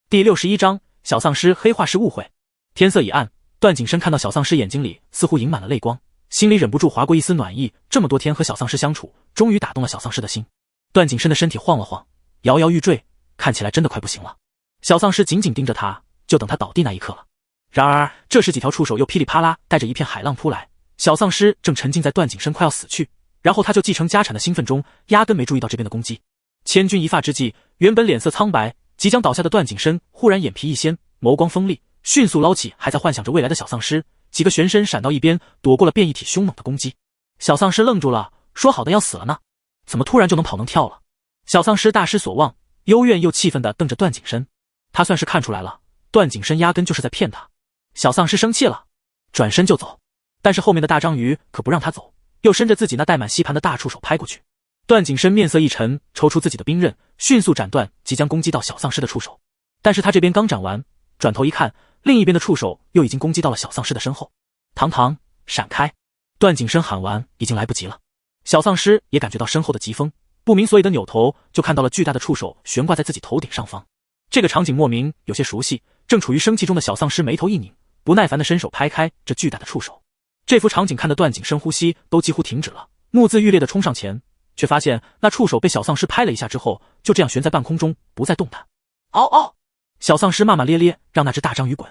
第61章，小丧尸黑化是误会。天色已暗，段景深看到小丧尸眼睛里似乎盈满了泪光，心里忍不住划过一丝暖意。这么多天和小丧尸相处，终于打动了小丧尸的心。段景深的身体晃了晃，摇摇欲坠，看起来真的快不行了。小丧尸紧紧盯着他，就等他倒地那一刻了。然而这时几条触手又噼里啪啦带着一片海浪扑来，小丧尸正沉浸在段景深快要死去，然后他就继承家产的兴奋中，压根没注意到这边的攻击。千钧一发之际，原本脸色苍白即将倒下的段景深忽然眼皮一掀，眸光锋利，迅速捞起还在幻想着未来的小丧尸，几个旋身闪到一边，躲过了变异体凶猛的攻击。小丧尸愣住了，说好的要死了呢，怎么突然就能跑能跳了？小丧尸大失所望，幽怨又气愤地瞪着段景深。他算是看出来了，段景深压根就是在骗他。小丧尸生气了，转身就走，但是后面的大章鱼可不让他走，又伸着自己那带满吸盘的大触手拍过去。段景深面色一沉，抽出自己的兵刃，迅速斩断即将攻击到小丧尸的触手。但是他这边刚斩完，转头一看，另一边的触手又已经攻击到了小丧尸的身后。糖糖，闪开！段景深喊完，已经来不及了。小丧尸也感觉到身后的疾风，不明所以的扭头，就看到了巨大的触手悬挂在自己头顶上方。这个场景莫名有些熟悉，正处于生气中的小丧尸眉头一拧，不耐烦地伸手拍开这巨大的触手。这幅场景看得段景深呼吸都几乎停止了，目眦欲裂地冲上前，却发现那触手被小丧尸拍了一下之后，就这样悬在半空中，不再动弹。嗷嗷！小丧尸骂骂咧咧，让那只大章鱼滚。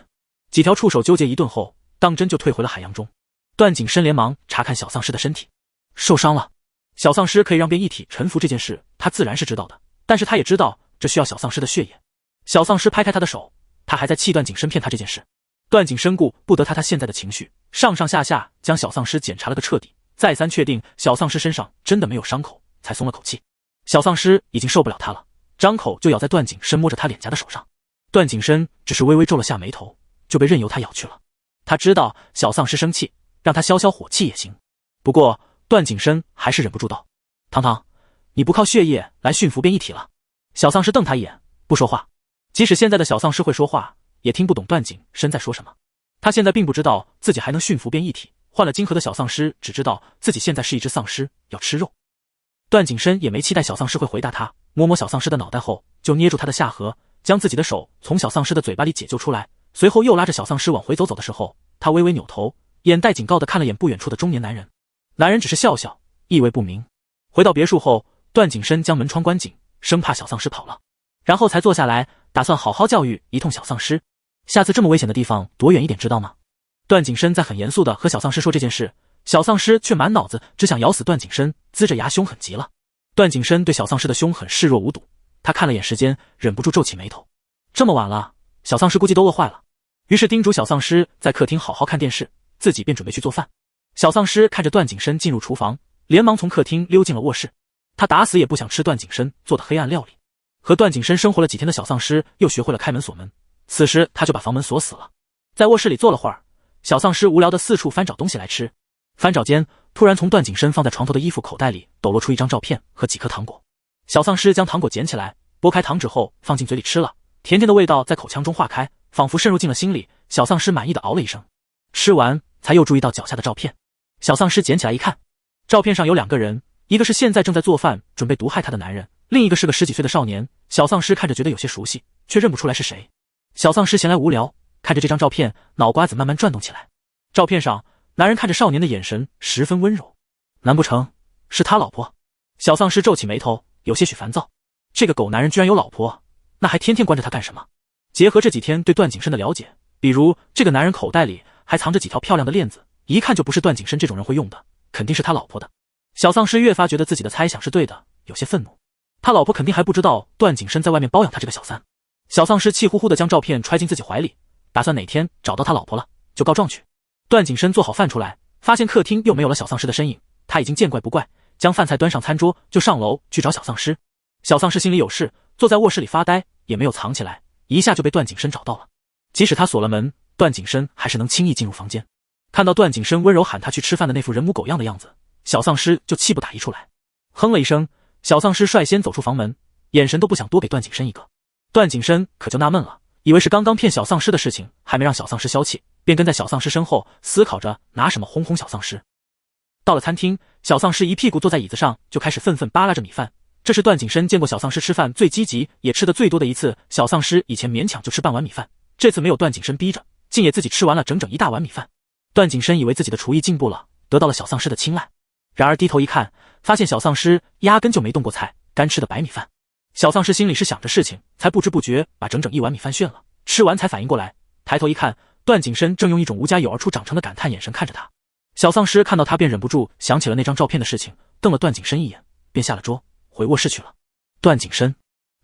几条触手纠结一顿后，当真就退回了海洋中。段景深连忙查看小丧尸的身体，受伤了。小丧尸可以让变异体臣服这件事，他自然是知道的，但是他也知道这需要小丧尸的血液。小丧尸拍开他的手，他还在气段景深骗他这件事。段景深顾不得他现在的情绪，上上下下将小丧尸检查了个彻底，再三确定小丧尸身上真的没有伤口，才松了口气。小丧尸已经受不了他了，张口就咬在段景深摸着他脸颊的手上。段景深只是微微皱了下眉头，就被任由他咬去了。他知道小丧尸生气，让他消消火气也行。不过段景深还是忍不住道：糖糖，你不靠血液来驯服变异体了？小丧尸瞪他一眼，不说话。即使现在的小丧尸会说话，也听不懂段景深在说什么。他现在并不知道自己还能驯服变异体，换了晶核的小丧尸只知道自己现在是一只丧尸，要吃肉。段景深也没期待小丧尸会回答他，摸摸小丧尸的脑袋后，就捏住他的下颌，将自己的手从小丧尸的嘴巴里解救出来，随后又拉着小丧尸往回走的时候，他微微扭头，眼带警告地看了眼不远处的中年男人。男人只是笑笑，意味不明。回到别墅后，段景深将门窗关紧，生怕小丧尸跑了，然后才坐下来，打算好好教育一通小丧尸。下次这么危险的地方躲远一点，知道吗？段景深在很严肃地和小丧尸说这件事，小丧尸却满脑子只想咬死段景深，龇着牙凶狠极了。段景深对小丧尸的凶狠视若无睹，他看了眼时间，忍不住皱起眉头。这么晚了，小丧尸估计都饿坏了，于是叮嘱小丧尸在客厅好好看电视，自己便准备去做饭。小丧尸看着段景深进入厨房，连忙从客厅溜进了卧室。他打死也不想吃段景深做的黑暗料理。和段景深生活了几天的小丧尸又学会了开门锁门，此时他就把房门锁死了。在卧室里坐了会儿，小丧尸无聊的四处翻找东西来吃。翻找间，突然从段景深放在床头的衣服口袋里抖落出一张照片和几颗糖果。小丧尸将糖果捡起来，剥开糖纸后放进嘴里吃了，甜甜的味道在口腔中化开，仿佛渗入进了心里。小丧尸满意的熬了一声，吃完才又注意到脚下的照片。小丧尸捡起来一看，照片上有2个人，一个是现在正在做饭准备毒害他的男人，另一个是个10几岁的少年。小丧尸看着觉得有些熟悉，却认不出来是谁。小丧尸闲来无聊，看着这张照片，脑瓜子慢慢转动起来。照片上，男人看着少年的眼神十分温柔，难不成是他老婆？小丧尸皱起眉头，有些许烦躁。这个狗男人居然有老婆，那还天天关着他干什么？结合这几天对段景深的了解，比如这个男人口袋里还藏着几条漂亮的链子，一看就不是段景深这种人会用的，肯定是他老婆的。小丧尸越发觉得自己的猜想是对的，有些愤怒。他老婆肯定还不知道段景深在外面包养他这个小三。小丧尸气呼呼地将照片揣进自己怀里，打算哪天找到他老婆了就告状去。段景深做好饭出来，发现客厅又没有了小丧尸的身影，他已经见怪不怪，将饭菜端上餐桌就上楼去找小丧尸。小丧尸心里有事，坐在卧室里发呆，也没有藏起来，一下就被段景深找到了。即使他锁了门，段景深还是能轻易进入房间。看到段景深温柔喊他去吃饭的那副人模狗样的样子，小丧尸就气不打一处来，哼了一声，小丧尸率先走出房门，眼神都不想多给段景深一个。段景深可就纳闷了，以为是刚刚骗小丧尸的事情还没让小丧尸消气，便跟在小丧尸身后思考着拿什么轰轰小丧尸。到了餐厅，小丧尸一屁股坐在椅子上，就开始愤愤扒拉着米饭。这是段景深见过小丧尸吃饭最积极也吃得最多的一次。小丧尸以前勉强就吃半碗米饭，这次没有段景深逼着，竟也自己吃完了整整1大碗米饭。段景深以为自己的厨艺进步了，得到了小丧尸的青睐，然而低头一看，发现小丧尸压根就没动过菜，干吃的白米饭。小丧尸心里是想着事情，才不知不觉把整整1碗米饭炫了。吃完才反应过来，抬头一看，段景深正用一种无家有而初长成的感叹眼神看着他。小丧尸看到他便忍不住想起了那张照片的事情，瞪了段景深一眼，便下了桌回卧室去了。段景深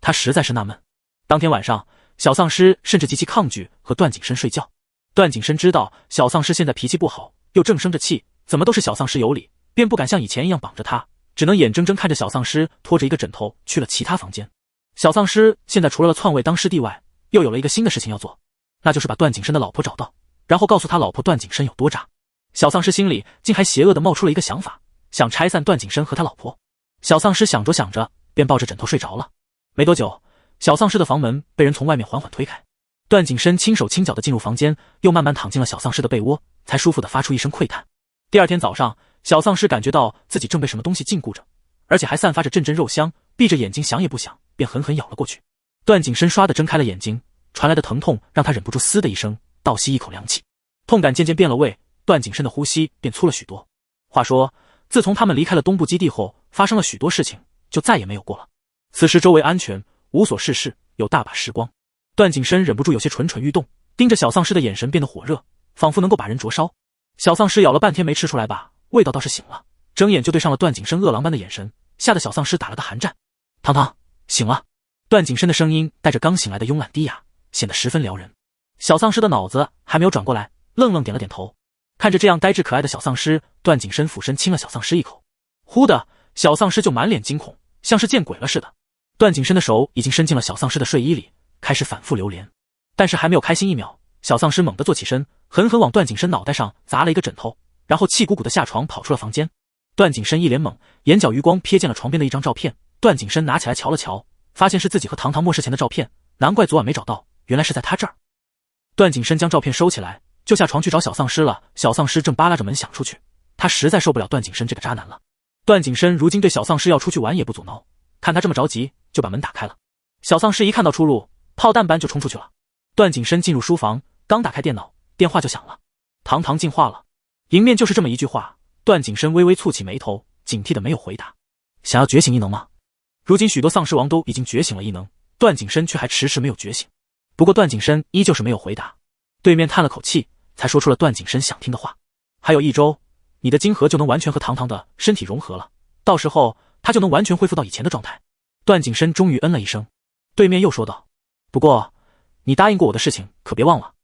他实在是纳闷，当天晚上小丧尸甚至极其抗拒和段景深睡觉。段景深知道小丧尸现在脾气不好，又正生着气，怎么都是小丧尸有理，便不敢像以前一样绑着他，只能眼睁睁看着小丧尸拖着一个枕头去了其他房间。小丧尸现在除了篡位当师弟外，又有了一个新的事情要做，那就是把段景深的老婆找到，然后告诉他老婆段景深有多渣。小丧尸心里竟还邪恶地冒出了一个想法，想拆散段景深和他老婆。小丧尸想着想着，便抱着枕头睡着了。没多久，小丧尸的房门被人从外面缓缓推开，段景深轻手轻脚地进入房间，又慢慢躺进了小丧尸的被窝，才舒服地发出一声喟叹。第二天早上，小丧尸感觉到自己正被什么东西禁锢着，而且还散发着阵阵肉香，闭着眼睛想也不想，便狠狠咬了过去。段景深唰地睁开了眼睛，传来的疼痛让他忍不住嘶的一声倒吸一口凉气，痛感渐渐变了味，段景深的呼吸便粗了许多。话说，自从他们离开了东部基地后，发生了许多事情，就再也没有过了。此时周围安全，无所事事，有大把时光。段景深忍不住有些蠢蠢欲动，盯着小丧尸的眼神变得火热，仿佛能够把人灼烧。小丧尸咬了半天没吃出来吧，味道倒是醒了，睁眼就对上了段景深饿狼般的眼神，吓得小丧尸打了个寒战。糖糖，醒了。段景深的声音带着刚醒来的慵懒低哑，显得十分撩人。小丧尸的脑子还没有转过来，愣愣点了点头。看着这样呆滞可爱的小丧尸，段景深俯身亲了小丧尸一口。忽的，小丧尸就满脸惊恐，像是见鬼了似的。段景深的手已经伸进了小丧尸的睡衣里，开始反复流连。但是还没有开心1秒，小丧尸猛地坐起身，狠狠往段景深脑袋上砸了一个枕头，然后气鼓鼓地下床跑出了房间。段景深一脸懵，眼角余光瞥见了床边的一张照片，段景深拿起来瞧了瞧，发现是自己和糖糖末世前的照片，难怪昨晚没找到，原来是在他这儿。段景深将照片收起来，就下床去找小丧尸了。小丧尸正扒拉着门想出去，他实在受不了段景深这个渣男了。段景深如今对小丧尸要出去玩也不阻挠，看他这么着急，就把门打开了。小丧尸一看到出路，炮弹般就冲出去了。段景深进入书房，刚打开电脑，电话就响了。糖糖进化了，迎面就是这么一句话。段景深微微蹙起眉头，警惕的没有回答。想要觉醒异能吗？如今许多丧尸王都已经觉醒了异能，段景深却还迟迟没有觉醒。不过段景深依旧是没有回答。对面叹了口气，才说出了段景深想听的话。还有1周，你的晶核就能完全和糖糖的身体融合了，到时候他就能完全恢复到以前的状态。段景深终于嗯了一声。对面又说道，不过你答应过我的事情可别忘了。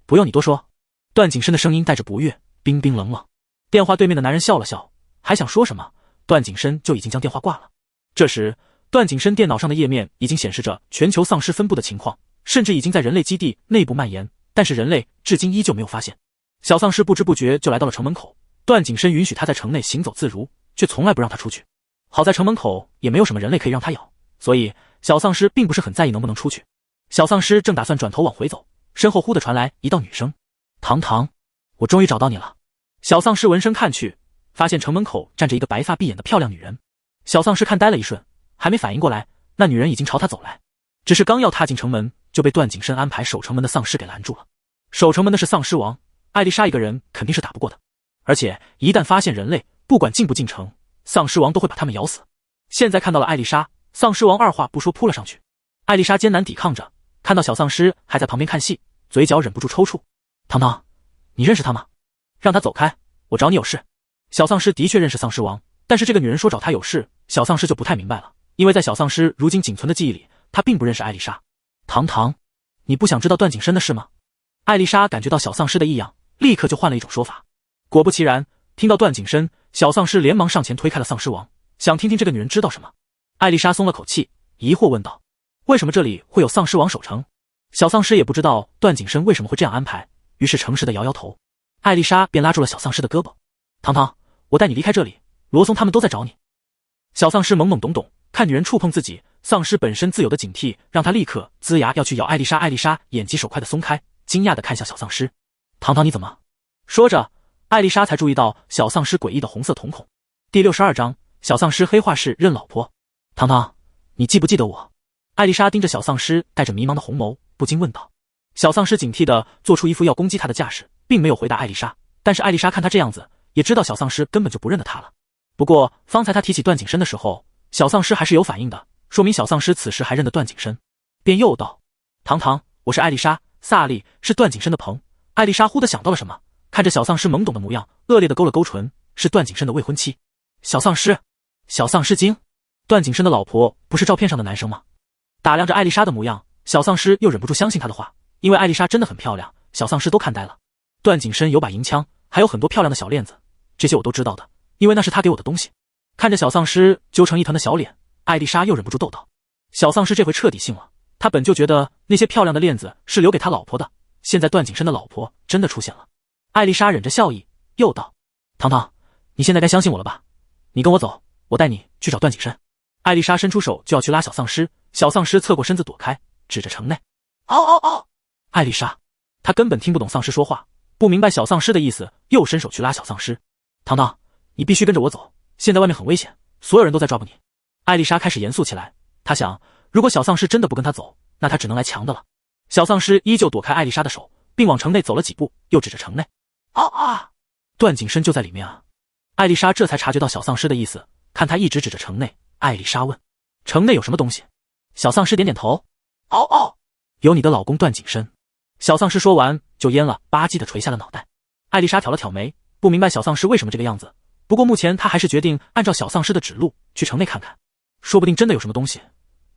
不用你多说。段景深的声音带着不悦，冰冰冷冷。电话对面的男人笑了笑，还想说什么，段景深就已经将电话挂了。这时段景深电脑上的页面已经显示着全球丧尸分布的情况，甚至已经在人类基地内部蔓延，但是人类至今依旧没有发现。小丧尸不知不觉就来到了城门口，段景深允许他在城内行走自如，却从来不让他出去。好在城门口也没有什么人类可以让他咬，所以小丧尸并不是很在意能不能出去。小丧尸正打算转头往回走，身后忽地传来一道女声，糖糖，我终于找到你了。小丧尸闻声看去，发现城门口站着一个白发碧眼的漂亮女人。小丧尸看呆了一瞬，还没反应过来，那女人已经朝他走来。只是刚要踏进城门，就被段景深安排守城门的丧尸给拦住了。守城门的是丧尸王，艾丽莎一个人肯定是打不过的，而且一旦发现人类，不管进不进城，丧尸王都会把他们咬死。现在看到了艾丽莎，丧尸王二话不说扑了上去。艾丽莎艰难抵抗着，看到小丧尸还在旁边看戏，嘴角忍不住抽搐。糖糖，你认识他吗？让他走开，我找你有事。小丧尸的确认识丧尸王，但是这个女人说找他有事，小丧尸就不太明白了，因为在小丧尸如今仅存的记忆里，他并不认识艾丽莎。糖糖，你不想知道段景深的事吗？艾丽莎感觉到小丧尸的异样，立刻就换了一种说法。果不其然，听到段景深，小丧尸连忙上前推开了丧尸王，想听听这个女人知道什么。艾丽莎松了口气，疑惑问道：为什么这里会有丧尸王守城？小丧尸也不知道段景深为什么会这样安排，于是诚实的摇摇头。艾丽莎便拉住了小丧尸的胳膊：糖糖，我带你离开这里，罗松他们都在找你。小丧尸懵懵懂懂，看女人触碰自己，丧尸本身自有的警惕让他立刻龇牙要去咬艾丽莎。艾丽莎眼疾手快的松开，惊讶的看向小丧尸：糖糖你怎么？说着，艾丽莎才注意到小丧尸诡异的红色瞳孔。第62章，小丧尸黑化氏认老婆。糖糖，你记不记得我？艾丽莎盯着小丧尸带着迷茫的红眸，不禁问道。小丧尸警惕地做出一副要攻击他的架势，并没有回答艾丽莎，但是艾丽莎看他这样子，也知道小丧尸根本就不认得他了。不过方才他提起段景深的时候，小丧尸还是有反应的，说明小丧尸此时还认得段景深，便又道：糖糖，我是艾丽莎，萨利是段景深的朋。艾丽莎忽地想到了什么，看着小丧尸懵懂的模样，恶劣的勾了勾唇，是段景深的未婚妻。小丧尸精，段景深的老婆不是照片上的男生吗？打量着艾丽莎的模样，小丧尸又忍不住相信她的话，因为艾丽莎真的很漂亮，小丧尸都看呆了。段景深有把银枪，还有很多漂亮的小链子，这些我都知道的，因为那是他给我的东西。看着小丧尸揪成一团的小脸，艾丽莎又忍不住逗道。小丧尸这回彻底信了，他本就觉得那些漂亮的链子是留给他老婆的，现在段景深的老婆真的出现了。艾丽莎忍着笑意，又道：糖糖，你现在该相信我了吧？你跟我走，我带你去找段景深。艾丽莎伸出手就要去拉小丧尸，小丧尸侧过身子躲开，指着城内。嗷嗷嗷！艾丽莎，她根本听不懂丧尸说话，不明白小丧尸的意思，又伸手去拉小丧尸。糖糖，你必须跟着我走，现在外面很危险，所有人都在抓捕你。艾丽莎开始严肃起来，她想，如果小丧尸真的不跟她走，那她只能来强的了。小丧尸依旧躲开艾丽莎的手，并往城内走了几步，又指着城内。段景深就在里面啊！艾丽莎这才察觉到小丧尸的意思，看他一直指着城内，艾丽莎问：城内有什么东西？小丧尸点点头。有你的老公段景深。小丧尸说完就淹了，吧唧的垂下了脑袋。艾丽莎挑了挑眉，不明白小丧尸为什么这个样子，不过目前她还是决定按照小丧尸的指路去城内看看，说不定真的有什么东西，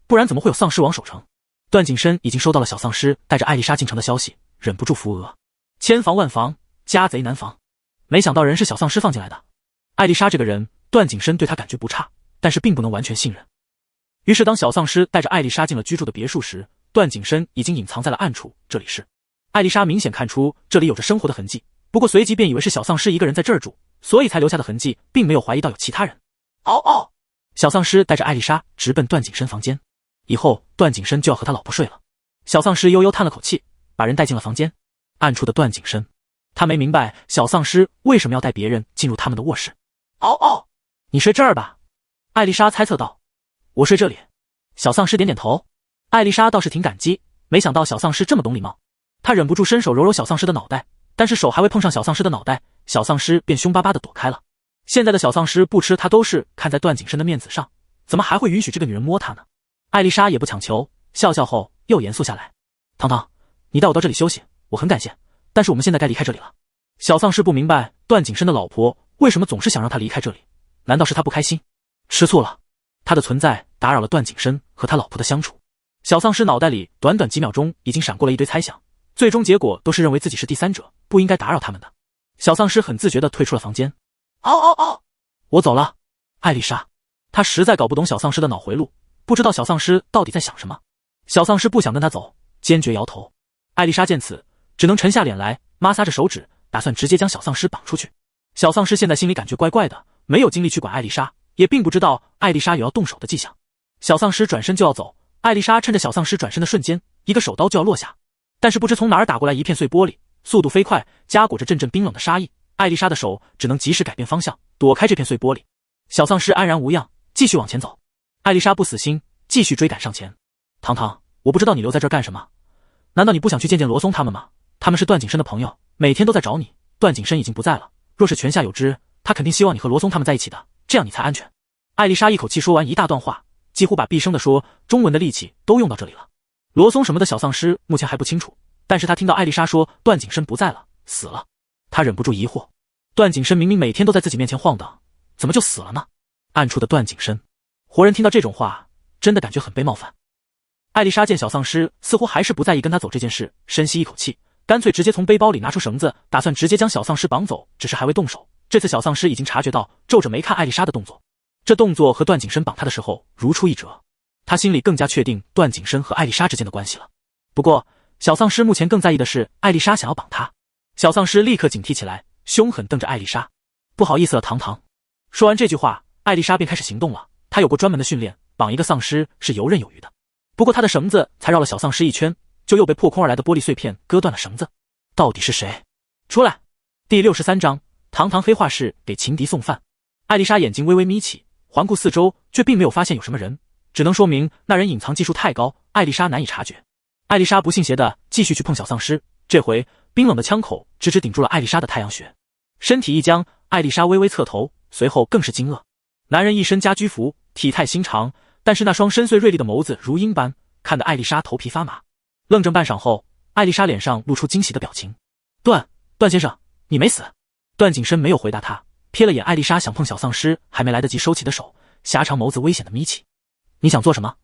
不然怎么会有丧尸王守城？段景深已经收到了小丧尸带着艾丽莎进城的消息，忍不住扶额。千防万防，家贼难防，没想到人是小丧尸放进来的。艾丽莎这个人，段景深对她感觉不差，但是并不能完全信任。于是当小丧尸带着艾丽莎进了居住的别墅时，段景深已经隐藏在了暗处，这里是。艾丽莎明显看出这里有着生活的痕迹，不过随即便以为是小丧尸一个人在这儿住，所以才留下的痕迹，并没有怀疑到有其他人。小丧尸带着艾丽莎直奔段景深房间，以后段景深就要和他老婆睡了。小丧尸悠悠叹了口气，把人带进了房间。暗处的段景深，他没明白小丧尸为什么要带别人进入他们的卧室。你睡这儿吧，艾丽莎猜测道。我睡这里。小丧尸点点头。艾丽莎倒是挺感激，没想到小丧尸这么懂礼貌。她忍不住伸手揉揉小丧尸的脑袋，但是手还未碰上小丧尸的脑袋，小丧尸便凶巴巴地躲开了。现在的小丧尸不吃他都是看在段景深的面子上，怎么还会允许这个女人摸他呢？艾丽莎也不强求，笑笑后又严肃下来。糖糖，你带我到这里休息，我很感谢，但是我们现在该离开这里了。小丧尸不明白段景深的老婆为什么总是想让他离开这里，难道是他不开心？吃醋了？他的存在打扰了段景深和他老婆的相处。小丧尸脑袋里短短几秒钟已经闪过了一堆猜想，最终结果都是认为自己是第三者，不应该打扰他们的。小丧尸很自觉地退出了房间。我走了。艾丽莎，她实在搞不懂小丧尸的脑回路，不知道小丧尸到底在想什么。小丧尸不想跟他走，坚决摇头。艾丽莎见此，只能沉下脸来，摩挲着手指，打算直接将小丧尸绑出去。小丧尸现在心里感觉怪怪的，没有精力去管艾丽莎，也并不知道艾丽莎有要动手的迹象。小丧尸转身就要走，艾丽莎趁着小丧尸转身的瞬间，一个手刀就要落下，但是不知从哪儿打过来一片碎玻璃，速度飞快，夹裹着阵阵冰冷的杀意，艾丽莎的手只能及时改变方向，躲开这片碎玻璃。小丧尸安然无恙，继续往前走。艾丽莎不死心，继续追赶上前。糖糖，我不知道你留在这儿干什么？难道你不想去见见罗松他们吗？他们是段景深的朋友，每天都在找你。段景深已经不在了，若是泉下有知，他肯定希望你和罗松他们在一起的，这样你才安全。艾丽莎一口气说完一大段话，几乎把毕生的说中文的力气都用到这里了。罗松什么的小丧尸目前还不清楚，但是他听到艾丽莎说段景深不在了，死了，他忍不住疑惑，段景深明明每天都在自己面前晃荡，怎么就死了呢？暗处的段景深，活人听到这种话，真的感觉很被冒犯。艾丽莎见小丧尸似乎还是不在意跟他走这件事，深吸一口气，干脆直接从背包里拿出绳子，打算直接将小丧尸绑走，只是还未动手。这次小丧尸已经察觉到，皱着眉看艾丽莎的动作，这动作和段景深绑他的时候如出一辙，他心里更加确定段景深和艾丽莎之间的关系了。不过小丧尸目前更在意的是艾丽莎想要绑他。小丧尸立刻警惕起来，凶狠瞪着艾丽莎，不好意思了糖糖。说完这句话，艾丽莎便开始行动了。她有过专门的训练，绑一个丧尸是游刃有余的。不过她的绳子才绕了小丧尸一圈，就又被破空而来的玻璃碎片割断了绳子。到底是谁？出来！第63章，堂堂黑化室给情敌送饭。艾丽莎眼睛微微眯起，环顾四周，却并没有发现有什么人，只能说明那人隐藏技术太高，艾丽莎难以察觉。艾丽莎不信邪的继续去碰小丧尸，这回冰冷的枪口直直顶住了艾丽莎的太阳穴。身体一僵，艾丽莎微微侧头，随后更是惊愕。男人一身家居服，体态心长，但是那双深邃锐利的眸子如鹰般，看得艾丽莎头皮发麻。愣怔半晌后，艾丽莎脸上露出惊喜的表情。段先生，你没死。段景深没有回答他，瞥了眼艾丽莎想碰小丧尸还没来得及收起的手，狭长眸子危险的眯起。你想做什么？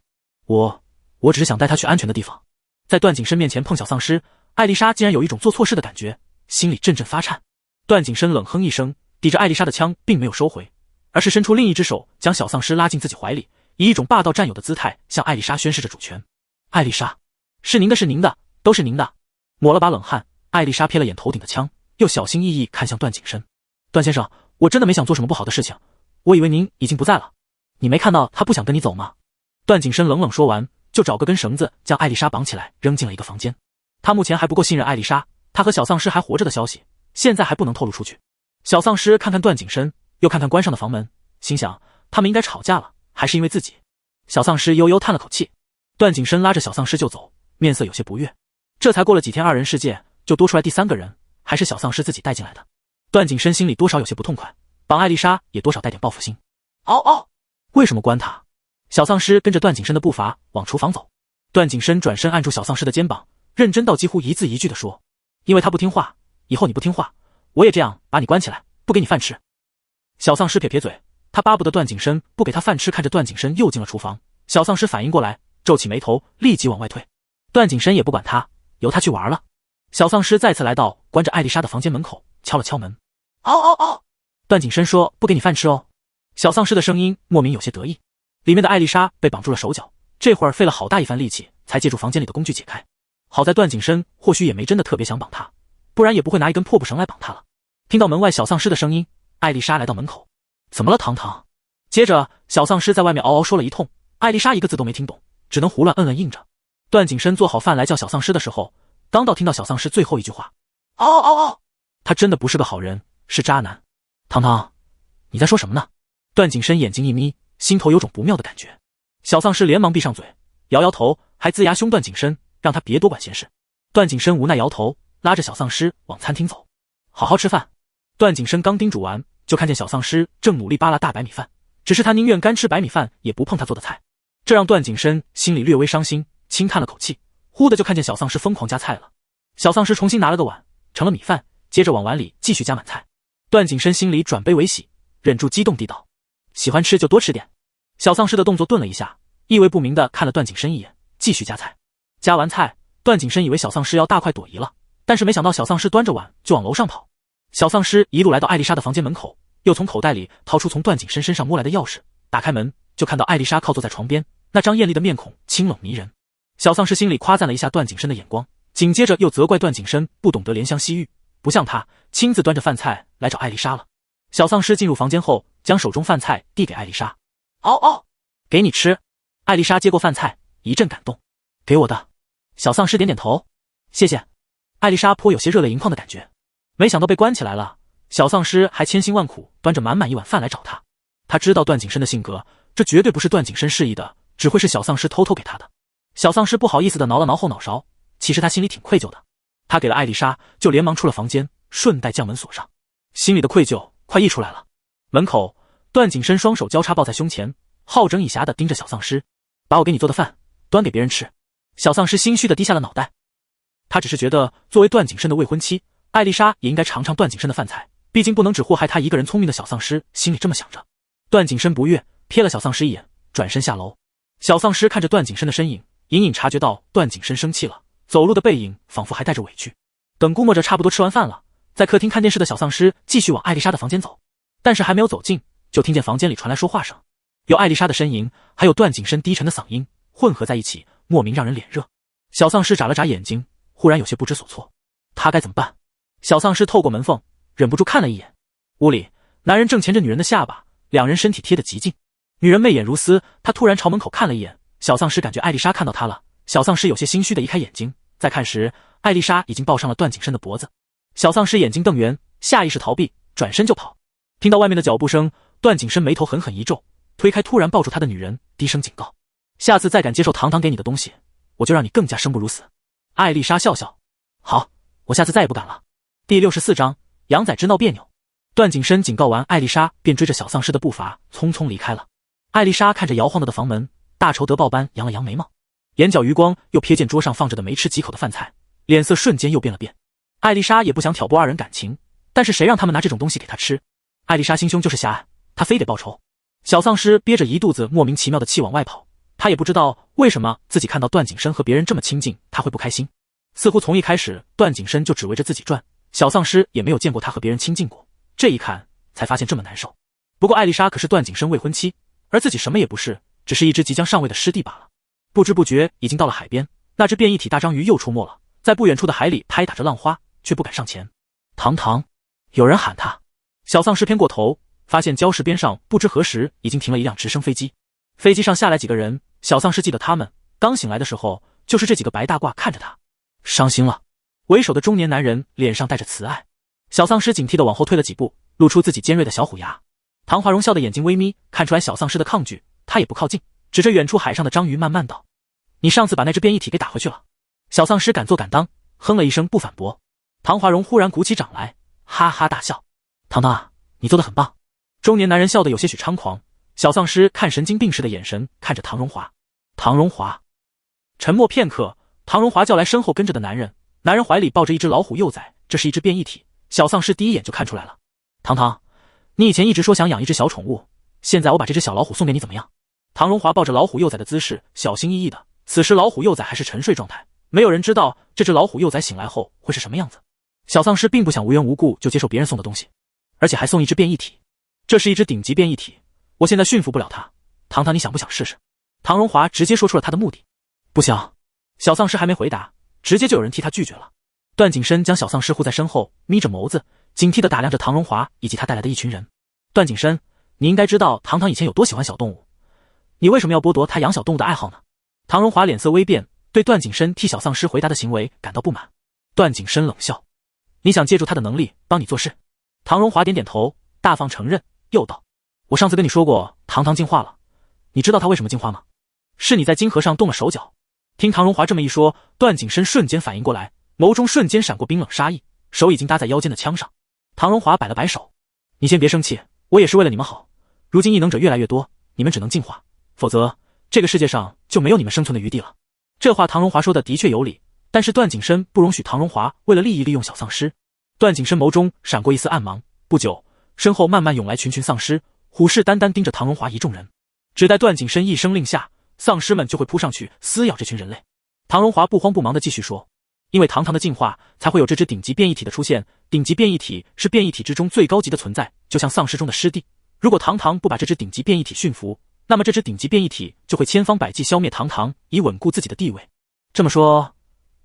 我只是想带他去安全的地方。在段景深面前碰小丧尸，艾丽莎竟然有一种做错事的感觉，心里阵阵发颤。段景深冷哼一声，抵着艾丽莎的枪并没有收回，而是伸出另一只手将小丧尸拉进自己怀里，以一种霸道占有的姿态向艾丽莎宣示着主权。艾丽莎，是您的，是您的，都是您的。抹了把冷汗，艾丽莎瞥了眼头顶的枪，又小心翼翼看向段景深。段先生，我真的没想做什么不好的事情，我以为您已经不在了。你没看到他不想跟你走吗？段景深冷冷说完，就找个根绳子将艾丽莎绑起来，扔进了一个房间。他目前还不够信任艾丽莎，他和小丧尸还活着的消息，现在还不能透露出去。小丧尸看看段景深，又看看关上的房门，心想他们应该吵架了，还是因为自己。小丧尸悠悠叹了口气，段景深拉着小丧尸就走，面色有些不悦。这才过了几天，二人世界就多出来第三个人，还是小丧尸自己带进来的。段景深心里多少有些不痛快，绑艾丽莎也多少带点报复心。嗷嗷，为什么关他？小丧尸跟着段景深的步伐往厨房走。段景深转身按住小丧尸的肩膀，认真到几乎一字一句地说：因为他不听话，以后你不听话，我也这样把你关起来，不给你饭吃。小丧尸撇撇嘴，他巴不得段景深不给他饭吃。看着段景深又进了厨房，小丧尸反应过来，皱起眉头，立即往外退。段景深也不管他，由他去玩了。小丧尸再次来到关着艾丽莎的房间门口，敲了敲门。嗷嗷嗷！段景深说：不给你饭吃哦。小丧尸的声音莫名有些得意。里面的艾丽莎被绑住了手脚，这会儿费了好大一番力气才借助房间里的工具解开。好在段景深或许也没真的特别想绑他，不然也不会拿一根破布绳来绑他了。听到门外小丧尸的声音，艾丽莎来到门口。怎么了糖糖？接着小丧尸在外面嗷嗷说了一通，艾丽莎一个字都没听懂，只能胡乱嗯嗯应着。段景深做好饭来叫小丧尸的时候，刚到听到小丧尸最后一句话，嗷嗷嗷！他真的不是个好人，是渣男。糖糖，你在说什么呢？段景深眼睛一眯，心头有种不妙的感觉。小丧尸连忙闭上嘴，摇摇头，还龇牙凶段景深，让他别多管闲事。段景深无奈摇头，拉着小丧尸往餐厅走。好好吃饭。段景深刚叮嘱完，就看见小丧尸正努力扒拉大白米饭，只是他宁愿干吃白米饭，也不碰他做的菜。这让段景深心里略微伤心，轻叹了口气，忽的就看见小丧尸疯狂加菜了。小丧尸重新拿了个碗，盛了米饭，接着往碗里继续加满菜。段景深心里转悲为喜，忍住激动地道：喜欢吃就多吃点。小丧尸的动作顿了一下，意味不明地看了段景深一眼，继续加菜。加完菜，段景深以为小丧尸要大快朵颐了，但是没想到小丧尸端着碗就往楼上跑。小丧尸一路来到艾丽莎的房间门口，又从口袋里掏出从段景深身上摸来的钥匙，打开门就看到艾丽莎靠坐在床边，那张艳丽的面孔清冷迷人。小丧尸心里夸赞了一下段景深的眼光，紧接着又责怪段景深不懂得怜香惜玉，不像他亲自端着饭菜来找艾丽莎了。小丧尸进入房间后，将手中饭菜递给艾丽莎。嗷嗷，给你吃。艾丽莎接过饭菜，一阵感动。给我的。小丧尸点点头。谢谢。艾丽莎颇有些热泪盈眶的感觉，没想到被关起来了，小丧尸还千辛万苦端着满满一碗饭来找他。他知道段景深的性格，这绝对不是段景深示意的，只会是小丧尸偷偷给他的。小丧尸不好意思地挠了挠后脑勺，其实他心里挺愧疚的。他给了艾丽莎，就连忙出了房间，顺带将门锁上。心里的愧疚快溢出来了。门口，段景深双手交叉抱在胸前，好整以暇地盯着小丧尸，把我给你做的饭端给别人吃。小丧尸心虚地低下了脑袋。他只是觉得作为段景深的未婚妻，艾丽莎也应该尝尝段景深的饭菜，毕竟不能只祸害他一个人聪明的小丧尸心里这么想着。段景深不悦，瞥了小丧尸一眼，转身下楼。小丧尸看着段景深的身影，隐隐察觉到段景深生气了，走路的背影仿佛还带着委屈。等估摸着差不多吃完饭了，在客厅看电视的小丧尸继续往艾丽莎的房间走，但是还没有走近，就听见房间里传来说话声，有艾丽莎的呻吟，还有段景深低沉的嗓音混合在一起，莫名让人脸热。小丧尸眨了眨眼睛，忽然有些不知所措，他该怎么办？小丧尸透过门缝忍不住看了一眼，屋里男人正钳着女人的下巴，两人身体贴得极近，女人媚眼如丝，她突然朝门口看了一眼，小丧尸感觉艾丽莎看到她了，小丧尸有些心虚的移开眼睛，再看时，艾丽莎已经抱上了段景深的脖子。小丧尸眼睛瞪圆，下意识逃避，转身就跑。听到外面的脚步声，段景深眉头狠狠一皱，推开突然抱住他的女人，低声警告：下次再敢接受堂堂给你的东西，我就让你更加生不如死。艾丽莎笑笑：好，我下次再也不敢了。第64章羊仔之闹别扭。段景深警告完艾丽莎，便追着小丧尸的步伐匆匆离开了。艾丽莎看着摇晃的房门，大仇得报般扬了扬眉毛，眼角余光又瞥见桌上放着的没吃几口的饭菜，脸色瞬间又变了变。艾丽莎也不想挑拨二人感情，但是谁让他们拿这种东西给她吃？艾丽莎心胸就是狭隘，她非得报仇。小丧尸憋着一肚子莫名其妙的气往外跑，他也不知道为什么自己看到段景深和别人这么亲近，他会不开心。似乎从一开始段景深就只围着自己转，小丧尸也没有见过他和别人亲近过，这一看才发现这么难受。不过艾丽莎可是段景深未婚妻，而自己什么也不是，只是一只即将上位的师弟罢了。不知不觉已经到了海边，那只变异体大章鱼又出没了，在不远处的海里拍打着浪花，却不敢上前。堂堂，有人喊他。小丧尸偏过头，发现礁石边上不知何时已经停了一辆直升飞机，飞机上下来几个人，小丧尸记得他们刚醒来的时候就是这几个白大褂看着他。伤心了。为首的中年男人脸上带着慈爱。小丧尸警惕地往后退了几步，露出自己尖锐的小虎牙。唐华荣笑的眼睛微眯，看出来小丧尸的抗拒，他也不靠近，指着远处海上的章鱼慢慢道：你上次把那只变异体给打回去了。小丧尸敢做敢当，哼了一声不反驳。唐华荣忽然鼓起掌来，哈哈大笑：唐唐啊，你做得很棒。中年男人笑得有些许猖狂，小丧尸看神经病似的眼神看着唐荣华。唐荣华沉默片刻，唐荣华叫来身后跟着的男人，男人怀里抱着一只老虎幼崽，这是一只变异体，小丧尸第一眼就看出来了。唐唐，你以前一直说想养一只小宠物，现在我把这只小老虎送给你怎么样？唐荣华抱着老虎幼崽的姿势小心翼翼的，此时老虎幼崽还是沉睡状态，没有人知道这只老虎幼崽醒来后会是什么样子。小丧尸并不想无缘无故就接受别人送的东西，而且还送一只变异体，这是一只顶级变异体，我现在驯服不了它，堂堂你想不想试试？唐荣华直接说出了他的目的。不想。小丧尸还没回答，直接就有人替他拒绝了。段景深将小丧尸护在身后，眯着眸子警惕地打量着唐荣华以及他带来的一群人。段景深，你应该知道堂堂以前有多喜欢小动物，你为什么要剥夺他养小动物的爱好呢？唐荣华脸色微变，对段景深替小丧尸回答的行为感到不满。段景深冷笑：你想借助他的能力帮你做事？唐荣华点点头，大方承认，又道：我上次跟你说过堂堂进化了，你知道他为什么进化吗？是你在金河上动了手脚。听唐荣华这么一说，段景深瞬间反应过来，眸中瞬间闪过冰冷杀意，手已经搭在腰间的枪上。唐荣华摆了摆手：你先别生气，我也是为了你们好，如今异能者越来越多，你们只能进化，否则这个世界上就没有你们生存的余地了。这话唐荣华说的的确有理，但是段景深不容许唐荣华为了利益利用小丧尸。段景深眸中闪过一丝暗芒，不久身后慢慢涌来群群丧尸，虎视眈眈盯着唐荣华一众人，只待段景深一声令下，丧尸们就会扑上去撕咬这群人类。唐荣华不慌不忙地继续说：因为堂堂的进化才会有这只顶级变异体的出现，顶级变异体是变异体之中最高级的存在，就像丧尸中的师弟，如果堂堂不把这只顶级变异体驯服，那么这只顶级变异体就会千方百计消灭堂堂，以稳固自己的地位。这么说，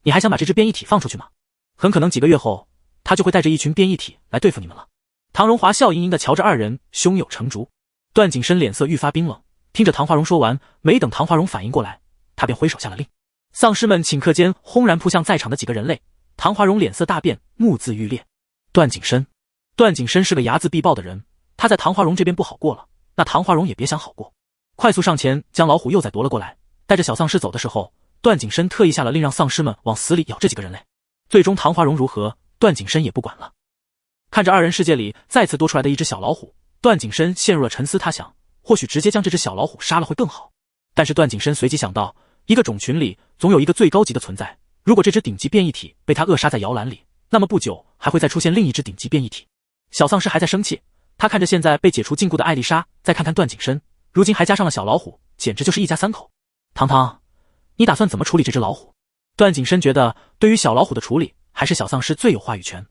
你还想把这只变异体放出去吗？很可能几个月后，他就会带着一群变异体来对付你们了。唐荣华笑盈盈地瞧着二人，胸有成竹。段景深脸色愈发冰冷，听着唐华荣说完，没等唐华荣反应过来，他便挥手下了令。丧尸们顷刻间轰然扑向在场的几个人类，唐华荣脸色大变，目眦欲裂。段景深，段景深是个睚眦必报的人，他在唐华荣这边不好过了，那唐华荣也别想好过。快速上前将老虎幼崽夺了过来，带着小丧尸走的时候，段景深特意下了令让丧尸们往死里咬这几个人类。最终唐华荣如何，段景深也不管了。看着二人世界里再次多出来的一只小老虎，段景深陷入了沉思，他想或许直接将这只小老虎杀了会更好。但是段景深随即想到，一个种群里总有一个最高级的存在，如果这只顶级变异体被他扼杀在摇篮里，那么不久还会再出现另一只顶级变异体。小丧尸还在生气，他看着现在被解除禁锢的艾丽莎，再看看段景深，如今还加上了小老虎，简直就是一家三口。糖糖，你打算怎么处理这只老虎？段景深觉得对于小老虎的处理，还是小丧尸最有话语权。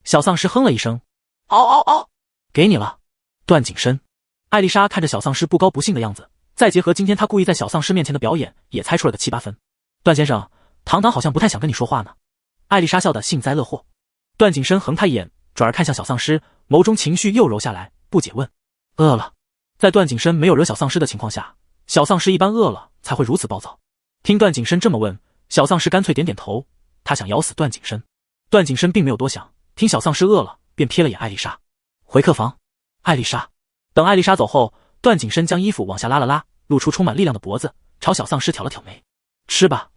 小丧尸哼了一声，嗷嗷嗷，给你了。段景深。艾丽莎看着小丧尸不高不兴的样子，再结合今天他故意在小丧尸面前的表演，也猜出了个7、8分。段先生，糖糖好像不太想跟你说话呢。艾丽莎笑得幸灾乐祸。段景深横他一眼，转而看向小丧尸，眸中情绪又揉下来，不解问：饿了？在段景深没有惹小丧尸的情况下，小丧尸一般饿了才会如此暴躁。听段景深这么问，小丧尸干脆点点头，他想咬死段景深。段景深并没有多想，听小丧尸饿了，便瞥了眼艾丽莎。回客房。艾丽莎。等艾丽莎走后，段景深将衣服往下拉了拉，露出充满力量的脖子，朝小丧尸挑了挑眉。吃吧。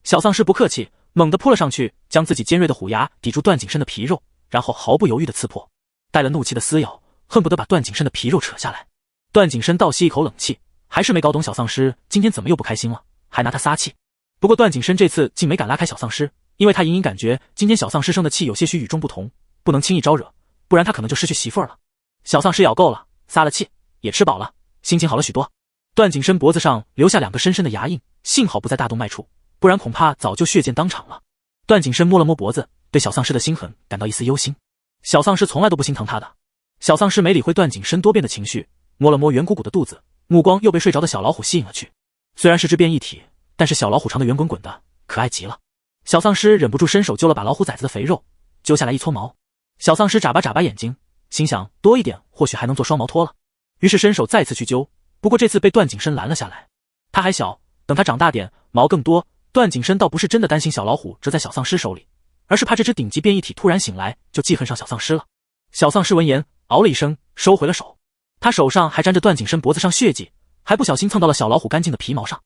小丧尸不客气，猛地扑了上去，将自己尖锐的虎牙抵住段景深的皮肉，然后毫不犹豫地刺破，带了怒气的撕咬，恨不得把段景深的皮肉扯下来。段景深倒吸一口冷气，还是没搞懂小丧尸今天怎么又不开心了，还拿他撒气。不过段景深这次竟没敢拉开小丧尸，因为他隐隐感觉今天小丧尸生的气有些许与众不同，不能轻易招惹，不然他可能就失去媳妇儿了。小丧尸咬够了，撒了气，也吃饱了，心情好了许多。段景深脖子上留下2个深深的牙印，幸好不在大动脉处，不然恐怕早就血溅当场了。段景深摸了摸脖子，对小丧尸的心狠感到一丝忧心。小丧尸从来都不心疼他的。小丧尸没理会段景深多变的情绪，摸了摸圆鼓鼓的肚子，目光又被睡着的小老虎吸引了去。虽然是只变异体，但是小老虎长得圆滚滚的，可爱极了。小丧尸忍不住伸手揪了把老虎崽子的肥肉，揪下来一撮毛。小丧尸眨巴眨巴眼睛，心想多一点或许还能做双毛拖了，于是伸手再次去揪，不过这次被段景深拦了下来。他还小，等他长大点，毛更多。段景深倒不是真的担心小老虎折在小丧尸手里，而是怕这只顶级变异体突然醒来就记恨上小丧尸了。小丧尸闻言嗷了一声，收回了手。他手上还沾着段景深脖子上血迹，还不小心蹭到了小老虎干净的皮毛上。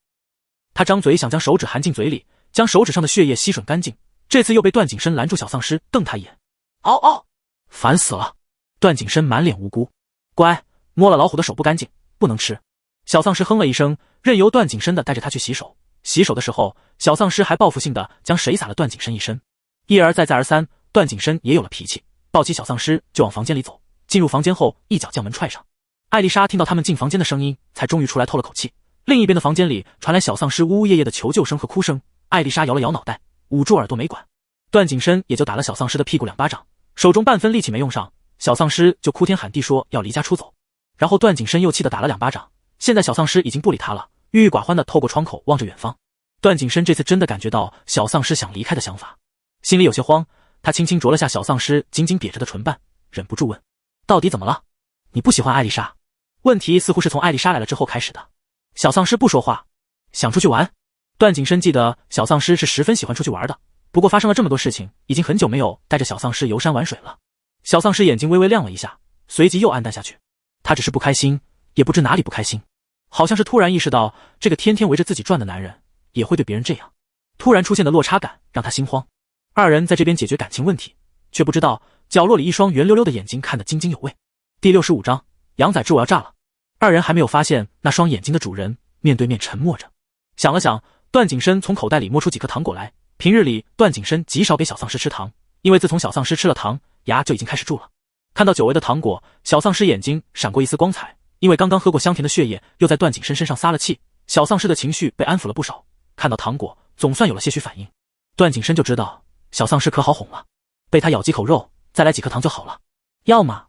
他张嘴想将手指含进嘴里，将手指上的血液吸吮干净，这次又被段景深拦住。小丧尸瞪他一眼，嗷嗷，烦死了。段景深满脸无辜，乖，摸了老虎的手不干净，不能吃。小丧尸哼了一声，任由段景深的带着他去洗手。洗手的时候，小丧尸还报复性的将水洒了段景深一身。一而再再而三，段景深也有了脾气，抱起小丧尸就往房间里走。进入房间后，一脚将门踹上。艾丽莎听到他们进房间的声音，才终于出来透了口气。另一边的房间里传来小丧尸呜呜咽咽的求救声和哭声。艾丽莎摇了摇脑袋，捂住耳朵没管。段景深也就打了小丧尸的屁股2巴掌，手中半分力气没用上，小丧尸就哭天喊地说要离家出走。然后段景深又气得打了2巴掌。现在小丧尸已经不理他了，郁郁寡欢的透过窗口望着远方。段景深这次真的感觉到小丧尸想离开的想法，心里有些慌。他轻轻啄了下小丧尸紧紧瘪着的唇瓣，忍不住问：到底怎么了？你不喜欢艾丽莎？问题似乎是从艾丽莎来了之后开始的。小丧尸不说话，想出去玩。段景深记得小丧尸是十分喜欢出去玩的，不过发生了这么多事情，已经很久没有带着小丧尸游山玩水了。小丧尸眼睛微微亮了一下，随即又暗淡下去。他只是不开心，也不知哪里不开心，好像是突然意识到这个天天围着自己转的男人也会对别人这样。突然出现的落差感让他心慌。二人在这边解决感情问题，却不知道角落里一双圆溜溜的眼睛看得津津有味。第65章，羊仔知我要炸了。二人还没有发现那双眼睛的主人面对面沉默着。想了想，段景深从口袋里摸出几颗糖果来。平日里段景深极少给小丧尸吃糖，因为自从小丧尸吃了糖，牙就已经开始蛀了。看到久违的糖果，小丧尸眼睛闪过一丝光彩，因为刚刚喝过香甜的血液，又在段景深身上撒了气，小丧尸的情绪被安抚了不少。看到糖果，总算有了些许反应。段景深就知道小丧尸可好哄了，被他咬几口肉，再来几颗糖就好了。要吗？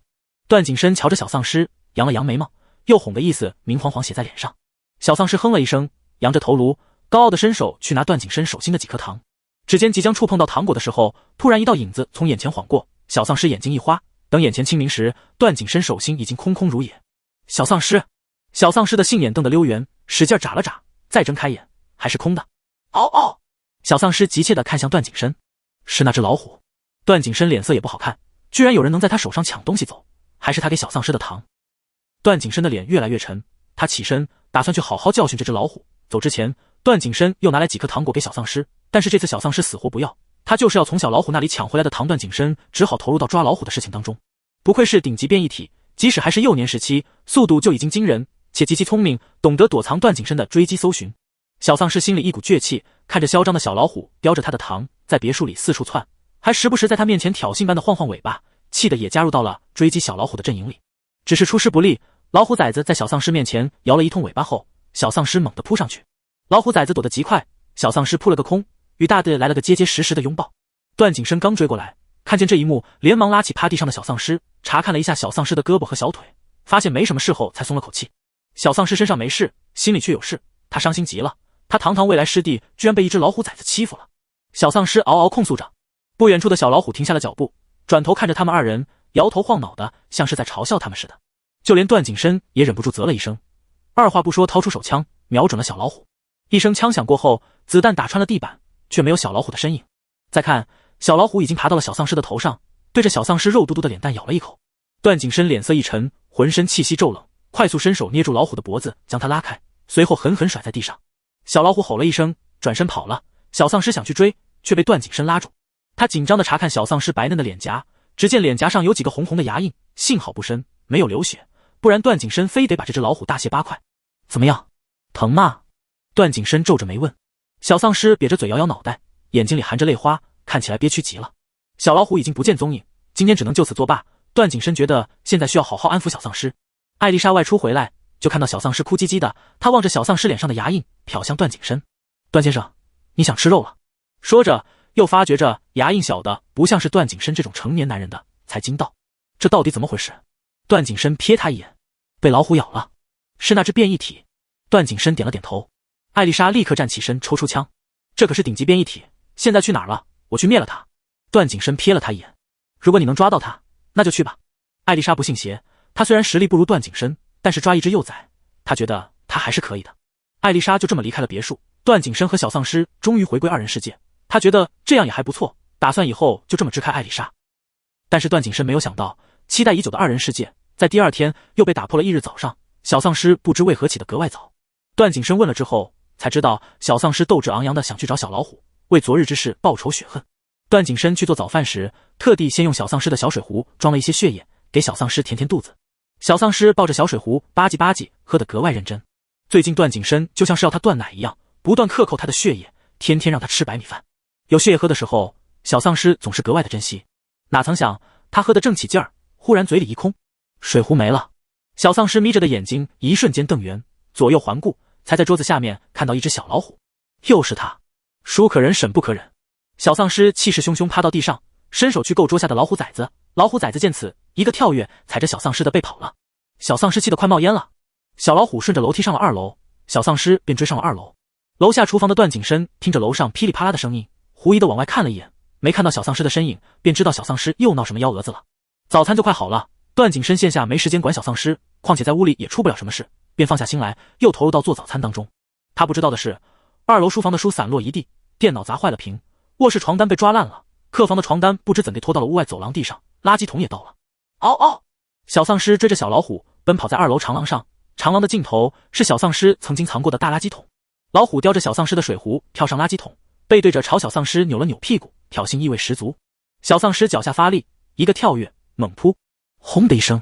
段景深瞧着小丧尸，扬了扬眉毛，又哄的意思明晃晃写在脸上。小丧尸哼了一声，扬着头颅，高傲的伸手去拿段景深手心的几颗糖。指尖即将触碰到糖果的时候，突然一道影子从眼前晃过，小丧尸眼睛一花，等眼前清明时，段景深手心已经空空如也。小丧尸的杏眼瞪得溜圆，使劲眨了眨，再睁开眼，还是空的。嗷嗷！小丧尸急切地看向段景深，是那只老虎。段景深脸色也不好看，居然有人能在他手上抢东西走，还是他给小丧尸的糖。段景深的脸越来越沉，他起身打算去好好教训这只老虎。走之前，段景深又拿来几颗糖果给小丧尸，但是这次小丧尸死活不要，他就是要从小老虎那里抢回来的糖。段景深只好投入到抓老虎的事情当中。不愧是顶级变异体，即使还是幼年时期，速度就已经惊人，且极其聪明，懂得躲藏段景深的追击搜寻。小丧尸心里一股倔气，看着嚣张的小老虎叼着他的糖在别墅里四处窜，还时不时在他面前挑衅般的晃晃尾巴，气得也加入到了追击小老虎的阵营里。只是出师不利，老虎崽子在小丧尸面前摇了一通尾巴后，小丧尸猛地扑上去，老虎崽子躲得极快，小丧尸扑了个空，与大的来了个结结实实的拥抱。段景深刚追过来，看见这一幕，连忙拉起趴地上的小丧尸，查看了一下小丧尸的胳膊和小腿，发现没什么事后才松了口气。小丧尸身上没事，心里却有事，他伤心极了，他堂堂未来师弟居然被一只老虎崽子欺负了。小丧尸嗷嗷控诉着。不远处的小老虎停下了脚步，转头看着他们二人，摇头晃脑的，像是在嘲笑他们似的。就连段景深也忍不住啧了一声，二话不说掏出手枪瞄准了小老虎。一声枪响过后，子弹打穿了地板，却没有小老虎的身影。再看，小老虎已经爬到了小丧尸的头上，对着小丧尸肉嘟嘟的脸蛋咬了一口。段景深脸色一沉，浑身气息骤冷，快速伸手捏住老虎的脖子，将它拉开，随后狠狠甩在地上。小老虎吼了一声，转身跑了。小丧尸想去追，却被段景深拉住。他紧张地查看小丧尸白嫩的脸颊，只见脸颊上有几个红红的牙印，幸好不深，没有流血，不然段景深非得把这只老虎大卸八块。怎么样，疼吗？段景深皱着眉问。小丧尸瘪着嘴摇摇脑袋，眼睛里含着泪花，看起来憋屈极了。小老虎已经不见踪影，今天只能就此作罢。段景深觉得现在需要好好安抚小丧尸。艾丽莎外出回来，就看到小丧尸哭唧唧的，她望着小丧尸脸上的牙印，瞟向段景深。段先生，你想吃肉了？说着又发觉着牙印小的不像是段景深这种成年男人的，才惊道：这到底怎么回事？段景深瞥他一眼，被老虎咬了，是那只变异体。段景深点了点头。艾丽莎立刻站起身，抽出枪。这可是顶级变异体，现在去哪儿了？我去灭了他。段景深瞥了他一眼。如果你能抓到他，那就去吧。艾丽莎不信邪，她虽然实力不如段景深，但是抓一只幼崽，她觉得她还是可以的。艾丽莎就这么离开了别墅。段景深和小丧尸终于回归二人世界，他觉得这样也还不错，打算以后就这么支开艾丽莎。但是段景深没有想到，期待已久的二人世界在第二天又被打破了。翌日早上，小丧尸不知为何起得格外早。段景深问了之后，才知道小丧尸斗志昂扬的想去找小老虎，为昨日之事报仇雪恨。段景深去做早饭时，特地先用小丧尸的小水壶装了一些血液，给小丧尸填填肚子。小丧尸抱着小水壶吧唧吧唧喝得格外认真。最近段景深就像是要他断奶一样，不断克扣他的血液，天天让他吃白米饭。有血液喝的时候，小丧尸总是格外的珍惜。哪曾想他喝得正起劲儿，忽然嘴里一空，水壶没了。小丧尸眯着的眼睛一瞬间瞪圆，左右环顾，才在桌子下面看到一只小老虎。又是他，叔可忍，婶不可忍。小丧尸气势汹汹趴到地上，伸手去够桌下的老虎崽子。老虎崽子见此，一个跳跃，踩着小丧尸的背跑了。小丧尸气得快冒烟了。小老虎顺着楼梯上了2楼，小丧尸便追上了2楼。楼下厨房的段景深听着楼上噼里啪啦的声音，狐疑的往外看了一眼，没看到小丧尸的身影，便知道小丧尸又闹什么幺蛾子了。早餐就快好了，段景深线下没时间管小丧尸，况且在屋里也出不了什么事，便放下心来，又投入到做早餐当中。他不知道的是，2楼书房的书散落一地，电脑砸坏了屏，卧室床单被抓烂了，客房的床单不知怎地拖到了屋外走廊地上，垃圾桶也倒了。嗷嗷！小丧尸追着小老虎奔跑在2楼长廊上，长廊的尽头是小丧尸曾经藏过的大垃圾桶。老虎叼着小丧尸的水壶跳上垃圾桶，背对着朝小丧尸扭了扭屁股，挑衅意味十足。小丧尸脚下发力，一个跳跃猛扑，轰的一声，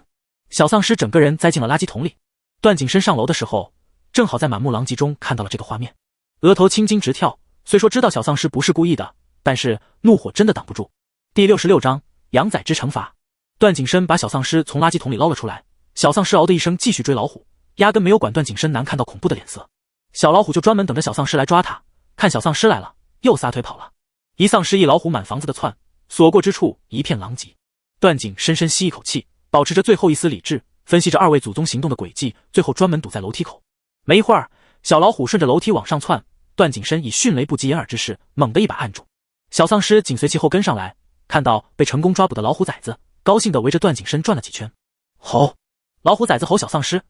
小丧尸整个人栽进了垃圾桶里。段景深上楼的时候，正好在满目狼藉中看到了这个画面，额头青筋直跳。虽说知道小丧尸不是故意的，但是怒火真的挡不住。第66章养崽之惩罚。段景深把小丧尸从垃圾桶里捞了出来，小丧尸嗷的一声继续追老虎，压根没有管段景深难看到恐怖的脸色。小老虎就专门等着小丧尸来抓他，看小丧尸来了，又撒腿跑了。一丧尸一老虎满房子的窜，所过之处一片狼藉。段景深深吸一口气，保持着最后一丝理智，分析着2位祖宗行动的轨迹，最后专门堵在楼梯口。没一会儿，小老虎顺着楼梯往上窜，段景深以迅雷不及掩耳之势猛地一把按住。小丧尸紧随其后跟上来，看到被成功抓捕的老虎崽子，高兴地围着段景深转了几圈。吼！老虎崽子吼小丧尸，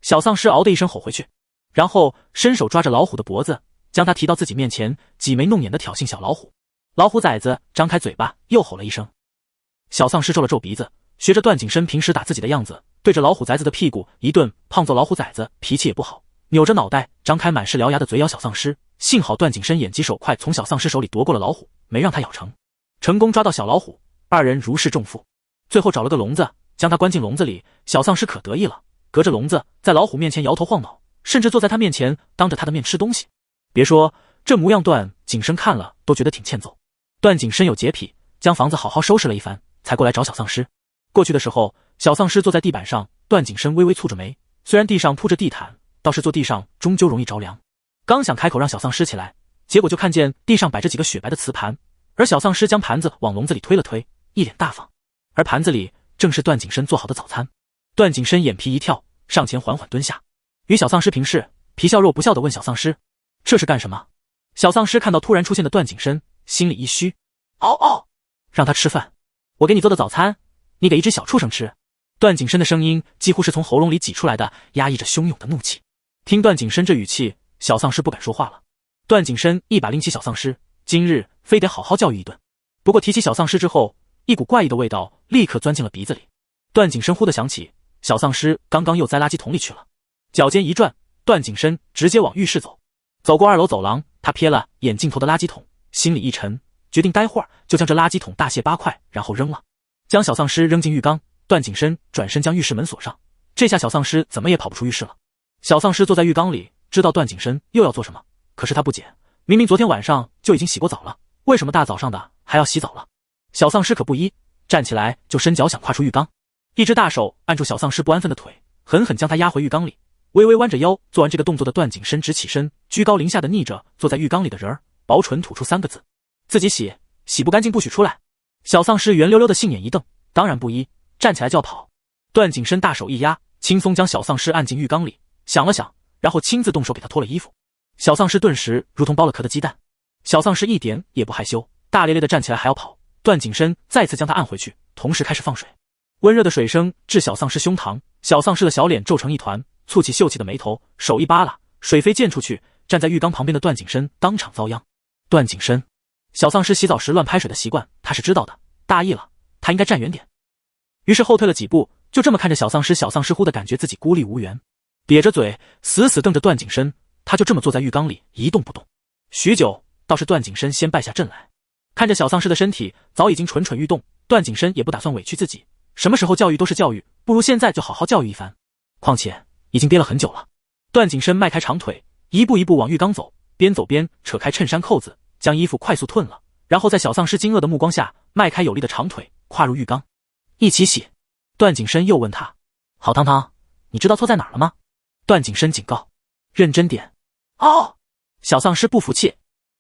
小丧尸嗷的一声吼回去，然后伸手抓着老虎的脖子，将他提到自己面前，挤眉弄眼地挑衅小老虎。老虎崽子张开嘴巴又吼了一声。小丧尸皱了皱鼻子，学着段景深平时打自己的样子，对着老虎崽子的屁股一顿胖揍。老虎崽子脾气也不好，扭着脑袋，张开满是獠牙的嘴咬小丧尸。幸好段景深眼疾手快，从小丧尸手里夺过了老虎，没让他咬成功抓到小老虎。二人如释重负，最后找了个笼子，将他关进笼子里。小丧尸可得意了，隔着笼子在老虎面前摇头晃脑，甚至坐在他面前当着他的面吃东西。别说这模样，段景深看了都觉得挺欠揍。段景深有洁癖，将房子好好收拾了一番，才过来找小丧尸。过去的时候，小丧尸坐在地板上，段景深微微蹙着眉。虽然地上铺着地毯，倒是坐地上终究容易着凉。刚想开口让小丧尸起来，结果就看见地上摆着几个雪白的瓷盘，而小丧尸将盘子往笼子里推了推，一脸大方。而盘子里正是段景深做好的早餐。段景深眼皮一跳，上前缓缓蹲下，与小丧尸平视，皮笑肉不笑地问小丧尸：“这是干什么？”小丧尸看到突然出现的段景深，心里一虚，嗷嗷，让他吃饭，我给你做的早餐，你给一只小畜生吃。段景深的声音几乎是从喉咙里挤出来的，压抑着汹涌的怒气。听段景深这语气，小丧尸不敢说话了。段景深一把拎起小丧尸，今日非得好好教育一顿。不过提起小丧尸之后，一股怪异的味道立刻钻进了鼻子里。段景深忽地想起，小丧尸刚刚又栽垃圾桶里去了。脚尖一转，段景深直接往浴室走。走过2楼走廊，他瞥了眼镜头的垃圾桶，心里一沉，决定待会儿就将这垃圾桶大卸8块，然后扔了。将小丧尸扔进浴缸，段景深转身将浴室门锁上。这下小丧尸怎么也跑不出浴室了。小丧尸坐在浴缸里，知道段景深又要做什么，可是他不解，明明昨天晚上就已经洗过澡了，为什么大早上的还要洗澡了？小丧尸可不依，站起来就伸脚想跨出浴缸。一只大手按住小丧尸不安分的腿，狠狠将他压回浴缸里。微微弯着腰做完这个动作的段景深直起身，居高临下的睨着坐在浴缸里的人儿，薄唇吐出3个字：自己洗，洗不干净不许出来。小丧尸圆溜溜的杏眼一瞪，当然不依，站起来就要跑。段景深大手一压，轻松将小丧尸按进浴缸里，想了想，然后亲自动手给他脱了衣服。小丧尸顿时如同剥了壳的鸡蛋。小丧尸一点也不害羞，大咧咧的站起来还要跑。段景深再次将他按回去，同时开始放水。温热的水声至小丧尸胸膛，小丧尸的小脸皱成一团，蹙起秀气的眉头，手一扒拉，水飞溅出去。站在浴缸旁边的段景深当场遭殃。段景深，小丧尸洗澡时乱拍水的习惯他是知道的，大意了，他应该站远点。于是后退了几步，就这么看着小丧尸。小丧尸忽地感觉自己孤立无援，瘪着嘴死死瞪着段景深，他就这么坐在浴缸里一动不动。许久，倒是段景深先败下阵来。看着小丧尸的身体早已经蠢蠢欲动，段景深也不打算委屈自己，什么时候教育都是教育，不如现在就好好教育一番。况且已经憋了很久了。段景深迈开长腿，一步一步往浴缸走，边走边扯开衬衫扣子，将衣服快速褪了，然后在小丧尸惊愕的目光下，迈开有力的长腿跨入浴缸，一起洗。段景深又问他：郝汤汤，你知道错在哪儿了吗？段景深警告：认真点。哦，小丧尸不服气。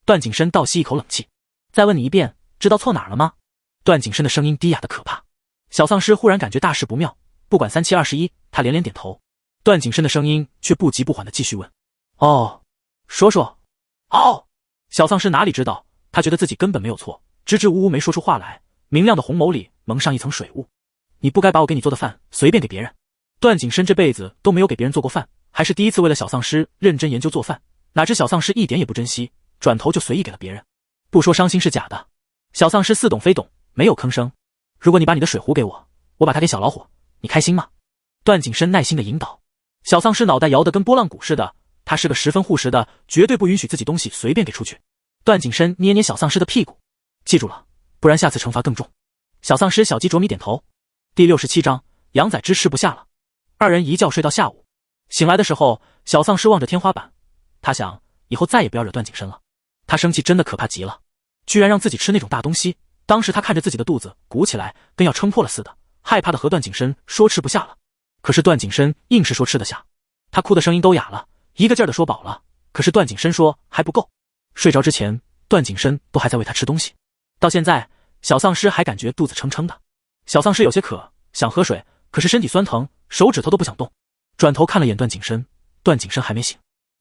段景深倒吸一口冷气：再问你一遍，知道错哪儿了吗？段景深的声音低哑的可怕。小丧尸忽然感觉大事不妙，不管3七21，他连连点头。段景深的声音却不急不缓的继续问：哦，说说。哦，小丧尸哪里知道，他觉得自己根本没有错，支支吾吾没说出话来，明亮的红眸里蒙上一层水雾。你不该把我给你做的饭随便给别人。段景深这辈子都没有给别人做过饭，还是第一次为了小丧尸认真研究做饭，哪知小丧尸一点也不珍惜，转头就随意给了别人。不说伤心是假的。小丧尸似懂非懂，没有吭声。如果你把你的水壶给我，我把它给小老虎，你开心吗？段景深耐心的引导。小丧尸脑袋摇得跟拨浪鼓似的，他是个十分护食的，绝对不允许自己东西随便给出去。段景深捏捏小丧尸的屁股，记住了，不然下次惩罚更重。小丧尸小鸡啄米点头。第67章，羊仔之吃不下了。二人一觉睡到下午，醒来的时候，小丧尸望着天花板，他想以后再也不要惹段景深了。他生气真的可怕极了，居然让自己吃那种大东西。当时他看着自己的肚子鼓起来，跟要撑破了似的，害怕的和段景深说吃不下了。可是段景深硬是说吃得下，他哭的声音都哑了，一个劲儿的说饱了。可是段景深说还不够。睡着之前，段景深都还在喂他吃东西。到现在，小丧尸还感觉肚子撑撑的。小丧尸有些渴，想喝水，可是身体酸疼，手指头都不想动。转头看了眼段景深，段景深还没醒。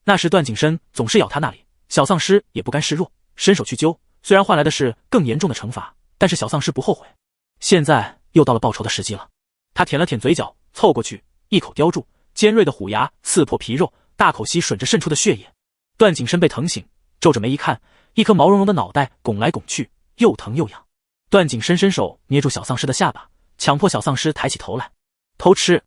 那时段景深总是咬他那里，小丧尸也不甘示弱，伸手去揪，虽然换来的是更严重的惩罚，但是小丧尸不后悔。现在又到了报仇的时机了。他舔了舔嘴角，凑过去一口叼住，尖锐的虎牙刺破皮肉，大口吸吮着渗出的血液。段景深被疼醒，皱着眉一看，一颗毛茸茸的脑袋拱来拱去，又疼又痒。段景深伸手捏住小丧尸的下巴，强迫小丧尸抬起头来。偷吃，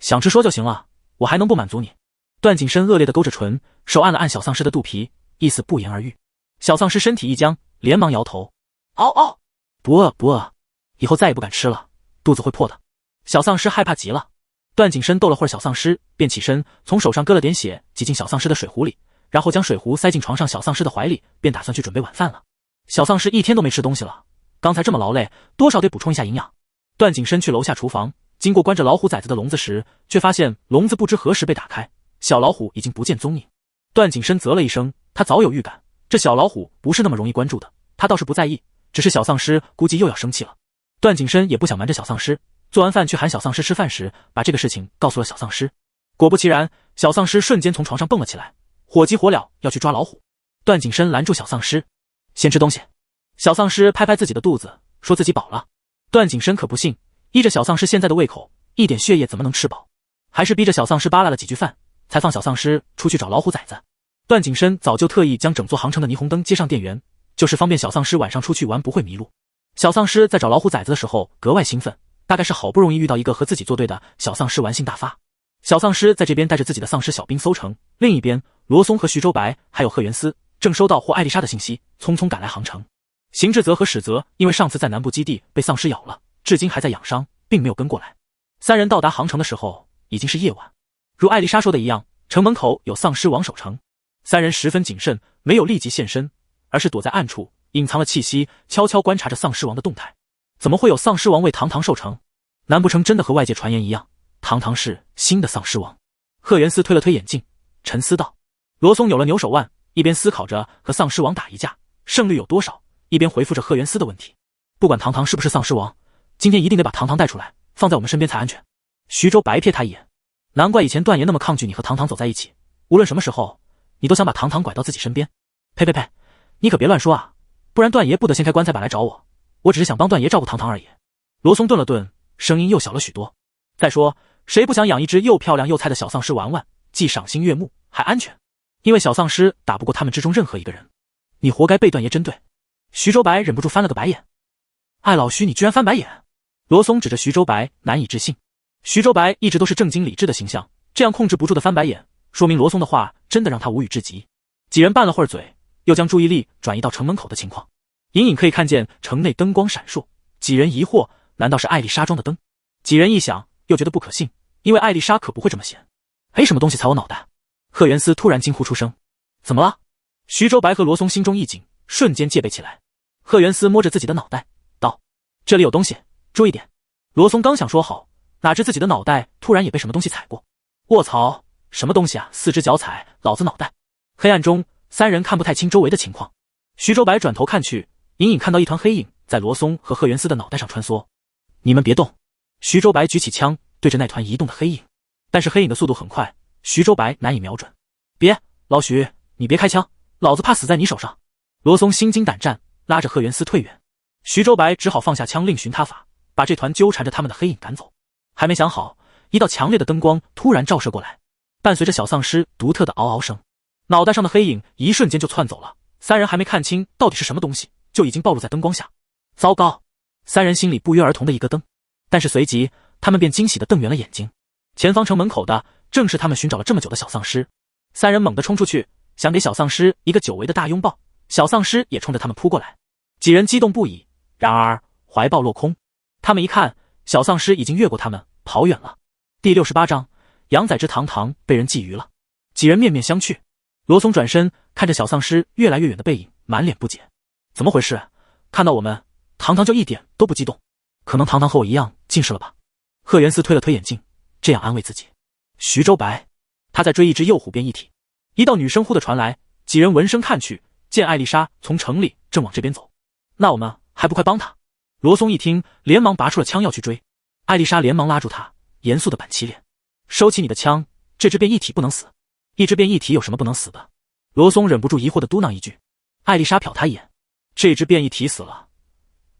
想吃说就行了，我还能不满足你？段景深恶劣的勾着唇，手按了按小丧尸的肚皮，意思不言而喻。小丧尸身体一僵，连忙摇头。嗷嗷，不饿不饿，以后再也不敢吃了，肚子会破的。小丧尸害怕极了。段景深逗了会儿小丧尸，便起身从手上割了点血挤进小丧尸的水壶里，然后将水壶塞进床上小丧尸的怀里，便打算去准备晚饭了。小丧尸一天都没吃东西了，刚才这么劳累，多少得补充一下营养。段景深去楼下厨房，经过关着老虎崽子的笼子时，却发现笼子不知何时被打开，小老虎已经不见踪影。段景深啧了一声，他早有预感，这小老虎不是那么容易关注的，他倒是不在意，只是小丧尸估计又要生气了。段景深也不想瞒着小丧尸，做完饭去喊小丧尸吃饭时，把这个事情告诉了小丧尸。果不其然，小丧尸瞬间从床上蹦了起来，火急火燎要去抓老虎。段景深拦住小丧尸，先吃东西。小丧尸拍拍自己的肚子，说自己饱了。段景深可不信，依着小丧尸现在的胃口，一点血液怎么能吃饱？还是逼着小丧尸扒拉了几句饭，才放小丧尸出去找老虎崽子。段景深早就特意将整座航城的霓虹灯接上电源，就是方便小丧尸晚上出去玩不会迷路。小丧尸在找老虎崽子的时候格外兴奋，大概是好不容易遇到一个和自己作对的小丧尸，玩性大发。小丧尸在这边带着自己的丧尸小兵搜城，另一边罗松和徐周白还有贺元思正收到获艾丽莎的信息，匆匆赶来航城。邢志泽和史泽因为上次在南部基地被丧尸咬了，至今还在养伤，并没有跟过来。三人到达航城的时候已经是夜晚，如艾丽莎说的一样，城门口有丧尸王守城。三人十分谨慎，没有立即现身，而是躲在暗处隐藏了气息，悄悄观察着丧尸王的动态。怎么会有丧尸王为堂堂守城？难不成真的和外界传言一样，堂堂是新的丧尸王？贺元思推了推眼镜，沉思道。罗松扭了扭手腕，一边思考着和丧尸王打一架胜率有多少，一边回复着贺元思的问题。不管堂堂是不是丧尸王，今天一定得把堂堂带出来，放在我们身边才安全。徐州白瞥他一眼，难怪以前段爷那么抗拒你和堂堂走在一起，无论什么时候你都想把堂堂拐到自己身边。呸呸呸，你可别乱说啊，不然段爷不得掀开棺材板来找我，我只是想帮段爷照顾堂堂而已。罗松顿了顿，声音又小了许多。再说，谁不想养一只又漂亮又菜的小丧尸玩玩，既赏心悦目还安全？因为小丧尸打不过他们之中任何一个人，你活该被段爷针对。徐州白忍不住翻了个白眼。艾老徐，你居然翻白眼？罗松指着徐州白，难以置信。徐州白一直都是正经理智的形象，这样控制不住的翻白眼，说明罗松的话真的让他无语至极。几人拌了会儿嘴，又将注意力转移到城门口的情况。隐隐可以看见城内灯光闪烁，几人疑惑，难道是艾丽莎装的灯？几人一想，又觉得不可信，因为艾丽莎可不会这么闲。哎，什么东西踩我脑袋？贺元思突然惊呼出声。怎么了？徐州白和罗松心中一紧，瞬间戒备起来。贺元思摸着自己的脑袋道：这里有东西，注意点。罗松刚想说好，哪知自己的脑袋突然也被什么东西踩过。卧槽，什么东西啊，四只脚踩老子脑袋。黑暗中，三人看不太清周围的情况。徐州白转头看去，隐隐看到一团黑影在罗松和贺元思的脑袋上穿梭。你们别动。徐州白举起枪对着那团移动的黑影，但是黑影的速度很快，徐州白难以瞄准。别，老徐，你别开枪，老子怕死在你手上。罗松心惊胆战，拉着贺元思退远。徐州白只好放下枪，另寻他法，把这团纠缠着他们的黑影赶走。还没想好，一道强烈的灯光突然照射过来，伴随着小丧尸独特的嗷嗷声，脑袋上的黑影一瞬间就窜走了。三人还没看清到底是什么东西，就已经暴露在灯光下。糟糕！三人心里不约而同的一咯噔，但是随即他们便惊喜地瞪圆了眼睛。前方城门口的正是他们寻找了这么久的小丧尸。三人猛地冲出去，想给小丧尸一个久违的大拥抱，小丧尸也冲着他们扑过来。几人激动不已，然而怀抱落空。他们一看，小丧尸已经越过他们跑远了。第68章，羊仔之堂堂被人觊觎了。几人面面相觑。罗松转身看着小丧尸越来越远的背影，满脸不解。怎么回事？看到我们，堂堂就一点都不激动。可能堂堂和我一样近视了吧？贺元思推了推眼镜，这样安慰自己。徐州白，他在追一只幼虎变异体。一道女声呼的传来，几人闻声看去，见艾丽莎从城里正往这边走。那我们还不快帮他？罗松一听，连忙拔出了枪要去追。艾丽莎连忙拉住他，严肃地板起脸：收起你的枪，这只变异体不能死。一只变异体有什么不能死的？罗松忍不住疑惑地嘟囔一句。艾丽莎瞟他一眼：这只变异体死了，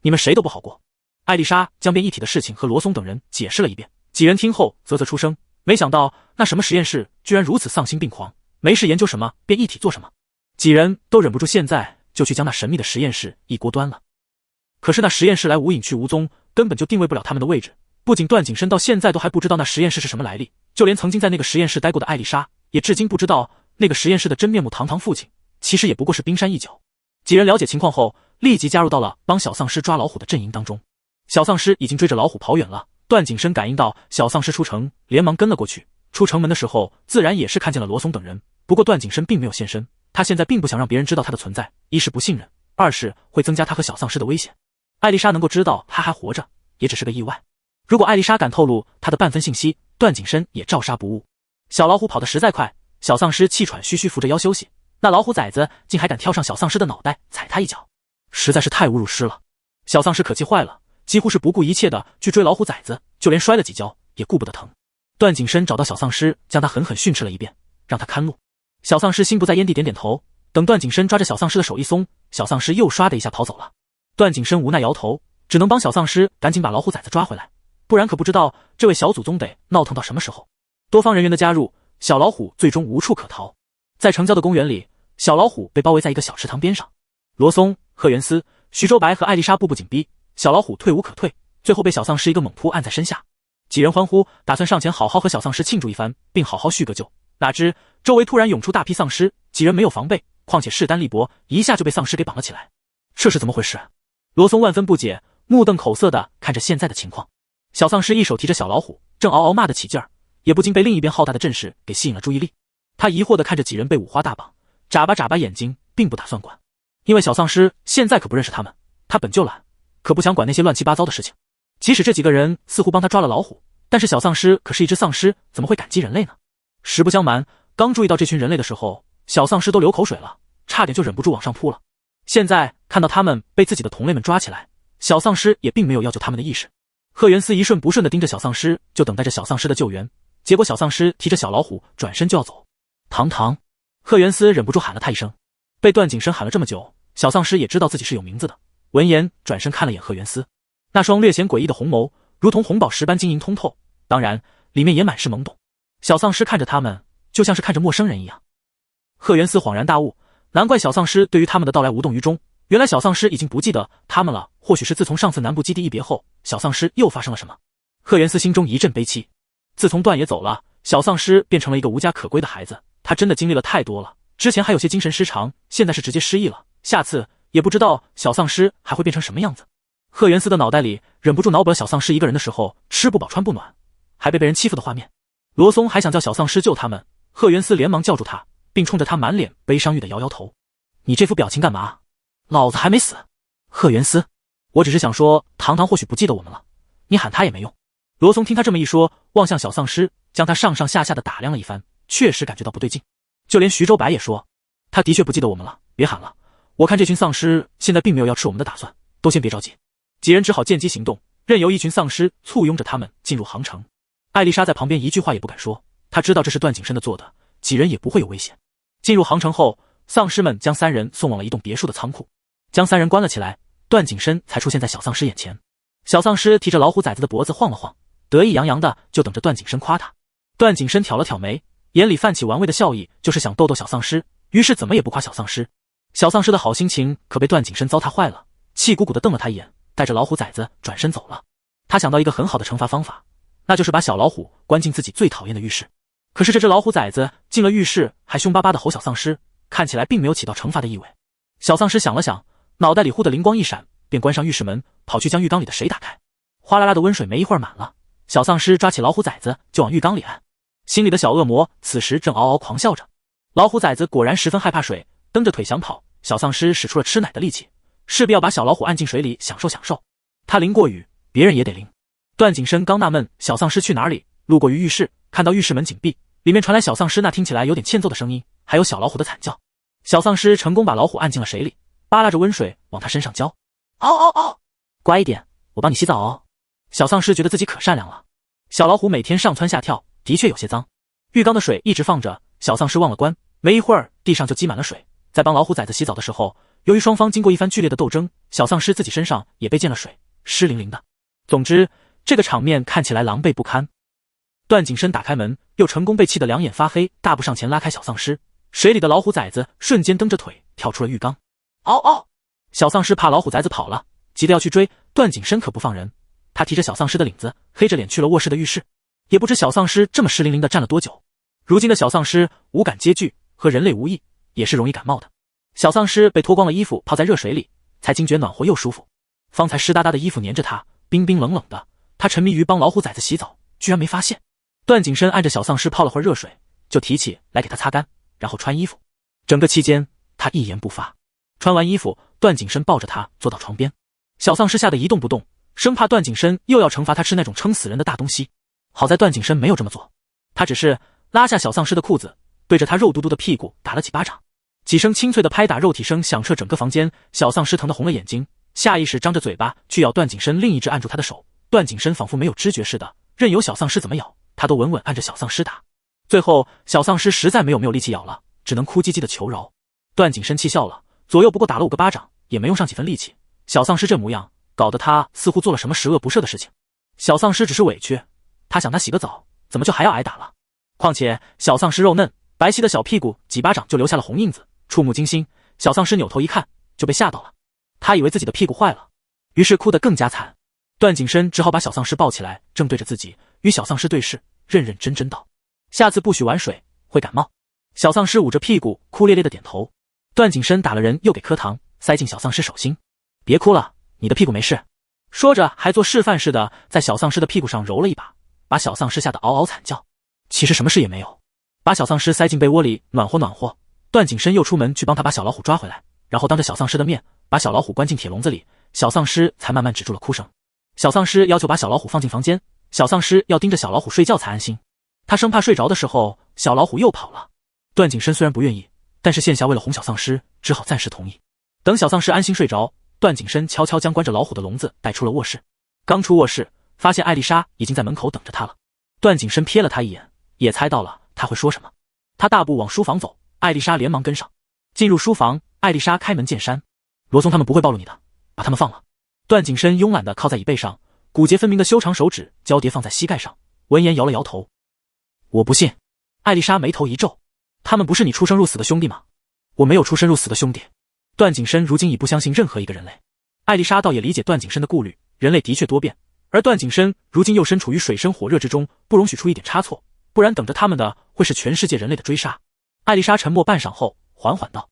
你们谁都不好过。艾丽莎将变异体的事情和罗松等人解释了一遍。几人听后啧啧出声，没想到那什么实验室居然如此丧心病狂，没事研究什么变异体做什么。几人都忍不住现在就去将那神秘的实验室一锅端了。可是那实验室来无影去无踪，根本就定位不了他们的位置。不仅段景深到现在都还不知道那实验室是什么来历，就连曾经在那个实验室待过的艾丽莎，也至今不知道那个实验室的真面目。堂堂父亲，其实也不过是冰山一角。几人了解情况后，立即加入到了帮小丧尸抓老虎的阵营当中。小丧尸已经追着老虎跑远了，段景深感应到小丧尸出城，连忙跟了过去。出城门的时候，自然也是看见了罗松等人。不过段景深并没有现身，他现在并不想让别人知道他的存在，一是不信任，二是会增加他和小丧尸的危险。艾丽莎能够知道他还活着，也只是个意外。如果艾丽莎敢透露他的半分信息，段景深也照杀不误。小老虎跑得实在快，小丧尸气喘吁吁扶着腰休息，那老虎崽子竟还敢跳上小丧尸的脑袋踩他一脚，实在是太侮辱尸了。小丧尸可气坏了，几乎是不顾一切的去追老虎崽子，就连摔了几跤也顾不得疼。段景深找到小丧尸，将他狠狠训斥了一遍，让他看路。小丧尸心不在焉地点点头，等段景深抓着小丧尸的手一松，小丧尸又唰的一下跑走了。段景深无奈摇头，只能帮小丧尸赶紧把老虎崽子抓回来，不然可不知道这位小祖宗得闹腾到什么时候。多方人员的加入，小老虎最终无处可逃。在城郊的公园里，小老虎被包围在一个小池塘边上，罗松、贺元思、徐周白和艾丽莎步步紧逼，小老虎退无可退，最后被小丧尸一个猛扑按在身下。几人欢呼，打算上前好好和小丧尸庆祝一番，并好好叙个旧。哪知周围突然涌出大批丧尸，几人没有防备，况且势单力薄，一下就被丧尸给绑了起来。这是怎么回事？罗松万分不解，目瞪口涩地看着现在的情况。小丧尸一手提着小老虎，正嗷嗷骂得起劲儿，也不禁被另一边浩大的阵势给吸引了注意力。他疑惑地看着几人被五花大绑，眨巴眨巴眼睛，并不打算管。因为小丧尸现在可不认识他们，他本就懒，可不想管那些乱七八糟的事情。即使这几个人似乎帮他抓了老虎，但是小丧尸可是一只丧尸，怎么会感激人类呢？实不相瞒，刚注意到这群人类的时候，小丧尸都流口水了，差点就忍不住往上扑了。现在看到他们被自己的同类们抓起来，小丧尸也并没有要救他们的意识。贺元思一瞬不瞬地盯着小丧尸，就等待着小丧尸的救援。结果小丧尸提着小老虎转身就要走。堂堂，贺元思忍不住喊了他一声。被段景深喊了这么久，小丧尸也知道自己是有名字的，闻言转身看了眼贺元思，那双略显诡异的红眸如同红宝石般晶莹通透，当然里面也满是懵懂。小丧尸看着他们，就像是看着陌生人一样。贺元思恍然大悟，难怪小丧尸对于他们的到来无动于衷，原来小丧尸已经不记得他们了。或许是自从上次南部基地一别后，小丧尸又发生了什么。贺元思心中一阵悲戚，自从段爷走了，小丧尸变成了一个无家可归的孩子，他真的经历了太多了，之前还有些精神失常，现在是直接失忆了，下次也不知道小丧尸还会变成什么样子。贺元思的脑袋里忍不住脑补了小丧尸一个人的时候吃不饱穿不暖，还被人欺负的画面。罗松还想叫小丧尸救他们，贺元思连忙叫住他，并冲着他满脸悲伤欲的摇摇头。你这副表情干嘛？老子还没死。贺元思，我只是想说堂堂或许不记得我们了，你喊他也没用。罗松听他这么一说，望向小丧尸，将他上上下下的打量了一番，确实感觉到不对劲。就连徐周白也说，他的确不记得我们了，别喊了，我看这群丧尸现在并没有要吃我们的打算，都先别着急。几人只好见机行动，任由一群丧尸簇拥着他们进入航城。艾丽莎在旁边一句话也不敢说，她知道这是段景深的做的，几人也不会有危险。进入航城后，丧尸们将三人送往了一栋别墅的仓库，将三人关了起来，段景深才出现在小丧尸眼前。小丧尸提着老虎崽子的脖子晃了晃，得意洋洋的就等着段景深夸他。段景深挑了挑眉，眼里泛起玩味的笑意，就是想逗逗小丧尸，于是怎么也不夸小丧尸。小丧尸的好心情可被段景深糟蹋坏了，气鼓鼓的瞪了他一眼，带着老虎崽子转身走了。他想到一个很好的惩罚方法，那就是把小老虎关进自己最讨厌的浴室。可是这只老虎崽子进了浴室还凶巴巴的吼小丧尸，看起来并没有起到惩罚的意味。小丧尸想了想，脑袋里忽的灵光一闪，便关上浴室门，跑去将浴缸里的水打开。哗啦啦的温水没一会儿满了，小丧尸抓起老虎崽子就往浴缸里按，心里的小恶魔此时正嗷嗷狂笑着。老虎崽子果然十分害怕水，蹬着腿想跑，小丧尸使出了吃奶的力气，势必要把小老虎按进水里享受享受。他淋过雨，别人也得淋。段景深刚纳闷小丧尸去哪里，路过于浴室，看到浴室门紧闭，里面传来小丧尸那听起来有点欠揍的声音，还有小老虎的惨叫。小丧尸成功把老虎按进了水里，扒拉着温水往他身上浇。嗷嗷嗷，乖一点，我帮你洗澡哦。小丧尸觉得自己可善良了。小老虎每天上蹿下跳，的确有些脏。浴缸的水一直放着，小丧尸忘了关，没一会儿地上就积满了水。在帮老虎崽子洗澡的时候，由于双方经过一番剧烈的斗争，小丧尸自己身上也被溅了水，湿淋淋的。总之这个场面看起来狼狈不堪。段景深打开门，又成功被气得两眼发黑，大步上前拉开小丧尸。水里的老虎崽子瞬间蹬着腿跳出了浴缸。嗷嗷！小丧尸怕老虎崽子跑了，急得要去追。段景深可不放人，他提着小丧尸的领子，黑着脸去了卧室的浴室。也不知小丧尸这么湿淋淋的站了多久。如今的小丧尸五感皆具，和人类无异，也是容易感冒的。小丧尸被脱光了衣服，泡在热水里，才惊觉暖和又舒服。方才湿哒哒的衣服粘着他，冰冰冷冷的。他沉迷于帮老虎崽子洗澡，居然没发现。段景深按着小丧尸泡了会儿热水，就提起来给他擦干，然后穿衣服。整个期间他一言不发。穿完衣服，段景深抱着他坐到床边。小丧尸吓得一动不动，生怕段景深又要惩罚他吃那种撑死人的大东西。好在段景深没有这么做，他只是拉下小丧尸的裤子，对着他肉嘟嘟的屁股打了几巴掌。几声清脆的拍打肉体声响彻整个房间，小丧尸疼得红了眼睛，下意识张着嘴巴去咬段景深另一只按住他的手。段景深仿佛没有知觉似的，任由小丧尸怎么咬，他都稳稳按着小丧尸打。最后小丧尸实在没有力气咬了，只能哭唧唧的求饶。段景深气笑了，左右不过打了5个巴掌，也没用上几分力气。小丧尸这模样，搞得他似乎做了什么十恶不赦的事情。小丧尸只是委屈，他想他洗个澡，怎么就还要挨打了？况且小丧尸肉嫩白皙的小屁股几巴掌就留下了红印子，触目惊心。小丧尸扭头一看，就被吓到了，他以为自己的屁股坏了，于是哭得更加惨。段景深只好把小丧尸抱起来，正对着自己，与小丧尸对视，认认真真道：下次不许玩水，会感冒。小丧尸捂着屁股哭咧咧的点头。段景深打了人又给颗糖，塞进小丧尸手心。别哭了，你的屁股没事。说着还做示范似的在小丧尸的屁股上揉了一把，把小丧尸吓得嗷嗷惨叫。其实什么事也没有。把小丧尸塞进被窝里暖和暖和。段景深又出门去帮他把小老虎抓回来，然后当着小丧尸的面把小老虎关进铁笼子里，小丧尸才慢慢止住了哭声。小丧尸要求把小老虎放进房间，小丧尸要盯着小老虎睡觉才安心。他生怕睡着的时候小老虎又跑了。段景深虽然不愿意，但是线下为了哄小丧尸，只好暂时同意。等小丧尸安心睡着，段景深悄悄将关着老虎的笼子带出了卧室。刚出卧室，发现艾丽莎已经在门口等着他了。段景深瞥了他一眼，也猜到了他会说什么。他大步往书房走，艾丽莎连忙跟上。进入书房，艾丽莎开门见山：罗松他们不会暴露你的，把他们放了。段景深慵懒地靠在椅背上，骨节分明的修长手指交叠放在膝盖上，闻言摇了摇头：我不信。艾丽莎眉头一皱：他们不是你出生入死的兄弟吗？我没有出生入死的兄弟。段景深如今已不相信任何一个人类。艾丽莎倒也理解段景深的顾虑，人类的确多变，而段景深如今又身处于水深火热之中，不容许出一点差错，不然等着他们的会是全世界人类的追杀。艾丽莎沉默半晌后缓缓道：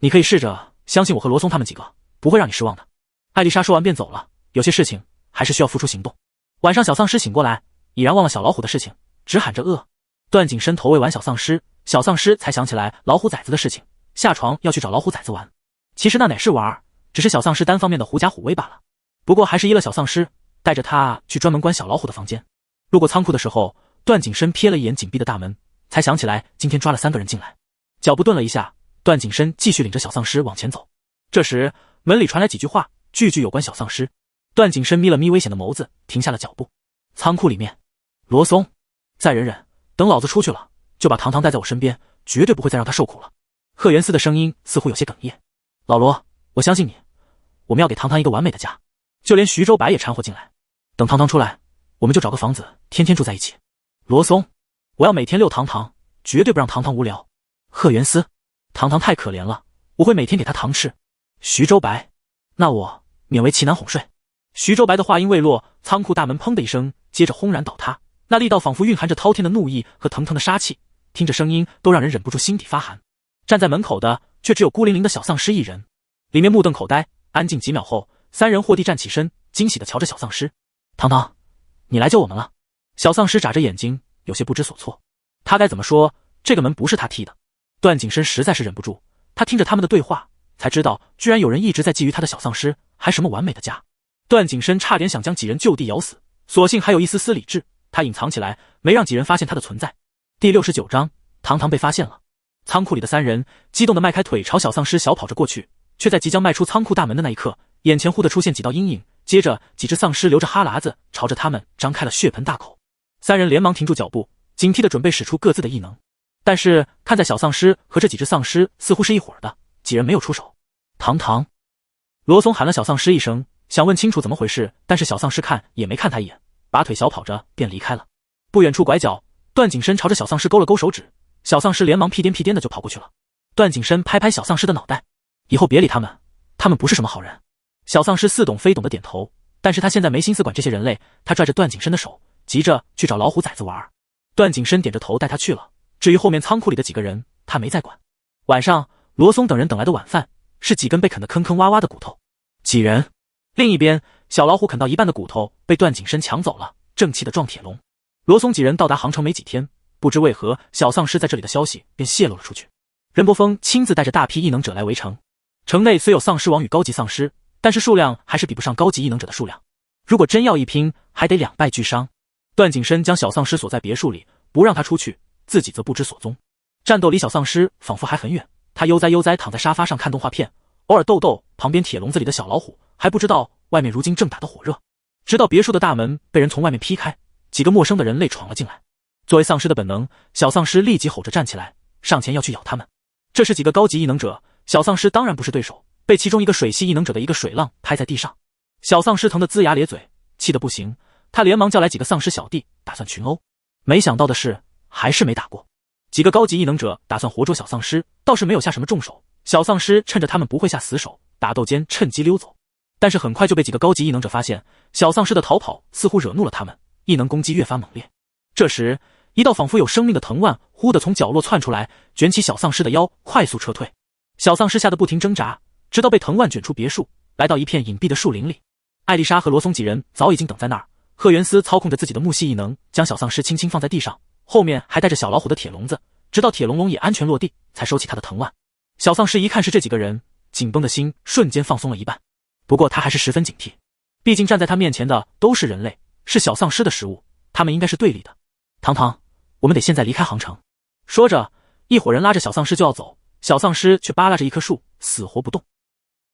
你可以试着相信我和罗松他们几个不会让你失望的。艾丽莎说完便走了，有些事情还是需要付出行动。晚上小丧尸醒过来，已然忘了小老虎的事情，只喊着饿。段景深投喂完小丧尸，小丧尸才想起来老虎崽子的事情，下床要去找老虎崽子玩。其实那乃是玩，只是小丧尸单方面的狐假虎威罢了。不过还是依了小丧尸，带着他去专门关小老虎的房间。路过仓库的时候，段景深瞥了一眼紧闭的大门，才想起来今天抓了3个人进来。脚步顿了一下，段景深继续领着小丧尸往前走。这时门里传来几句话，句句有关小丧尸。段景深眯了眯危险的眸子，停下了脚步。仓库里面，罗松，再忍忍，等老子出去了，就把糖糖带在我身边，绝对不会再让他受苦了。贺元思的声音似乎有些哽咽。老罗，我相信你，我们要给糖糖一个完美的家。就连徐周白也掺和进来。等糖糖出来，我们就找个房子，天天住在一起。罗松，我要每天遛糖糖，绝对不让糖糖无聊。贺元思，糖糖太可怜了，我会每天给她糖吃。徐周白，那我勉为其难哄睡。徐周白的话音未落，仓库大门砰的一声，接着轰然倒塌，那力道仿佛蕴含着滔天的怒意和腾腾的杀气，听着声音都让人忍不住心底发寒。站在门口的却只有孤零零的小丧尸一人，里面目瞪口呆。安静几秒后，3人或地站起身，惊喜地瞧着小丧尸。糖糖，你来救我们了。小丧尸眨着眼睛，有些不知所措。他该怎么说？这个门不是他踢的。段景深实在是忍不住，他听着他们的对话，才知道居然有人一直在觊觎他的小丧尸，还什么完美的家。段景深差点想将几人就地咬死，所幸还有一丝丝理智，他隐藏起来，没让几人发现他的存在。第69章，糖糖被发现了。仓库里的3人激动地迈开腿朝小丧尸小跑着过去，却在即将迈出仓库大门的那一刻，眼前忽地出现几道阴影，接着几只丧尸流着哈喇子朝着他们张开了血盆大口。3人连忙停住脚步，警惕地准备使出各自的异能。但是看在小丧尸和这几只丧尸似乎是一伙的，几人没有出手。糖糖，罗松喊了小丧尸一声，想问清楚怎么回事，但是小丧尸看也没看他一眼，拔腿小跑着便离开了。不远处拐角，段景深朝着小丧尸勾了勾手指，小丧尸连忙屁颠屁颠的就跑过去了。段景深拍拍小丧尸的脑袋，以后别理他们，他们不是什么好人。小丧尸似懂非懂的点头，但是他现在没心思管这些人类，他拽着段景深的手，急着去找老虎崽子玩。段景深点着头带他去了，至于后面仓库里的几个人，他没再管。晚上，罗松等人等来的晚饭是几根被啃得坑坑洼洼的骨头。几人。另一边，小老虎啃到一半的骨头被段景深抢走了，正气的撞铁笼。罗松几人到达杭城没几天，不知为何小丧尸在这里的消息便泄露了出去。任波峰亲自带着大批异能者来围城。城内虽有丧尸王与高级丧尸，但是数量还是比不上高级异能者的数量。如果真要一拼，还得两败俱伤。段景深将小丧尸锁在别墅里，不让他出去，自己则不知所踪。战斗离小丧尸仿佛还很远，他悠哉悠哉躺在沙发上看动画片，偶尔逗逗旁边铁笼子里的小老虎，还不知道外面如今正打得火热。直到别墅的大门被人从外面劈开，几个陌生的人类闯了进来。作为丧尸的本能，小丧尸立即吼着站起来，上前要去咬他们。这是几个高级异能者，小丧尸当然不是对手，被其中一个水系异能者的一个水浪拍在地上。小丧尸疼得龇牙咧嘴，气得不行，他连忙叫来几个丧尸小弟，打算群殴。没想到的是，还是没打过。几个高级异能者打算活捉小丧尸，倒是没有下什么重手。小丧尸趁着他们不会下死手，打斗间趁机溜走。但是很快就被几个高级异能者发现，小丧尸的逃跑似乎惹怒了他们，异能攻击越发猛烈。这时，一道仿佛有生命的藤蔓忽地从角落窜出来，卷起小丧尸的腰，快速撤退。小丧尸吓得不停挣扎，直到被藤蔓卷出别墅，来到一片隐蔽的树林里。艾丽莎和罗松几人早已经等在那儿。赫元斯操控着自己的木系异能，将小丧尸轻轻放在地上，后面还带着小老虎的铁笼子，直到铁笼笼也安全落地，才收起他的藤蔓。小丧尸一看是这几个人，紧绷的心瞬间放松了一半。不过他还是十分警惕，毕竟站在他面前的都是人类，是小丧尸的食物，他们应该是对立的。糖糖，我们得现在离开杭城。说着，一伙人拉着小丧尸就要走，小丧尸却扒拉着一棵树，死活不动。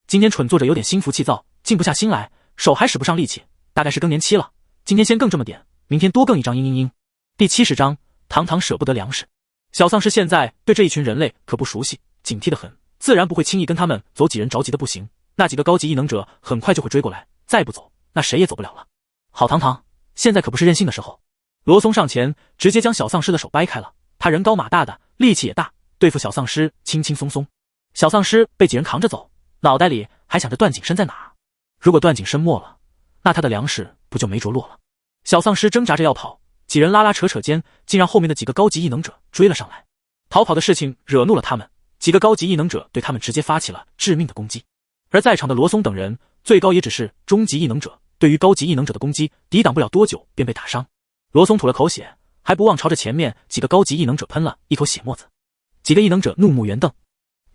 今天蠢作者有点心浮气躁，静不下心来，手还使不上力气，大概是更年期了。今天先更这么点，明天多更一张嘤嘤嘤。第70章，糖糖舍不得粮食。小丧尸现在对这一群人类可不熟悉，警惕得很，自然不会轻易跟他们走。几人着急的不行，那几个高级异能者很快就会追过来，再不走，那谁也走不了了。好糖糖，现在可不是任性的时候。罗松上前直接将小丧尸的手掰开了，他人高马大的，力气也大，对付小丧尸轻轻松松。小丧尸被几人扛着走，脑袋里还想着段景深在哪儿。如果段景深没了，那他的粮食不就没着落了。小丧尸挣扎着要跑，几人拉拉扯扯间，竟让后面的几个高级异能者追了上来。逃跑的事情惹怒了他们，几个高级异能者对他们直接发起了致命的攻击。而在场的罗松等人最高也只是中级异能者，对于高级异能者的攻击抵挡不了多久便被打伤。罗松吐了口血，还不忘朝着前面几个高级异能者喷了一口血沫子。几个异能者怒目圆瞪，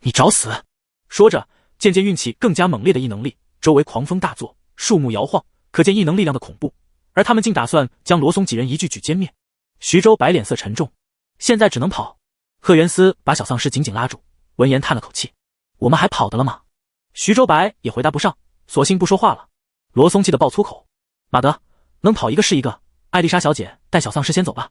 你找死！说着，渐渐运气更加猛烈的异能力，周围狂风大作，树木摇晃，可见异能力量的恐怖。而他们竟打算将罗松几人一举歼灭。徐州白脸色沉重，现在只能跑。贺元思把小丧尸紧紧拉住，闻言叹了口气，我们还跑得了吗？徐州白也回答不上，索性不说话了。罗松气得爆粗口，马德，能跑一个是一个。艾丽莎小姐带小丧尸先走吧，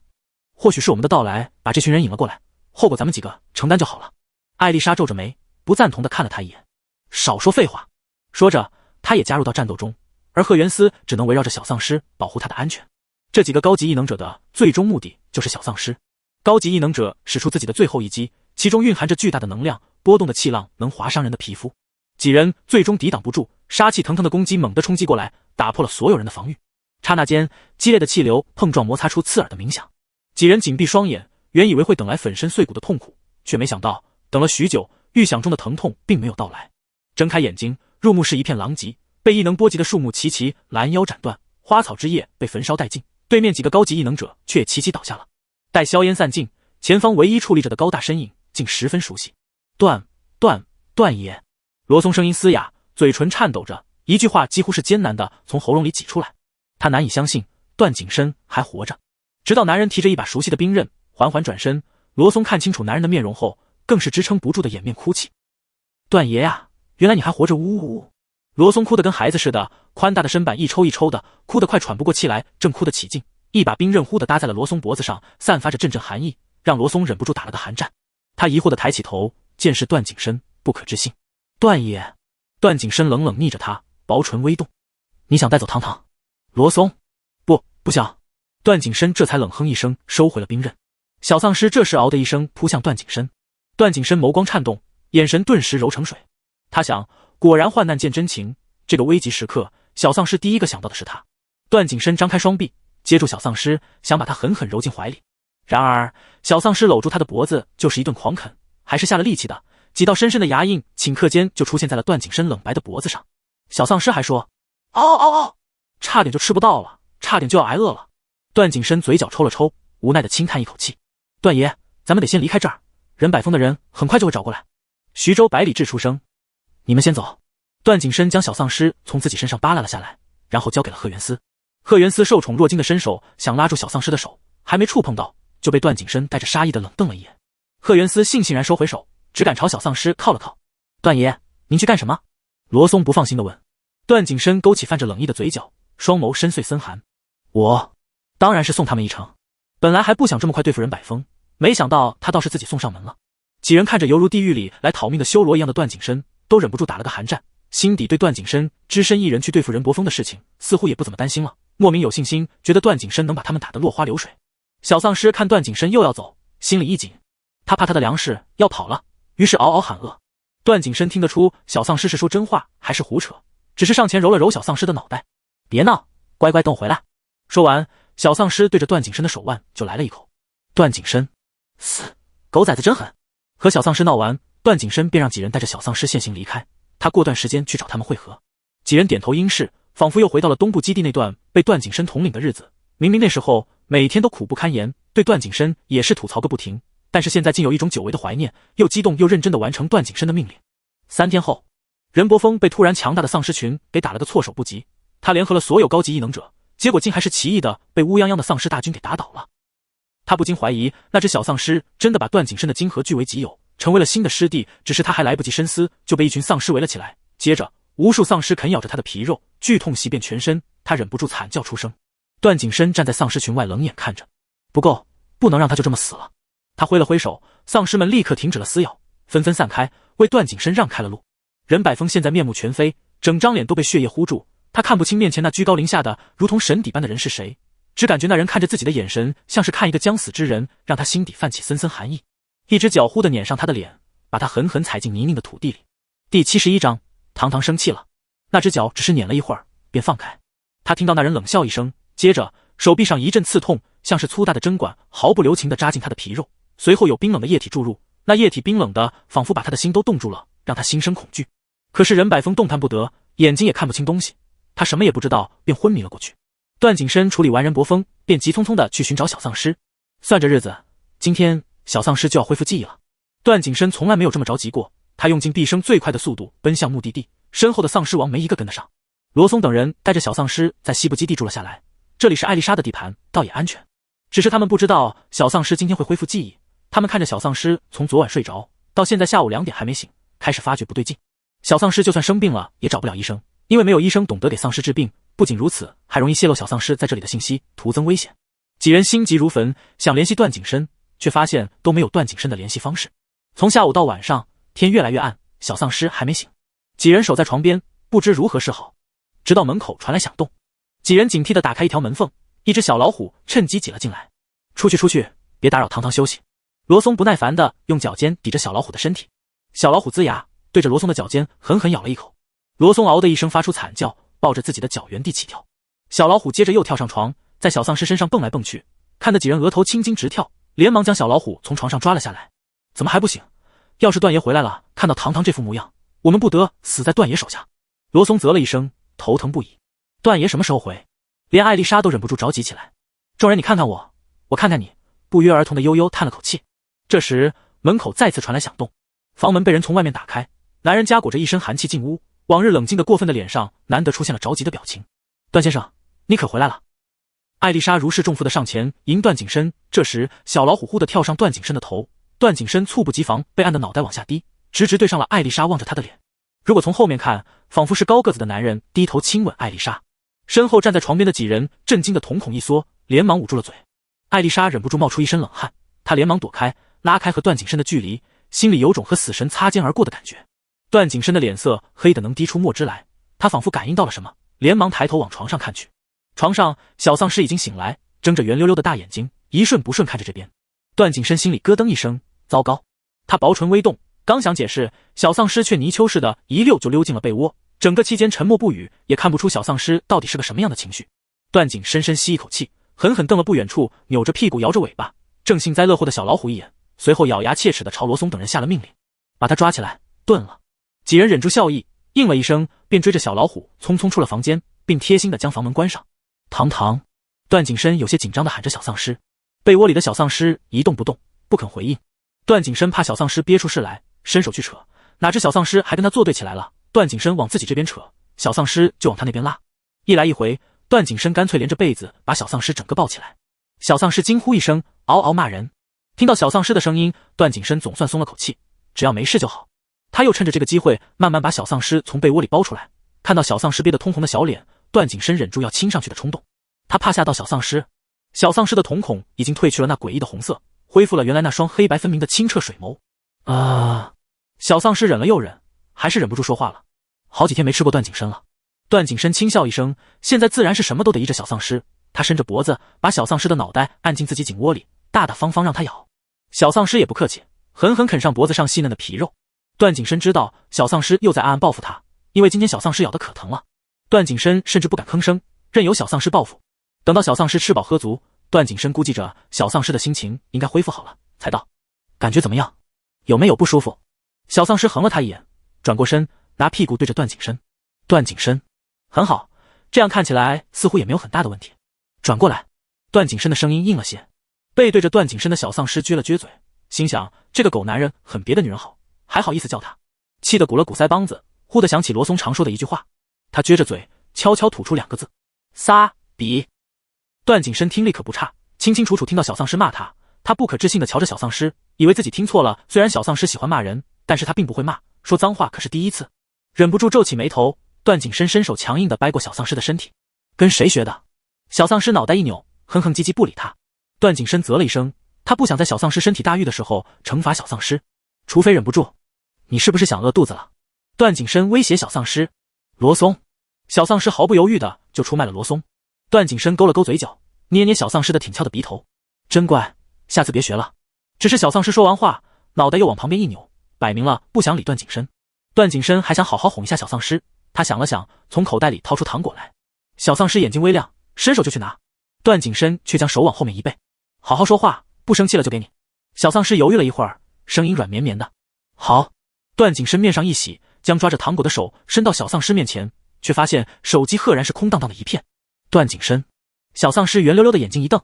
或许是我们的到来把这群人引了过来，后果咱们几个承担就好了。艾丽莎皱着眉，不赞同地看了他一眼，少说废话。说着，他也加入到战斗中，而贺元思只能围绕着小丧尸保护他的安全。这几个高级异能者的最终目的就是小丧尸。高级异能者使出自己的最后一击，其中蕴含着巨大的能量，波动的气浪能划伤人的皮肤。几人最终抵挡不住，杀气腾腾的攻击猛地冲击过来，打破了所有人的防御。刹那间，激烈的气流碰撞摩擦出刺耳的鸣响。几人紧闭双眼，原以为会等来粉身碎骨的痛苦，却没想到等了许久，预想中的疼痛并没有到来。睁开眼睛，入目是一片狼藉，被异能波及的树木齐齐拦腰斩断，花草枝叶被焚烧殆尽。对面几个高级异能者却也齐齐倒下了。待硝烟散尽，前方唯一矗立着的高大身影竟十分熟悉。段爷。罗松声音嘶哑，嘴唇颤抖着，一句话几乎是艰难的从喉咙里挤出来。他难以相信段景深还活着。直到男人提着一把熟悉的兵刃缓缓转身，罗松看清楚男人的面容后，更是支撑不住的掩面哭泣。段爷呀，原来你还活着！呜呜呜！罗松哭得跟孩子似的，宽大的身板一抽一抽的，哭得快喘不过气来，正哭得起劲，一把兵刃忽地搭在了罗松脖子上，散发着阵阵寒意，让罗松忍不住打了个寒战。他疑惑地抬起头，见是段景深，不可置信。段爷。段景深冷冷睨着他，薄唇微动，你想带走糖糖？罗松，不想。段景深这才冷哼一声，收回了兵刃。小丧尸这时嗷的一声扑向段景深，段景深眸光颤动，眼神顿时柔成水。他想，果然患难见真情，这个危急时刻，小丧尸第一个想到的是他。段景深张开双臂，接住小丧尸，想把他狠狠揉进怀里。然而，小丧尸搂住他的脖子就是一顿狂啃，还是下了力气的，几道深深的牙印顷刻间就出现在了段景深冷白的脖子上。小丧尸还说：“嗷嗷嗷，差点就吃不到了，差点就要挨饿了。”段景深嘴角抽了抽，无奈的轻叹一口气：“段爷，咱们得先离开这儿，任百峰的人很快就会找过来。”徐州百里志出声：“你们先走。”段景深将小丧尸从自己身上扒拉了下来，然后交给了贺元思。贺元思受宠若惊的伸手想拉住小丧尸的手，还没触碰到，就被段景深带着杀意的冷瞪了一眼。贺元思悻悻然收回手，只敢朝小丧尸靠了靠。“段爷，您去干什么？”罗松不放心的问。段景深勾起泛着冷意的嘴角，双眸深邃森寒：“我当然是送他们一程。本来还不想这么快对付任百峰，没想到他倒是自己送上门了。”几人看着犹如地狱里来讨命的修罗一样的段景深，都忍不住打了个寒战，心底对段景深只身一人去对付任伯峰的事情似乎也不怎么担心了，莫名有信心，觉得段景深能把他们打得落花流水。小丧尸看段景深又要走，心里一紧，他怕他的粮食要跑了，于是嗷嗷喊饿。段景深听得出小丧尸是说真话还是胡扯，只是上前揉了揉小丧尸的脑袋：“别闹，乖乖等我回来。”说完，小丧尸对着段景深的手腕就来了一口。段景深：“死，狗崽子真狠！”和小丧尸闹完，段景深便让几人带着小丧尸现行离开，他过段时间去找他们会合。几人点头应是，仿佛又回到了东部基地那段被段景深统领的日子。明明那时候每天都苦不堪言，对段景深也是吐槽个不停，但是现在竟有一种久违的怀念，又激动又认真地完成段景深的命令。3天后，任伯峰被突然强大的丧尸群给打了个措手不及，他联合了所有高级异能者，结果竟还是奇异的被乌泱泱的丧尸大军给打倒了。他不禁怀疑，那只小丧尸真的把段景深的晶核据为己有，成为了新的师弟，只是他还来不及深思，就被一群丧尸围了起来。接着，无数丧尸啃咬着他的皮肉，剧痛袭遍全身，他忍不住惨叫出声。段景深站在丧尸群外冷眼看着，不够，不能让他就这么死了。他挥了挥手，丧尸们立刻停止了撕咬，纷纷散开，为段景深让开了路。任百峰现在面目全非，整张脸都被血液糊住，他看不清面前那居高临下的如同神邸般的人是谁，只感觉那人看着自己的眼神像是看一个将死之人，让他心底泛起森森寒意。一只脚忽地碾上他的脸，把他狠狠踩进泥泞的土地里。第71章，堂堂生气了。那只脚只是碾了一会儿便放开，他听到那人冷笑一声，接着手臂上一阵刺痛，像是粗大的针管毫不留情地扎进他的皮肉，随后有冰冷的液体注入，那液体冰冷的仿佛把他的心都冻住了，让他心生恐惧。可是任百峰动弹不得，眼睛也看不清东西，他什么也不知道，便昏迷了过去。段景深处理完任伯峰，便急匆匆地去寻找小丧尸。算着日子，今天小丧尸就要恢复记忆了。段景深从来没有这么着急过，他用尽毕生最快的速度奔向目的地，身后的丧尸王没一个跟得上。罗松等人带着小丧尸在西部基地住了下来，这里是艾丽莎的地盘，倒也安全。只是他们不知道小丧尸今天会恢复记忆，他们看着小丧尸从昨晚睡着到现在下午2点还没醒，开始发觉不对劲。小丧尸就算生病了也找不了医生，因为没有医生懂得给丧尸治病，不仅如此，还容易泄露小丧尸在这里的信息，徒增危险。几人心急如焚，想联系段景深，却发现都没有段景深的联系方式。从下午到晚上，天越来越暗，小丧尸还没醒。几人守在床边，不知如何是好。直到门口传来响动，几人警惕地打开一条门缝，一只小老虎趁机挤了进来。出去出去，别打扰堂堂休息。罗松不耐烦地用脚尖抵着小老虎的身体，小老虎龇牙，对着罗松的脚尖狠狠咬了一口。罗松嗷的一声发出惨叫，抱着自己的脚原地起跳。小老虎接着又跳上床，在小丧尸身上蹦来蹦去，看得几人额头青筋直跳，连忙将小老虎从床上抓了下来。怎么还不醒？要是段爷回来了，看到堂堂这副模样，我们不得死在段爷手下。罗松啧了一声，头疼不已。段爷什么时候回？连艾丽莎都忍不住着急起来。众人你看看我，我看看你，不约而同的悠悠叹了口气。这时门口再次传来响动，房门被人从外面打开，男人夹裹着一身寒气进屋，往日冷静的过分的脸上难得出现了着急的表情。段先生，你可回来了。艾丽莎如释重负的上前迎段景深，这时小老虎忽地跳上段景深的头，段景深猝不及防被按的脑袋往下低，直直对上了艾丽莎望着他的脸。如果从后面看，仿佛是高个子的男人低头亲吻艾丽莎。身后站在床边的几人震惊的瞳孔一缩，连忙捂住了嘴。艾丽莎忍不住冒出一身冷汗，她连忙躲开，拉开和段景深的距离，心里有种和死神擦肩而过的感觉。段景深的脸色黑得能滴出墨汁来，他仿佛感应到了什么，连忙抬头往床上看去。床上小丧尸已经醒来，睁着圆溜溜的大眼睛，一瞬不瞬看着这边。段景深心里咯噔一声，糟糕！他薄唇微动，刚想解释，小丧尸却泥鳅似的一溜就溜进了被窝，整个期间沉默不语，也看不出小丧尸到底是个什么样的情绪。段景深深吸一口气，狠狠瞪了不远处扭着屁股摇着尾巴正幸灾乐祸的小老虎一眼，随后咬牙切齿地朝罗松等人下了命令，把他抓起来炖了。几人忍住笑意，应了一声，便追着小老虎匆匆出了房间，并贴心地将房门关上。堂，段景深有些紧张地喊着小丧尸，被窝里的小丧尸一动不动，不肯回应。段景深怕小丧尸憋出事来，伸手去扯，哪知小丧尸还跟他作对起来了。段景深往自己这边扯，小丧尸就往他那边拉，一来一回，段景深干脆连着被子把小丧尸整个抱起来。小丧尸惊呼一声，嗷嗷骂人。听到小丧尸的声音，段景深总算松了口气，只要没事就好。他又趁着这个机会慢慢把小丧尸从被窝里包出来。看到小丧尸憋得通红的小脸，段景深忍住要亲上去的冲动。他怕吓到小丧尸，小丧尸的瞳孔已经褪去了那诡异的红色，恢复了原来那双黑白分明的清澈水眸。小丧尸忍了又忍，还是忍不住说话了。好几天没吃过段景深了。段景深轻笑一声，现在自然是什么都得依着小丧尸。他伸着脖子，把小丧尸的脑袋按进自己颈窝里，大大方方让他咬。小丧尸也不客气，狠狠啃上脖子上细嫩的皮肉。段景深知道小丧尸又在暗暗报复他，因为今天小丧尸咬得可疼了。段景深甚至不敢吭声，任由小丧尸报复。等到小丧尸吃饱喝足，段景深估计着小丧尸的心情应该恢复好了，才道：感觉怎么样？有没有不舒服？小丧尸横了他一眼，转过身，拿屁股对着段景深。段景深，很好，这样看起来似乎也没有很大的问题。转过来。段景深的声音硬了些。背对着段景深的小丧尸撅了撅嘴，心想这个狗男人很别的女人好，还好意思叫他，气得鼓了鼓腮帮子，忽地想起罗松常说的一句话。他撅着嘴，悄悄吐出2个字：撒比。段景深听力可不差，清清楚楚听到小丧尸骂他。他不可置信地瞧着小丧尸，以为自己听错了。虽然小丧尸喜欢骂人，但是他并不会骂，说脏话可是第一次。忍不住皱起眉头，段景深伸手强硬地掰过小丧尸的身体。跟谁学的？小丧尸脑袋一扭，哼哼唧唧不理他。段景深啧了一声，他不想在小丧尸身体大愈的时候惩罚小丧尸，除非忍不住。你是不是想饿肚子了？段景深威胁小丧尸。罗松。小丧尸毫不犹豫的就出卖了罗松。段景深勾了勾嘴角，捏捏小丧尸的挺翘的鼻头。真乖，下次别学了。只是小丧尸说完话，脑袋又往旁边一扭，摆明了不想理段景深。段景深还想好好哄一下小丧尸，他想了想，从口袋里掏出糖果来。小丧尸眼睛微亮，伸手就去拿，段景深却将手往后面一背。好好说话，不生气了就给你。小丧尸犹豫了一会儿，声音软绵绵的。好。段景深面上一喜，将抓着糖果的手伸到小丧尸面前，却发现手机赫然是空荡荡的一片。段景深。小丧尸圆溜溜的眼睛一瞪，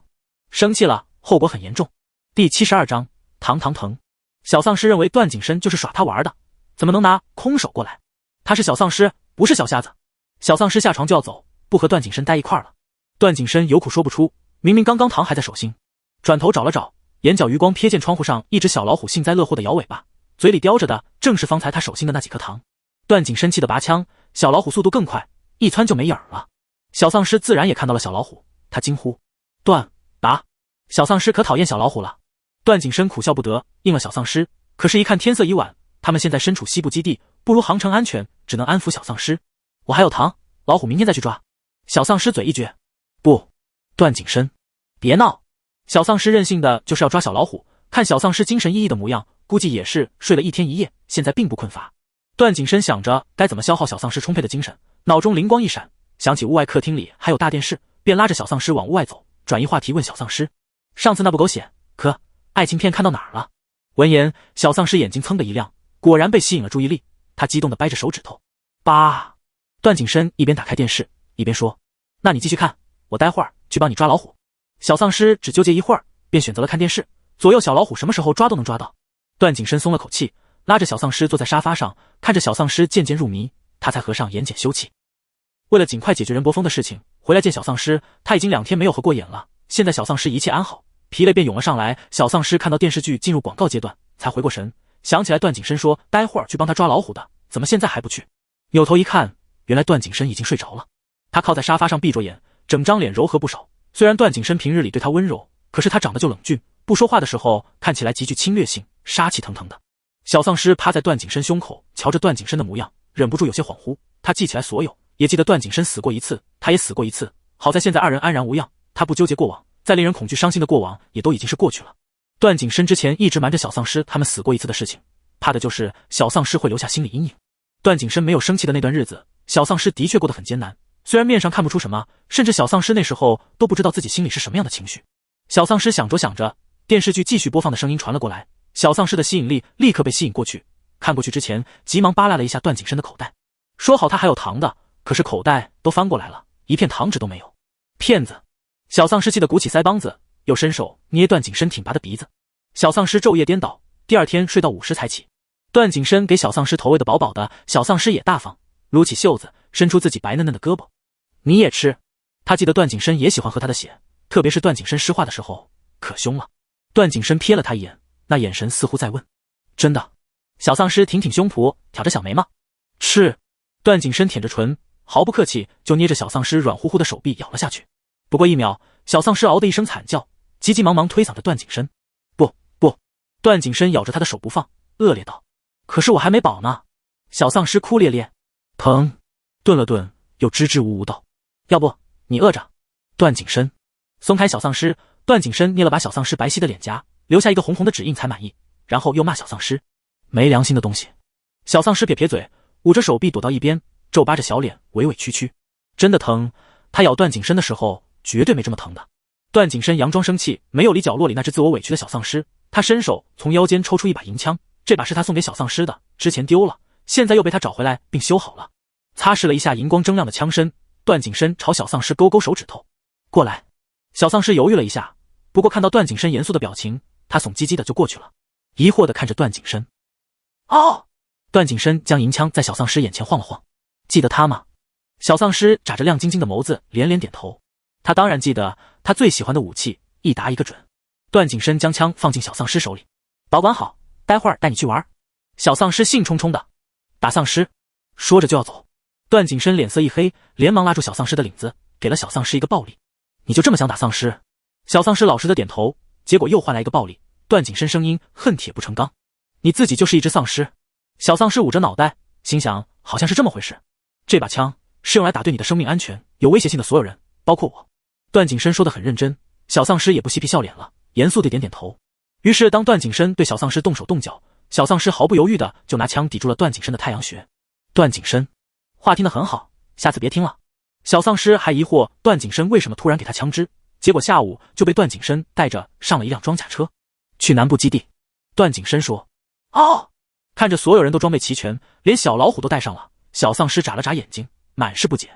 生气了，后果很严重。第72章，糖疼。小丧尸认为段景深就是耍他玩的，怎么能拿空手过来？他是小丧尸，不是小瞎子。小丧尸下床就要走，不和段景深待一块了。段景深有苦说不出，明明刚刚糖还在手心，转头找了找，眼角余光瞥见窗户上一只小老虎幸灾乐祸的摇尾巴，嘴里叼着的正是方才他手心的那几颗糖。段景深气得拔枪，小老虎速度更快，一窜就没影儿了。小丧尸自然也看到了小老虎，他惊呼：段拔！小丧尸可讨厌小老虎了。段景深苦笑不得，应了小丧尸，可是一看天色已晚，他们现在身处西部基地，不如航程安全，只能安抚小丧尸。我还有糖，老虎明天再去抓。小丧尸嘴一撅，不。段景深，别闹。小丧尸任性的就是要抓小老虎，看小丧尸精神奕奕的模样，估计也是睡了1天1夜，现在并不困乏。段景深想着该怎么消耗小丧尸充沛的精神，脑中灵光一闪，想起屋外客厅里还有大电视，便拉着小丧尸往屋外走，转移话题问小丧尸：上次那部狗血可爱情片看到哪儿了？闻言，小丧尸眼睛噌的一亮，果然被吸引了注意力，他激动地掰着手指头。叭！段景深一边打开电视一边说：那你继续看，我待会儿去帮你抓老虎。小丧尸只纠结一会儿，便选择了看电视，左右小老虎什么时候抓都能抓到。段景深松了口气，拉着小丧尸坐在沙发上，看着小丧尸渐渐入迷，他才合上眼睑休憩。为了尽快解决任波峰的事情，回来见小丧尸，他已经2天没有合过眼了。现在小丧尸一切安好，疲累便涌了上来。小丧尸看到电视剧进入广告阶段，才回过神，想起来段景深说待会儿去帮他抓老虎的，怎么现在还不去？扭头一看，原来段景深已经睡着了。他靠在沙发上闭着眼，整张脸柔和不少。虽然段景深平日里对他温柔，可是他长得就冷峻，不说话的时候看起来极具侵略性，杀气腾腾的。小丧尸趴在段景深胸口，瞧着段景深的模样，忍不住有些恍惚。他记起来所有，也记得段景深死过一次，他也死过一次。好在现在2人安然无恙，他不纠结过往，再令人恐惧伤心的过往也都已经是过去了。段景深之前一直瞒着小丧尸他们死过一次的事情，怕的就是小丧尸会留下心理阴影。段景深没有生气的那段日子，小丧尸的确过得很艰难，虽然面上看不出什么，甚至小丧尸那时候都不知道自己心里是什么样的情绪。小丧尸想着想着，电视剧继续播放的声音传了过来，小丧尸的吸引力立刻被吸引过去，看过去之前急忙扒拉了一下段景深的口袋，说好他还有糖的，可是口袋都翻过来了，一片糖纸都没有。骗子！小丧尸气得鼓起腮帮子，又伸手捏段景深挺拔的鼻子。小丧尸昼夜颠倒，第二天睡到午时才起。段景深给小丧尸投喂得饱饱的，小丧尸也大方，撸起袖子，伸出自己白嫩嫩的胳膊。你也吃。他记得段景深也喜欢喝他的血，特别是段景深湿化的时候，可凶了。段景深瞥了他一眼，那眼神似乎在问：真的？小丧尸挺挺胸脯，挑着小眉毛。吃。段景深舔着唇，毫不客气就捏着小丧尸软乎乎的手臂咬了下去。不过一秒，小丧尸嗷的一声惨叫，急急忙忙推搡着段景深。不不！段景深咬着他的手不放，恶劣道：可是我还没饱呢。小丧尸哭咧咧。疼。顿了顿，又支支吾吾道：要不你饿着。段景深松开小丧尸，段景深捏了把小丧尸白皙的脸颊，留下一个红红的指印才满意，然后又骂小丧尸没良心的东西。小丧尸撇撇嘴，捂着手臂躲到一边，皱巴着小脸，委委屈屈。真的疼，他咬段景深的时候绝对没这么疼的。段景深佯装生气，没有理角落里那只自我委屈的小丧尸，他伸手从腰间抽出一把银枪，这把是他送给小丧尸的，之前丢了，现在又被他找回来并修好了。擦拭了一下银光铮亮的枪身，段景深朝小丧尸勾勾手指头，过来。小丧尸犹豫了一下，不过看到段景深严肃的表情，他怂唧唧的就过去了，疑惑的看着段景深。哦！段景深将银枪在小丧尸眼前晃了晃，记得他吗？小丧尸眨着亮晶晶的眸子，连连点头。他当然记得，他最喜欢的武器，一答一个准。段景深将枪放进小丧尸手里，保管好，待会儿带你去玩。小丧尸兴冲冲的打丧尸，说着就要走。段景深脸色一黑，连忙拉住小丧尸的领子，给了小丧尸一个暴力。你就这么想打丧尸？小丧尸老实的点头，结果又换来一个暴力。段景深声音恨铁不成钢：你自己就是一只丧尸。小丧尸捂着脑袋，心想好像是这么回事。这把枪是用来打对你的生命安全有威胁性的所有人，包括我。段景深说得很认真，小丧尸也不嬉皮笑脸了，严肃地点点头。于是当段景深对小丧尸动手动脚，小丧尸毫不犹豫的就拿枪抵住了段景深的太阳穴。段景深话听得很好，下次别听了。小丧尸还疑惑段景深为什么突然给他枪支，结果下午就被段景深带着上了一辆装甲车，去南部基地。段景深说：哦。看着所有人都装备齐全，连小老虎都带上了，小丧尸眨了眨眼睛，满是不解。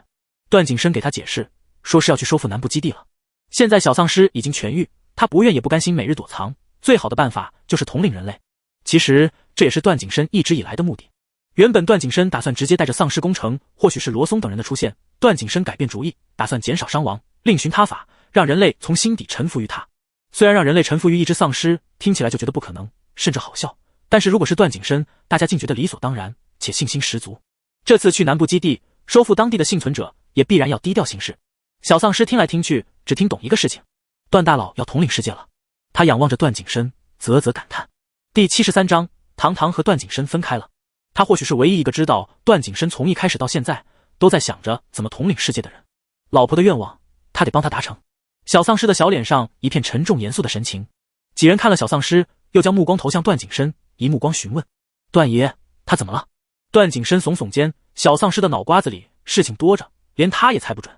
段景深给他解释，说是要去收复南部基地了。现在小丧尸已经痊愈，他不愿也不甘心每日躲藏，最好的办法就是统领人类。其实这也是段景深一直以来的目的。原本段景深打算直接带着丧尸攻城，或许是罗松等人的出现，段景深改变主意，打算减少伤亡，另寻他法，让人类从心底臣服于他。虽然让人类臣服于一只丧尸听起来就觉得不可能，甚至好笑，但是如果是段景深，大家竟觉得理所当然，且信心十足。这次去南部基地收复当地的幸存者，也必然要低调行事。小丧尸听来听去只听懂一个事情，段大佬要统领世界了。他仰望着段景深，啧啧感叹。第73章，堂堂和段景深分开了。他或许是唯一一个知道段景深从一开始到现在都在想着怎么统领世界的人。老婆的愿望，他得帮他达成。小丧尸的小脸上一片沉重严肃的神情。几人看了小丧尸，又将目光投向段景深，一目光询问：段爷，他怎么了？段景深耸耸肩，小丧尸的脑瓜子里事情多着，连他也猜不准。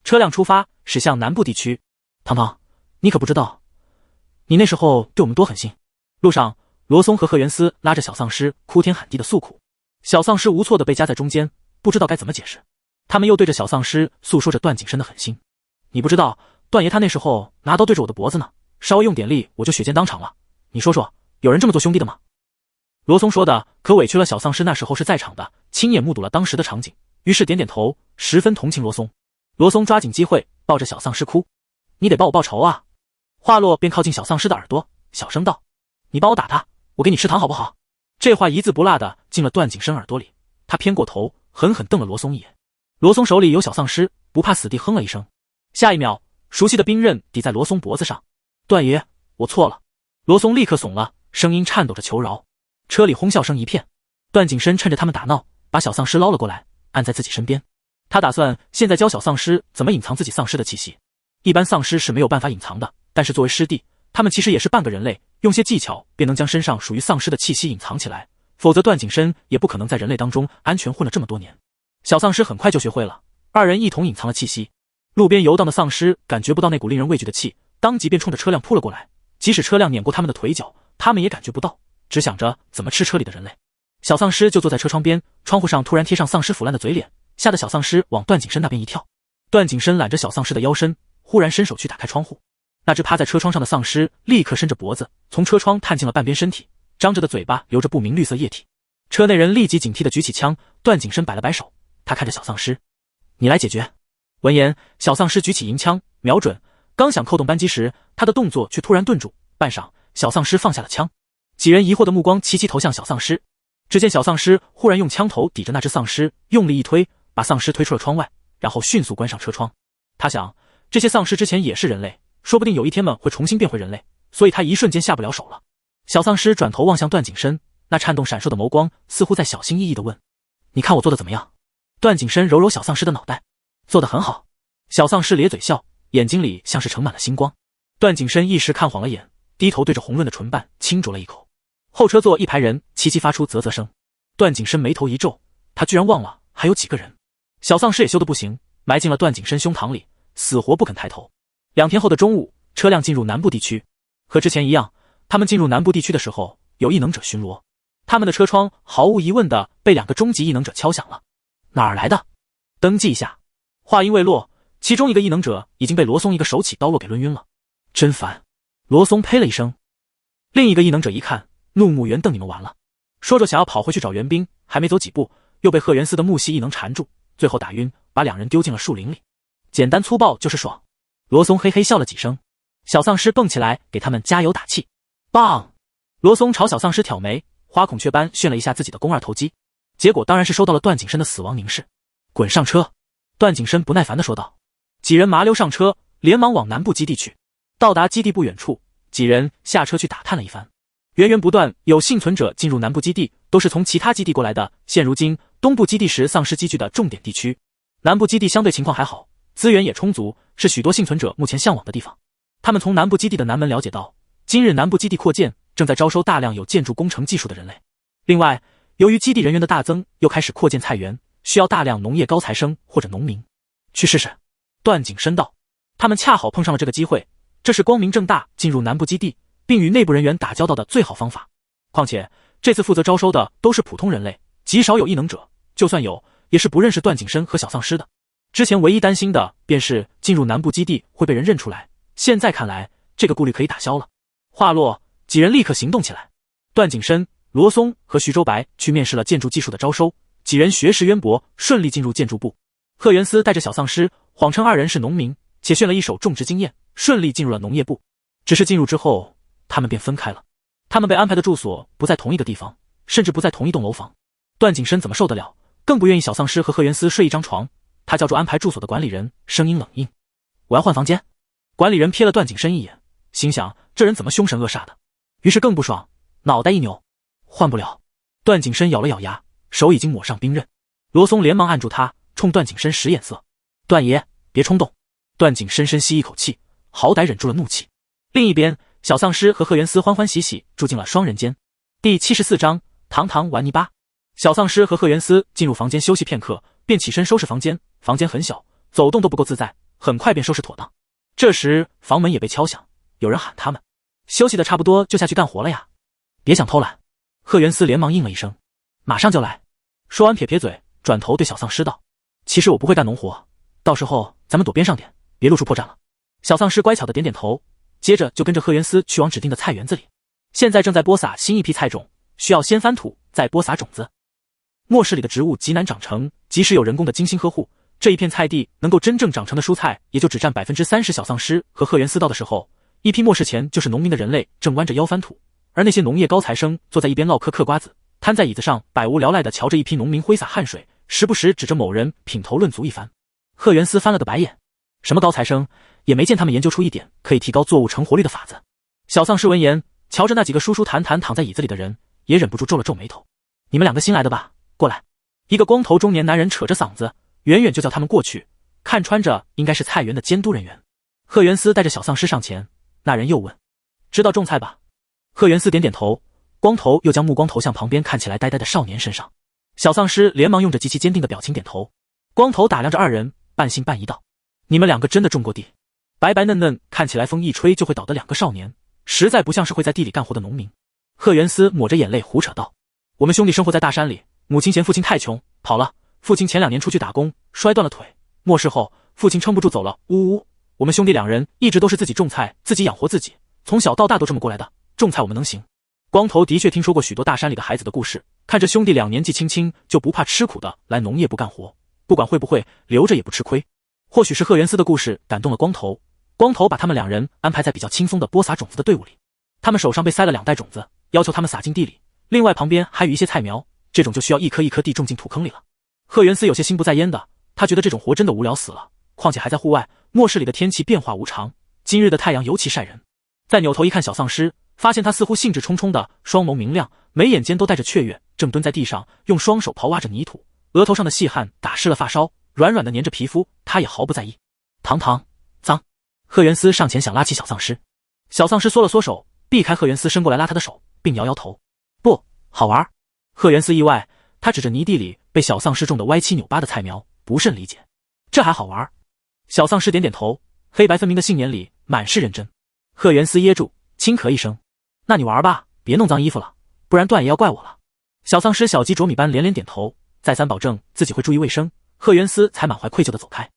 车辆出发，驶向南部地区。堂堂，你可不知道，你那时候对我们多狠心。路上，罗松和贺元思拉着小丧尸哭天喊地的诉苦，小丧尸无措的被夹在中间，不知道该怎么解释。他们又对着小丧尸诉说着段景深的狠心。你不知道，段爷他那时候拿刀对着我的脖子呢，稍微用点力我就血溅当场了。你说说，有人这么做兄弟的吗？罗松说的可委屈了小丧尸，那时候是在场的，亲眼目睹了当时的场景，于是点点头，十分同情罗松。罗松抓紧机会抱着小丧尸哭：你得帮我报仇啊！话落便靠近小丧尸的耳朵，小声道：你帮我打他，我给你吃糖好不好？这话一字不落的进了段景深耳朵里，他偏过头狠狠瞪了罗松一眼。罗松手里有小丧尸，不怕死地哼了一声。下一秒，熟悉的兵刃抵在罗松脖子上。段爷，我错了。罗松立刻怂了，声音颤抖着求饶。车里哄笑声一片。段景深趁着他们打闹，把小丧尸捞了过来，按在自己身边。他打算现在教小丧尸怎么隐藏自己丧尸的气息。一般丧尸是没有办法隐藏的，但是作为师弟，他们其实也是半个人类，用些技巧便能将身上属于丧尸的气息隐藏起来，否则段景深也不可能在人类当中安全混了这么多年。小丧尸很快就学会了，二人一同隐藏了气息。路边游荡的丧尸感觉不到那股令人畏惧的气，当即便冲着车辆扑了过来。即使车辆碾过他们的腿脚，他们也感觉不到，只想着怎么吃车里的人类。小丧尸就坐在车窗边，窗户上突然贴上丧尸腐烂的嘴脸，吓得小丧尸往段景深那边一跳。段景深揽着小丧尸的腰身，忽然伸手去打开窗户。那只趴在车窗上的丧尸立刻伸着脖子，从车窗探进了半边身体，张着的嘴巴流着不明绿色液体。车内人立即警惕地举起枪，段景深摆了摆手，他看着小丧尸：“你来解决。”闻言，小丧尸举起银枪，瞄准，刚想扣动扳机时，他的动作却突然顿住。半晌，小丧尸放下了枪，几人疑惑的目光齐齐投向小丧尸。只见小丧尸忽然用枪头抵着那只丧尸，用力一推，把丧尸推出了窗外，然后迅速关上车窗。他想，这些丧尸之前也是人类，说不定有一天们会重新变回人类，所以他一瞬间下不了手了。小丧尸转头望向段景深，那颤动闪烁的眸光似乎在小心翼翼地问：“你看我做的怎么样？”段景深揉揉小丧尸的脑袋：“做得很好。”小丧尸咧嘴笑，眼睛里像是盛满了星光。段景深一时看晃了眼，低头对着红润的唇瓣轻啄了一口。后车座一排人齐齐发出啧啧声。段景深眉头一皱，他居然忘了还有几个人。小丧尸也羞得不行，埋进了段景深胸膛里，死活不肯抬头。2天后的中午，车辆进入南部地区。和之前一样，他们进入南部地区的时候，有异能者巡逻。他们的车窗毫无疑问的被2个终极异能者敲响了。哪儿来的？登记一下。话音未落，其中一个异能者已经被罗松一个手起刀落给抡晕了。真烦！罗松呸了一声。另一个异能者一看，怒目圆瞪：“你们完了！”说着想要跑回去找援兵，还没走几步，又被贺元司的木系异能缠住，最后打晕，把2人丢进了树林里。简单粗暴就是爽。罗松嘿嘿笑了几声。小丧尸蹦起来给他们加油打气。棒！罗松朝小丧尸挑眉，花孔雀般炫了一下自己的肱二头肌，结果当然是收到了段景深的死亡凝视。滚上车！段景深不耐烦地说道。几人麻溜上车，连忙往南部基地去。到达基地不远处，几人下车去打探了一番。源源不断有幸存者进入南部基地，都是从其他基地过来的。现如今，东部基地是丧尸积聚的重点地区，南部基地相对情况还好，资源也充足，是许多幸存者目前向往的地方。他们从南部基地的南门了解到，今日南部基地扩建，正在招收大量有建筑工程技术的人类。另外，由于基地人员的大增，又开始扩建菜园，需要大量农业高材生或者农民。去试试。段景深道。他们恰好碰上了这个机会，这是光明正大进入南部基地，并与内部人员打交道的最好方法。况且，这次负责招收的都是普通人类，极少有异能者，就算有，也是不认识段景深和小丧尸的。之前唯一担心的便是进入南部基地会被人认出来，现在看来，这个顾虑可以打消了。话落，几人立刻行动起来。段景深、罗松和徐周白去面试了建筑技术的招收，几人学识渊博，顺利进入建筑部。贺元司带着小丧尸，谎称2人是农民，且炫了一手种植经验，顺利进入了农业部。只是进入之后，他们便分开了。他们被安排的住所不在同一个地方，甚至不在同一栋楼房。段景深怎么受得了，更不愿意小丧尸和贺元司睡一张床。他叫住安排住所的管理人，声音冷硬：“我要换房间。”管理人瞥了段景深一眼，心想这人怎么凶神恶煞的，于是更不爽，脑袋一扭：“换不了。”段景深咬了咬牙，手已经抹上冰刃。罗松连忙按住他，冲段景深使眼色：“段爷，别冲动。”段景深深吸一口气，好歹忍住了怒气。另一边，小丧尸和贺元司欢欢喜喜住进了双人间。第74章，堂堂玩泥巴。小丧尸和贺元司进入房间休息片刻，便起身收拾房间。房间很小，走动都不够自在，很快便收拾妥当。这时房门也被敲响，有人喊他们：“休息的差不多就下去干活了呀，别想偷懒。”贺元司连忙应了一声：“马上就来。”说完撇撇嘴，转头对小丧尸道：“其实我不会干农活，到时候咱们躲边上点，别露出破绽了。”小丧尸乖巧的点点头，接着就跟着贺元司去往指定的菜园子里。现在正在播撒新一批菜种，需要先翻土，再播撒种子。末世里的植物极难长成，即使有人工的精心呵护，这一片菜地能够真正长成的蔬菜也就只占 30%。 小丧尸和贺元司到的时候，一批末世前就是农民的人类正弯着腰翻土，而那些农业高材生坐在一边唠嗑嗑瓜子，瘫在椅子上百无聊赖地瞧着一批农民挥洒汗水，时不时指着某人品头论足一番。贺元司翻了个白眼，什么高材生，也没见他们研究出一点可以提高作物成活率的法子。小丧尸闻言，瞧着那几个舒舒坦坦躺在椅子里的人，也忍不住皱了皱眉头：“你们2个新来的吧？过来。”一个光头中年男人扯着嗓子，远远就叫他们过去，看穿着应该是菜园的监督人员。贺元司带着小丧尸上前，那人又问：“知道种菜吧？”贺元司点点头，光头又将目光投向旁边看起来呆呆的少年身上。小丧尸连忙用着极其坚定的表情点头。光头打量着二人，半信半疑道：“你们两个真的种过地？”白白嫩嫩，看起来风一吹就会倒的两个少年，实在不像是会在地里干活的农民。贺元思抹着眼泪胡扯道：“我们兄弟生活在大山里，母亲嫌父亲太穷，跑了。父亲前2年出去打工，摔断了腿。末世后，父亲撑不住走了，呜呜。我们兄弟2人一直都是自己种菜，自己养活自己，从小到大都这么过来的。种菜我们能行。”光头的确听说过许多大山里的孩子的故事，看着兄弟俩年纪轻轻就不怕吃苦的来农业部干活，不管会不会留着也不吃亏。或许是贺元思的故事感动了光头，光头把他们2人安排在比较轻松的播撒种子的队伍里。他们手上被塞了2袋种子，要求他们撒进地里，另外旁边还有一些菜苗，这种就需要一颗一颗地种进土坑里了。贺元思有些心不在焉的，他觉得这种活真的无聊死了，况且还在户外，末世里的天气变化无常，今日的太阳尤其晒人。再扭头一看小丧尸，发现他似乎兴致冲冲的，双眸明亮，眉眼间都带着雀跃，正蹲在地上用双手刨挖着泥土，额头上的细汗打湿了发梢，软软的粘着皮肤，他也毫不在意。堂堂脏！贺元思上前想拉起小丧尸，小丧尸缩了缩手，避开贺元思伸过来拉他的手，并摇摇头：“不好玩。”贺元思意外，他指着泥地里被小丧尸种的歪七扭八的菜苗，不甚理解：“这还好玩？”小丧尸点点头，黑白分明的杏眼里满是认真。贺元思噎住，轻咳一声：“那你玩吧，别弄脏衣服了，不然断也要怪我了。”小丧尸小鸡啄米般连连点头，再三保证自己会注意卫生，贺元思才满怀愧疚地走开。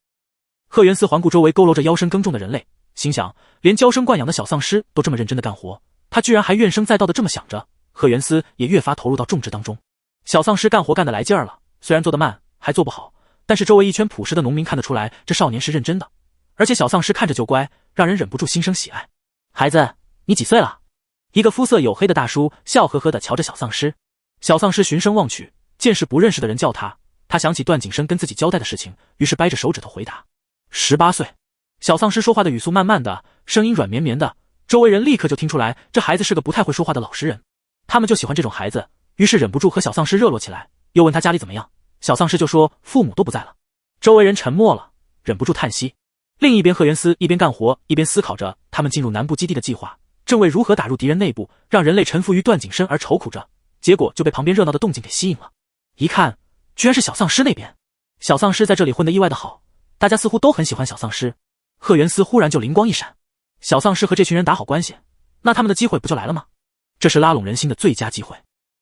贺元思环顾周围佝偻着腰身耕种的人类，心想连娇生惯养的小丧尸都这么认真地干活，他居然还怨声载道地这么想着，贺元思也越发投入到种植当中。小丧尸干活干得来劲儿了，虽然做得慢，还做不好，但是周围一圈朴实的农民看得出来这少年是认真的，而且小丧尸看着就乖，让人忍不住心生喜爱。孩子，你几岁了？一个肤色黝黑的大叔笑呵呵地瞧着小丧尸。小丧尸循声望去，见是不认识的人叫他想起段景生跟自己交代的事情，于是掰着手指头回答：18岁。小丧尸说话的语速慢慢的，声音软绵绵的，周围人立刻就听出来这孩子是个不太会说话的老实人，他们就喜欢这种孩子，于是忍不住和小丧尸热络起来，又问他家里怎么样，小丧尸就说父母都不在了。周围人沉默了，忍不住叹息。另一边，贺元思一边干活一边思考着他们进入南部基地的计划，正为如何打入敌人内部，让人类臣服于段景深而愁苦着，结果就被旁边热闹的动静给吸引了。一看，居然是小丧尸那边。小丧尸在这里混得意外的好，大家似乎都很喜欢小丧尸。贺元思忽然就灵光一闪，小丧尸和这群人打好关系，那他们的机会不就来了吗？这是拉拢人心的最佳机会。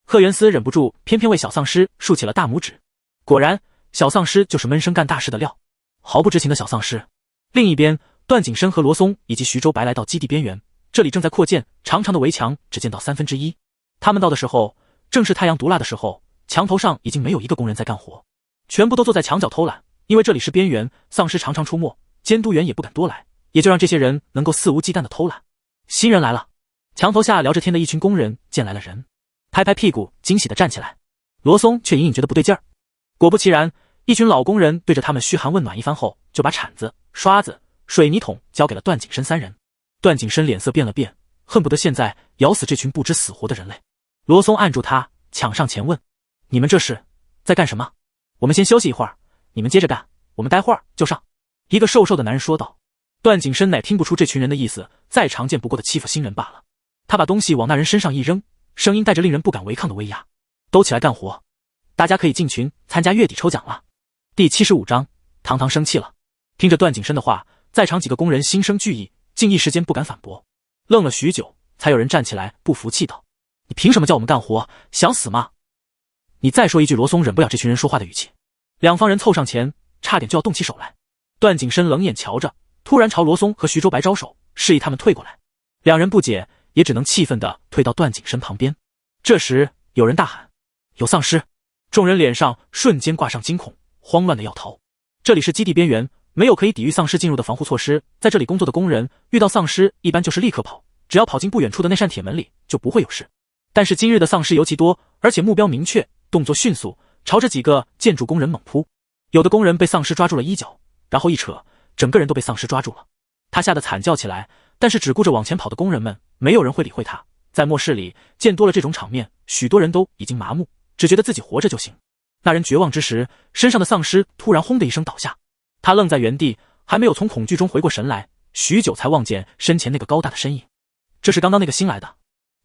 贺元思忍不住偏偏为小丧尸竖起了大拇指。果然，小丧尸就是闷声干大事的料，毫不知情的小丧尸。另一边，段景深和罗松以及徐州白来到基地边缘，这里正在扩建，长长的围墙只见到1/3。他们到的时候，正是太阳毒辣的时候，墙头上已经没有一个工人在干活，全部都坐在墙角偷懒，因为这里是边缘，丧尸常常出没，监督员也不敢多来，也就让这些人能够肆无忌惮的偷懒。新人来了，墙头下聊着天的一群工人见来了人，拍拍屁股惊喜地站起来。罗松却隐隐觉得不对劲儿。果不其然，一群老工人对着他们嘘寒问暖一番后，就把铲子、刷子、水泥桶交给了段景深3人。段景深脸色变了变，恨不得现在咬死这群不知死活的人类。罗松按住他，抢上前问：“你们这是在干什么？我们先休息一会儿，你们接着干，我们待会儿就上。”一个瘦瘦的男人说道。段景深乃听不出这群人的意思，再常见不过的欺负新人罢了。他把东西往那人身上一扔，声音带着令人不敢违抗的威压：“都起来干活，大家可以进群参加月底抽奖了。”第75章，堂堂生气了。听着段景深的话，在场几个工人心生惧意，竟一时间不敢反驳。愣了许久，才有人站起来不服气道：“你凭什么叫我们干活？想死吗？”你再说一句。罗松忍不了这群人说话的语气。两方人凑上前，差点就要动起手来。段景深冷眼瞧着，突然朝罗松和徐州白招手，示意他们退过来。两人不解，也只能气愤地退到段景深旁边。这时有人大喊：“有丧尸！”众人脸上瞬间挂上惊恐，慌乱的要逃。这里是基地边缘，没有可以抵御丧尸进入的防护措施，在这里工作的工人遇到丧尸一般就是立刻跑，只要跑进不远处的那扇铁门里就不会有事。但是今日的丧尸尤其多，而且目标明确，动作迅速，朝着几个建筑工人猛扑。有的工人被丧尸抓住了衣角，然后一扯，整个人都被丧尸抓住了。他吓得惨叫起来，但是只顾着往前跑的工人们，没有人会理会他。在末世里见多了这种场面，许多人都已经麻木，只觉得自己活着就行。那人绝望之时，身上的丧尸突然轰的一声倒下，他愣在原地，还没有从恐惧中回过神来，许久才望见身前那个高大的身影。这是刚刚那个新来的。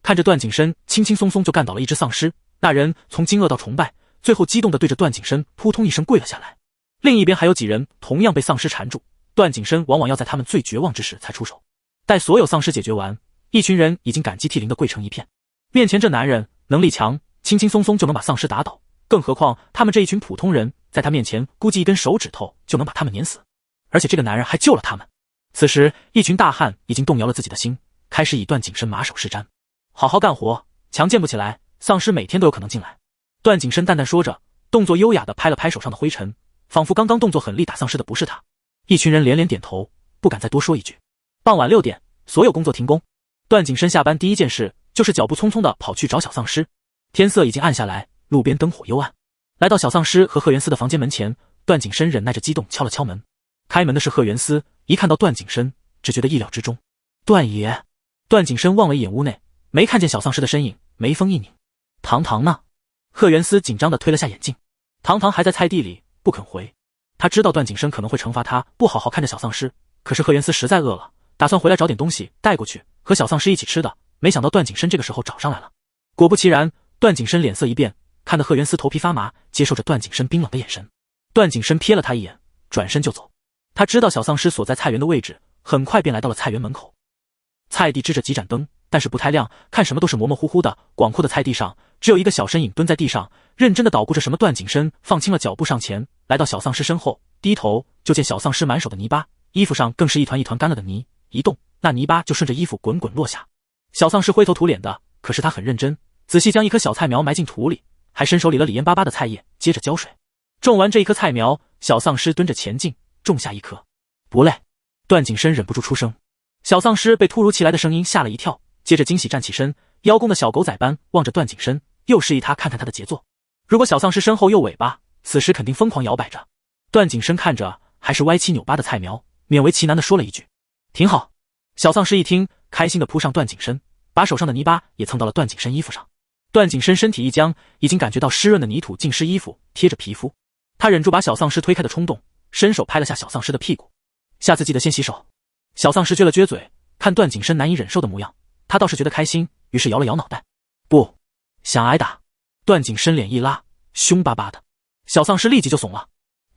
看着段景深轻轻松松就干倒了一只丧尸，那人从惊愕到崇拜，最后激动地对着段景深扑通一声跪了下来。另一边还有几人同样被丧尸缠住，段景深往往要在他们最绝望之时才出手。待所有丧尸解决完，一群人已经感激涕零地跪成一片。面前这男人能力强，轻轻松松就能把丧尸打倒，更何况他们这一群普通人，在他面前估计一根手指头就能把他们碾死。而且这个男人还救了他们。此时一群大汉已经动摇了自己的心，开始以段景深马首是瞻。好好干活，强健不起来，丧尸每天都有可能进来。段景深淡淡说着，动作优雅地拍了拍手上的灰尘，仿佛刚刚动作狠厉打丧尸的不是他。一群人连连点头，不敢再多说一句。傍晚6点，所有工作停工。段景深下班第一件事就是脚步匆匆地跑去找小丧尸。天色已经暗下来，路边灯火幽暗。来到小丧尸和贺元思的房间门前，段景深忍耐着激动敲了敲门。开门的是贺元思，一看到段景深，只觉得意料之中。段爷。段景深望了一眼屋内，没看见小丧尸的身影，眉峰一拧。糖糖呢？贺元思紧张地推了下眼镜。糖糖还在菜地里，不肯回。他知道段景深可能会惩罚他不好好看着小丧尸，可是贺元思实在饿了，打算回来找点东西带过去和小丧尸一起吃的，没想到段景深这个时候找上来了。果不其然，段景深脸色一变，看得贺元思头皮发麻，接受着段景深冰冷的眼神。段景深瞥了他一眼，转身就走。他知道小丧尸所在菜园的位置，很快便来到了菜园门口。菜地支着几盏灯，但是不太亮，看什么都是模模糊糊的。广阔的菜地上，只有一个小身影蹲在地上，认真的捣鼓着什么。段景深放轻了脚步上前，来到小丧尸身后，低头就见小丧尸满手的泥巴，衣服上更是一团一团干了的泥，一动那泥巴就顺着衣服滚滚落下。小丧尸灰头土脸的，可是他很认真，仔细将一颗小菜苗埋进土里，还伸手理了理蔫巴巴的菜叶，接着浇水。种完这一颗菜苗，小丧尸蹲着前进，种下一颗。不累。段景深忍不住出声。小丧尸被突如其来的声音吓了一跳，接着惊喜站起身，邀功的小狗仔般望着段景深，又示意他看看他的杰作。如果小丧尸身后有尾巴，此时肯定疯狂摇摆着。段景深看着还是歪七扭八的菜苗，勉为其难地说了一句：“挺好。”小丧尸一听，开心地扑上段景深，把手上的泥巴也蹭到了段景深衣服上。段景深身体一僵，已经感觉到湿润的泥土浸湿衣服，贴着皮肤。他忍住把小丧尸推开的冲动，伸手拍了下小丧尸的屁股：“下次记得先洗手。”小丧尸撅了撅嘴，看段景深难以忍受的模样，他倒是觉得开心，于是摇了摇脑袋：“不想挨打。”段景深脸一拉，凶巴巴的。小丧尸立即就怂了：“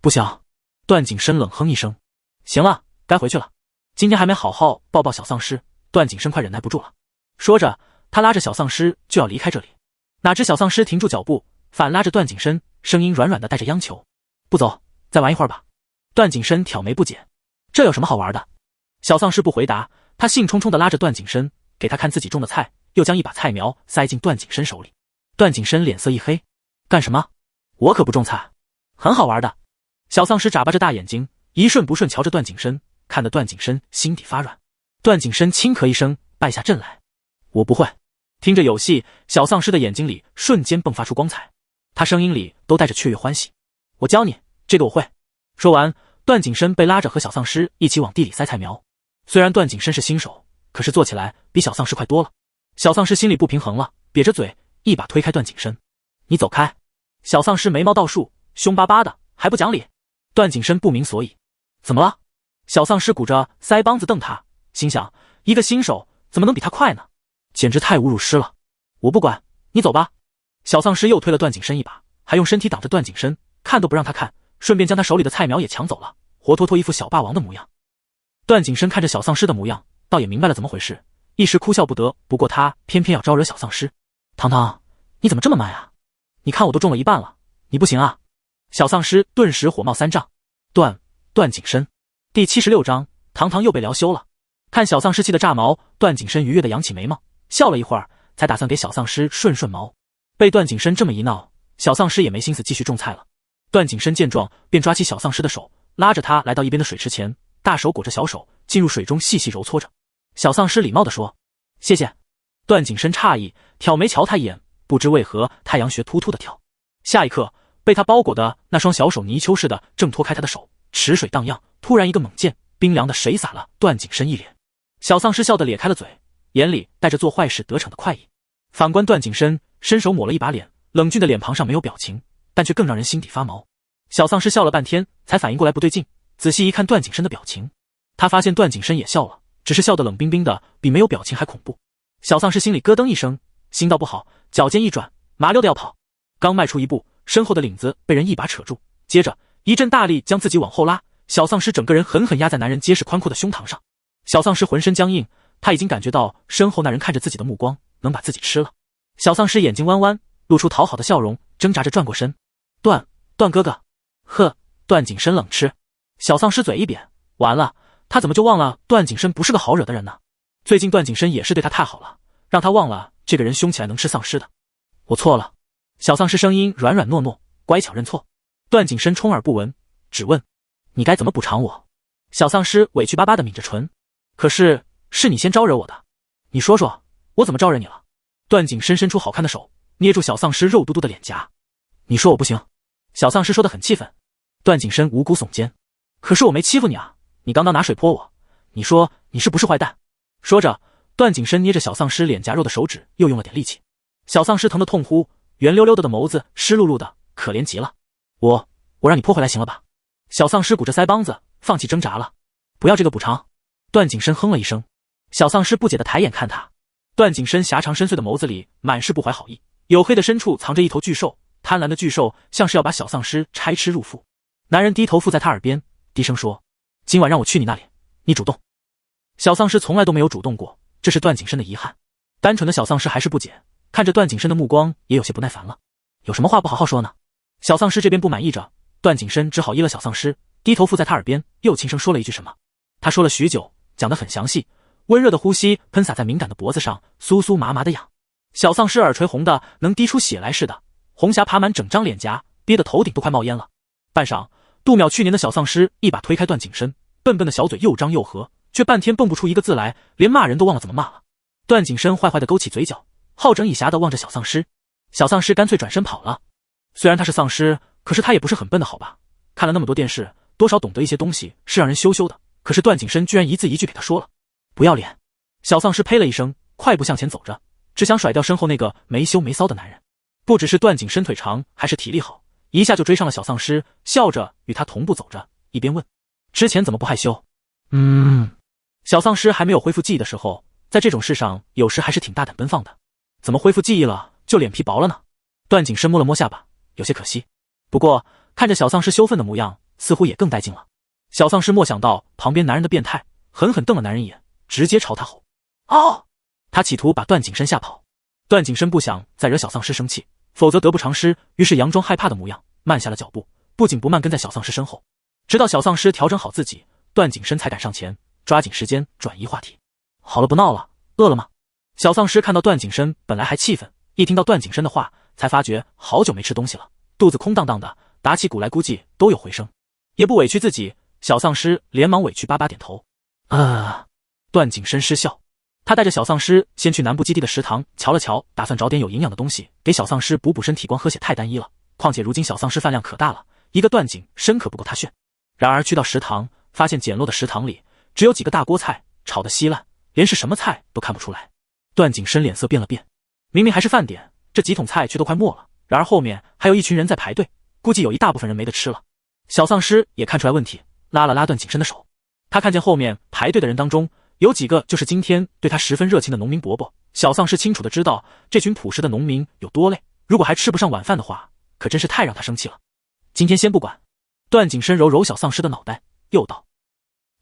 不想。”段景深冷哼一声：“行了，该回去了。今天还没好好抱抱小丧尸。”段景深快忍耐不住了，说着他拉着小丧尸就要离开这里，哪知小丧尸停住脚步，反拉着段景深，声音软软的带着央求：“不走，再玩一会儿吧。”段景深挑眉不解：“这有什么好玩的？”小丧尸不回答，他兴冲冲地拉着段景深，给他看自己种的菜，又将一把菜苗塞进段景深手里。段景深脸色一黑：“干什么？我可不种菜，很好玩的。”小丧尸眨巴着大眼睛，一瞬不瞬瞧着段景深，看得段景深心底发软。段景深轻咳一声，败下阵来：“我不会。”听着有戏，小丧尸的眼睛里瞬间迸发出光彩，他声音里都带着雀跃欢喜：“我教你，这个我会。”说完，段景深被拉着和小丧尸一起往地里塞菜苗。虽然段景深是新手，可是做起来比小丧尸快多了。小丧尸心里不平衡了，瘪着嘴一把推开段景深：“你走开！”小丧尸眉毛倒竖，凶巴巴的，还不讲理。段景深不明所以：“怎么了？”小丧尸鼓着腮帮子瞪他，心想一个新手怎么能比他快呢？简直太侮辱师了！我不管，你走吧。小丧尸又推了段景深一把，还用身体挡着段景深，看都不让他看，顺便将他手里的菜苗也抢走了，活脱脱一副小霸王的模样。段景深看着小丧尸的模样，倒也明白了怎么回事，一时哭笑不得，不过他偏偏要招惹小丧尸。“糖糖，你怎么这么慢啊？你看我都种了一半了，你不行啊！”小丧尸顿时火冒三丈。段景深第76章，糖糖又被撩羞了。看小丧尸气得炸毛，段景深愉悦地扬起眉毛，笑了一会儿，才打算给小丧尸顺顺毛。被段景深这么一闹，小丧尸也没心思继续种菜了。段景深见状，便抓起小丧尸的手，拉着他来到一边的水池前，大手裹着小手，进入水中细细揉搓着。小丧尸礼貌地说：“谢谢。”段景深诧异，挑眉瞧他一眼，不知为何太阳穴突突地跳。下一刻，被他包裹的那双小手泥鳅似的挣脱开他的手，池水荡漾，突然一个猛箭，冰凉的水洒了段景深一脸。小丧尸笑得咧开了嘴，眼里带着做坏事得逞的快意。反观段景深，伸手抹了一把脸，冷峻的脸庞上没有表情，但却更让人心底发毛。小丧尸笑了半天，才反应过来不对劲，仔细一看段景深的表情，他发现段景深也笑了，只是笑得冷冰冰的，比没有表情还恐怖。小丧尸心里咯噔一声，心道不好，脚尖一转，麻溜的要跑。刚迈出一步，身后的领子被人一把扯住，接着一阵大力将自己往后拉，小丧尸整个人狠狠压在男人结实宽阔的胸膛上。小丧尸浑身僵硬，他已经感觉到身后那人看着自己的目光能把自己吃了。小丧尸眼睛弯弯，露出讨好的笑容，挣扎着转过身。段哥哥。呵，段景深冷嗤。小丧尸嘴一扁，完了，他怎么就忘了段景深不是个好惹的人呢？最近段景深也是对他太好了，让他忘了这个人凶起来能吃丧尸的。我错了。小丧尸声音软软糯糯，乖巧认错。段景深充耳不闻，只问你该怎么补偿我。小丧尸委屈巴巴地抿着唇，可是你先招惹我的，你说说我怎么招惹你了？段景深伸出好看的手捏住小丧尸肉嘟嘟的脸颊，你说我不行。小丧尸说得很气愤。段景深无辜耸肩，可是我没欺负你啊，你刚刚拿水泼我，你说你是不是坏蛋？说着，段景深捏着小丧尸脸颊肉的手指又用了点力气。小丧尸疼得痛呼，圆溜溜的眸子湿漉漉的，可怜极了。我让你泼回来行了吧？小丧尸鼓着腮帮子，放弃挣扎了。不要这个补偿。段景深哼了一声。小丧尸不解的抬眼看他。段景深狭长深邃的眸子里满是不怀好意，黝黑的深处藏着一头巨兽，贪婪的巨兽像是要把小丧尸拆吃入腹。男人低头附在他耳边，低声说：今晚让我去你那里，你主动。小丧尸从来都没有主动过，这是段景深的遗憾。单纯的小丧尸还是不解，看着段景深的目光也有些不耐烦了。有什么话不好好说呢？小丧尸这边不满意着，段景深只好依了小丧尸，低头附在他耳边，又轻声说了一句什么。他说了许久，讲得很详细，温热的呼吸喷洒在敏感的脖子上，酥酥麻麻的痒。小丧尸耳垂红的能滴出血来似的，红霞爬满整张脸颊，憋得头顶都快冒烟了。半晌，度秒去年的小丧尸一把推开段景深，笨笨的小嘴又张又合，却半天蹦不出一个字来，连骂人都忘了怎么骂了。段景深坏坏的勾起嘴角，好整以暇的望着小丧尸。小丧尸干脆转身跑了。虽然他是丧尸，可是他也不是很笨的好吧？看了那么多电视，多少懂得一些东西是让人羞羞的。可是段景深居然一字一句给他说了，不要脸。小丧尸呸了一声，快步向前走着，只想甩掉身后那个没羞没臊的男人。不只是段景深腿长，还是体力好，一下就追上了小丧尸，笑着与他同步走着，一边问：之前怎么不害羞？小丧尸还没有恢复记忆的时候，在这种事上有时还是挺大胆奔放的，怎么恢复记忆了就脸皮薄了呢？段景深摸了摸下巴，有些可惜。不过看着小丧尸羞愤的模样，似乎也更带劲了。小丧尸莫想到旁边男人的变态，狠狠瞪了男人一眼，直接朝他吼：哦！他企图把段景深吓跑。段景深不想再惹小丧尸生气，否则得不偿失，于是佯装害怕的模样，慢下了脚步，不紧不慢跟在小丧尸身后，直到小丧尸调整好自己，段景深才敢上前，抓紧时间转移话题。好了，不闹了，饿了吗？小丧尸看到段景深本来还气愤，一听到段景深的话，才发觉好久没吃东西了，肚子空荡荡的，打起鼓来估计都有回声，也不委屈自己。小丧尸连忙委屈巴巴点头。段景深失笑。他带着小丧尸先去南部基地的食堂瞧了瞧，打算找点有营养的东西给小丧尸补补身体，光喝血太单一了，况且如今小丧尸饭量可大了，一个段景深可不够他炫。然而去到食堂，发现简陋的食堂里只有几个大锅菜，炒得稀烂，连是什么菜都看不出来。段景深脸色变了变，明明还是饭点，这几桶菜却都快没了，然而后面还有一群人在排队，估计有一大部分人没得吃了。小丧尸也看出来问题，拉了拉段景深的手。他看见后面排队的人当中，有几个就是今天对他十分热情的农民伯伯。小丧尸清楚的知道这群朴实的农民有多累，如果还吃不上晚饭的话，可真是太让他生气了。今天先不管。段景深揉揉小丧尸的脑袋，又道：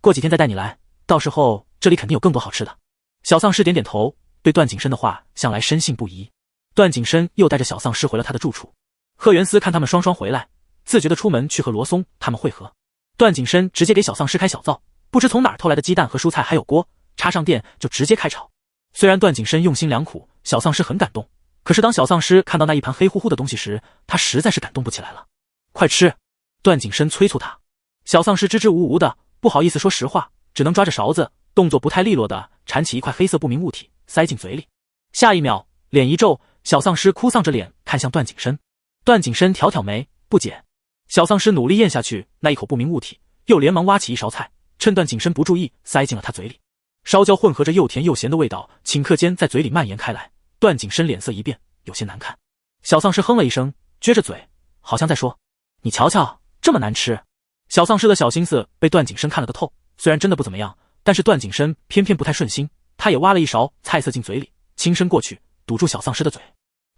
过几天再带你来，到时候这里肯定有更多好吃的。小丧尸点点头，对段景深的话向来深信不疑。段景深又带着小丧尸回了他的住处。贺元思看他们双双回来，自觉地出门去和罗松他们会合。段景深直接给小丧尸开小灶，不知从哪儿偷来的鸡蛋和蔬菜还有锅，插上电就直接开炒。虽然段景深用心良苦，小丧尸很感动，可是当小丧尸看到那一盘黑乎乎的东西时，他实在是感动不起来了。快吃！段景深催促他。小丧尸支支吾吾的，不好意思说实话，只能抓着勺子，动作不太利落的铲起一块黑色不明物体，塞进嘴里。下一秒，脸一皱，小丧尸哭丧着脸看向段景深。段景深挑挑眉，不解。小丧尸努力咽下去那一口不明物体，又连忙挖起一勺菜，趁段景深不注意塞进了他嘴里。烧焦混合着又甜又咸的味道顷刻间在嘴里蔓延开来，段景深脸色一变，有些难看。小丧尸哼了一声，撅着嘴，好像在说：你瞧瞧，这么难吃。小丧尸的小心思被段景深看了个透，虽然真的不怎么样，但是段景深偏偏不太顺心，他也挖了一勺菜色进嘴里，轻声过去堵住小丧尸的嘴。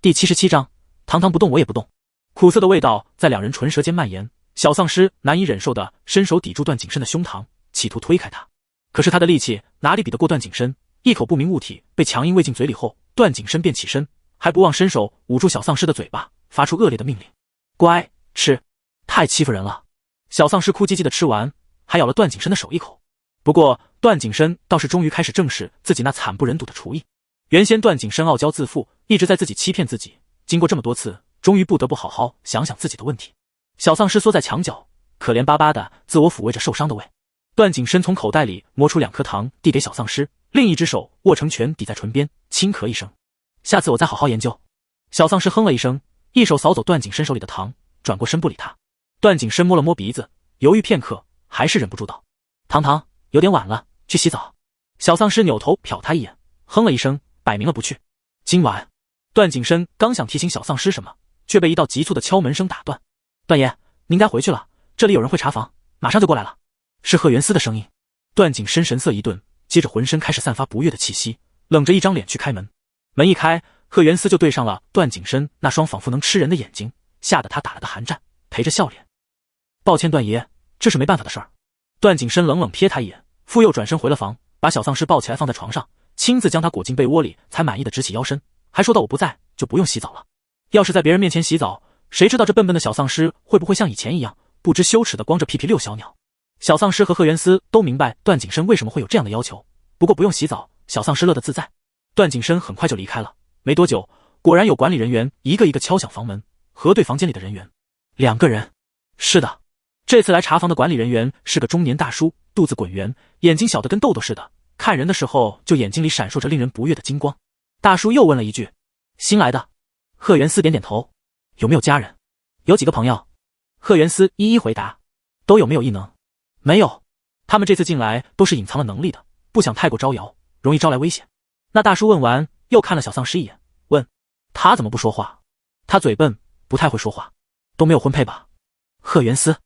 第77章，堂堂不动我也不动。苦涩的味道在两人唇舌间蔓延，小丧尸难以忍受的伸手抵住段景深的胸膛，企图推开他。可是他的力气哪里比得过段景深？一口不明物体被强硬喂进嘴里后，段景深便起身，还不忘伸手捂住小丧尸的嘴巴，发出恶劣的命令：乖，吃！太欺负人了！小丧尸哭唧唧的吃完，还咬了段景深的手一口。不过段景深倒是终于开始正视自己那惨不忍睹的厨艺。原先段景深傲娇自负，一直在自己欺骗自己，经过这么多次，终于不得不好好想想自己的问题。小丧尸缩在墙角，可怜巴巴的自我抚慰着受伤的胃。段景深从口袋里摸出2颗糖递给小丧尸，另一只手握成拳抵在唇边，轻咳一声：下次我再好好研究。小丧尸哼了一声，一手扫走段景深手里的糖，转过身不理他。段景深摸了摸鼻子，犹豫片刻，还是忍不住道：糖糖，有点晚了，去洗澡。小丧尸扭头瞟他一眼，哼了一声，摆明了不去。今晚，段景深刚想提醒小丧尸什么，却被一道急促的敲门声打断。段爷，您该回去了，这里有人会查房，马上就过来了。是贺元思的声音。段景深神色一顿，接着浑身开始散发不悦的气息，冷着一张脸去开门。门一开，贺元思就对上了段景深那双仿佛能吃人的眼睛，吓得他打了个寒战，陪着笑脸：抱歉段爷，这是没办法的事儿。段景深冷冷瞥他一眼，复又转身回了房，把小丧尸抱起来放在床上，亲自将他裹进被窝里，才满意的直起腰身，还说到我不在就不用洗澡了。要是在别人面前洗澡，谁知道这笨笨的小丧尸会不会像以前一样不知羞耻的光着屁屁遛小鸟。小丧尸和贺元思都明白段景深为什么会有这样的要求，不过不用洗澡，小丧尸乐得自在。段景深很快就离开了，没多久，果然有管理人员一个一个敲响房门，核对房间里的人员。2个人。是的，这次来查房的管理人员是个中年大叔，肚子滚圆，眼睛小得跟豆豆似的，看人的时候就眼睛里闪烁着令人不悦的金光。大叔又问了一句：新来的？贺元思点点头。有没有家人？有几个朋友？贺元思一一回答。都有没有异能？没有，他们这次进来都是隐藏了能力的，不想太过招摇，容易招来危险。那大叔问完，又看了小丧尸一眼，问：他怎么不说话？他嘴笨，不太会说话。都没有婚配吧？贺元思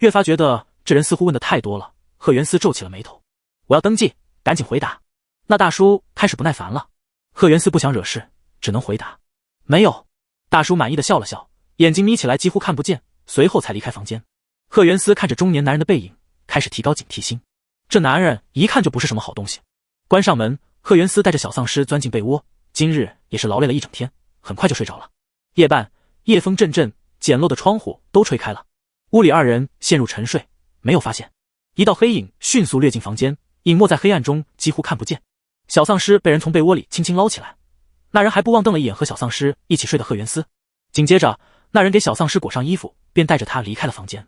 越发觉得这人似乎问的太多了。贺元思皱起了眉头：我要登记，赶紧回答。那大叔开始不耐烦了。贺元思不想惹事，只能回答：没有。大叔满意的笑了笑，眼睛眯起来几乎看不见，随后才离开房间。贺元思看着中年男人的背影，开始提高警惕心。这男人一看就不是什么好东西。关上门，贺元思带着小丧尸钻进被窝，今日也是劳累了一整天，很快就睡着了。夜半，夜风阵阵，简陋的窗户都吹开了，屋里2人陷入沉睡，没有发现一道黑影迅速掠进房间，隐没在黑暗中，几乎看不见。小丧尸被人从被窝里轻轻捞起来，那人还不忘瞪了一眼和小丧尸一起睡的贺元思。紧接着，那人给小丧尸裹上衣服，便带着他离开了房间。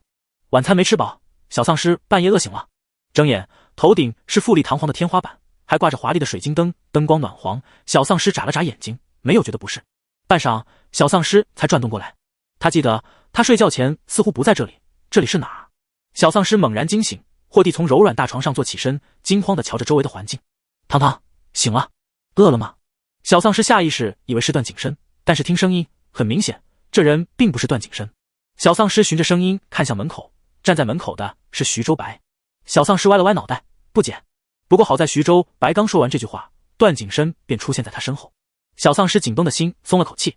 晚餐没吃饱，小丧尸半夜饿醒了，睁眼，头顶是富丽堂皇的天花板，还挂着华丽的水晶灯，灯光暖黄。小丧尸眨了眨眼睛，没有觉得不适。半晌，小丧尸才转动过来，他记得他睡觉前似乎不在这里，这里是哪儿？小丧尸猛然惊醒，霍地从柔软大床上坐起身，惊慌地瞧着周围的环境。糖糖，醒了，饿了吗？小丧尸下意识以为是段景深，但是听声音，很明显，这人并不是段景深。小丧尸循着声音看向门口，站在门口的是徐周白。小丧尸歪了歪脑袋，不解。不过好在徐周白刚说完这句话，段景深便出现在他身后。小丧尸紧绷的心松了口气。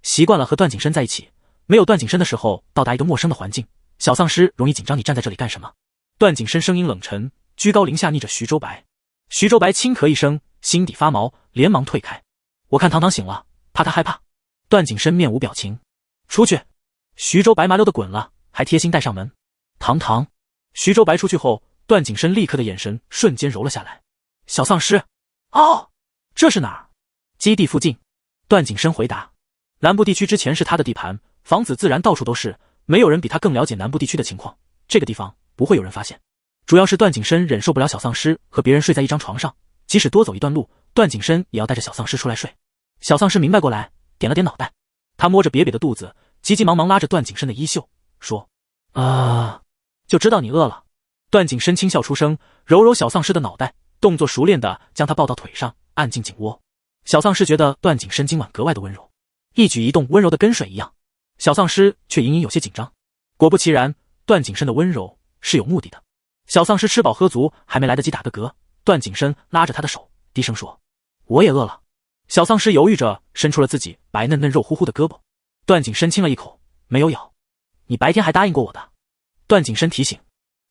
习惯了和段景深在一起，没有段景深的时候，到达一个陌生的环境，小丧尸容易紧张。你站在这里干什么？段景深声音冷沉，居高临下睨着徐周白。徐周白轻咳一声，心底发毛，连忙退开。我看糖糖醒了，怕他害怕。段景深面无表情。出去。徐周白麻溜的滚了，还贴心带上门。糖糖。徐周白出去后，段景深立刻的眼神瞬间柔了下来。小丧尸。哦，这是哪儿？基地附近。段景深回答。南部地区之前是他的地盘，房子自然到处都是，没有人比他更了解南部地区的情况，这个地方不会有人发现。主要是段景深忍受不了小丧尸和别人睡在一张床上，即使多走一段路，段景深也要带着小丧尸出来睡。小丧尸明白过来，点了点脑袋，他摸着瘪瘪的肚子，急急忙忙拉着段景深的衣袖，说：就知道你饿了。段景深轻笑出声，揉揉小丧尸的脑袋，动作熟练地将他抱到腿上，按进颈窝。小丧尸觉得段景深今晚格外的温柔，一举一动温柔的跟水一样。小丧尸却隐隐有些紧张。果不其然，段景深的温柔是有目的的。小丧尸吃饱喝足，还没来得及打个嗝，段景深拉着他的手，低声说：我也饿了。小丧尸犹豫着伸出了自己白嫩嫩肉乎乎的胳膊。段景深亲了一口，没有咬。你白天还答应过我的。段景深提醒：“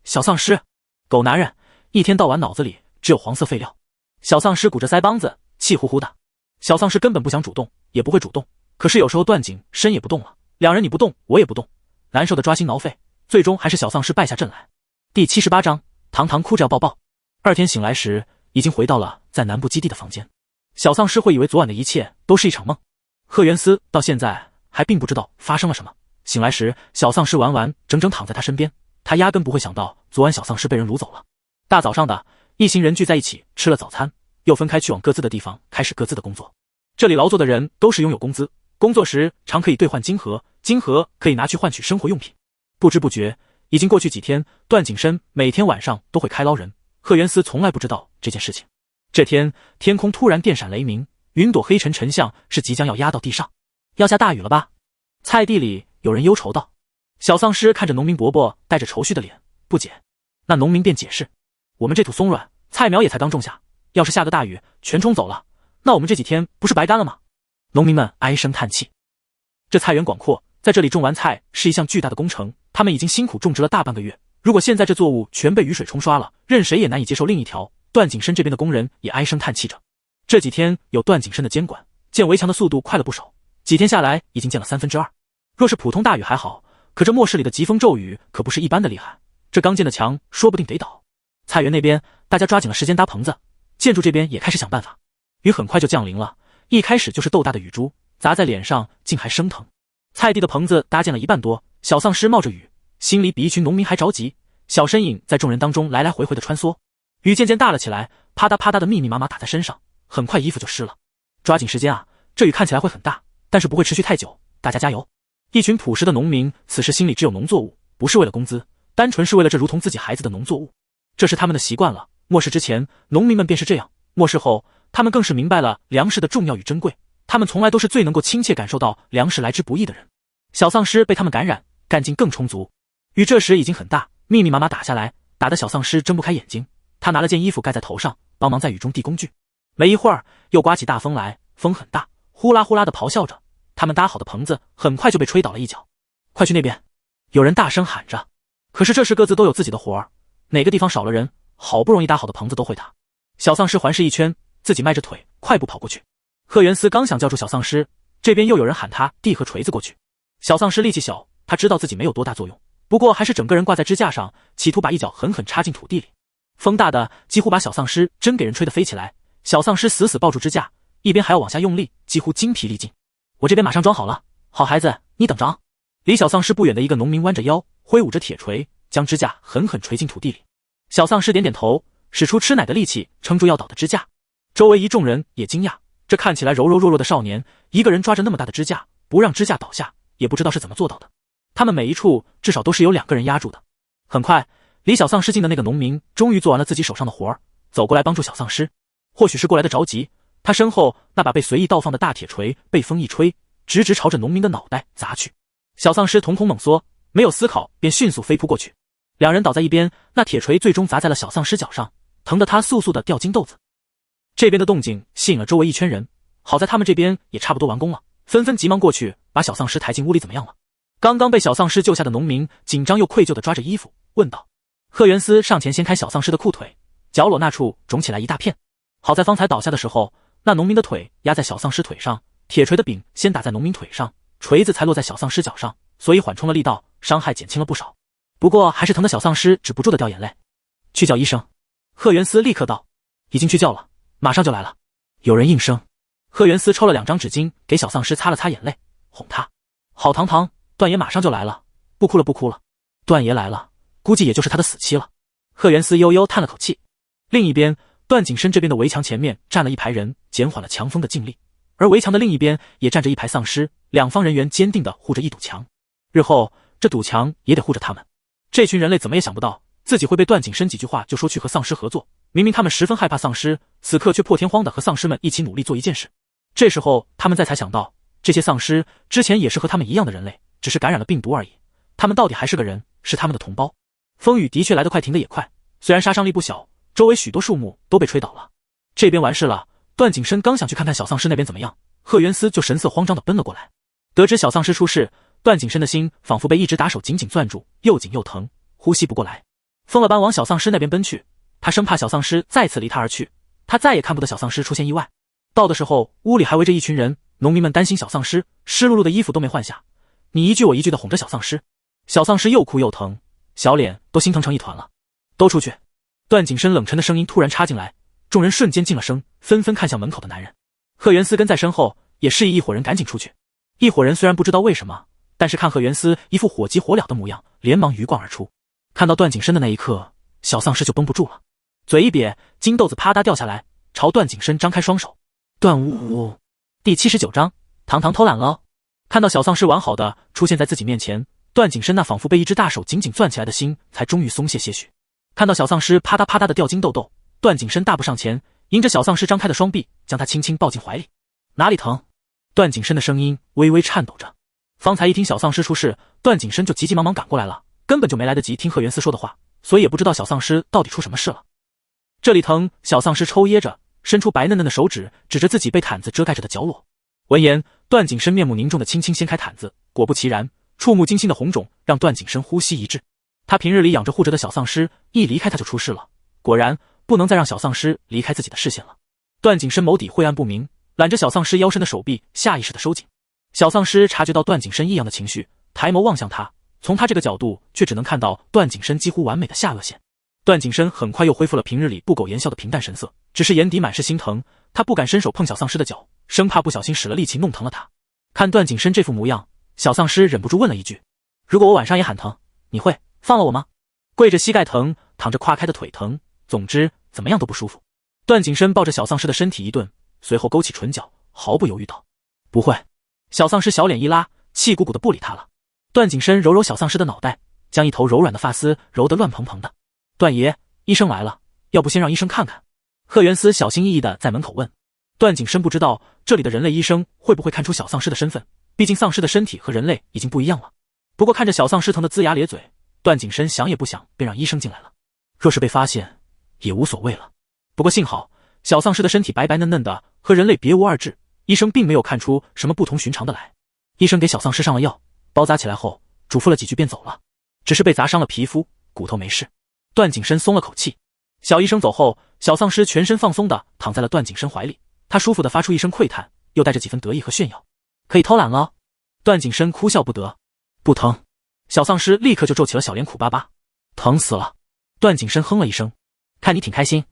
小丧尸，狗男人，一天到晚脑子里只有黄色废料。”小丧尸鼓着腮帮子，气呼呼的。小丧尸根本不想主动，也不会主动，可是有时候段景深也不动了，两人你不动，我也不动，难受的抓心挠肺，最终还是小丧尸败下阵来。第78章，堂堂哭着要抱抱。2天醒来时，已经回到了在南部基地的房间。小丧尸会以为昨晚的一切都是一场梦。贺元思到现在还并不知道发生了什么。醒来时，小丧尸完完整整躺在他身边，他压根不会想到昨晚小丧尸被人掳走了。大早上的，一行人聚在一起吃了早餐，又分开去往各自的地方，开始各自的工作。这里劳作的人都是拥有工资，工作时常可以兑换金盒，金盒可以拿去换取生活用品。不知不觉已经过去几天，段景深每天晚上都会开捞人，贺元思从来不知道这件事情。这天天空突然电闪雷鸣，云朵黑沉沉，像是即将要压到地上。要下大雨了吧？菜地里有人忧愁道。小丧尸看着农民伯伯带着愁绪的脸，不解。那农民便解释：我们这土松软，菜苗也才刚种下，要是下个大雨全冲走了，那我们这几天不是白干了吗？农民们唉声叹气。这菜园广阔，在这里种完菜是一项巨大的工程，他们已经辛苦种植了大半个月，如果现在这作物全被雨水冲刷了，任谁也难以接受。另一条，段景深这边的工人也唉声叹气着。这几天有段景深的监管，建围墙的速度快了不少，几天下来已经建了2/3。若是普通大雨还好，可这末世里的疾风骤雨可不是一般的厉害，这刚建的墙说不定得倒。菜园那边大家抓紧了时间搭棚子，建筑这边也开始想办法。雨很快就降临了，一开始就是豆大的雨珠，砸在脸上竟还生疼。菜地的棚子搭建了一半多，小丧尸冒着雨，心里比一群农民还着急，小身影在众人当中来来回回的穿梭。雨渐渐大了起来，啪嗒啪嗒的密密麻麻打在身上，很快衣服就湿了。抓紧时间啊，这雨看起来会很大，但是不会持续太久，大家加油。一群朴实的农民此时心里只有农作物，不是为了工资，单纯是为了这如同自己孩子的农作物。这是他们的习惯了，末世之前农民们便是这样，末世后他们更是明白了粮食的重要与珍贵，他们从来都是最能够亲切感受到粮食来之不易的人。小丧尸被他们感染，干劲更充足。雨这时已经很大，密密麻麻打下来，打得小丧尸睁不开眼睛。他拿了件衣服盖在头上，帮忙在雨中递工具。没一会儿又刮起大风来，风很大，呼啦呼啦的咆哮着。他们搭好的棚子很快就被吹倒了一角。快去那边！有人大声喊着。可是这时各自都有自己的活儿，哪个地方少了人，好不容易搭好的棚子都会塌。小丧尸环视一圈，自己迈着腿快步跑过去。贺元思刚想叫住小丧尸，这边又有人喊他递和锤子过去。小丧尸力气小，他知道自己没有多大作用，不过还是整个人挂在支架上，企图把一脚狠狠插进土地里。风大的几乎把小丧尸真给人吹得飞起来，小丧尸死死抱住支架，一边还要往下用力，几乎精疲力尽。我这边马上装好了，好孩子，你等着啊！离小丧尸不远的一个农民弯着腰，挥舞着铁锤，将支架狠狠锤进土地里。小丧尸点点头，使出吃奶的力气撑住要倒的支架。周围一众人也惊讶，这看起来柔柔弱弱的少年，一个人抓着那么大的支架，不让支架倒下，也不知道是怎么做到的。他们每一处至少都是有2个人压住的。很快，离小丧尸近的那个农民终于做完了自己手上的活儿，走过来帮助小丧尸。或许是过来的着急，他身后那把被随意倒放的大铁锤被风一吹，直直朝着农民的脑袋砸去。小丧尸瞳孔猛缩，没有思考便迅速飞扑过去。2人倒在一边，那铁锤最终砸在了小丧尸脚上，疼得他簌簌的掉金豆子。这边的动静吸引了周围一圈人，好在他们这边也差不多完工了，纷纷急忙过去把小丧尸抬进屋里。怎么样了？刚刚被小丧尸救下的农民紧张又愧疚地抓着衣服问道。贺元思上前掀开小丧尸的裤腿，脚裸那处肿起来一大片。好在方才倒下的时候，那农民的腿压在小丧尸腿上，铁锤的柄先打在农民腿上，锤子才落在小丧尸脚上，所以缓冲了力道，伤害减轻了不少。不过还是疼得小丧尸止不住的掉眼泪。去叫医生。贺元思立刻道。已经去叫了，马上就来了。有人应声。贺元思抽了2张纸巾给小丧尸擦了擦眼泪，哄他。好堂堂，段爷马上就来了，不哭了不哭了。段爷来了，估计也就是他的死期了。贺元思悠悠叹了口气。另一边，段景深这边的围墙前面站了一排人，减缓了强风的劲力，而围墙的另一边也站着一排丧尸，两方人员坚定地护着一堵墙。日后这堵墙也得护着他们。这群人类怎么也想不到自己会被段景深几句话就说去和丧尸合作，明明他们十分害怕丧尸，此刻却破天荒地和丧尸们一起努力做一件事。这时候他们才想到，这些丧尸之前也是和他们一样的人类，只是感染了病毒而已，他们到底还是个人，是他们的同胞。风雨的确来得快，停得也快，虽然杀伤力不小，周围许多树木都被吹倒了。这边完事了，段景深刚想去看看小丧尸那边怎么样，贺元思就神色慌张地奔了过来。得知小丧尸出事，段景深的心仿佛被一只打手紧紧攥住，又紧又疼。呼吸不过来，疯了般往小丧尸那边奔去。他生怕小丧尸再次离他而去，他再也看不得小丧尸出现意外。到的时候，屋里还围着一群人，农民们担心小丧尸，湿漉漉的衣服都没换下，你一句我一句的哄着小丧尸。小丧尸又哭又疼，小脸都心疼成一团了。都出去！段景深冷沉的声音突然插进来，众人瞬间静了声，纷纷看向门口的男人。贺元思跟在身后，也示意一伙人赶紧出去。一伙人虽然不知道为什么，但是看贺元思一副火急火燎的模样，连忙鱼贯而出。看到段景深的那一刻，小丧尸就绷不住了，嘴一瘪，金豆子啪嗒掉下来，朝段景深张开双手。段武第79章，堂堂偷懒了。看到小丧尸完好的出现在自己面前，段景深那仿佛被一只大手紧紧攥起来的心才终于松懈些许。看到小丧尸啪嗒啪嗒的掉金豆豆，段景深大步上前，迎着小丧尸张开的双臂，将他轻轻抱进怀里。哪里疼？段景深的声音微微颤抖着。方才一听小丧尸出事，段景深就急急忙忙赶过来了，根本就没来得及听贺元思说的话，所以也不知道小丧尸到底出什么事了。这里疼！小丧尸抽噎着，伸出白嫩嫩的手指，指着自己被毯子遮盖着的角落。闻言，段景深面目凝重的轻轻掀开毯子，果不其然，触目惊心的红肿让段景深呼吸一滞。他平日里养着护着的小丧尸，一离开他就出事了，果然不能再让小丧尸离开自己的视线了。段景深眸底晦暗不明，揽着小丧尸腰身的手臂下意识的收紧。小丧尸察觉到段景深异样的情绪，抬眸望向他，从他这个角度却只能看到段景深几乎完美的下颚线。段景深很快又恢复了平日里不苟言笑的平淡神色，只是眼底满是心疼，他不敢伸手碰小丧尸的脚，生怕不小心使了力气弄疼了他。看段景深这副模样，小丧尸忍不住问了一句：如果我晚上也喊疼，你会放了我吗？跪着膝盖疼，躺着胯开的腿疼，总之怎么样都不舒服。段景深抱着小丧尸的身体一顿，随后勾起唇角，毫不犹豫道：不会。小丧尸小脸一拉，气鼓鼓的不理他了。段景深揉揉小丧尸的脑袋，将一头柔软的发丝揉得乱蓬蓬的。段爷，医生来了，要不先让医生看看？贺元思小心翼翼的在门口问。段景深不知道这里的人类医生会不会看出小丧尸的身份，毕竟丧尸的身体和人类已经不一样了。不过看着小丧尸疼得龇牙咧嘴，段景深想也不想便让医生进来了。若是被发现也无所谓了。不过幸好小丧尸的身体白白嫩嫩的，和人类别无二致，医生并没有看出什么不同寻常的来。医生给小丧尸上了药，包扎起来后嘱咐了几句便走了，只是被砸伤了皮肤，骨头没事。段景深松了口气。小医生走后，小丧尸全身放松的躺在了段景深怀里，他舒服的发出一声喟叹，又带着几分得意和炫耀。可以偷懒了。段景深哭笑不得。不疼。小丧尸立刻就皱起了小脸，苦巴巴。疼死了。段景深哼了一声。看你挺开心。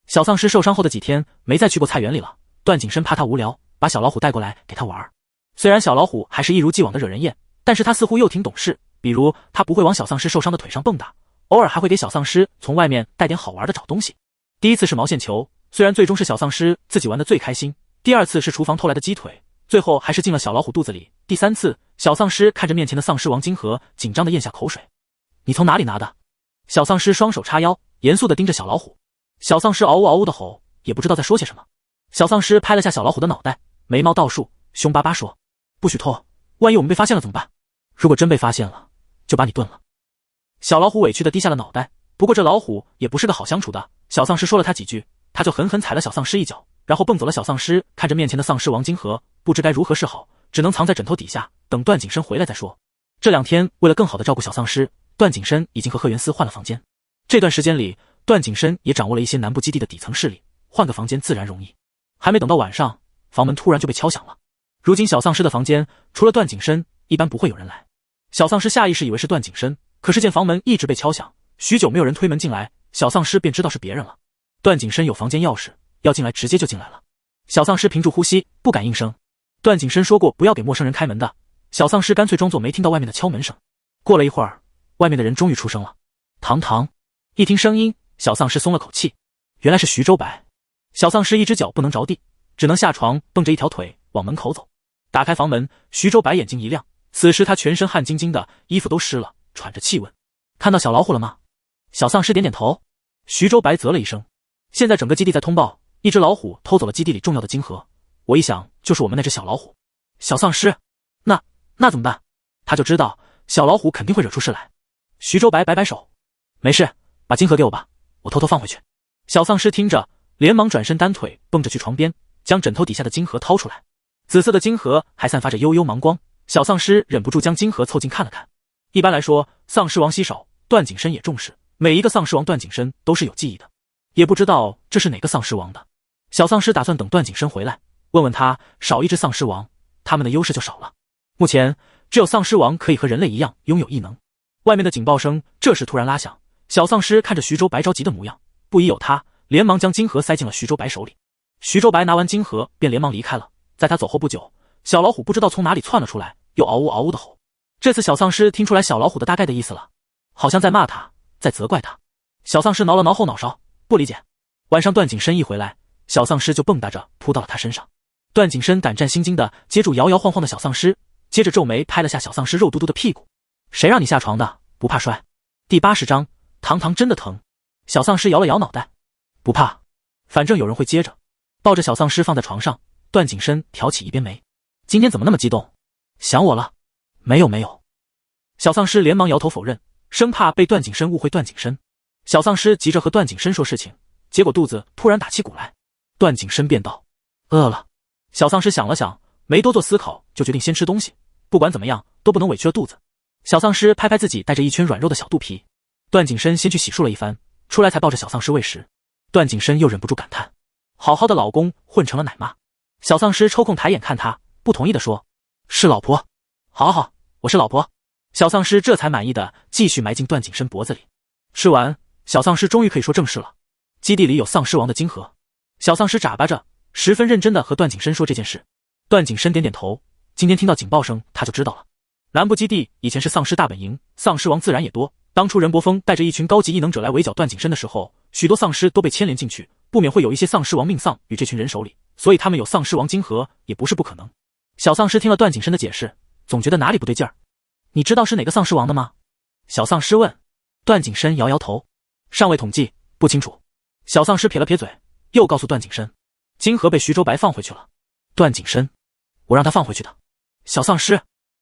小丧尸受伤后的几天没再去过菜园里了，段景深怕他无聊，把小老虎带过来给他玩。虽然小老虎还是一如既往的惹人厌，但是他似乎又挺懂事，比如他不会往小丧尸受伤的腿上蹦跶，偶尔还会给小丧尸从外面带点好玩的找东西。第一次是毛线球，虽然最终是小丧尸自己玩的最开心，第二次是厨房偷来的鸡腿，最后还是进了小老虎肚子里，第三次小丧尸看着面前的丧尸王金河，紧张的咽下口水。你从哪里拿的？小丧尸双手叉腰，严肃的盯着小老虎。小丧尸嗷呜嗷呜的吼，也不知道在说些什么。小丧尸拍了下小老虎的脑袋，眉毛倒竖，凶巴巴说：不许偷，万一我们被发现了怎么办？如果真被发现了，就把你炖了。小老虎委屈的低下了脑袋，不过这老虎也不是个好相处的，小丧尸说了他几句，他就狠狠踩了小丧尸一脚，然后蹦走了。小丧尸看着面前的丧尸王金河，不知该如何是好，只能藏在枕头底下，等段景深回来再说。这2天为了更好的照顾小丧尸，段景深已经和贺元思换了房间。这段时间里，段景深也掌握了一些南部基地的底层势力，换个房间自然容易。还没等到晚上，房门突然就被敲响了。如今小丧尸的房间除了段景深，一般不会有人来。小丧尸下意识以为是段景深，可是见房门一直被敲响，许久没有人推门进来，小丧尸便知道是别人了。段景深有房间钥匙，要进来直接就进来了。小丧尸屏住呼吸，不敢应声。段景深说过不要给陌生人开门的，小丧尸干脆装作没听到外面的敲门声。过了一会儿，外面的人终于出声了。堂堂。一听声音，小丧尸松了口气，原来是徐周白。小丧尸一只脚不能着地，只能下床蹦着一条腿往门口走。打开房门，徐周白眼睛一亮，此时他全身汗津津的，衣服都湿了，喘着气问：看到小老虎了吗？小丧尸点点头。徐周白啧了一声：现在整个基地在通报，一只老虎偷走了基地里重要的金盒，我一想就是我们那只小老虎。小丧尸，那怎么办？他就知道小老虎肯定会惹出事来。徐周白摆摆手：没事，把金盒给我吧，我偷偷放回去。小丧尸听着，连忙转身单腿蹦着去床边，将枕头底下的金盒掏出来。紫色的金盒还散发着幽幽芒光，小丧尸忍不住将金盒凑近看了看。一般来说，丧尸王稀少，段景深也重视，每一个丧尸王段景深都是有记忆的，也不知道这是哪个丧尸王的。小丧尸打算等段景深回来，问问他，少一只丧尸王，他们的优势就少了。目前只有丧尸王可以和人类一样拥有异能。外面的警报声这时突然拉响，小丧尸看着徐州白着急的模样，不疑有他，连忙将金盒塞进了徐州白手里。徐州白拿完金盒便连忙离开了。在他走后不久，小老虎不知道从哪里窜了出来，又嗷呜嗷呜的吼。这次小丧尸听出来小老虎的大概的意思了，好像在骂他，在责怪他。小丧尸挠了挠后脑勺，不理解。晚上段景深一回来，小丧尸就蹦跶着扑到了他身上。段景深胆战心惊的接住摇摇晃晃的小丧尸，接着皱眉拍了下小丧尸肉嘟嘟的屁股。谁让你下床的，不怕摔？第80章，堂堂真的疼。小丧尸摇了摇脑袋，不怕，反正有人会接着。抱着小丧尸放在床上，段景深挑起一边眉，今天怎么那么激动？想我了？没有。小丧尸连忙摇头否认，生怕被段景深误会段景深。小丧尸急着和段景深说事情，结果肚子突然打起鼓来。段景深便道：饿了。小丧尸想了想，没多做思考，就决定先吃东西，不管怎么样都不能委屈了肚子。小丧尸拍拍自己带着一圈软肉的小肚皮，段景深先去洗漱了一番，出来才抱着小丧尸喂食。段景深又忍不住感叹，好好的老公混成了奶妈。小丧尸抽空抬眼看他，不同意的说，是老婆。好，我是老婆。小丧尸这才满意的继续埋进段景深脖子里。吃完，小丧尸终于可以说正事了。基地里有丧尸王的金盒。小丧尸眨巴着，十分认真的和段景深说这件事。段景深点点头，今天听到警报声他就知道了。南部基地以前是丧尸大本营，丧尸王自然也多。当初任伯峰带着一群高级异能者来围剿段景深的时候，许多丧尸都被牵连进去，不免会有一些丧尸王命丧于这群人手里，所以他们有丧尸王金盒也不是不可能。小丧尸听了段景深的解释，总觉得哪里不对劲儿。你知道是哪个丧尸王的吗？小丧尸问。段景深摇摇头，尚未统计，不清楚。小丧尸撇了撇嘴，又告诉段景深，金盒被徐州白放回去了。段景深，我让他放回去的。小丧尸，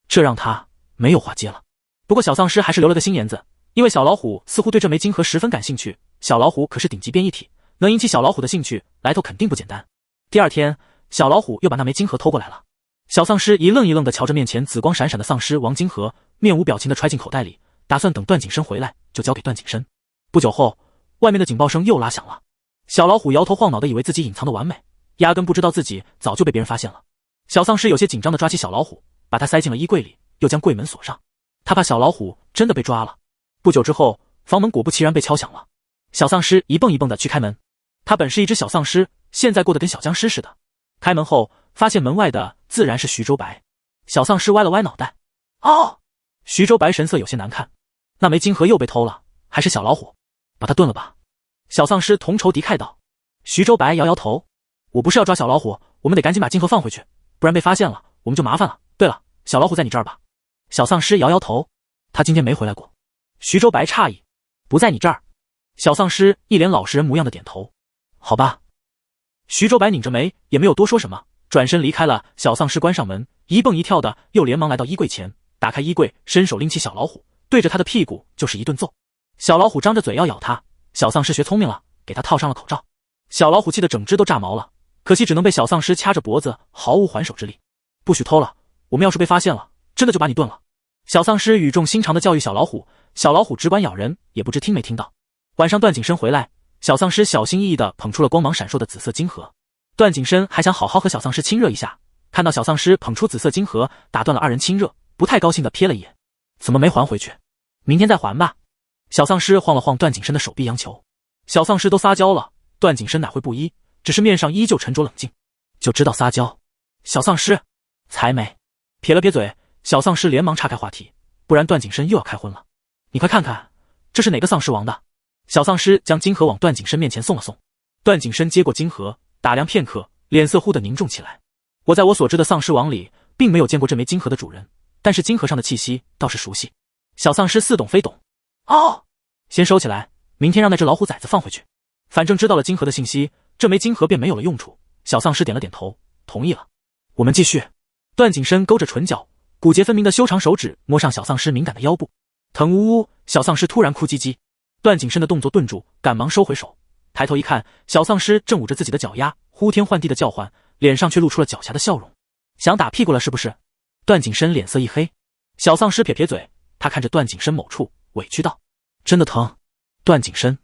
这让他没有话接了。不过小丧尸还是留了个心眼子，因为小老虎似乎对这枚金盒十分感兴趣。小老虎可是顶级变异体，能引起小老虎的兴趣，来头肯定不简单。第二天，小老虎又把那枚金盒偷过来了。小丧尸一愣一愣地瞧着面前紫光闪闪的丧尸王金盒，面无表情地揣进口袋里，打算等段景深回来就交给段景深。不久后，外面的警报声又拉响了。小老虎摇头晃脑地以为自己隐藏的完美，压根不知道自己早就被别人发现了。小丧尸有些紧张地抓起小老虎，把它塞进了衣柜里，又将柜门锁上。他怕小老虎真的被抓了。不久之后，房门果不其然被敲响了。小丧尸一蹦一蹦地去开门。他本是一只小丧尸，现在过得跟小僵尸似的。开门后，发现门外的自然是徐州白。小丧尸歪了歪脑袋，哦！徐州白神色有些难看，那枚金盒又被偷了，还是小老虎，把他炖了吧。小丧尸同仇敌忾道。徐州白摇摇头，我不是要抓小老虎，我们得赶紧把金盒放回去，不然被发现了我们就麻烦了。对了，小老虎在你这儿吧？小丧尸摇摇头，他今天没回来过。徐州白诧异，不在你这儿？小丧尸一脸老实人模样的点头，好吧。徐州白拧着眉，也没有多说什么，转身离开了。小丧尸关上门，一蹦一跳的又连忙来到衣柜前，打开衣柜，伸手拎起小老虎，对着他的屁股就是一顿揍。小老虎张着嘴要咬他，小丧尸学聪明了，给他套上了口罩。小老虎气得整只都炸毛了，可惜只能被小丧尸掐着脖子，毫无还手之力。不许偷了，我们要是被发现了，真的就把你炖了。小丧尸语重心长地教育小老虎，小老虎只管咬人，也不知听没听到。晚上段景深回来，小丧尸小心翼翼地捧出了光芒闪烁的紫色金盒。段景深还想好好和小丧尸亲热一下，看到小丧尸捧出紫色金盒，打断了二人亲热，不太高兴地瞥了一眼，怎么没还回去？明天再还吧。小丧尸晃了晃段景深的手臂央求。小丧尸都撒娇了，段景深哪会不依，只是面上依旧沉着冷静，就知道撒娇。小丧尸，才没。撇了撇嘴，小丧尸连忙岔开话题，不然段景深又要开荤了。你快看看，这是哪个丧尸王的？小丧尸将金盒往段景深面前送了送。段景深接过金盒，打量片刻，脸色忽地凝重起来。我在我所知的丧尸王里，并没有见过这枚金盒的主人，但是金盒上的气息倒是熟悉。小丧尸似懂非懂，哦，先收起来，明天让那只老虎崽子放回去。反正知道了金盒的信息，这枚金盒便没有了用处。小丧尸点了点头，同意了。我们继续。段景深勾着唇角，骨节分明的修长手指摸上小丧尸敏感的腰部，疼呜呜，小丧尸突然哭唧唧。段景深的动作顿住，赶忙收回手，抬头一看，小丧尸正捂着自己的脚丫，呼天唤地的叫唤，脸上却露出了狡黠的笑容。想打屁股了是不是？段景深脸色一黑。小丧尸撇撇嘴，他看着段景深某处，委屈道：真的疼。段景深，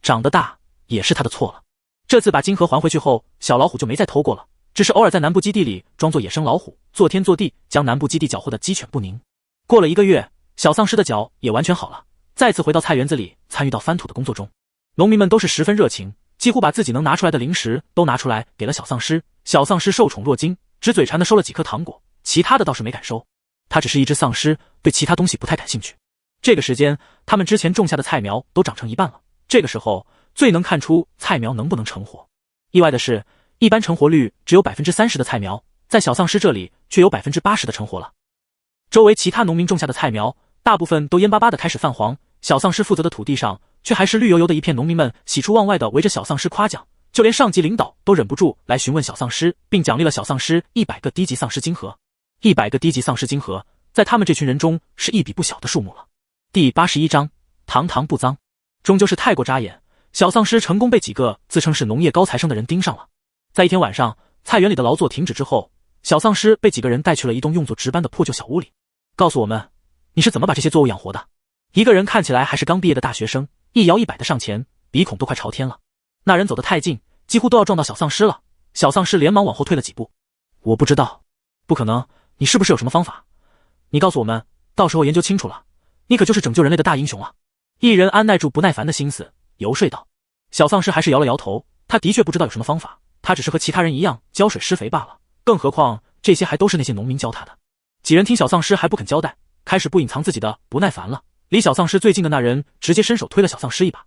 长得大也是他的错了。这次把金盒还回去后，小老虎就没再偷过了，只是偶尔在南部基地里装作野生老虎，做天做地，将南部基地缴获的鸡犬不宁。过了1个月，小丧尸的脚也完全好了，再次回到菜园子里参与到翻土的工作中。农民们都是十分热情，几乎把自己能拿出来的零食都拿出来给了小丧尸。小丧尸受宠若惊，只嘴馋的收了几颗糖果，其他的倒是没敢收。他只是一只丧尸，对其他东西不太感兴趣。这个时间，他们之前种下的菜苗都长成一半了，这个时候最能看出菜苗能不能成活。意外的是，一般成活率只有 30% 的菜苗，在小丧尸这里却有 80% 的成活了。周围其他农民种下的菜苗大部分都蔫巴巴的开始泛黄，小丧尸负责的土地上却还是绿油油的一片，农民们喜出望外的围着小丧尸夸奖，就连上级领导都忍不住来询问小丧尸，并奖励了小丧尸100个低级丧尸金盒。100个低级丧尸金盒在他们这群人中是一笔不小的数目了。第81章，堂堂不脏。终究是太过扎眼，小丧尸成功被几个自称是农业高材生的人盯上了。在一天晚上，菜园里的劳作停止之后，小丧尸被几个人带去了一栋用作值班的破旧小屋里。告诉我们，你是怎么把这些作物养活的？一个人看起来还是刚毕业的大学生，一摇一摆的上前，鼻孔都快朝天了。那人走得太近，几乎都要撞到小丧尸了。小丧尸连忙往后退了几步。我不知道。不可能，你是不是有什么方法？你告诉我们，到时候研究清楚了，你可就是拯救人类的大英雄了。一人按耐住不耐烦的心思，游说道。小丧尸还是摇了摇头，他的确不知道有什么方法，他只是和其他人一样浇水施肥罢了，更何况这些还都是那些农民教他的。几人听小丧尸还不肯交代，开始不隐藏自己的不耐烦了。离小丧尸最近的那人直接伸手推了小丧尸一把。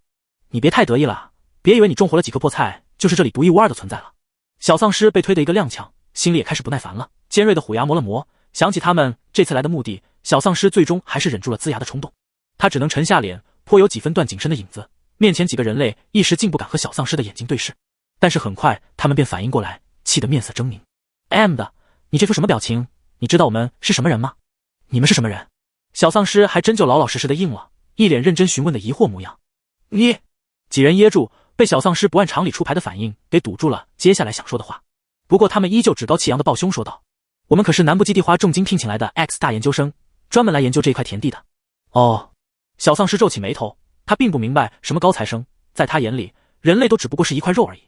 你别太得意了，别以为你种活了几颗破菜就是这里独一无二的存在了。小丧尸被推得一个踉跄，心里也开始不耐烦了，尖锐的虎牙磨了磨，想起他们这次来的目的，小丧尸最终还是忍住了呲牙的冲动。他只能沉下脸，颇有几分段景深的影子。面前几个人类一时竟不敢和小丧尸的眼睛对视，但是很快他们便反应过来，气得面色狰狞。的，你这副什么表情？你知道我们是什么人吗？你们是什么人？小丧尸还真就老老实实的应了，一脸认真询问的疑惑模样。你……几人噎住，被小丧尸不按常理出牌的反应给堵住了接下来想说的话。不过他们依旧趾高气扬的抱胸说道：我们可是南部基地花重金聘请来的 X 大研究生，专门来研究这一块田地的。哦，小丧尸皱起眉头，他并不明白什么高材生，在他眼里，人类都只不过是一块肉而已，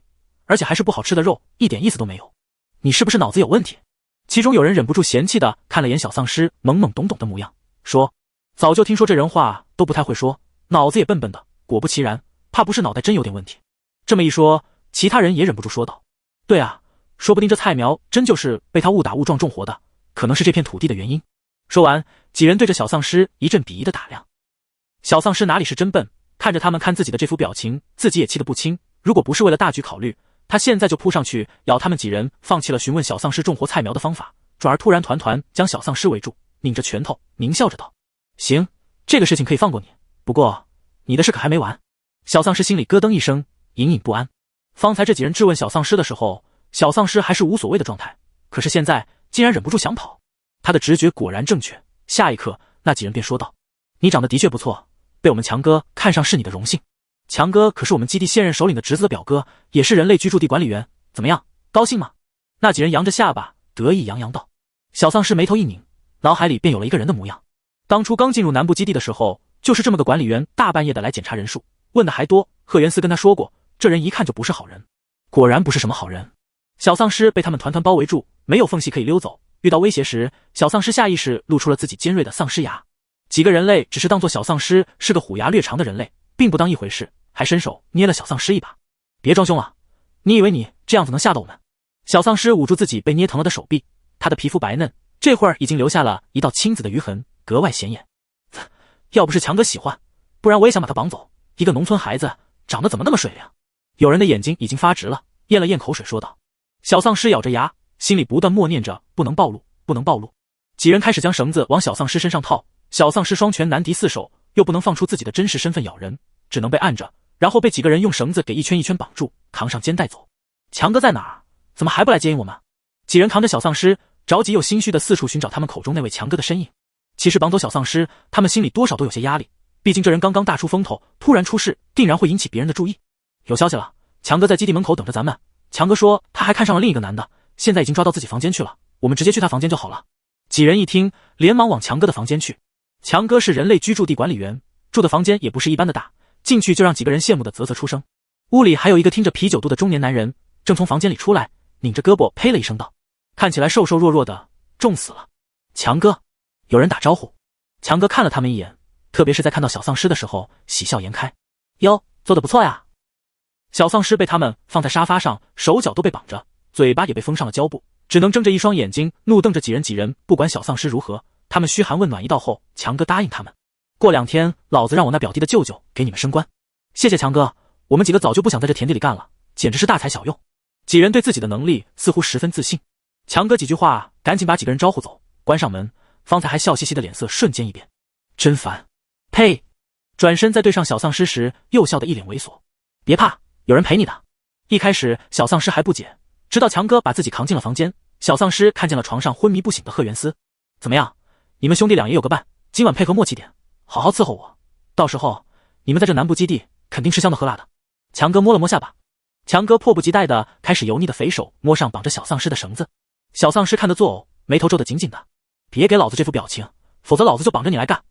而且还是不好吃的肉，一点意思都没有。你是不是脑子有问题？其中有人忍不住嫌弃的看了眼小丧尸懵懵懂懂的模样，说：早就听说这人话都不太会说，脑子也笨笨的。果不其然，怕不是脑袋真有点问题。这么一说，其他人也忍不住说道：对啊，说不定这菜苗真就是被他误打误撞种活的，可能是这片土地的原因。说完，几人对着小丧尸一阵鄙夷的打量。小丧尸哪里是真笨，看着他们看自己的这副表情，自己也气得不轻。如果不是为了大局考虑，他现在就扑上去咬他们几人，放弃了询问小丧尸种活菜苗的方法，转而突然团团将小丧尸围住，拧着拳头狞笑着道：行，这个事情可以放过你，不过你的事可还没完。小丧尸心里咯噔一声，隐隐不安。方才这几人质问小丧尸的时候，小丧尸还是无所谓的状态，可是现在竟然忍不住想跑。他的直觉果然正确，下一刻那几人便说道：你长得的确不错，被我们强哥看上是你的荣幸。强哥可是我们基地现任首领的侄子的表哥，也是人类居住地管理员，怎么样，高兴吗？那几人扬着下巴得意洋洋道。小丧尸眉头一拧，脑海里便有了一个人的模样。当初刚进入南部基地的时候，就是这么个管理员，大半夜的来检查人数，问的还多。贺元思跟他说过，这人一看就不是好人。果然不是什么好人。小丧尸被他们团团包围住，没有缝隙可以溜走。遇到威胁时，小丧尸下意识露出了自己尖锐的丧尸牙。几个人类只是当作小丧尸是个虎牙略长的人类，并不当一回事，还伸手捏了小丧尸一把。别装凶了，你以为你这样子能吓到我们？小丧尸捂住自己被捏疼了的手臂，他的皮肤白嫩，这会儿已经留下了一道青紫的余痕，格外显眼。要不是强哥喜欢，不然我也想把他绑走。一个农村孩子长得怎么那么水灵？有人的眼睛已经发直了，咽了咽口水说道。小丧尸咬着牙，心里不断默念着不能暴露，不能暴露。几人开始将绳子往小丧尸身上套，小丧尸双拳难敌四手，又不能放出自己的真实身份咬人，只能被按着，然后被几个人用绳子给一圈一圈绑住，扛上肩带走。强哥在哪儿？怎么还不来接应我们？几人扛着小丧尸，着急又心虚的四处寻找他们口中那位强哥的身影。其实绑走小丧尸，他们心里多少都有些压力，毕竟这人刚刚大出风头，突然出事定然会引起别人的注意。有消息了，强哥在基地门口等着咱们。强哥说他还看上了另一个男的，现在已经抓到自己房间去了，我们直接去他房间就好了。几人一听，连忙往强哥的房间去。强哥是人类居住地管理员，住的房间也不是一般的大，进去就让几个人羡慕的啧啧出声。屋里还有一个听着啤酒肚的中年男人，正从房间里出来，拧着胳膊呸了一声道：“看起来瘦瘦弱弱的，重死了。”强哥，有人打招呼。强哥看了他们一眼，特别是在看到小丧尸的时候，喜笑颜开。哟，做得不错呀。小丧尸被他们放在沙发上，手脚都被绑着，嘴巴也被封上了胶布，只能睁着一双眼睛，怒瞪着几人。不管小丧尸如何，他们嘘寒问暖一道后，强哥答应他们，过2天老子让我那表弟的舅舅给你们升官。谢谢强哥，我们几个早就不想在这田地里干了，简直是大材小用。几人对自己的能力似乎十分自信。强哥几句话赶紧把几个人招呼走，关上门，方才还笑嘻嘻的脸色瞬间一变，真烦。呸！转身在对上小丧尸时又笑得一脸猥琐。别怕，有人陪你的。一开始小丧尸还不解，直到强哥把自己扛进了房间，小丧尸看见了床上昏迷不醒的贺元思。怎么样，你们兄弟俩也有个伴，今晚配合默契点，好好伺候我，到时候你们在这南部基地肯定吃香的喝辣的。强哥摸了摸下巴，强哥迫不及待地开始油腻的肥手摸上绑着小丧尸的绳子。小丧尸看得作呕，眉头皱得紧紧的。别给老子这副表情，否则老子就绑着你来干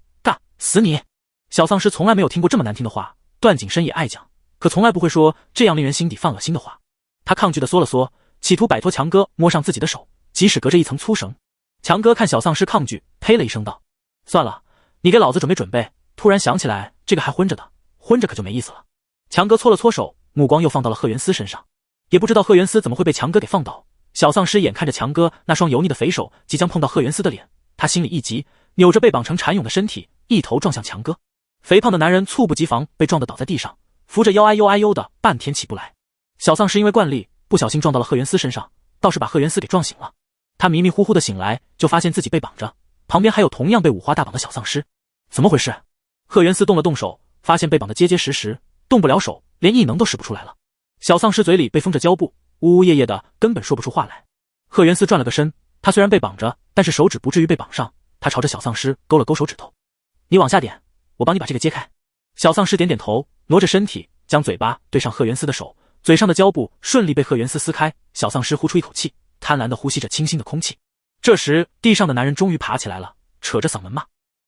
死你。小丧尸从来没有听过这么难听的话，段景深也爱讲，可从来不会说这样令人心底犯恶心的话。他抗拒地缩了缩，企图摆脱强哥摸上自己的手，即使隔着一层粗绳。强哥看小丧尸抗拒，呸了一声道：“算了，你给老子准备。突然想起来这个还昏着的，昏着可就没意思了。”强哥搓了搓手，目光又放到了贺元思身上，也不知道贺元思怎么会被强哥给放倒。小丧尸眼看着强哥那双油腻的肥手即将碰到贺元思的脸，他心里一急，扭着被绑成蚕蛹的身体，一头撞向强哥。肥胖的男人猝不及防被撞得倒在地上，扶着腰哎呦的半天起不来。小丧尸因为惯例不小心撞到了贺元思身上，倒是把贺元思给撞醒了。他迷迷糊糊的醒来，就发现自己被绑着，旁边还有同样被五花大绑的小丧尸。怎么回事？贺元思动了动手，发现被绑得结结实实，动不了手，连异能都使不出来了。小丧尸嘴里被封着胶布，呜呜咽咽的，根本说不出话来。贺元思转了个身，他虽然被绑着，但是手指不至于被绑上。他朝着小丧尸勾了勾手指头：“你往下点，我帮你把这个揭开。”小丧尸点点头，挪着身体，将嘴巴对上贺元思的手，嘴上的胶布顺利被贺元思撕开。小丧尸呼出一口气，贪婪地呼吸着清新的空气。这时地上的男人终于爬起来了，扯着嗓门骂：“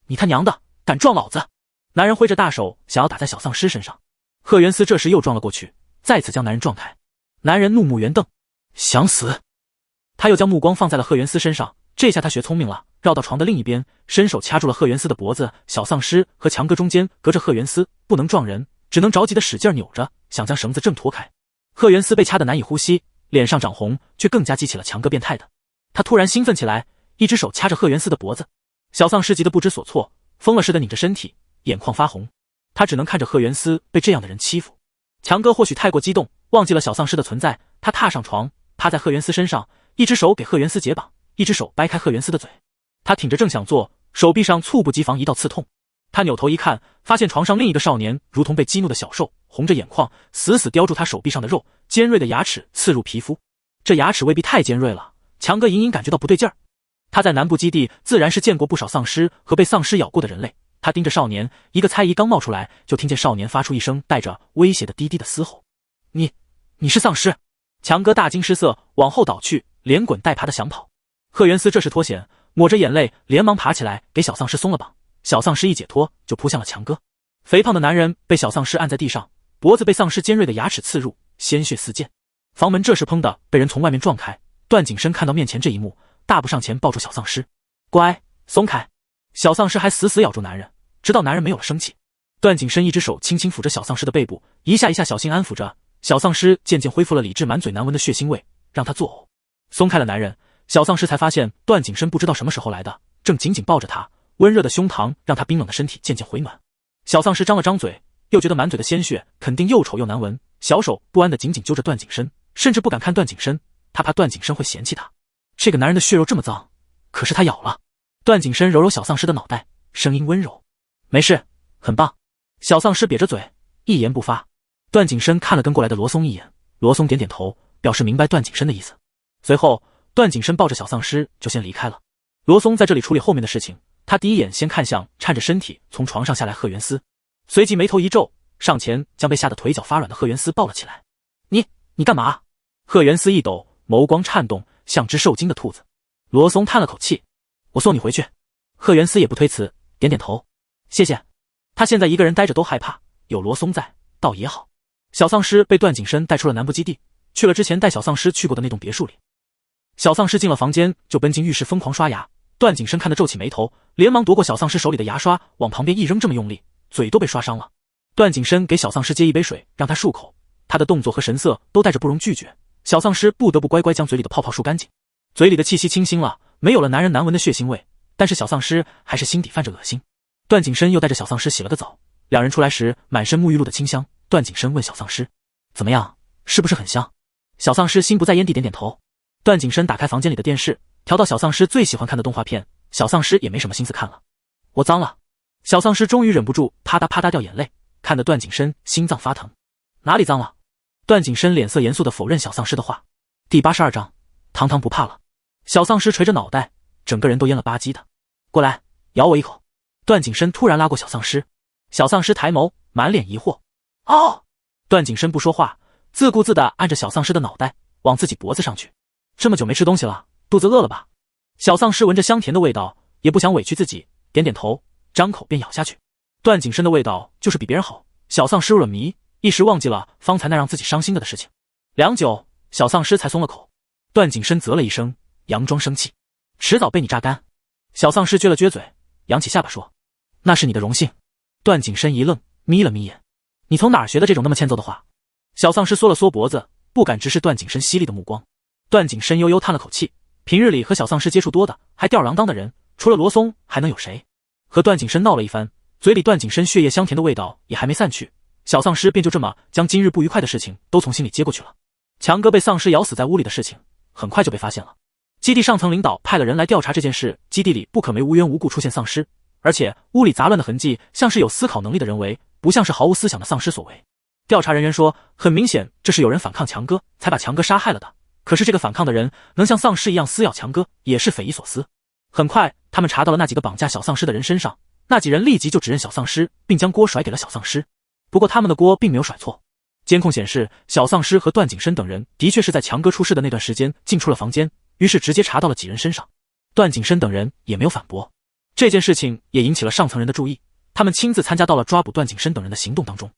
你他娘的，敢撞老子！”男人挥着大手想要打在小丧尸身上，贺元思这时又撞了过去，再次将男人撞开。男人怒目圆瞪，想死。他又将目光放在了贺元思身上，这下他学聪明了，绕到床的另一边，伸手掐住了贺元思的脖子。小丧尸和强哥中间隔着贺元思，不能撞人，只能着急的使劲扭着，想将绳子挣脱开。贺元思被掐得难以呼吸，脸上涨红，却更加激起了强哥变态的。他突然兴奋起来，一只手掐着贺元思的脖子。小丧尸急得不知所措，疯了似的拧着身体，眼眶发红。他只能看着贺元思被这样的人欺负。强哥或许太过激动，忘记了小丧尸的存在。他踏上床，趴在贺元思身上，一只手给贺元思解绑，一只手掰开贺元思的嘴。他挺着正想做，手臂上猝不及防一道刺痛。他扭头一看，发现床上另一个少年如同被激怒的小兽，红着眼眶，死死叼住他手臂上的肉，尖锐的牙齿刺入皮肤。这牙齿未必太尖锐了，强哥隐隐感觉到不对劲儿。他在南部基地自然是见过不少丧尸和被丧尸咬过的人类。他盯着少年，一个猜疑刚冒出来，就听见少年发出一声带着威胁的低低的嘶吼：“你是丧尸！”强哥大惊失色，往后倒去，连滚带爬的想跑。贺元思这时脱险，抹着眼泪，连忙爬起来给小丧尸松了绑。小丧尸一解脱，就扑向了强哥。肥胖的男人被小丧尸按在地上，脖子被丧尸尖锐的牙齿刺入，鲜血四溅。房门这时砰的被人从外面撞开。段景深看到面前这一幕，大步上前抱住小丧尸：“乖，松开！”小丧尸还死死咬住男人，直到男人没有了生气。段景深一只手轻轻抚着小丧尸的背部，一下一下小心安抚着。小丧尸渐渐恢复了理智，满嘴难闻的血腥味让他作呕。松开了男人，小丧尸才发现段景深不知道什么时候来的，正紧紧抱着他，温热的胸膛让他冰冷的身体渐渐回暖。小丧尸张了张嘴，又觉得满嘴的鲜血肯定又丑又难闻，小手不安地紧紧揪着段景深，甚至不敢看段景深，他怕段景深会嫌弃他。这个男人的血肉这么脏，可是他咬了。段景深揉揉小丧尸的脑袋，声音温柔：“没事，很棒。”小丧尸瘪着嘴，一言不发。段景深看了跟过来的罗松一眼，罗松点点头，表示明白段景深的意思。随后段景深抱着小丧尸就先离开了。罗松在这里处理后面的事情，他第一眼先看向颤着身体从床上下来贺元思，随即眉头一皱，上前将被吓得腿脚发软的贺元思抱了起来。你干嘛？贺元思一抖，眸光颤动，像只受惊的兔子。罗松叹了口气：“我送你回去。”贺元思也不推辞，点点头：“谢谢。”他现在一个人待着都害怕，有罗松在倒也好。小丧尸被段景深带出了南部基地，去了之前带小丧尸去过的那栋别墅里。小丧尸进了房间就奔进浴室疯狂刷牙，段景深看得皱起眉头，连忙夺过小丧尸手里的牙刷往旁边一扔，这么用力，嘴都被刷伤了。段景深给小丧尸接一杯水让他漱口，他的动作和神色都带着不容拒绝，小丧尸不得不乖乖将嘴里的泡泡漱干净。嘴里的气息清新了，没有了男人难闻的血腥味，但是小丧尸还是心底泛着恶心。段景深又带着小丧尸洗了个澡，两人出来时满身沐浴露的清香。段景深问小丧尸：怎么样，是不是很香？小丧尸心不在焉地点点头。段景深打开房间里的电视，调到小丧尸最喜欢看的动画片，小丧尸也没什么心思看了。我脏了。小丧尸终于忍不住啪嗒啪嗒掉眼泪，看得段景深心脏发疼。哪里脏了？段景深脸色严肃地否认小丧尸的话。第82章，堂堂不怕了。小丧尸垂着脑袋，整个人都蔫了吧唧的。过来，咬我一口。段景深突然拉过小丧尸，小丧尸抬眸，满脸疑惑。哦！段景深不说话，自顾自地按着小丧尸的脑袋往自己脖子上去。这么久没吃东西了，肚子饿了吧？小丧尸闻着香甜的味道，也不想委屈自己，点点头，张口便咬下去。段景深的味道就是比别人好，小丧尸入了迷，一时忘记了方才那让自己伤心的事情。良久，小丧尸才松了口。段景深啧了一声，佯装生气，迟早被你榨干。小丧尸撅了撅嘴，扬起下巴说：那是你的荣幸。段景深一愣，眯了眯眼，你从哪儿学的这种那么欠揍的话？小丧尸缩了缩脖子，不敢直视段景深犀利的目光。段景深悠悠叹了口气，平日里和小丧尸接触多的还吊儿郎当的人，除了罗松还能有谁？和段景深闹了一番，嘴里段景深血液香甜的味道也还没散去，小丧尸便就这么将今日不愉快的事情都从心里接过去了。强哥被丧尸咬死在屋里的事情很快就被发现了，基地上层领导派了人来调查这件事，基地里不可没无缘无故出现丧尸，而且屋里杂乱的痕迹像是有思考能力的人为，不像是毫无思想的丧尸所为。调查人员说，很明显这是有人反抗强哥才把强哥杀害了的，可是这个反抗的人能像丧尸一样撕咬强哥，也是匪夷所思。很快他们查到了那几个绑架小丧尸的人身上，那几人立即就指认小丧尸，并将锅甩给了小丧尸。不过他们的锅并没有甩错，监控显示小丧尸和段景深等人的确是在强哥出事的那段时间进出了房间，于是直接查到了几人身上。段景深等人也没有反驳，这件事情也引起了上层人的注意，他们亲自参加到了抓捕段景深等人的行动当中。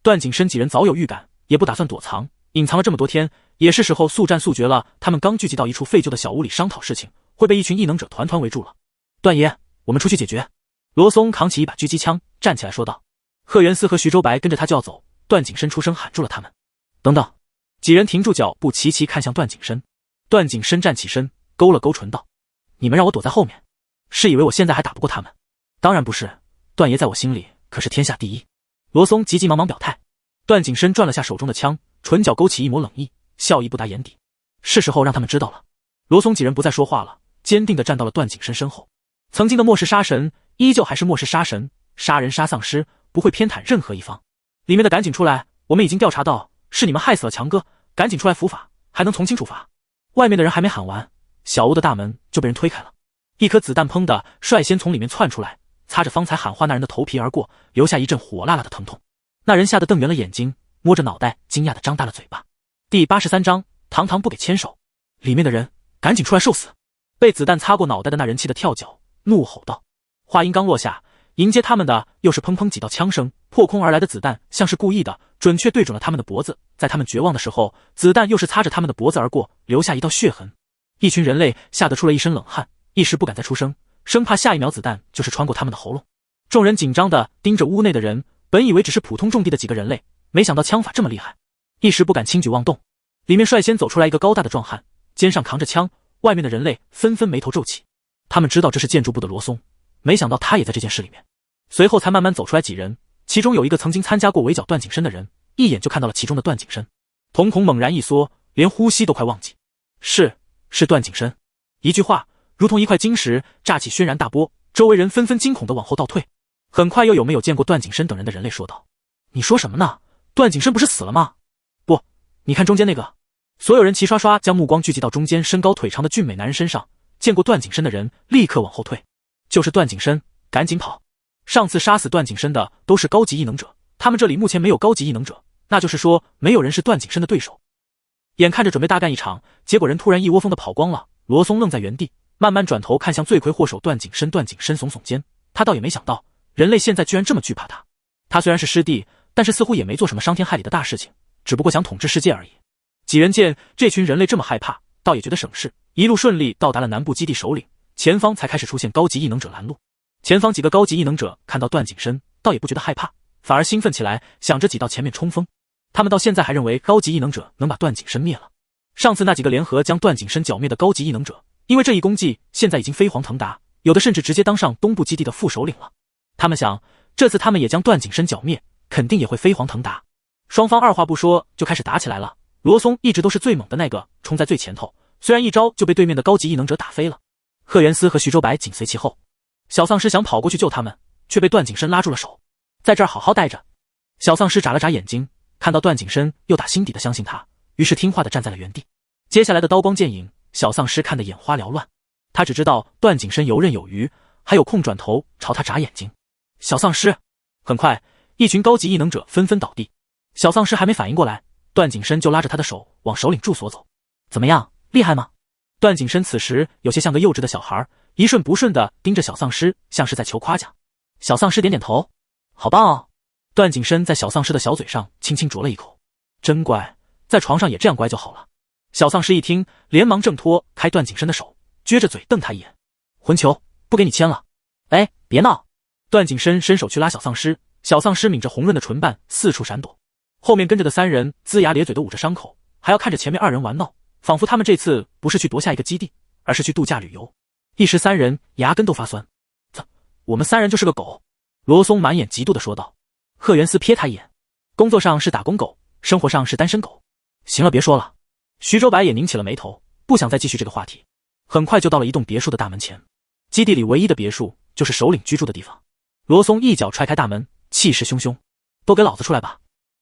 段景深几人早有预感，也不打算躲藏，隐藏了这么多天，也是时候速战速决了。他们刚聚集到一处废旧的小屋里商讨事情，会被一群异能者团团围住了。段爷，我们出去解决。罗松扛起一把狙击枪站起来说道。贺元思和徐周白跟着他就要走，段景深出声喊住了他们。等等！几人停住脚步，齐齐看向段景深。段景深站起身，勾了勾唇道：你们让我躲在后面，是以为我现在还打不过他们？当然不是，段爷在我心里可是天下第一。罗松急急忙忙表态。段景深转了下手中的枪，唇角勾起一抹冷意，笑意不达眼底。是时候让他们知道了。罗松几人不再说话了，坚定地站到了段景深身后。曾经的末世杀神依旧还是末世杀神，杀人杀丧尸，不会偏袒任何一方。里面的赶紧出来，我们已经调查到是你们害死了强哥，赶紧出来伏法，还能从轻处罚。外面的人还没喊完，小屋的大门就被人推开了，一颗子弹砰的率先从里面窜出来，擦着方才喊话那人的头皮而过，留下一阵火辣辣的疼痛。那人吓得瞪圆了眼睛，摸着脑袋惊讶地张大了嘴巴。第83章，堂堂不给牵手。里面的人赶紧出来受死。被子弹擦过脑袋的那人气得跳脚，怒吼道。话音刚落下，迎接他们的又是砰砰几道枪声，破空而来的子弹像是故意的，准确对准了他们的脖子。在他们绝望的时候，子弹又是擦着他们的脖子而过，留下一道血痕。一群人类吓得出了一身冷汗，一时不敢再出声，生怕下一秒子弹就是穿过他们的喉咙。众人紧张地盯着屋内的人，本以为只是普通种地的几个人类，没想到枪法这么厉害，一时不敢轻举妄动。里面率先走出来一个高大的壮汉，肩上扛着枪，外面的人类纷纷眉头皱起。他们知道这是建筑部的罗松，没想到他也在这件事里面。随后才慢慢走出来几人，其中有一个曾经参加过围剿段景深的人，一眼就看到了其中的段景深，瞳孔猛然一缩，连呼吸都快忘记。是段景深。一句话如同一块晶石炸起轩然大波，周围人纷纷惊恐地往后倒退。很快又有没有见过段景深等人的人类说道：你说什么呢？段景深不是死了吗？不，你看中间那个。所有人齐刷刷将目光聚集到中间身高腿长的俊美男人身上，见过段景深的人立刻往后退。就是段景深，赶紧跑。上次杀死段景深的都是高级异能者，他们这里目前没有高级异能者，那就是说没有人是段景深的对手。眼看着准备大干一场，结果人突然一窝蜂的跑光了。罗松愣在原地，慢慢转头看向罪魁祸首段景深。段景深耸耸肩，他倒也没想到人类现在居然这么惧怕他。他虽然是师弟，但是似乎也没做什么伤天害理的大事情，只不过想统治世界而已。几人见这群人类这么害怕，倒也觉得省事，一路顺利到达了南部基地首领，前方才开始出现高级异能者拦路。前方几个高级异能者看到段景深，倒也不觉得害怕，反而兴奋起来，想着挤到前面冲锋。他们到现在还认为高级异能者能把段景深灭了。上次那几个联合将段景深剿灭的高级异能者，因为这一功绩，现在已经飞黄腾达，有的甚至直接当上东部基地的副首领了。他们想，这次他们也将段景深剿灭，肯定也会飞黄腾达。双方二话不说就开始打起来了。罗松一直都是最猛的那个，冲在最前头，虽然一招就被对面的高级异能者打飞了。贺元思和徐周白紧随其后。小丧尸想跑过去救他们，却被段景深拉住了手，在这儿好好待着。小丧尸眨了眨眼睛，看到段景深又打心底的相信他，于是听话的站在了原地。接下来的刀光剑影，小丧尸看得眼花缭乱。他只知道段景深游刃有余，还有空转头朝他眨眼睛。小丧尸！很快，一群高级异能者纷纷倒地。小丧尸还没反应过来，段景深就拉着他的手往首领住所走。怎么样，厉害吗？段景深此时有些像个幼稚的小孩，一顺不顺的盯着小丧尸，像是在求夸奖。小丧尸点点头，好棒哦。段景深在小丧尸的小嘴上轻轻啄了一口，真乖，在床上也这样乖就好了。小丧尸一听，连忙挣脱开段景深的手，撅着嘴瞪他一眼，混球，不给你签了。哎，别闹。段景深伸手去拉小丧尸，小丧尸抿着红润的唇瓣四处闪躲，后面跟着的三人龇牙咧嘴的捂着伤口，还要看着前面二人玩闹，仿佛他们这次不是去夺下一个基地，而是去度假旅游。一时三人牙根都发酸。我们三人就是个狗。罗松满眼嫉妒地说道。贺元思瞥他一眼，工作上是打工狗，生活上是单身狗。行了，别说了。徐周白也拧起了眉头，不想再继续这个话题。很快就到了一栋别墅的大门前，基地里唯一的别墅就是首领居住的地方。罗松一脚踹开大门，气势汹汹，都给老子出来吧。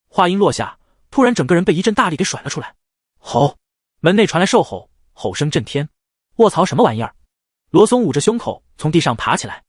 话音落下，突然整个人被一阵大力给甩了出来。吼！门内传来兽吼，吼声震天。卧槽，什么玩意儿？罗松捂着胸口从地上爬起来。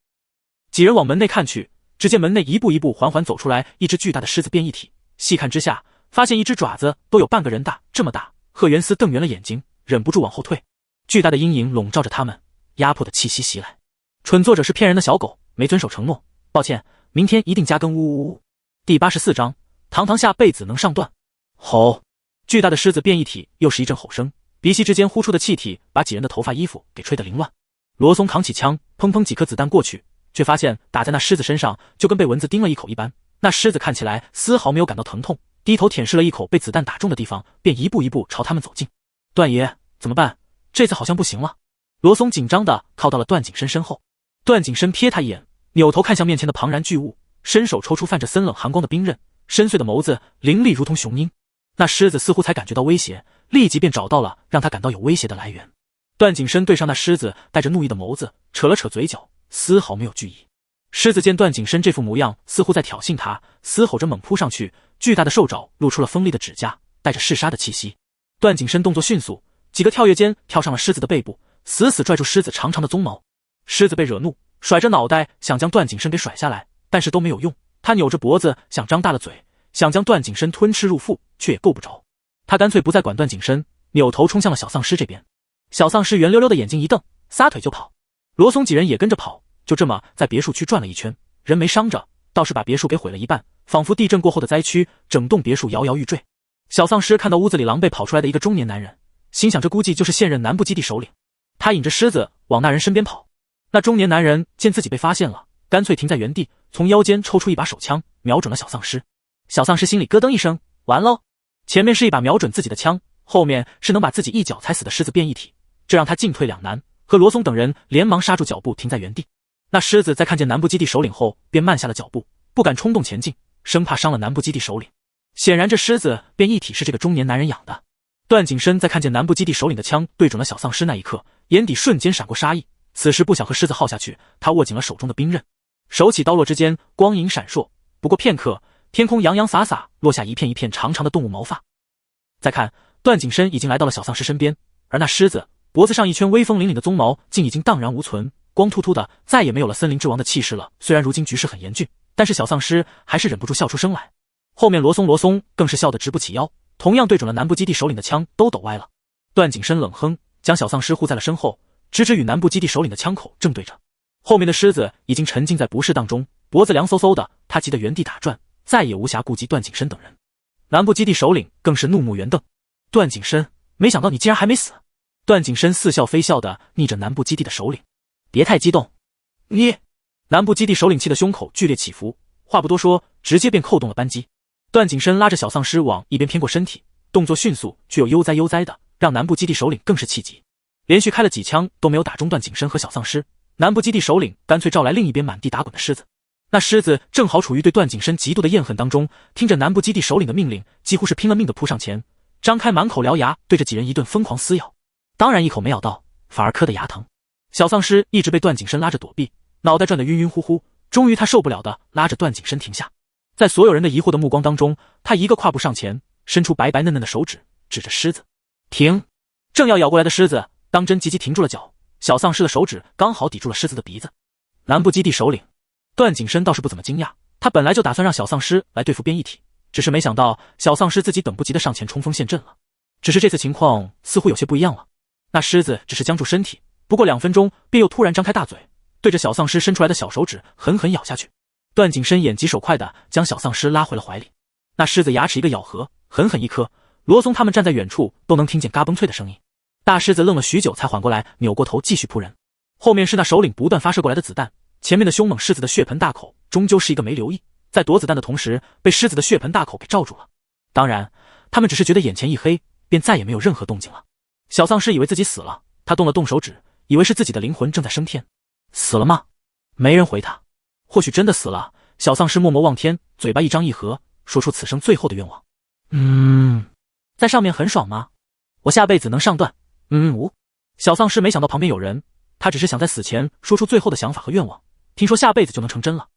几人往门内看去，只见门内一步一步缓缓走出来一只巨大的狮子变异体，细看之下，发现一只爪子都有半个人大，这么大。贺元思瞪圆了眼睛，忍不住往后退。巨大的阴影笼罩着他们，压迫的气息袭来。蠢作者是骗人的小狗，没遵守承诺，抱歉，明天一定加更。呜呜呜！第84章，堂堂下辈子能上段。吼！巨大的狮子变异体又是一阵吼声，鼻息之间呼出的气体把几人的头发衣服给吹得凌乱。罗松扛起枪，砰砰几颗子弹过去，却发现打在那狮子身上就跟被蚊子叮了一口一般。那狮子看起来丝毫没有感到疼痛，低头舔舐了一口被子弹打中的地方，便一步一步朝他们走近。段爷，怎么办？这次好像不行了。罗松紧张地靠到了段景深身后。段景深瞥他一眼，扭头看向面前的庞然巨物，伸手抽出泛着森冷寒光的冰刃，深邃的眸子凌厉如同雄鹰。那狮子似乎才感觉到威胁，立即便找到了让他感到有威胁的来源。段景深对上那狮子带着怒意的眸子，扯了扯嘴角，丝毫没有惧意。狮子见段景深这副模样，似乎在挑衅他，嘶吼着猛扑上去，巨大的兽爪露出了锋利的指甲，带着嗜杀的气息。段景深动作迅速，几个跳跃间跳上了狮子的背部，死死拽住狮子长长的鬃毛。狮子被惹怒，甩着脑袋想将段景深给甩下来，但是都没有用。他扭着脖子想张大了嘴，想将段景深吞吃入腹，却也够不着。他干脆不再管段景深，扭头冲向了小丧尸这边。小丧尸圆溜溜的眼睛一瞪，撒腿就跑。罗松几人也跟着跑，就这么在别墅区转了一圈，人没伤着，倒是把别墅给毁了一半，仿佛地震过后的灾区，整栋别墅摇摇欲坠。小丧尸看到屋子里狼狈跑出来的一个中年男人，心想这估计就是现任南部基地首领。他引着狮子往那人身边跑。那中年男人见自己被发现了，干脆停在原地，从腰间抽出一把手枪，瞄准了小丧尸。小丧尸心里咯噔一声，完喽！前面是一把瞄准自己的枪，后面是能把自己一脚踩死的狮子变异体，这让他进退两难。和罗松等人连忙刹住脚步，停在原地。那狮子在看见南部基地首领后，便慢下了脚步，不敢冲动前进，生怕伤了南部基地首领。显然这狮子变异体是这个中年男人养的。段景深在看见南部基地首领的枪对准了小丧尸那一刻，眼底瞬间闪过杀意，此时不想和狮子耗下去，他握紧了手中的兵刃，手起刀落之间，光影闪烁。不过片刻，天空洋洋洒洒落下一片一片长长的动物毛发。再看，段景深已经来到了小丧尸身边，而那狮子脖子上一圈威风凛凛的鬃毛竟已经荡然无存，光秃秃的，再也没有了森林之王的气势了。虽然如今局势很严峻，但是小丧尸还是忍不住笑出声来。后面罗松更是笑得直不起腰，同样对准了南部基地首领的枪都抖歪了。段景深冷哼，将小丧尸护在了身后，直直与南部基地首领的枪口正对着。后面的狮子已经沉浸在不适当中，脖子凉飕飕的，他急得原地打转，再也无暇顾及段景深等人。南部基地首领更是怒目圆瞪：“段景深，没想到你竟然还没死！”段景深似笑非笑的睨着南部基地的首领：“别太激动。”你……南部基地首领气得胸口剧烈起伏，话不多说，直接便扣动了扳机。段景深拉着小丧尸往一边偏过身体，动作迅速却又悠哉的，让南部基地首领更是气急。连续开了几枪都没有打中段景深和小丧尸，南部基地首领干脆召来另一边满地打滚的狮子。那狮子正好处于对段景深极度的厌恨当中，听着南部基地首领的命令，几乎是拼了命的扑上前，张开满口獠牙对着几人一顿疯狂撕咬。当然一口没咬到，反而磕得牙疼。小丧尸一直被段景深拉着躲避，脑袋转得晕晕乎乎，终于他受不了的拉着段景深停下。在所有人的疑惑的目光当中，他一个跨步上前，伸出白白嫩嫩的手指指着狮子：“停！”正要咬过来的狮子当真急停住了脚，小丧尸的手指刚好抵住了狮子的鼻子。南部基地首领段景深倒是不怎么惊讶，他本来就打算让小丧尸来对付变异体，只是没想到小丧尸自己等不及的上前冲锋陷阵了。只是这次情况似乎有些不一样了，那狮子只是僵住身体，不过2分钟便又突然张开大嘴，对着小丧尸伸出来的小手指狠狠咬下去。段景深眼疾手快的将小丧尸拉回了怀里，那狮子牙齿一个咬合，狠狠一磕，罗松他们站在远处都能听见嘎嘣脆的声音。大狮子愣了许久才缓过来，扭过头继续扑人。后面是那首领不断发射过来的子弹，前面的凶猛狮子的血盆大口终究是一个没留意，在躲子弹的同时被狮子的血盆大口给罩住了。当然他们只是觉得眼前一黑，便再也没有任何动静了。小丧尸以为自己死了，他动了动手指，以为是自己的灵魂正在升天。死了吗？没人回他。或许真的死了，小丧尸默默望天，嘴巴一张一合，说出此生最后的愿望：在上面很爽吗？我下辈子能上段。小丧尸没想到旁边有人，他只是想在死前说出最后的想法和愿望，听说下辈子就能成真了。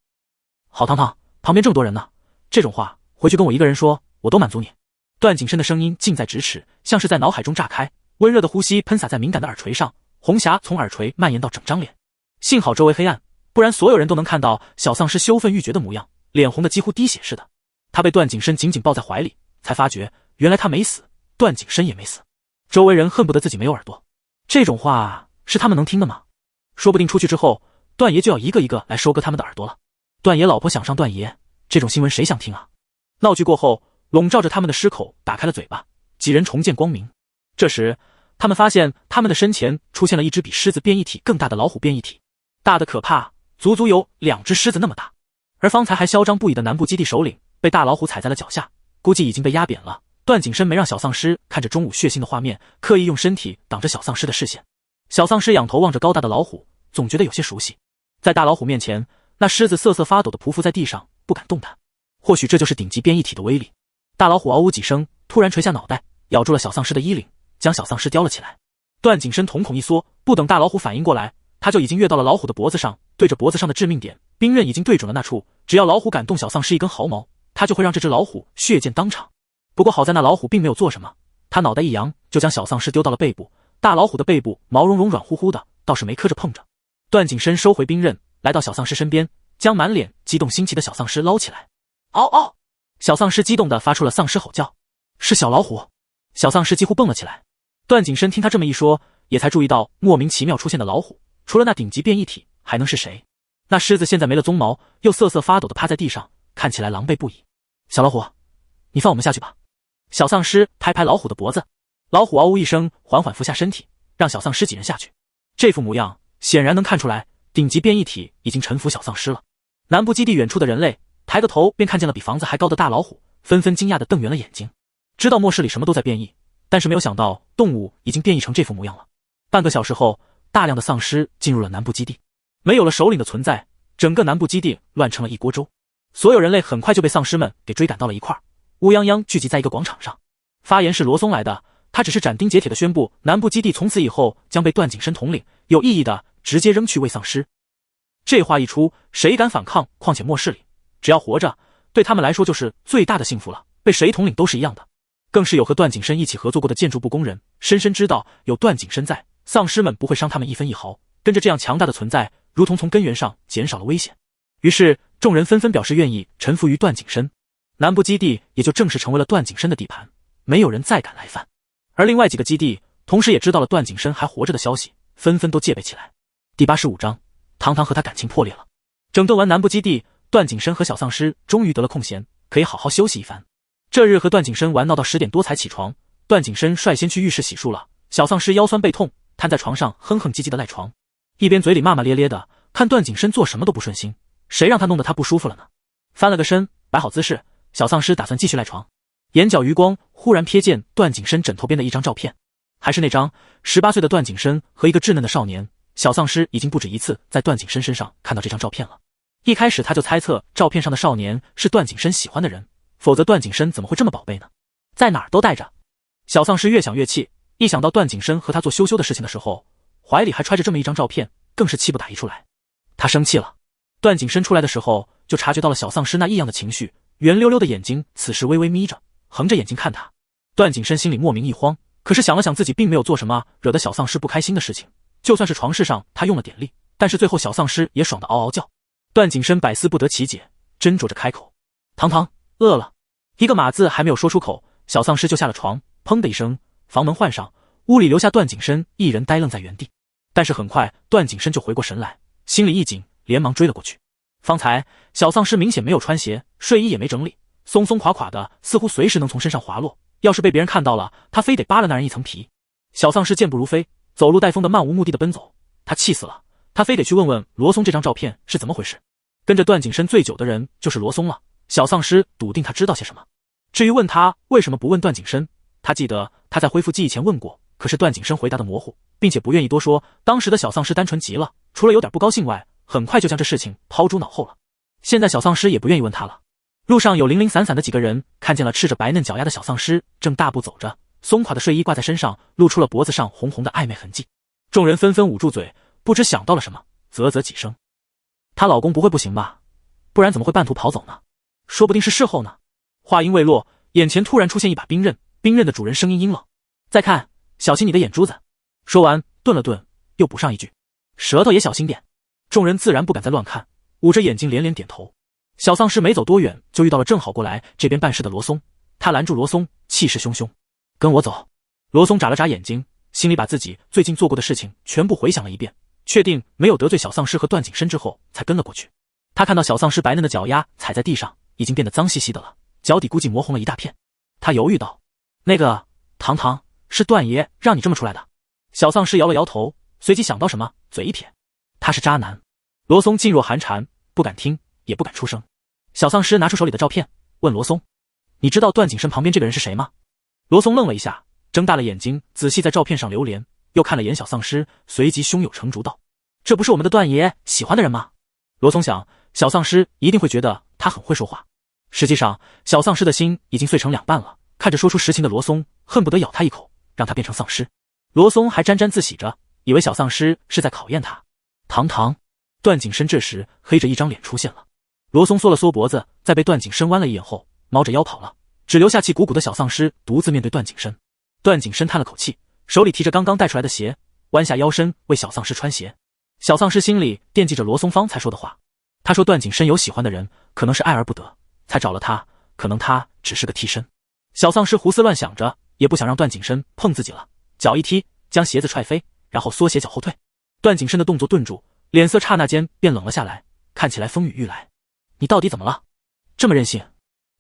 好堂堂，旁边这么多人呢，这种话回去跟我一个人说，我都满足你。段景深的声音近在咫尺，像是在脑海中炸开，温热的呼吸喷洒在敏感的耳垂上，红霞从耳垂蔓延到整张脸。幸好周围黑暗，不然所有人都能看到小丧尸羞愤欲绝的模样，脸红的几乎滴血似的。他被段景深紧紧抱在怀里，才发觉原来他没死，段景深也没死。周围人恨不得自己没有耳朵，这种话是他们能听的吗？说不定出去之后，段爷就要一个一个来收割他们的耳朵了。段爷老婆想上段爷，这种新闻谁想听啊？闹剧过后，笼罩着他们的狮口打开了嘴巴，几人重见光明。这时他们发现他们的身前出现了一只比狮子变异体更大的老虎变异体，大的可怕，足足有2只狮子那么大。而方才还嚣张不已的南部基地首领被大老虎踩在了脚下，估计已经被压扁了。段景深没让小丧尸看着中午血腥的画面，刻意用身体挡着小丧尸的视线。小丧尸仰头望着高大的老虎，总觉得有些熟悉。在大老虎面前，那狮子瑟瑟发抖地匍匐在地上，不敢动弹。或许这就是顶级变异体的威力。大老虎嗷呜几声，突然垂下脑袋，咬住了小丧尸的衣领，将小丧尸叼了起来。段景深瞳孔一缩，不等大老虎反应过来，他就已经跃到了老虎的脖子上，对着脖子上的致命点，兵刃已经对准了那处，只要老虎敢动小丧尸一根毫毛，他就会让这只老虎血溅当场。不过好在那老虎并没有做什么，他脑袋一扬，就将小丧尸丢到了背部。大老虎的背部毛茸茸软乎乎的，倒是没磕着碰着。段景深收回兵刃，来到小丧尸身边，将满脸激动新奇的小丧尸捞起来。嗷嗷！小丧尸激动地发出了丧尸吼叫。是小老虎！小丧尸几乎蹦了起来。段景深听他这么一说，也才注意到莫名其妙出现的老虎，除了那顶级变异体，还能是谁？那狮子现在没了鬃毛，又瑟瑟发抖地趴在地上，看起来狼狈不已。小老虎，你放我们下去吧。小丧尸拍拍老虎的脖子，老虎嗷呜一声，缓缓伏下身体，让小丧尸几人下去。这副模样显然能看出来，顶级变异体已经臣服小丧尸了。南部基地远处的人类抬个头便看见了比房子还高的大老虎，纷纷惊讶地瞪圆了眼睛。知道末世里什么都在变异，但是没有想到动物已经变异成这副模样了。半个小时后，大量的丧尸进入了南部基地，没有了首领的存在，整个南部基地乱成了一锅粥。所有人类很快就被丧尸们给追赶到了一块儿，乌泱泱聚集在一个广场上。发言是罗松来的，他只是斩钉截铁地宣布，南部基地从此以后将被段景深统领，有意义的直接扔去喂丧尸。这话一出，谁敢反抗？况且末世里，只要活着，对他们来说就是最大的幸福了，被谁统领都是一样的。更是有和段景深一起合作过的建筑部工人，深深知道有段景深在，丧尸们不会伤他们一分一毫，跟着这样强大的存在，如同从根源上减少了危险。于是众人纷纷表示愿意臣服于段景深，南部基地也就正式成为了段景深的地盘，没有人再敢来犯。而另外几个基地同时也知道了段景深还活着的消息，纷纷都戒备起来。第85章，堂堂和他感情破裂了。整顿完南部基地，段景深和小丧尸终于得了空闲，可以好好休息一番。这日和段景深玩闹到10点多才起床，段景深率先去浴室洗漱了，小丧尸腰酸背痛，瘫在床上哼哼唧唧的赖床，一边嘴里骂骂咧咧的，看段景深做什么都不顺心，谁让他弄得他不舒服了呢？翻了个身，摆好姿势，小丧尸打算继续赖床，眼角余光忽然瞥见段景深枕头边的一张照片，还是那张18岁的段景深和一个稚嫩的少年。小丧尸已经不止一次在段景深身上看到这张照片了。一开始他就猜测照片上的少年是段景深喜欢的人，否则段景深怎么会这么宝贝呢？在哪儿都带着。小丧尸越想越气，一想到段景深和他做羞羞的事情的时候，怀里还揣着这么一张照片，更是气不打一处来。他生气了。段景深出来的时候就察觉到了小丧尸那异样的情绪，圆溜溜的眼睛此时微微眯着，横着眼睛看他。段景深心里莫名一慌，可是想了想自己并没有做什么惹得小丧尸不开心的事情，就算是床事上他用了点力，但是最后小丧尸也爽得嗷嗷叫。段景深百思不得其解，斟酌着开口：堂堂，饿了。一个码字还没有说出口，小丧尸就下了床，砰的一声，房门换上，屋里留下段景深一人呆愣在原地。但是很快段景深就回过神来，心里一紧，连忙追了过去。方才小丧尸明显没有穿鞋，睡衣也没整理，松松垮垮的，似乎随时能从身上滑落，要是被别人看到了，他非得扒了那人一层皮。小丧尸健步如飞，走路带风的漫无目的的奔走，他气死了，他非得去问问罗松这张照片是怎么回事。跟着段景深最久的人就是罗松了，小丧尸笃定他知道些什么。至于问他为什么不问段景深，他记得他在恢复记忆前问过，可是段景深回答的模糊，并且不愿意多说。当时的小丧尸单纯极了，除了有点不高兴外，很快就将这事情抛诸脑后了。现在小丧尸也不愿意问他了。路上有零零散散的几个人看见了赤着白嫩脚丫的小丧尸正大步走着，松垮的睡衣挂在身上，露出了脖子上红红的暧昧痕迹。众人纷纷捂住嘴，不知想到了什么，啧啧几声。她老公不会不行吧？不然怎么会半途跑走呢？说不定是事后呢。话音未落，眼前突然出现一把冰刃，冰刃的主人声音阴冷：再看，小心你的眼珠子。说完顿了顿，又补上一句：舌头也小心点。众人自然不敢再乱看，捂着眼睛连连点头。小丧尸没走多远就遇到了正好过来这边办事的罗松，他拦住罗松，气势汹汹：跟我走。罗松眨了眨眼睛，心里把自己最近做过的事情全部回想了一遍，确定没有得罪小丧尸和段景深之后才跟了过去。他看到小丧尸白嫩的脚丫踩在地上，已经变得脏兮兮的了，脚底估计磨红了一大片。他犹豫道：那个堂堂，是段爷让你这么出来的？小丧尸摇了摇头，随即想到什么，嘴一撇：他是渣男。罗松噤若寒蝉，不敢听也不敢出声。小丧尸拿出手里的照片，问罗松：你知道段景深旁边这个人是谁吗？罗松愣了一下，睁大了眼睛仔细在照片上流连，又看了眼小丧尸，随即胸有成竹道：这不是我们的段爷喜欢的人吗？罗松想，小丧尸一定会觉得他很会说话。实际上小丧尸的心已经碎成两半了，看着说出实情的罗松，恨不得咬他一口，让他变成丧尸。罗松还沾沾自喜着，以为小丧尸是在考验他。堂堂。段景深这时黑着一张脸出现了。罗松缩了缩脖子，在被段景深弯了一眼后，猫着腰跑了，只留下气鼓鼓的小丧尸独自面对段景深。段景深叹了口气，手里提着刚刚带出来的鞋，弯下腰身为小丧尸穿鞋。小丧尸心里惦记着罗松方才说的话，他说段景深有喜欢的人，可能是爱而不得，才找了他，可能他只是个替身。小丧尸胡思乱想着，也不想让段景深碰自己了，脚一踢，将鞋子踹飞，然后缩鞋脚后退。段景深的动作顿住，脸色刹那间便冷了下来，看起来风雨欲来。你到底怎么了？这么任性？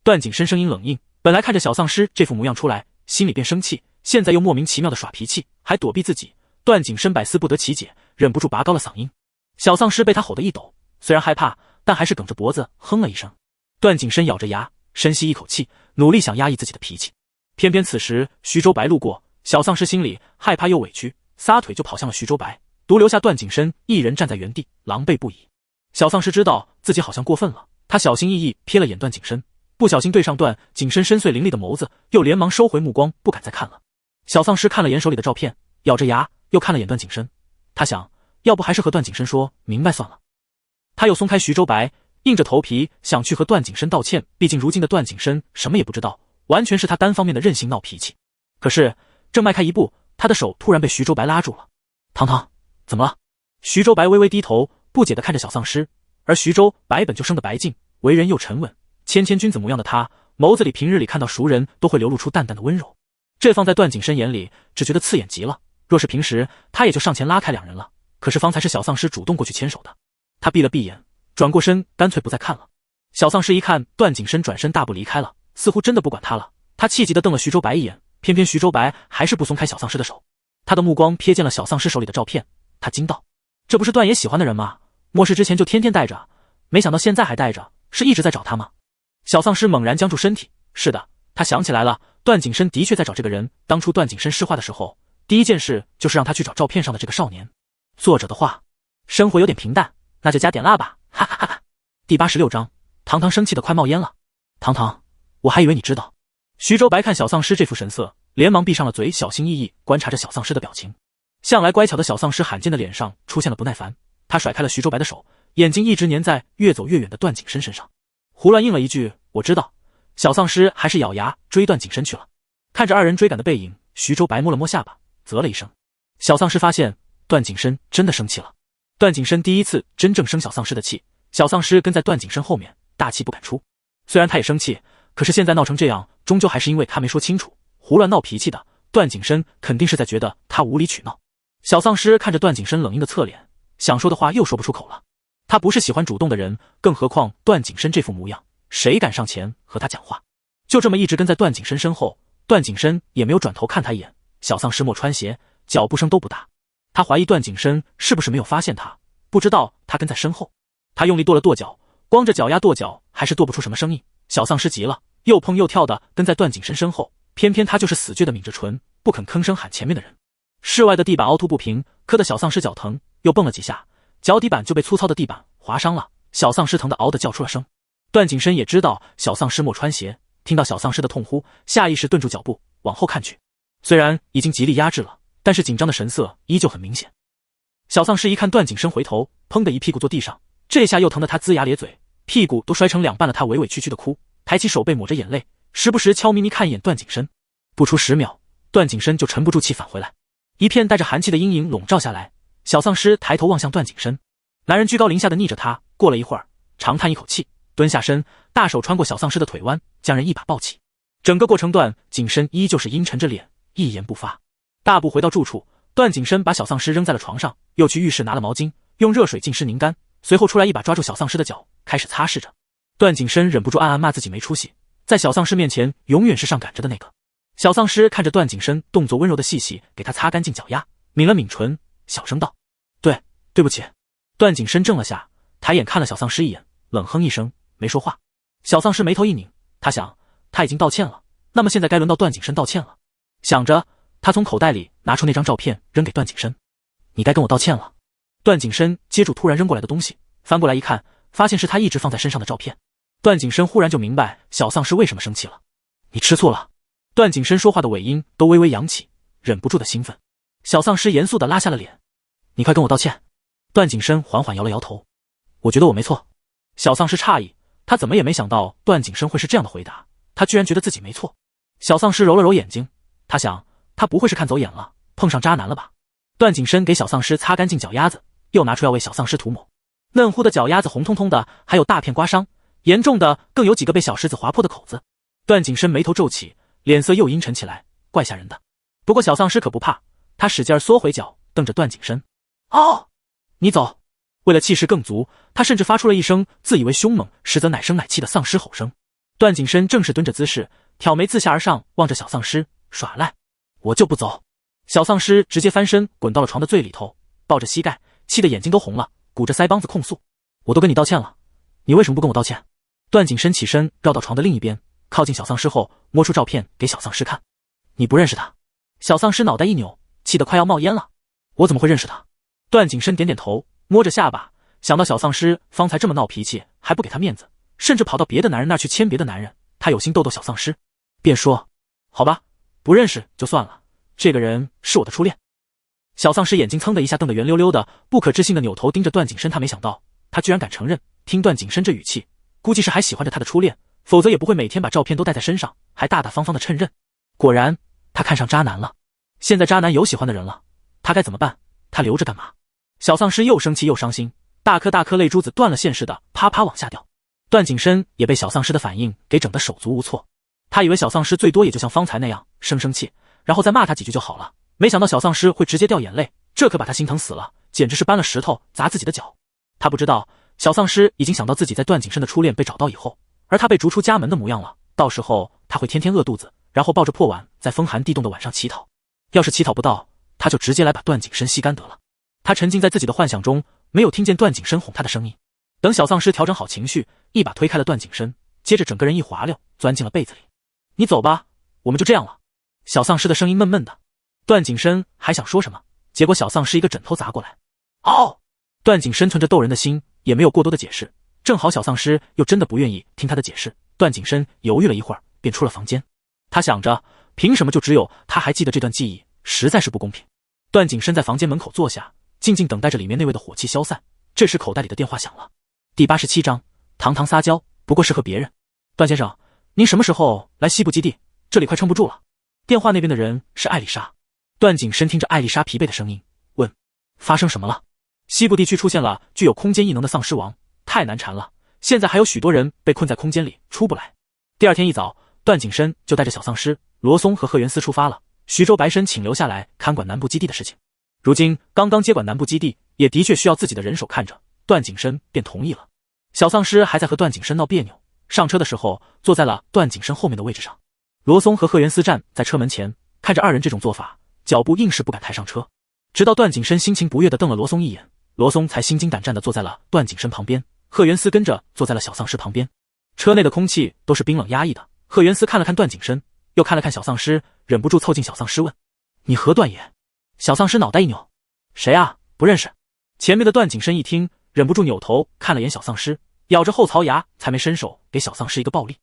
段景深声音冷硬，本来看着小丧尸这副模样出来，心里便生气，现在又莫名其妙的耍脾气，还躲避自己。段景深百思不得其解，忍不住拔高了嗓音。小丧尸被他吼得一抖，虽然害怕，但还是梗着脖子哼了一声。段景深咬着牙，深吸一口气，努力想压抑自己的脾气。偏偏此时徐州白路过，小丧尸心里害怕又委屈，撒腿就跑向了徐州白，独留下段景深一人站在原地，狼狈不已。小丧尸知道自己好像过分了，他小心翼翼瞥了眼段景深，不小心对上段景深深邃凌厉的眸子，又连忙收回目光，不敢再看了。小丧尸看了眼手里的照片，咬着牙又看了眼段景深，他想，要不还是和段景深说明白算了。他又松开徐州白，硬着头皮想去和段景深道歉，毕竟如今的段景深什么也不知道，完全是他单方面的任性闹脾气。可是正迈开一步，他的手突然被徐州白拉住了。堂堂，怎么了？徐州白微微低头，不解地看着小丧尸。而徐州白本就生得白净，为人又沉稳，谦谦君子模样的他，眸子里平日里看到熟人都会流露出淡淡的温柔，这放在段景深眼里只觉得刺眼极了。若是平时，他也就上前拉开2人了，可是方才是小丧尸主动过去牵手的。他闭了闭眼，转过身，干脆不再看了，小丧尸一看段景深转身大步离开了，似乎真的不管他了。他气急地瞪了徐周白一眼，偏偏徐周白还是不松开小丧尸的手。他的目光瞥见了小丧尸手里的照片，他惊道：这不是段爷喜欢的人吗？末世之前就天天带着，没想到现在还带着，是一直在找他吗？小丧尸猛然僵住身体，是的，他想起来了，段景深的确在找这个人。当初段景深石化的时候，第一件事就是让他去找照片上的这个少年。作者的话，生活有点平淡，那就加点辣吧，哈哈哈哈。第86章，糖糖生气的快冒烟了。糖糖，我还以为你知道。徐周白看小丧尸这副神色，连忙闭上了嘴，小心翼翼观察着小丧尸的表情。向来乖巧的小丧尸罕见的脸上出现了不耐烦，他甩开了徐周白的手，眼睛一直粘在越走越远的段景深身上，胡乱应了一句我知道。小丧尸还是咬牙追段景深去了。看着二人追赶的背影，徐周白摸了摸下巴，啧了一声。小丧尸发现段景深真的生气了。段景深第一次真正生小丧尸的气，小丧尸跟在段景深后面，大气不敢出。虽然他也生气，可是现在闹成这样，终究还是因为他没说清楚，胡乱闹脾气的。段景深肯定是在觉得他无理取闹。小丧尸看着段景深冷硬的侧脸，想说的话又说不出口了。他不是喜欢主动的人，更何况段景深这副模样，谁敢上前和他讲话？就这么一直跟在段景深身后，段景深也没有转头看他一眼。小丧尸莫穿鞋，脚步声都不大。他怀疑段景深是不是没有发现他，不知道他跟在身后。他用力跺了跺脚，光着脚丫跺脚还是跺不出什么声音。小丧尸急了，又蹦又跳的跟在段景深身后，偏偏他就是死倔的抿着唇，不肯吭声喊前面的人。室外的地板凹凸不平，磕得小丧尸脚疼，又蹦了几下，脚底板就被粗糙的地板划伤了。小丧尸疼得嗷的叫出了声。段景深也知道小丧尸莫穿鞋，听到小丧尸的痛呼，下意识顿住脚步往后看去。虽然已经极力压制了，但是紧张的神色依旧很明显。小丧尸一看段景深回头，砰的一屁股坐地上，这下又疼得他龇牙咧嘴，屁股都摔成两半了。他委委屈屈的哭，抬起手背抹着眼泪，时不时悄咪咪看一眼段景深。不出10秒，段景深就沉不住气返回来，一片带着寒气的阴影笼罩下来。小丧尸抬头望向段景深，男人居高临下的睨着他，过了一会儿，长叹一口气，蹲下身，大手穿过小丧尸的腿弯，将人一把抱起。整个过程段景深依旧是阴沉着脸，一言不发。大步回到住处，段景深把小丧尸扔在了床上，又去浴室拿了毛巾，用热水浸湿拧干，随后出来一把抓住小丧尸的脚，开始擦拭着。段景深忍不住暗暗骂自己没出息，在小丧尸面前永远是上赶着的那个。小丧尸看着段景深动作温柔的细细给他擦干净脚丫，抿了抿唇，小声道：对不起。段景深怔了下，抬眼看了小丧尸一眼，冷哼一声，没说话。小丧尸眉头一拧，他想他已经道歉了，那么现在该轮到段景深道歉了。想着，他从口袋里拿出那张照片扔给段景深，你该跟我道歉了。段景深接住突然扔过来的东西，翻过来一看，发现是他一直放在身上的照片。段景深忽然就明白小丧尸为什么生气了。你吃醋了。段景深说话的尾音都微微扬起，忍不住的兴奋。小丧尸严肃的拉下了脸，你快跟我道歉。段景深缓缓摇了摇头，我觉得我没错。小丧尸诧异，他怎么也没想到段景深会是这样的回答，他居然觉得自己没错。小丧尸揉了揉眼睛，他想他不会是看走眼了，碰上渣男了吧。段景深给小丧尸擦干净脚丫子，又拿出要为小丧尸涂抹。嫩乎的脚丫子红彤彤的，还有大片刮伤，严重的更有几个被小石子划破的口子。段景深眉头皱起，脸色又阴沉起来，怪吓人的。不过小丧尸可不怕，他使劲缩回脚，瞪着段景深。哦，你走。为了气势更足，他甚至发出了一声自以为凶猛，实则奶声奶气的丧尸吼声。段景深正是蹲着姿势，挑眉自下而上望着小丧尸，耍赖。我就不走。小丧尸直接翻身滚到了床的最里头，抱着膝盖，气得眼睛都红了，鼓着腮帮子控诉，我都跟你道歉了，你为什么不跟我道歉？段景深起身绕到床的另一边，靠近小丧尸后摸出照片给小丧尸看。你不认识他？小丧尸脑袋一扭，气得快要冒烟了。我怎么会认识他？段景深点点头，摸着下巴，想到小丧尸方才这么闹脾气，还不给他面子，甚至跑到别的男人那儿去牵别的男人，他有心逗逗小丧尸，便说，好吧，不认识就算了，这个人是我的初恋。小丧尸眼睛噌的一下瞪得圆溜溜的，不可置信的扭头盯着段景深，他没想到他居然敢承认，听段景深这语气，估计是还喜欢着他的初恋，否则也不会每天把照片都带在身上，还大大方方的承认。果然他看上渣男了。现在渣男有喜欢的人了，他该怎么办？他留着干嘛？小丧尸又生气又伤心，大颗大颗泪珠子断了线似的啪啪往下掉。段景深也被小丧尸的反应给整得手足无措，他以为小丧尸最多也就像方才那样生气，然后再骂他几句就好了，没想到小丧尸会直接掉眼泪，这可把他心疼死了，简直是搬了石头砸自己的脚。他不知道小丧尸已经想到自己在段景深的初恋被找到以后，而他被逐出家门的模样了，到时候他会天天饿肚子，然后抱着破碗在风寒地冻的晚上乞讨。要是乞讨不到，他就直接来把段景深吸干得了。他沉浸在自己的幻想中，没有听见段景深哄他的声音。等小丧尸调整好情绪，一把推开了段景深，接着整个人一滑溜，钻进了被子里。你走吧，我们就这样了。小丧尸的声音闷闷的。段景深还想说什么，结果小丧尸一个枕头砸过来。嗷！段景深存着逗人的心，也没有过多的解释。正好小丧尸又真的不愿意听他的解释，段景深犹豫了一会儿，便出了房间。他想着，凭什么就只有他还记得这段记忆，实在是不公平。段景深在房间门口坐下，静静等待着里面那位的火气消散。这时口袋里的电话响了。第87章，堂堂撒娇，不过是和别人。段先生，您什么时候来西部基地？这里快撑不住了。电话那边的人是艾丽莎。段景深听着艾丽莎疲惫的声音，问：发生什么了？西部地区出现了具有空间异能的丧尸王，太难缠了，现在还有许多人被困在空间里出不来。第二天一早，段景深就带着小丧尸罗松和贺元司出发了。徐州白参请留下来看管南部基地的事情。如今刚刚接管南部基地，也的确需要自己的人手看着，段景深便同意了。小丧尸还在和段景深闹别扭，上车的时候坐在了段景深后面的位置上。罗松和贺元司站在车门前，看着二人这种做法，脚步硬是不敢抬上车。直到段景深心情不悦地瞪了罗松一眼，罗松才心惊胆战地坐在了段景深旁边，贺元司跟着坐在了小丧尸旁边。车内的空气都是冰冷压抑的。贺元司看了看段景深，又看了看小丧尸，忍不住凑近小丧尸问：你和段爷？小丧尸脑袋一扭：谁啊？不认识。前面的段景深一听，忍不住扭头看了眼小丧尸，咬着后槽牙才没伸手给小丧尸一个暴力。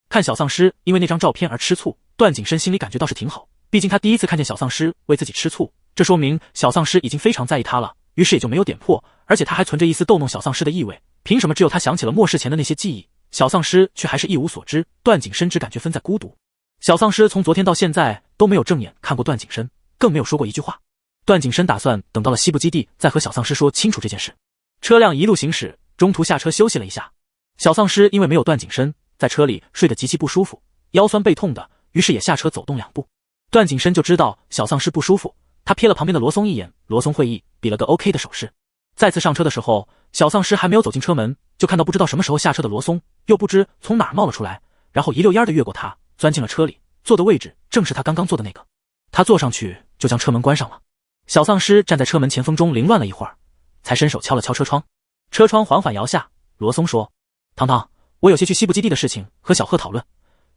看小丧尸因为那张照片而吃醋，段景深心里感觉倒是挺好，毕竟他第一次看见小丧尸为自己吃醋，这说明小丧尸已经非常在意他了，于是也就没有点破，而且他还存着一丝逗弄小丧尸的意味。凭什么只有他想起了末世前的那些记忆，小丧尸却还是一无所知？段景深只感觉分在孤独。小丧尸从昨天到现在都没有正眼看过段景深，更没有说过一句话。段景深打算等到了西部基地再和小丧尸说清楚这件事。车辆一路行驶，中途下车休息了一下。小丧尸因为没有段景深，在车里睡得极其不舒服，腰酸背痛的，于是也下车走动2步。段景深就知道小丧尸不舒服，他瞥了旁边的罗松一眼，罗松会意，比了个 OK 的手势。再次上车的时候，小丧尸还没有走进车门，就看到不知道什么时候下车的罗松，又不知从哪儿冒了出来，然后一溜烟的越过他，钻进了车里，坐的位置正是他刚刚坐的那个。他坐上去就将车门关上了。小丧尸站在车门前风中凌乱了一会儿，才伸手敲了敲车窗。车窗缓缓摇下，罗松说：糖糖，我有些去西部基地的事情和小贺讨论，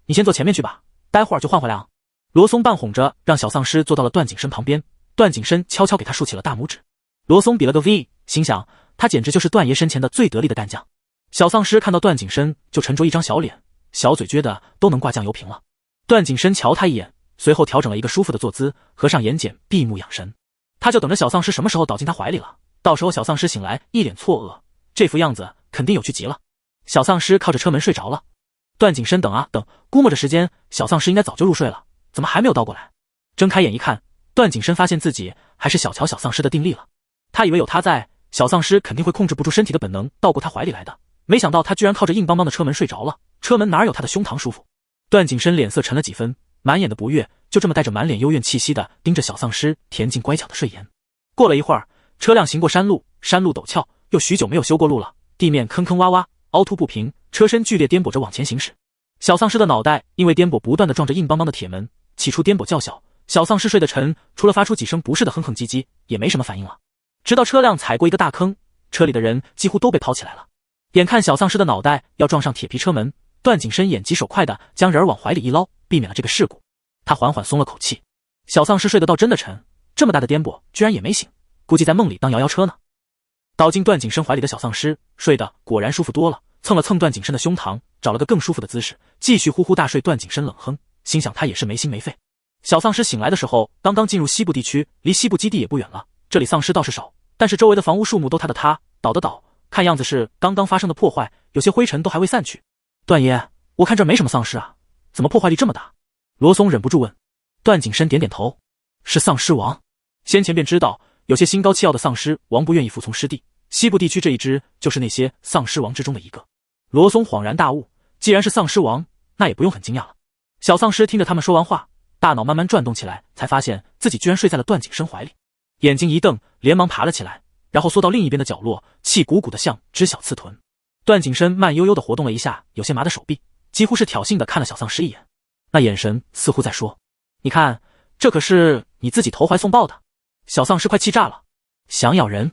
你先坐前面去吧，待会儿就换回来啊。罗松半哄着让小丧尸坐到了段景深旁边，段景深悄悄给他竖起了大拇指。罗松比了个 V， 心想他简直就是段爷身前的最得力的干将。小丧尸看到段景深就沉着一张小脸，小嘴撅的都能挂酱油瓶了。段景深瞧他一眼，随后调整了一个舒服的坐姿，合上眼睑，闭目养神。他就等着小丧尸什么时候倒进他怀里了，到时候小丧尸醒来一脸错愕，这副样子肯定有趣极了。小丧尸靠着车门睡着了。段景深等啊等，估摸着时间，小丧尸应该早就入睡了，怎么还没有倒过来？睁开眼一看，段景深发现自己还是小瞧小丧尸的定力了。他以为有他在，小丧尸肯定会控制不住身体的本能倒过他怀里来的，没想到他居然靠着硬邦邦的车门睡着了，车门哪有他的胸膛舒服？段景深脸色沉了几分，满眼的不悦，就这么带着满脸幽怨气息的盯着小丧尸恬静乖巧的睡颜。过了一会儿，车辆行过山路，山路陡峭，又许久没有修过路了，地面坑坑洼洼，凹凸不平，车身剧烈颠簸着往前行驶。小丧尸的脑袋因为颠簸不断的撞着硬邦邦的铁门，起初颠簸较小，小丧尸睡得沉，除了发出几声不适的哼哼唧唧，也没什么反应了。直到车辆踩过一个大坑，车里的人几乎都被抛起来了。眼看小丧尸的脑袋要撞上铁皮车门，段景深眼疾手快的将人儿往怀里一捞，避免了这个事故。他缓缓松了口气。小丧尸睡得倒真的沉，这么大的颠簸居然也没醒，估计在梦里当摇摇车呢。倒进段景深怀里的小丧尸睡得果然舒服多了，蹭了蹭段景深的胸膛，找了个更舒服的姿势，继续呼呼大睡。段景深冷哼，心想他也是没心没肺。小丧尸醒来的时候刚刚进入西部地区，离西部基地也不远了，这里丧尸倒是少，但是周围的房屋树木都塌的塌，倒的倒，看样子是刚刚发生的破坏，有些灰尘都还未散去。段爷，我看这没什么丧尸啊，怎么破坏力这么大？罗松忍不住问。段景深点点头，是丧尸王。先前便知道有些心高气傲的丧尸王不愿意服从师弟，西部地区这一支就是那些丧尸王之中的一个。罗松恍然大悟，既然是丧尸王，那也不用很惊讶了。小丧尸听着他们说完话，大脑慢慢转动起来，才发现自己居然睡在了段景深怀里，眼睛一瞪，连忙爬了起来。然后缩到另一边的角落，气鼓鼓的像只小刺豚。段景深慢悠悠地活动了一下有些麻的手臂，几乎是挑衅地看了小丧尸一眼，那眼神似乎在说：“你看，这可是你自己投怀送抱的。”小丧尸快气炸了，想咬人，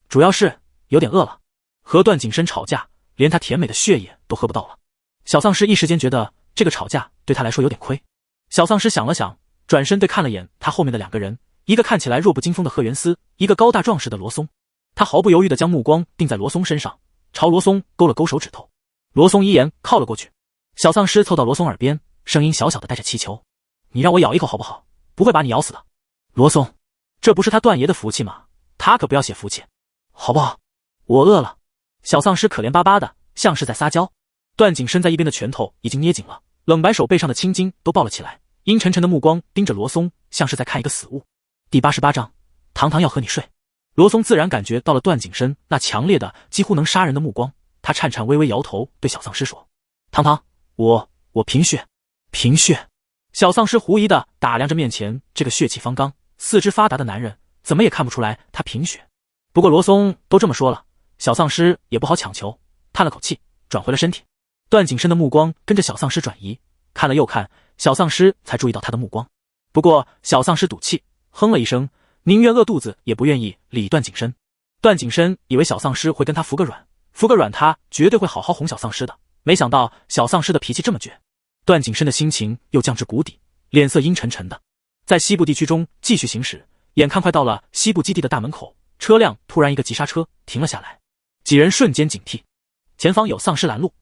主要是有点饿了。和段景深吵架，连他甜美的血液都喝不到了。小丧尸一时间觉得这个吵架对他来说有点亏。小丧尸想了想，转身对看了眼他后面的两个人，一个看起来弱不禁风的贺元思，一个高大壮实的罗松。他毫不犹豫地将目光定在罗松身上，朝罗松勾了勾手指头。罗松依言靠了过去。小丧尸凑到罗松耳边，声音小小的带着气球：“你让我咬一口好不好？不会把你咬死的。”罗松，这不是他段爷的福气吗？他可不要写福气，好不好？我饿了。小丧尸可怜巴巴的，像是在撒娇。段景深在一边的拳头已经捏紧了，冷白手背上的青筋都爆了起来，阴沉沉的目光盯着罗松，像是在看一个死物。第88章，堂堂要和你睡。罗松自然感觉到了段景深那强烈的几乎能杀人的目光，他颤颤巍巍摇头对小丧尸说：“堂堂，我贫血。”贫血。小丧尸狐疑的打量着面前这个血气方刚、四肢发达的男人，怎么也看不出来他贫血。不过罗松都这么说了，小丧尸也不好强求，叹了口气，转回了身体。段景深的目光跟着小丧尸转移，看了又看，小丧尸才注意到他的目光。不过小丧尸赌气，哼了一声，宁愿饿肚子也不愿意理段景深。段景深以为小丧尸会跟他服个软，他绝对会好好哄小丧尸的，没想到小丧尸的脾气这么倔。段景深的心情又降至谷底，脸色阴沉沉的。在西部地区中继续行驶，眼看快到了西部基地的大门口，车辆突然一个急刹车停了下来，几人瞬间警惕，前方有丧尸拦路。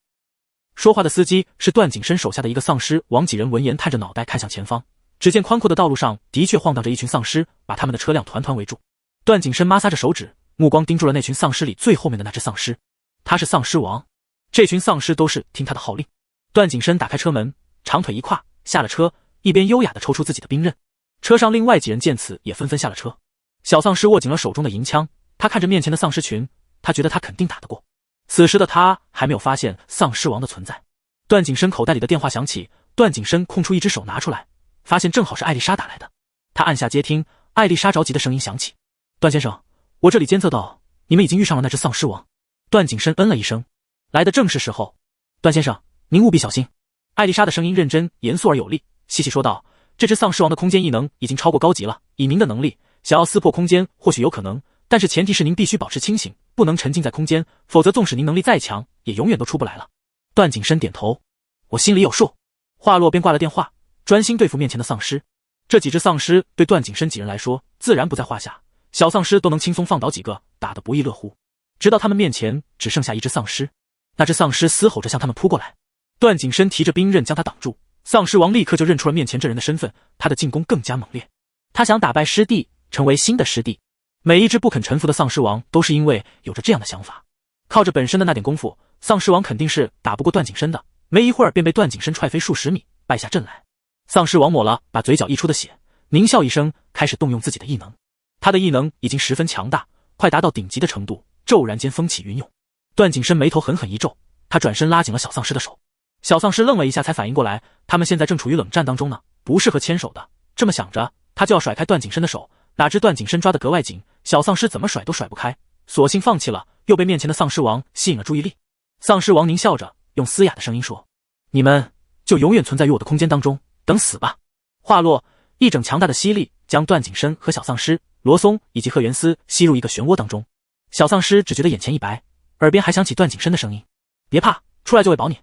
说话的司机是段景深手下的一个丧尸王。几人闻言探着脑袋看向前方，只见宽阔的道路上的确晃荡着一群丧尸，把他们的车辆团团围住。段景深摩挲着手指，目光盯住了那群丧尸里最后面的那只丧尸，他是丧尸王。这群丧尸都是听他的号令。段景深打开车门，长腿一跨下了车，一边优雅地抽出自己的兵刃。车上另外几人见此也纷纷下了车。小丧尸握紧了手中的银枪，他看着面前的丧尸群，他觉得他肯定打得过。此时的他还没有发现丧尸王的存在。段景深口袋里的电话响起，段景深空出一只手拿出来，发现正好是艾丽莎打来的。他按下接听，艾丽莎着急的声音响起：“段先生，我这里监测到你们已经遇上了那只丧尸王。”段景深嗯了一声，来的正是时候。段先生，您务必小心。艾丽莎的声音认真、严肃而有力，细细说道：“这只丧尸王的空间异能已经超过高级了，以您的能力，想要撕破空间或许有可能，但是前提是您必须保持清醒，不能沉浸在空间，否则纵使您能力再强，也永远都出不来了。”段景深点头：“我心里有数。”话落便挂了电话，专心对付面前的丧尸。这几只丧尸对段景深几人来说自然不在话下，小丧尸都能轻松放倒几个，打得不亦乐乎。直到他们面前只剩下一只丧尸，那只丧尸嘶吼着向他们扑过来。段景深提着兵刃将他挡住，丧尸王立刻就认出了面前这人的身份，他的进攻更加猛烈。他想打败师弟，成为新的师弟。每一只不肯臣服的丧尸王都是因为有着这样的想法。靠着本身的那点功夫，丧尸王肯定是打不过段景深的，没一会儿便被段景深踹飞数十米，败下阵来。丧尸王抹了把嘴角溢出的血，狞笑一声，开始动用自己的异能。他的异能已经十分强大，快达到顶级的程度，骤然间风起云涌。段景深眉头狠狠一皱，他转身拉紧了小丧尸的手。小丧尸愣了一下，才反应过来，他们现在正处于冷战当中呢，不适合牵手的。这么想着，他就要甩开段景深的手，哪知段景深抓得格外紧，小丧尸怎么甩都甩不开，索性放弃了，又被面前的丧尸王吸引了注意力。丧尸王狞笑着，用嘶哑的声音说：“你们就永远存在于我的空间当中，等死吧。”话落，一整强大的吸力将段景深和小丧尸、罗松以及贺元思吸入一个漩涡当中。小丧尸只觉得眼前一白，耳边还响起段景深的声音：“别怕，出来就喂饱你。”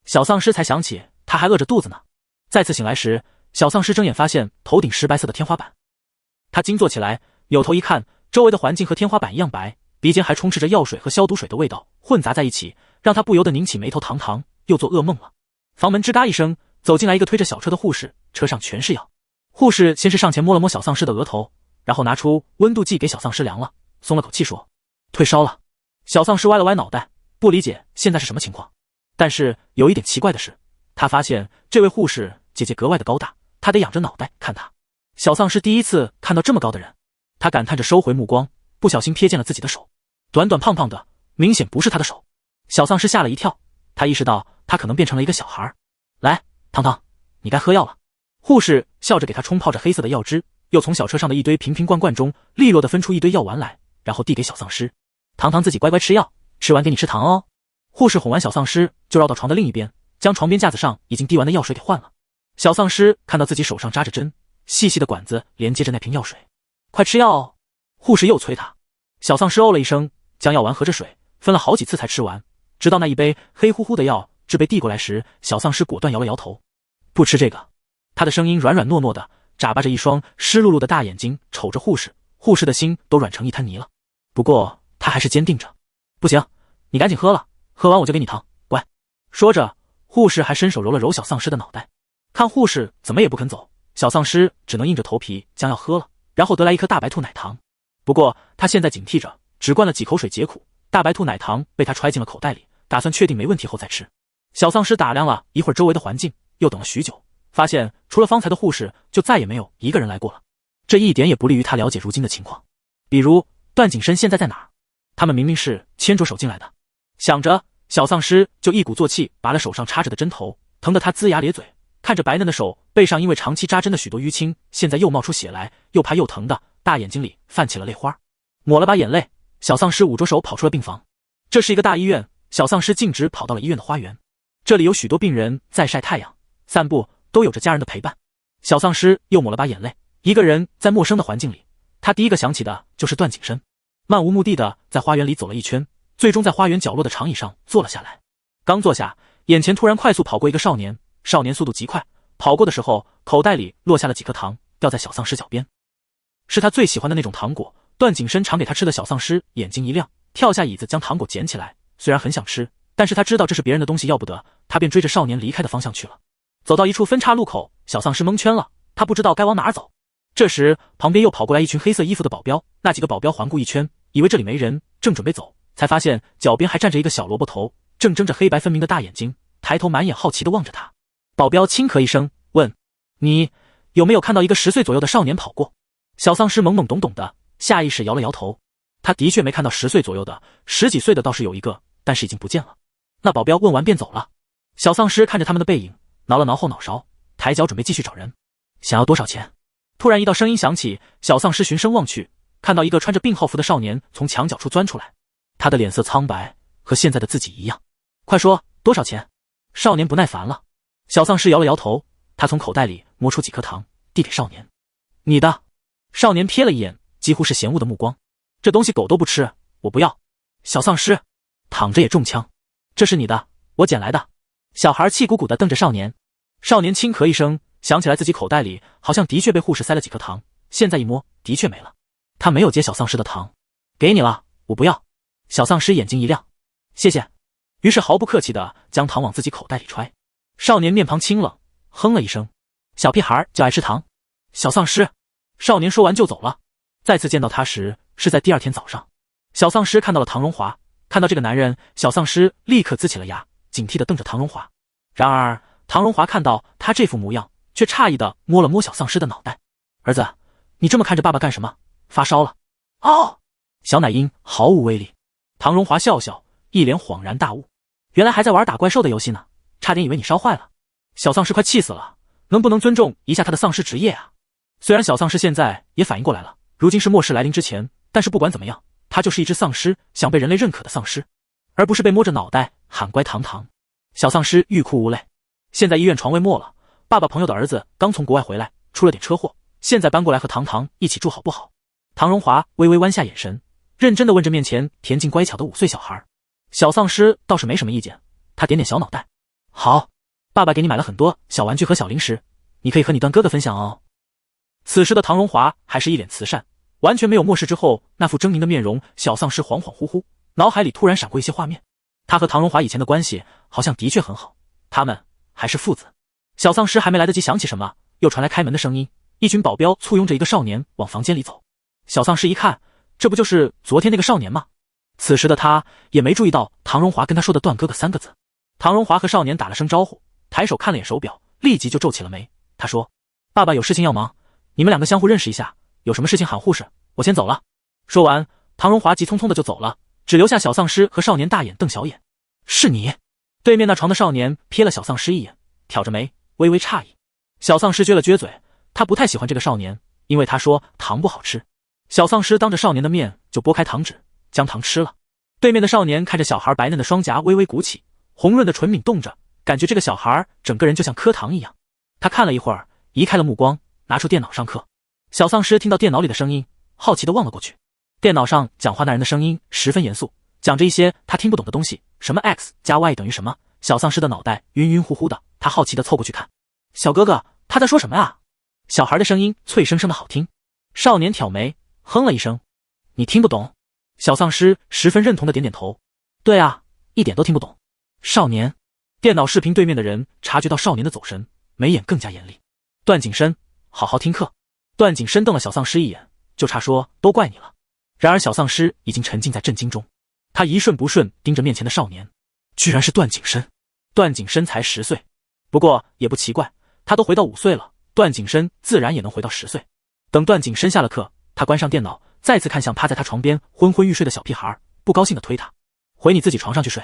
小丧尸才想起他还饿着肚子呢。再次醒来时，小丧尸睁眼发现头顶石白色的天花板。他惊坐起来，扭头一看，周围的环境和天花板一样白，鼻尖还充斥着药水和消毒水的味道，混杂在一起，让他不由得拧起眉头，堂堂又做噩梦了。房门吱嘎一声，走进来一个推着小车的护士，车上全是药。护士先是上前摸了摸小丧尸的额头，然后拿出温度计给小丧尸量了，松了口气说：“退烧了。”小丧尸歪了歪脑袋，不理解现在是什么情况。但是有一点奇怪的是，他发现这位护士姐姐格外的高大，他得仰着脑袋看她。小丧尸第一次看到这么高的人，他感叹着收回目光，不小心瞥见了自己的手，短短胖胖的，明显不是他的手。小丧尸吓了一跳，他意识到他可能变成了一个小孩。来，糖糖，你该喝药了。护士笑着给他冲泡着黑色的药汁，又从小车上的一堆瓶瓶罐罐中利落地分出一堆药丸来，然后递给小丧尸。糖糖自己乖乖吃药，吃完给你吃糖哦。护士哄完小丧尸，就绕到床的另一边，将床边架子上已经滴完的药水给换了。小丧尸看到自己手上扎着针，细细的管子连接着那瓶药水，快吃药哦！护士又催他。小丧尸哦了一声，将药丸和着水分了好几次才吃完，直到那一杯黑乎乎的药质被递过来时，小丧尸果断摇了摇头，不吃这个。他的声音软软糯糯的，眨巴着一双湿漉漉的大眼睛瞅着护士，护士的心都软成一滩泥了。不过他还是坚定着，不行，你赶紧喝了，喝完我就给你糖，乖。说着，护士还伸手揉了揉小丧尸的脑袋。看护士怎么也不肯走，小丧尸只能硬着头皮将药喝了，然后得来一颗大白兔奶糖。不过他现在警惕着，只灌了几口水解苦，大白兔奶糖被他揣进了口袋里，打算确定没问题后再吃。小丧尸打量了一会儿周围的环境，又等了许久，发现除了方才的护士，就再也没有一个人来过了。这一点也不利于他了解如今的情况，比如段景深现在在哪儿？他们明明是牵着手进来的。想着，小丧尸就一鼓作气拔了手上插着的针头，疼得他龇牙咧嘴，看着白嫩的手背上因为长期扎针的许多淤青，现在又冒出血来，又怕又疼的，大眼睛里泛起了泪花。抹了把眼泪，小丧尸捂着手跑出了病房。这是一个大医院，小丧尸径直跑到了医院的花园。这里有许多病人在晒太阳、散步，都有着家人的陪伴。小丧尸又抹了把眼泪，一个人在陌生的环境里，他第一个想起的就是段景深。漫无目的的在花园里走了一圈，最终在花园角落的长椅上坐了下来。刚坐下，眼前突然快速跑过一个少年，少年速度极快，跑过的时候口袋里落下了几颗糖，掉在小丧尸脚边。是他最喜欢的那种糖果，段景深常给他吃的。小丧尸眼睛一亮，跳下椅子将糖果捡起来，虽然很想吃，但是他知道这是别人的东西，要不得，他便追着少年离开的方向去了。走到一处分岔路口，小丧尸蒙圈了，他不知道该往哪儿走。这时旁边又跑过来一群黑色衣服的保镖，那几个保镖环顾一圈，以为这里没人，正准备走，才发现脚边还站着一个小萝卜头，正睁着黑白分明的大眼睛，抬头满眼好奇地望着他。保镖轻咳一声，问：你有没有看到一个10岁左右的少年跑过？小丧尸懵懵懂懂的，下意识摇了摇头。他的确没看到10岁左右的，10几岁的倒是有一个，但是已经不见了。那保镖问完便走了。小丧尸看着他们的背影，挠了挠后脑勺，抬脚准备继续找人。想要多少钱？突然一道声音响起，小丧尸循声望去，看到一个穿着病号服的少年从墙角处钻出来，他的脸色苍白，和现在的自己一样。快说，多少钱？少年不耐烦了。小丧尸摇了摇头，他从口袋里摸出几颗糖，递给少年。你的。少年瞥了一眼，几乎是嫌恶的目光。这东西狗都不吃，我不要。小丧尸躺着也中枪。这是你的，我捡来的。小孩气鼓鼓地瞪着少年。少年轻咳一声，想起来自己口袋里好像的确被护士塞了几颗糖，现在一摸，的确没了。他没有接小丧尸的糖。给你了，我不要。小丧尸眼睛一亮，谢谢。于是毫不客气地将糖往自己口袋里揣。少年面庞清冷，哼了一声。小屁孩就爱吃糖。小丧尸。少年说完就走了。再次见到他时是在第二天早上。小丧尸看到了唐荣华，看到这个男人，小丧尸立刻呲起了牙，警惕地瞪着唐荣华。然而唐荣华看到他这副模样，却诧异地摸了摸小丧尸的脑袋。儿子，你这么看着爸爸干什么？发烧了？哦。小奶音毫无威力。唐荣华笑笑，一脸恍然大悟，原来还在玩打怪兽的游戏呢，差点以为你烧坏了。小丧尸快气死了，能不能尊重一下他的丧尸职业啊？虽然小丧尸现在也反应过来了，如今是末世来临之前，但是不管怎么样，他就是一只丧尸，想被人类认可的丧尸，而不是被摸着脑袋喊乖堂堂。小丧尸欲哭无泪。现在医院床位没了，爸爸朋友的儿子刚从国外回来，出了点车祸，现在搬过来和堂堂一起住好不好？唐荣华微微弯下眼神，认真地问着面前恬静乖巧的5岁小孩。小丧尸倒是没什么意见，他点点小脑袋。好，爸爸给你买了很多小玩具和小零食，你可以和你段哥哥分享哦。此时的唐荣华还是一脸慈善，完全没有末世之后那副狰狞的面容。小丧尸恍恍惚惚，脑海里突然闪过一些画面，他和唐荣华以前的关系好像的确很好，他们还是父子。小丧尸还没来得及想起什么，又传来开门的声音，一群保镖簇拥着一个少年往房间里走。小丧尸一看，这不就是昨天那个少年吗？此时的他也没注意到唐荣华跟他说的段哥哥3个字。唐荣华和少年打了声招呼，抬手看了眼手表，立即就皱起了眉。他说：爸爸有事情要忙，你们2个相互认识一下，有什么事情喊护士，我先走了。说完，唐荣华急匆匆的就走了，只留下小丧尸和少年大眼瞪小眼。是你？对面那床的少年瞥了小丧尸一眼，挑着眉，微微诧异。小丧尸撅了撅嘴，他不太喜欢这个少年，因为他说糖不好吃。小丧尸当着少年的面就剥开糖纸，将糖吃了。对面的少年看着小孩白嫩的双颊微微鼓起，红润的唇抿动着，感觉这个小孩整个人就像颗糖一样。他看了一会儿，移开了目光，拿出电脑上课。小丧尸听到电脑里的声音，好奇地望了过去。电脑上讲话那人的声音十分严肃，讲着一些他听不懂的东西，什么 x 加 y 等于什么。小丧尸的脑袋晕晕乎乎的，他好奇地凑过去看。小哥哥，他在说什么啊？小孩的声音脆生生的好听。少年挑眉，哼了一声。你听不懂？小丧尸十分认同的点点头。对啊，一点都听不懂。少年，电脑视频对面的人察觉到少年的走神，眉眼更加严厉。段景深，好好听课。段景深瞪了小丧尸一眼，就差说都怪你了。然而小丧尸已经沉浸在震惊中，他一瞬不瞬盯着面前的少年，居然是段景深。段景深才10岁，不过也不奇怪，他都回到5岁了，段景深自然也能回到10岁。等段景深下了课，他关上电脑，再次看向趴在他床边昏昏欲睡的小屁孩，不高兴地推他，回你自己床上去睡。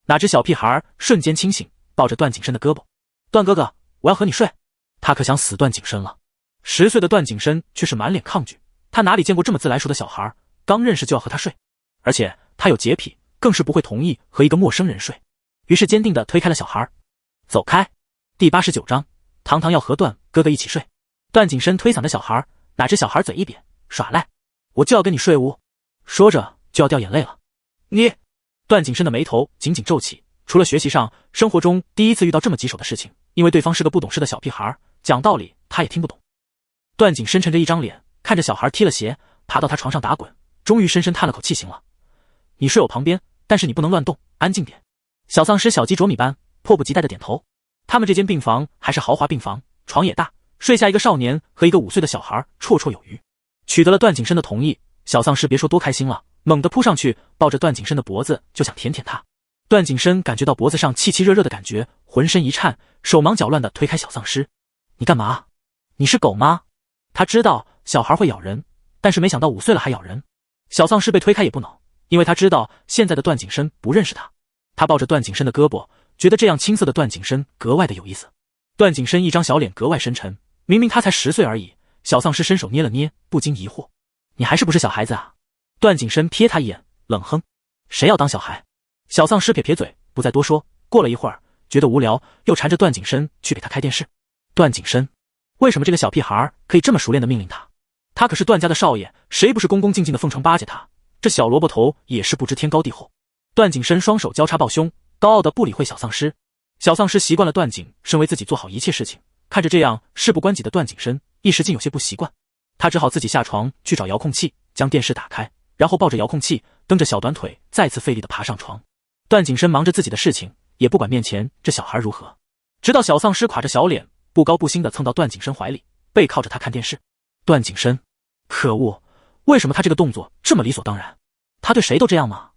哪知小屁孩瞬间清醒，抱着段景深的胳膊，段哥哥，我要和你睡。他可想死段景深了。10岁的段景深却是满脸抗拒，他哪里见过这么自来熟的小孩，刚认识就要和他睡，而且他有洁癖，更是不会同意和一个陌生人睡，于是坚定地推开了小孩。走开。第89章，堂堂要和段哥哥一起睡。段景深推搡着小孩，哪知小孩嘴一瘪，耍赖，我就要跟你睡屋。说着就要掉眼泪了。你，段景深的眉头紧紧皱起，除了学习上，生活中第一次遇到这么棘手的事情，因为对方是个不懂事的小屁孩，讲道理他也听不懂。段景深沉着一张脸，看着小孩踢了鞋，爬到他床上打滚，终于深深叹了口气，行了，你睡我旁边，但是你不能乱动，安静点。小丧尸小鸡啄米般迫不及待的点头。他们这间病房还是豪华病房，床也大，睡下一个少年和一个5岁的小孩绰绰有余。取得了段景深的同意，小丧尸别说多开心了，猛地扑上去抱着段景深的脖子就想舔舔他。段景深感觉到脖子上气气热热的感觉，浑身一颤，手忙脚乱地推开小丧尸。你干嘛？你是狗吗？他知道小孩会咬人，但是没想到5岁了还咬人。小丧尸被推开也不恼，因为他知道现在的段景深不认识他。他抱着段景深的胳膊，觉得这样青涩的段景深格外的有意思。段景深一张小脸格外深沉，明明他才10岁而已。小丧尸伸手捏了捏，不禁疑惑，你还是不是小孩子啊？段景深瞥他一眼，冷哼，谁要当小孩？小丧尸撇撇嘴，不再多说。过了一会儿，觉得无聊，又缠着段景深去给他开电视。段景深，为什么这个小屁孩可以这么熟练的命令他？他可是段家的少爷，谁不是恭恭敬敬的奉承巴结他？这小萝卜头也是不知天高地厚。段景深双手交叉抱胸，高傲的不理会小丧尸。小丧尸习惯了段景深为自己做好一切事情，看着这样事不关己的段景深，一时竟有些不习惯。他只好自己下床去找遥控器，将电视打开，然后抱着遥控器，蹬着小短腿，再次费力地爬上床。段景深忙着自己的事情，也不管面前这小孩如何。直到小丧尸垮着小脸，不高不兴地蹭到段景深怀里，背靠着他看电视。段景深，可恶，为什么他这个动作这么理所当然？他对谁都这样吗？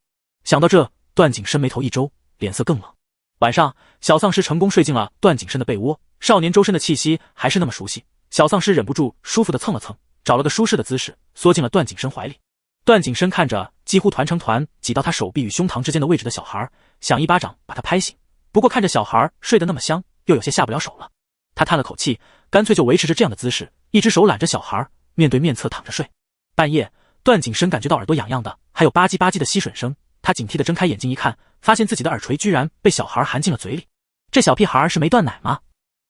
想到这，段景深眉头一皱，脸色更冷。晚上，小丧尸成功睡进了段景深的被窝，少年周身的气息还是那么熟悉，小丧尸忍不住舒服地蹭了蹭，找了个舒适的姿势，缩进了段景深怀里。段景深看着几乎团成团挤到他手臂与胸膛之间的位置的小孩，想一巴掌把他拍醒，不过看着小孩睡得那么香，又有些下不了手了。他叹了口气，干脆就维持着这样的姿势，一只手揽着小孩，面对面侧躺着睡。半夜，段景深感觉到耳朵痒痒的，还有吧唧吧唧的吸吮声，他警惕地睁开眼睛一看，发现自己的耳垂居然被小孩含进了嘴里。这小屁孩是没断奶吗？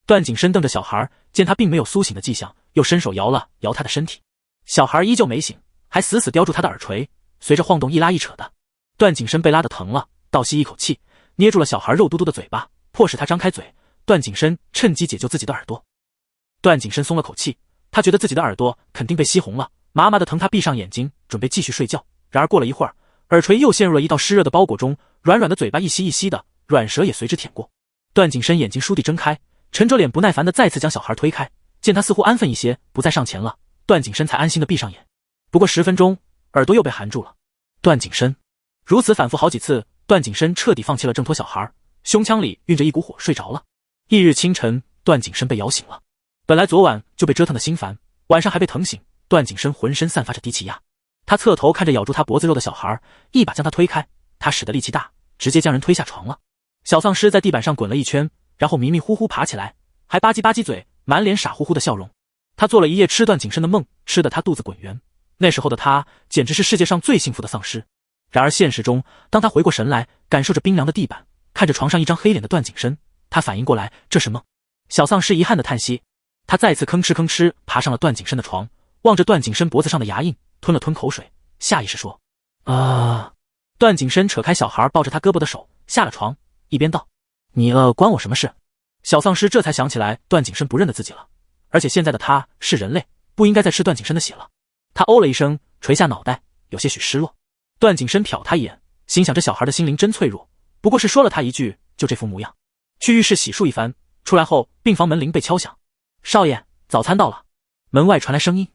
段景深瞪着小孩，见他并没有苏醒的迹象，又伸手摇了摇他的身体。小孩依旧没醒，还死死叼住他的耳垂，随着晃动一拉一扯的。段景深被拉得疼了，倒吸一口气，捏住了小孩肉嘟嘟的嘴巴，迫使他张开嘴。段景深趁机解救自己的耳朵。段景深松了口气，他觉得自己的耳朵肯定被吸红了，麻麻的疼。他闭上眼睛准备继续睡觉，然而过了一会儿，耳垂又陷入了一道湿热的包裹中，软软的嘴巴一吸一吸的，软舌也随之舔过。段景深眼睛倏地睁开，沉着脸不耐烦的再次将小孩推开，见他似乎安分一些，不再上前了，段景深才安心的闭上眼。不过10分钟，耳朵又被含住了。段景深如此反复好几次，段景深彻底放弃了挣脱小孩，胸腔里运着一股火，睡着了。翌日清晨，段景深被摇醒了。本来昨晚就被折腾的心烦，晚上还被疼醒，段景深浑身散发着低气压。他侧头看着咬住他脖子肉的小孩，一把将他推开，他使的力气大，直接将人推下床了。小丧尸在地板上滚了一圈，然后迷迷糊糊爬起来，还吧唧吧唧嘴，满脸傻乎乎的笑容。他做了一夜吃段景深的梦，吃得他肚子滚圆，那时候的他简直是世界上最幸福的丧尸。然而现实中，当他回过神来，感受着冰凉的地板，看着床上一张黑脸的段景深，他反应过来这是梦。小丧尸遗憾的叹息，他再次吭哧吭哧爬上了段景深的床，望着段景深脖子上的牙印，吞了吞口水，下意识说啊。段景深扯开小孩抱着他胳膊的手，下了床，一边道：你关我什么事？小丧尸这才想起来段景深不认得自己了，而且现在的他是人类，不应该再吃段景深的血了。他哦了一声，垂下脑袋，有些许失落。段景深瞟他一眼，心想这小孩的心灵真脆弱，不过是说了他一句就这副模样。去浴室洗漱一番，出来后病房门铃被敲响，少爷，早餐到了。门外传来声音。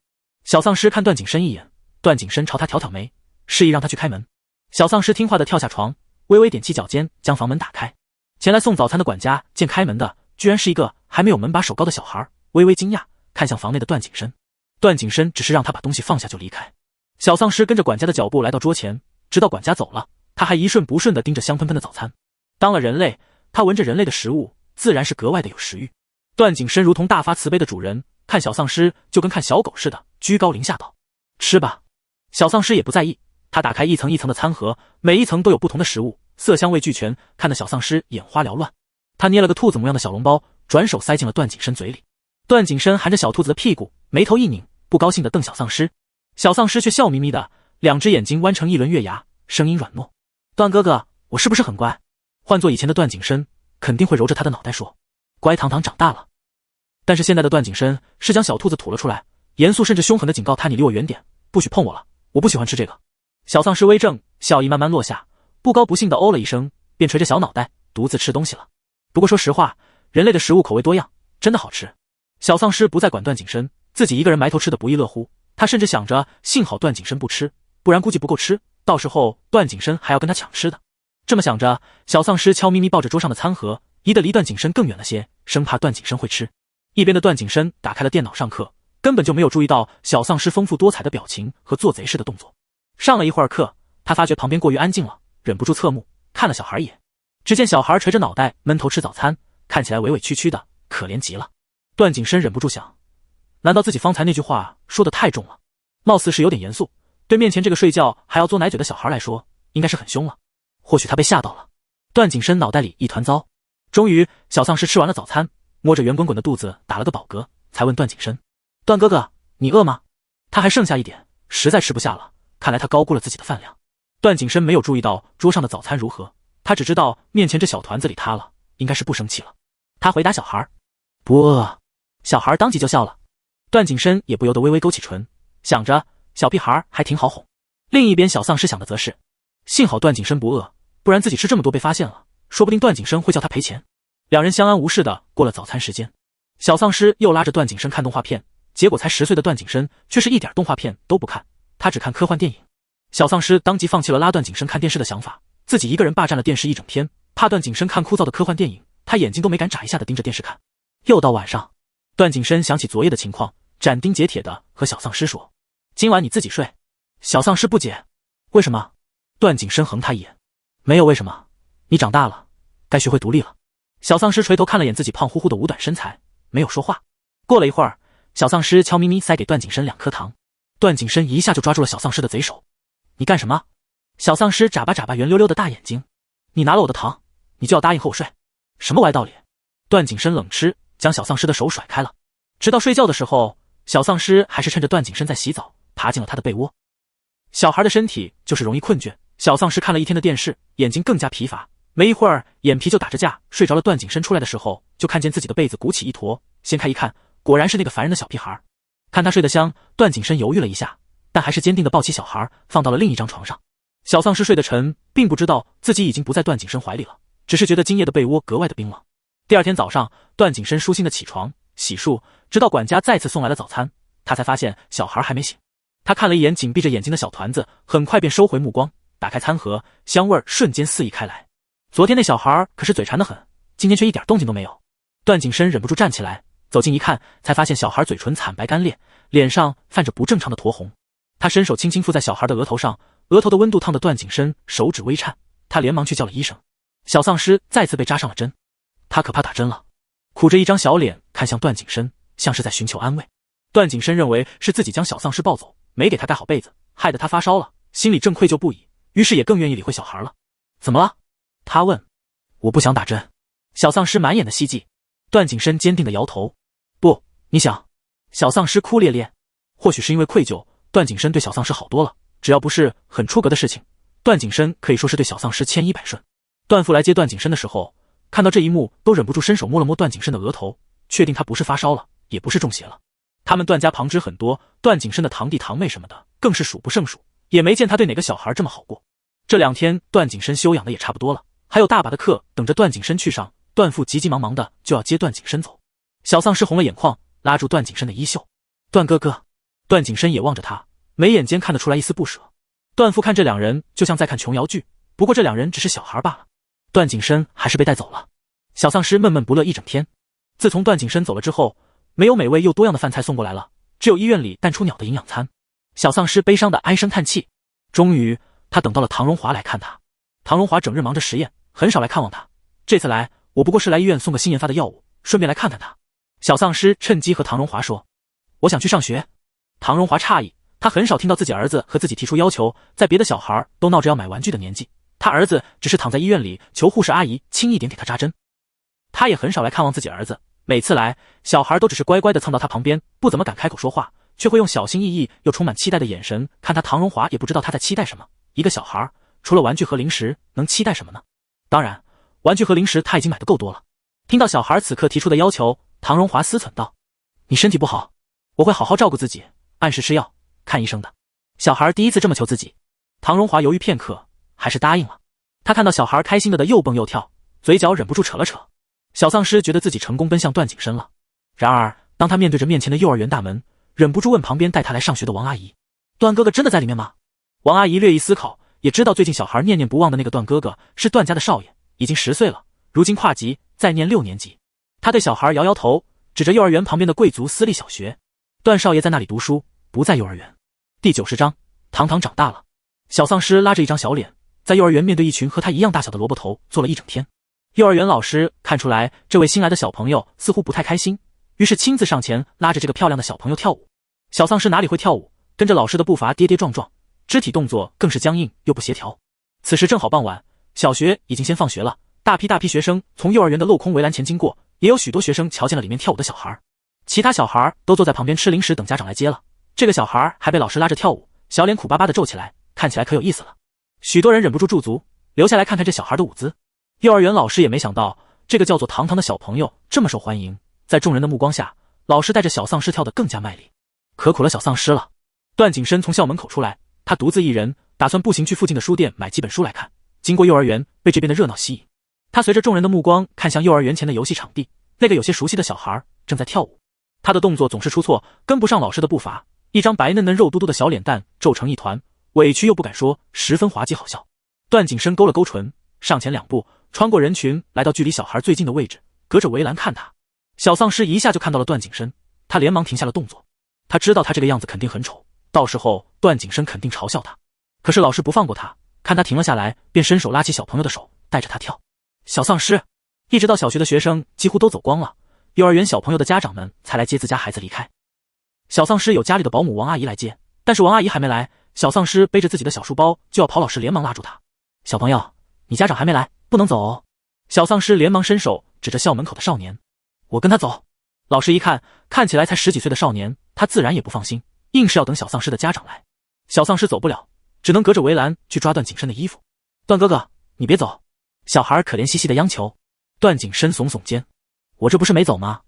小丧尸看段景深一眼，段景深朝他挑挑眉，示意让他去开门。小丧尸听话的跳下床，微微踮起脚尖将房门打开。前来送早餐的管家见开门的居然是一个还没有门把手高的小孩，微微惊讶，看向房内的段景深。段景深只是让他把东西放下就离开。小丧尸跟着管家的脚步来到桌前，直到管家走了，他还一瞬不瞬地盯着香喷喷的早餐。当了人类，他闻着人类的食物，自然是格外的有食欲。段景深如同大发慈悲的主人，看小丧尸就跟看小狗似的，居高临下道：吃吧。小丧尸也不在意，他打开一层一层的餐盒，每一层都有不同的食物，色香味俱全，看得小丧尸眼花缭乱。他捏了个兔子模样的小笼包，转手塞进了段景深嘴里。段景深含着小兔子的屁股，眉头一拧，不高兴地瞪小丧尸。小丧尸却笑眯眯的，两只眼睛弯成一轮月牙，声音软糯：段哥哥，我是不是很乖？换做以前的段景深，肯定会揉着他的脑袋说：乖堂堂长大了。但是现在的段景深是将小兔子吐了出来，严肃甚至凶狠地警告他：你离我远点，不许碰我了，我不喜欢吃这个。小丧尸微怔，笑意慢慢落下，不高不兴地哦了一声，便垂着小脑袋独自吃东西了。不过说实话，人类的食物口味多样，真的好吃。小丧尸不再管段景深，自己一个人埋头吃得不亦乐乎。他甚至想着，幸好段景深不吃，不然估计不够吃，到时候段景深还要跟他抢吃的。这么想着，小丧尸悄咪咪抱着桌上的餐盒，移得离段景深更远了些，生怕段景深会吃。一边的段景深打开了电脑上课，根本就没有注意到小丧尸丰富多彩的表情和做贼似的动作。上了一会儿课，他发觉旁边过于安静了，忍不住侧目看了小孩一眼。只见小孩垂着脑袋闷头吃早餐，看起来委委屈屈的，可怜极了。段景深忍不住想，难道自己方才那句话说得太重了？貌似是有点严肃，对面前这个睡觉还要嘬奶嘴的小孩来说，应该是很凶了。或许他被吓到了。段景深脑袋里一团糟。终于，小丧尸吃完了早餐，摸着圆滚滚的肚子打了个饱嗝，才问段景深：段哥哥，你饿吗？他还剩下一点，实在吃不下了，看来他高估了自己的饭量。段景深没有注意到桌上的早餐如何，他只知道面前这小团子里塌了，应该是不生气了。他回答小孩：不饿。小孩当即就笑了。段景深也不由得微微勾起唇，想着小屁孩还挺好哄。另一边小丧尸想的则是，幸好段景深不饿，不然自己吃这么多被发现了，说不定段景深会叫他赔钱。两人相安无事的过了早餐时间。小丧尸又拉着段景深看动画片，结果才10岁的段景深却是一点动画片都不看，他只看科幻电影。小丧尸当即放弃了拉段景深看电视的想法，自己一个人霸占了电视一整天，怕段景深看枯燥的科幻电影，他眼睛都没敢眨一下的盯着电视看。又到晚上，段景深想起昨夜的情况，斩钉截铁的和小丧尸说：今晚你自己睡。小丧尸不解，为什么？段景深横他一眼，没有为什么，你长大了，该学会独立了。小丧尸垂头看了眼自己胖乎乎的五短身材，没有说话。过了一会儿，小丧尸悄咪咪塞给段景深2颗糖。段景深一下就抓住了小丧尸的贼手。你干什么？小丧尸眨巴眨巴圆溜溜的大眼睛。你拿了我的糖，你就要答应和我睡？什么歪道理？段景深冷嗤，将小丧尸的手甩开了。直到睡觉的时候，小丧尸还是趁着段景深在洗澡，爬进了他的被窝。小孩的身体就是容易困倦，小丧尸看了一天的电视，眼睛更加疲乏，没一会儿眼皮就打着架，睡着了。段景深出来的时候，就看见自己的被子鼓起一坨，掀开一看，果然是那个烦人的小屁孩。看他睡得香，段景深犹豫了一下，但还是坚定地抱起小孩，放到了另一张床上。小丧尸睡得沉，并不知道自己已经不在段景深怀里了，只是觉得今夜的被窝格外的冰冷。第二天早上，段景深舒心的起床洗漱，直到管家再次送来了早餐，他才发现小孩还没醒。他看了一眼紧闭着眼睛的小团子，很快便收回目光，打开餐盒，香味瞬间四溢开来。昨天那小孩可是嘴馋得很，今天却一点动静都没有。段景深忍不住站起来，走近一看，才发现小孩嘴唇惨白干裂，脸上泛着不正常的酡红。他伸手轻轻附在小孩的额头上，额头的温度烫得段景深手指微颤，他连忙去叫了医生。小丧尸再次被扎上了针，他可怕打针了，苦着一张小脸看向段景深，像是在寻求安慰。段景深认为是自己将小丧尸抱走，没给他盖好被子，害得他发烧了，心里正愧疚不已，于是也更愿意理会小孩了。怎么了？他问。我不想打针。小丧尸满眼的希冀。段景深坚定的摇头。不，你想。小丧尸哭咧咧。或许是因为愧疚，段景深对小丧尸好多了，只要不是很出格的事情，段景深可以说是对小丧尸千依百顺。段父来接段景深的时候，看到这一幕都忍不住伸手摸了摸段景深的额头，确定他不是发烧了，也不是中邪了。他们段家旁支很多，段景深的堂弟堂妹什么的更是数不胜数，也没见他对哪个小孩这么好过。这2天段景深休养的也差不多了，还有大把的课等着段景深去上，段父急急忙忙的就要接段景深走。小丧尸红了眼眶，拉住段景深的衣袖。段哥哥。段景深也望着他，眉眼间看得出来一丝不舍。段父看这2人就像在看琼瑶剧，不过这2人只是小孩罢了。段景深还是被带走了。小丧尸闷闷不乐一整天。自从段景深走了之后，没有美味又多样的饭菜送过来了，只有医院里淡出鸟的营养餐。小丧尸悲伤的唉声叹气。终于他等到了唐荣华来看他。唐荣华整日忙着实验，很少来看望他，这次来我不过是来医院送个新研发的药物，顺便来看看他。小丧尸趁机和唐荣华说，我想去上学。唐荣华诧异，他很少听到自己儿子和自己提出要求，在别的小孩都闹着要买玩具的年纪，他儿子只是躺在医院里求护士阿姨轻一点给他扎针。他也很少来看望自己儿子，每次来小孩都只是乖乖的蹭到他旁边，不怎么敢开口说话，却会用小心翼翼又充满期待的眼神看他。唐荣华也不知道他在期待什么，一个小孩除了玩具和零食能期待什么呢？当然玩具和零食他已经买得够多了。听到小孩此刻提出的要求，唐荣华思忖道，你身体不好，我会好好照顾自己，按时吃药看医生的。小孩第一次这么求自己，唐荣华犹豫片刻还是答应了。他看到小孩开心的又蹦又跳，嘴角忍不住扯了扯。小丧尸觉得自己成功奔向段景深了。然而当他面对着面前的幼儿园大门，忍不住问旁边带他来上学的王阿姨，段哥哥真的在里面吗？王阿姨略一思考，也知道最近小孩念念不忘的那个段哥哥是段家的少爷，已经10岁了，如今跨级再念6年级。他对小孩摇摇头，指着幼儿园旁边的贵族私立小学，段少爷在那里读书，不在幼儿园。第90章，糖糖长大了。小丧尸拉着一张小脸，在幼儿园面对一群和他一样大小的萝卜头坐了一整天。幼儿园老师看出来这位新来的小朋友似乎不太开心，于是亲自上前拉着这个漂亮的小朋友跳舞。小丧尸哪里会跳舞，跟着老师的步伐跌跌撞撞，肢体动作更是僵硬又不协调。此时正好傍晚，小学已经先放学了，大批学生从幼儿园的镂空围栏前经过，也有许多学生瞧见了里面跳舞的小孩。其他小孩都坐在旁边吃零食等家长来接了，这个小孩还被老师拉着跳舞，小脸苦巴巴的皱起来，看起来可有意思了。许多人忍不住驻足，留下来看看这小孩的舞姿。幼儿园老师也没想到这个叫做糖糖的小朋友这么受欢迎，在众人的目光下，老师带着小丧尸跳得更加卖力。可苦了小丧尸了。段景深从校门口出来，他独自一人，打算步行去附近的书店买几本书来看。经过幼儿园，被这边的热闹吸引，他随着众人的目光看向幼儿园前的游戏场地，那个有些熟悉的小孩正在跳舞。他的动作总是出错，跟不上老师的步伐，一张白嫩嫩肉嘟嘟的小脸蛋皱成一团，委屈又不敢说，十分滑稽好笑。段景深勾了勾唇，上前2步，穿过人群，来到距离小孩最近的位置，隔着围栏看他。小丧尸一下就看到了段景深，他连忙停下了动作。他知道他这个样子肯定很丑，到时候段景深肯定嘲笑他。可是老师不放过他，看他停了下来，便伸手拉起小朋友的手，带着他跳。小丧尸，一直到小学的学生几乎都走光了，幼儿园小朋友的家长们才来接自家孩子离开。小丧尸有家里的保姆王阿姨来接，但是王阿姨还没来，小丧尸背着自己的小书包就要跑，老师连忙拉住他。小朋友，你家长还没来，不能走哦。小丧尸连忙伸手指着校门口的少年，我跟他走。老师一看，看起来才10几岁的少年，他自然也不放心，硬是要等小丧尸的家长来。小丧尸走不了，只能隔着围栏去抓段景深的衣服。段哥哥，你别走。小孩可怜兮兮的央求。段景深耸耸肩，我这不是没走吗？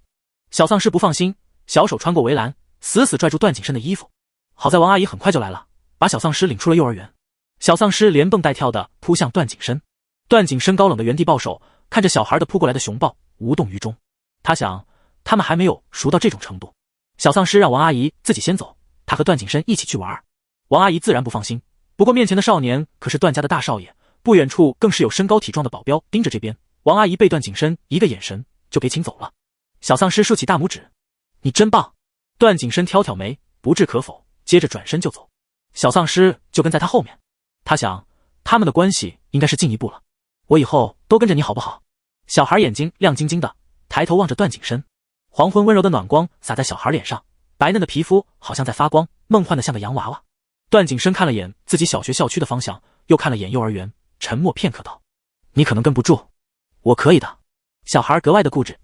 小丧尸不放心，小手穿过围栏，死死拽住段景深的衣服。好在王阿姨很快就来了，把小丧尸领出了幼儿园。小丧尸连蹦带跳的扑向段景深。段景深高冷的原地抱手，看着小孩的扑过来的熊抱，无动于衷。他想，他们还没有熟到这种程度。小丧尸让王阿姨自己先走，他和段景深一起去玩。王阿姨自然不放心，不过面前的少年可是段家的大少爷，不远处更是有身高体壮的保镖盯着这边。王阿姨被段景深一个眼神就给请走了。小丧尸竖起大拇指，你真棒。段景深挑挑眉，不置可否，接着转身就走。小丧尸就跟在他后面。他想，他们的关系应该是进一步了，我以后都跟着你好不好？小孩眼睛亮晶晶的，抬头望着段景深。黄昏温柔的暖光洒在小孩脸上，白嫩的皮肤好像在发光，梦幻的像个洋娃娃。段景深看了眼自己小学校区的方向，又看了眼幼儿园，沉默片刻道：“你可能跟不住，我可以的。”小孩格外的固执。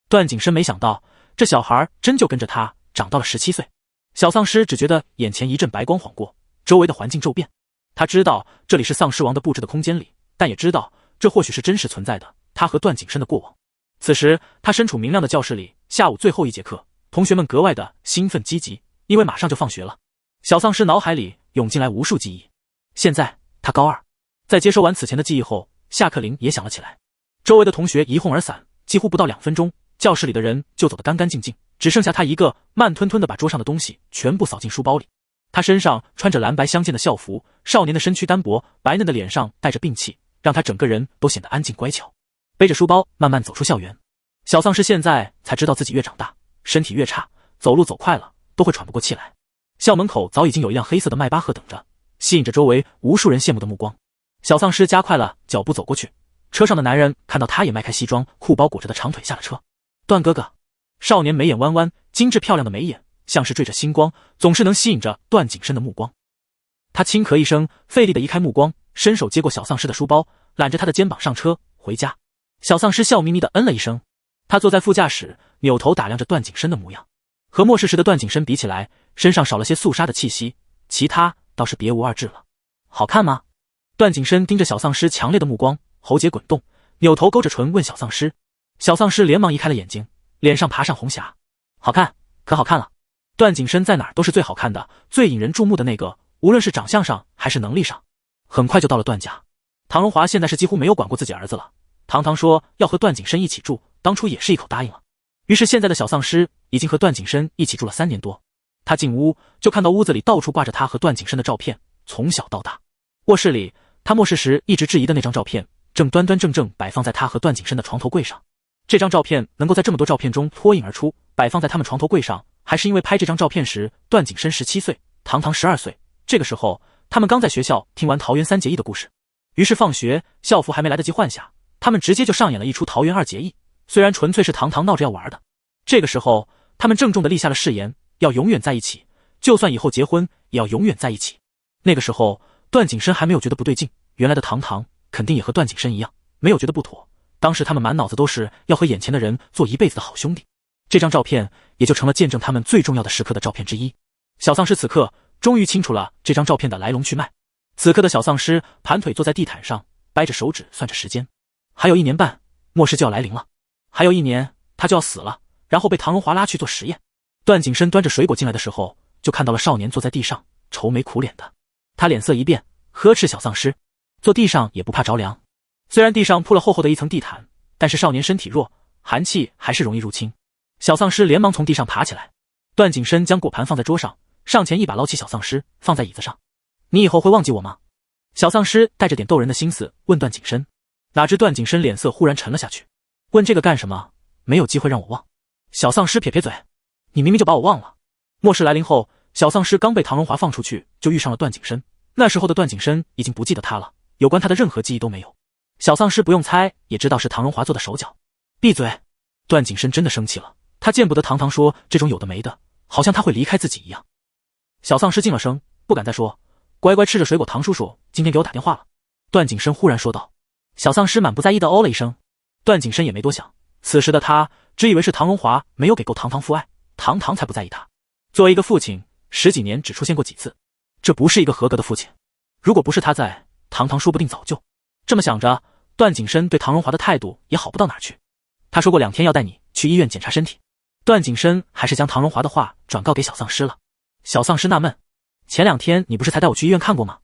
段景深没想到，这小孩真就跟着他长到了17岁。小丧尸只觉得眼前一阵白光晃过，周围的环境骤变。他知道这里是丧尸王的布置的空间里，但也知道这或许是真实存在的他和段景深的过往。此时他身处明亮的教室里，下午最后一节课，同学们格外的兴奋积极，因为马上就放学了。小丧尸脑海里涌进来无数记忆。现在他高2，在接收完此前的记忆后，下课铃也响了起来。周围的同学一哄而散，几乎不到2分钟，教室里的人就走得干干净净，只剩下他一个，慢吞吞地把桌上的东西全部扫进书包里。他身上穿着蓝白相间的校服，少年的身躯单薄，白嫩的脸上带着病气，让他整个人都显得安静乖巧。背着书包慢慢走出校园。小丧尸现在才知道自己越长大，身体越差，走路走快了都会喘不过气来。校门口早已经有一辆黑色的迈巴赫等着，吸引着周围无数人羡慕的目光。小丧尸加快了脚步走过去，车上的男人看到他也迈开西装裤包裹着的长腿下了车。段哥哥。少年眉眼弯弯，精致漂亮的眉眼像是缀着星光，总是能吸引着段景深的目光。他轻咳一声，费力地移开目光，伸手接过小丧尸的书包，揽着他的肩膀上车回家。小丧尸笑眯眯地嗯了一声。他坐在副驾驶，扭头打量着段景深的模样。和末世时的段景深比起来，身上少了些肃杀的气息，其他倒是别无二致了。好看吗？段景深盯着小丧尸强烈的目光，喉结滚动，扭头勾着唇问小丧尸。小丧尸连忙移开了眼睛，脸上爬上红霞。好看，可好看了。段景深在哪儿都是最好看的，最引人注目的那个，无论是长相上还是能力上。很快就到了段家。唐荣华现在是几乎没有管过自己儿子了。堂堂说要和段景深一起住，当初也是一口答应了。于是现在的小丧尸已经和段景深一起住了3年多。他进屋就看到屋子里到处挂着他和段景深的照片，从小到大。卧室里，他末世时一直质疑的那张照片正端端正正摆放在他和段景深的床头柜上。这张照片能够在这么多照片中脱颖而出，摆放在他们床头柜上，还是因为拍这张照片时段景深17岁，堂堂12岁。这个时候他们刚在学校听完桃园3结义的故事，于是放学校服还没来得及换下，他们直接就上演了一出桃园2结义，虽然纯粹是堂堂闹着要玩的。这个时候他们郑重地立下了誓言，要永远在一起，就算以后结婚也要永远在一起。那个时候段景深还没有觉得不对劲，原来的堂堂肯定也和段景深一样没有觉得不妥。当时他们满脑子都是要和眼前的人做一辈子的好兄弟，这张照片也就成了见证他们最重要的时刻的照片之一。小丧尸此刻终于清楚了这张照片的来龙去脉。此刻的小丧尸盘腿坐在地毯上，掰着手指算着时间，还有1年半，末世就要来临了，还有1年他就要死了，然后被唐荣华拉去做实验。段景深端着水果进来的时候，就看到了少年坐在地上愁眉苦脸的。他脸色一变，呵斥小丧尸，坐地上也不怕着凉。虽然地上铺了厚厚的一层地毯，但是少年身体弱，寒气还是容易入侵。小丧尸连忙从地上爬起来。段景深将果盘放在桌上，上前一把捞起小丧尸放在椅子上。你以后会忘记我吗？小丧尸带着点逗人的心思问段景深。哪知段景深脸色忽然沉了下去。问这个干什么？没有机会让我忘。小丧尸撇撇嘴，你明明就把我忘了。末世来临后，小丧尸刚被唐荣华放出去，就遇上了段景深。那时候的段景深已经不记得他了，有关他的任何记忆都没有。小丧尸不用猜也知道是唐荣华做的手脚。闭嘴！段景深真的生气了，他见不得堂堂说这种有的没的，好像他会离开自己一样。小丧尸静了声，不敢再说，乖乖吃着水果。唐叔叔今天给我打电话了。段景深忽然说道。小丧尸满不在意的哦了一声。段景深也没多想，此时的他只以为是唐荣华没有给够堂堂父爱，堂堂才不在意他。作为一个父亲，10几年只出现过几次，这不是一个合格的父亲。如果不是他在，堂堂说不定早就……这么想着，段景深对唐荣华的态度也好不到哪儿去。他说过2天要带你去医院检查身体。段景深还是将唐荣华的话转告给小丧尸了。小丧尸纳闷，前2天你不是才带我去医院看过吗？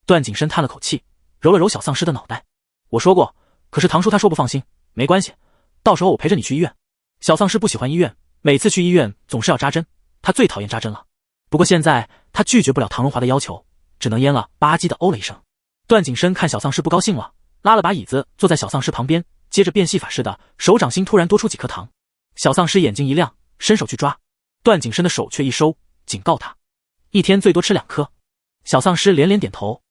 段景深叹了口气，揉了揉小丧尸的脑袋。我说过，可是唐叔他说不放心。没关系，到时候我陪着你去医院。小丧尸不喜欢医院，每次去医院总是要扎针，他最讨厌扎针了。不过现在他拒绝不了唐荣华的要求，只能咽了吧唧的哦了一声。段景深看小丧尸不高兴了，拉了把椅子坐在小丧尸旁边，接着变戏法似的，手掌心突然多出几颗糖。小丧尸眼睛一亮，伸手去抓，段景深的手却一收，警告他1天最多吃2颗。小丧尸连连点头，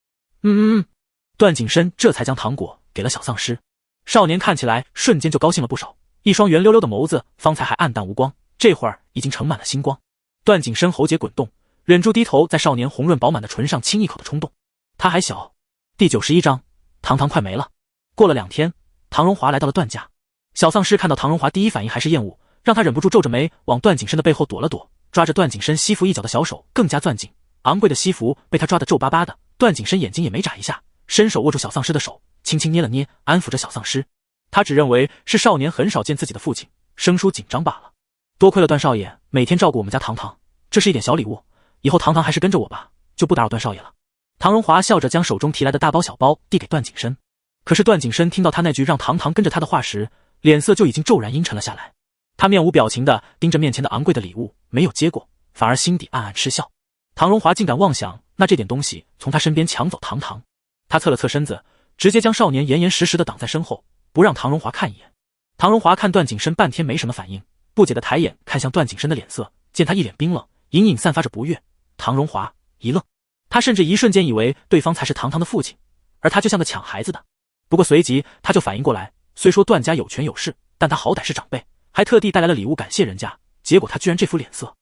段景深这才将糖果给了小丧尸。少年看起来瞬间就高兴了不少，一双圆溜溜的眸子方才还暗淡无光，这会儿已经盛满了星光。段景深喉结滚动，忍住低头在少年红润饱满的唇上亲一口的冲动。他还小。第91章，糖糖快没了。过了2天，唐荣华来到了段家。小丧尸看到唐荣华第一反应还是厌恶，让他忍不住皱着眉往段景深的背后躲了躲，抓着段景深西服一角的小手更加攥紧。昂贵的西服被他抓得皱巴巴的，段景深眼睛也没眨一下，伸手握住小丧尸的手，轻轻捏了捏，安抚着小丧尸。他只认为是少年很少见自己的父亲，生疏紧张罢了。多亏了段少爷每天照顾我们家糖糖，这是一点小礼物，以后糖糖还是跟着我吧，就不打扰段少爷了。唐荣华笑着将手中提来的大包小包递给段景深，可是段景深听到他那句让糖糖跟着他的话时，脸色就已经骤然阴沉了下来。他面无表情地盯着面前的昂贵的礼物，没有接过，反而心底暗暗嗤笑。唐荣华竟敢妄想拿这点东西从他身边抢走糖糖。他侧了侧身子，直接将少年严严实实地挡在身后，不让唐荣华看一眼。唐荣华看段景深半天没什么反应，不解地抬眼看向段景深的脸色，见他一脸冰冷，隐隐散发着不悦。唐荣华一愣，他甚至一瞬间以为对方才是糖糖的父亲，而他就像个抢孩子的。不过随即他就反应过来，虽说段家有权有势，但他好歹是长辈，还特地带来了礼物感谢人家，结果他居然这副脸色。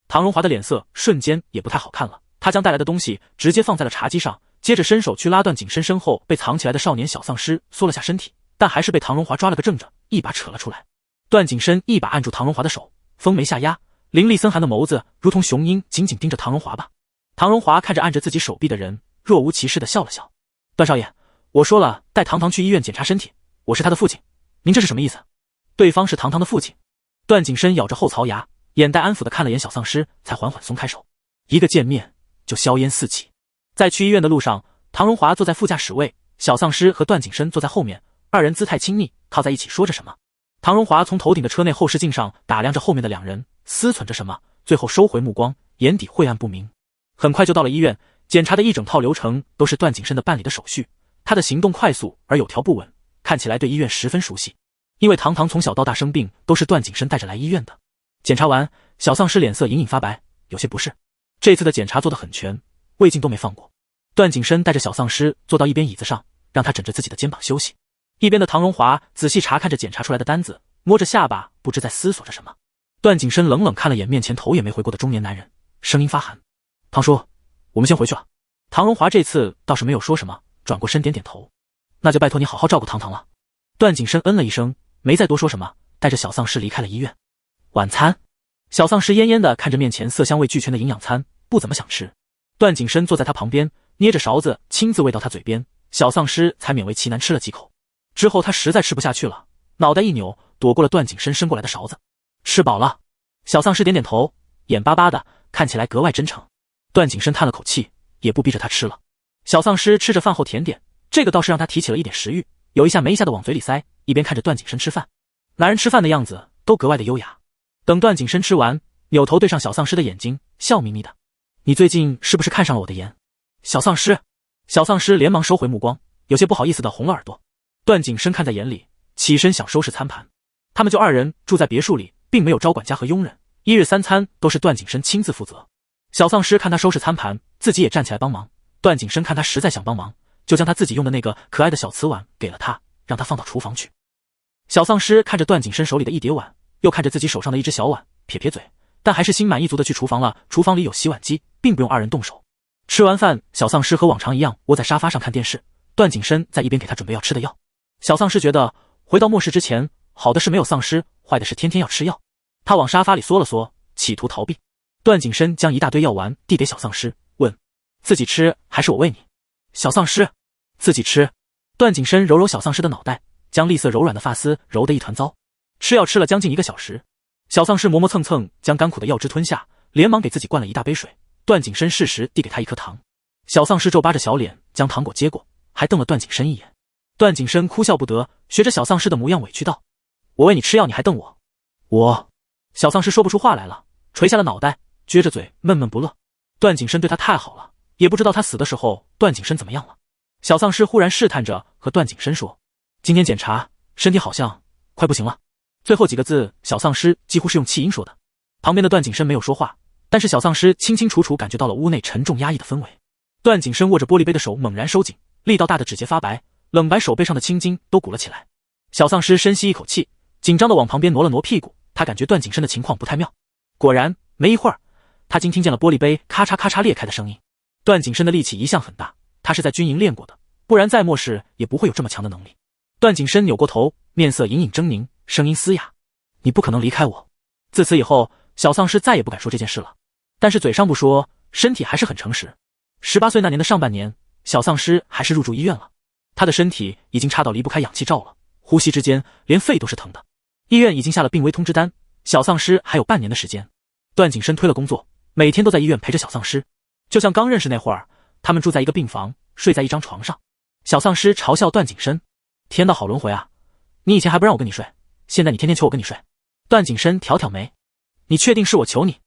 唐荣华的脸色瞬间也不太好看了，他将带来的东西直接放在了茶几上，接着伸手去拉段景深身后被藏起来的少年小丧尸，缩了下身体，但还是被唐荣华抓了个正着，一把扯了出来。段景深一把按住唐荣华的手，锋眉下压，凌厉森寒的眸子如同雄鹰，紧紧盯着唐荣华吧。唐荣华看着按着自己手臂的人，若无其事地笑了笑。段少爷，我说了带糖糖去医院检查身体，我是他的父亲，您这是什么意思？对方是糖糖的父亲。段景深咬着后槽牙，眼带安抚地看了眼小丧尸，才缓缓松开手。一个见面就硝烟四起。在去医院的路上，唐荣华坐在副驾驶位，小丧尸和段景深坐在后面，二人姿态亲密，靠在一起说着什么。唐荣华从头顶的车内后视镜上打量着后面的两人，思忖着什么，最后收回目光，眼底晦暗不明。很快就到了医院，检查的一整套流程都是段景深的办理的手续，他的行动快速而有条不紊，看起来对医院十分熟悉。因为糖糖从小到大生病都是段景深带着来医院的。检查完，小丧尸脸色隐隐发白，有些不适。这次的检查做得很全，胃镜都没放过。段景深带着小丧尸坐到一边椅子上，让他枕着自己的肩膀休息。一边的唐荣华仔细查看着检查出来的单子，摸着下巴，不知在思索着什么。段景深冷冷看了眼面前头也没回过的中年男人，声音发寒：“唐叔，我们先回去了。”唐荣华这次倒是没有说什么，转过身点点头：“那就拜托你好好照顾糖糖了。”段景深嗯了一声，没再多说什么，带着小丧尸离开了医院。晚餐，小丧尸恹恹地看着面前色香味俱全的营养餐，不怎么想吃。段景深坐在他旁边，捏着勺子亲自喂到他嘴边，小丧尸才勉为其难吃了几口。之后他实在吃不下去了，脑袋一扭，躲过了段景深伸过来的勺子。吃饱了，小丧尸点点头，眼巴巴的，看起来格外真诚。段景深叹了口气，也不逼着他吃了。小丧尸吃着饭后甜点，这个倒是让他提起了一点食欲，有一下没一下的往嘴里塞，一边看着段景深吃饭。男人吃饭的样子都格外的优雅。等段景深吃完，扭头对上小丧尸的眼睛，笑眯眯的：“你最近是不是看上了我的颜？”小丧尸连忙收回目光，有些不好意思的红了耳朵。段景深看在眼里，起身想收拾餐盘。他们就二人住在别墅里，并没有招管家和佣人，一日三餐都是段景深亲自负责。小丧尸看他收拾餐盘，自己也站起来帮忙。段景深看他实在想帮忙，就将他自己用的那个可爱的小瓷碗给了他，让他放到厨房去。小丧尸看着段景深手里的一叠碗，又看着自己手上的一只小碗，撇撇嘴，但还是心满意足的去厨房了。厨房里有洗碗机，并不用二人动手。吃完饭，小丧尸和往常一样窝在沙发上看电视，段景深在一边给他准备要吃的药。小丧尸觉得回到末世之前，好的是没有丧尸，坏的是天天要吃药。他往沙发里缩了缩，企图逃避。段景深将一大堆药丸递给小丧尸，问：“自己吃还是我喂你？”小丧尸：“自己吃。”段景深揉揉小丧尸的脑袋，将栗色柔软的发丝揉得一团糟。吃药吃了将近1个小时，小丧尸磨磨蹭蹭将干苦的药汁吞下，连忙给自己灌了一大杯水。段景深适时递给他一颗糖。小丧尸皱巴着小脸将糖果接过，还瞪了段景深一眼。段景深哭笑不得，学着小丧尸的模样委屈道：“我喂你吃药你还瞪我？”我……小丧尸说不出话来了，垂下了脑袋，撅着嘴闷闷不乐。段景深对他太好了，也不知道他死的时候段景深怎么样了。小丧尸忽然试探着和段景深说：“今天检查身体好像快不行了。”最后几个字小丧尸几乎是用气音说的。旁边的段景深没有说话，但是小丧尸清清楚楚感觉到了屋内沉重压抑的氛围。段景深握着玻璃杯的手猛然收紧，力道大的指节发白，冷白手背上的青筋都鼓了起来。小丧尸深吸一口气，紧张的往旁边挪了挪屁股，他感觉段景深的情况不太妙。果然没一会儿，他竟听见了玻璃杯咔嚓咔嚓裂开的声音。段景深的力气一向很大，他是在军营练过的，不然在末世也不会有这么强的能力。段景深扭过头，面色隐隐狰狞，声音嘶哑：“你不可能离开我。”自此以后，小丧尸再也不敢说这件事了，但是嘴上不说，身体还是很诚实。18岁那年的上半年，小丧尸还是入住医院了，他的身体已经差到离不开氧气罩了，呼吸之间连肺都是疼的。医院已经下了病危通知单，小丧尸还有半年的时间。段景深推了工作，每天都在医院陪着小丧尸，就像刚认识那会儿，他们住在一个病房，睡在一张床上。小丧尸嘲笑段景深：“天道好轮回啊，你以前还不让我跟你睡，现在你天天求我跟你睡。”段景深挑挑眉：“你确定是我求你？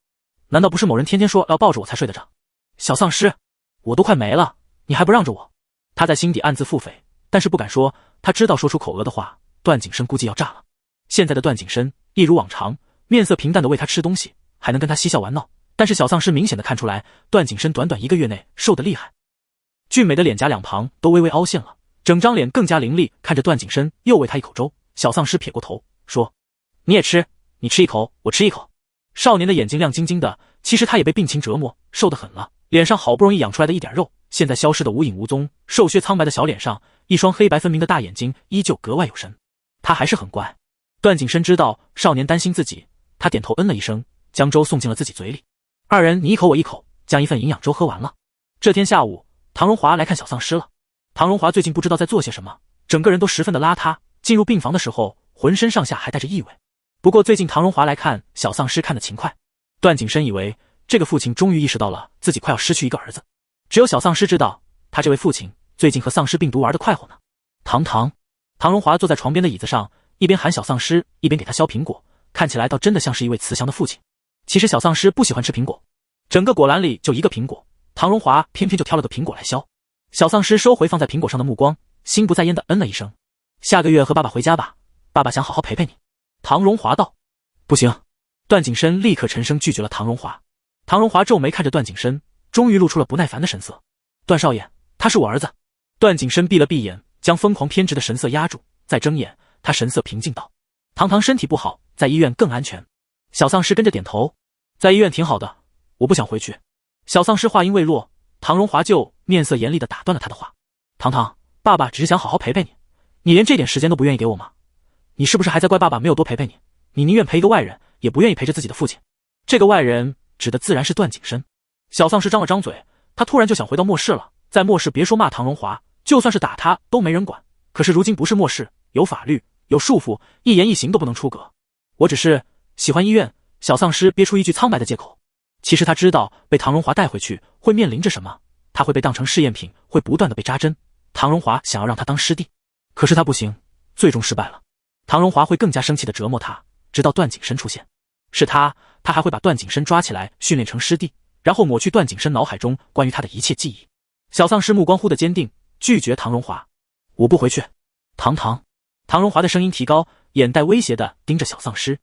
难道不是某人天天说要抱着我才睡得着？”小丧尸，我都快没了，你还不让着我？他在心底暗自腹诽，但是不敢说，他知道说出口讹的话，段景深估计要炸了。现在的段景深一如往常，面色平淡的喂他吃东西，还能跟他嬉笑玩闹，但是小丧尸明显的看出来，段景深短短1个月内瘦得厉害。俊美的脸颊两旁都微微凹陷了，整张脸更加凌厉，看着段景深又喂他一口粥。小丧尸撇过头说：“你也吃，你吃一口，我吃一口。”少年的眼睛亮晶晶的，其实他也被病情折磨，瘦得很了，脸上好不容易养出来的一点肉，现在消失的无影无踪，瘦削苍白的小脸上，一双黑白分明的大眼睛依旧格外有神。他还是很乖。段景深知道少年担心自己，他点头嗯了一声，将粥送进了自己嘴里。二人你一口我一口，将一份营养粥喝完了。这天下午，唐荣华来看小丧尸了。唐荣华最近不知道在做些什么，整个人都十分的邋遢，进入病房的时候，浑身上下还带着异味。不过最近唐荣华来看小丧尸看得勤快，段景深以为这个父亲终于意识到了自己快要失去一个儿子。只有小丧尸知道，他这位父亲最近和丧尸病毒玩得快活呢。唐荣华坐在床边的椅子上，一边喊小丧尸，一边给他削苹果，看起来倒真的像是一位慈祥的父亲。其实小丧尸不喜欢吃苹果，整个果篮里就一个苹果，唐荣华偏偏就挑了个苹果来削。小丧尸收回放在苹果上的目光，心不在焉的嗯了一声：“下个月和爸爸回家吧，爸爸想好好陪陪你。”唐荣华道：“不行。”段景深立刻沉声拒绝了唐荣华。唐荣华皱眉看着段景深，终于露出了不耐烦的神色：“段少爷，他是我儿子。”段景深闭了闭眼，将疯狂偏执的神色压住，再睁眼，他神色平静道：“堂堂身体不好，在医院更安全。”小丧尸跟着点头：“在医院挺好的，我不想回去。”小丧尸话音未落，唐荣华就面色严厉地打断了他的话：“堂堂，爸爸只是想好好陪陪你，你连这点时间都不愿意给我吗？你是不是还在怪爸爸没有多陪陪你？你宁愿陪一个外人，也不愿意陪着自己的父亲。”这个外人指的自然是段景深。小丧尸张了张嘴，他突然就想回到末世了。在末世别说骂唐荣华，就算是打他都没人管，可是如今不是末世，有法律，有束缚，一言一行都不能出格。我只是喜欢医院。小丧尸憋出一句苍白的借口。其实他知道被唐荣华带回去会面临着什么，他会被当成试验品，会不断的被扎针。唐荣华想要让他当师弟，可是他不行，最终失败了。唐荣华会更加生气的折磨他，直到段景深出现。是他还会把段景深抓起来训练成师弟，然后抹去段景深脑海中关于他的一切记忆。小丧尸目光忽的坚定，拒绝唐荣华：“我不回去。”唐荣华的声音提高，眼带威胁的盯着小丧尸。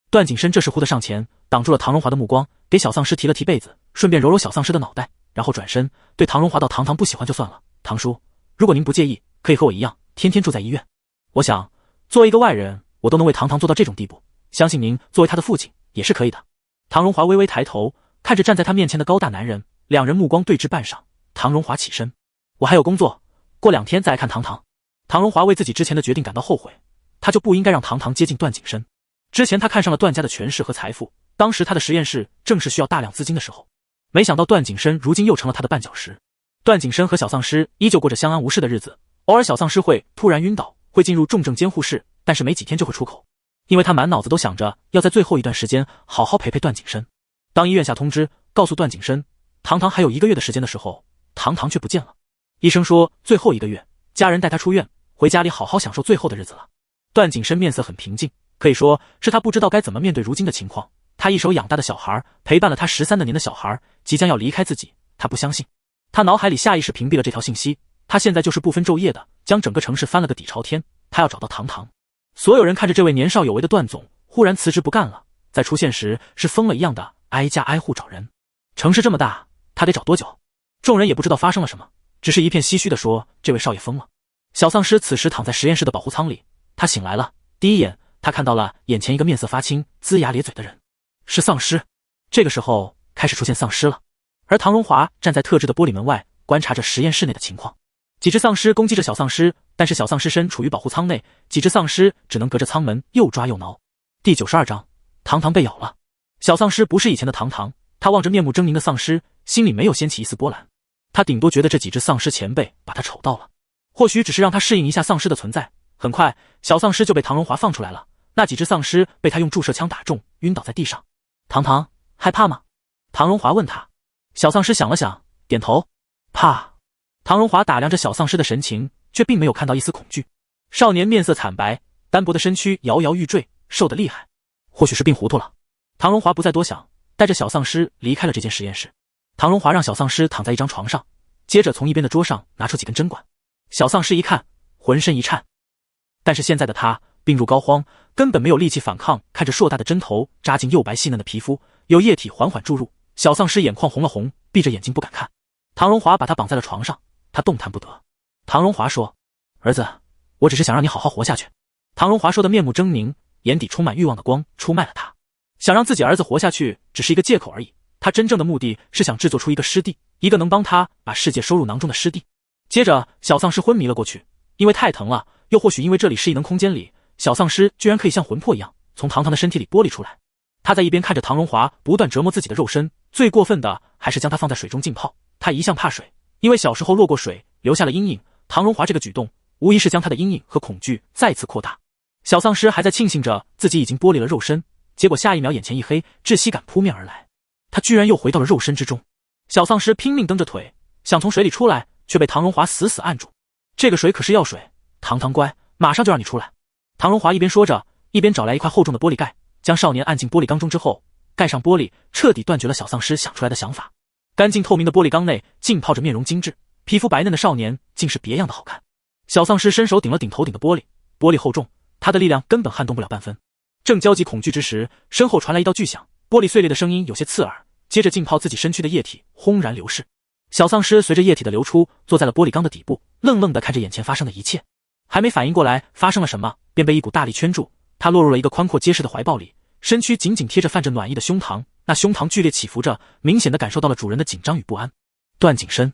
段景深这时忽的上前挡住了唐荣华的目光，给小丧尸提了提被子，顺便揉揉小丧尸的脑袋，然后转身对唐荣华道：“堂堂不喜欢就算了，唐叔，如果您不介意，可以和我一样天天住在医院。我想作为一个外人，我都能为堂堂做到这种地步，相信您作为他的父亲也是可以的。”唐荣华微微抬头看着站在他面前的高大男人，两人目光对峙半晌，唐荣华起身：“我还有工作，过2天再来看堂堂。”唐荣华为自己之前的决定感到后悔，他就不应该让堂堂接近段景深。之前他看上了段家的权势和财富，当时他的实验室正是需要大量资金的时候，没想到段景深如今又成了他的绊脚石。段景深和小丧尸依旧过着相安无事的日子，偶尔小丧尸会突然晕倒，会进入重症监护室，但是没几天就会出口，因为他满脑子都想着要在最后一段时间好好陪陪段景深。当医院下通知告诉段景深堂堂还有1个月的时间的时候，堂堂却不见了。医生说最后1个月，家人带他出院，回家里好好享受最后的日子了。段景深面色很平静，可以说是他不知道该怎么面对如今的情况。他一手养大的小孩，陪伴了他13年的小孩，即将要离开自己，他不相信。他脑海里下意识屏蔽了这条信息，他现在就是不分昼夜的将整个城市翻了个底朝天，他要找到堂堂。所有人看着这位年少有为的段总忽然辞职不干了，在出现时是疯了一样的挨家挨户找人。城市这么大，他得找多久？众人也不知道发生了什么，只是一片唏嘘的说这位少爷疯了。小丧尸此时躺在实验室的保护舱里，他醒来了，第一眼他看到了眼前一个面色发青龇牙咧嘴的人，是丧尸。这个时候开始出现丧尸了。而唐荣华站在特制的玻璃门外，观察着实验室内的情况。几只丧尸攻击着小丧尸，但是小丧尸身处于保护舱内，几只丧尸只能隔着舱门又抓又挠。第92章，糖糖被咬了。小丧尸不是以前的糖糖，他望着面目狰狞的丧尸，心里没有掀起一丝波澜。他顶多觉得这几只丧尸前辈把他瞅到了，或许只是让他适应一下丧尸的存在。很快，小丧尸就被唐荣华放出来了。那几只丧尸被他用注射枪打中，晕倒在地上。糖糖，害怕吗？唐荣华问他。小丧尸想了想，点头。怕。唐荣华打量着小丧尸的神情，却并没有看到一丝恐惧。少年面色惨白，单薄的身躯摇摇欲坠，瘦得厉害。或许是病糊涂了。唐荣华不再多想，带着小丧尸离开了这间实验室。唐荣华让小丧尸躺在一张床上，接着从一边的桌上拿出几根针管。小丧尸一看，浑身一颤。但是现在的他病入膏肓，根本没有力气反抗。看着硕大的针头扎进幼白细嫩的皮肤，有液体缓缓注入，小丧尸眼眶红了红，闭着眼睛不敢看。唐荣华把他绑在了床上，他动弹不得。唐荣华说：“儿子，我只是想让你好好活下去。”唐荣华说的面目狰狞，眼底充满欲望的光出卖了他。想让自己儿子活下去只是一个借口而已，他真正的目的是想制作出一个师弟，一个能帮他把世界收入囊中的师弟。接着小丧尸昏迷了过去，因为太疼了，又或许因为这里是异能空间里，小丧尸居然可以像魂魄一样从糖糖的身体里剥离出来。他在一边看着唐荣华不断折磨自己的肉身，最过分的还是将他放在水中浸泡。他一向怕水，因为小时候落过水留下了阴影，唐荣华这个举动无疑是将他的阴影和恐惧再次扩大。小丧尸还在庆幸着自己已经剥离了肉身，结果下一秒眼前一黑，窒息感扑面而来，他居然又回到了肉身之中。小丧尸拼命蹬着腿想从水里出来，却被唐荣华死死按住。这个水可是药水，糖糖乖，马上就让你出来。唐荣华一边说着，一边找来一块厚重的玻璃盖，将少年按进玻璃缸中之后，盖上玻璃，彻底断绝了小丧尸想出来的想法。干净透明的玻璃缸内浸泡着面容精致、皮肤白嫩的少年，竟是别样的好看。小丧尸伸手顶了顶头顶的玻璃，玻璃厚重，他的力量根本撼动不了半分。正焦急恐惧之时，身后传来一道巨响，玻璃碎裂的声音有些刺耳，接着浸泡自己身躯的液体轰然流逝。小丧尸随着液体的流出，坐在了玻璃缸的底部，愣愣地看着眼前发生的一切。还没反应过来发生了什么，便被一股大力圈住，他落入了一个宽阔结实的怀抱里，身躯紧紧贴着泛着暖意的胸膛，那胸膛剧烈起伏着，明显地感受到了主人的紧张与不安。段景深，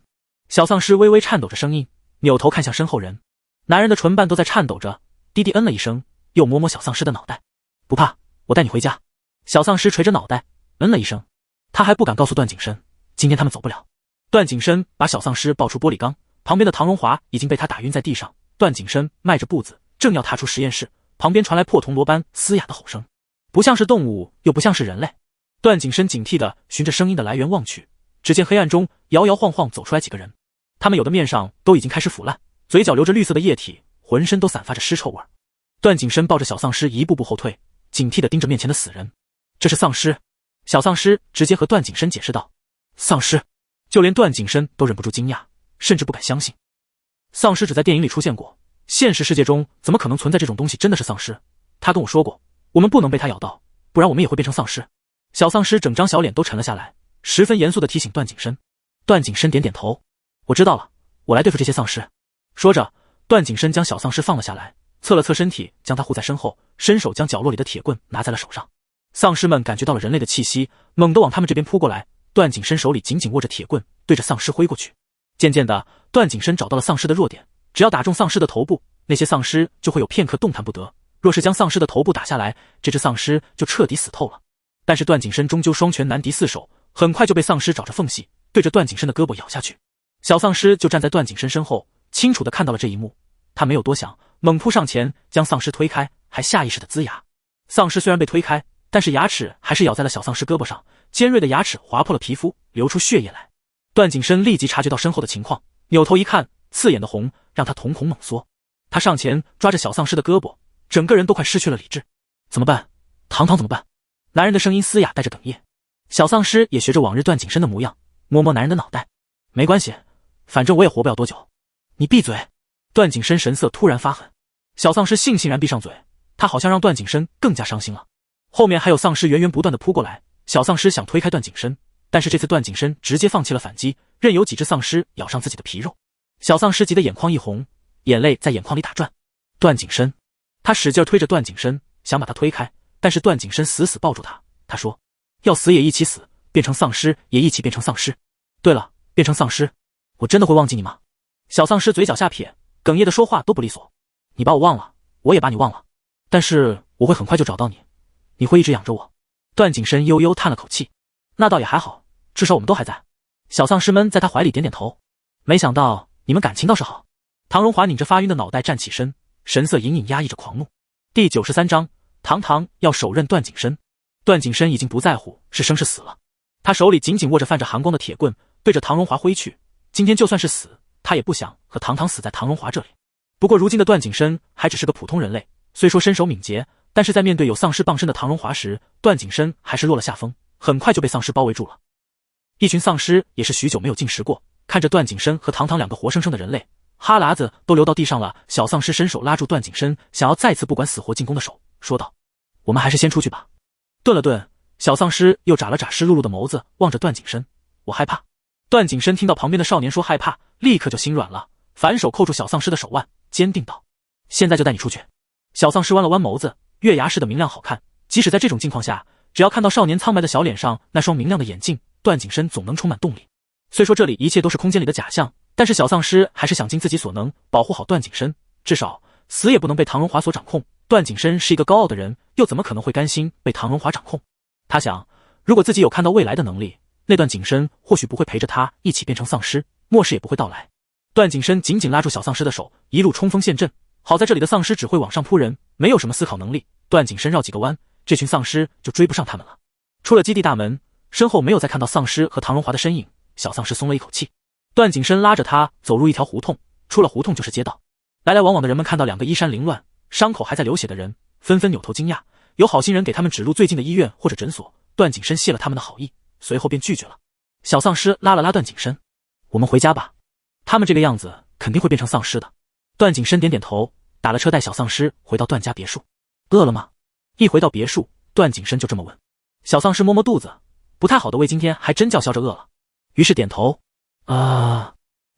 小丧尸微微颤抖着声音，扭头看向身后人。男人的唇瓣都在颤抖着，低低嗯了一声，又摸摸小丧尸的脑袋。不怕，我带你回家。小丧尸垂着脑袋，嗯了一声。他还不敢告诉段景深，今天他们走不了。段景深把小丧尸抱出玻璃缸，旁边的唐荣华已经被他打晕在地上。段景深迈着步子，正要踏出实验室，旁边传来破铜锣般嘶哑的吼声，不像是动物，又不像是人类。段景深警惕地循着声音的来源望去，只见黑暗中摇摇晃晃走出来几个人，他们有的面上都已经开始腐烂，嘴角流着绿色的液体，浑身都散发着尸臭味。段景深抱着小丧尸一步步后退，警惕地盯着面前的死人。这是丧尸。小丧尸直接和段景深解释道。丧尸。就连段景深都忍不住惊讶，甚至不敢相信。丧尸只在电影里出现过，现实世界中怎么可能存在这种东西？真的是丧尸？他跟我说过，我们不能被他咬到，不然我们也会变成丧尸。小丧尸整张小脸都沉了下来，十分严肃地提醒段景深。段景深点点头，我知道了，我来对付这些丧尸。说着，段景深将小丧尸放了下来，侧了侧身体，将他护在身后，伸手将角落里的铁棍拿在了手上。丧尸们感觉到了人类的气息，猛地往他们这边扑过来。段景深手里紧紧握着铁棍，对着丧尸挥过去。渐渐的，段景深找到了丧尸的弱点，只要打中丧尸的头部，那些丧尸就会有片刻动弹不得。若是将丧尸的头部打下来，这只丧尸就彻底死透了。但是段景深终究双拳难敌四手，很快就被丧尸找着缝隙，对着段景深的胳膊咬下去。小丧尸就站在段景深身后，清楚地看到了这一幕。他没有多想，猛扑上前将丧尸推开，还下意识地呲牙。丧尸虽然被推开，但是牙齿还是咬在了小丧尸胳膊上，尖锐的牙齿划破了皮肤，流出血液来。段景深立即察觉到身后的情况，扭头一看，刺眼的红让他瞳孔猛缩。他上前抓着小丧尸的胳膊，整个人都快失去了理智。怎么办？糖糖怎么办？男人的声音嘶哑，带着哽咽。小丧尸也学着往日段景深的模样，摸摸男人的脑袋。没关系，反正我也活不了多久。你闭嘴！段景深神色突然发狠。小丧尸悻悻然闭上嘴，他好像让段景深更加伤心了。后面还有丧尸源源不断的扑过来，小丧尸想推开段景深，但是这次段景深直接放弃了反击，任由几只丧尸咬上自己的皮肉。小丧尸急得眼眶一红，眼泪在眼眶里打转。段景深，他使劲推着段景深，想把他推开，但是段景深死死抱住他。他说：“要死也一起死，变成丧尸也一起变成丧尸。对了，变成丧尸，我真的会忘记你吗？小丧尸嘴角下撇，哽咽的说话都不利索。你把我忘了，我也把你忘了，但是我会很快就找到你，你会一直养着我。段景深悠悠叹了口气，那倒也还好，至少我们都还在。小丧尸们在他怀里点点头，没想到你们感情倒是好。唐荣华拧着发晕的脑袋站起身，神色隐隐压抑着狂怒。第93章，堂堂要手刃段景深。段景深已经不在乎是生是死了，他手里紧紧握着泛着寒光的铁棍，对着唐荣华挥去。今天就算是死，他也不想和堂堂死在唐荣华这里。不过如今的段景深还只是个普通人类，虽说身手敏捷，但是在面对有丧尸傍身的唐荣华时，段景深还是落了下风，很快就被丧尸包围住了。一群丧尸也是许久没有进食过，看着段景深和堂堂两个活生生的人类，哈喇子都流到地上了。小丧尸伸手拉住段景深，想要再次不管死活进攻的手，说道：我们还是先出去吧。顿了顿，小丧尸又眨了眨湿漉漉的眸子，望着段景深：我害怕。段景深听到旁边的少年说害怕，立刻就心软了，反手扣住小丧尸的手腕，坚定道：现在就带你出去。小丧尸弯了弯眸子，月牙似的明亮好看，即使在这种境况下，只要看到少年苍白的小脸上那双明亮的眼睛，段景深总能充满动力。虽说这里一切都是空间里的假象，但是小丧尸还是想尽自己所能保护好段景深，至少死也不能被唐荣华所掌控。段景深是一个高傲的人，又怎么可能会甘心被唐荣华掌控？他想，如果自己有看到未来的能力，那段景深或许不会陪着他一起变成丧尸，末世也不会到来。段景深紧紧拉住小丧尸的手，一路冲锋陷阵。好在这里的丧尸只会往上扑人，没有什么思考能力。段景深绕几个弯，这群丧尸就追不上他们了。出了基地大门，身后没有再看到丧尸和唐荣华的身影，小丧尸松了一口气。段景深拉着他走入一条胡同，出了胡同就是街道。来来往往的人们看到两个衣衫凌乱、伤口还在流血的人，纷纷扭头惊讶。有好心人给他们指路最近的医院或者诊所，段景深谢了他们的好意，随后便拒绝了。小丧尸拉了拉段景深：我们回家吧，他们这个样子肯定会变成丧尸的。段景深点点头，打了车带小丧尸回到段家别墅。饿了吗？一回到别墅，段景深就这么问。小丧尸摸摸肚子，不太好的胃今天还真叫嚣着饿了，于是点头。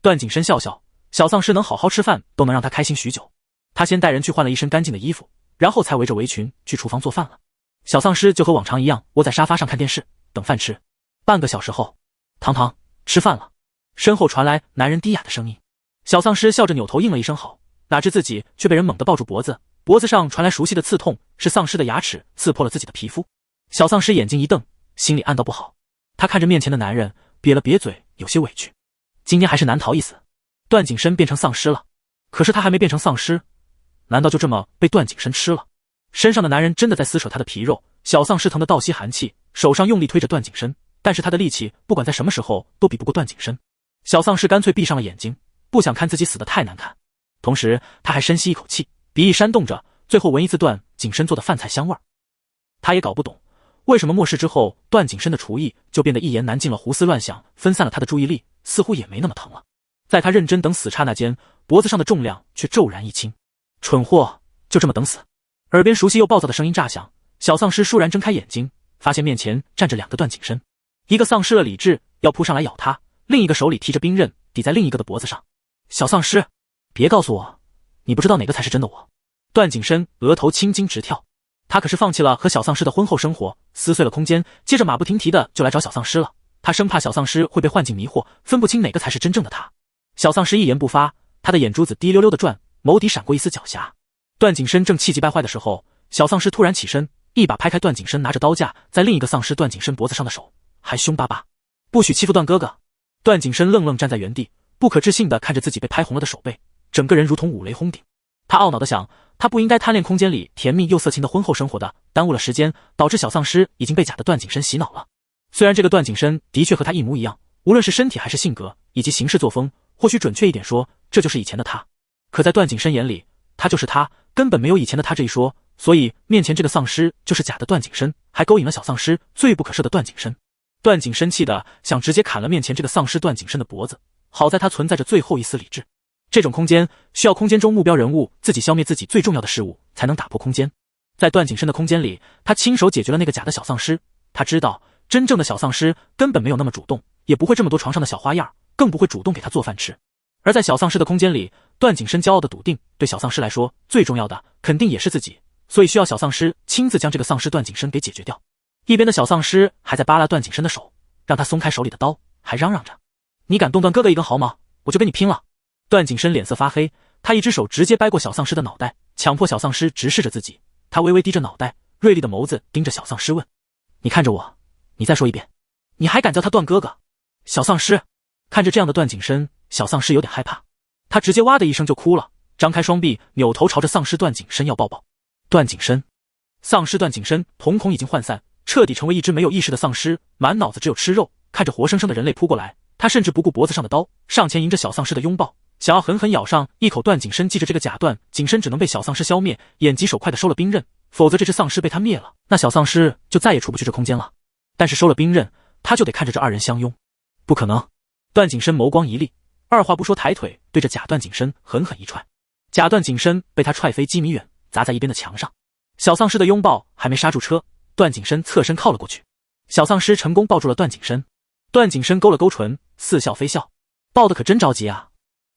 段景深笑笑，小丧尸能好好吃饭都能让他开心许久。他先带人去换了一身干净的衣服，然后才围着围裙去厨房做饭了。小丧尸就和往常一样窝在沙发上看电视等饭吃。半个小时后，堂堂吃饭了。身后传来男人低哑的声音。小丧尸笑着扭头应了一声好，哪知自己却被人猛地抱住脖子，脖子上传来熟悉的刺痛，是丧尸的牙齿刺破了自己的皮肤。小丧尸眼睛一瞪，心里暗道不好。他看着面前的男人，瘪了瘪嘴，有些委屈。今天还是难逃一死。段景深变成丧尸了，可是他还没变成丧尸，难道就这么被段景深吃了？身上的男人真的在撕扯他的皮肉，小丧尸疼得倒吸寒气，手上用力推着段景深，但是他的力气不管在什么时候都比不过段景深。小丧尸干脆闭上了眼睛，不想看自己死得太难看。同时他还深吸一口气，鼻翼扇动着，最后闻一次段景深做的饭菜香味。他也搞不懂为什么末世之后段景深的厨艺就变得一言难尽了，胡思乱想分散了他的注意力，似乎也没那么疼了。在他认真等死刹那间，脖子上的重量却骤然一轻。蠢货，就这么等死？耳边熟悉又暴躁的声音炸响，小丧尸倏然睁开眼睛，发现面前站着两个段景深，一个丧失了理智要扑上来咬他，另一个手里提着兵刃抵在另一个的脖子上。小丧尸，别告诉我你不知道哪个才是真的我。段景深额头青筋直跳，他可是放弃了和小丧尸的婚后生活，撕碎了空间，接着马不停蹄的就来找小丧尸了。他生怕小丧尸会被幻境迷惑，分不清哪个才是真正的他。小丧尸一言不发，他的眼珠子滴溜溜的转，眸底闪过一丝狡黠。段景深正气急败坏的时候，小丧尸突然起身，一把拍开段景深拿着刀架在另一个丧尸段景深脖子上的手，还凶巴巴：不许欺负段哥哥！段景深愣愣站在原地，不可置信地看着自己被拍红了的手背，整个人如同五雷轰顶。他懊恼地想，他不应该贪恋空间里甜蜜又色情的婚后生活的，耽误了时间，导致小丧尸已经被假的段景深洗脑了。虽然这个段景深的确和他一模一样，无论是身体还是性格以及行事作风，或许准确一点说，这就是以前的他。可在段景深眼里，他就是他，根本没有以前的他这一说，所以面前这个丧尸就是假的段景深，还勾引了小丧尸罪不可赦的段景深。段景深气得想直接砍了面前这个丧尸段景深的脖子，好在他存在着最后一丝理智。这种空间需要空间中目标人物自己消灭自己最重要的事物，才能打破空间。在段景深的空间里，他亲手解决了那个假的小丧尸。他知道真正的小丧尸根本没有那么主动，也不会这么多床上的小花样，更不会主动给他做饭吃。而在小丧尸的空间里，段景深骄傲的笃定，对小丧尸来说最重要的肯定也是自己，所以需要小丧尸亲自将这个丧尸段景深给解决掉。一边的小丧尸还在扒拉段景深的手，让他松开手里的刀，还嚷嚷着：“你敢动段哥哥一根毫毛，我就跟你拼了！”段景深脸色发黑，他一只手直接掰过小丧尸的脑袋，强迫小丧尸直视着自己。他微微低着脑袋，锐利的眸子盯着小丧尸问：“你看着我，你再说一遍，你还敢叫他段哥哥？”小丧尸看着这样的段景深，小丧尸有点害怕，他直接哇的一声就哭了，张开双臂，扭头朝着丧尸段景深要抱抱。段景深，丧尸段景深瞳孔已经涣散，彻底成为一只没有意识的丧尸，满脑子只有吃肉。看着活生生的人类扑过来，他甚至不顾脖子上的刀，上前迎着小丧尸的拥抱，想要狠狠咬上一口。段景深记着这个假段景深只能被小丧尸消灭，眼疾手快的收了兵刃，否则这只丧尸被他灭了，那小丧尸就再也出不去这空间了。但是收了兵刃，他就得看着这二人相拥，不可能。段景深眸光一厉，二话不说抬腿对着假段景深狠狠一踹，假段景深被他踹飞几米远，砸在一边的墙上。小丧尸的拥抱还没刹住车，段景深侧身靠了过去，小丧尸成功抱住了段景深。段景深勾了勾唇，似笑非笑，抱得可真着急啊。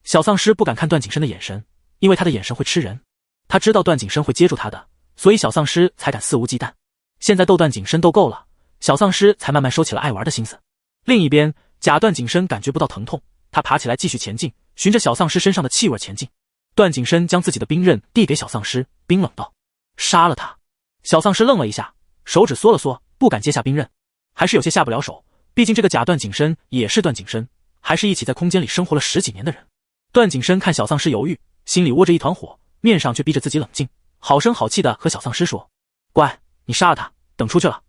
小丧尸不敢看段景深的眼神，因为他的眼神会吃人，他知道段景深会接住他的，所以小丧尸才敢肆无忌惮。现在逗段景深逗够了，小丧尸才慢慢收起了爱玩的心思。另一边，假段景深感觉不到疼痛，他爬起来继续前进，循着小丧尸身上的气味前进。段景深将自己的兵刃递给小丧尸，冰冷道：“杀了他。”小丧尸愣了一下，手指缩了缩，不敢接下兵刃，还是有些下不了手，毕竟这个假段景深也是段景深，还是一起在空间里生活了10几年的人。段景深看小丧尸犹豫，心里窝着一团火，面上却逼着自己冷静，好声好气的和小丧尸说：“乖，你杀了他，等出去了，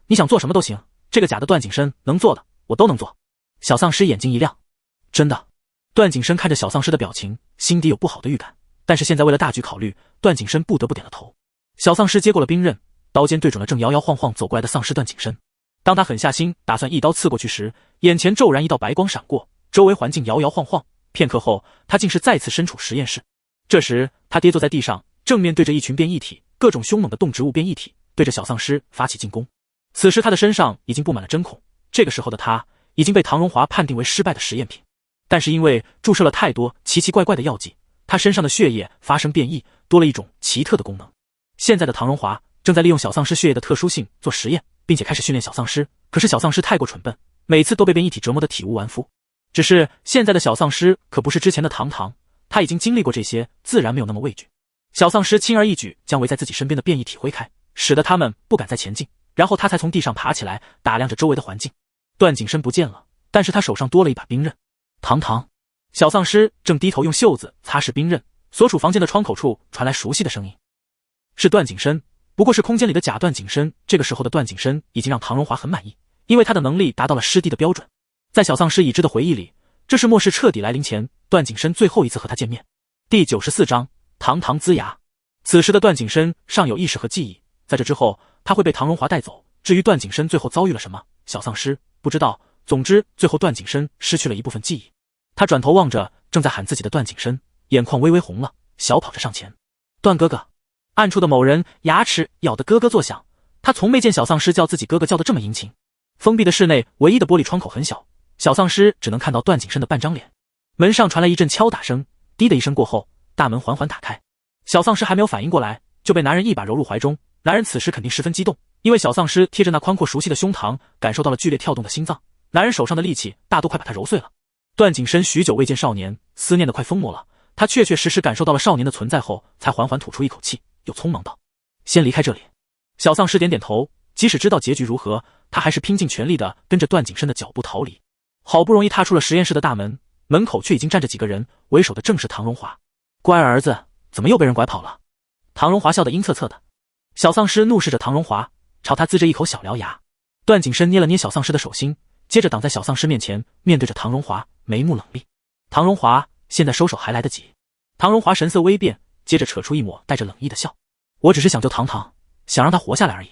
你想做什么都行，这个假的段景深能做的我都能做。”小丧尸眼睛一亮：“真的？”段景深看着小丧尸的表情，心底有不好的预感，但是现在为了大局考虑，段景深不得不点了头。小丧尸接过了兵刃，刀尖对准了正摇摇晃晃走过来的丧尸段景深。当他狠下心打算一刀刺过去时，眼前骤然一道白光闪过，周围环境摇摇晃晃，片刻后他竟是再次身处实验室。这时他跌坐在地上，正面对着一群变异体，各种凶猛的动植物变异体对着小丧尸发起进攻。此时他的身上已经布满了针孔，这个时候的他已经被唐荣华判定为失败的实验品，但是因为注射了太多奇奇怪怪的药剂，他身上的血液发生变异，多了一种奇特的功能。现在的唐荣华正在利用小丧尸血液的特殊性做实验，并且开始训练小丧尸，可是小丧尸太过蠢笨，每次都被变异体折磨得体无完肤。只是现在的小丧尸可不是之前的糖糖，他已经经历过这些，自然没有那么畏惧。小丧尸轻而易举将围在自己身边的变异体挥开，使得他们不敢再前进，然后他才从地上爬起来，打量着周围的环境。段景深不见了，但是他手上多了一把兵刃。糖糖，小丧尸正低头用袖子擦拭兵刃，所处房间的窗口处传来熟悉的声音，是段景深，不过是空间里的假段景深。这个时候的段景深已经让唐荣华很满意，因为他的能力达到了师弟的标准。在小丧尸已知的回忆里，这是末世彻底来临前段景深最后一次和他见面。第94章堂堂呲牙。此时的段景深尚有意识和记忆，在这之后他会被唐荣华带走，至于段景深最后遭遇了什么，小丧尸不知道。总之最后段景深失去了一部分记忆。他转头望着正在喊自己的段景深，眼眶微微红了，小跑着上前。段哥哥。暗处的某人牙齿咬得咯咯作响，他从没见小丧尸叫自己哥哥叫得这么殷勤。封闭的室内唯一的玻璃窗口很小，小丧尸只能看到段景深的半张脸。门上传来一阵敲打声，滴的一声过后，大门缓缓打开。小丧尸还没有反应过来，就被男人一把揉入怀中。男人此时肯定十分激动，因为小丧尸贴着那宽阔熟悉的胸膛，感受到了剧烈跳动的心脏。男人手上的力气大都快把他揉碎了。段景深许久未见少年，思念的快疯魔了。他确确实实感受到了少年的存在后，才缓缓吐出一口气，又匆忙道：“先离开这里。”小丧尸点点头，即使知道结局如何，他还是拼尽全力的跟着段景深的脚步逃离。好不容易踏出了实验室的大门，门口却已经站着几个人，为首的正是唐荣华。乖儿子，怎么又被人拐跑了？唐荣华笑得阴恻恻的。小丧尸怒视着唐荣华，朝他呲着一口小獠牙。段景深捏了捏小丧尸的手心，接着挡在小丧尸面前，面对着唐荣华，眉目冷厉。唐荣华，现在收手还来得及。唐荣华神色微变，接着扯出一抹带着冷意的笑：“我只是想救糖糖，想让他活下来而已。”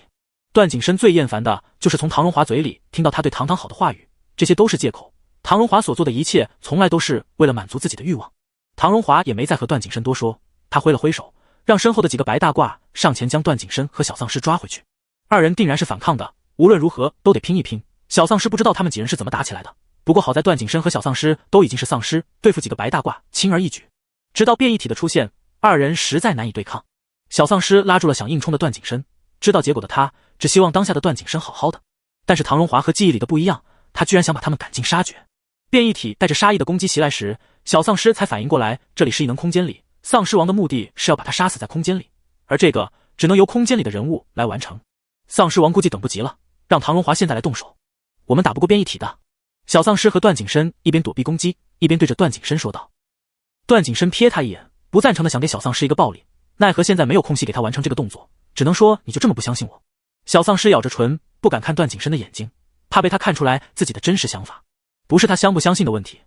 段景深最厌烦的就是从唐荣华嘴里听到他对糖糖好的话语，这些都是借口。唐荣华所做的一切从来都是为了满足自己的欲望。唐荣华也没再和段景深多说，他挥了挥手，让身后的几个白大褂上前将段景深和小丧尸抓回去。二人定然是反抗的，无论如何都得拼一拼。小丧尸不知道他们几人是怎么打起来的，不过好在段景深和小丧尸都已经是丧尸，对付几个白大褂轻而易举。直到变异体的出现，二人实在难以对抗。小丧尸拉住了想硬冲的段景深，知道结果的他只希望当下的段景深好好的。但是唐荣华和记忆里的不一样，他居然想把他们赶尽杀绝。变异体带着杀意的攻击袭来时，小丧尸才反应过来，这里是异能空间里，丧尸王的目的是要把他杀死在空间里，而这个只能由空间里的人物来完成。丧尸王估计等不及了，让唐荣华现在来动手。我们打不过变异体的。小丧尸和段景深一边躲避攻击，一边对着段景深说道。段景深瞥他一眼，不赞成的想给小丧尸一个暴力，奈何现在没有空隙给他完成这个动作，只能说你就这么不相信我。小丧尸咬着唇，不敢看段景深的眼睛，怕被他看出来自己的真实想法。不是他相不相信的问题，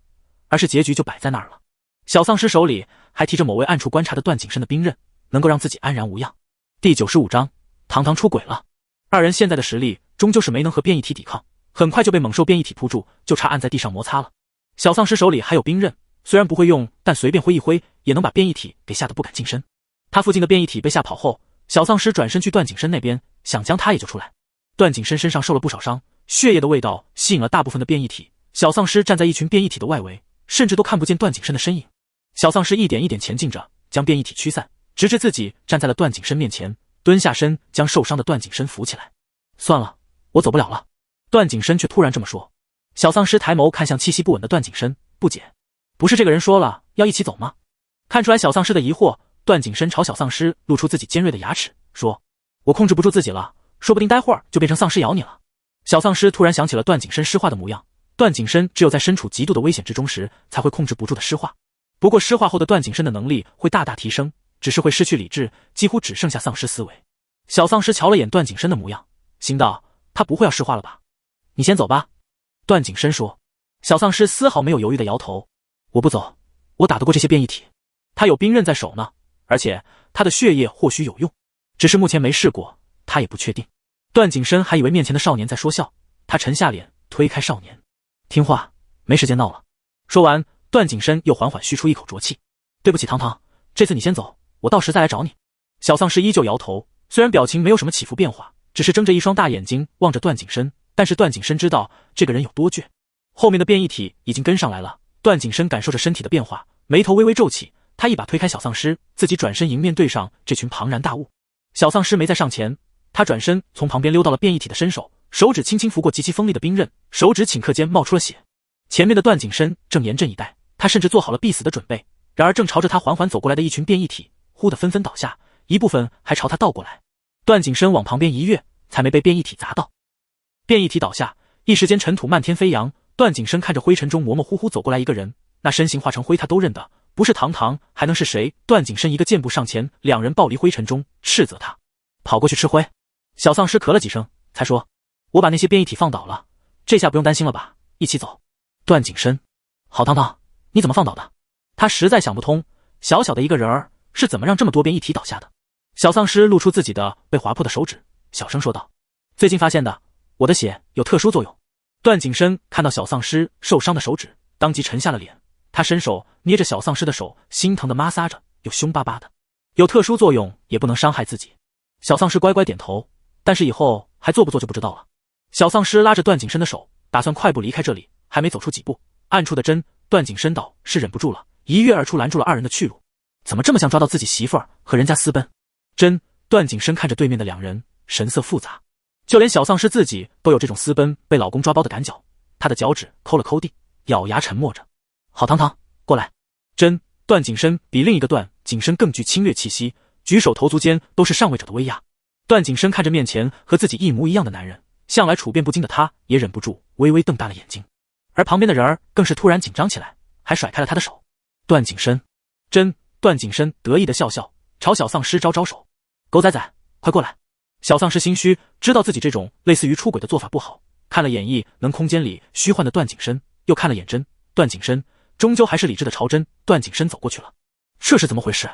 而是结局就摆在那儿了。小丧尸手里还提着某位暗处观察的段景深的兵刃，能够让自己安然无恙。第95章，堂堂出轨了。二人现在的实力终究是没能和变异体抵抗，很快就被猛兽变异体扑住，就差按在地上摩擦了。小丧尸手里还有兵刃，虽然不会用，但随便挥一挥也能把变异体给吓得不敢近身。他附近的变异体被吓跑后，小丧尸转身去段景深那边，想将他也救出来。段景深身上受了不少伤，血液的味道吸引了大部分的变异体。小丧尸站在一群变异体的外围，甚至都看不见段景深的身影。小丧尸一点一点前进着，将变异体驱散，直至自己站在了段景深面前，蹲下身将受伤的段景深扶起来。算了，我走不了了。段景深却突然这么说。小丧尸抬眸看向气息不稳的段景深，不解，不是这个人说了要一起走吗？看出来小丧尸的疑惑，段景深朝小丧尸露出自己尖锐的牙齿，说，我控制不住自己了，说不定待会儿就变成丧尸咬你了。小丧尸突然想起了段景深施化的模样，段景深只有在身处极度的危险之中时才会控制不住的施化，不过施化后的段景深的能力会大大提升，只是会失去理智，几乎只剩下丧尸思维。小丧尸瞧了眼段景深的模样，心道，他不会要施化了吧？你先走吧。段景深说。小丧尸丝毫没有犹豫的摇头，我不走，我打得过这些变异体，他有兵刃在手呢，而且他的血液或许有用，只是目前没试过，他也不确定。段景深还以为面前的少年在说笑，他沉下脸推开少年，听话，没时间闹了。说完，段景深又缓缓吁出一口浊气，对不起堂堂，这次你先走，我到时再来找你。小丧尸依旧摇头，虽然表情没有什么起伏变化，只是睁着一双大眼睛望着段景深，但是段景深知道这个人有多倔。后面的变异体已经跟上来了，段景深感受着身体的变化，眉头微微皱起，他一把推开小丧尸，自己转身迎面对上这群庞然大物。小丧尸没再上前，他转身从旁边溜到了变异体的身手，手指轻轻拂过极其锋利的兵刃，手指顷刻间冒出了血。前面的段景深正严阵以待，他甚至做好了必死的准备，然而正朝着他缓缓走过来的一群变异体忽地纷纷倒下，一部分还朝他倒过来。段景深往旁边一跃，才没被变异体砸到。变异体倒下，一时间尘土漫天飞扬。段景深看着灰尘中模模糊糊走过来一个人，那身形化成灰他都认得，不是堂堂还能是谁？段景深一个箭步上前，两人抱离灰尘中，斥责他跑过去吃灰。小丧尸咳了几声才说，我把那些变异体放倒了，这下不用担心了吧，一起走。段景深，好堂堂，你怎么放倒的？他实在想不通，小小的一个人儿是怎么让这么多变异体倒下的。小丧尸露出自己的被划破的手指，小声说道，最近发现的，我的血有特殊作用。段景深看到小丧尸受伤的手指，当即沉下了脸，他伸手捏着小丧尸的手，心疼的摩挲着，又凶巴巴的，有特殊作用也不能伤害自己。小丧尸乖乖点头，但是以后还做不做就不知道了。小丧尸拉着段景深的手，打算快步离开这里，还没走出几步，暗处的针段景深倒是忍不住了，一跃而出拦住了二人的去路。怎么这么像抓到自己媳妇儿和人家私奔？真段景深看着对面的两人，神色复杂。就连小丧尸自己都有这种私奔被老公抓包的感脚，他的脚趾抠了抠地，咬牙沉默着。好堂堂，过来。真段景深比另一个段景深更具侵略气息，举手投足间都是上位者的威压。段景深看着面前和自己一模一样的男人，向来处变不惊的他也忍不住微微瞪大了眼睛，而旁边的人儿更是突然紧张起来，还甩开了他的手。段景深，真段景深得意的笑笑，朝小丧尸招招手，狗仔仔，快过来。小丧尸心虚，知道自己这种类似于出轨的做法不好，看了眼异能空间里虚幻的段景深，又看了眼真段景深，终究还是理智的朝真段景深走过去了。这是怎么回事？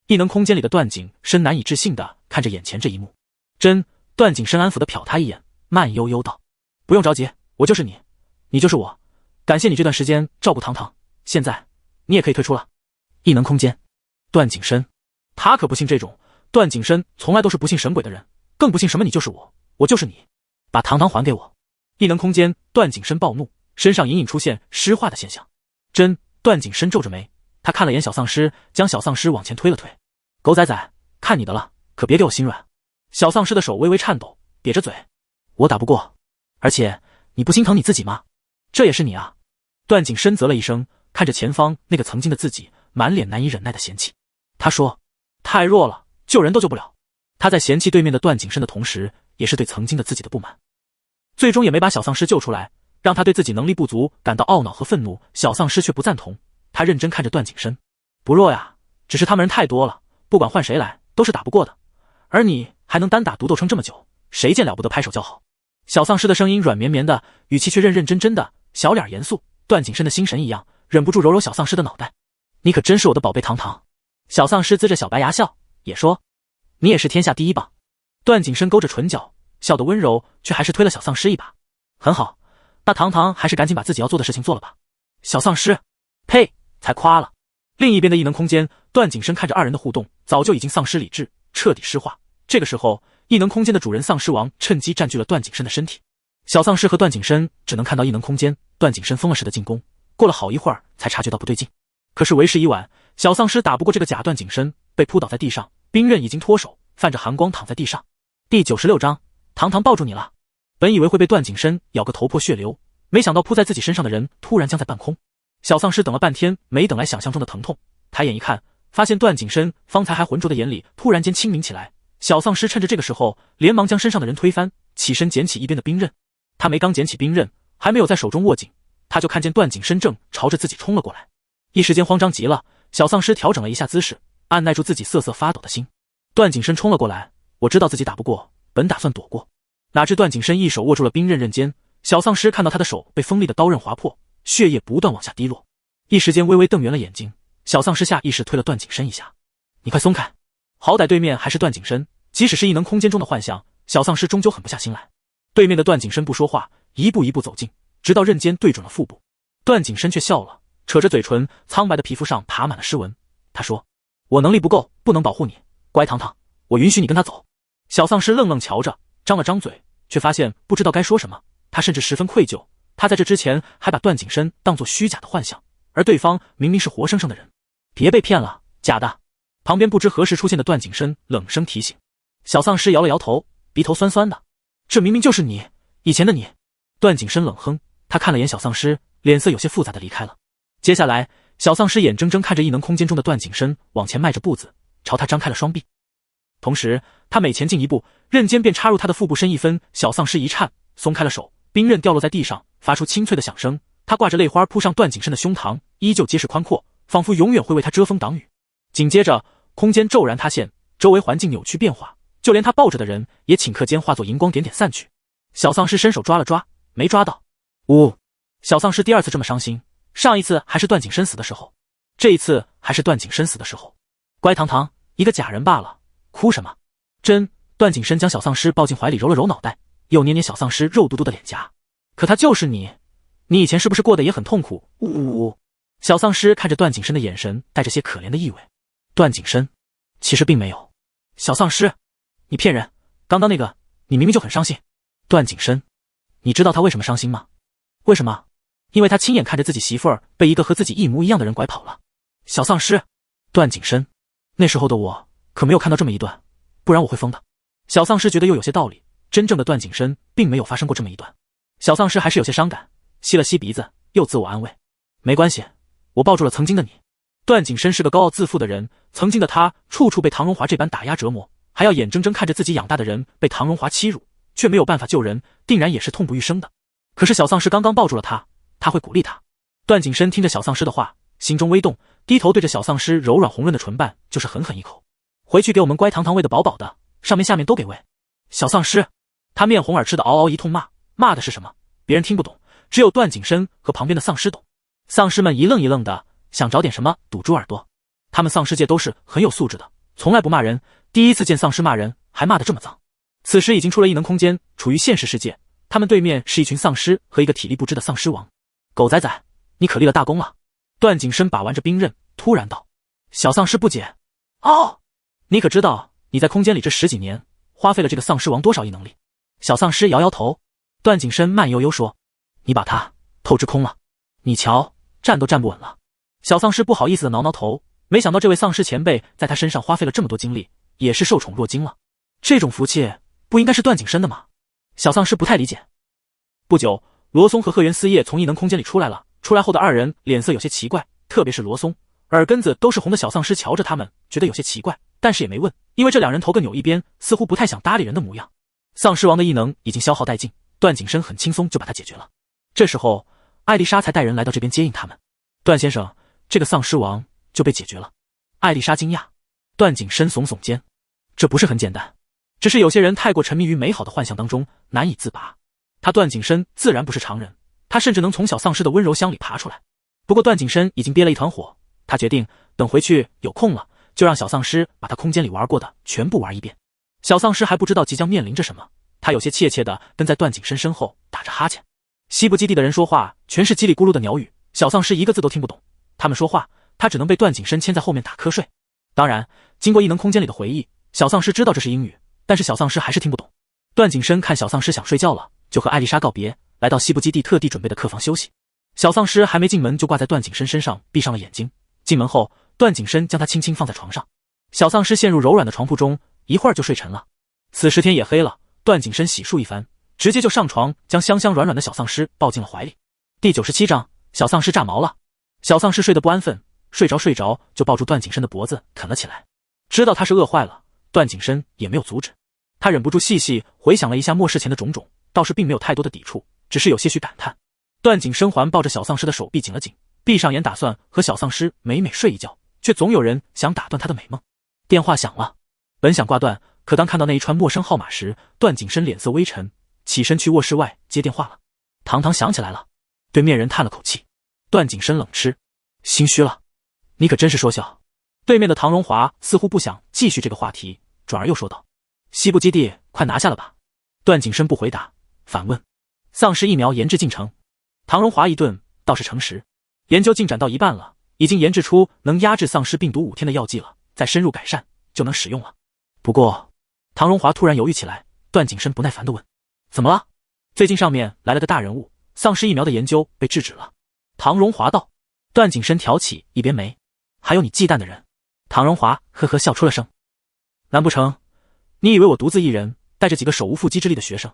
异能空间里的段景深难以置信的看着眼前这一幕。真段景深安抚的瞟他一眼，慢悠悠道，不用着急，我就是你，你就是我，感谢你这段时间照顾堂堂，现在你也可以退出了。异能空间，段景深，他可不信这种，段景深从来都是不信神鬼的人，更不信什么你就是我，我就是你，把堂堂还给我。异能空间，段景深暴怒，身上隐隐出现湿化的现象。真段景深皱着眉，他看了眼小丧尸，将小丧尸往前推了推，狗仔仔，看你的了，可别给我心软。小丧尸的手微微颤抖，瘪着嘴，我打不过，而且你不心疼你自己吗？这也是你啊？段景深啧了一声，看着前方那个曾经的自己，满脸难以忍耐的嫌弃。他说：“太弱了，救人都救不了。”他在嫌弃对面的段景深的同时，也是对曾经的自己的不满。最终也没把小丧尸救出来，让他对自己能力不足感到懊恼和愤怒。小丧尸却不赞同，他认真看着段景深：“不弱呀，只是他们人太多了，不管换谁来都是打不过的。而你还能单打独斗撑这么久，谁见了不得拍手叫好。”小丧尸的声音软绵绵的，语气却认认真真的，小脸严肃。段景深的心神一样，忍不住揉揉小丧尸的脑袋：“你可真是我的宝贝糖糖。”小丧尸呲着小白牙笑，也说：“你也是天下第一棒。”段景深勾着唇角，笑得温柔，却还是推了小丧尸一把：“很好，那糖糖还是赶紧把自己要做的事情做了吧。”小丧尸：“呸，才夸了。”另一边的异能空间，段景深看着二人的互动，早就已经丧失理智，彻底失化。这个时候，异能空间的主人丧尸王趁机占据了段景深的身体。小丧尸和段景深只能看到异能空间，段景深疯了似的进攻，过了好一会儿才察觉到不对劲。可是为时已晚，小丧尸打不过这个假段景深，被扑倒在地上，冰刃已经脱手，泛着寒光躺在地上。第96章，糖糖抱住你了。本以为会被段景深咬个头破血流，没想到扑在自己身上的人突然将在半空。小丧尸等了半天，没等来想象中的疼痛，抬眼一看，发现段景深方才还浑浊的眼里突然间清明起来。小丧尸趁着这个时候，连忙将身上的人推翻，起身捡起一边的冰刃。他没刚捡起冰刃，还没有在手中握紧，他就看见段景深正朝着自己冲了过来。一时间慌张极了，小丧尸调整了一下姿势，按耐住自己瑟瑟发抖的心。段景深冲了过来，我知道自己打不过，本打算躲过，哪知段景深一手握住了冰刃刃尖。小丧尸看到他的手被锋利的刀刃划破，血液不断往下滴落，一时间微微瞪圆了眼睛。小丧尸下意识推了段景深一下：“你快松开！”好歹对面还是段景深，即使是异能空间中的幻象，小丧尸终究狠不下心来。对面的段景深不说话，一步一步走近，直到刃尖对准了腹部。段景深却笑了，扯着嘴唇，苍白的皮肤上爬满了湿纹。他说：“我能力不够，不能保护你，乖糖糖，我允许你跟他走。”小丧尸愣愣瞧着，张了张嘴，却发现不知道该说什么。他甚至十分愧疚，他在这之前还把段景深当作虚假的幻象，而对方明明是活生生的人。别被骗了，假的。旁边不知何时出现的段景深冷声提醒。小丧尸摇了摇头，鼻头酸酸的：“这明明就是你，以前的你。”段景深冷哼，他看了眼小丧尸，脸色有些复杂的离开了。接下来，小丧尸眼睁睁看着异能空间中的段景深往前迈着步子，朝他张开了双臂。同时，他每前进一步，刃尖便插入他的腹部深一分。小丧尸一颤，松开了手，冰刃掉落在地上，发出清脆的响声。他挂着泪花扑上段景深的胸膛，依旧结实宽阔，仿佛永远会为他遮风挡雨。紧接着，空间骤然塌陷，周围环境扭曲变化，就连他抱着的人也顷刻间化作荧光点点散去。小丧尸伸手抓了抓，没抓到。小丧尸第二次这么伤心，上一次还是段景深死的时候，这一次还是段景深死的时候。乖糖糖，一个假人罢了，哭什么？真。段景深将小丧尸抱进怀里，揉了揉脑袋，又捏捏小丧尸肉嘟嘟的脸颊。可他就是你，你以前是不是过得也很痛苦？小丧尸看着段景深的眼神带着些可怜的意味。段景深，其实并没有。小丧尸，你骗人！刚刚那个，你明明就很伤心。段景深，你知道他为什么伤心吗？为什么？因为他亲眼看着自己媳妇儿被一个和自己一模一样的人拐跑了。小丧尸，段景深，那时候的我可没有看到这么一段，不然我会疯的。小丧尸觉得又有些道理，真正的段景深并没有发生过这么一段。小丧尸还是有些伤感，吸了吸鼻子，又自我安慰：没关系，我抱住了曾经的你。段景深是个高傲自负的人，曾经的他处处被唐荣华这般打压折磨，还要眼睁睁看着自己养大的人被唐荣华欺辱，却没有办法救人，定然也是痛不欲生的。可是小丧尸刚刚抱住了他，他会鼓励他。段景深听着小丧尸的话，心中微动，低头对着小丧尸柔软红润的唇瓣就是狠狠一口：回去给我们乖糖糖喂得饱饱的，上面下面都给喂。小丧尸，他面红耳赤的嗷嗷一通骂，骂的是什么？别人听不懂，只有段景深和旁边的丧尸懂。丧尸们一愣一愣的，想找点什么堵住耳朵。他们丧尸界都是很有素质的，从来不骂人，第一次见丧尸骂人还骂得这么脏。此时已经出了异能空间，处于现实世界，他们对面是一群丧尸和一个体力不支的丧尸王。狗崽崽，你可立了大功了。段景深把玩着冰刃，突然道。小丧尸不解：哦，你可知道你在空间里这10几年花费了这个丧尸王多少异能力？小丧尸摇摇头。段景深慢悠悠说：你把他透支空了，你瞧，站都站不稳了。小丧尸不好意思的挠挠头，没想到这位丧尸前辈在他身上花费了这么多精力，也是受宠若惊了。这种福气不应该是段景深的吗？小丧尸不太理解。不久，罗松和鹤原思叶从异能空间里出来了，出来后的二人脸色有些奇怪，特别是罗松，耳根子都是红的小丧尸瞧着他们，觉得有些奇怪，但是也没问，因为这两人头个扭一边，似乎不太想搭理人的模样。丧尸王的异能已经消耗殆尽，段景深很轻松就把他解决了。这时候，艾丽莎才带人来到这边接应他们。段先生，这个丧尸王就被解决了。艾丽莎惊讶，段景深耸耸肩，这不是很简单，只是有些人太过沉迷于美好的幻象当中，难以自拔。他段景深自然不是常人，他甚至能从小丧尸的温柔乡里爬出来。不过段景深已经憋了一团火，他决定等回去有空了，就让小丧尸把他空间里玩过的全部玩一遍。小丧尸还不知道即将面临着什么，他有些怯怯地跟在段景深身后打着哈欠。西部基地的人说话全是叽里咕噜的鸟语，小丧尸一个字都听不懂，他们说话他只能被段景深牵在后面打瞌睡。当然，经过异能空间里的回忆，小丧尸知道这是英语，但是小丧尸还是听不懂。段景深看小丧尸想睡觉了，就和艾丽莎告别，来到西部基地特地准备的客房休息。小丧尸还没进门就挂在段景深身上，闭上了眼睛。进门后，段景深将他轻轻放在床上，小丧尸陷入柔软的床铺中，一会儿就睡沉了。此时天也黑了，段景深洗漱一番，直接就上床，将香香软软的小丧尸抱进了怀里。第97章，小丧尸炸毛了。小丧尸睡得不安分，睡着就抱住段景深的脖子啃了起来。知道他是饿坏了，段景深也没有阻止，他忍不住细细回想了一下末世前的种种，倒是并没有太多的抵触，只是有些许感叹。段景深环抱着小丧尸的手臂紧了紧，闭上眼打算和小丧尸美美睡一觉，却总有人想打断他的美梦。电话响了，本想挂断，可当看到那一串陌生号码时，段景深脸色微沉，起身去卧室外接电话了。堂堂响起来了，对面人叹了口气。段景深冷嗤，心虚了，你可真是说笑。对面的唐荣华似乎不想继续这个话题，转而又说道，西部基地快拿下了吧。段景深不回答，反问，丧尸疫苗研制进程。唐荣华一顿，倒是诚实，研究进展到一半了，已经研制出能压制丧尸病毒5天的药剂了，再深入改善就能使用了。不过唐荣华突然犹豫起来，段景深不耐烦地问，怎么了？最近上面来了个大人物，丧尸疫苗的研究被制止了。唐荣华道。段景深挑起一边眉，还有你忌惮的人。唐荣华呵呵笑出了声，难不成你以为我独自一人带着几个手无缚鸡之力的学生，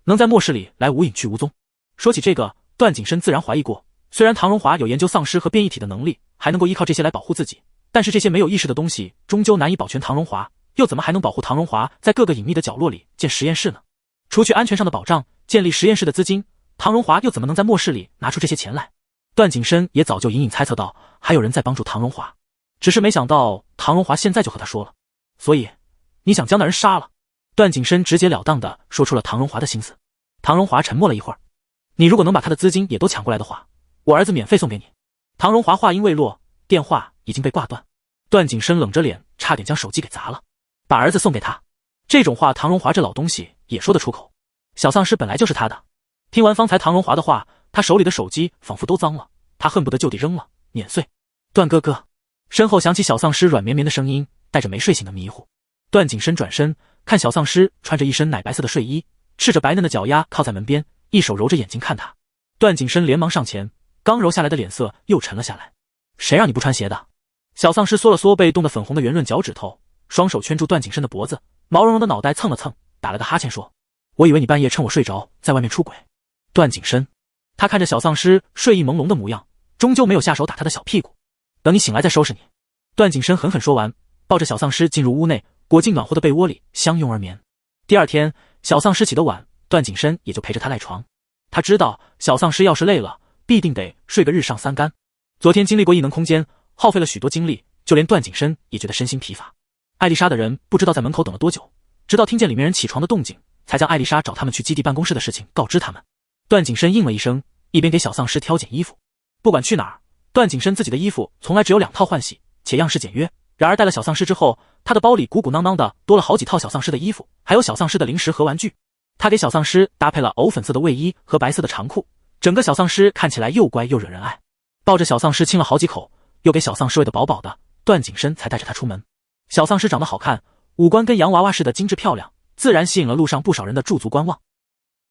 能在末世里来无影去无踪？说起这个，段景深自然怀疑过，虽然唐荣华有研究丧尸和变异体的能力，还能够依靠这些来保护自己，但是这些没有意识的东西终究难以保全唐荣华，又怎么还能保护唐荣华在各个隐秘的角落里建实验室呢？除去安全上的保障，建立实验室的资金，唐荣华又怎么能在末世里拿出这些钱来？段景深也早就隐隐猜测到还有人在帮助唐荣华，只是没想到唐荣华现在就和他说了，所以你想将那人杀了？段景深直截了当地说出了唐荣华的心思。唐荣华沉默了一会儿，你如果能把他的资金也都抢过来的话，我儿子免费送给你。唐荣华话音未落，电话已经被挂断。段景深冷着脸，差点将手机给砸了。把儿子送给他，这种话唐荣华这老东西也说得出口。小丧尸本来就是他的。听完方才唐荣华的话，他手里的手机仿佛都脏了，他恨不得就地扔了，碾碎。段哥哥，身后响起小丧尸软绵绵的声音，带着没睡醒的迷糊。段景深转身看小丧尸穿着一身奶白色的睡衣，赤着白嫩的脚丫靠在门边，一手揉着眼睛看他。段景深连忙上前，刚揉下来的脸色又沉了下来。谁让你不穿鞋的？小丧尸缩了缩被冻得粉红的圆润脚趾头，双手圈住段景深的脖子，毛茸茸的脑袋蹭了蹭，打了个哈欠说，我以为你半夜趁我睡着在外面出轨。段景深他看着小丧尸睡意朦胧的模样，终究没有下手打他的小屁股。等你醒来再收拾你。段景深狠狠说完，抱着小丧尸进入屋内，裹进暖和的被窝里相拥而眠。第二天小丧尸起得晚，段景深也就陪着他赖床。他知道小丧尸要是累了，必定得睡个日上三竿。昨天经历过异能空间，耗费了许多精力，就连段景深也觉得身心疲乏。艾丽莎的人不知道在门口等了多久，直到听见里面人起床的动静，才将艾丽莎找他们去基地办公室的事情告知他们。段景深应了一声，一边给小丧尸挑拣衣服。不管去哪儿，段景深自己的衣服从来只有2套换洗，且样式简约。然而带了小丧尸之后，他的包里鼓鼓囊囊的多了好几套小丧尸的衣服，还有小丧尸的零食和玩具。他给小丧尸搭配了藕粉色的卫衣和白色的长裤，整个小丧尸看起来又乖又惹人爱。抱着小丧尸亲了好几口，又给小丧尸喂得饱饱的，段景深才带着他出门。小丧尸长得好看，五官跟洋娃娃似的精致漂亮，自然吸引了路上不少人的驻足观望。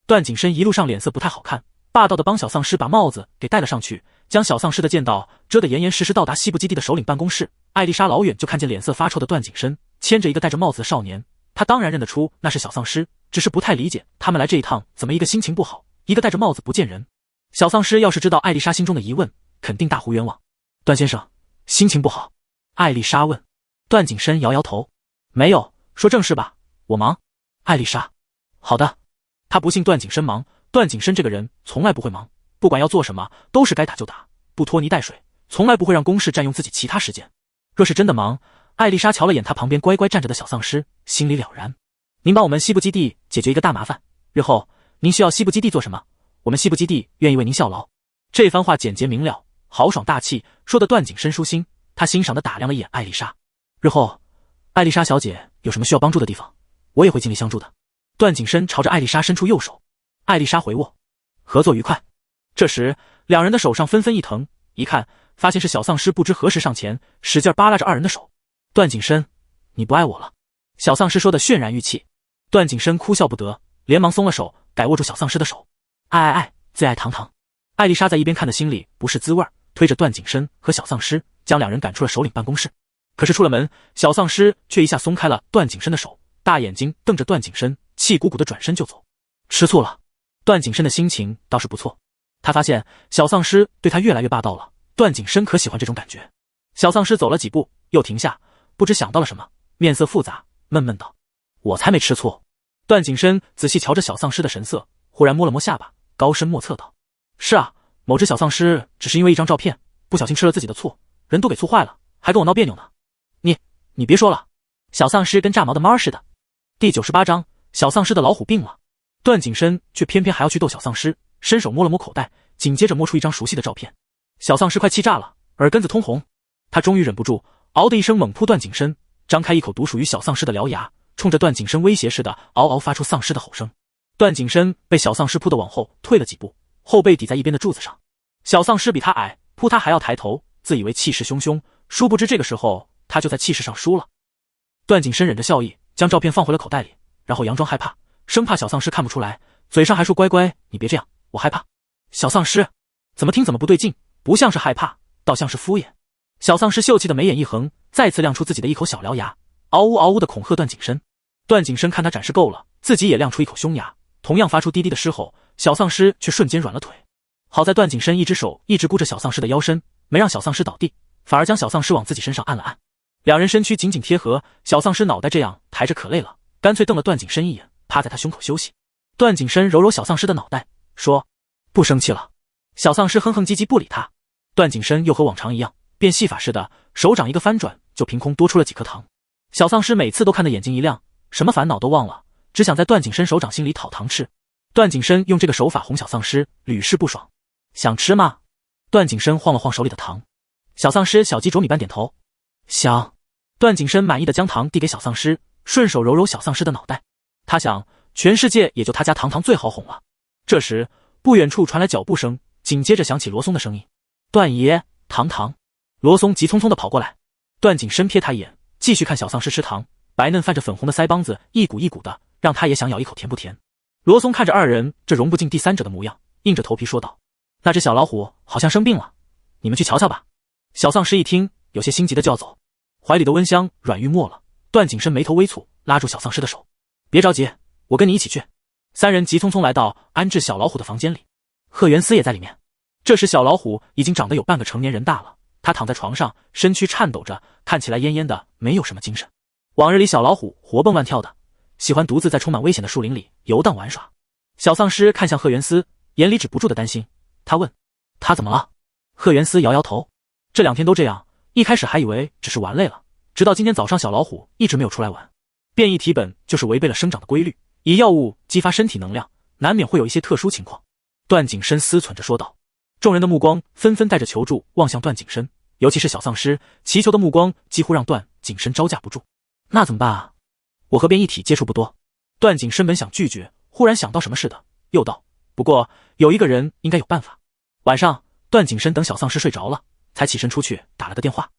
段景深一路上脸色不太好看，霸道的帮小丧尸把帽子给戴了上去，将小丧尸的剑道遮得严严实实。到达西部基地的首领办公室，艾丽莎老远就看见脸色发臭的段景深牵着一个戴着帽子的少年，他当然认得出那是小丧尸，只是不太理解他们来这一趟怎么一个心情不好，一个戴着帽子不见人。小丧尸要是知道艾丽莎心中的疑问，肯定大呼冤枉。段先生，心情不好？艾丽莎问。段景深摇摇头，没有，说正事吧，我忙。艾丽莎，好的。他不信段景深忙，段景深这个人从来不会忙，不管要做什么都是该打就打，不拖泥带水，从来不会让公事占用自己其他时间。若是真的忙，艾丽莎瞧了眼他旁边乖乖站着的小丧尸，心里了然。您帮我们西部基地解决一个大麻烦，日后您需要西部基地做什么，我们西部基地愿意为您效劳。这番话简洁明了，豪爽大气，说的段景深舒心。他欣赏地打量了一眼艾丽莎，日后艾丽莎小姐有什么需要帮助的地方，我也会尽力相助的。段景深朝着艾丽莎伸出右手，艾丽莎回握，合作愉快。这时两人的手上纷纷一疼，一看发现是小丧尸不知何时上前，使劲扒拉着二人的手。段景深，你不爱我了。小丧尸说的渲然欲泣。段景深哭笑不得，连忙松了手，改握住小丧尸的手。爱，最爱堂堂。艾丽莎在一边看的心里不是滋味，推着段景深和小丧尸将两人赶出了首领办公室。可是出了门，小丧尸却一下松开了段景深的手，大眼睛瞪着段景深，气鼓鼓的转身就走。吃醋了。段景深的心情倒是不错，他发现小丧尸对他越来越霸道了，段景深可喜欢这种感觉。小丧尸走了几步又停下，不知想到了什么，面色复杂，闷闷道：我才没吃醋。段景深仔细瞧着小丧尸的神色，忽然摸了摸下巴，高深莫测道：是啊，某只小丧尸只是因为一张照片不小心吃了自己的醋，人都给醋坏了，还跟我闹别扭呢。你别说了，小丧尸跟炸毛的猫似的。第98章，小丧尸的老虎病了。段景深却偏偏还要去逗小丧尸，伸手摸了摸口袋，紧接着摸出一张熟悉的照片。小丧尸快气炸了，耳根子通红，他终于忍不住，嗷的一声猛扑段景深，张开一口独属于小丧尸的獠牙，冲着段景深威胁似的嗷嗷发出丧尸的吼声。段景深被小丧尸扑得往后退了几步，后背抵在一边的柱子上。小丧尸比他矮，扑他还要抬头，自以为气势汹汹，殊不知这个时候他就在气势上输了。段景深忍着笑意，将照片放回了口袋里，然后佯装害怕，生怕小丧尸看不出来，嘴上还说乖乖，你别这样，我害怕。小丧尸怎么听怎么不对劲，不像是害怕，倒像是敷衍。小丧尸秀气的眉眼一横，再次亮出自己的一口小獠牙，嗷呜嗷呜的恐吓段景深。段景深看他展示够了，自己也亮出一口凶牙，同样发出低低的狮吼，小丧尸却瞬间软了腿。好在段景深一只手一直箍着小丧尸的腰身，没让小丧尸倒地，反而将小丧尸往自己身上按了按。两人身躯紧紧贴合，小丧尸脑袋这样抬着可累了，干脆瞪了段景深一眼，趴在他胸口休息。段景深揉揉小丧尸的脑袋，说：不生气了。小丧尸哼哼唧唧不理他。段景深又和往常一样，变戏法似的，手掌一个翻转，就凭空多出了几颗糖。小丧尸每次都看得眼睛一亮，什么烦恼都忘了，只想在段景深手掌心里讨糖吃。段景深用这个手法哄小丧尸，屡试不爽。想吃吗？段景深晃了晃手里的糖。小丧尸小鸡啄米般点头。想。段景深满意的将糖递给小丧尸，顺手揉揉小丧尸的脑袋。他想，全世界也就他家糖糖最好哄了。这时，不远处传来脚步声，紧接着响起罗松的声音：段爷，糖糖。罗松急匆匆地跑过来。段景深瞥他一眼，继续看小丧尸吃糖，白嫩泛着粉红的腮帮子一股一股的，让他也想咬一口甜不甜。罗松看着二人这融不进第三者的模样，硬着头皮说道：那只小老虎好像生病了，你们去瞧瞧吧。小丧尸一听，有些心急的就要走，怀里的温香软玉没了。段景深眉头微蹙，拉住小丧尸的手：别着急，我跟你一起去。三人急匆匆来到安置小老虎的房间里，贺元思也在里面。这时小老虎已经长得有半个成年人大了，他躺在床上，身躯颤抖着，看起来恹恹的，没有什么精神。往日里小老虎活蹦乱跳的，喜欢独自在充满危险的树林里游荡玩耍。小丧尸看向贺元思，眼里止不住的担心。他问：他怎么了？贺元思摇摇头：这2天都这样，一开始还以为只是玩累了，直到今天早上小老虎一直没有出来玩。变异体本就是违背了生长的规律，以药物激发身体能量，难免会有一些特殊情况。段景深思忖着说道。众人的目光纷纷带着求助望向段景深，尤其是小丧尸，祈求的目光几乎让段景深招架不住。那怎么办啊？我和变异体接触不多。段景深本想拒绝，忽然想到什么似的，又道：不过有一个人应该有办法。晚上，段景深等小丧尸睡着了，才起身出去打了个电话。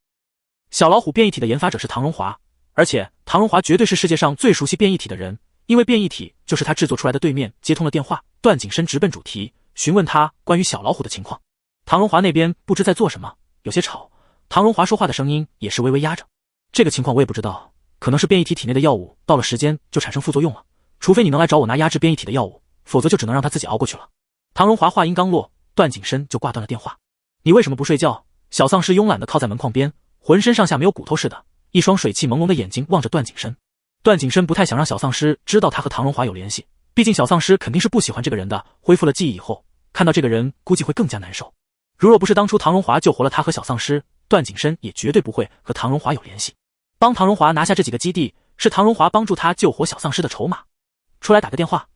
小老虎变异体的研发者是唐荣华，而且唐荣华绝对是世界上最熟悉变异体的人，因为变异体就是他制作出来的。对面接通了电话，段景深直奔主题，询问他关于小老虎的情况。唐荣华那边不知在做什么，有些吵，唐荣华说话的声音也是微微压着。这个情况我也不知道，可能是变异体体内的药物到了时间就产生副作用了，除非你能来找我拿压制变异体的药物，否则就只能让他自己熬过去了。唐荣华话音刚落，段景深就挂断了电话。你为什么不睡觉？小丧尸慵懒地靠在门框边，浑身上下没有骨头似的，一双水气朦胧的眼睛望着段景深。段景深不太想让小丧尸知道他和唐荣华有联系，毕竟小丧尸肯定是不喜欢这个人的。恢复了记忆以后，看到这个人估计会更加难受。如若不是当初唐荣华救活了他和小丧尸，段景深也绝对不会和唐荣华有联系。帮唐荣华拿下这几个基地，是唐荣华帮助他救活小丧尸的筹码。出来打个电话。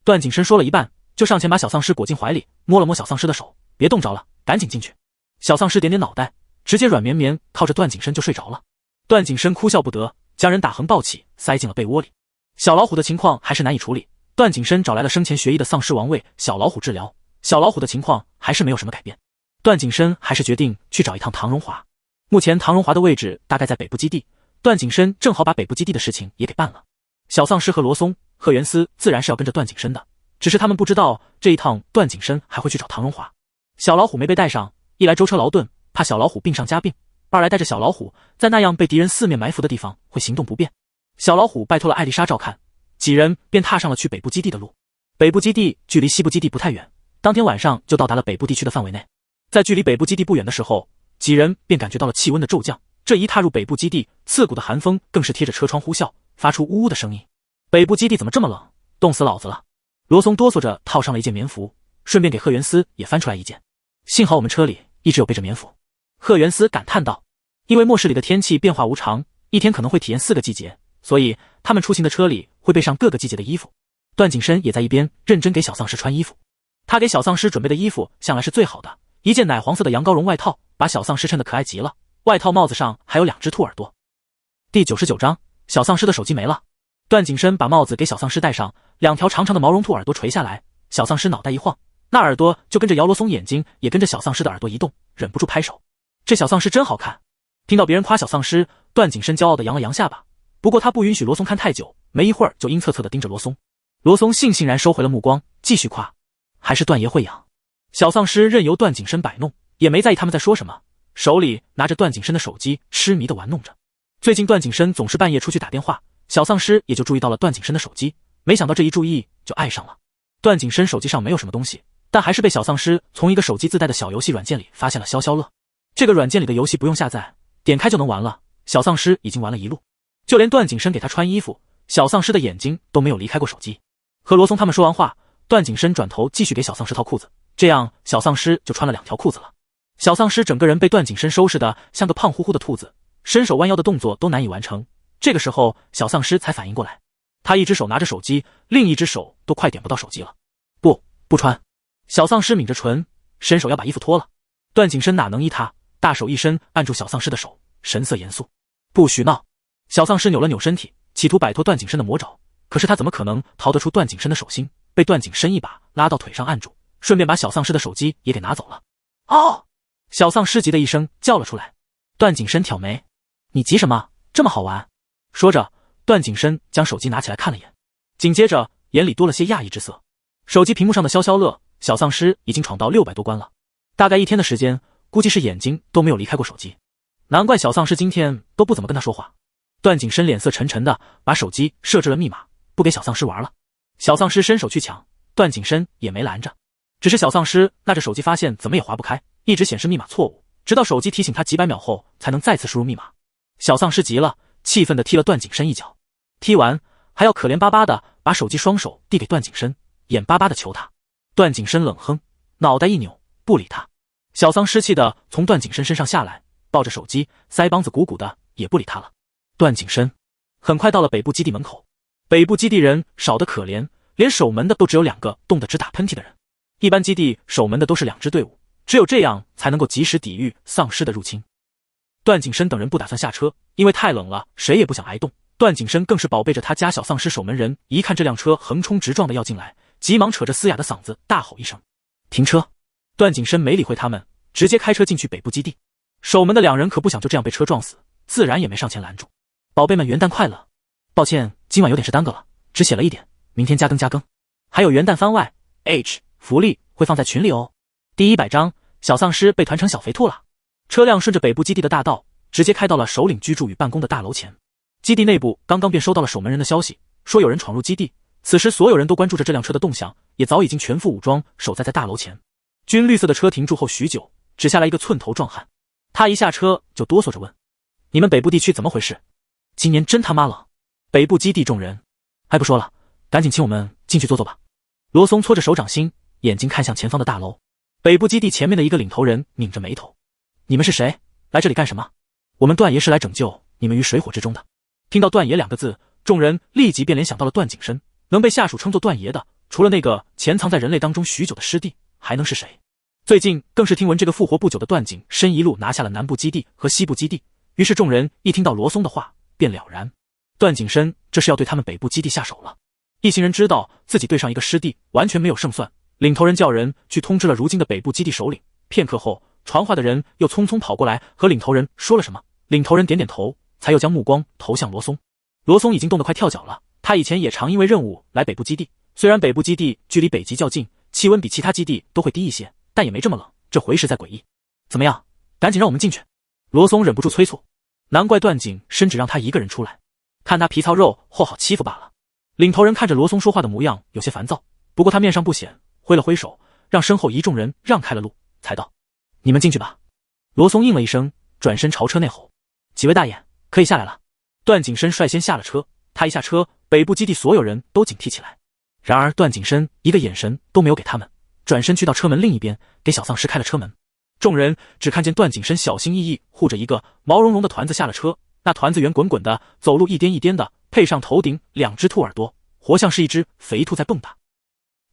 段景深说了一半，就上前把小丧尸裹进怀里，摸了摸小丧尸的手，别冻着了，赶紧进去。小丧尸点点脑袋，直接软绵绵靠着段景深就睡着了。段景深哭笑不得，将人打横抱起，塞进了被窝里。小老虎的情况还是难以处理，段景深找来了生前学医的丧尸王为小老虎治疗，小老虎的情况还是没有什么改变。段景深还是决定去找一趟唐荣华。目前唐荣华的位置大概在北部基地，段景深正好把北部基地的事情也给办了。小丧尸和罗松、贺元思自然是要跟着段景深的，只是他们不知道这一趟段景深还会去找唐荣华。小老虎没被带上，一来舟车劳顿，怕小老虎病上加病，二来带着小老虎在那样被敌人四面埋伏的地方会行动不便。小老虎拜托了艾丽莎照看，几人便踏上了去北部基地的路。北部基地距离西部基地不太远，当天晚上就到达了北部地区的范围内。在距离北部基地不远的时候，几人便感觉到了气温的骤降，这一踏入北部基地，刺骨的寒风更是贴着车窗呼啸，发出呜呜的声音。北部基地怎么这么冷？冻死老子了！罗松哆嗦着套上了一件棉服，顺便给贺元思也翻出来一件。幸好我们车里一直有备着棉服。贺元思感叹道，因为末世里的天气变化无常，一天可能会体验4个季节，所以他们出行的车里会备上各个季节的衣服。段景深也在一边认真给小丧尸穿衣服。他给小丧尸准备的衣服向来是最好的，一件奶黄色的羊羔绒外套，把小丧尸衬得可爱极了。外套帽子上还有2只兔耳朵。第99章，小丧尸的手机没了。段景深把帽子给小丧尸戴上，2条长长的毛绒兔耳朵垂下来，小丧尸脑袋一晃，那耳朵就跟着摇，罗松眼睛也跟着小丧尸的耳朵移动，忍不住拍手。这小丧尸真好看。听到别人夸小丧尸，段景深骄傲地扬了扬下巴。不过他不允许罗松看太久，没一会儿就阴恻恻地盯着罗松。罗松悻悻然收回了目光，继续夸，还是段爷会养。小丧尸任由段景深摆弄，也没在意他们在说什么，手里拿着段景深的手机，痴迷地玩弄着。最近段景深总是半夜出去打电话，小丧尸也就注意到了段景深的手机，没想到这一注意就爱上了。段景深手机上没有什么东西，但还是被小丧尸从一个手机自带的小游戏软件里发现了消消乐。这个软件里的游戏不用下载，点开就能玩了。小丧尸已经玩了一路，就连段景深给他穿衣服，小丧尸的眼睛都没有离开过手机。和罗松他们说完话，段景深转头继续给小丧尸套裤子，这样小丧尸就穿了2条裤子了。小丧尸整个人被段景深收拾的像个胖乎乎的兔子，伸手弯腰的动作都难以完成。这个时候小丧尸才反应过来，他一只手拿着手机，另一只手都快点不到手机了。不穿。小丧尸抿着唇，伸手要把衣服脱了。段景深哪能依他，大手一伸按住小丧尸的手，神色严肃，不许闹。小丧尸扭了扭身体，企图摆脱段景深的魔爪，可是他怎么可能逃得出段景深的手心，被段景深一把拉到腿上按住，顺便把小丧尸的手机也给拿走了。哦！小丧尸急的一声叫了出来。段景深挑眉，你急什么？这么好玩？说着，段景深将手机拿起来看了眼，紧接着眼里多了些讶异之色。手机屏幕上的消消乐，小丧尸已经闯到600多关了，大概1天的时间，估计是眼睛都没有离开过手机。难怪小丧尸今天都不怎么跟他说话。段景深脸色沉沉的把手机设置了密码，不给小丧尸玩了。小丧尸伸手去抢，段景深也没拦着，只是小丧尸拿着手机发现怎么也划不开，一直显示密码错误，直到手机提醒他几百秒后才能再次输入密码。小丧尸急了，气愤地踢了段景深一脚，踢完还要可怜巴巴的把手机双手递给段景深，眼巴巴的求他。段景深冷哼，脑袋一扭，不理他。小丧尸气的从段景深身上下来，抱着手机，腮帮子鼓鼓的，也不理他了。段景深很快到了北部基地门口，北部基地人少得可怜，连守门的都只有2个冻得直打喷嚏的人。一般基地守门的都是2支队伍，只有这样才能够及时抵御丧尸的入侵。段景深等人不打算下车，因为太冷了，谁也不想挨冻。段景深更是宝贝着他家小丧尸守门人，一看这辆车横冲直撞的要进来，急忙扯着嘶哑的嗓子大吼一声：“停车！”段景深没理会他们，直接开车进去北部基地。守门的2人可不想就这样被车撞死，自然也没上前拦住。宝贝们元旦快乐！抱歉，今晚有点事耽搁了，只写了一点，明天加更。还有元旦番外 H 福利会放在群里哦。第100章，小丧尸被团成小肥兔了。车辆顺着北部基地的大道，直接开到了首领居住与办公的大楼前。基地内部刚刚便收到了守门人的消息，说有人闯入基地，此时所有人都关注着这辆车的动向，也早已经全副武装守在大楼前。军绿色的车停住后许久，只下来一个寸头壮汉。他一下车就哆嗦着问：“你们北部地区怎么回事？今年真他妈冷。”北部基地众人：“哎，不说了，赶紧请我们进去坐坐吧。”罗松搓着手掌心，眼睛看向前方的大楼。北部基地前面的一个领头人拧着眉头：“你们是谁？来这里干什么？”“我们段爷是来拯救你们于水火之中的。”听到段爷2个字，众人立即便联想到了段景深。能被下属称作段爷的，除了那个潜藏在人类当中许久的师弟，还能是谁？最近更是听闻这个复活不久的段景深一路拿下了南部基地和西部基地，于是众人一听到罗松的话便了然，段景深这是要对他们北部基地下手了。一行人知道自己对上一个师弟完全没有胜算，领头人叫人去通知了如今的北部基地首领。片刻后，传话的人又匆匆跑过来和领头人说了什么，领头人点点头，才又将目光投向罗松。罗松已经冻得快跳脚了，他以前也常因为任务来北部基地，虽然北部基地距离北极较近，气温比其他基地都会低一些，但也没这么冷，这回实在诡异。怎么样，赶紧让我们进去。罗松忍不住催促，难怪段景深只让他一个人出来，看他皮糙肉厚好欺负罢了。领头人看着罗松说话的模样有些烦躁，不过他面上不显，挥了挥手，让身后一众人让开了路，才道：“你们进去吧。”罗松应了一声，转身朝车内吼：“几位大爷，可以下来了。”段景深率先下了车，他一下车，北部基地所有人都警惕起来。然而段景深一个眼神都没有给他们，转身去到车门另一边，给小丧尸开了车门。众人只看见段景深小心翼翼护着一个毛茸茸的团子下了车，那团子圆滚滚的，走路一颠一颠的，配上头顶2只兔耳朵，活像是一只肥兔在蹦跶。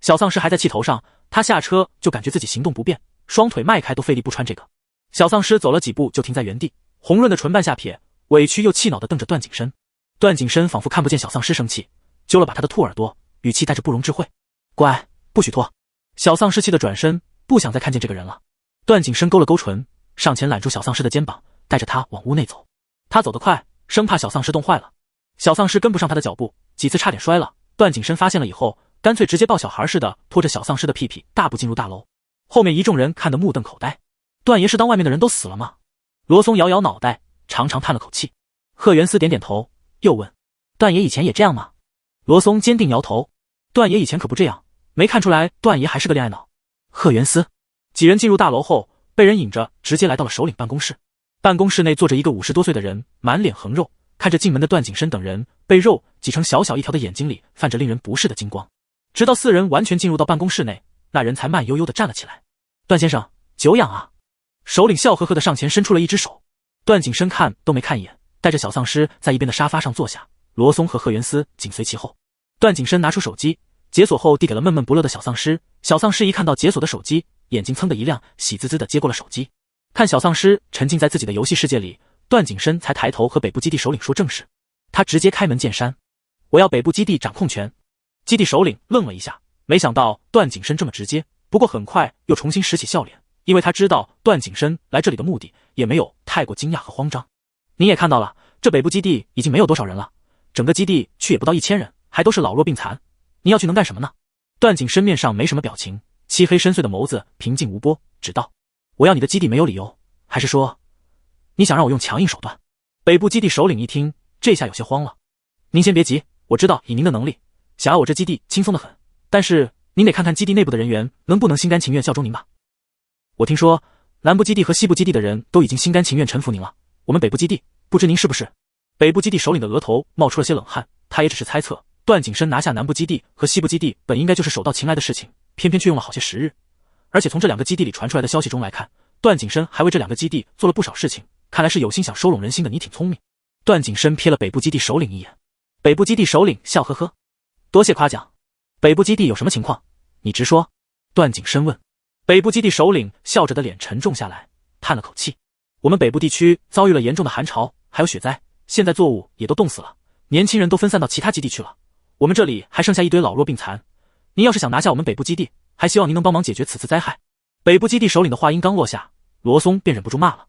小丧尸还在气头上，他下车就感觉自己行动不便，双腿迈开都费力不穿这个。小丧尸走了几步就停在原地，红润的唇瓣下撇，委屈又气恼地瞪着段景深。段景深仿佛看不见小丧尸生气，揪了把他的兔耳朵，语气带着不容置喙：“乖，不许脱。”小丧尸气得转身，不想再看见这个人了。段景深勾了勾唇，上前揽住小丧尸的肩膀，带着他往屋内走。他走得快，生怕小丧尸冻坏了。小丧尸跟不上他的脚步，几次差点摔了。段景深发现了以后，干脆直接抱小孩似的拖着小丧尸的屁屁大步进入大楼。后面一众人看得目瞪口呆，段爷是当外面的人都死了吗？罗松摇摇脑袋，长长叹了口气。贺元思点点头，又问：“段爷以前也这样吗？”罗松坚定摇头：“段爷以前可不这样，没看出来段爷还是个恋爱脑。”贺元思几人进入大楼后，被人引着直接来到了首领办公室。办公室内坐着一个50多岁的人，满脸横肉，看着进门的段景深等人，被肉挤成小小一条的眼睛里泛着令人不适的金光。直到4人完全进入到办公室内，那人才慢悠悠地站了起来。“段先生，久仰啊！”首领笑呵呵地上前伸出了一只手。段景深看都没看一眼，带着小丧尸在一边的沙发上坐下，罗松和贺元思紧随其后。段景深拿出手机，解锁后递给了闷闷不乐的小丧尸。小丧尸一看到解锁的手机，眼睛噌的一亮，喜滋滋地接过了手机。看小丧尸沉浸在自己的游戏世界里，段景深才抬头和北部基地首领说正事。他直接开门见山：“我要北部基地掌控权。”基地首领愣了一下，没想到段景深这么直接，不过很快又重新拾起笑脸，因为他知道段景深来这里的目的，也没有太过惊讶和慌张。“你也看到了，这北部基地已经没有多少人了，整个基地去也不到1000人，还都是老弱病残，你要去能干什么呢？”段景深面上没什么表情，漆黑深邃的眸子平静无波，只道：“我要你的基地没有理由，还是说你想让我用强硬手段？”北部基地首领一听，这下有些慌了：“您先别急，我知道以您的能力，想要我这基地轻松得很，但是您得看看基地内部的人员能不能心甘情愿效忠您吧。我听说南部基地和西部基地的人都已经心甘情愿臣服您了，我们北部基地不知您是不是？”北部基地首领的额头冒出了些冷汗，他也只是猜测，段景深拿下南部基地和西部基地本应该就是手到擒来的事情，偏偏却用了好些时日。而且从这2个基地里传出来的消息中来看，段景深还为这2个基地做了不少事情，看来是有心想收拢人心的。你挺聪明。段景深瞥了北部基地首领一眼，北部基地首领笑呵呵：“多谢夸奖。北部基地有什么情况，你直说。”段景深问。北部基地首领笑着的脸沉重下来，叹了口气：“我们北部地区遭遇了严重的寒潮，还有雪灾，现在作物也都冻死了，年轻人都分散到其他基地去了，我们这里还剩下一堆老弱病残。您要是想拿下我们北部基地，还希望您能帮忙解决此次灾害。”北部基地首领的话音刚落下，罗松便忍不住骂了：“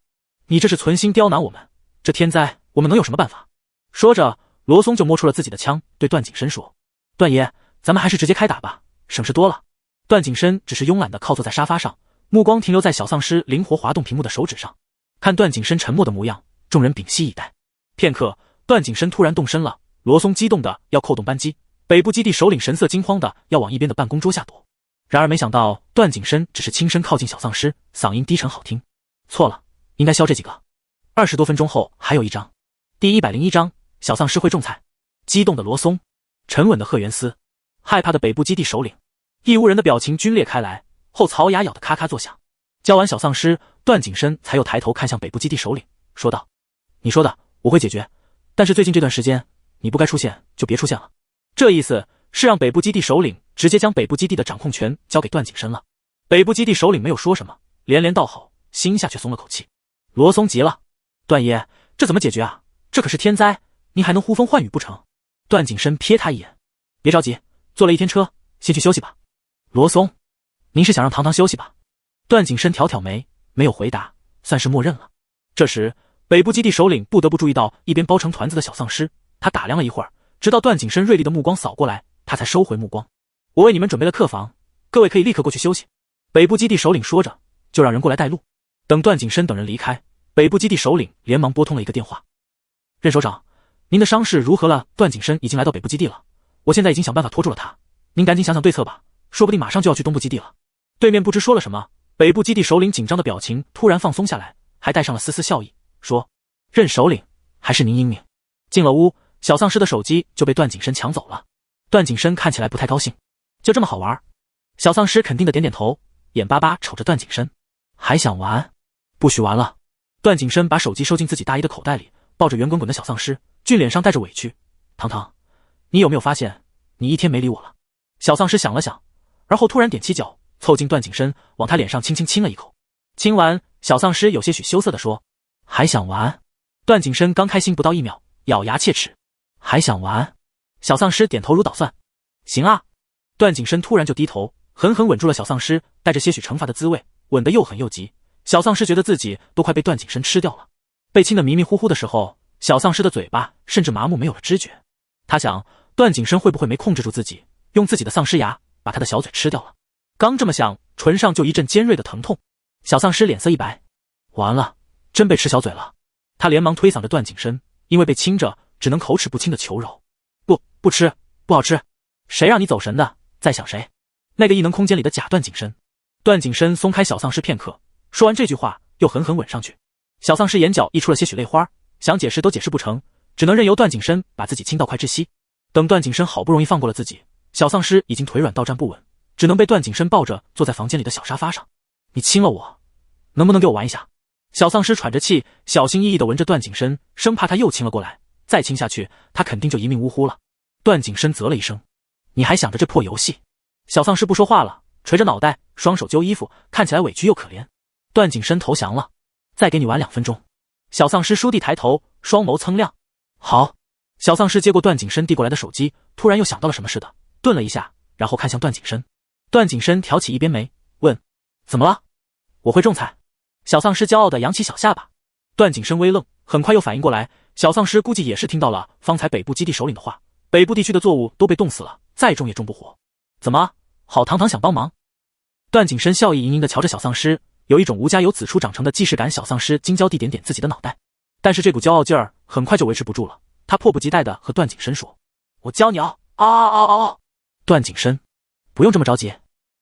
你这是存心刁难我们，这天灾我们能有什么办法？”说着，罗松就摸出了自己的枪，对段景深说：“段爷，咱们还是直接开打吧，省事多了。”段景深只是慵懒地靠坐在沙发上，目光停留在小丧尸灵活滑动屏幕的手指上。看段景深沉默的模样，众人屏息以待。片刻，段景深突然动身了，罗松激动的要扣动扳机，北部基地首领神色惊慌的要往一边的办公桌下躲，然而没想到段景深只是轻声靠近小丧尸，嗓音低沉好听：“错了，应该削这几个。”20多分钟后还有一章，第101章，小丧尸会种菜。激动的罗松，沉稳的赫元斯，害怕的北部基地首领，义乌人的表情皲裂开来，后槽牙咬得咔咔作响。教完小丧尸，段景深才又抬头看向北部基地首领，说道：“你说的我会解决，但是最近这段时间你不该出现就别出现了。”这意思是让北部基地首领直接将北部基地的掌控权交给段景深了。北部基地首领没有说什么，连连道好，心下却松了口气。罗松急了：“段爷，这怎么解决啊？这可是天灾，您还能呼风唤雨不成？”段景深瞥他一眼：“别着急，坐了一天车，先去休息吧。”罗松，您是想让堂堂休息吧？段景深挑挑眉，没有回答，算是默认了。这时，北部基地首领不得不注意到一边包成团子的小丧尸，他打量了一会儿，直到段景深锐利的目光扫过来，他才收回目光。“我为你们准备了客房，各位可以立刻过去休息。”北部基地首领说着，就让人过来带路。等段景深等人离开，北部基地首领连忙拨通了一个电话：“任首长，您的伤势如何了？”段景深已经来到北部基地了，我现在已经想办法拖住了他，您赶紧想想对策吧，说不定马上就要去东部基地了。对面不知说了什么，北部基地首领紧张的表情突然放松下来，还带上了丝丝笑意，说：“任首领，还是您英明。”进了屋，小丧尸的手机就被段景深抢走了。段景深看起来不太高兴：“就这么好玩？”小丧尸肯定的点点头，眼巴巴瞅着段景深：“还想玩？不许玩了。”段景深把手机收进自己大衣的口袋里，抱着圆滚滚的小丧尸，俊脸上带着委屈：“堂堂，你有没有发现你一天没理我了？”小丧尸想了想，而后突然踮起脚，凑近段景深，往他脸上轻轻亲了一口。亲完，小丧尸有些许羞涩地说：“还想玩？”段景深刚开心不到1秒，咬牙切齿：“还想玩？”小丧尸点头如捣蒜：“行啊。”段景深突然就低头，狠狠吻住了小丧尸，带着些许惩罚的滋味，吻得又狠又急。小丧尸觉得自己都快被段景深吃掉了。被亲得迷迷糊糊的时候，小丧尸的嘴巴甚至麻木，没有了知觉。他想，段景深会不会没控制住自己，用自己的丧尸牙把他的小嘴吃掉了？刚这么想，唇上就一阵尖锐的疼痛。小丧尸脸色一白：“完了，真被吃小嘴了。”他连忙推搡着段景深，因为被亲着，只能口齿不清的求饶：“不吃，不好吃。谁让你走神的，在想谁？”那个异能空间里的假段景深。段景深松开小丧尸片刻，说完这句话，又狠狠吻上去。小丧尸眼角溢出了些许泪花，想解释都解释不成，只能任由段景深把自己亲到快窒息。等段景深好不容易放过了自己，小丧尸已经腿软到站不稳，只能被段景深抱着坐在房间里的小沙发上。“你亲了我，能不能给我玩一下？”小丧尸喘着气，小心翼翼地闻着段景深，生怕他又亲了过来，再亲下去，他肯定就一命呜呼了。段景深啧了一声：“你还想着这破游戏？”小丧尸不说话了，垂着脑袋，双手揪衣服，看起来委屈又可怜。段景深投降了：“再给你玩2分钟。”小丧尸倏地抬头，双眸噌亮：“好。”小丧尸接过段景深递过来的手机，突然又想到了什么似的，顿了一下，然后看向段景深。段景深挑起一边眉，问：“怎么了？”“我会种菜。”小丧尸骄傲地扬起小下巴。段景深微愣，很快又反应过来，小丧尸估计也是听到了方才北部基地首领的话，北部地区的作物都被冻死了，再种也种不活。怎么，好堂堂想帮忙？段景深笑意盈盈地瞧着小丧尸，有一种无家有子处长成的既视感。小丧尸惊娇地点点自己的脑袋，但是这股骄傲劲儿很快就维持不住了，他迫不及待地和段景深说：“我教你嗷嗷嗷嗷嗷！”段景深：“不用这么着急。”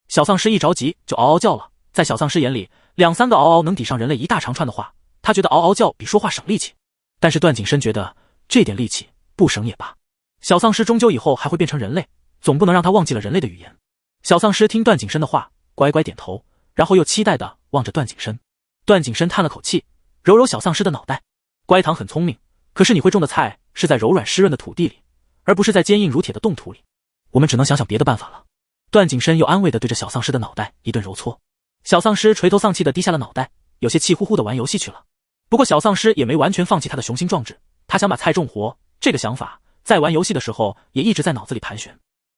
小丧尸一着急就嗷嗷叫了，在小丧尸眼里，2、3个嗷嗷能抵上人类一大长串的话，他觉得嗷嗷叫比说话省力气。但是段景深觉得这点力气不省也罢，小丧尸终究以后还会变成人类，总不能让他忘记了人类的语言。小丧尸听段景深的话，乖乖点头，然后又期待地望着段景深。段景深叹了口气，揉揉小丧尸的脑袋：“乖堂很聪明，可是你会种的菜是在柔软湿润的土地里，而不是在坚硬如铁的冻土里，我们只能想想别的办法了。”段景深又安慰地对着小丧尸的脑袋一顿揉搓。小丧尸垂头丧气地低下了脑袋，有些气呼呼地玩游戏去了。不过小丧尸也没完全放弃他的雄心壮志，他想把菜种活，这个想法在玩游戏的时候也一直在脑子里盘旋。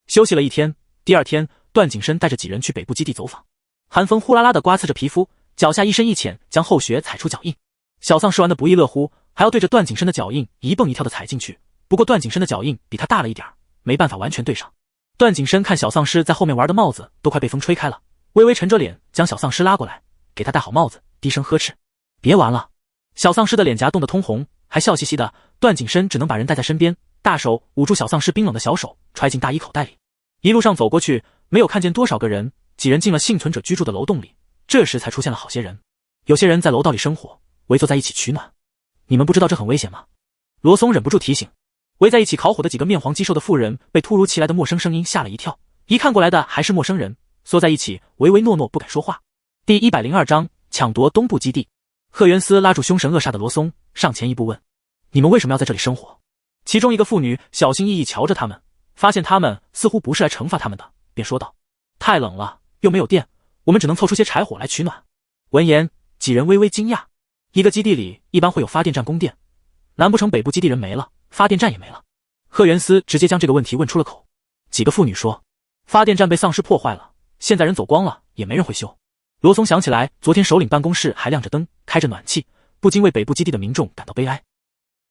休息了一天，第2天，段景深带着几人去北部基地走访。寒风呼啦啦地刮刺着皮肤，脚下一深一浅，将后穴踩出脚印。小丧尸玩得不亦乐乎，还要对着段景深的脚印一蹦一跳地踩进去。不过段景深的脚印比他大了一点，没办法完全对上。段景深看小丧尸在后面玩的帽子都快被风吹开了，微微沉着脸将小丧尸拉过来，给他戴好帽子，低声呵斥：“别玩了。”小丧尸的脸颊冻得通红，还笑嘻嘻的。段景深只能把人带在身边，大手捂住小丧尸冰冷的小手，揣进大衣口袋里。一路上走过去，没有看见多少个人，几人进了幸存者居住的楼洞里。这时才出现了好些人，有些人在楼道里生火，围坐在一起取暖。你们不知道这很危险吗？罗松忍不住提醒。围在一起烤火的几个面黄肌瘦的妇人被突如其来的陌生声音吓了一跳，一看过来的还是陌生人，缩在一起唯唯诺诺不敢说话。第102章抢夺东部基地。赫元斯拉住凶神恶煞的罗松，上前一步问：你们为什么要在这里生火？其中一个妇女小心翼翼瞧着他们，发现他们似乎不是来惩罚他们的，便说道：太冷了，又没有电，我们只能凑出些柴火来取暖。闻言，几人微微惊讶，一个基地里一般会有发电站供电，难不成北部基地人没了，发电站也没了？赫元斯直接将这个问题问出了口。几个妇女说：发电站被丧尸破坏了，现在人走光了，也没人会修。罗松想起来昨天首领办公室还亮着灯，开着暖气，不禁为北部基地的民众感到悲哀。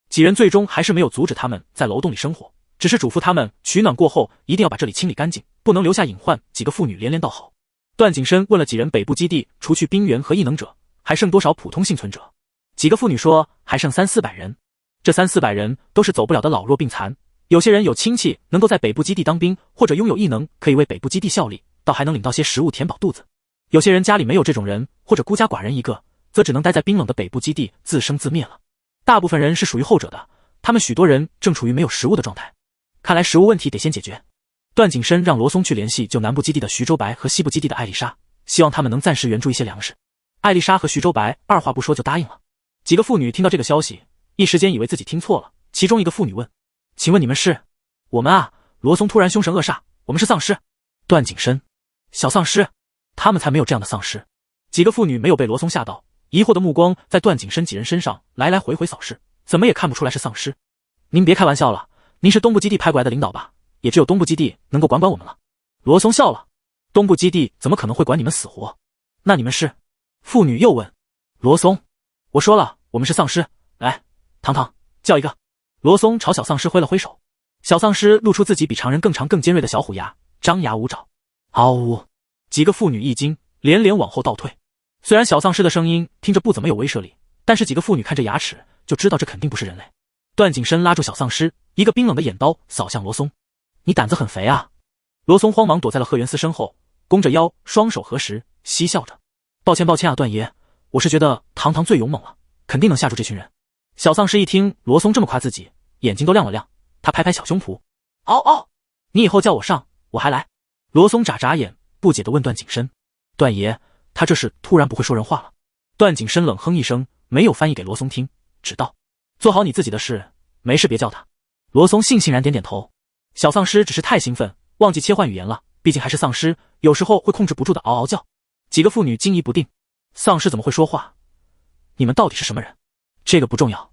几人最终还是没有阻止他们在楼洞里生火，只是嘱咐他们取暖过后一定要把这里清理干净，不能留下隐患。几个妇女连连道好。段景深问了几人北部基地除去兵员和异能者，还剩多少普通幸存者？几个妇女说还剩300-400人。这300-400人都是走不了的老弱病残，有些人有亲戚能够在北部基地当兵，或者拥有异能可以为北部基地效力，倒还能领到些食物填饱肚子。有些人家里没有这种人，或者孤家寡人一个，则只能待在冰冷的北部基地自生自灭了。大部分人是属于后者的，他们许多人正处于没有食物的状态。看来食物问题得先解决。段景深让罗松去联系旧南部基地的徐州白和西部基地的艾丽莎，希望他们能暂时援助一些粮食。艾丽莎和徐州白二话不说就答应了。几个妇女听到这个消息，一时间以为自己听错了。其中一个妇女问：请问你们是？我们啊。罗松突然凶神恶煞：我们是丧尸。段景深：小丧尸？他们才没有这样的丧尸。几个妇女没有被罗松吓到，疑惑的目光在段景深几人身上来来回回扫视，怎么也看不出来是丧尸。您别开玩笑了，您是东部基地派过来的领导吧？也只有东部基地能够管我们了。罗松笑了：东部基地怎么可能会管你们死活？那你们是？妇女又问。罗松：我说了，我们是丧尸。来，糖糖，叫一个。罗松朝小丧尸挥了挥手，小丧尸露出自己比常人更长更尖锐的小虎牙，张牙舞爪。嗷呜！几个妇女一惊，连连往后倒退。虽然小丧尸的声音听着不怎么有威慑力，但是几个妇女看着牙齿就知道这肯定不是人类。段景深拉住小丧尸，一个冰冷的眼刀扫向罗松：你胆子很肥啊！罗松慌忙躲在了赫元斯身后，弓着腰，双手合十，嬉笑着：抱歉啊，段爷，我是觉得堂堂最勇猛了，肯定能吓住这群人。小丧尸一听罗松这么夸自己，眼睛都亮了亮，他拍拍小胸脯：嗷嗷，你以后叫我上，我还来。罗松眨眨眼，不解地问段景深：段爷，他这是突然不会说人话了？段景深冷哼一声，没有翻译给罗松听，只道：做好你自己的事，没事别叫他。罗松悻悻然点点头。小丧尸只是太兴奋，忘记切换语言了，毕竟还是丧尸，有时候会控制不住的嗷嗷叫。几个妇女惊疑不定：丧尸怎么会说话？你们到底是什么人？这个不重要。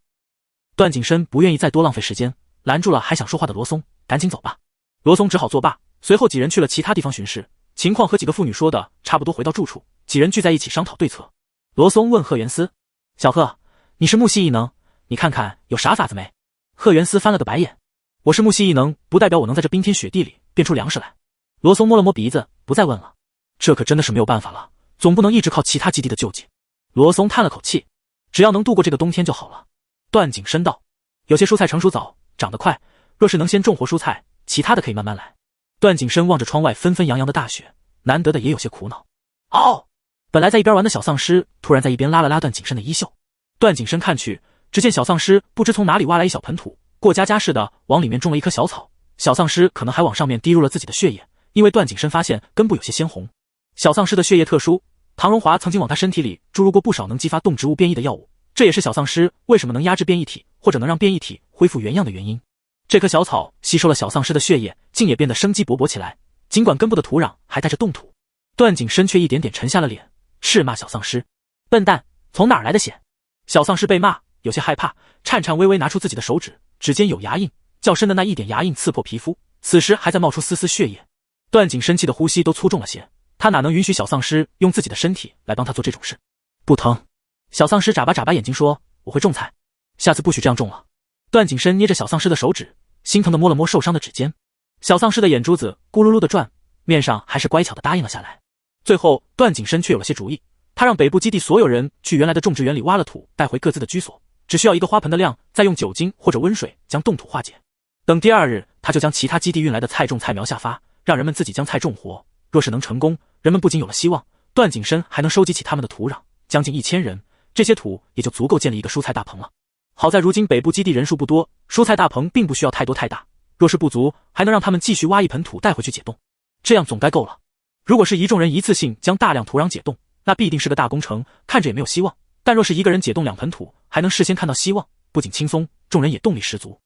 段景深不愿意再多浪费时间，拦住了还想说话的罗松：赶紧走吧。罗松只好作罢。随后几人去了其他地方巡视，情况和几个妇女说的差不多。回到住处，几人聚在一起商讨对策。罗松问赫元斯：小赫，你是木系异能，你看看有啥法子没？赫元斯翻了个白眼：我是木系异能，不代表我能在这冰天雪地里变出粮食来。罗松摸了摸鼻子，不再问了。这可真的是没有办法了，总不能一直靠其他基地的救济。罗松叹了口气：只要能度过这个冬天就好了。段景深道：有些蔬菜成熟早，长得快，若是能先种活蔬菜，其他的可以慢慢来。段景深望着窗外纷纷扬扬的大雪，难得的也有些苦恼。嗷！本来在一边玩的小丧尸突然在一边拉了拉段景深的衣袖。段景深看去，只见小丧尸不知从哪里挖来一小盆土，过家家似的往里面种了一棵小草。小丧尸可能还往上面滴入了自己的血液，因为段景深发现根部有些鲜红。小丧尸的血液特殊，唐荣华曾经往他身体里注入过不少能激发动植物变异的药物，这也是小丧尸为什么能压制变异体，或者能让变异体恢复原样的原因。这棵小草吸收了小丧尸的血液，竟也变得生机勃勃起来，尽管根部的土壤还带着冻土。段景深却一点点沉下了脸，斥骂小丧尸：笨蛋，从哪儿来的血？小丧尸被骂，有些害怕，颤颤巍巍拿出自己的手指，指尖有牙印，较深的那一点牙印刺破皮肤，此时还在冒出丝丝血液。段景深气的呼吸都粗重了些，他哪能允许小丧尸用自己的身体来帮他做这种事？不疼。小丧尸眨巴眨巴眼睛说：我会种菜，下次不许这样种了。段景深捏着小丧尸的手指，心疼地摸了摸受伤的指尖。小丧尸的眼珠子咕噜噜地转，面上还是乖巧地答应了下来。最后段景深却有了些主意，他让北部基地所有人去原来的种植园里挖了土，带回各自的居所，只需要一个花盆的量，再用酒精或者温水将冻土化解。等第二日，他就将其他基地运来的菜种菜苗下发，让人们自己将菜种活。若是能成功，人们不仅有了希望，段景深还能收集起他们的土壤，将近1000人，这些土也就足够建立一个蔬菜大棚了。好在如今北部基地人数不多，蔬菜大棚并不需要太多太大，若是不足，还能让他们继续挖一盆土带回去解冻，这样总该够了。如果是一众人一次性将大量土壤解冻，那必定是个大工程，看着也没有希望。但若是一个人解冻2盆土，还能事先看到希望，不仅轻松，众人也动力十足。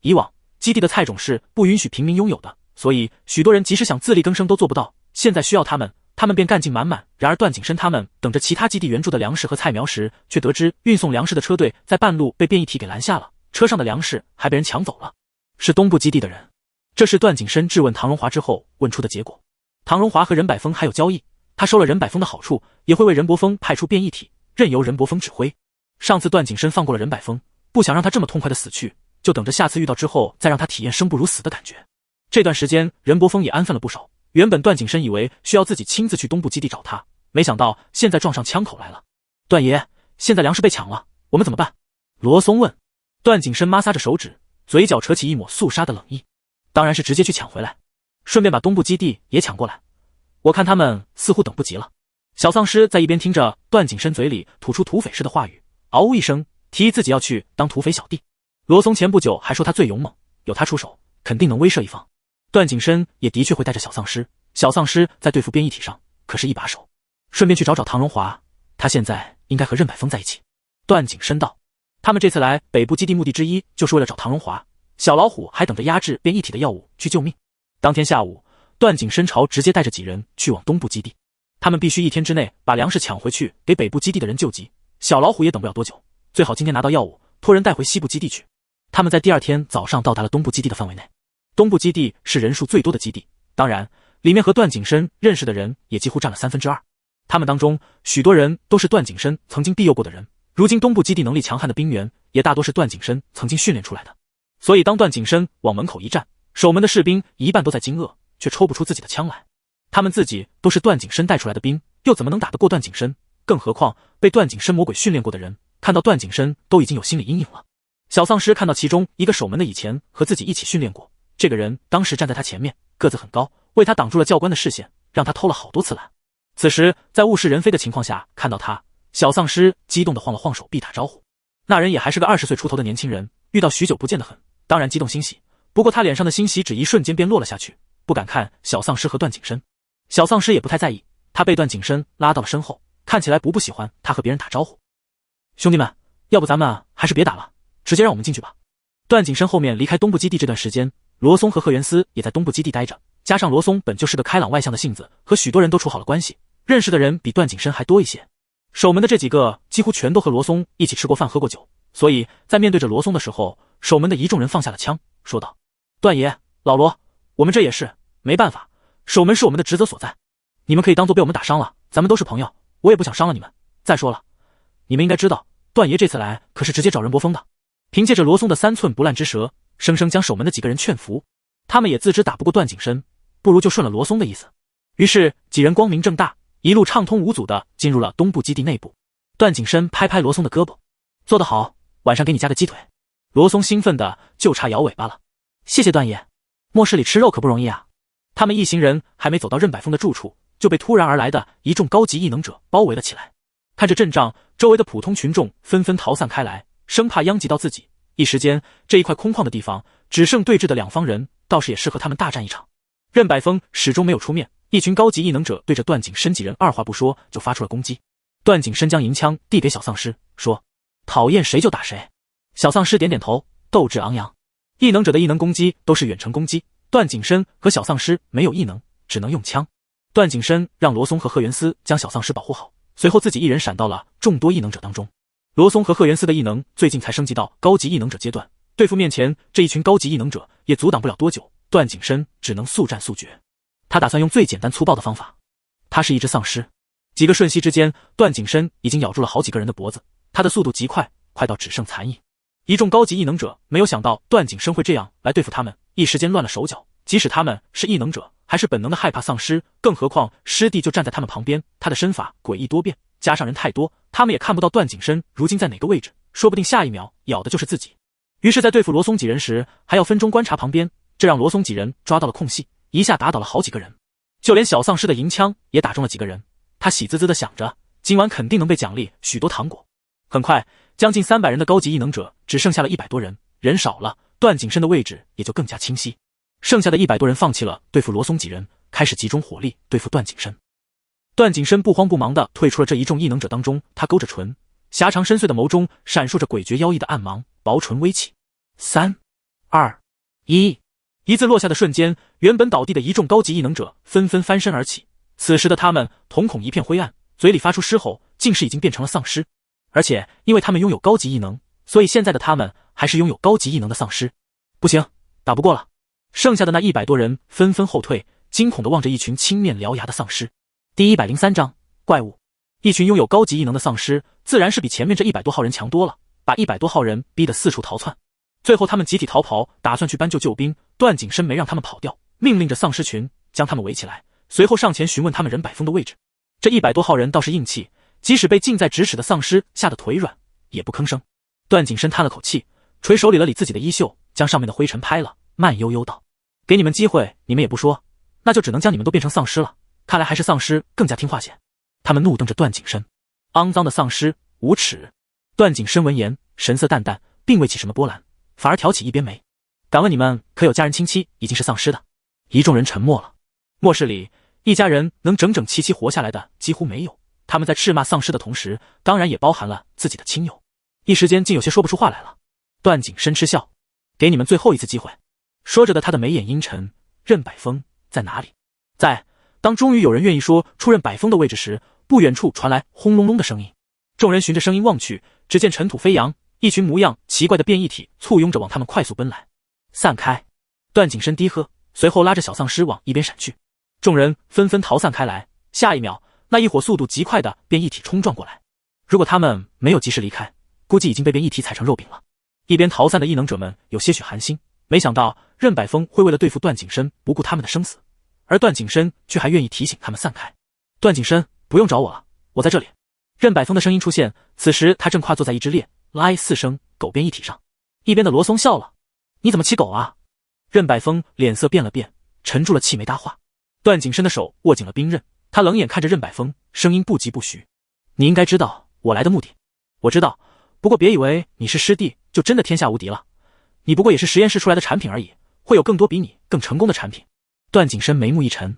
以往基地的菜种是不允许平民拥有的，所以许多人即使想自力更生都做不到，现在需要他们便干劲满满。然而段景深他们等着其他基地援助的粮食和菜苗时，却得知运送粮食的车队在半路被变异体给拦下了，车上的粮食还被人抢走了。是东部基地的人。这是段景深质问唐荣华之后问出的结果。唐荣华和任百峰还有交易，他收了任百峰的好处，也会为任伯峰派出变异体，任由任伯峰指挥。上次段景深放过了任百峰，不想让他这么痛快的死去，就等着下次遇到之后再让他体验生不如死的感觉。这段时间任伯峰也安分了不少，原本段景深以为需要自己亲自去东部基地找他，没想到现在撞上枪口来了。段爷，现在粮食被抢了，我们怎么办？罗松问。段景深摩挲着手指，嘴角扯起一抹肃杀的冷意。当然是直接去抢回来，顺便把东部基地也抢过来。我看他们似乎等不及了。小丧尸在一边听着段景深嘴里吐出土匪式的话语，嗷呜一声，提议自己要去当土匪小弟。罗松前不久还说他最勇猛，有他出手，肯定能威慑一方。段景深也的确会带着小丧尸，小丧尸在对付变异体上可是一把手。顺便去找找唐荣华，他现在应该和任百峰在一起。段景深道。他们这次来北部基地目的之一就是为了找唐荣华，小老虎还等着压制变异体的药物去救命。当天下午，段景深朝直接带着几人去往东部基地，他们必须1天之内把粮食抢回去给北部基地的人救急，小老虎也等不了多久，最好今天拿到药物，托人带回西部基地去。他们在第2天早上到达了东部基地的范围内。东部基地是人数最多的基地，当然里面和段景深认识的人也几乎占了2/3，他们当中许多人都是段景深曾经庇佑过的人，如今东部基地能力强悍的兵员也大多是段景深曾经训练出来的。所以当段景深往门口一站，守门的士兵一半都在惊愕，却抽不出自己的枪来。他们自己都是段景深带出来的兵，又怎么能打得过段景深？更何况被段景深魔鬼训练过的人，看到段景深都已经有心理阴影了。小丧尸看到其中一个守门的以前和自己一起训练过，这个人当时站在他前面，个子很高，为他挡住了教官的视线，让他偷了好多次懒。此时在物是人非的情况下看到他，小丧尸激动地晃了晃手臂打招呼。那人也还是个20岁出头的年轻人，遇到许久不见的很，当然激动欣喜。不过他脸上的欣喜只一瞬间便落了下去，不敢看小丧尸和段景深。小丧尸也不太在意，他被段景深拉到了身后，看起来不喜欢他和别人打招呼。兄弟们，要不咱们还是别打了，直接让我们进去吧。段景深后面离开东部基地这段时间，罗松和贺元思也在东部基地待着，加上罗松本就是个开朗外向的性子，和许多人都处好了关系，认识的人比段景深还多一些。守门的这几个几乎全都和罗松一起吃过饭喝过酒，所以在面对着罗松的时候，守门的一众人放下了枪，说道：段爷，老罗，我们这也是没办法，守门是我们的职责所在，你们可以当做被我们打伤了，咱们都是朋友，我也不想伤了你们。再说了，你们应该知道，段爷这次来可是直接找任伯峰的。凭借着罗松的3寸不烂之舌，生生将守门的几个人劝服。他们也自知打不过段景深，不如就顺了罗松的意思。于是几人光明正大，一路畅通无阻地进入了东部基地内部。段景深拍拍罗松的胳膊，做得好，晚上给你加个鸡腿。罗松兴奋的就差摇尾巴了。谢谢段爷，末世里吃肉可不容易啊。他们一行人还没走到任百峰的住处，就被突然而来的一众高级异能者包围了起来。看着阵仗，周围的普通群众纷纷逃散开来，生怕殃及到自己。一时间，这一块空旷的地方只剩对峙的两方人，倒是也适合他们大战一场。任百峰始终没有出面，一群高级异能者对着段景深几人二话不说就发出了攻击。段景深将银枪递给小丧尸，说：讨厌谁就打谁。小丧尸点点头，斗志昂扬。异能者的异能攻击都是远程攻击，段景深和小丧尸没有异能，只能用枪。段景深让罗松和贺元思将小丧尸保护好，随后自己一人闪到了众多异能者当中。罗松和贺元思的异能最近才升级到高级异能者阶段，对付面前这一群高级异能者也阻挡不了多久，段景深只能速战速决。他打算用最简单粗暴的方法。他是一只丧尸，几个瞬息之间，段景深已经咬住了好几个人的脖子，他的速度极快，快到只剩残影。一众高级异能者没有想到段景深会这样来对付他们，一时间乱了手脚。即使他们是异能者，还是本能的害怕丧尸，更何况师弟就站在他们旁边，他的身法诡异多变，加上人太多，他们也看不到段景深如今在哪个位置，说不定下一秒咬的就是自己。于是，在对付罗松几人时，还要分钟观察旁边，这让罗松几人抓到了空隙，一下打倒了好几个人，就连小丧尸的银枪也打中了几个人。他喜滋滋地想着，今晚肯定能被奖励许多糖果。很快，将近300人的高级异能者只剩下了100多人，人少了，段景深的位置也就更加清晰。剩下的100多人放弃了对付罗松几人，开始集中火力对付段景深。段景深不慌不忙地退出了这一众异能者当中，他勾着唇，狭长深邃的眸中闪烁着诡谲妖异的暗芒，薄唇微起。3、2、1，一字落下的瞬间，原本倒地的一众高级异能者纷纷翻身而起。此时的他们瞳孔一片灰暗，嘴里发出狮吼，竟是已经变成了丧尸。而且因为他们拥有高级异能，所以现在的他们还是拥有高级异能的丧尸。不行，打不过了。剩下的那100多人纷纷后退，惊恐地望着一群青面獠牙的丧尸。第103章怪物。一群拥有高级异能的丧尸，自然是比前面这100多号人强多了，把100多号人逼得四处逃窜。最后他们集体逃跑，打算去搬救救兵。段景深没让他们跑掉，命令着丧尸群将他们围起来，随后上前询问他们任百峰的位置。这100多号人倒是硬气，即使被近在咫尺的丧尸吓得腿软，也不吭声。段景深叹了口气，垂手理了理自己的衣袖，将上面的灰尘拍了，慢悠悠道：“给你们机会，你们也不说，那就只能将你们都变成丧尸了。看来还是丧尸更加听话些。”他们怒瞪着段景深，肮脏的丧尸，无耻！段景深闻言，神色淡淡，并未起什么波澜，反而挑起一边眉：“敢问你们可有家人亲戚已经是丧尸的？”一众人沉默了。末世里，一家人能整整齐齐活下来的几乎没有。他们在斥骂丧尸的同时，当然也包含了自己的亲友。一时间竟有些说不出话来了。段景深嗤笑：“给你们最后一次机会。”说着的他的眉眼阴沉。任百峰在哪里？在。当终于有人愿意说出任百峰的位置时，不远处传来轰隆隆的声音。众人循着声音望去，只见尘土飞扬，一群模样奇怪的变异体簇拥着往他们快速奔来。散开！段景深低喝，随后拉着小丧尸往一边闪去。众人纷纷逃散开来。下一秒，那一伙速度极快的变异体冲撞过来。如果他们没有及时离开，估计已经被变异体踩成肉饼了。一边逃散的异能者们有些许寒心，没想到任百峰会为了对付段景深不顾他们的生死，而段景深却还愿意提醒他们散开。段景深，不用找我了，我在这里。任百峰的声音出现，此时他正跨坐在一只猎拉4声狗变异体上。一边的罗松笑了：“你怎么骑狗啊？”任百峰脸色变了变，沉住了气没搭话。段景深的手握紧了冰刃，他冷眼看着任百峰，声音不疾不徐：“你应该知道我来的目的。”“我知道，不过别以为你是师弟就真的天下无敌了，你不过也是实验室出来的产品而已，会有更多比你更成功的产品。”段景深眉目一沉：“